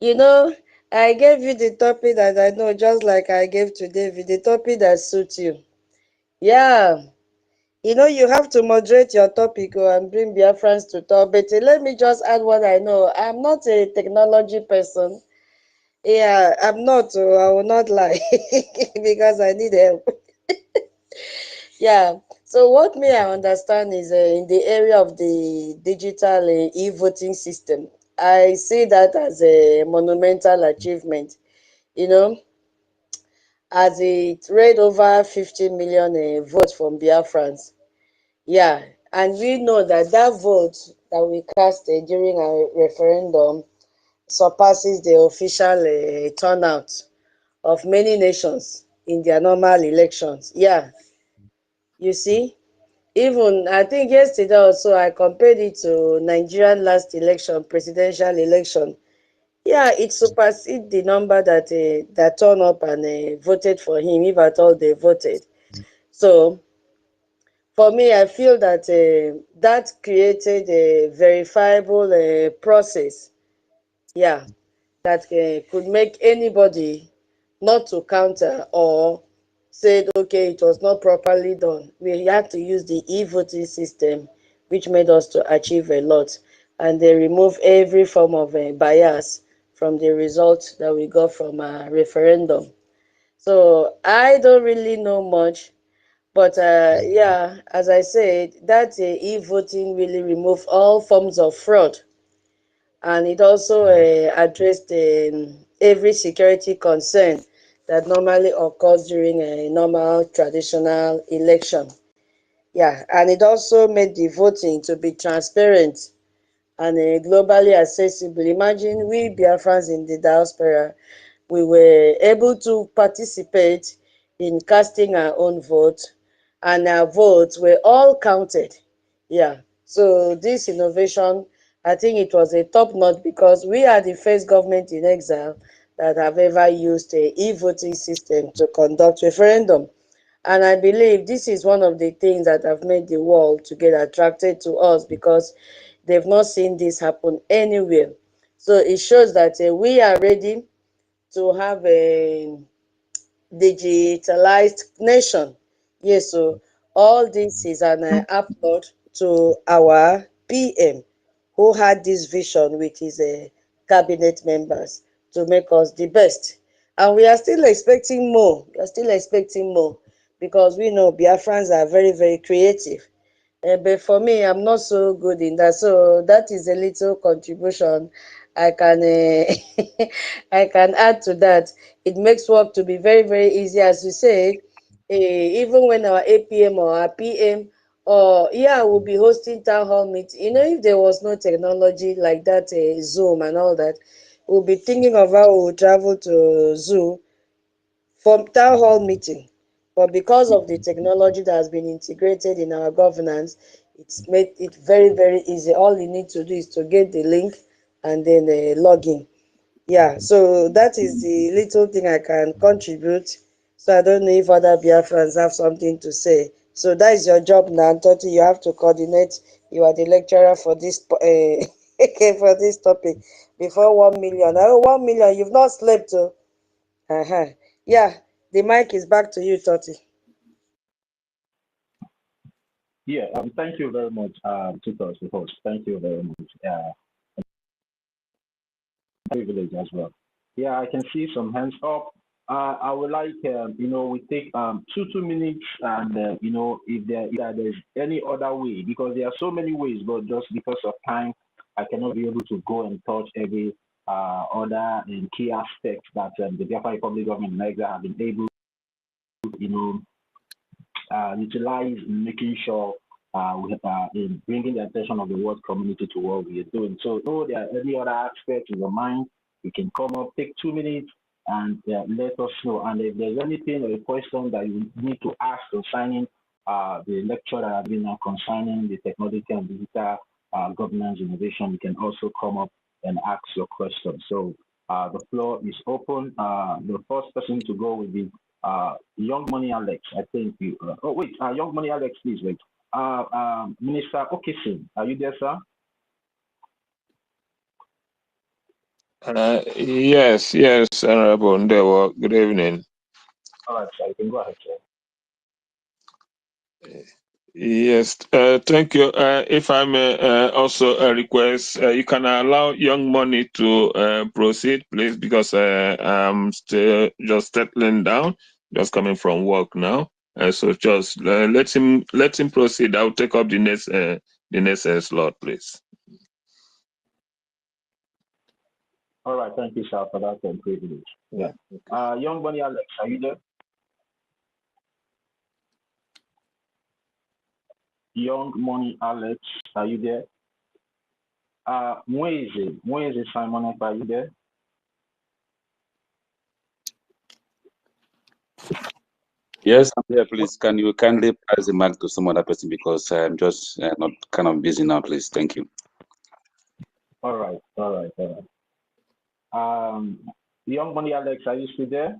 You know, I gave you the topic that I know, just like I gave to David, the topic that suits you. Yeah. You know, you have to moderate your topic and bring Biafrans to talk. But let me just add what I know. I'm not a technology person. Yeah, I'm not. I will not lie because I need help. Yeah. So what me I understand is in the area of the digital e-voting system, I see that as a monumental achievement. You know, as it read over 50 million votes from Biafrans. Yeah, and we know that that vote that we cast during our referendum surpasses the official turnout of many nations in their normal elections. Yeah, you see, even I think yesterday also I compared it to Nigerian last election, presidential election. Yeah, it supersedes the number that that turned up and voted for him, if at all they voted. So for me, I feel that that created a verifiable process, yeah, that could make anybody not to counter or said, okay, it was not properly done. We had to use the e-voting system, which made us to achieve a lot. And they remove every form of bias from the results that we got from a referendum. So I don't really know much, but yeah, as I said, that e-voting really removed all forms of fraud, and it also addressed every security concern that normally occurs during a normal traditional election. Yeah, and it also made the voting to be transparent and globally accessible. Imagine we Biafrans in the diaspora, we were able to participate in casting our own vote, and our votes were all counted. Yeah, so this innovation, I think it was a top notch because we are the first government in exile that have ever used a e-voting system to conduct referendum. And I believe this is one of the things that have made the world to get attracted to us because they've not seen this happen anywhere. So it shows that we are ready to have a digitalized nation. Yes, so all this is an upload to our PM who had this vision with his cabinet members to make us the best. And we are still expecting more. We are still expecting more because we know Biafrans are very, very creative. But for me, I'm not so good in that. So that is a little contribution I can I can add to that. It makes work to be very, very easy, as you say. Even when our APM or our PM or yeah, we'll be hosting town hall meeting. You know, if there was no technology like that, Zoom and all that, we'll be thinking of how we'll travel to Zoom for town hall meeting. But because of the technology that has been integrated in our governance, it's made it very, very easy. All you need to do is to get the link and then log in. Yeah, so that is the little thing I can contribute. So I don't know if other Biafrans have something to say. So that is your job now, Toti. You have to coordinate. You are the lecturer for this for this topic. Before 1 million. Oh, 1 million. You've not slept, oh. Uh-huh. Yeah, the mic is back to you, Toti. Yeah, thank you very much, Tutor, the host. Thank you very much. Privilege as well. Yeah, I can see some hands up. I would like, we take 2 minutes, and if there's any other way, because there are so many ways, but just because of time, I cannot be able to go and touch every other key aspects that the Biafra Republic government in Nigeria have been able to, utilize in making sure we have, in bringing the attention of the world community to what we are doing. So, if there are any other aspects in your mind, you can come up, take 2 minutes, and let us know. And if there's anything or a question that you need to ask concerning the lecture that I've been concerning the technology and digital governance innovation, you can also come up and ask your question. So the floor is open. The first person to go will be Young Money Alex. I think you. Young Money Alex, please wait. Minister Okesin, are you there, sir? Yes, Honorable Ndewo. Good evening. All right, sir. You can go ahead, sir. Yes, thank you. If I may also request, you can allow Young Money to proceed, please, because I'm still just settling down, just coming from work now. So just let him proceed. I'll take up the next slot, please. All right, thank you, sir, for that privilege. Yeah. Young Money Alex, are you there? Young Money Alex, are you there? Mweze Simon, are you there? Yes, I'm here, please. Can you kindly pass the mic to some other person because I'm just not kind of busy now, please. Thank you. All right. Young Money Alex, are you still there?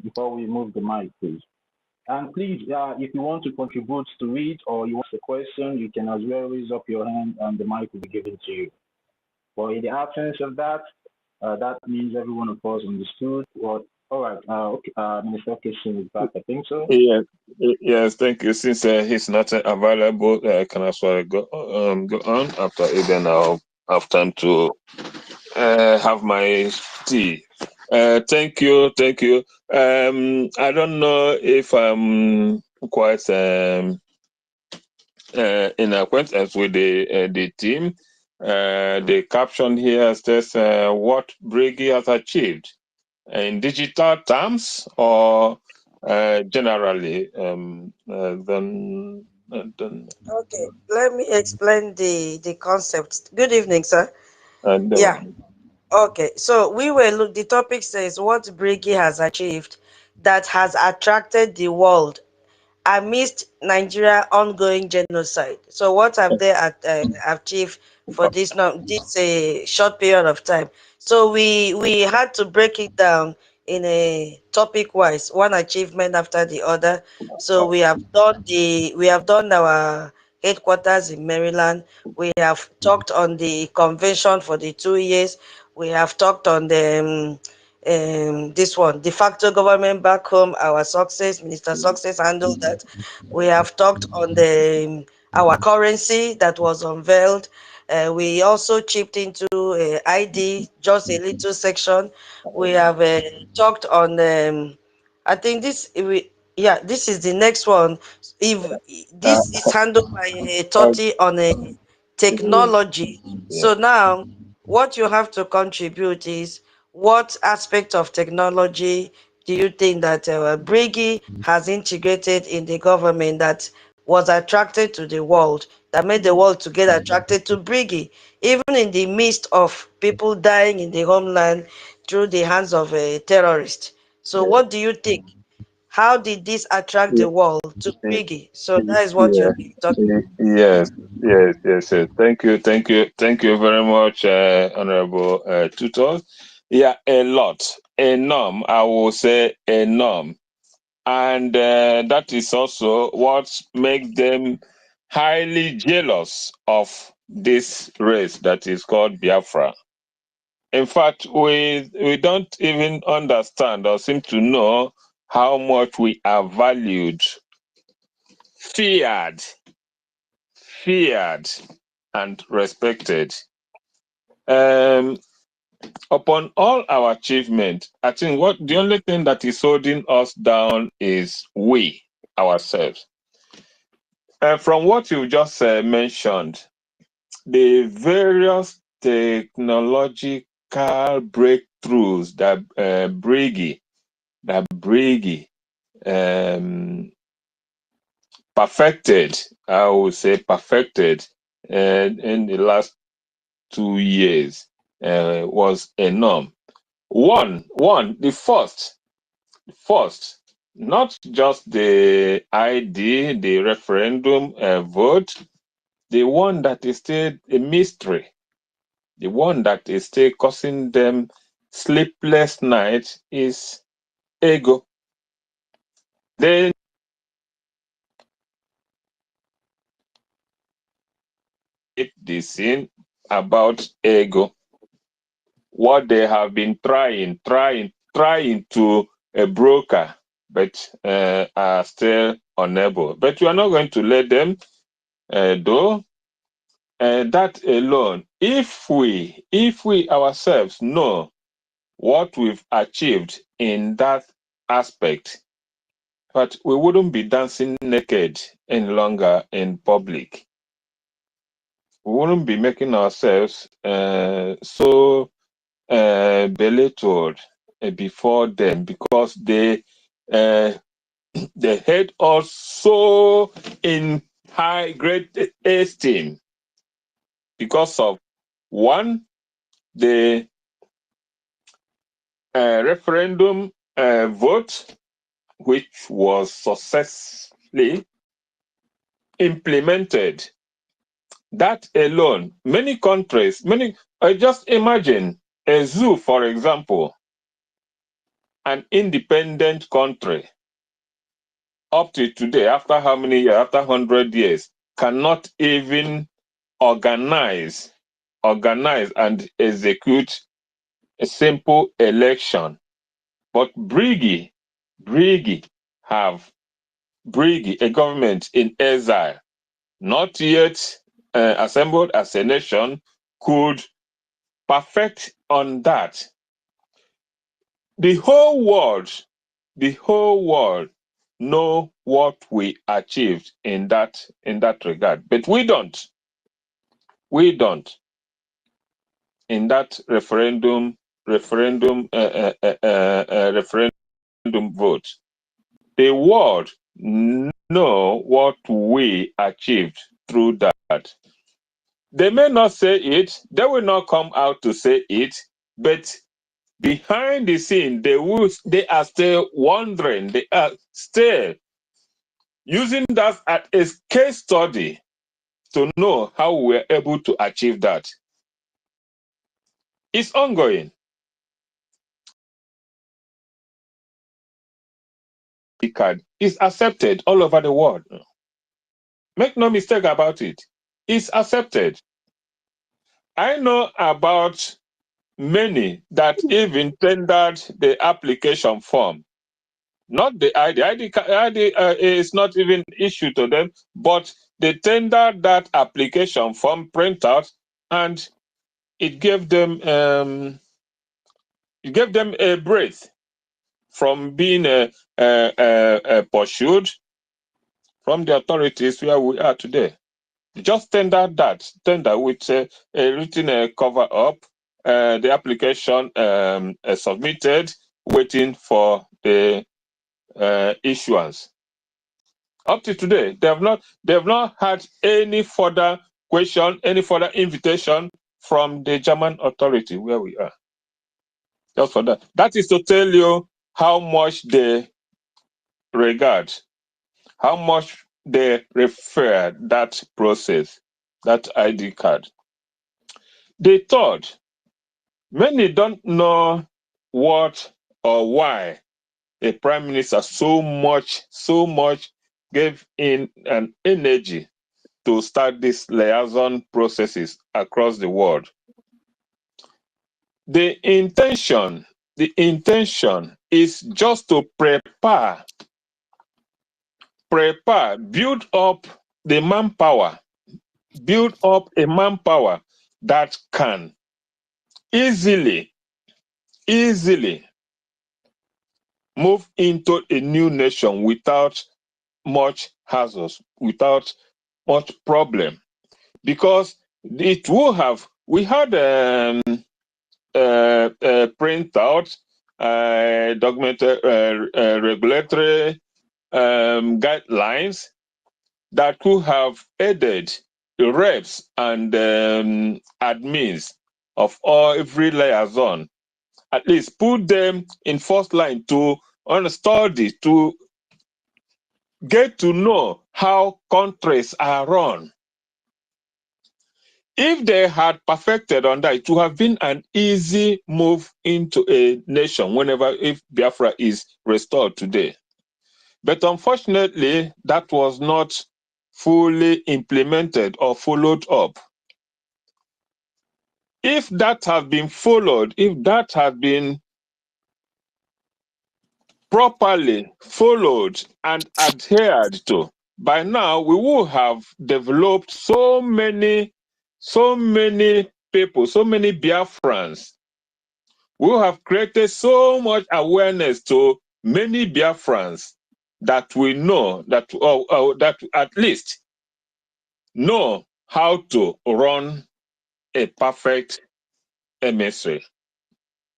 Before we move the mic, please. And please, if you want to contribute to it or you want a question, you can as well raise up your hand and the mic will be given to you. But in the absence of that, that means every one of us understood what. All right. Okay. Minister Okesin is back. I think so. Yes. Thank you. Since he's not available, can I as well go on after even I'll have time to have my tea. Thank you, thank you. I don't know if I'm quite in acquaintance with the team. The caption here says what Brgie has achieved in digital terms or generally. Okay, let me explain the concept. Good evening, sir. And Yeah. Okay, so the topic says what Brigi has achieved that has attracted the world amidst Nigeria ongoing genocide. So what have they achieved for this short period of time? So we had to break it down in a topic wise, one achievement after the other. So we have done our headquarters in Maryland. We have talked on the convention for the 2 years. We have talked on the this one, de facto government back home, our success, Minister Success handled that. We have talked on the our currency that was unveiled. We also chipped into ID, just a little section. We have talked on I think this is the next one. If this is handled by Toti on a technology. So now what you have to contribute is what aspect of technology do you think that Brigi has integrated in the government that was attracted to the world, that made the world to get attracted to Brigi, even in the midst of people dying in the homeland through the hands of a terrorist? So what do you think? How did this attract the world to Brigi? So that is what you'll be talking about. Yes, yes. Thank you, thank you very much, Honorable Tutor. Yeah, a lot, enorm. I will say enorm, and that is also what makes them highly jealous of this race that is called Biafra. In fact, we don't even understand or seem to know how much we are valued, feared, and respected. Upon all our achievement, I think what the only thing that is holding us down is we ourselves. From what you just mentioned, the various technological breakthroughs that Brigi perfected, I would say perfected in the last 2 years was enormous. The first, not just the ID, the referendum vote, the one that is still a mystery, the one that is still causing them sleepless nights is ego. Then the scene about ego, what they have been trying to broker, but are still unable. But we are not going to let them do that alone. If we ourselves know what we've achieved in that aspect, but we wouldn't be dancing naked any longer in public. We wouldn't be making ourselves so belittled before them, because they held us so in high great esteem because of one, the referendum vote, which was successfully implemented. That alone, many countries, just imagine a zoo, for example, an independent country, up to today, after how many years, after 100 years, cannot even organize and execute a simple election. But Brigi, a government in exile, not yet assembled as a nation, could perfect on that, the whole world know what we achieved in that regard. But we don't in that referendum vote. The world know what we achieved through that. They may not say it, they will not come out to say it, but behind the scene, they are still wondering, they are still using that as a case study to know how we were able to achieve that. It's ongoing. The card is accepted all over the world. Make no mistake about it. It's accepted. I know about many that even tendered the application form. Not the ID. ID is not even issued to them, but they tendered that application form printout, and it gave them a breath from being pursued from the authorities where we are today. Just tender with a written cover up, the application submitted, waiting for the issuance. Up to today, they have not had any further question, any further invitation from the German authority where we are. Just for that. That is to tell you how much they regard, how much they refer that process, that ID card. The third, many don't know what or why a prime minister so much gave in an energy to start these liaison processes across the world. The intention is just to prepare, build up the manpower, build up a manpower that can easily move into a new nation without much hassles, without much problem, because it will have. We had printout, documented regulatory guidelines that could have aided the reps and admins of every liaison, at least put them in first line to study, to get to know how countries are run. If they had perfected on that, it would have been an easy move into a nation if Biafra is restored today. But unfortunately, that was not fully implemented or followed up. If that had been followed, if that had been properly followed and adhered to, by now we would have developed so many people, so many Biafrans. We will have created so much awareness to many Biafrans that we know that at least know how to run a perfect emissary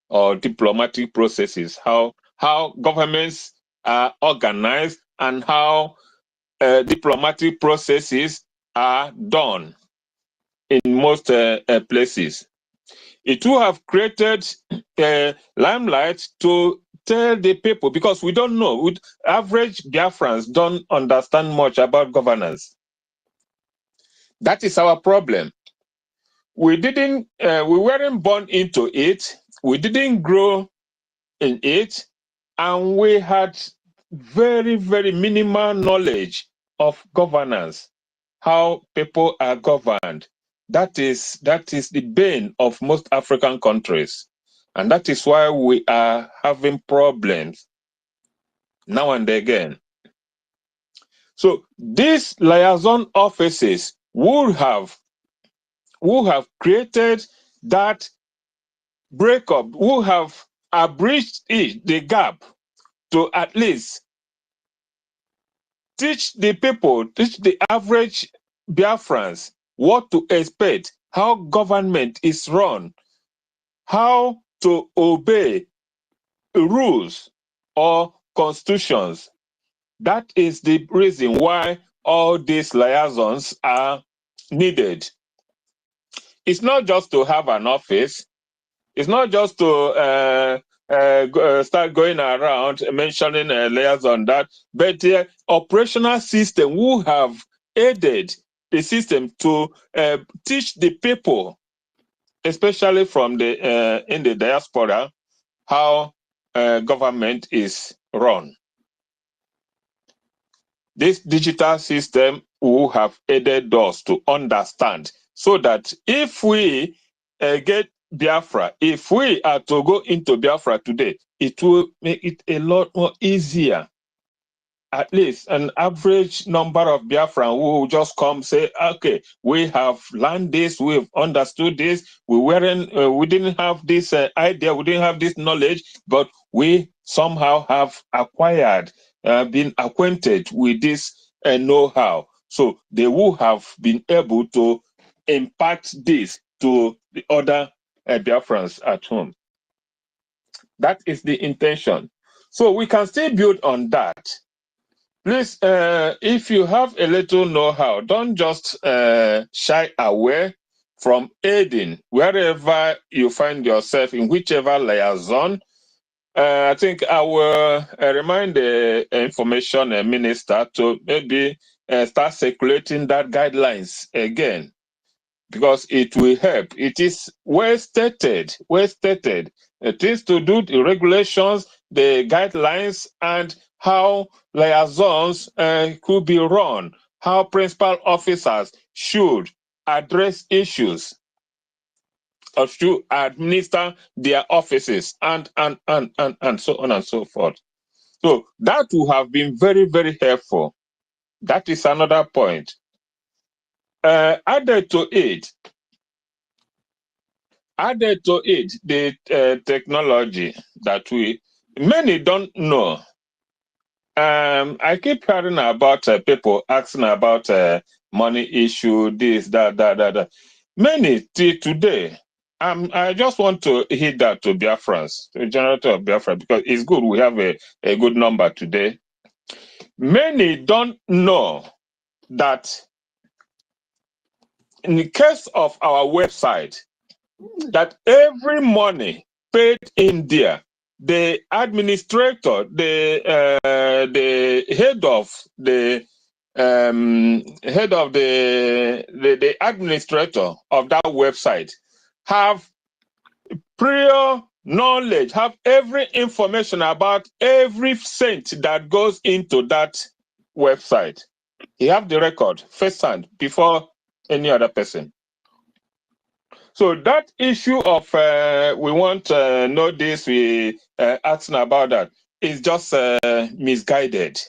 or diplomatic processes, how governments are organized and how diplomatic processes are done in most places. It will have created a limelight to tell the people, because we don't know. Average Biafrans don't understand much about governance. That is our problem. We weren't born into it. We didn't grow in it, and we had very, very minimal knowledge of governance, how people are governed. That is the bane of most African countries, and that is why we are having problems now and again. So these liaison offices would have created that breakup, who have bridged the gap to at least teach the people, teach the average Biafrans what to expect, how government is run, how to obey rules or constitutions. That is the reason why all these liaisons are needed. It's not just to have an office. It's not just to start going around mentioning layers on that, but the operational system who have aided the system to teach the people, especially from the in the diaspora, how government is run. This digital system will have aided us to understand, so that if we get Biafra, if we are to go into Biafra today, it will make it a lot more easier. At least an average number of Biafran will just come say, okay, we have learned this, we've understood this, we didn't have this idea, we didn't have this knowledge, but we somehow have acquired, been acquainted with this know-how. So they will have been able to impart this to the other Biafrans at home. That is the intention. So we can still build on that. Please, if you have a little know-how, don't just shy away from aiding wherever you find yourself, in whichever liaison. I think I will remind the information minister to maybe start circulating that guidelines again, because it will help. It is well stated. It is to do the regulations, the guidelines, and how liaisons could be run, how principal officers should address issues or should administer their offices, and so on and so forth. So that will have been very, very helpful. That is another point. Added to it, the technology that many don't know. I keep hearing about people asking about money issue, this, that. Many till today, I just want to hit that to Biafrans, to the generator of Biafra, because it's good we have a good number today. Many don't know that in the case of our website, that every money paid in there, the administrator, the head of the administrator of that website have prior knowledge, have every information about every cent that goes into that website. He have the record firsthand before any other person. So that issue of we want to know this, we asking about that, is just misguided.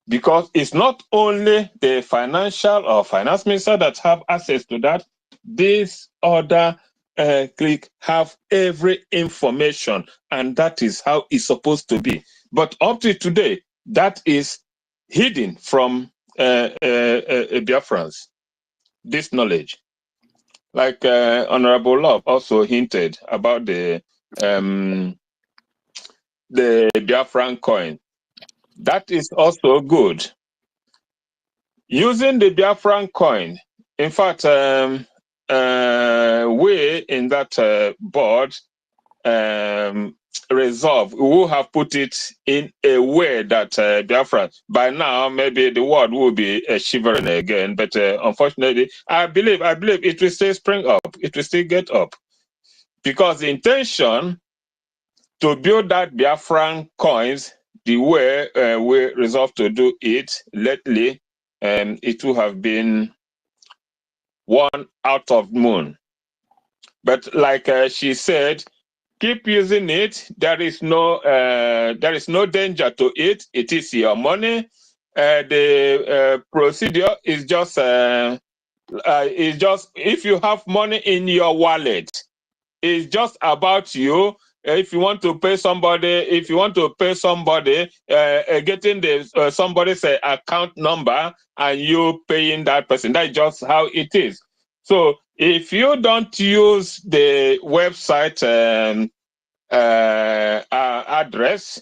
Because it's not only the financial or finance minister that have access to that, this other clique have every information, and that is how it's supposed to be. But up to today, that is hidden from Biafrans, this knowledge. Like Honorable Love also hinted about the Biafran coin. That is also good. Using the Biafran coin, in fact, we in that board resolve, we will have put it in a way that Biafra, by now, maybe the world will be shivering again, but unfortunately, I believe it will still spring up, it will still get up, because the intention to build that Biafran coins the way we resolve to do it lately, it will have been one out of moon. But like she said, keep using it. There is no danger to it. It is your money. The procedure is just if you have money in your wallet, It's just about you. If you want to pay somebody, getting the somebody's account number and you paying that person. That's just how it is. So if you don't use the website address,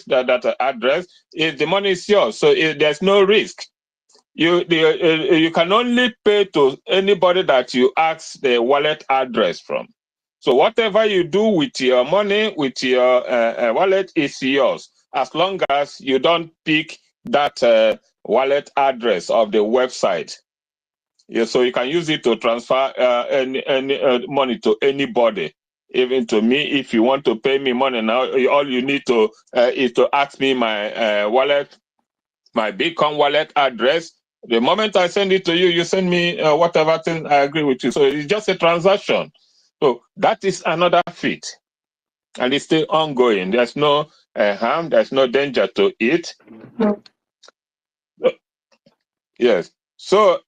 that address is the money is yours. So there's no risk. You can only pay to anybody that you ask the wallet address from. So whatever you do with your money, with your wallet, is yours, as long as you don't pick that wallet address of the website. Yeah, so you can use it to transfer any money to anybody, even to me. If you want to pay me money now, all you need to is to ask me my wallet, my Bitcoin wallet address. The moment I send it to you, you send me whatever thing I agree with you. So it's just a transaction. So that is another fit, and it's still ongoing. There's no harm. There's no danger to it. Yes. So,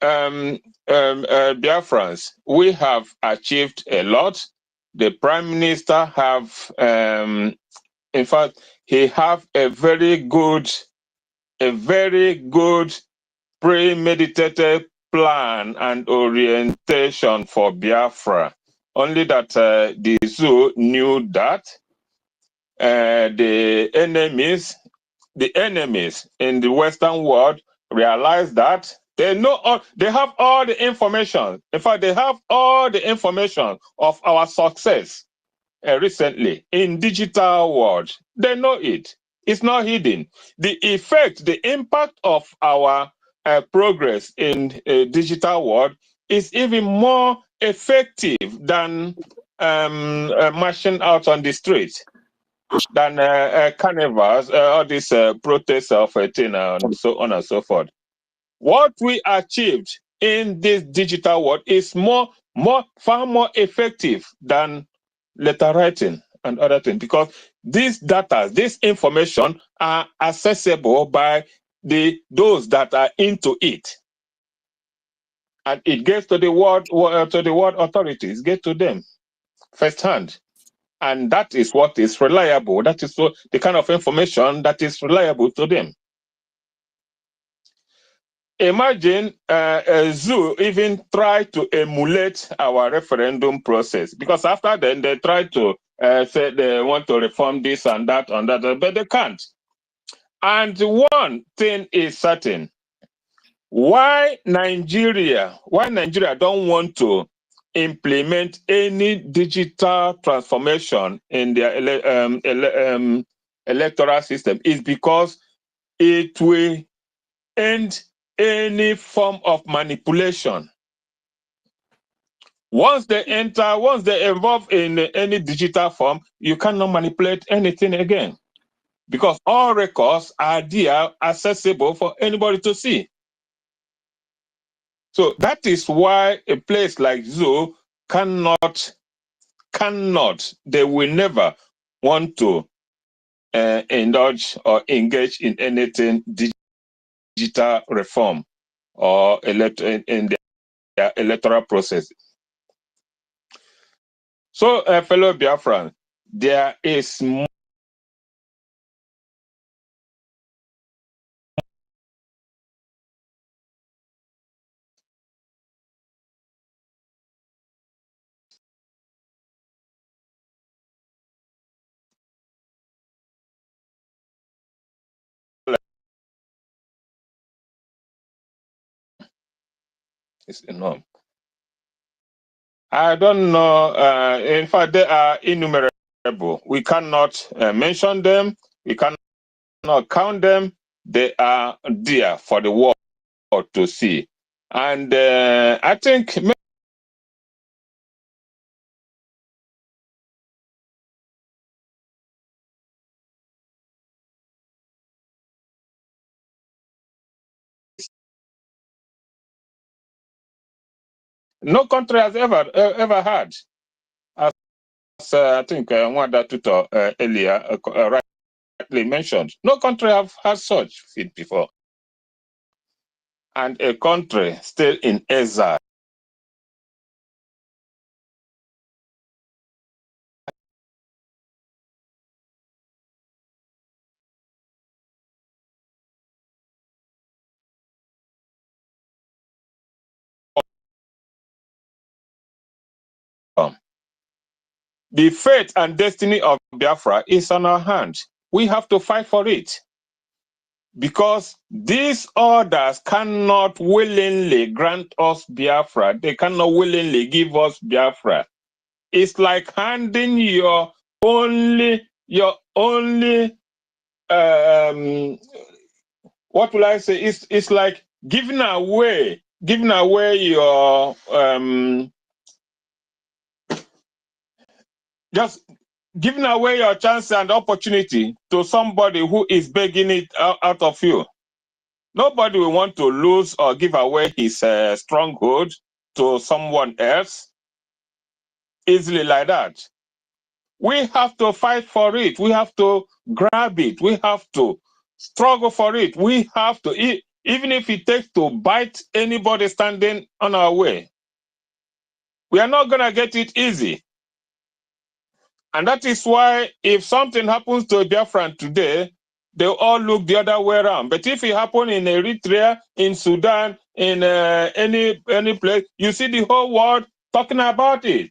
Biafrans, we have achieved a lot. The Prime Minister have, in fact, he have a very good premeditated plan and orientation for Biafra. Only that the zoo knew that the enemies in the Western world realize that they have all the information. In fact, they have all the information of our success recently in digital world. They know it. It's not hidden. The effect, the impact of our progress in digital world is even more effective than marching out on the streets, than carnivals, all these protests of a thing, and so on and so forth. What we achieved in this digital world is far more effective than letter writing and other things, because these data, this information are accessible by those that are into it, and it gets to the world authorities, get to them firsthand. And that is what is reliable. That is the kind of information that is reliable to them. Imagine a zoo even try to emulate our referendum process, because after then they try to say they want to reform this and that, but they can't. And one thing is certain: why Nigeria don't want to implement any digital transformation in their electoral system is because it will end any form of manipulation. Once they evolve in any digital form, you cannot manipulate anything again, because all records are there, accessible for anybody to see. So that is why a place like Zoo cannot, they will never want to indulge or engage in anything digital reform or in their electoral process. So, fellow Biafran, there is more is enough. I don't know. In fact, they are innumerable. We cannot mention them. We cannot count them. They are there for the world to see. And I think no country has ever had, as I think Nwada Tutor earlier rightly mentioned. No country have had such feat before. And a country still in exile the fate and destiny of Biafra is on our hands. We have to fight for it. Because these orders cannot willingly grant us Biafra. They cannot willingly give us Biafra. It's like handing your only, what will I say? It's like giving away your, just giving away your chance and opportunity to somebody who is begging it out of you. Nobody will want to lose or give away his stronghold to someone else easily like that. We have to fight for it. We have to grab it. We have to struggle for it. We have to, even if it takes to bite anybody standing on our way. We are not going to get it easy. And that is why if something happens to a Biafran today, they all look the other way around. But if it happened in Eritrea, in Sudan, in any place, you see the whole world talking about it.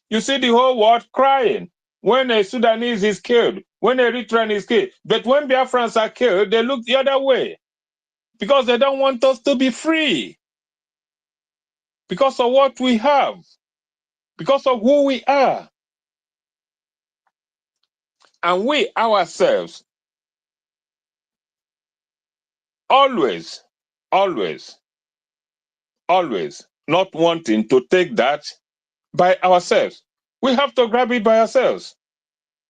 You see the whole world crying when a Sudanese is killed, when an Eritrean is killed. But when Biafrans are killed, they look the other way because they don't want us to be free. Because of what we have, because of who we are. And we ourselves always not wanting to take that by ourselves. We have to grab it by ourselves.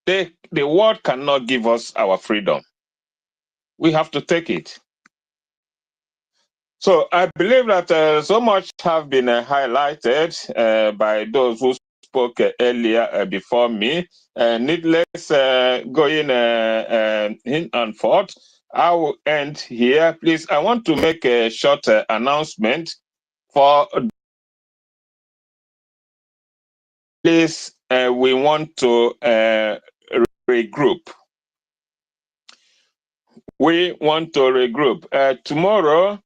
The world cannot give us our freedom. We have to take it. So I believe that so much have been highlighted by those who spoke earlier before me. Needless going in and forth, I will end here. Please, I want to make a short announcement for this. We want to regroup. We want to regroup. Tomorrow,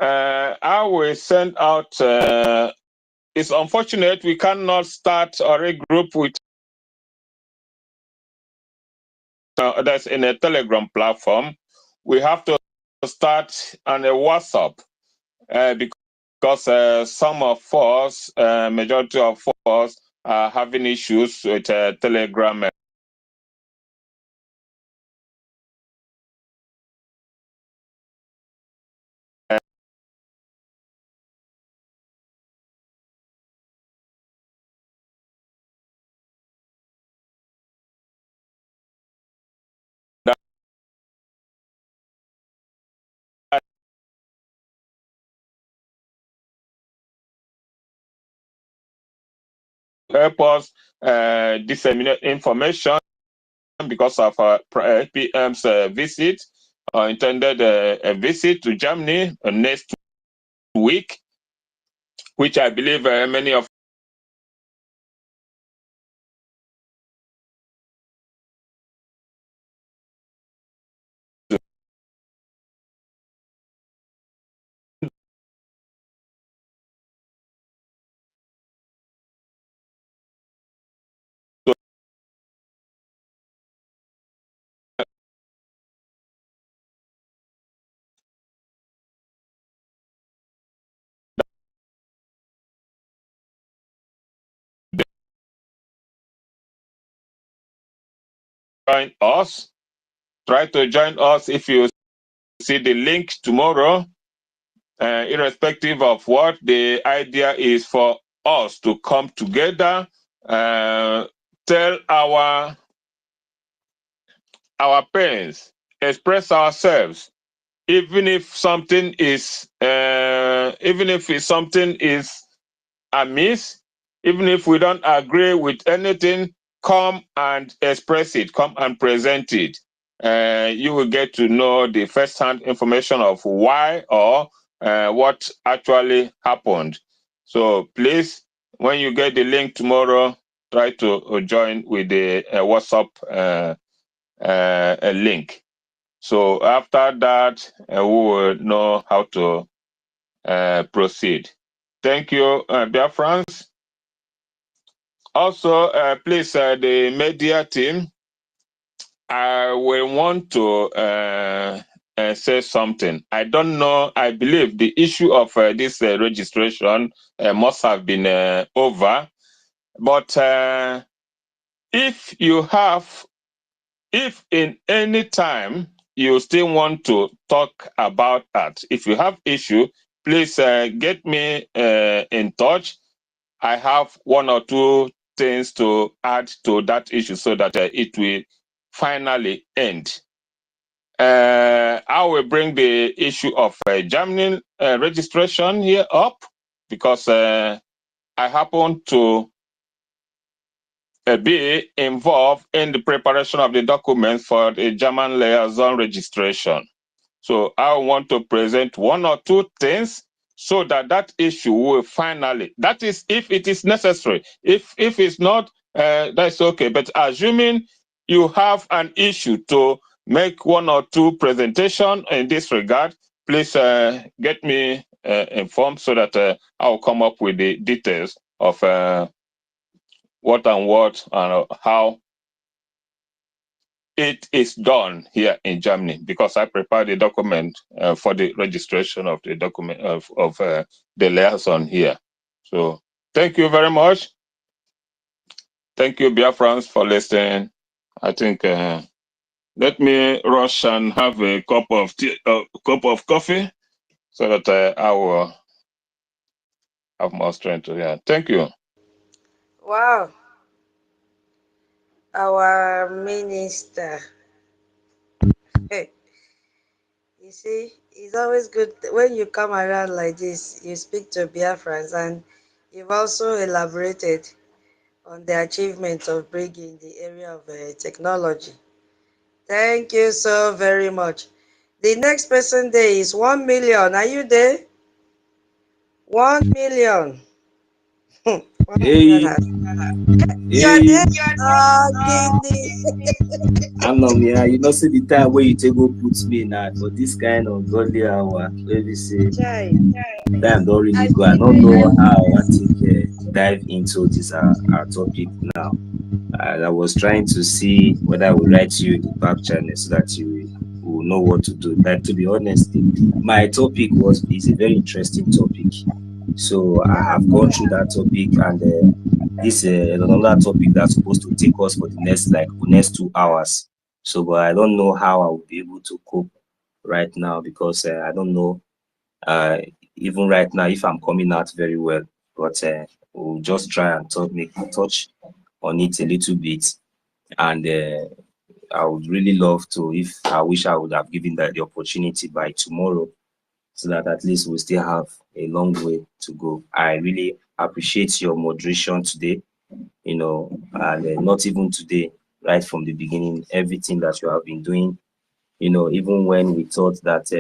I will send out. It's unfortunate we cannot start or regroup with that's in a Telegram platform. We have to start on a WhatsApp because some of us, majority of us, are having issues with Telegram. Help us disseminate information because of our PM's visit, intended a visit to Germany next week, which I believe many of join us. Try to join us if you see the link tomorrow. Irrespective of what, the idea is for us to come together, tell our pains, express ourselves, even if something is something is amiss, even if we don't agree with anything, come and express it, come and present it. You will get to know the first-hand information of why or what actually happened. So please, when you get the link tomorrow, try to join with the WhatsApp link. So after that, we will know how to proceed. Thank you, Biafrans. Also, please, the media team, I will want to say something. I don't know. I believe the issue of this registration must have been over. But if in any time you still want to talk about that, if you have issue, please get me in touch. I have one or two things to add to that issue so that it will finally end. I will bring the issue of Germany registration here up because I happen to be involved in the preparation of the documents for the German liaison registration. So I want to present one or two things so that that issue will finally, that is if it is necessary. If it's not, that's okay. But assuming you have an issue to make one or two presentation in this regard, please get me informed so that I'll come up with the details of what and how it is done here in Germany, because I prepared a document for the registration of the document of the liaison here. So thank you very much. Thank you, Biafrans, for listening. I think let me rush and have a cup of tea, cup of coffee, so that I will have more strength. Yeah, thank you. Wow, our minister. Hey, you see, it's always good when you come around like this, you speak to Biafrans, and you've also elaborated on the achievements of Brgie in the area of technology. Thank you so very much. The next person there is 1 million. Are you there? 1 million. 1 million Hey, has. You are hey, there? Oh, Guinea. Annam, yeah, you know, see the time where you take go put me now for this kind of godly hour, where we say Chai. time don't really I go. I don't know how I want to dive into this our topic now. I was trying to see whether I would write you in the back channel so that you will know what to do. But to be honest, my topic is a very interesting topic. So I have gone through that topic, and this is another topic that's supposed to take us for the next 2 hours. So, but I don't know how I will be able to cope right now, because I don't know even right now if I'm coming out very well. But we'll just try and touch on it a little bit, and I would really love to, if I wish I would have given that the opportunity by tomorrow, so that at least we still have a long way to go. I really appreciate your moderation today, you know, and not even today, right from the beginning, everything that you have been doing, you know, even when we thought that,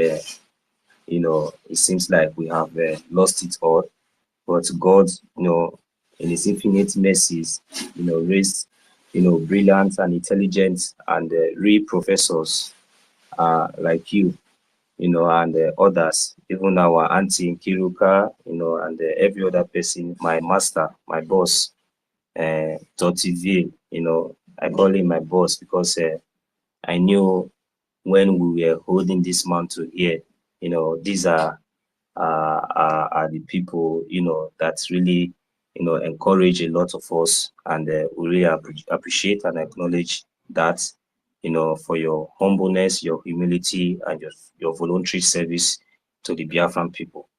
you know, it seems like we have lost it all, but God, you know, in his infinite mercies, you know, raised, you know, brilliant and intelligent and real professors like you know, and others, even our auntie Kiruka, you know, and every other person, my master, my boss, Totiville, you know, I call him my boss because I knew when we were holding this mantle here, you know, these are the people, you know, that really, you know, encourage a lot of us, and we really appreciate and acknowledge that, you know, for your humbleness, your humility, and your voluntary service to the Biafran people.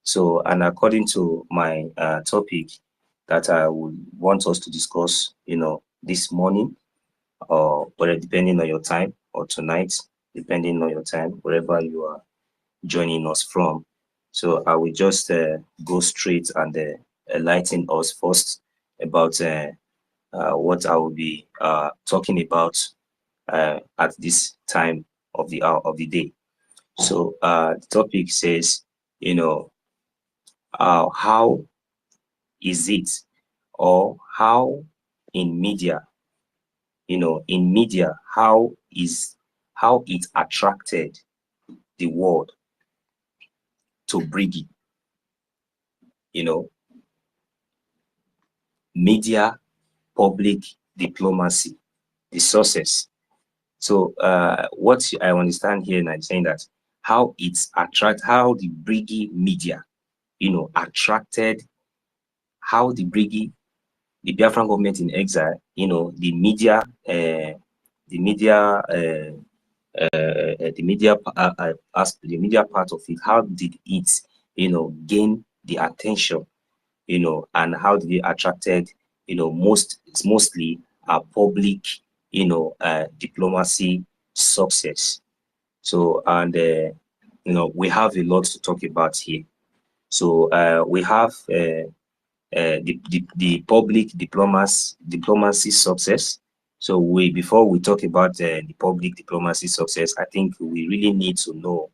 So, and according to my topic that I would want us to discuss, you know, this morning, or depending on your time, or tonight, depending on your time, wherever you are joining us from. So I will just go straight and enlighten us first about what I will be talking about at this time of the hour of the day. So the topic says, you know, how is it, or how in media, you know, in media, how it attracted the world to Brgie, you know, media public diplomacy, the sources. So what I understand here now is saying that how the Brgie media, attracted, how the Brgie, the Biafran government in exile, the media part of it, how did it, gain the attention, and how did it attracted, mostly public, diplomacy success. So, and we have a lot to talk about here. So we have the public diplomacy success. So before we talk about the public diplomacy success, I think we really need to know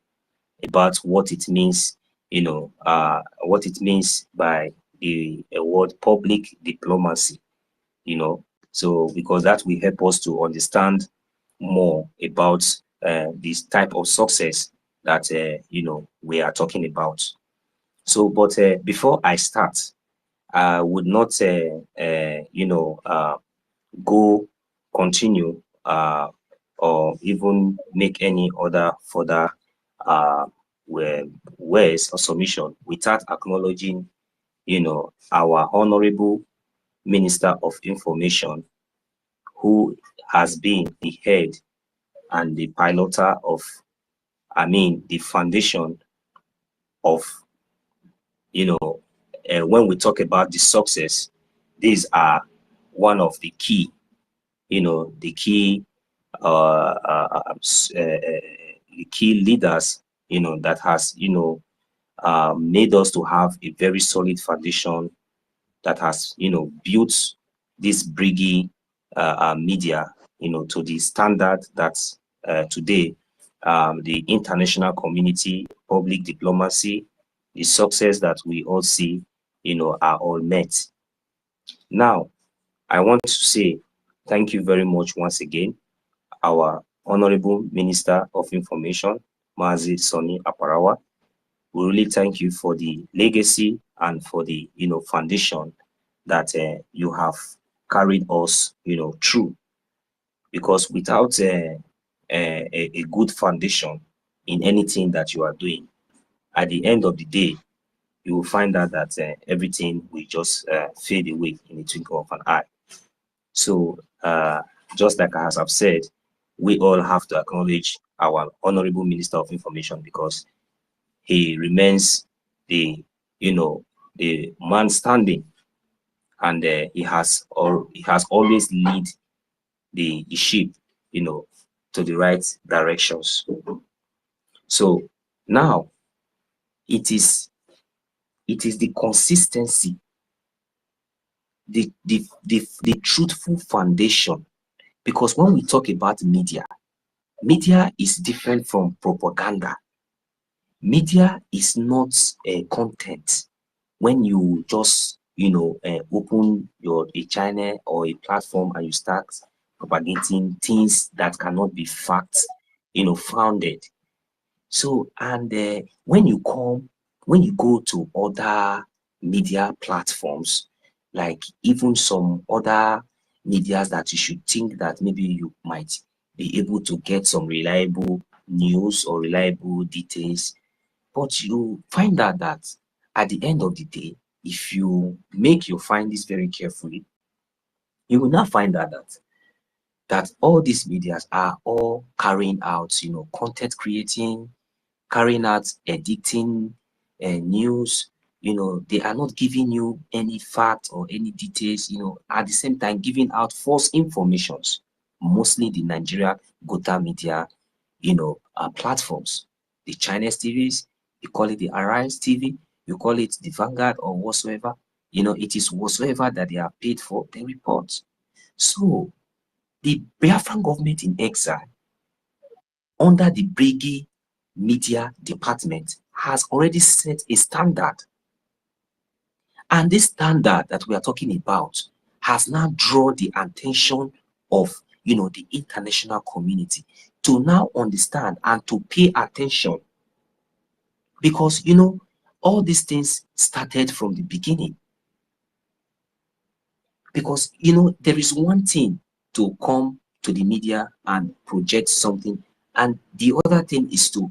about what it means, what it means by the word public diplomacy, so because that will help us to understand more about this type of success that we are talking about. So, but before I start, I would not continue or even make any other further words or submission without acknowledging, our honorable Minister of Information, who has been the head and the piloter of, the foundation of, when we talk about the success, these are one of the key, the key leaders, that has, made us to have a very solid foundation that has, built this Brgie media, to the standard that today the international community, public diplomacy, the success that we all see, are all met. Now, I want to say thank you very much once again, our Honorable Minister of Information, Mazi Sonny Aparawa. We really thank you for the legacy and for the foundation that you have carried us through, because without a good foundation in anything that you are doing, at the end of the day, you will find out that everything will just fade away in the twinkle of an eye. So just like as I've said, we all have to acknowledge our Honorable Minister of Information, because he remains the the man standing, and he has always lead the ship to the right directions. So now it is the consistency, the truthful foundation, because when we talk about media is different from propaganda. Media is not content. When you just open a channel or a platform and you start propagating things that cannot be fact founded. So, and when you go to other media platforms, like even some other medias that you should think that maybe you might be able to get some reliable news or reliable details, but you find out that at the end of the day, if you make your findings very carefully, you will now find out that all these medias are all carrying out, content creating, carrying out editing news. They are not giving you any fact or any details, at the same time giving out false informations, mostly the Nigeria Gota media, platforms, the Chinese TVs, you call it the Arise TV, you call it the Vanguard or whatsoever, it is whatsoever that they are paid for, they report. So the Biafran government in exile, under the Brgie media department, has already set a standard. And this standard that we are talking about has now drawn the attention of the international community to now understand and to pay attention, because all these things started from the beginning. Because, you know, there is one thing to come to the media and project something, and the other thing is to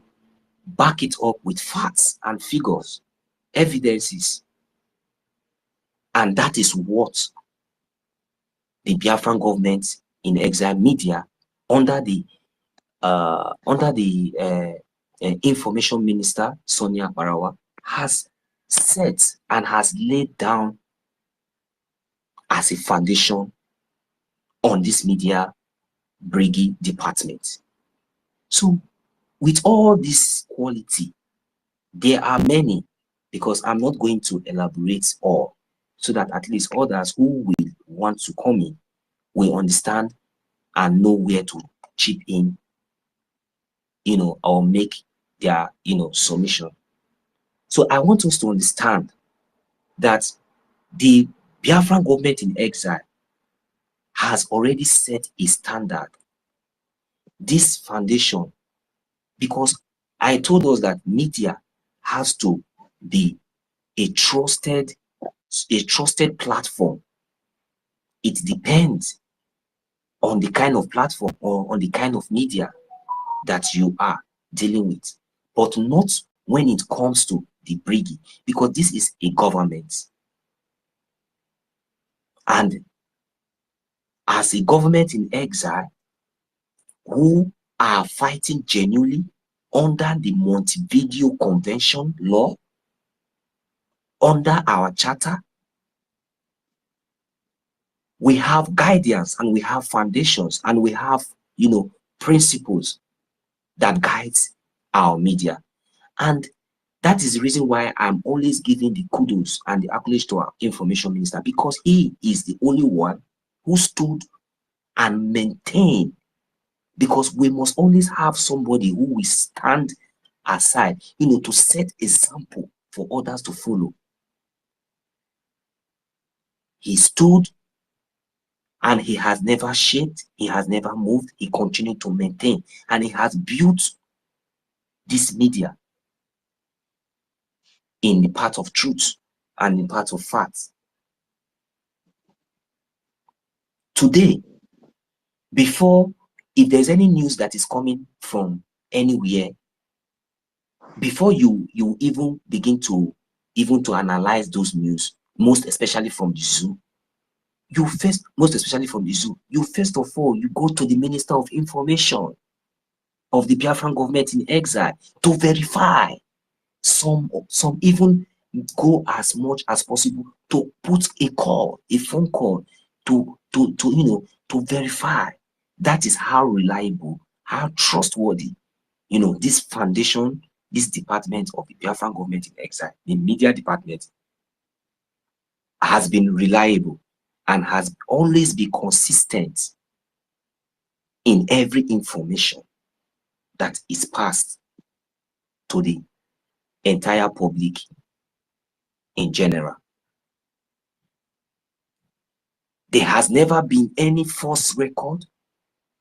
back it up with facts and figures, evidences. And that is what the Biafran government in exile media under the information minister Sonia Barawa has set and has laid down as a foundation on this media Brgie department. So with all this quality, there are many, because I'm not going to elaborate all, so that at least others who will want to come in will understand and know where to chip in, you know, or make their, you know, submission. So I want us to understand that the Biafran government in exile has already set a standard, this foundation, because I told us that media has to be a trusted platform. It depends on the kind of platform or on the kind of media that you are dealing with, but not when it comes to the Brgie, because this is a government. And as a government in exile who are fighting genuinely under the Montevideo Convention law, under our charter, we have guidance and we have foundations and we have, you know, principles that guides our media. And that is the reason why I'm always giving the kudos and the accolades to our information minister, because he is the only one who stood and maintained, because we must always have somebody who will stand aside, you know, to set example for others to follow. He stood and he has never shaked, he has never moved, he continued to maintain, and he has built this media in the path of truth and in the path of facts. Today, before, if there's any news that is coming from anywhere, before you even begin to analyze those news, most especially from the zoo, you first of all, you go to the Minister of Information of the Biafran government in exile to verify. Some even go as much as possible to put a phone call to you know, to verify. That is how reliable, how trustworthy, you know, this foundation, this department of the Biafran government in exile, the media department, has been reliable and has always been consistent in every information that is passed to the entire public in general. There has never been any false record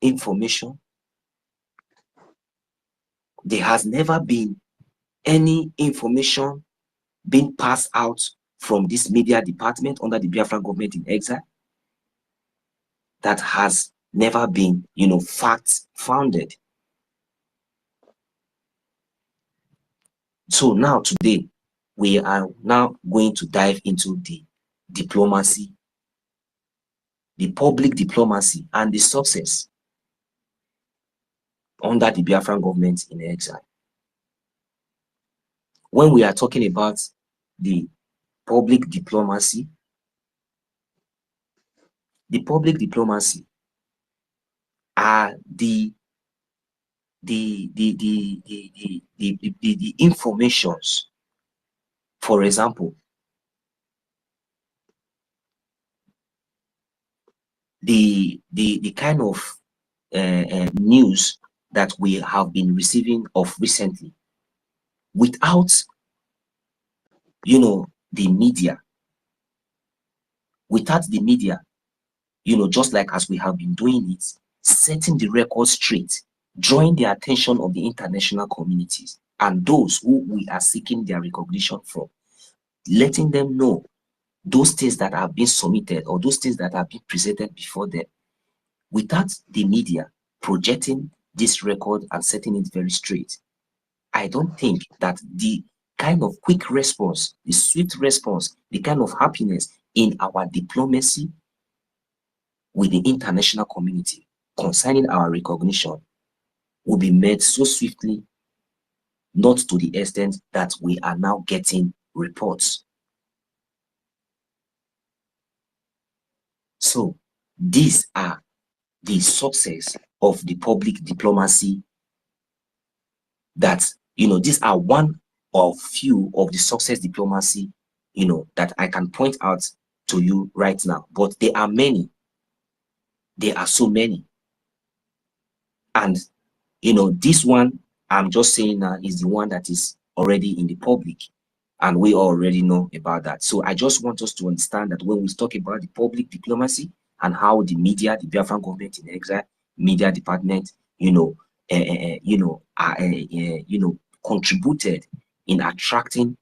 information. There has never been any information being passed out from this media department under the Biafran government in exile that has never been, you know, fact founded. So now today, we are now going to dive into the diplomacy, the public diplomacy and the success under the Biafran government in exile. When we are talking about the public diplomacy are the informations. For example, the kind of news that we have been receiving of recently, without, you know, the media, you know, just like as we have been doing it, setting the record straight, drawing the attention of the international communities and those who we are seeking their recognition from, letting them know those things that have been submitted or those things that have been presented before them, without the media projecting this record and setting it very straight, I don't think that the kind of quick response, the swift response, the kind of happiness in our diplomacy with the international community concerning our recognition will be made so swiftly, not to the extent that we are now getting reports. So these are the success of the public diplomacy that, these are one of few of the success diplomacy, that I can point out to you right now. But there are many. There are so many. And, this one I'm just saying now is the one that is already in the public. And we already know about that. So I just want us to understand that when we talk about the public diplomacy and how the media, the Biafran government in exile, media department, contributed in attracting,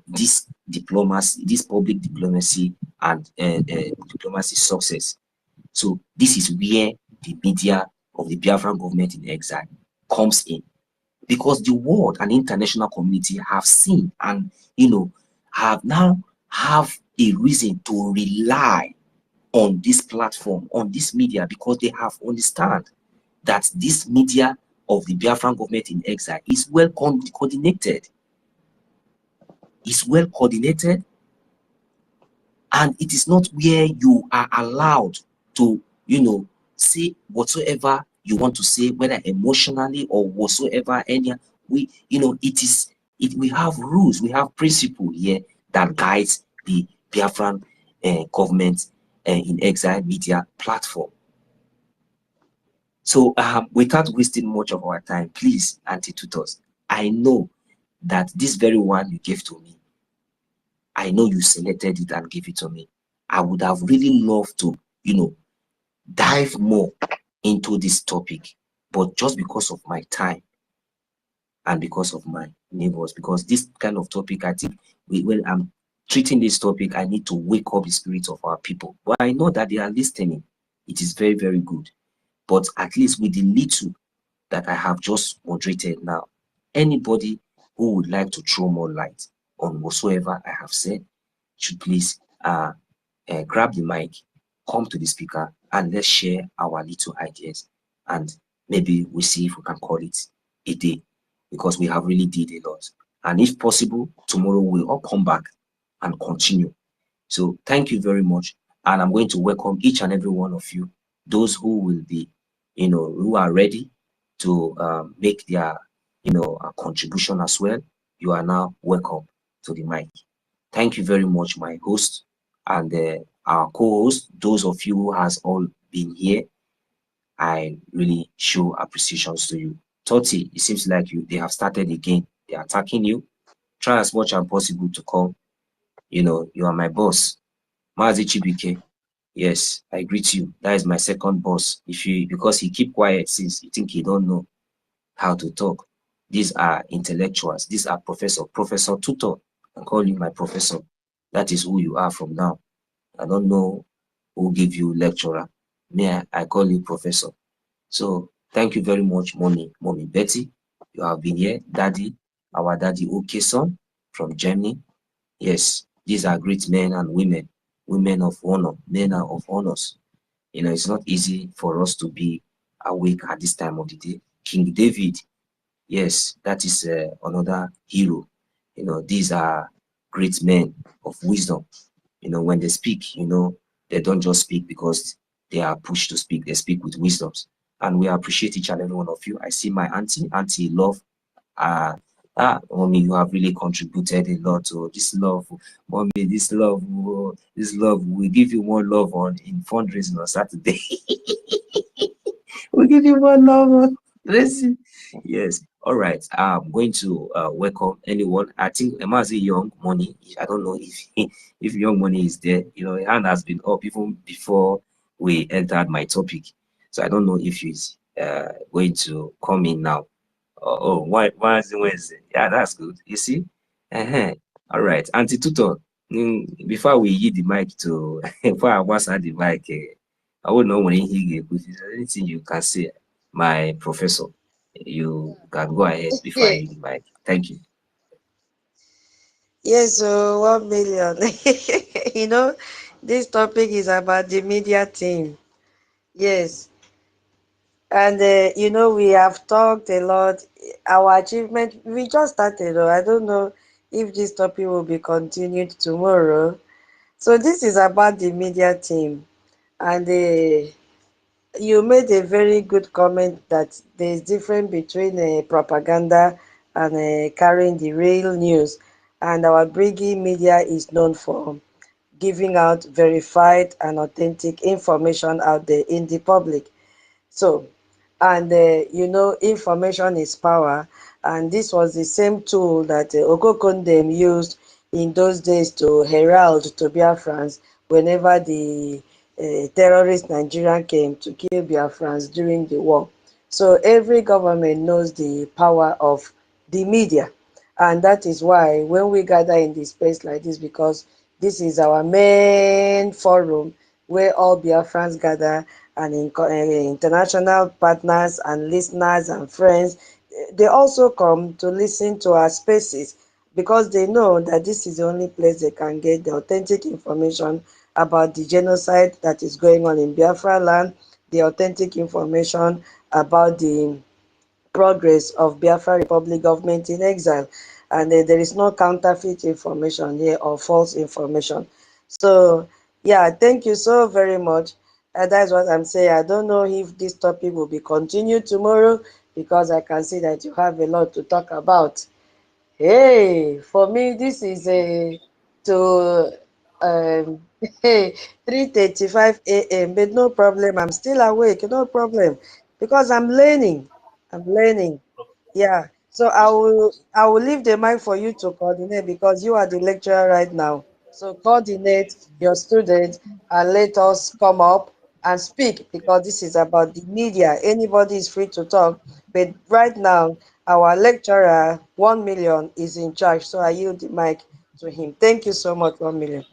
this diplomacy, this public diplomacy and diplomacy success. So this is where the media of the Biafran government in exile comes in. Because the world and international community have seen and, have a reason to rely on this platform, on this media, because they have understand that this media of the Biafran government in exile is well coordinated. It's well coordinated, and it is not where you are allowed to, say whatsoever you want to say, whether emotionally or whatsoever. We have rules, we have principle here that guides the Biafran government in exile media platform. So without wasting much of our time, please, Auntie Tutors, I know that this very one you gave to me, I know you selected it and gave it to me. I would have really loved to, dive more into this topic, but just because of my time and because of my neighbors, because this kind of topic, I think when I'm treating this topic, I need to wake up the spirit of our people. But I know that they are listening. It is very, very good. But at least with the little that I have just moderated now, anybody who would like to throw more light on whatsoever I have said should please grab the mic, come to the speaker, and let's share our little ideas. And maybe we'll see if we can call it a day, because we have really did a lot. And if possible, tomorrow we'll all come back and continue. So thank you very much. And I'm going to welcome each and every one of you, those who will be, who are ready to make their, contribution as well. You are now welcome to the mic. Thank you very much, my host and our co-host, those of you who has all been here. I really show appreciations to you. Toti, it seems like they have started again. They're attacking you. Try as much as possible to come. You are my boss. Mazi Chibike. Yes, I greet you. That is my second boss. Because he keep quiet since you think he don't know how to talk. These are intellectuals. These are Professor Tutor. I call you my professor. That is who you are from now. I don't know who give you lecturer. Me, I call you professor. So thank you very much, Mommy Betty. You have been here. Daddy, our daddy Okeson from Germany. Yes, these are great men and women of honor, men of honors. It's not easy for us to be awake at this time of the day. King David, yes, that is another hero. These are great men of wisdom. When they speak, they don't just speak because they are pushed to speak. They speak with wisdoms. And we appreciate each and every one of you. I see my auntie Love. Mommy, you have really contributed a lot to this love. Mommy, this love, we give you more love in fundraising on Saturday. We give you more love on fundraising. Yes. All right. I'm going to welcome anyone. I think Emazi Young Money. I don't know if Young Money is there. Hand has been up even before we entered my topic. So I don't know if he's going to come in now. Why is it Wednesday? Yeah, that's good. You see? All right. Auntie Tutor, Before we yield the mic to, before I was at the mic, I would know when he anything you can say, my professor. You can go ahead before I yield the mic. Thank you. Yes, so 1 million. You know, this topic is about the media team. Yes. And, you know, we have talked a lot. Our achievement, we just started. I don't know if this topic will be continued tomorrow. So this is about the media team. And you made a very good comment that there's difference between propaganda and carrying the real news. And our Brgie media is known for giving out verified and authentic information out there in the public. So, and you know, information is power, and this was the same tool that Okokondem used in those days to herald to Biafrans whenever the terrorist Nigerian came to kill Biafrans during the war. So every government knows the power of the media, and that is why when we gather in this space like this, because this is our main forum where all Biafrans gather, and international partners and listeners and friends, they also come to listen to our spaces because they know that this is the only place they can get the authentic information about the genocide that is going on in Biafra land, the authentic information about the progress of Biafra Republic government in exile. And there is no counterfeit information here or false information. So, yeah, thank you so very much. That's what I'm saying. I don't know if this topic will be continued tomorrow because I can see that you have a lot to talk about. Hey, for me, this is a to 3:35 a.m. But no problem. I'm still awake. No problem, because I'm learning. I'm learning. Yeah. So I will leave the mic for you to coordinate because you are the lecturer right now. So coordinate your students and let us come up and speak because this is about the media. Anybody is free to talk. But right now, our lecturer, 1 million, is in charge. So I yield the mic to him. Thank you so much, 1 million.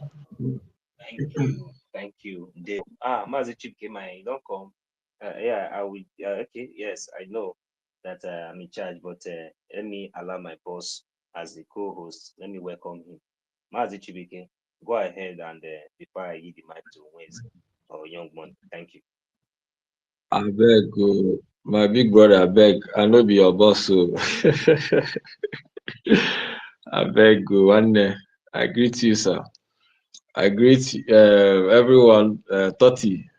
Thank you, Dave. Mazi Chip came in. Don't come. Yeah, I will. Okay, yes, I know that I'm in charge, but let me allow my boss as the co-host. Let me welcome him. Mazi Chibike, go ahead and before I give the mic to Wednesday or Young Money. Thank you. Abeg, my big brother, abeg, I no be your boss, so abeg, one I greet you, sir. I greet everyone, 30.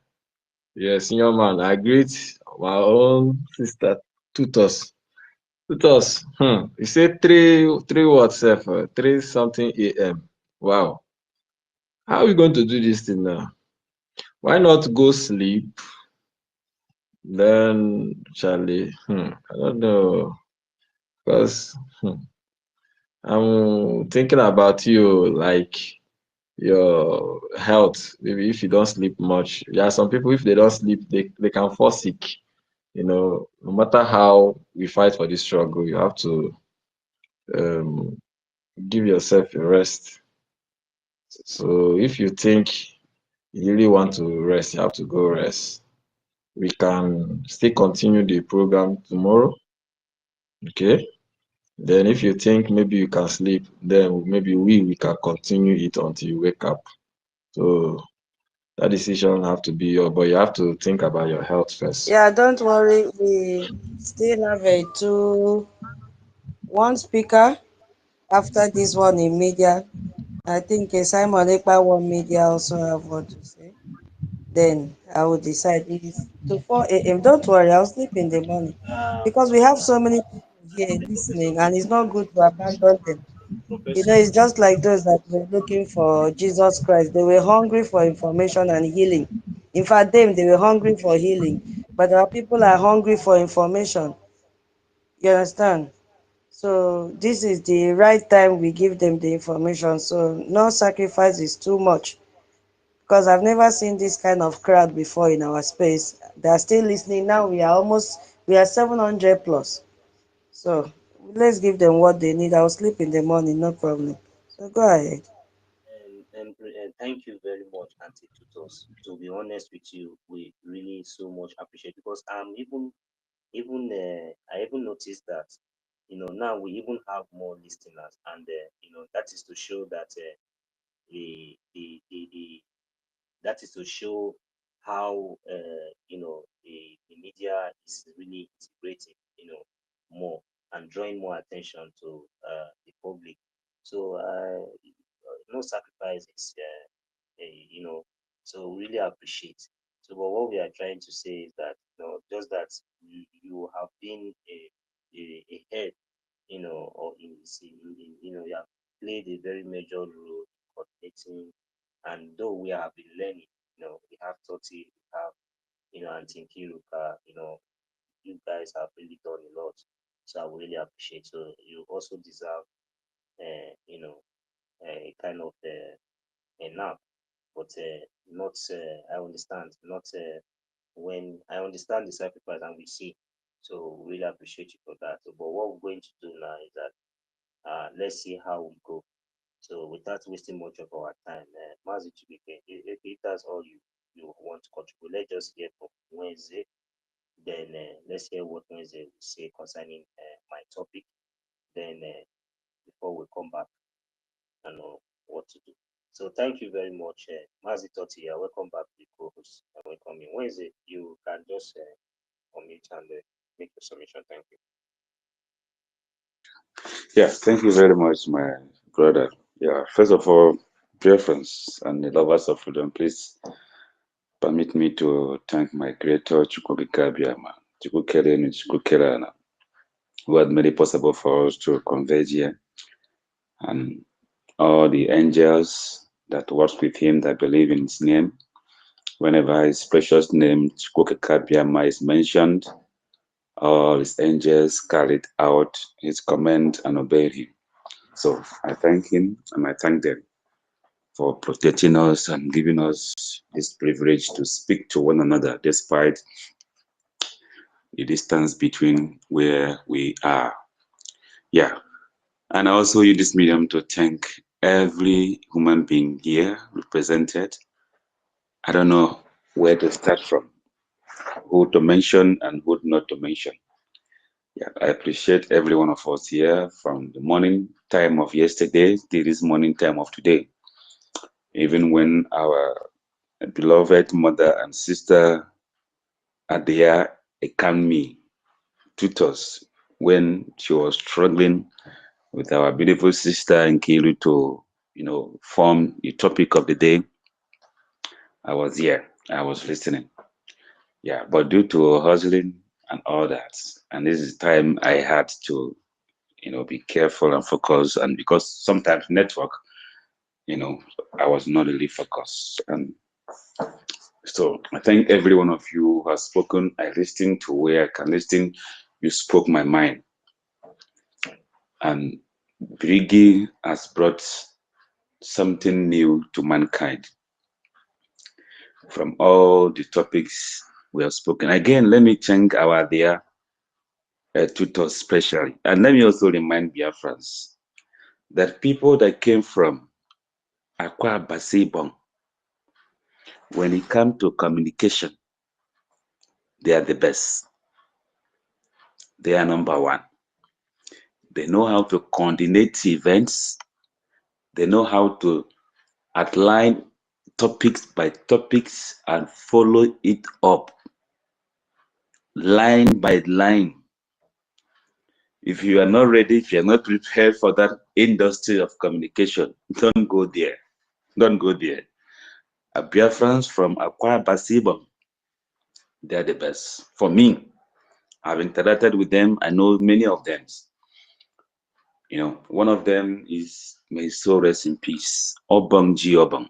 Yes, senior man. I greet my own sister, Tutos. Tutos, you say three what, sef? 3 something a.m. Wow. How are we going to do this thing now? Why not go sleep? Then, Charlie, I don't know. Because I'm thinking about you, like your health. Maybe if you don't sleep much. There are some people, if they don't sleep, they can fall sick. You know, no matter how we fight for this struggle, you have to um, give yourself a rest. So if you think you really want to rest, you have to go rest. We can still continue the program tomorrow. Okay. Then if you think maybe you can sleep, then maybe we can continue it until you wake up. So that decision have to be your, but you have to think about your health first. Yeah, don't worry. We still have one speaker after this one in media. I think Simon Ekpa one media also have what to say. Then I will decide. It is to 4 a.m. Don't worry, I'll sleep in the morning because we have so many people here listening, and it's not good to abandon them. You know, it's just like those that were looking for Jesus Christ. They were hungry for information and healing. In fact, they were hungry for healing, but our people are hungry for information. You understand? So this is the right time we give them the information. So no sacrifice is too much because I've never seen this kind of crowd before in our space. They are still listening. Now we are 700 plus. So let's give them what they need. I'll sleep in the morning, no problem. So go ahead. thank you very much, Auntie Tutos. To be honest with you, we really so much appreciate, because I even noticed that, now we even have more listeners, and that is to show that the that is to show how the media is really integrating, more, and drawing more attention to the public. So no sacrifice is so we really appreciate. So but what we are trying to say is that, just that you have been a head, or you have played a very major role in coordinating. And though we have been learning, we have Toti, we have Auntie Kiruka, you guys have really done a lot. So I really appreciate. So you also deserve a kind of a nap, but not I understand, not when I understand the sacrifice, and we see. So really appreciate you for that. But what we're going to do now is that let's see how we go. So without wasting much of our time, Mazi Chibike, if that's all you want to contribute, let's just hear from Wednesday. Then let's hear what Wednesday will say concerning my topic. Then before we come back and know what to do. So thank you very much, Mazi Toti. Welcome back to the co-host. Welcome in. Wednesday, you can just unmute and make your submission. Thank you. Yeah, thank you very much, my brother. Yeah, first of all, dear friends and the lovers of freedom, please permit me to thank my creator, Chukwuka Chukwukelana, who had made it possible for us to converge here, and all the angels that work with him, that believe in his name. Whenever his precious name, Chukwuka is mentioned, all his angels carried out his command and obeyed him. So I thank him and I thank them for protecting us and giving us this privilege to speak to one another despite the distance between where we are. Yeah. And I also use this medium to thank every human being here represented. I don't know where to start from, who to mention and who not to mention. Yeah, I appreciate every one of us here from the morning time of yesterday to this morning time of today. Even when our beloved mother and sister are there, Ekpa tutors, when she was struggling with our beautiful sister Nkiru to, form the topic of the day, I was here. I was listening. Yeah, but due to hustling and all that, and this is time I had to, be careful and focus, and because sometimes network, I was not really focused. And so I thank every one of you who has spoken. I listened to where I can listen. You spoke my mind. And Brgie has brought something new to mankind. From all the topics we have spoken. Again, let me thank our dear tutors especially. And let me also remind Biafrans that people that came from Akwa Basibon, when it comes to communication, they are the best. They are number one. They know how to coordinate events. They know how to outline topics by topics and follow it up line by line. If you are not ready, if you are not prepared for that industry of communication, don't go there. Don't go there. Biafrans from Akwa Basibon, they are the best. For me, I've interacted with them. I know many of them. One of them is, may his soul rest in peace, Obong.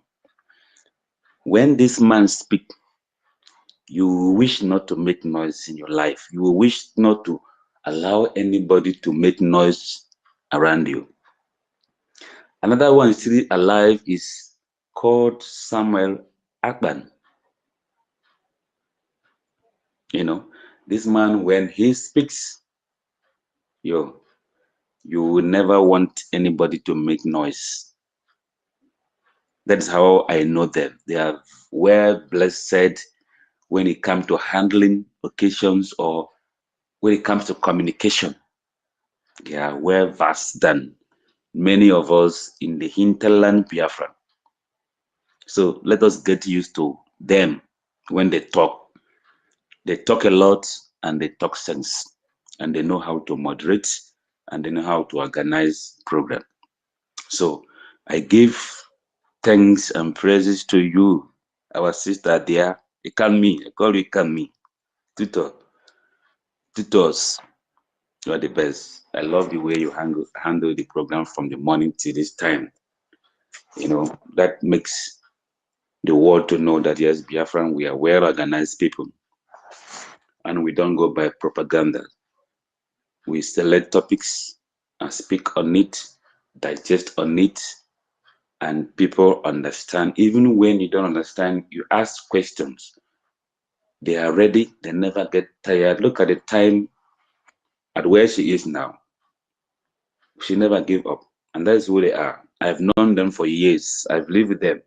When this man speaks, you wish not to make noise in your life. You wish not to allow anybody to make noise around you. Another one still alive is called Samuel Akban. This man, when he speaks, you will never want anybody to make noise. That's how I know them. They are well blessed when it comes to handling occasions or when it comes to communication. They are well versed than many of us in the hinterland Biafra. So let us get used to them when they talk. They talk a lot and they talk sense, and they know how to moderate and they know how to organize program. So I give thanks and praises to you, our sister there. Ekami, I call you Ekami. Tutors, you are the best. I love the way you handle the program from the morning till this time. You know, that makes the world to know that yes, Biafran, we are well organized people and we don't go by propaganda. We select topics and speak on it, digest on it, and people understand. Even when you don't understand, you ask questions. They are ready, they never get tired. Look at the time at where she is now. She never gave up, and that's who they are. I've known them for years. I've lived with them.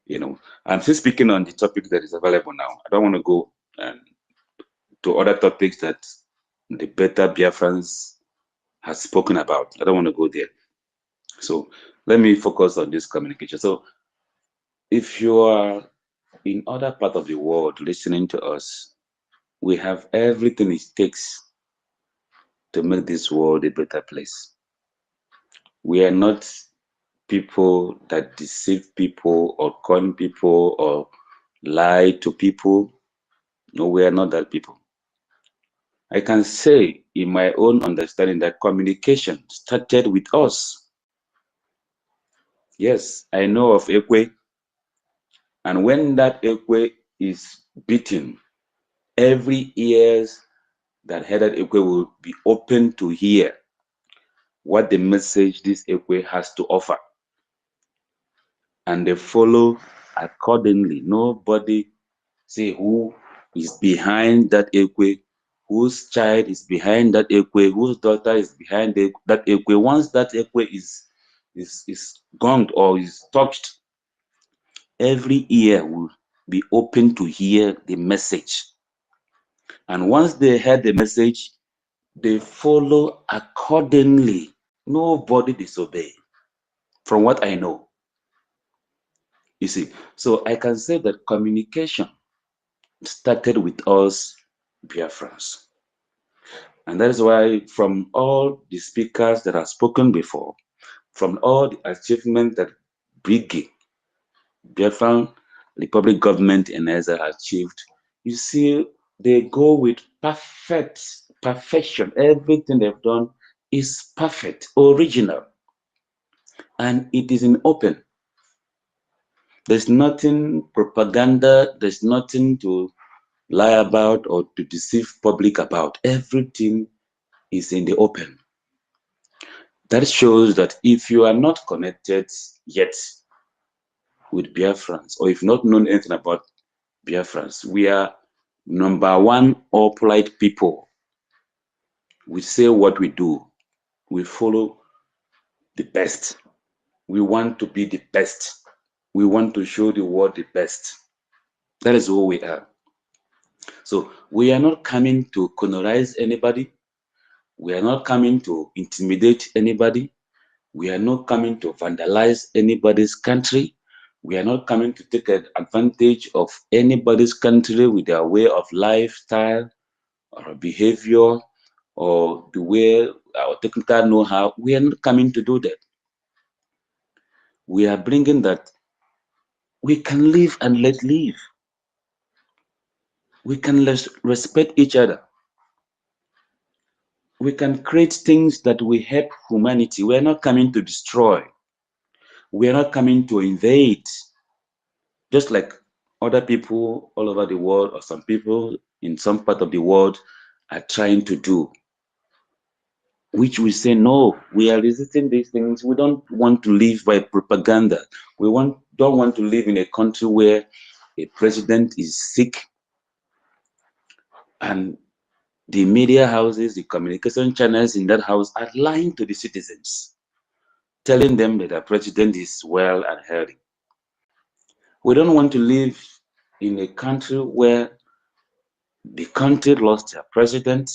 You know, I'm still speaking on the topic that is available now. I don't want to go to other topics that the better Biafrans has spoken about. I don't want to go there. So let me focus on this communication. So if you are in other part of the world listening to us, we have everything it takes to make this world a better place. We are not people that deceive people or con people or lie to people. No, we are not that people. I can say in my own understanding that communication started with us. Yes, I know of Ekwe, and when that Ekwe is beaten, every ears that headed Ekwe will be open to hear what the message this Ekwe has to offer. And they follow accordingly. Nobody say who is behind that Ekwe, whose child is behind that Ekwe, whose daughter is behind that Ekwe. Once that Ekwe is gonged or is touched, every ear will be open to hear the message. And once they heard the message, they follow accordingly. Nobody disobey, from what I know. You see, so I can say that communication started with us Biafrans. And that is why from all the speakers that have spoken before, from all the achievements that Brgie, Biafran Republic government in Nigeria has achieved, you see, they go with perfection. Everything they've done is perfect, original, and it is in open. There's nothing propaganda, there's nothing to lie about or to deceive public about. Everything is in the open. That shows that if you are not connected yet with Biafrans, or if not known anything about Biafrans, we are #1 all polite people. We say what we do. We follow the best. We want to be the best. We want to show the world the best. That is who we are. So we are not coming to colonize anybody. We are not coming to intimidate anybody. We are not coming to vandalize anybody's country. We are not coming to take advantage of anybody's country with their way of lifestyle or behavior or the way our technical know-how. We are not coming to do that. We are bringing that we can live and let live. We can respect each other. We can create things that will help humanity. We are not coming to destroy. We are not coming to invade. Just like other people all over the world, or some people in some part of the world are trying to do, which we say, no, we are resisting these things. We don't want to live by propaganda. We don't want to live in a country where a president is sick and the media houses, the communication channels in that house are lying to the citizens, telling them that the president is well and healthy. We don't want to live in a country where the country lost their president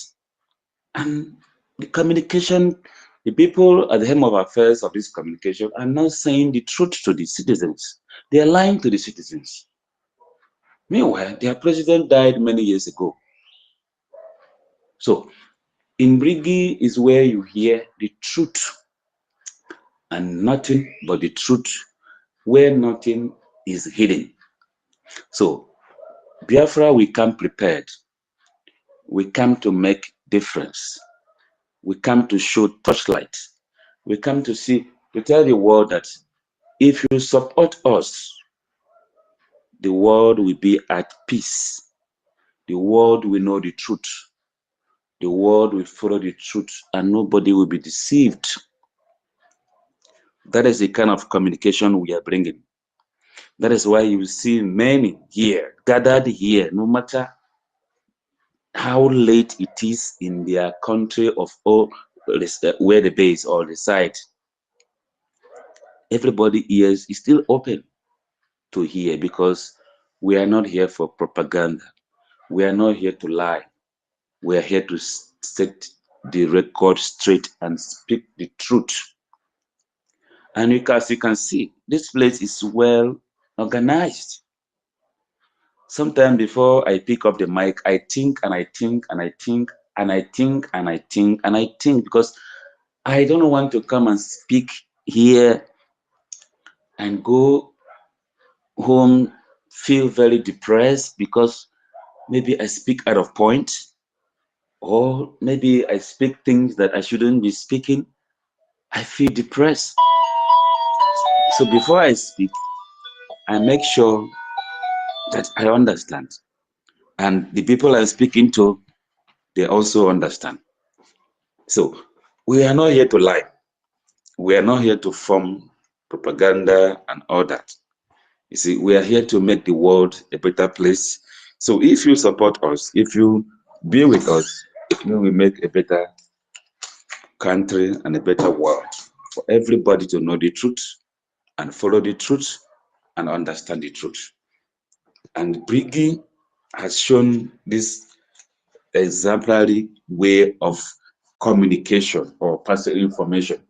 and the communication, the people at the helm of affairs of this communication are not saying the truth to the citizens. They are lying to the citizens. Meanwhile, their president died many years ago. So, in Brgie is where you hear the truth and nothing but the truth, where nothing is hidden. So, Biafra, we come prepared. We come to make difference. We come to show torchlight. We come to tell the world that if you support us, the world will be at peace. The world will know the truth. The world will follow the truth and nobody will be deceived. That is the kind of communication we are bringing. That is why you see many here, gathered here, no matter how late it is in their country of all where they base or reside. Everybody ears is still open to hear because we are not here for propaganda. We are not here to lie. We are here to set the record straight and speak the truth. And as you can see, this place is well organized. Sometimes before I pick up the mic, I think and I think and I think and I think and I think and I think because I don't want to come and speak here and go home, feel very depressed because maybe I speak out of point or maybe I speak things that I shouldn't be speaking. I feel depressed. So before I speak, I make sure that I understand. And the people I'm speaking to, they also understand. So we are not here to lie. We are not here to form propaganda and all that. You see, we are here to make the world a better place. So if you support us, if you be with us, we will make a better country and a better world for everybody to know the truth and follow the truth and understand the truth. And Brgie has shown this exemplary way of communication or passing information,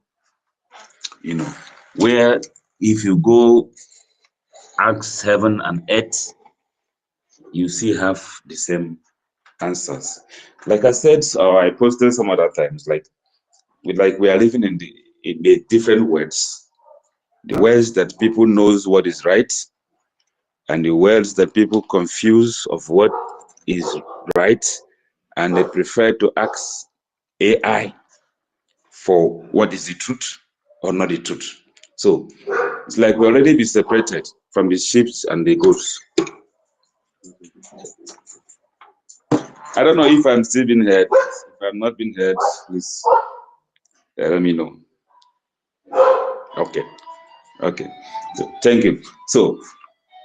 you know, where if you go ask heaven and earth, you see have the same answers. Like I said, or I posted some other times, like we are living in the different worlds. The worlds that people knows what is right, and the worlds that people confuse of what is right, and they prefer to ask AI for what is the truth or not the truth. So it's like we already be separated from the sheep and the goats. I don't know if I'm still being heard. If I'm not being heard, please let me know. Okay. Okay. So, thank you. So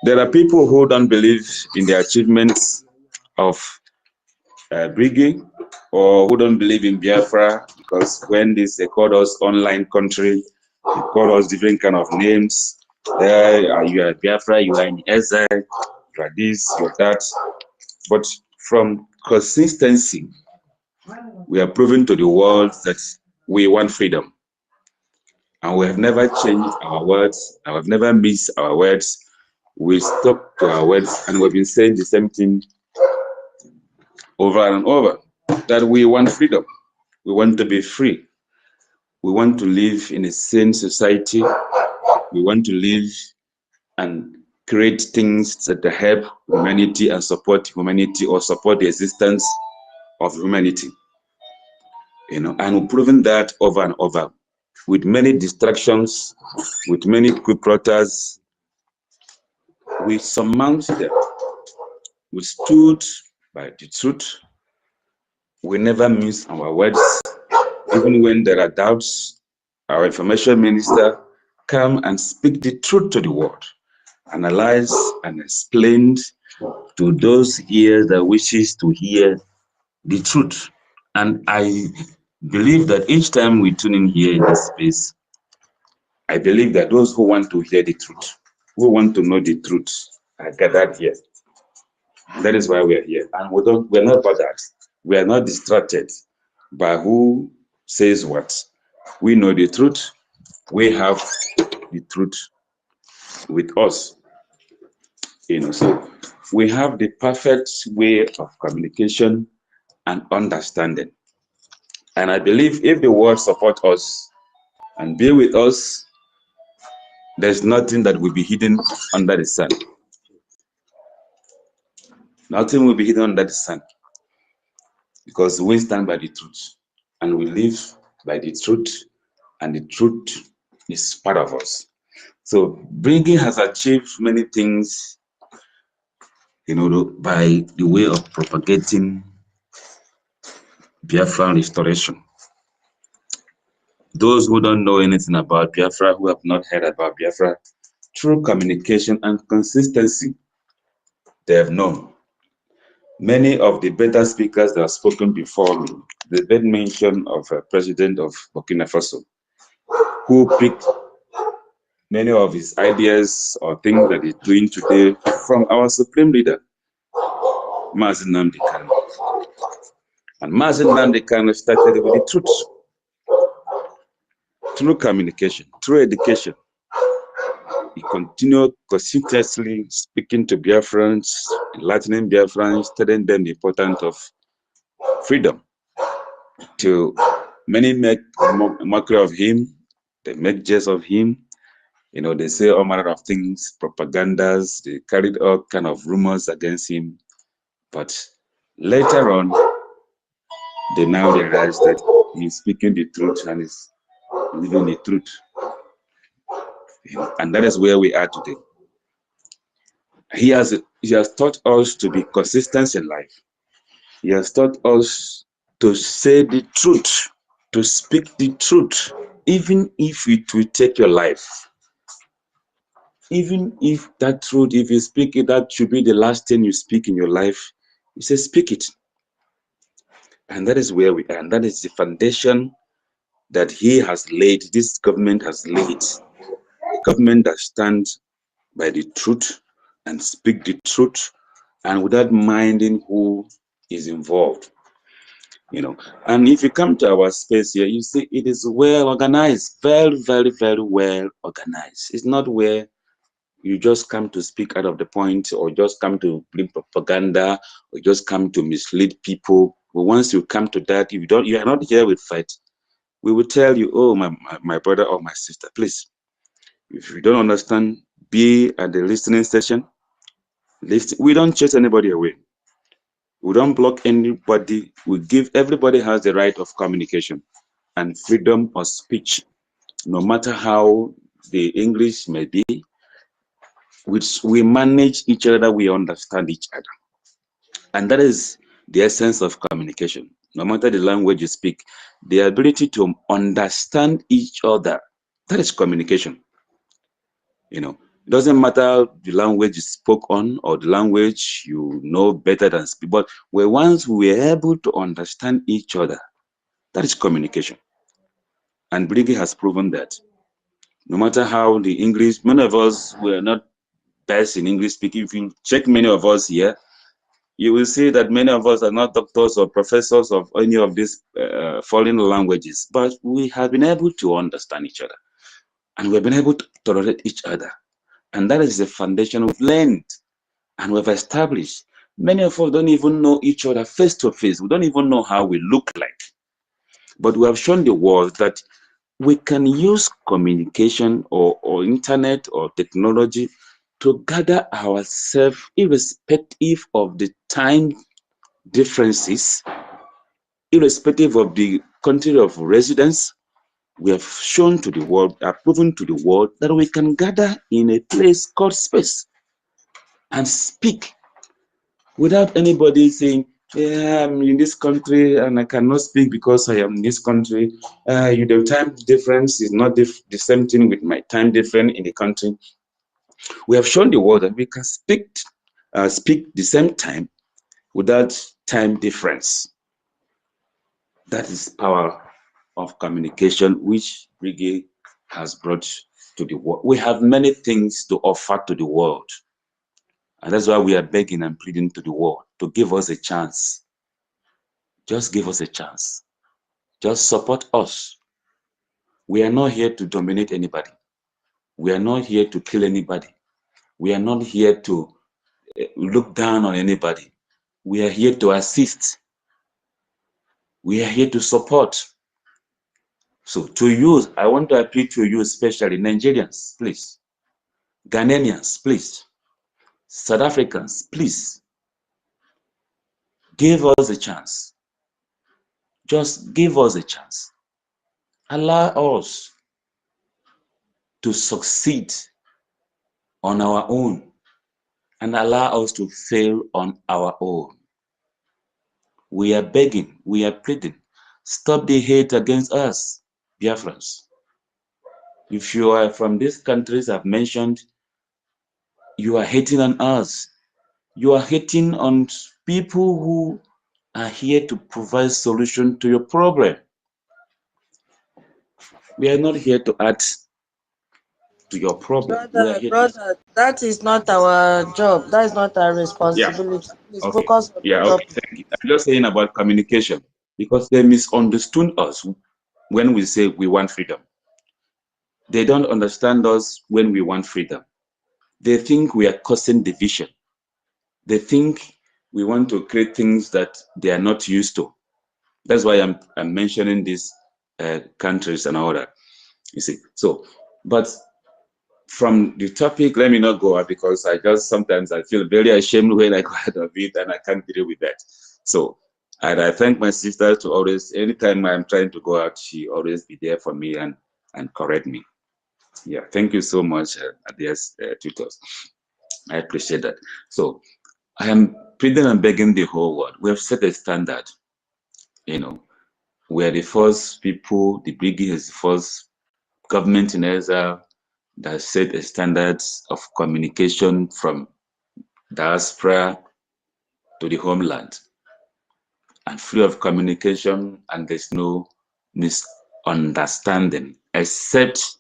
there are people who don't believe in the achievements of Brgie, or who don't believe in Biafra, because when they call us online country, they call us different kind of names. You are Biafra, you are in exile, you are this, you are that. But from consistency, we are proving to the world that we want freedom. And we have never changed our words, and we have never missed our words. We stuck to our words, and we've been saying the same thing over and over, that we want freedom. We want to be free. We want to live in a sane society. We want to live and create things that help humanity and support humanity, or support the existence of humanity. You know, and we've proven that over and over, with many distractions, with many quick-plotters. We surmount them. We stood by the truth. We never miss our words. Even when there are doubts, our information minister come and speak the truth to the world, analyze and explain to those here that wishes to hear the truth. And I believe that each time we tune in here in this space, I believe that those who want to hear the truth, who want to know the truth are gathered here. That is why we are here. And we're not bothered. We are not distracted by who says what. We know the truth. We have the truth with us. So we have the perfect way of communication and understanding. And I believe if the world support us and be with us, there's nothing that will be hidden under the sun. Nothing will be hidden under the sun. Because we stand by the truth and we live by the truth, and the truth is part of us. So Brgie has achieved many things, by the way of propagating Biafran restoration. Those who don't know anything about Biafra, who have not heard about Biafra, through communication and consistency, they have known. Many of the better speakers that have spoken before me, they made mention of a president of Burkina Faso, who picked many of his ideas or things that he's doing today from our supreme leader, Nnamdi Kanu. And Nnamdi Kanu started with the truth, through communication, through education. He continued consistently speaking to Biafrans, enlightening Biafrans, telling them the importance of freedom. Till many make mockery of him, they make jest of him. They say all manner of things, propagandas, they carried all kind of rumors against him. But later on, they now realize that he's speaking the truth and is living the truth. And that is where we are today. He has taught us to be consistent in life. He has taught us to say the truth, to speak the truth, even if it will take your life. Even if that truth, if you speak it, that should be the last thing you speak in your life. He says, speak it. And that is where we are. And that is the foundation that he has laid, this government has laid. A government that stands by the truth and speak the truth, and without minding who is involved. And if you come to our space here, you see it is well organized, very, very, very well organized. It's not where you just come to speak out of the point, or just come to bring propaganda, or just come to mislead people. But once you come to that, you are not here with fight. We will tell you, oh, my brother or my sister, please, if you don't understand, be at the listening session. We don't chase anybody away. We don't block anybody. We give everybody has the right of communication and freedom of speech, no matter how the English may be. We manage each other, we understand each other. And that is the essence of communication. No matter the language you speak, the ability to understand each other, that is communication. It doesn't matter the language you spoke on or the language you know better than speak, but once we are able to understand each other, that is communication. And Brgie has proven that. No matter how the English, many of us were not best in English speaking. If you check many of us here, you will see that many of us are not doctors or professors of any of these foreign languages, but we have been able to understand each other, and we've been able to tolerate each other. And that is the foundation we've learned and we've established. Many of us don't even know each other face to face. We don't even know how we look like. But we have shown the world that we can use communication or internet or technology to gather ourselves irrespective of the time differences, irrespective of the country of residence. We have shown to the world, have proven to the world that we can gather in a place called space and speak without anybody saying, yeah, I'm in this country and I cannot speak because I am in this country. The time difference is not the same thing with my time difference in the country. We have shown the world that we can speak the same time without time difference. That is power of communication, which Brgie has brought to the world. We have many things to offer to the world. And that's why we are begging and pleading to the world to give us a chance. Just give us a chance. Just support us. We are not here to dominate anybody. We are not here to kill anybody. We are not here to look down on anybody. We are here to assist. We are here to support. So to you, I want to appeal to you, especially Nigerians, please. Ghanaians, please. South Africans, please. Give us a chance. Just give us a chance. Allow us to succeed on our own and allow us to fail on our own. We are begging, we are pleading. Stop the hate against us, Biafrans. If you are from these countries I've mentioned, you are hating on us. You are hating on people who are here to provide solution to your problem. We are not here to add to your problem. We are here Brother, that is not our job. That is not our responsibility. Please okay. focus on the topic. Thank you. I'm just saying about communication because they misunderstood us when we say we want freedom. They don't understand us when we want freedom. They think we are causing division. They think we want to create things that they are not used to. That's why I'm mentioning these countries and all that. You see, so, but from the topic, let me not go out because sometimes I feel very ashamed when I go out of it and I can't deal with that. So, and I thank my sister to always, anytime I'm trying to go out, she always be there for me and correct me. Yeah, thank you so much, dear tutors. I appreciate that. So, I am pleading and begging the whole world. We have set a standard. You know, we are the first people, the Brgie is the first government in Israel that set a standard of communication from diaspora to the homeland. And free of communication, and there's no misunderstanding, except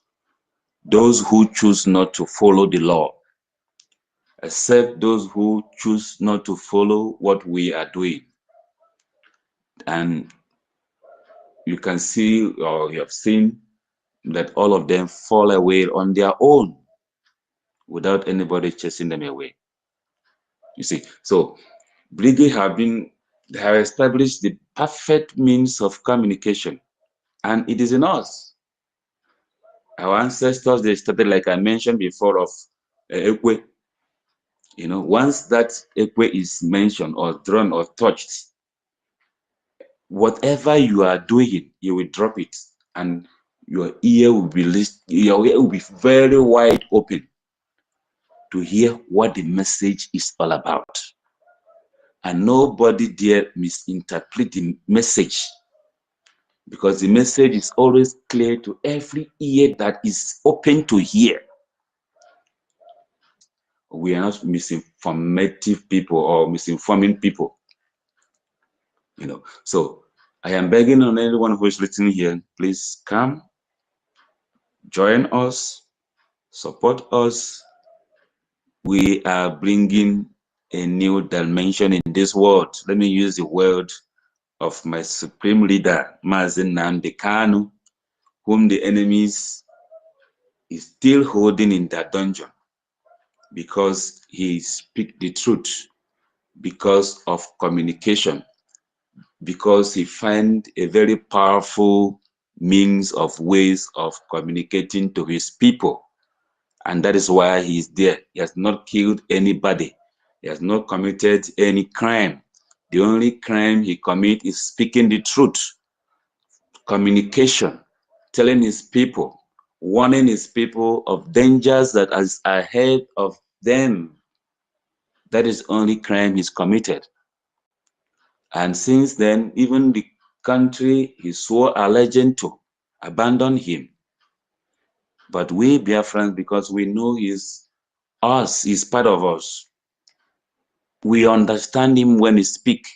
those who choose not to follow the law, except those who choose not to follow what we are doing. And you can see, or you have seen, that all of them fall away on their own without anybody chasing them away. You see, so Brgie have established the perfect means of communication, and it is in us. Our ancestors, they started, like I mentioned before, of Ekwe. You know, once that Ekwe is mentioned or drawn or touched, whatever you are doing, you will drop it, and your ear will be very wide open to hear what the message is all about. And nobody dare misinterpret the message, because the message is always clear to every ear that is open to hear. We are not misinformative people or misinforming people. You know, so I am begging on anyone who is listening here, please come, join us, support us. We are bringing a new dimension in this world. Let me use the word of my supreme leader, Nnamdi Kanu, whom the enemies is still holding in that dungeon because he speaks the truth, because of communication, because he find a very powerful means of ways of communicating to his people. And that is why he is there. He has not killed anybody. He has not committed any crime. The only crime he commits is speaking the truth, communication, telling his people, warning his people of dangers that is ahead of them. That is the only crime he's committed. And since then, even the country he swore allegiance to abandoned him. But we Biafrans, because we know he's us, he's part of us, we understand him when he speaks.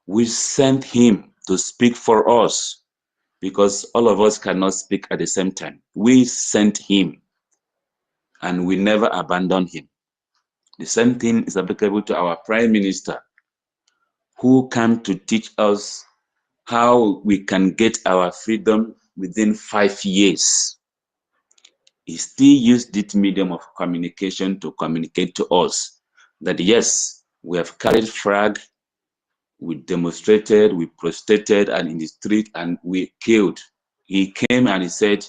We sent him to speak for us. because all of us cannot speak at the same time. We sent him and we never abandoned him. The same thing is applicable to our Prime Minister, who came to teach us how we can get our freedom within 5 years. He still used this medium of communication to communicate to us that yes, we have carried flag, we demonstrated, we protested, and in the street, and we killed. He came and he said,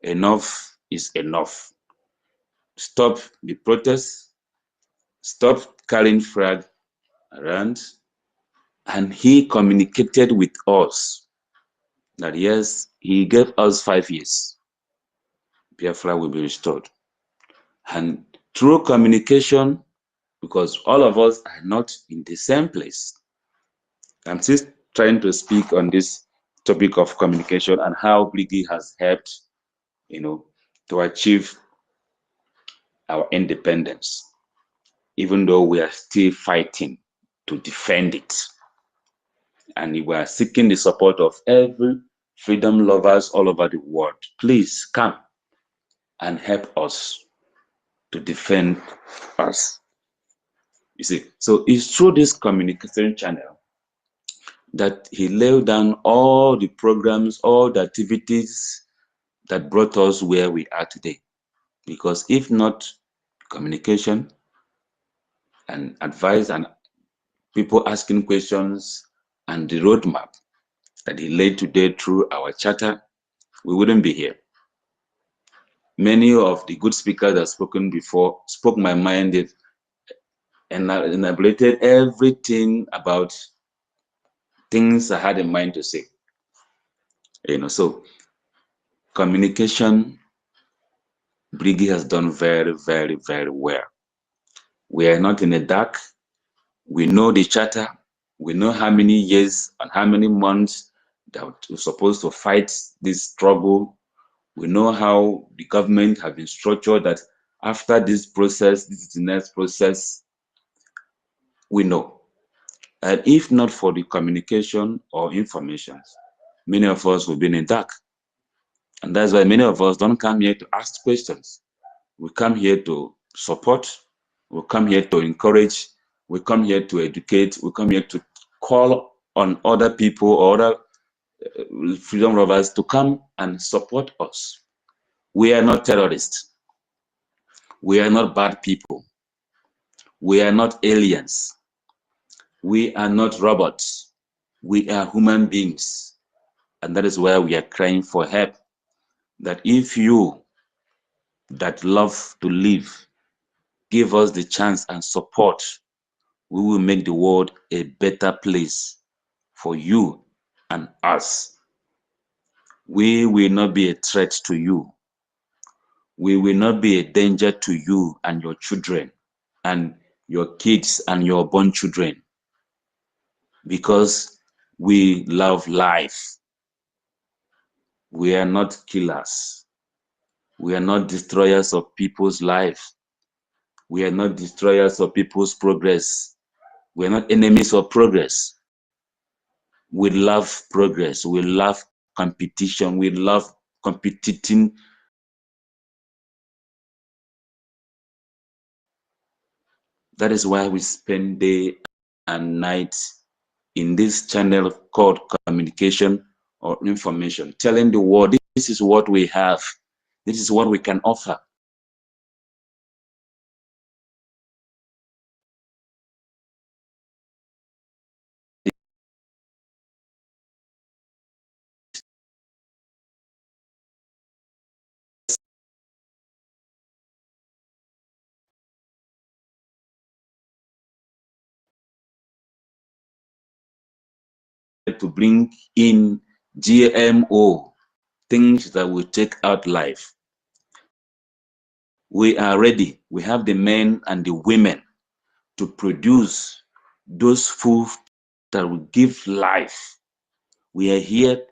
enough is enough. Stop the protests, stop carrying flag around. And he communicated with us that yes, he gave us 5 years. Biafra will be restored. And through communication, because all of us are not in the same place. I'm still trying to speak on this topic of communication and how Brgie has helped, to achieve our independence, even though we are still fighting to defend it. And we are seeking the support of every freedom lovers all over the world. Please come and help us to defend us. You see, so it's through this communication channel that he laid down all the programs, all the activities that brought us where we are today. Because if not communication and advice and people asking questions and the roadmap that he laid today through our charter, we wouldn't be here. Many of the good speakers that have spoken before spoke my mind and elaborated everything about things I had in mind to say. So communication, Brgie has done very, very, very well. We are not in the dark. We know the charter. We know how many years and how many months that we're supposed to fight this struggle. We know how the government have been structured, that after this process, this is the next process. We know. And if not for the communication or information, many of us will be in the dark. And that's why many of us don't come here to ask questions. We come here to support. We come here to encourage. We come here to educate. We come here to call on other people or other freedom lovers to come and support us. We are not terrorists. We are not bad people. We are not aliens. We are not robots. We are human beings. And that is why we are crying for help. That if you that love to live give us the chance and support, we will make the world a better place for you and us. We will not be a threat to you. We will not be a danger to you and your children and your kids and your born children, because we love life. We are not killers. We are not destroyers of people's life. We are not destroyers of people's progress. We are not enemies of progress. We love progress. We love competition. We love competing. That is why we spend day and night in this channel called communication or information, telling the world this is what we have. This is what we can offer. To bring in GMO, things that will take out life. We are ready. We have the men and the women to produce those foods that will give life. We are here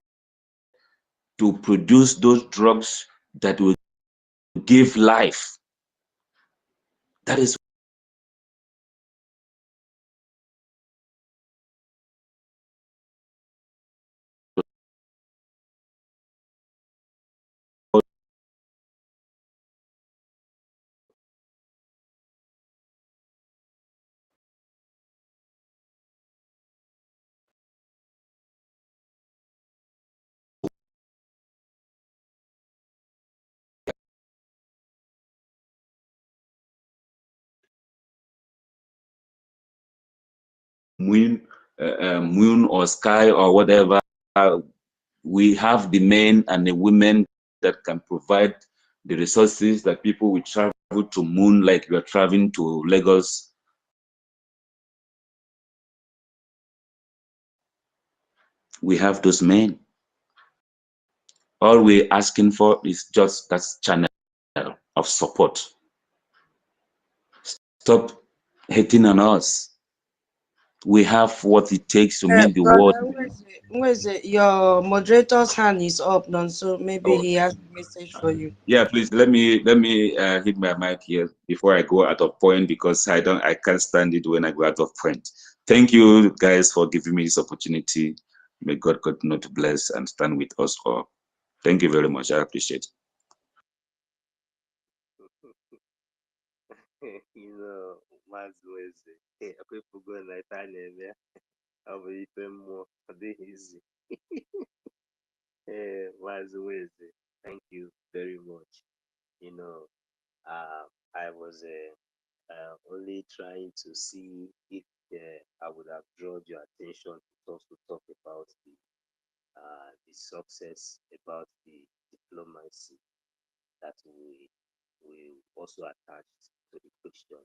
to produce those drugs that will give life. That is moon or sky or whatever. We have the men and the women that can provide the resources that people will travel to moon, like you are traveling to Lagos. We have those men. All we're asking for is just that channel of support. Stop hating on us. We have what it takes to make the world. Your moderator's hand is up now, so maybe he has a message for you. Yeah, please let me hit my mic here before I go out of point, because I can't stand it when I go out of point. Thank you guys for giving me this opportunity. May God continue to bless and stand with us all. Thank you very much. I appreciate it. You know, Mazweze, people go like that, I'll be more for the easy. Mazweze, thank you very much. You know, I was only trying to see if I would have drawn your attention to also talk about the success, about the diplomacy that we also attached to the question.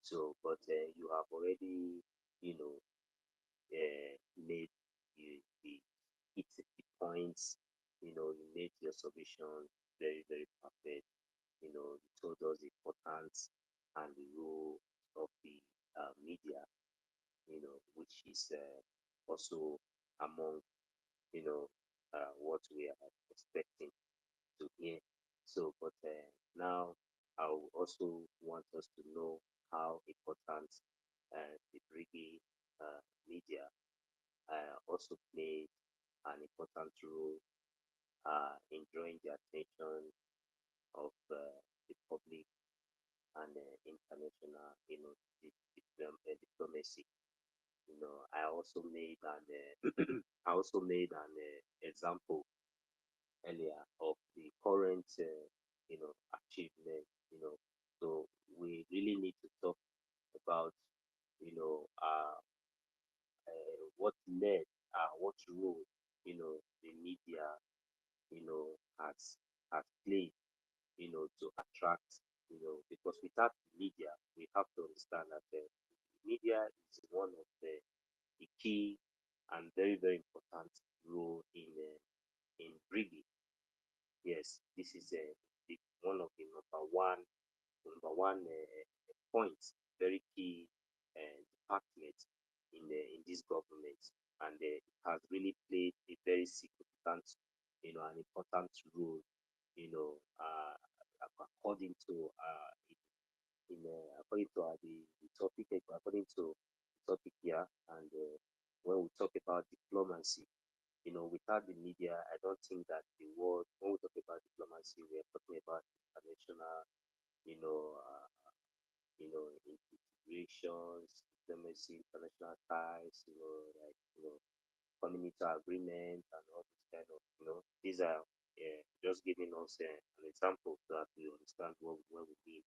So, but you have already, you know, made the points. You know, you made your submission very, very perfect. You know, you told us the importance and the role of the media. You know, which is also among, you know, what we are expecting to hear. So, but now I also want us to know how important the Brgie media also played an important role in drawing the attention of the public and international, you know, diplomacy. You know, I also made an example earlier of the current, you know, achievement. You know, so we really need to talk about, you know, what led, what role, you know, the media, you know, has played, you know, to attract, you know, because without media, we have to understand that media is one of the key and very, very important role in Brigi. Yes, this is one of the number one point, very key department in this government, and it has really played a very significant, you know, an important role, you know, according to the topic, according to the topic here, and when we talk about diplomacy, you know, without the media, I don't think that the world, when we talk about diplomacy, we are talking about international, you know, integrations, diplomacy, international ties, you know, like, you know, coming into agreement and all this kind of, you know, these are just giving us an example so that we understand what we mean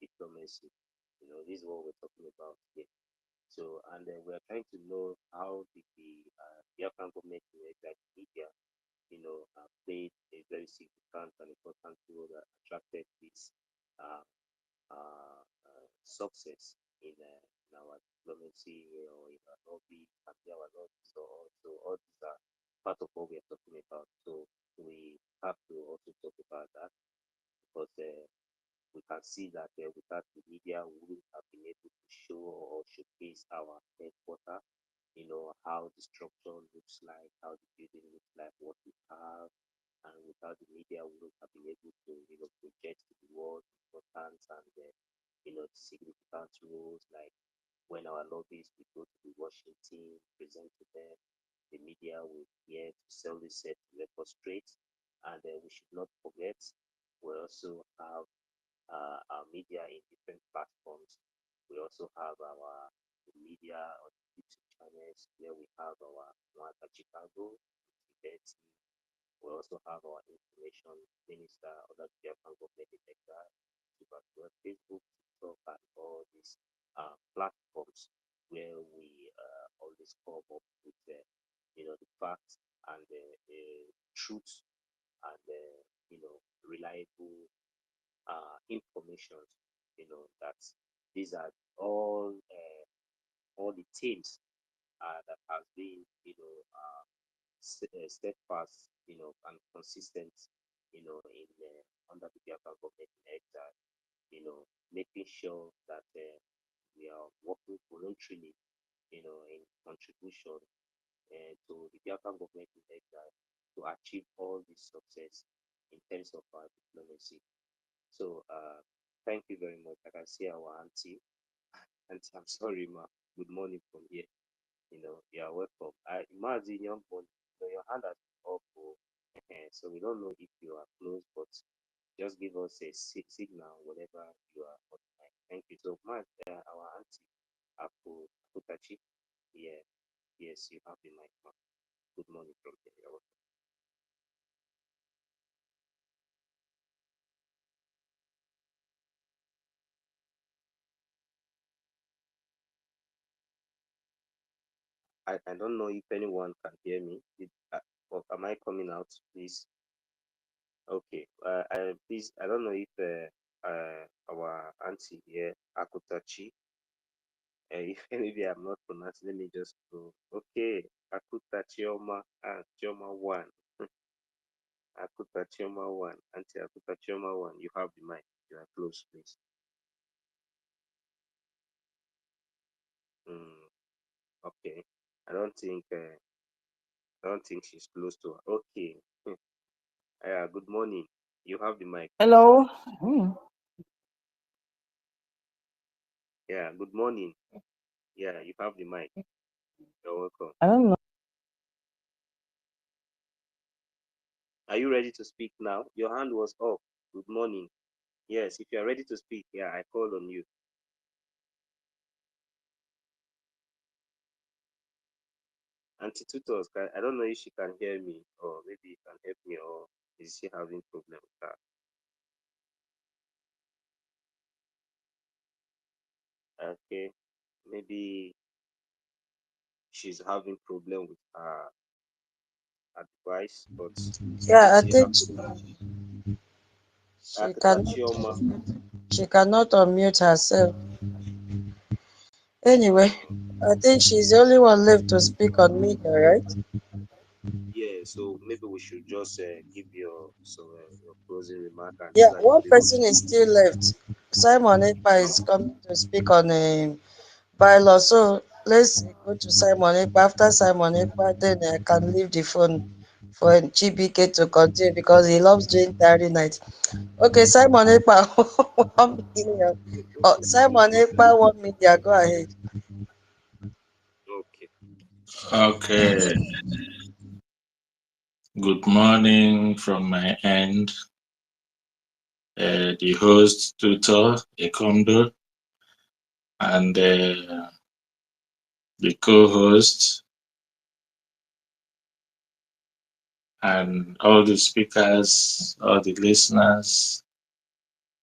diplomacy. You know, this is what we're talking about here. So, and then we're trying to know how the Biafran government, like media, you know, played a very significant and important role that attracted this uh, success in our diplomacy or in our lobby and our lobby. So all these are part of what we are talking about. So we have to also talk about that because we can see that without the media, we wouldn't have been able to show or showcase our headquarters, you know, how the structure looks like, how the building looks like, what we have. And without the media, we wouldn't have been able to, you know, project to the world importance and, you know, significant roles like when our lobbies we go to the Washington, present to them, the media will here to sell the set to let us straight. And we should not forget, we also have our media in different platforms. We also have our media on YouTube channels where we have our one at Chicago, events. We also have our information minister, other Biafran government director, Facebook, TikTok, and all these platforms where that these are all the teams that has been, steadfast, and consistent, in under the Biafra government in exile, making sure that we are working voluntarily, in contribution to the Biafra government in exile to achieve all this success in terms of our diplomacy. So thank you very much. I can see our auntie. Auntie, I'm sorry, ma. Good morning from here. You are welcome. I imagine young boy, your hand has been up, so we don't know if you are close, but just give us a signal whenever you are on the mic. Thank you so much. Our auntie, Akutachi. Yeah, yes, you have the mic, ma. Good morning from here. You're welcome. I don't know if anyone can hear me. Or am I coming out, please? Okay. Please, I don't know if our auntie here, Akutachi, if maybe I'm not pronouncing, let me just go. Okay, Akutachioma, Chioma 1. Akutachioma 1, Auntie Akutachioma 1, you have the mic. You are close, please. Okay. I don't think she's close to her. Okay. Good morning. You have the mic. Hello. Yeah, good morning. Yeah, you have the mic. You're welcome. I don't know. Are you ready to speak now? Your hand was up. Good morning. Yes, if you are ready to speak, yeah, I call on you. Auntie Tutos, I don't know if she can hear me, or maybe you can help me, or is she having problem with that? Okay, maybe she's having problem with her device, but Yeah, I she think she cannot unmute herself. Anyway, I think she's the only one left to speak on media, right? Yeah, so maybe we should just give your closing remark. And Yeah, one person is still left. Simon Ekpa is coming to speak on a bylaw. So let's go to Simon Ekpa. After Simon Ekpa, then I can leave the phone for GBK to continue because he loves doing Saturday night. Okay, Simon Ekpa, 1 million. Oh, Simon Ekpa, 1 million. Go ahead. Okay. Okay. Good morning from my end. The host, tutor, Ekondo, and the co-host, and all the speakers, all the listeners,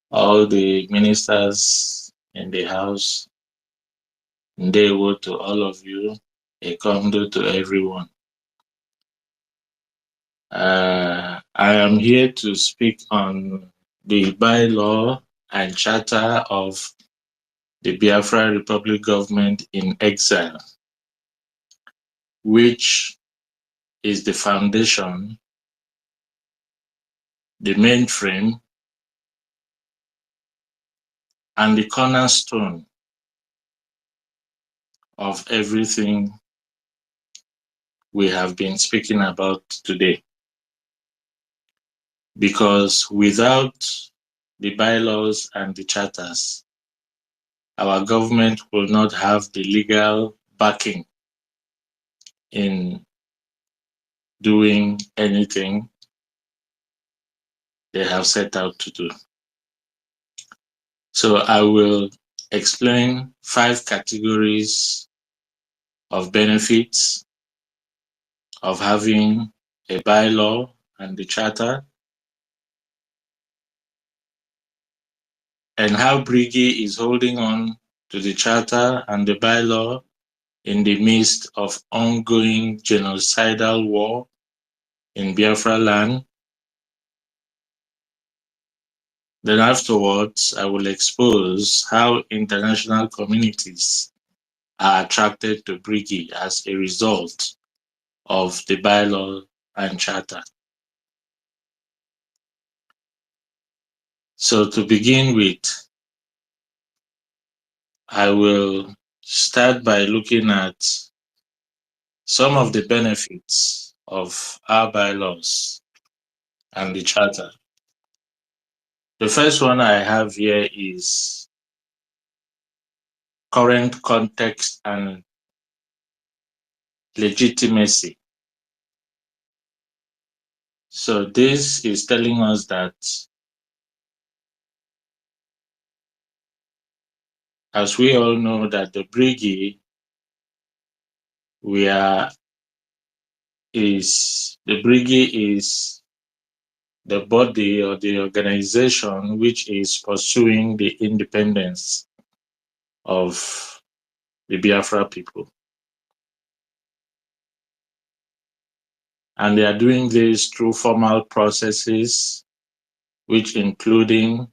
all the ministers in the house. Ndewo to all of you. Ekondo to everyone. I am here to speak on the bylaw and charter of the Biafra Republic government in exile, which is the foundation, the mainframe, and the cornerstone of everything we have been speaking about today. Because without the bylaws and the charters, our government will not have the legal backing in doing anything they have set out to do. So I will explain 5 categories of benefits of having a bylaw and the charter, and how Brgie is holding on to the charter and the bylaw in the midst of ongoing genocidal war in Biafra land, Then afterwards, I will expose how international communities are attracted to Brgie as a result of the bylaw and charter. So to begin with, I will start by looking at some of the benefits of our bylaws and the charter. The first one I have here is current context and legitimacy. So this is telling us that as we all know that the Brgie is the body or the organization which is pursuing the independence of the Biafra people. And they are doing this through formal processes, which including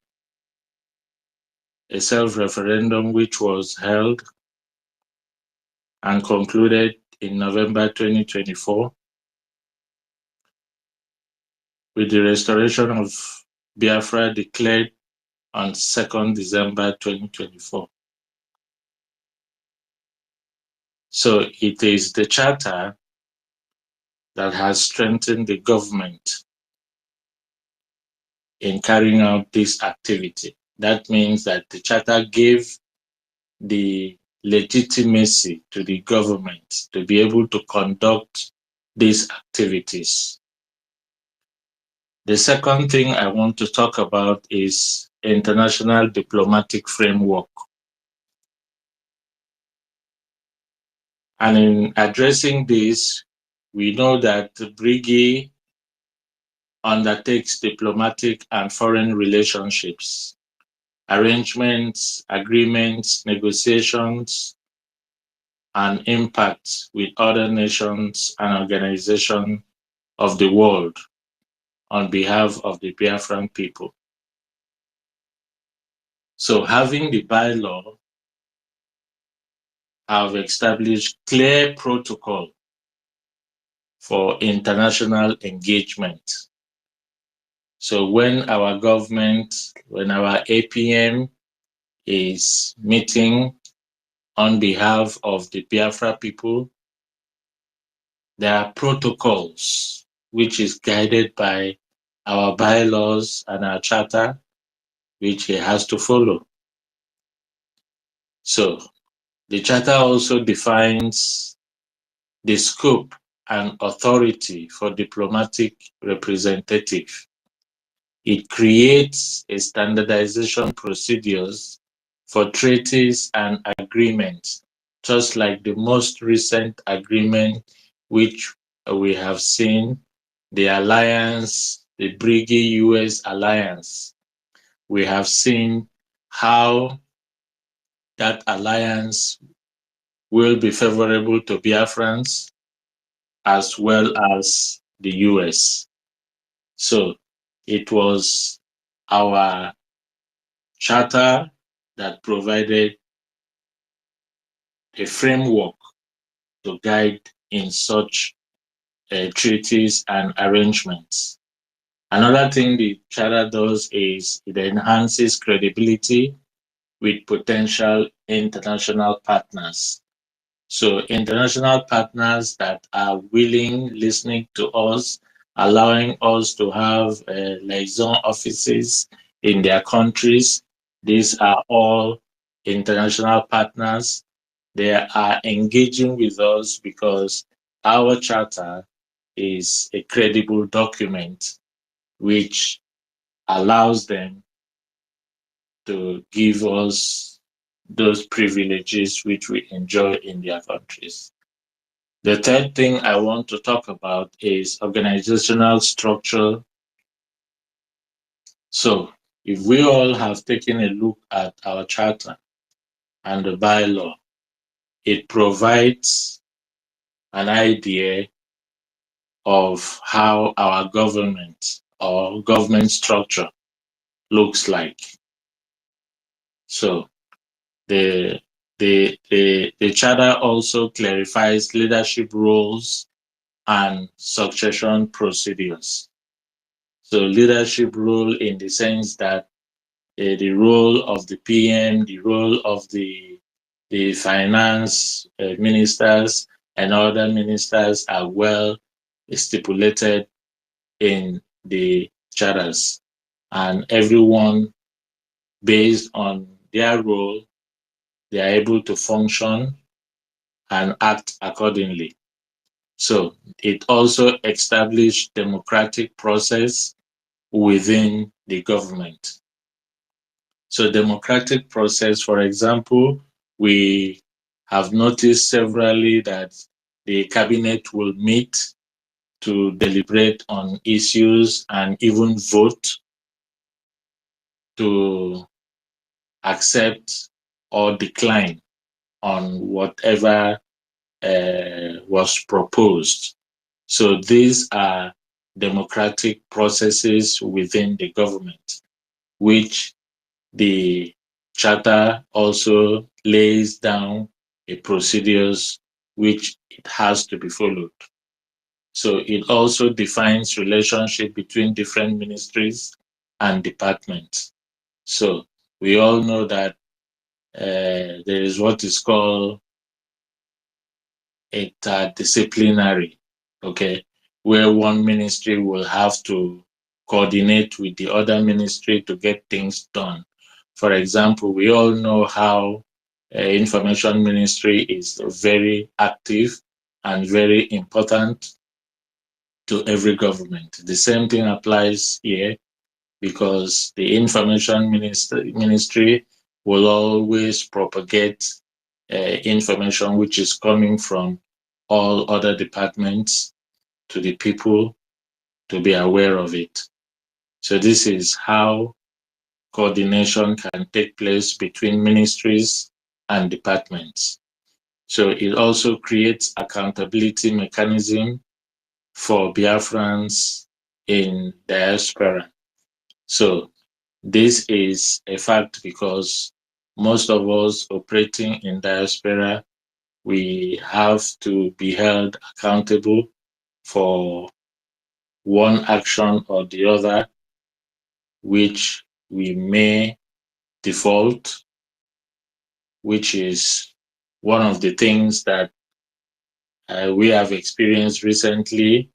a self-referendum which was held and concluded in November 2024 with the restoration of Biafra declared on 2nd December 2024. So it is the charter that has strengthened the government in carrying out this activity. That means that the charter gave the legitimacy to the government to be able to conduct these activities. The second thing I want to talk about is international diplomatic framework. And in addressing this, we know that Brgie undertakes diplomatic and foreign relationships, arrangements, agreements, negotiations, and impacts with other nations and organizations of the world on behalf of the Biafran people. So having the bylaw have established clear protocol for international engagement. So when our government, when our APM is meeting on behalf of the Biafra people, there are protocols which is guided by our bylaws and our charter, which he has to follow. So the charter also defines the scope and authority for diplomatic representative. It creates a standardization procedures for treaties and agreements, just like the most recent agreement which we have seen, the alliance, the Brgie-US alliance. We have seen how that alliance will be favorable to Biafrans as well as the US. So it was our charter that provided a framework to guide in such treaties and arrangements. Another thing the charter does is it enhances credibility with potential international partners. So international partners that are willing, listening to us, allowing us to have liaison offices in their countries. These are all international partners. They are engaging with us because our charter is a credible document which allows them to give us those privileges which we enjoy in their countries. The third thing I want to talk about is organizational structure. So if we all have taken a look at our charter and the bylaw, it provides an idea of how our government or government structure looks like. So the charter also clarifies leadership roles and succession procedures. So leadership role in the sense that the role of the PM, the role of the finance ministers and other ministers are well stipulated in the charters, and everyone, based on their role, they are able to function and act accordingly. So it also established democratic process within the government. So democratic process, for example, we have noticed severally that the cabinet will meet to deliberate on issues and even vote to accept or decline on whatever was proposed. So these are democratic processes within the government, which the charter also lays down a procedures which it has to be followed. So it also defines relationship between different ministries and departments. So we all know that there is what is called interdisciplinary, okay, where one ministry will have to coordinate with the other ministry to get things done. For example, we all know how information ministry is very active and very important to every government. The same thing applies here, because the information ministry will always propagate information which is coming from all other departments to the people to be aware of it. So this is how coordination can take place between ministries and departments. So it also creates accountability mechanism for Biafrans in diaspora. So this is a fact because most of us operating in diaspora, we have to be held accountable for one action or the other, which we may default, which is one of the things that we have experienced recently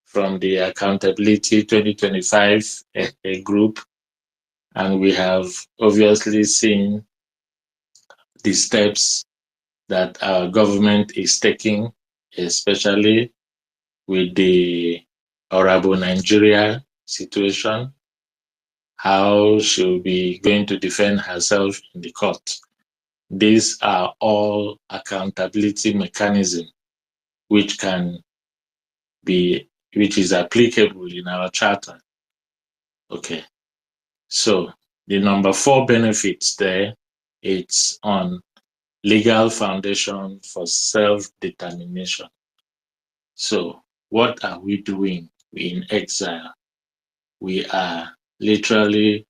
from the Accountability 2025 group. And we have obviously seen the steps that our government is taking, especially with the Horrible Nigeria situation, how she'll be going to defend herself in the court. These are all accountability mechanism which is applicable in our charter. Okay. So the number 4 benefits there, it's on legal foundation for self-determination. So what are we doing in exile? We are literally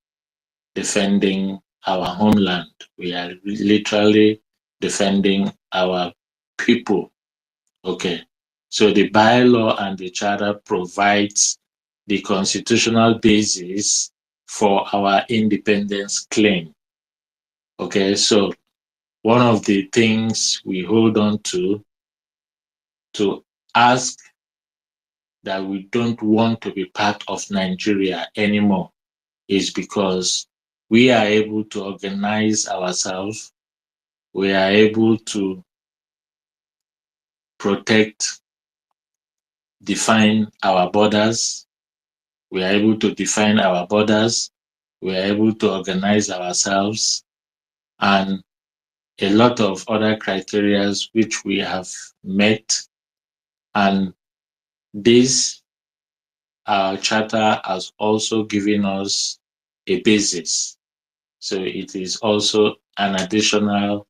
defending our homeland. We are literally defending our people. Okay. So the bylaw and the charter provides the constitutional basis for our independence claim. Okay, so one of the things we hold on to ask that we don't want to be part of Nigeria anymore is because we are able to organize ourselves, we are able to protect, define our borders, we are able to define our borders, we are able to organize ourselves, and a lot of other criteria which we have met. And this charter has also given us a basis. So it is also an additional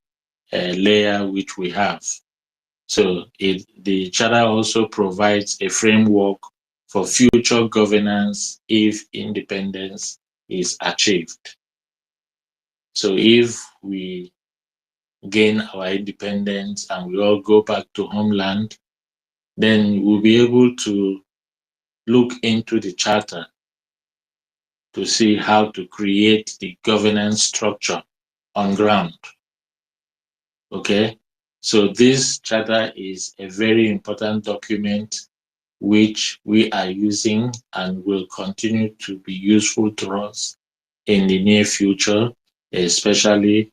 layer which we have. So the charter also provides a framework for future governance if independence is achieved. So if we gain our independence and we all go back to homeland, then we'll be able to look into the charter to see how to create the governance structure on ground. Okay, so this charter is a very important document which we are using and will continue to be useful to us in the near future, especially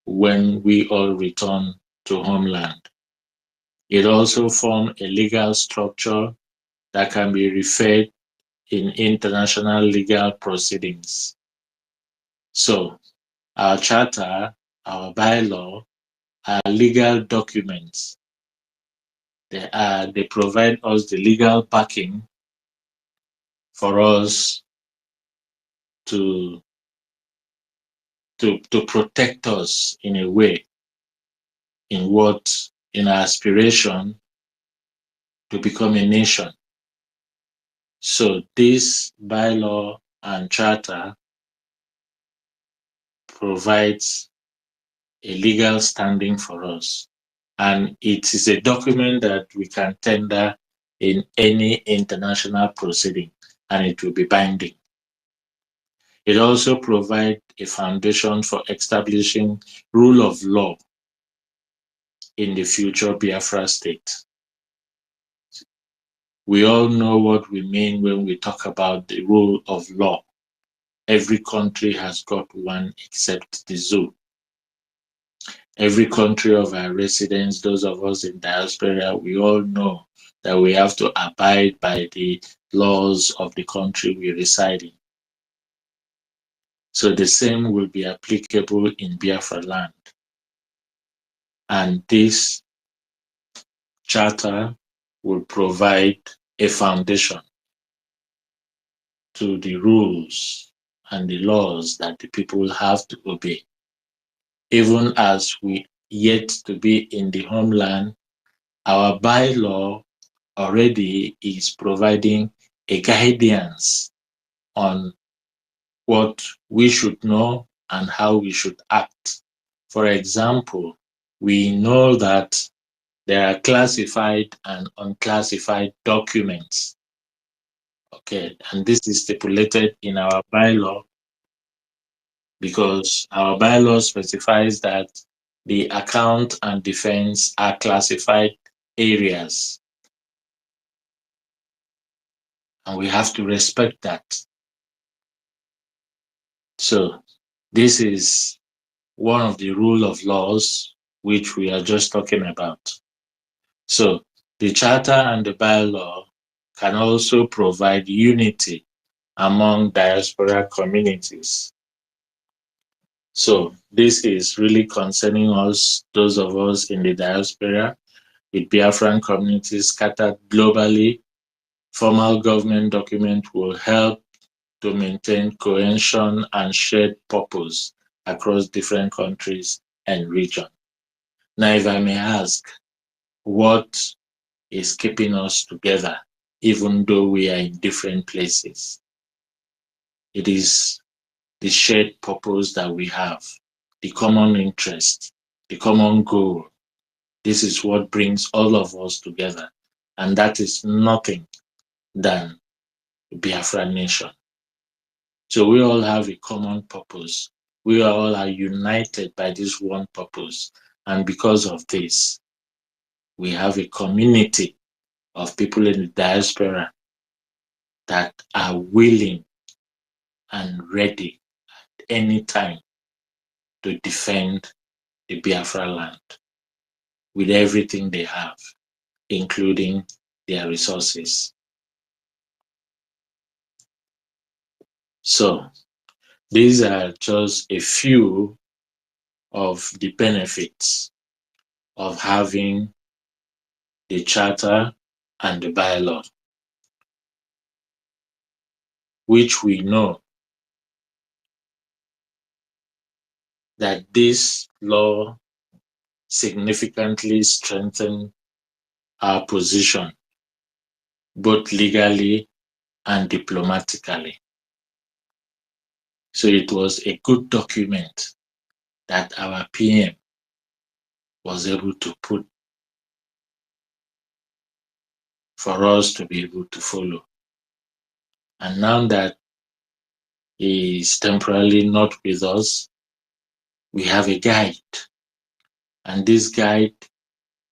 when we all return to homeland. It also forms a legal structure that can be referred in international legal proceedings. So our charter, our bylaw, are legal documents. They provide us the legal backing for us to protect us in a way in our aspiration to become a nation. So this bylaw and charter provides a legal standing for us. And it is a document that we can tender in any international proceeding, and it will be binding. It also provides a foundation for establishing rule of law in the future Biafra state. We all know what we mean when we talk about the rule of law. Every country has got one except the zoo. Every country of our residents, those of us in diaspora, we all know that we have to abide by the laws of the country we reside in. So the same will be applicable in Biafra land. And this charter will provide a foundation to the rules and the laws that the people have to obey. Even as we yet to be in the homeland, our bylaw already is providing a guidance on what we should know and how we should act. For example, we know that there are classified and unclassified documents. Okay, and this is stipulated in our bylaw because our bylaw specifies that the account and defense are classified areas. And we have to respect that. So this is one of the rule of laws which we are just talking about. So the charter and the bylaw can also provide unity among diaspora communities. So this is really concerning us, those of us in the diaspora, with Biafran communities scattered globally. Formal government document will help to maintain cohesion and shared purpose across different countries and regions. Now, if I may ask, what is keeping us together, even though we are in different places? It is the shared purpose that we have, the common interest, the common goal. This is what brings all of us together. And that is nothing than Biafra nation. So we all have a common purpose. We all are united by this one purpose. And because of this, we have a community of people in the diaspora that are willing and ready at any time to defend the Biafra land with everything they have, including their resources. So these are just a few of the benefits of having the charter and the bylaw, which we know that this law significantly strengthens our position, both legally and diplomatically. So it was a good document that our PM was able to put for us to be able to follow. And now that he is temporarily not with us, we have a guide. And this guide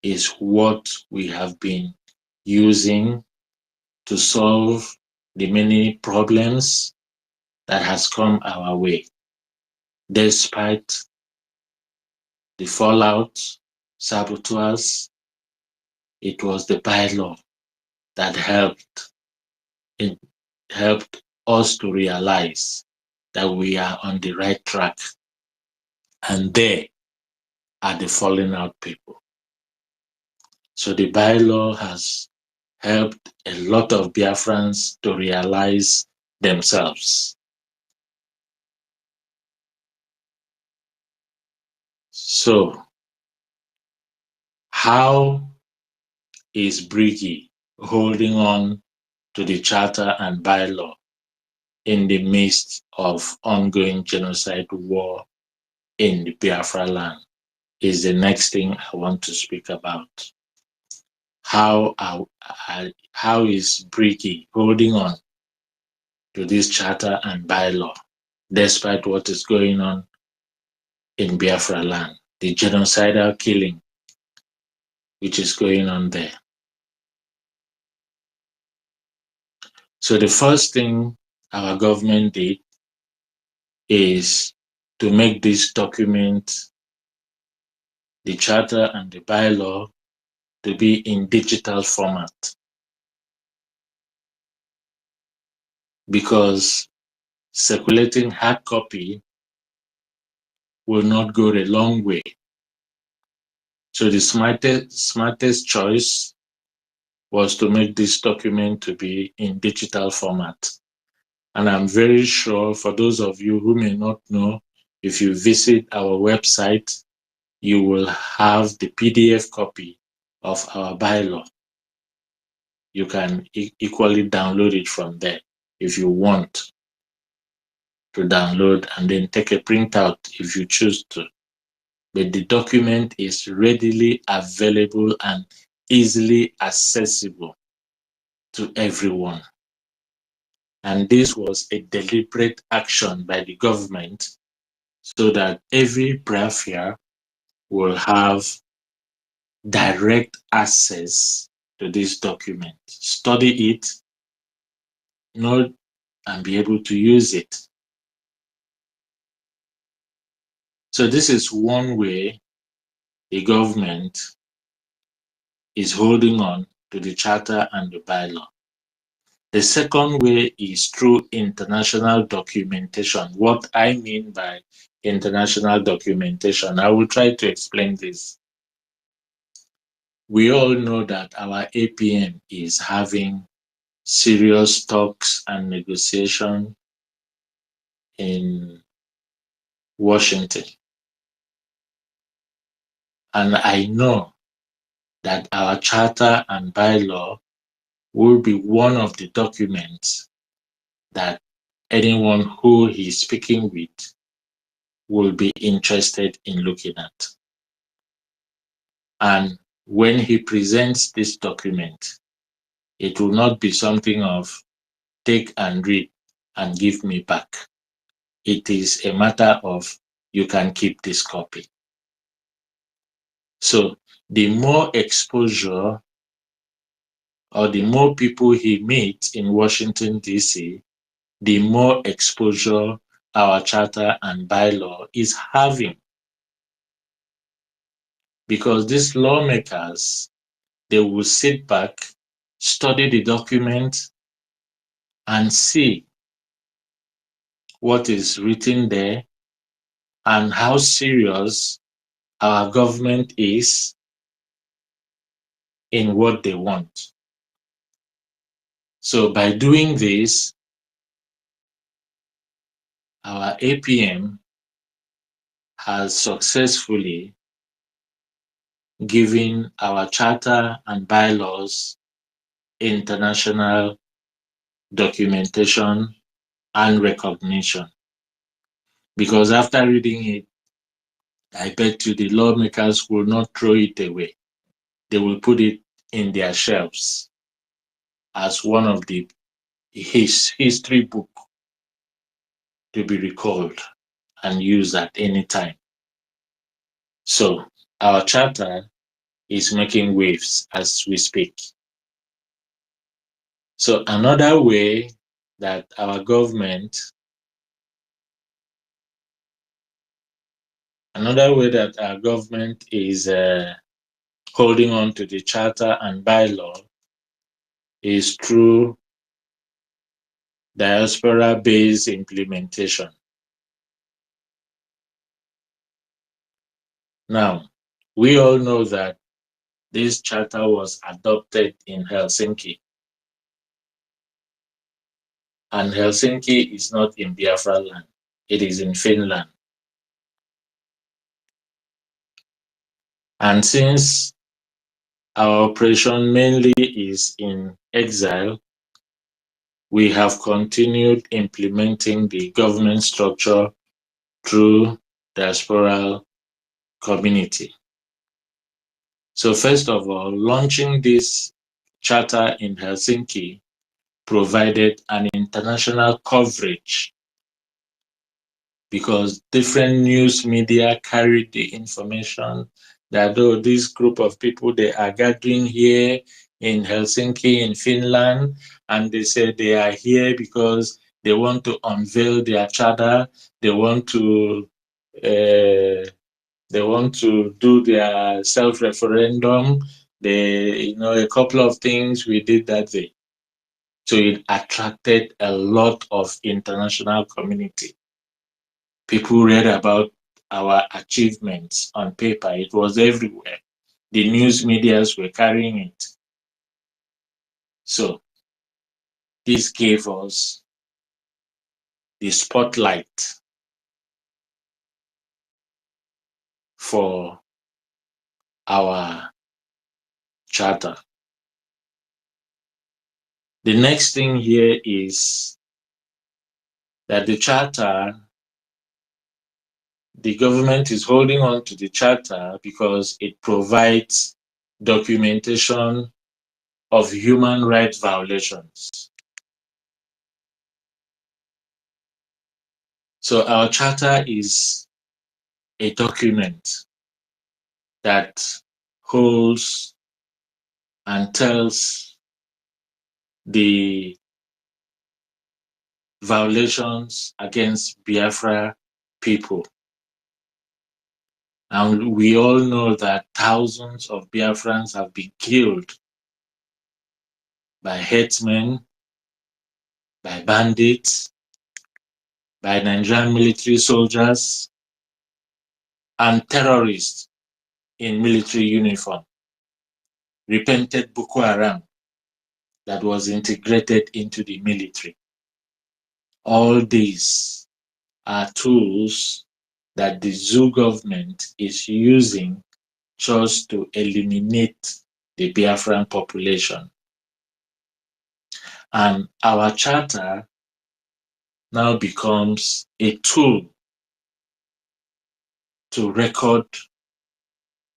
is what we have been using to solve the many problems that has come our way. Despite the fallout, saboteurs, it was the bylaw that helped us to realize that we are on the right track. And they are the falling out people. So the bylaw has helped a lot of Biafrans to realize themselves. So, how is Brgie holding on to the charter and bylaw in the midst of ongoing genocide war in the Biafra land? Is the next thing I want to speak about. How is Brgie holding on to this charter and bylaw despite what is going on in Biafra land, the genocidal killing which is going on there? So the first thing our government did is to make this document, the charter and the bylaw, to be in digital format, because circulating hard copy will not go a long way. So the smartest choice was to make this document to be in digital format. And I'm very sure for those of you who may not know, if you visit our website, you will have the PDF copy of our bylaw. You can equally download it from there if you want to download, and then take a printout if you choose to. But the document is readily available and easily accessible to everyone. And this was a deliberate action by the government so that every Biafran will have direct access to this document, study it, know, and be able to use it. So this is one way the government is holding on to the charter and the bylaw. The second way is through international documentation. What I mean by international documentation, I will try to explain this. We all know that our APM is having serious talks and negotiation in Washington. And I know that our charter and bylaw will be one of the documents that anyone who he's speaking with will be interested in looking at. And when he presents this document, it will not be something of take and read and give me back. It is a matter of you can keep this copy. So the more exposure or the more people he meets in Washington, D.C., the more exposure our charter and bylaw is having. Because these lawmakers, they will sit back, study the document, and see what is written there and how serious our government is in what they want. So by doing this, our APM has successfully given our charter and bylaws international documentation and recognition. Because after reading it, I bet you the lawmakers will not throw it away. They will put it in their shelves as one of the history book to be recalled and used at any time. So our charter is making waves as we speak. So another way that our government is holding on to the charter and bylaw is through diaspora-based implementation. Now, we all know that this charter was adopted in Helsinki. And Helsinki is not in Biafra land, it is in Finland. And since our operation mainly is in exile, we have continued implementing the government structure through diasporal community. So first of all, launching this charter in Helsinki provided an international coverage because different news media carried the information that this group of people, they are gathering here in Helsinki, in Finland, and they said they are here because they want to unveil their charter, they want to do their self-referendum, a couple of things we did that day. So it attracted a lot of international community. People read about our achievements on paper. It was everywhere. The news medias were carrying it. So this gave us the spotlight for our charter. The next thing here is that the charter, the government is holding on to the charter because it provides documentation of human rights violations. So our charter is a document that holds and tells the violations against Biafra people. And we all know that thousands of Biafrans have been killed by headsmen, by bandits, by Nigerian military soldiers, and terrorists in military uniform. Repented Boko Haram that was integrated into the military. All these are tools that the zoo government is using just to eliminate the Biafran population. And our charter now becomes a tool to record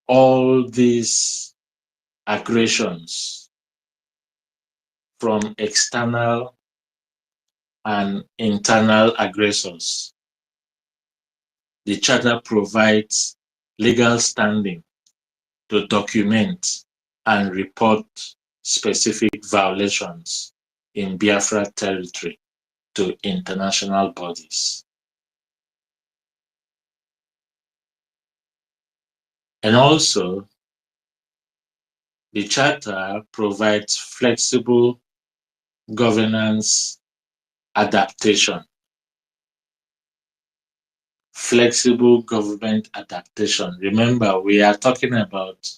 all these aggressions from external and internal aggressors. The charter provides legal standing to document and report specific violations in Biafra territory to international bodies. And also, the charter provides flexible governance adaptation. Flexible government adaptation. Remember, we are talking about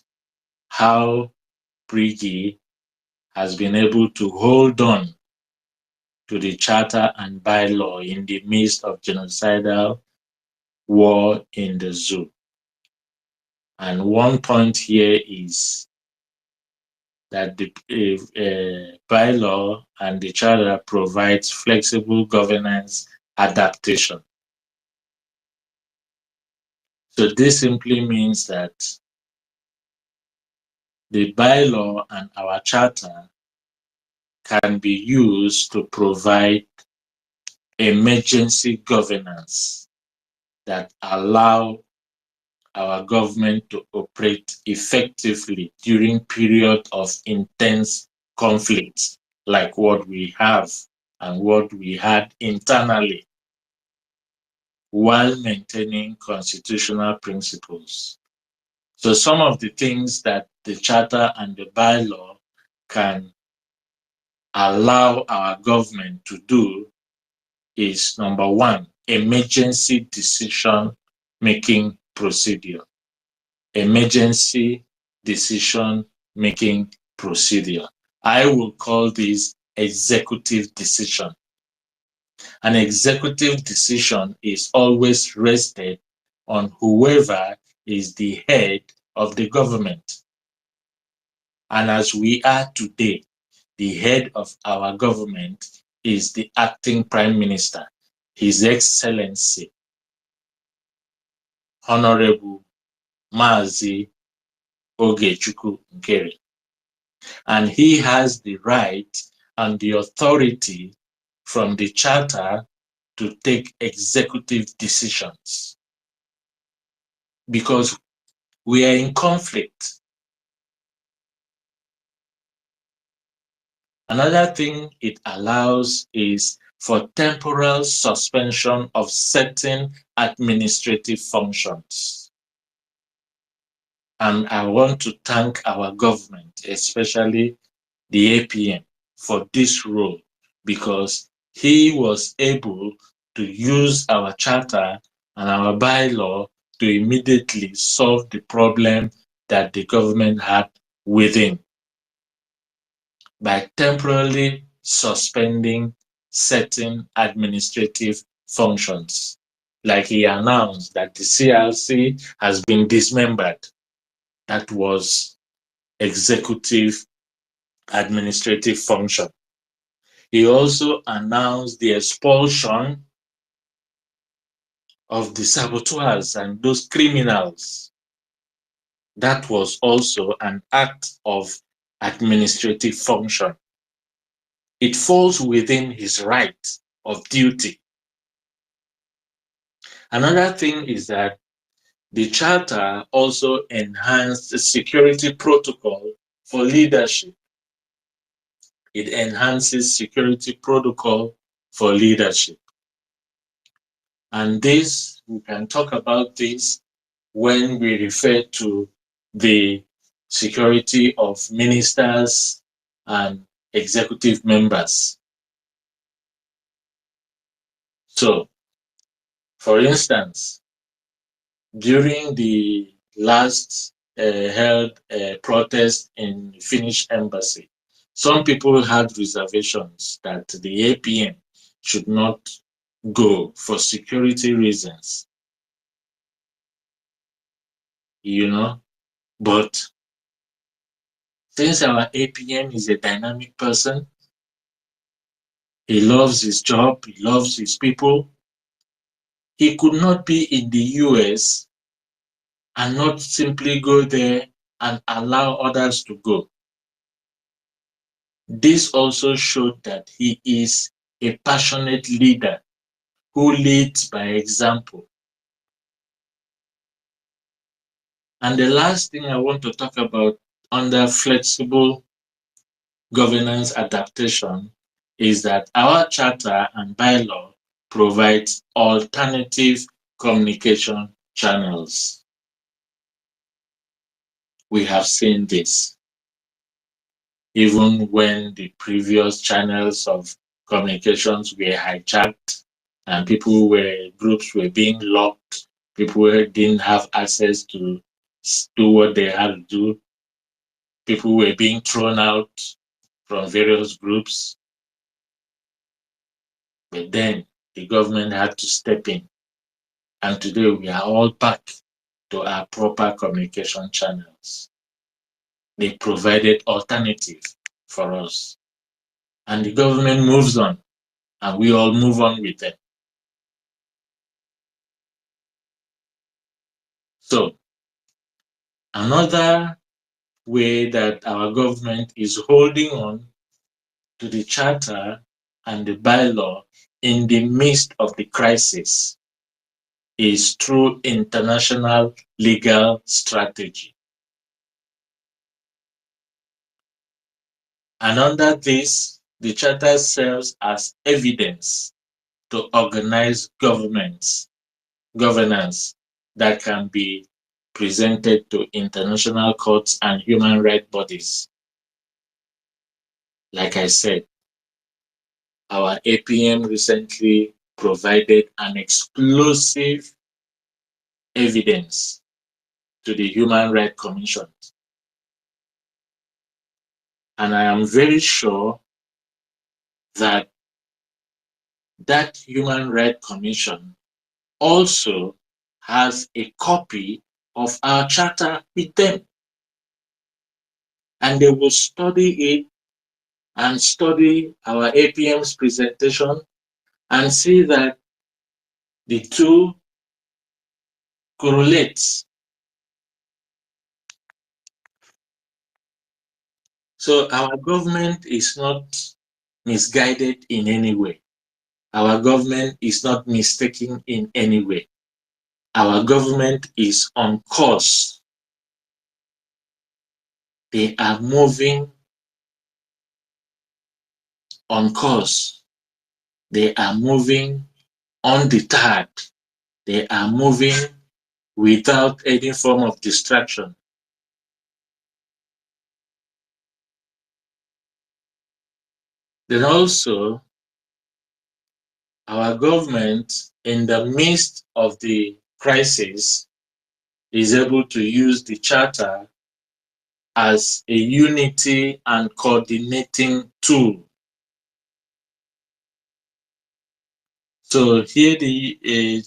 how Brgie has been able to hold on to the charter and bylaw in the midst of genocidal war in the zoo. And one point here is that the bylaw and the charter provides flexible governance adaptation. So this simply means that the bylaw and our charter can be used to provide emergency governance that allow our government to operate effectively during period of intense conflict, like what we have and what we had internally, while maintaining constitutional principles. So some of the things that the charter and the bylaw can allow our government to do is, number one, emergency decision-making procedure. Emergency decision-making procedure. I will call this executive decision. An executive decision is always rested on whoever is the head of the government. And as we are today, the head of our government is the acting Prime Minister, His Excellency, Honorable Mazi Ogechukwu Nkeri. And he has the right and the authority from the charter to take executive decisions. Because we are in conflict. Another thing it allows is for temporal suspension of certain administrative functions. And I want to thank our government, especially the APM, for this role, because he was able to use our charter and our bylaw to immediately solve the problem that the government had within by temporarily suspending certain administrative functions. Like he announced that the CRC has been dismembered. That was executive administrative function. He also announced the expulsion of the saboteurs and those criminals. That was also an act of administrative function. It falls within his right of duty. Another thing is that the charter also enhanced the security protocol for leadership. It enhances security protocol for leadership. And this, we can talk about this when we refer to the security of ministers and executive members. So, for instance, during the last held protest in Finnish embassy, some people had reservations that the APM should not go for security reasons, you know, but since our APM is a dynamic person, he loves his job, he loves his people, he could not be in the US and not simply go there and allow others to go. This also showed that he is a passionate leader who leads by example. And the last thing I want to talk about under flexible governance adaptation is that our charter and bylaw provides alternative communication channels. We have seen this. Even when the previous channels of communications were hijacked and groups were being locked, people didn't have access to do what they had to do, people were being thrown out from various groups. But then the government had to step in. And today we are all back to our proper communication channels. They provided alternative for us. And the government moves on, and we all move on with them. So another way that our government is holding on to the charter and the bylaw in the midst of the crisis is through international legal strategy. And under this, the charter serves as evidence to organize governance that can be presented to international courts and human rights bodies. Like I said, our APM recently provided an explosive evidence to the Human Rights Commission. And I am very sure that that Human Rights Commission also has a copy of our charter with them. And they will study it and study our APM's presentation and see that the two correlate. So our government is not misguided in any way. Our government is not mistaken in any way. Our government is on course. They are moving on course. They are moving undeterred. They are moving without any form of distraction. Then also, our government, in the midst of the crisis, is able to use the charter as a unity and coordinating tool. So here the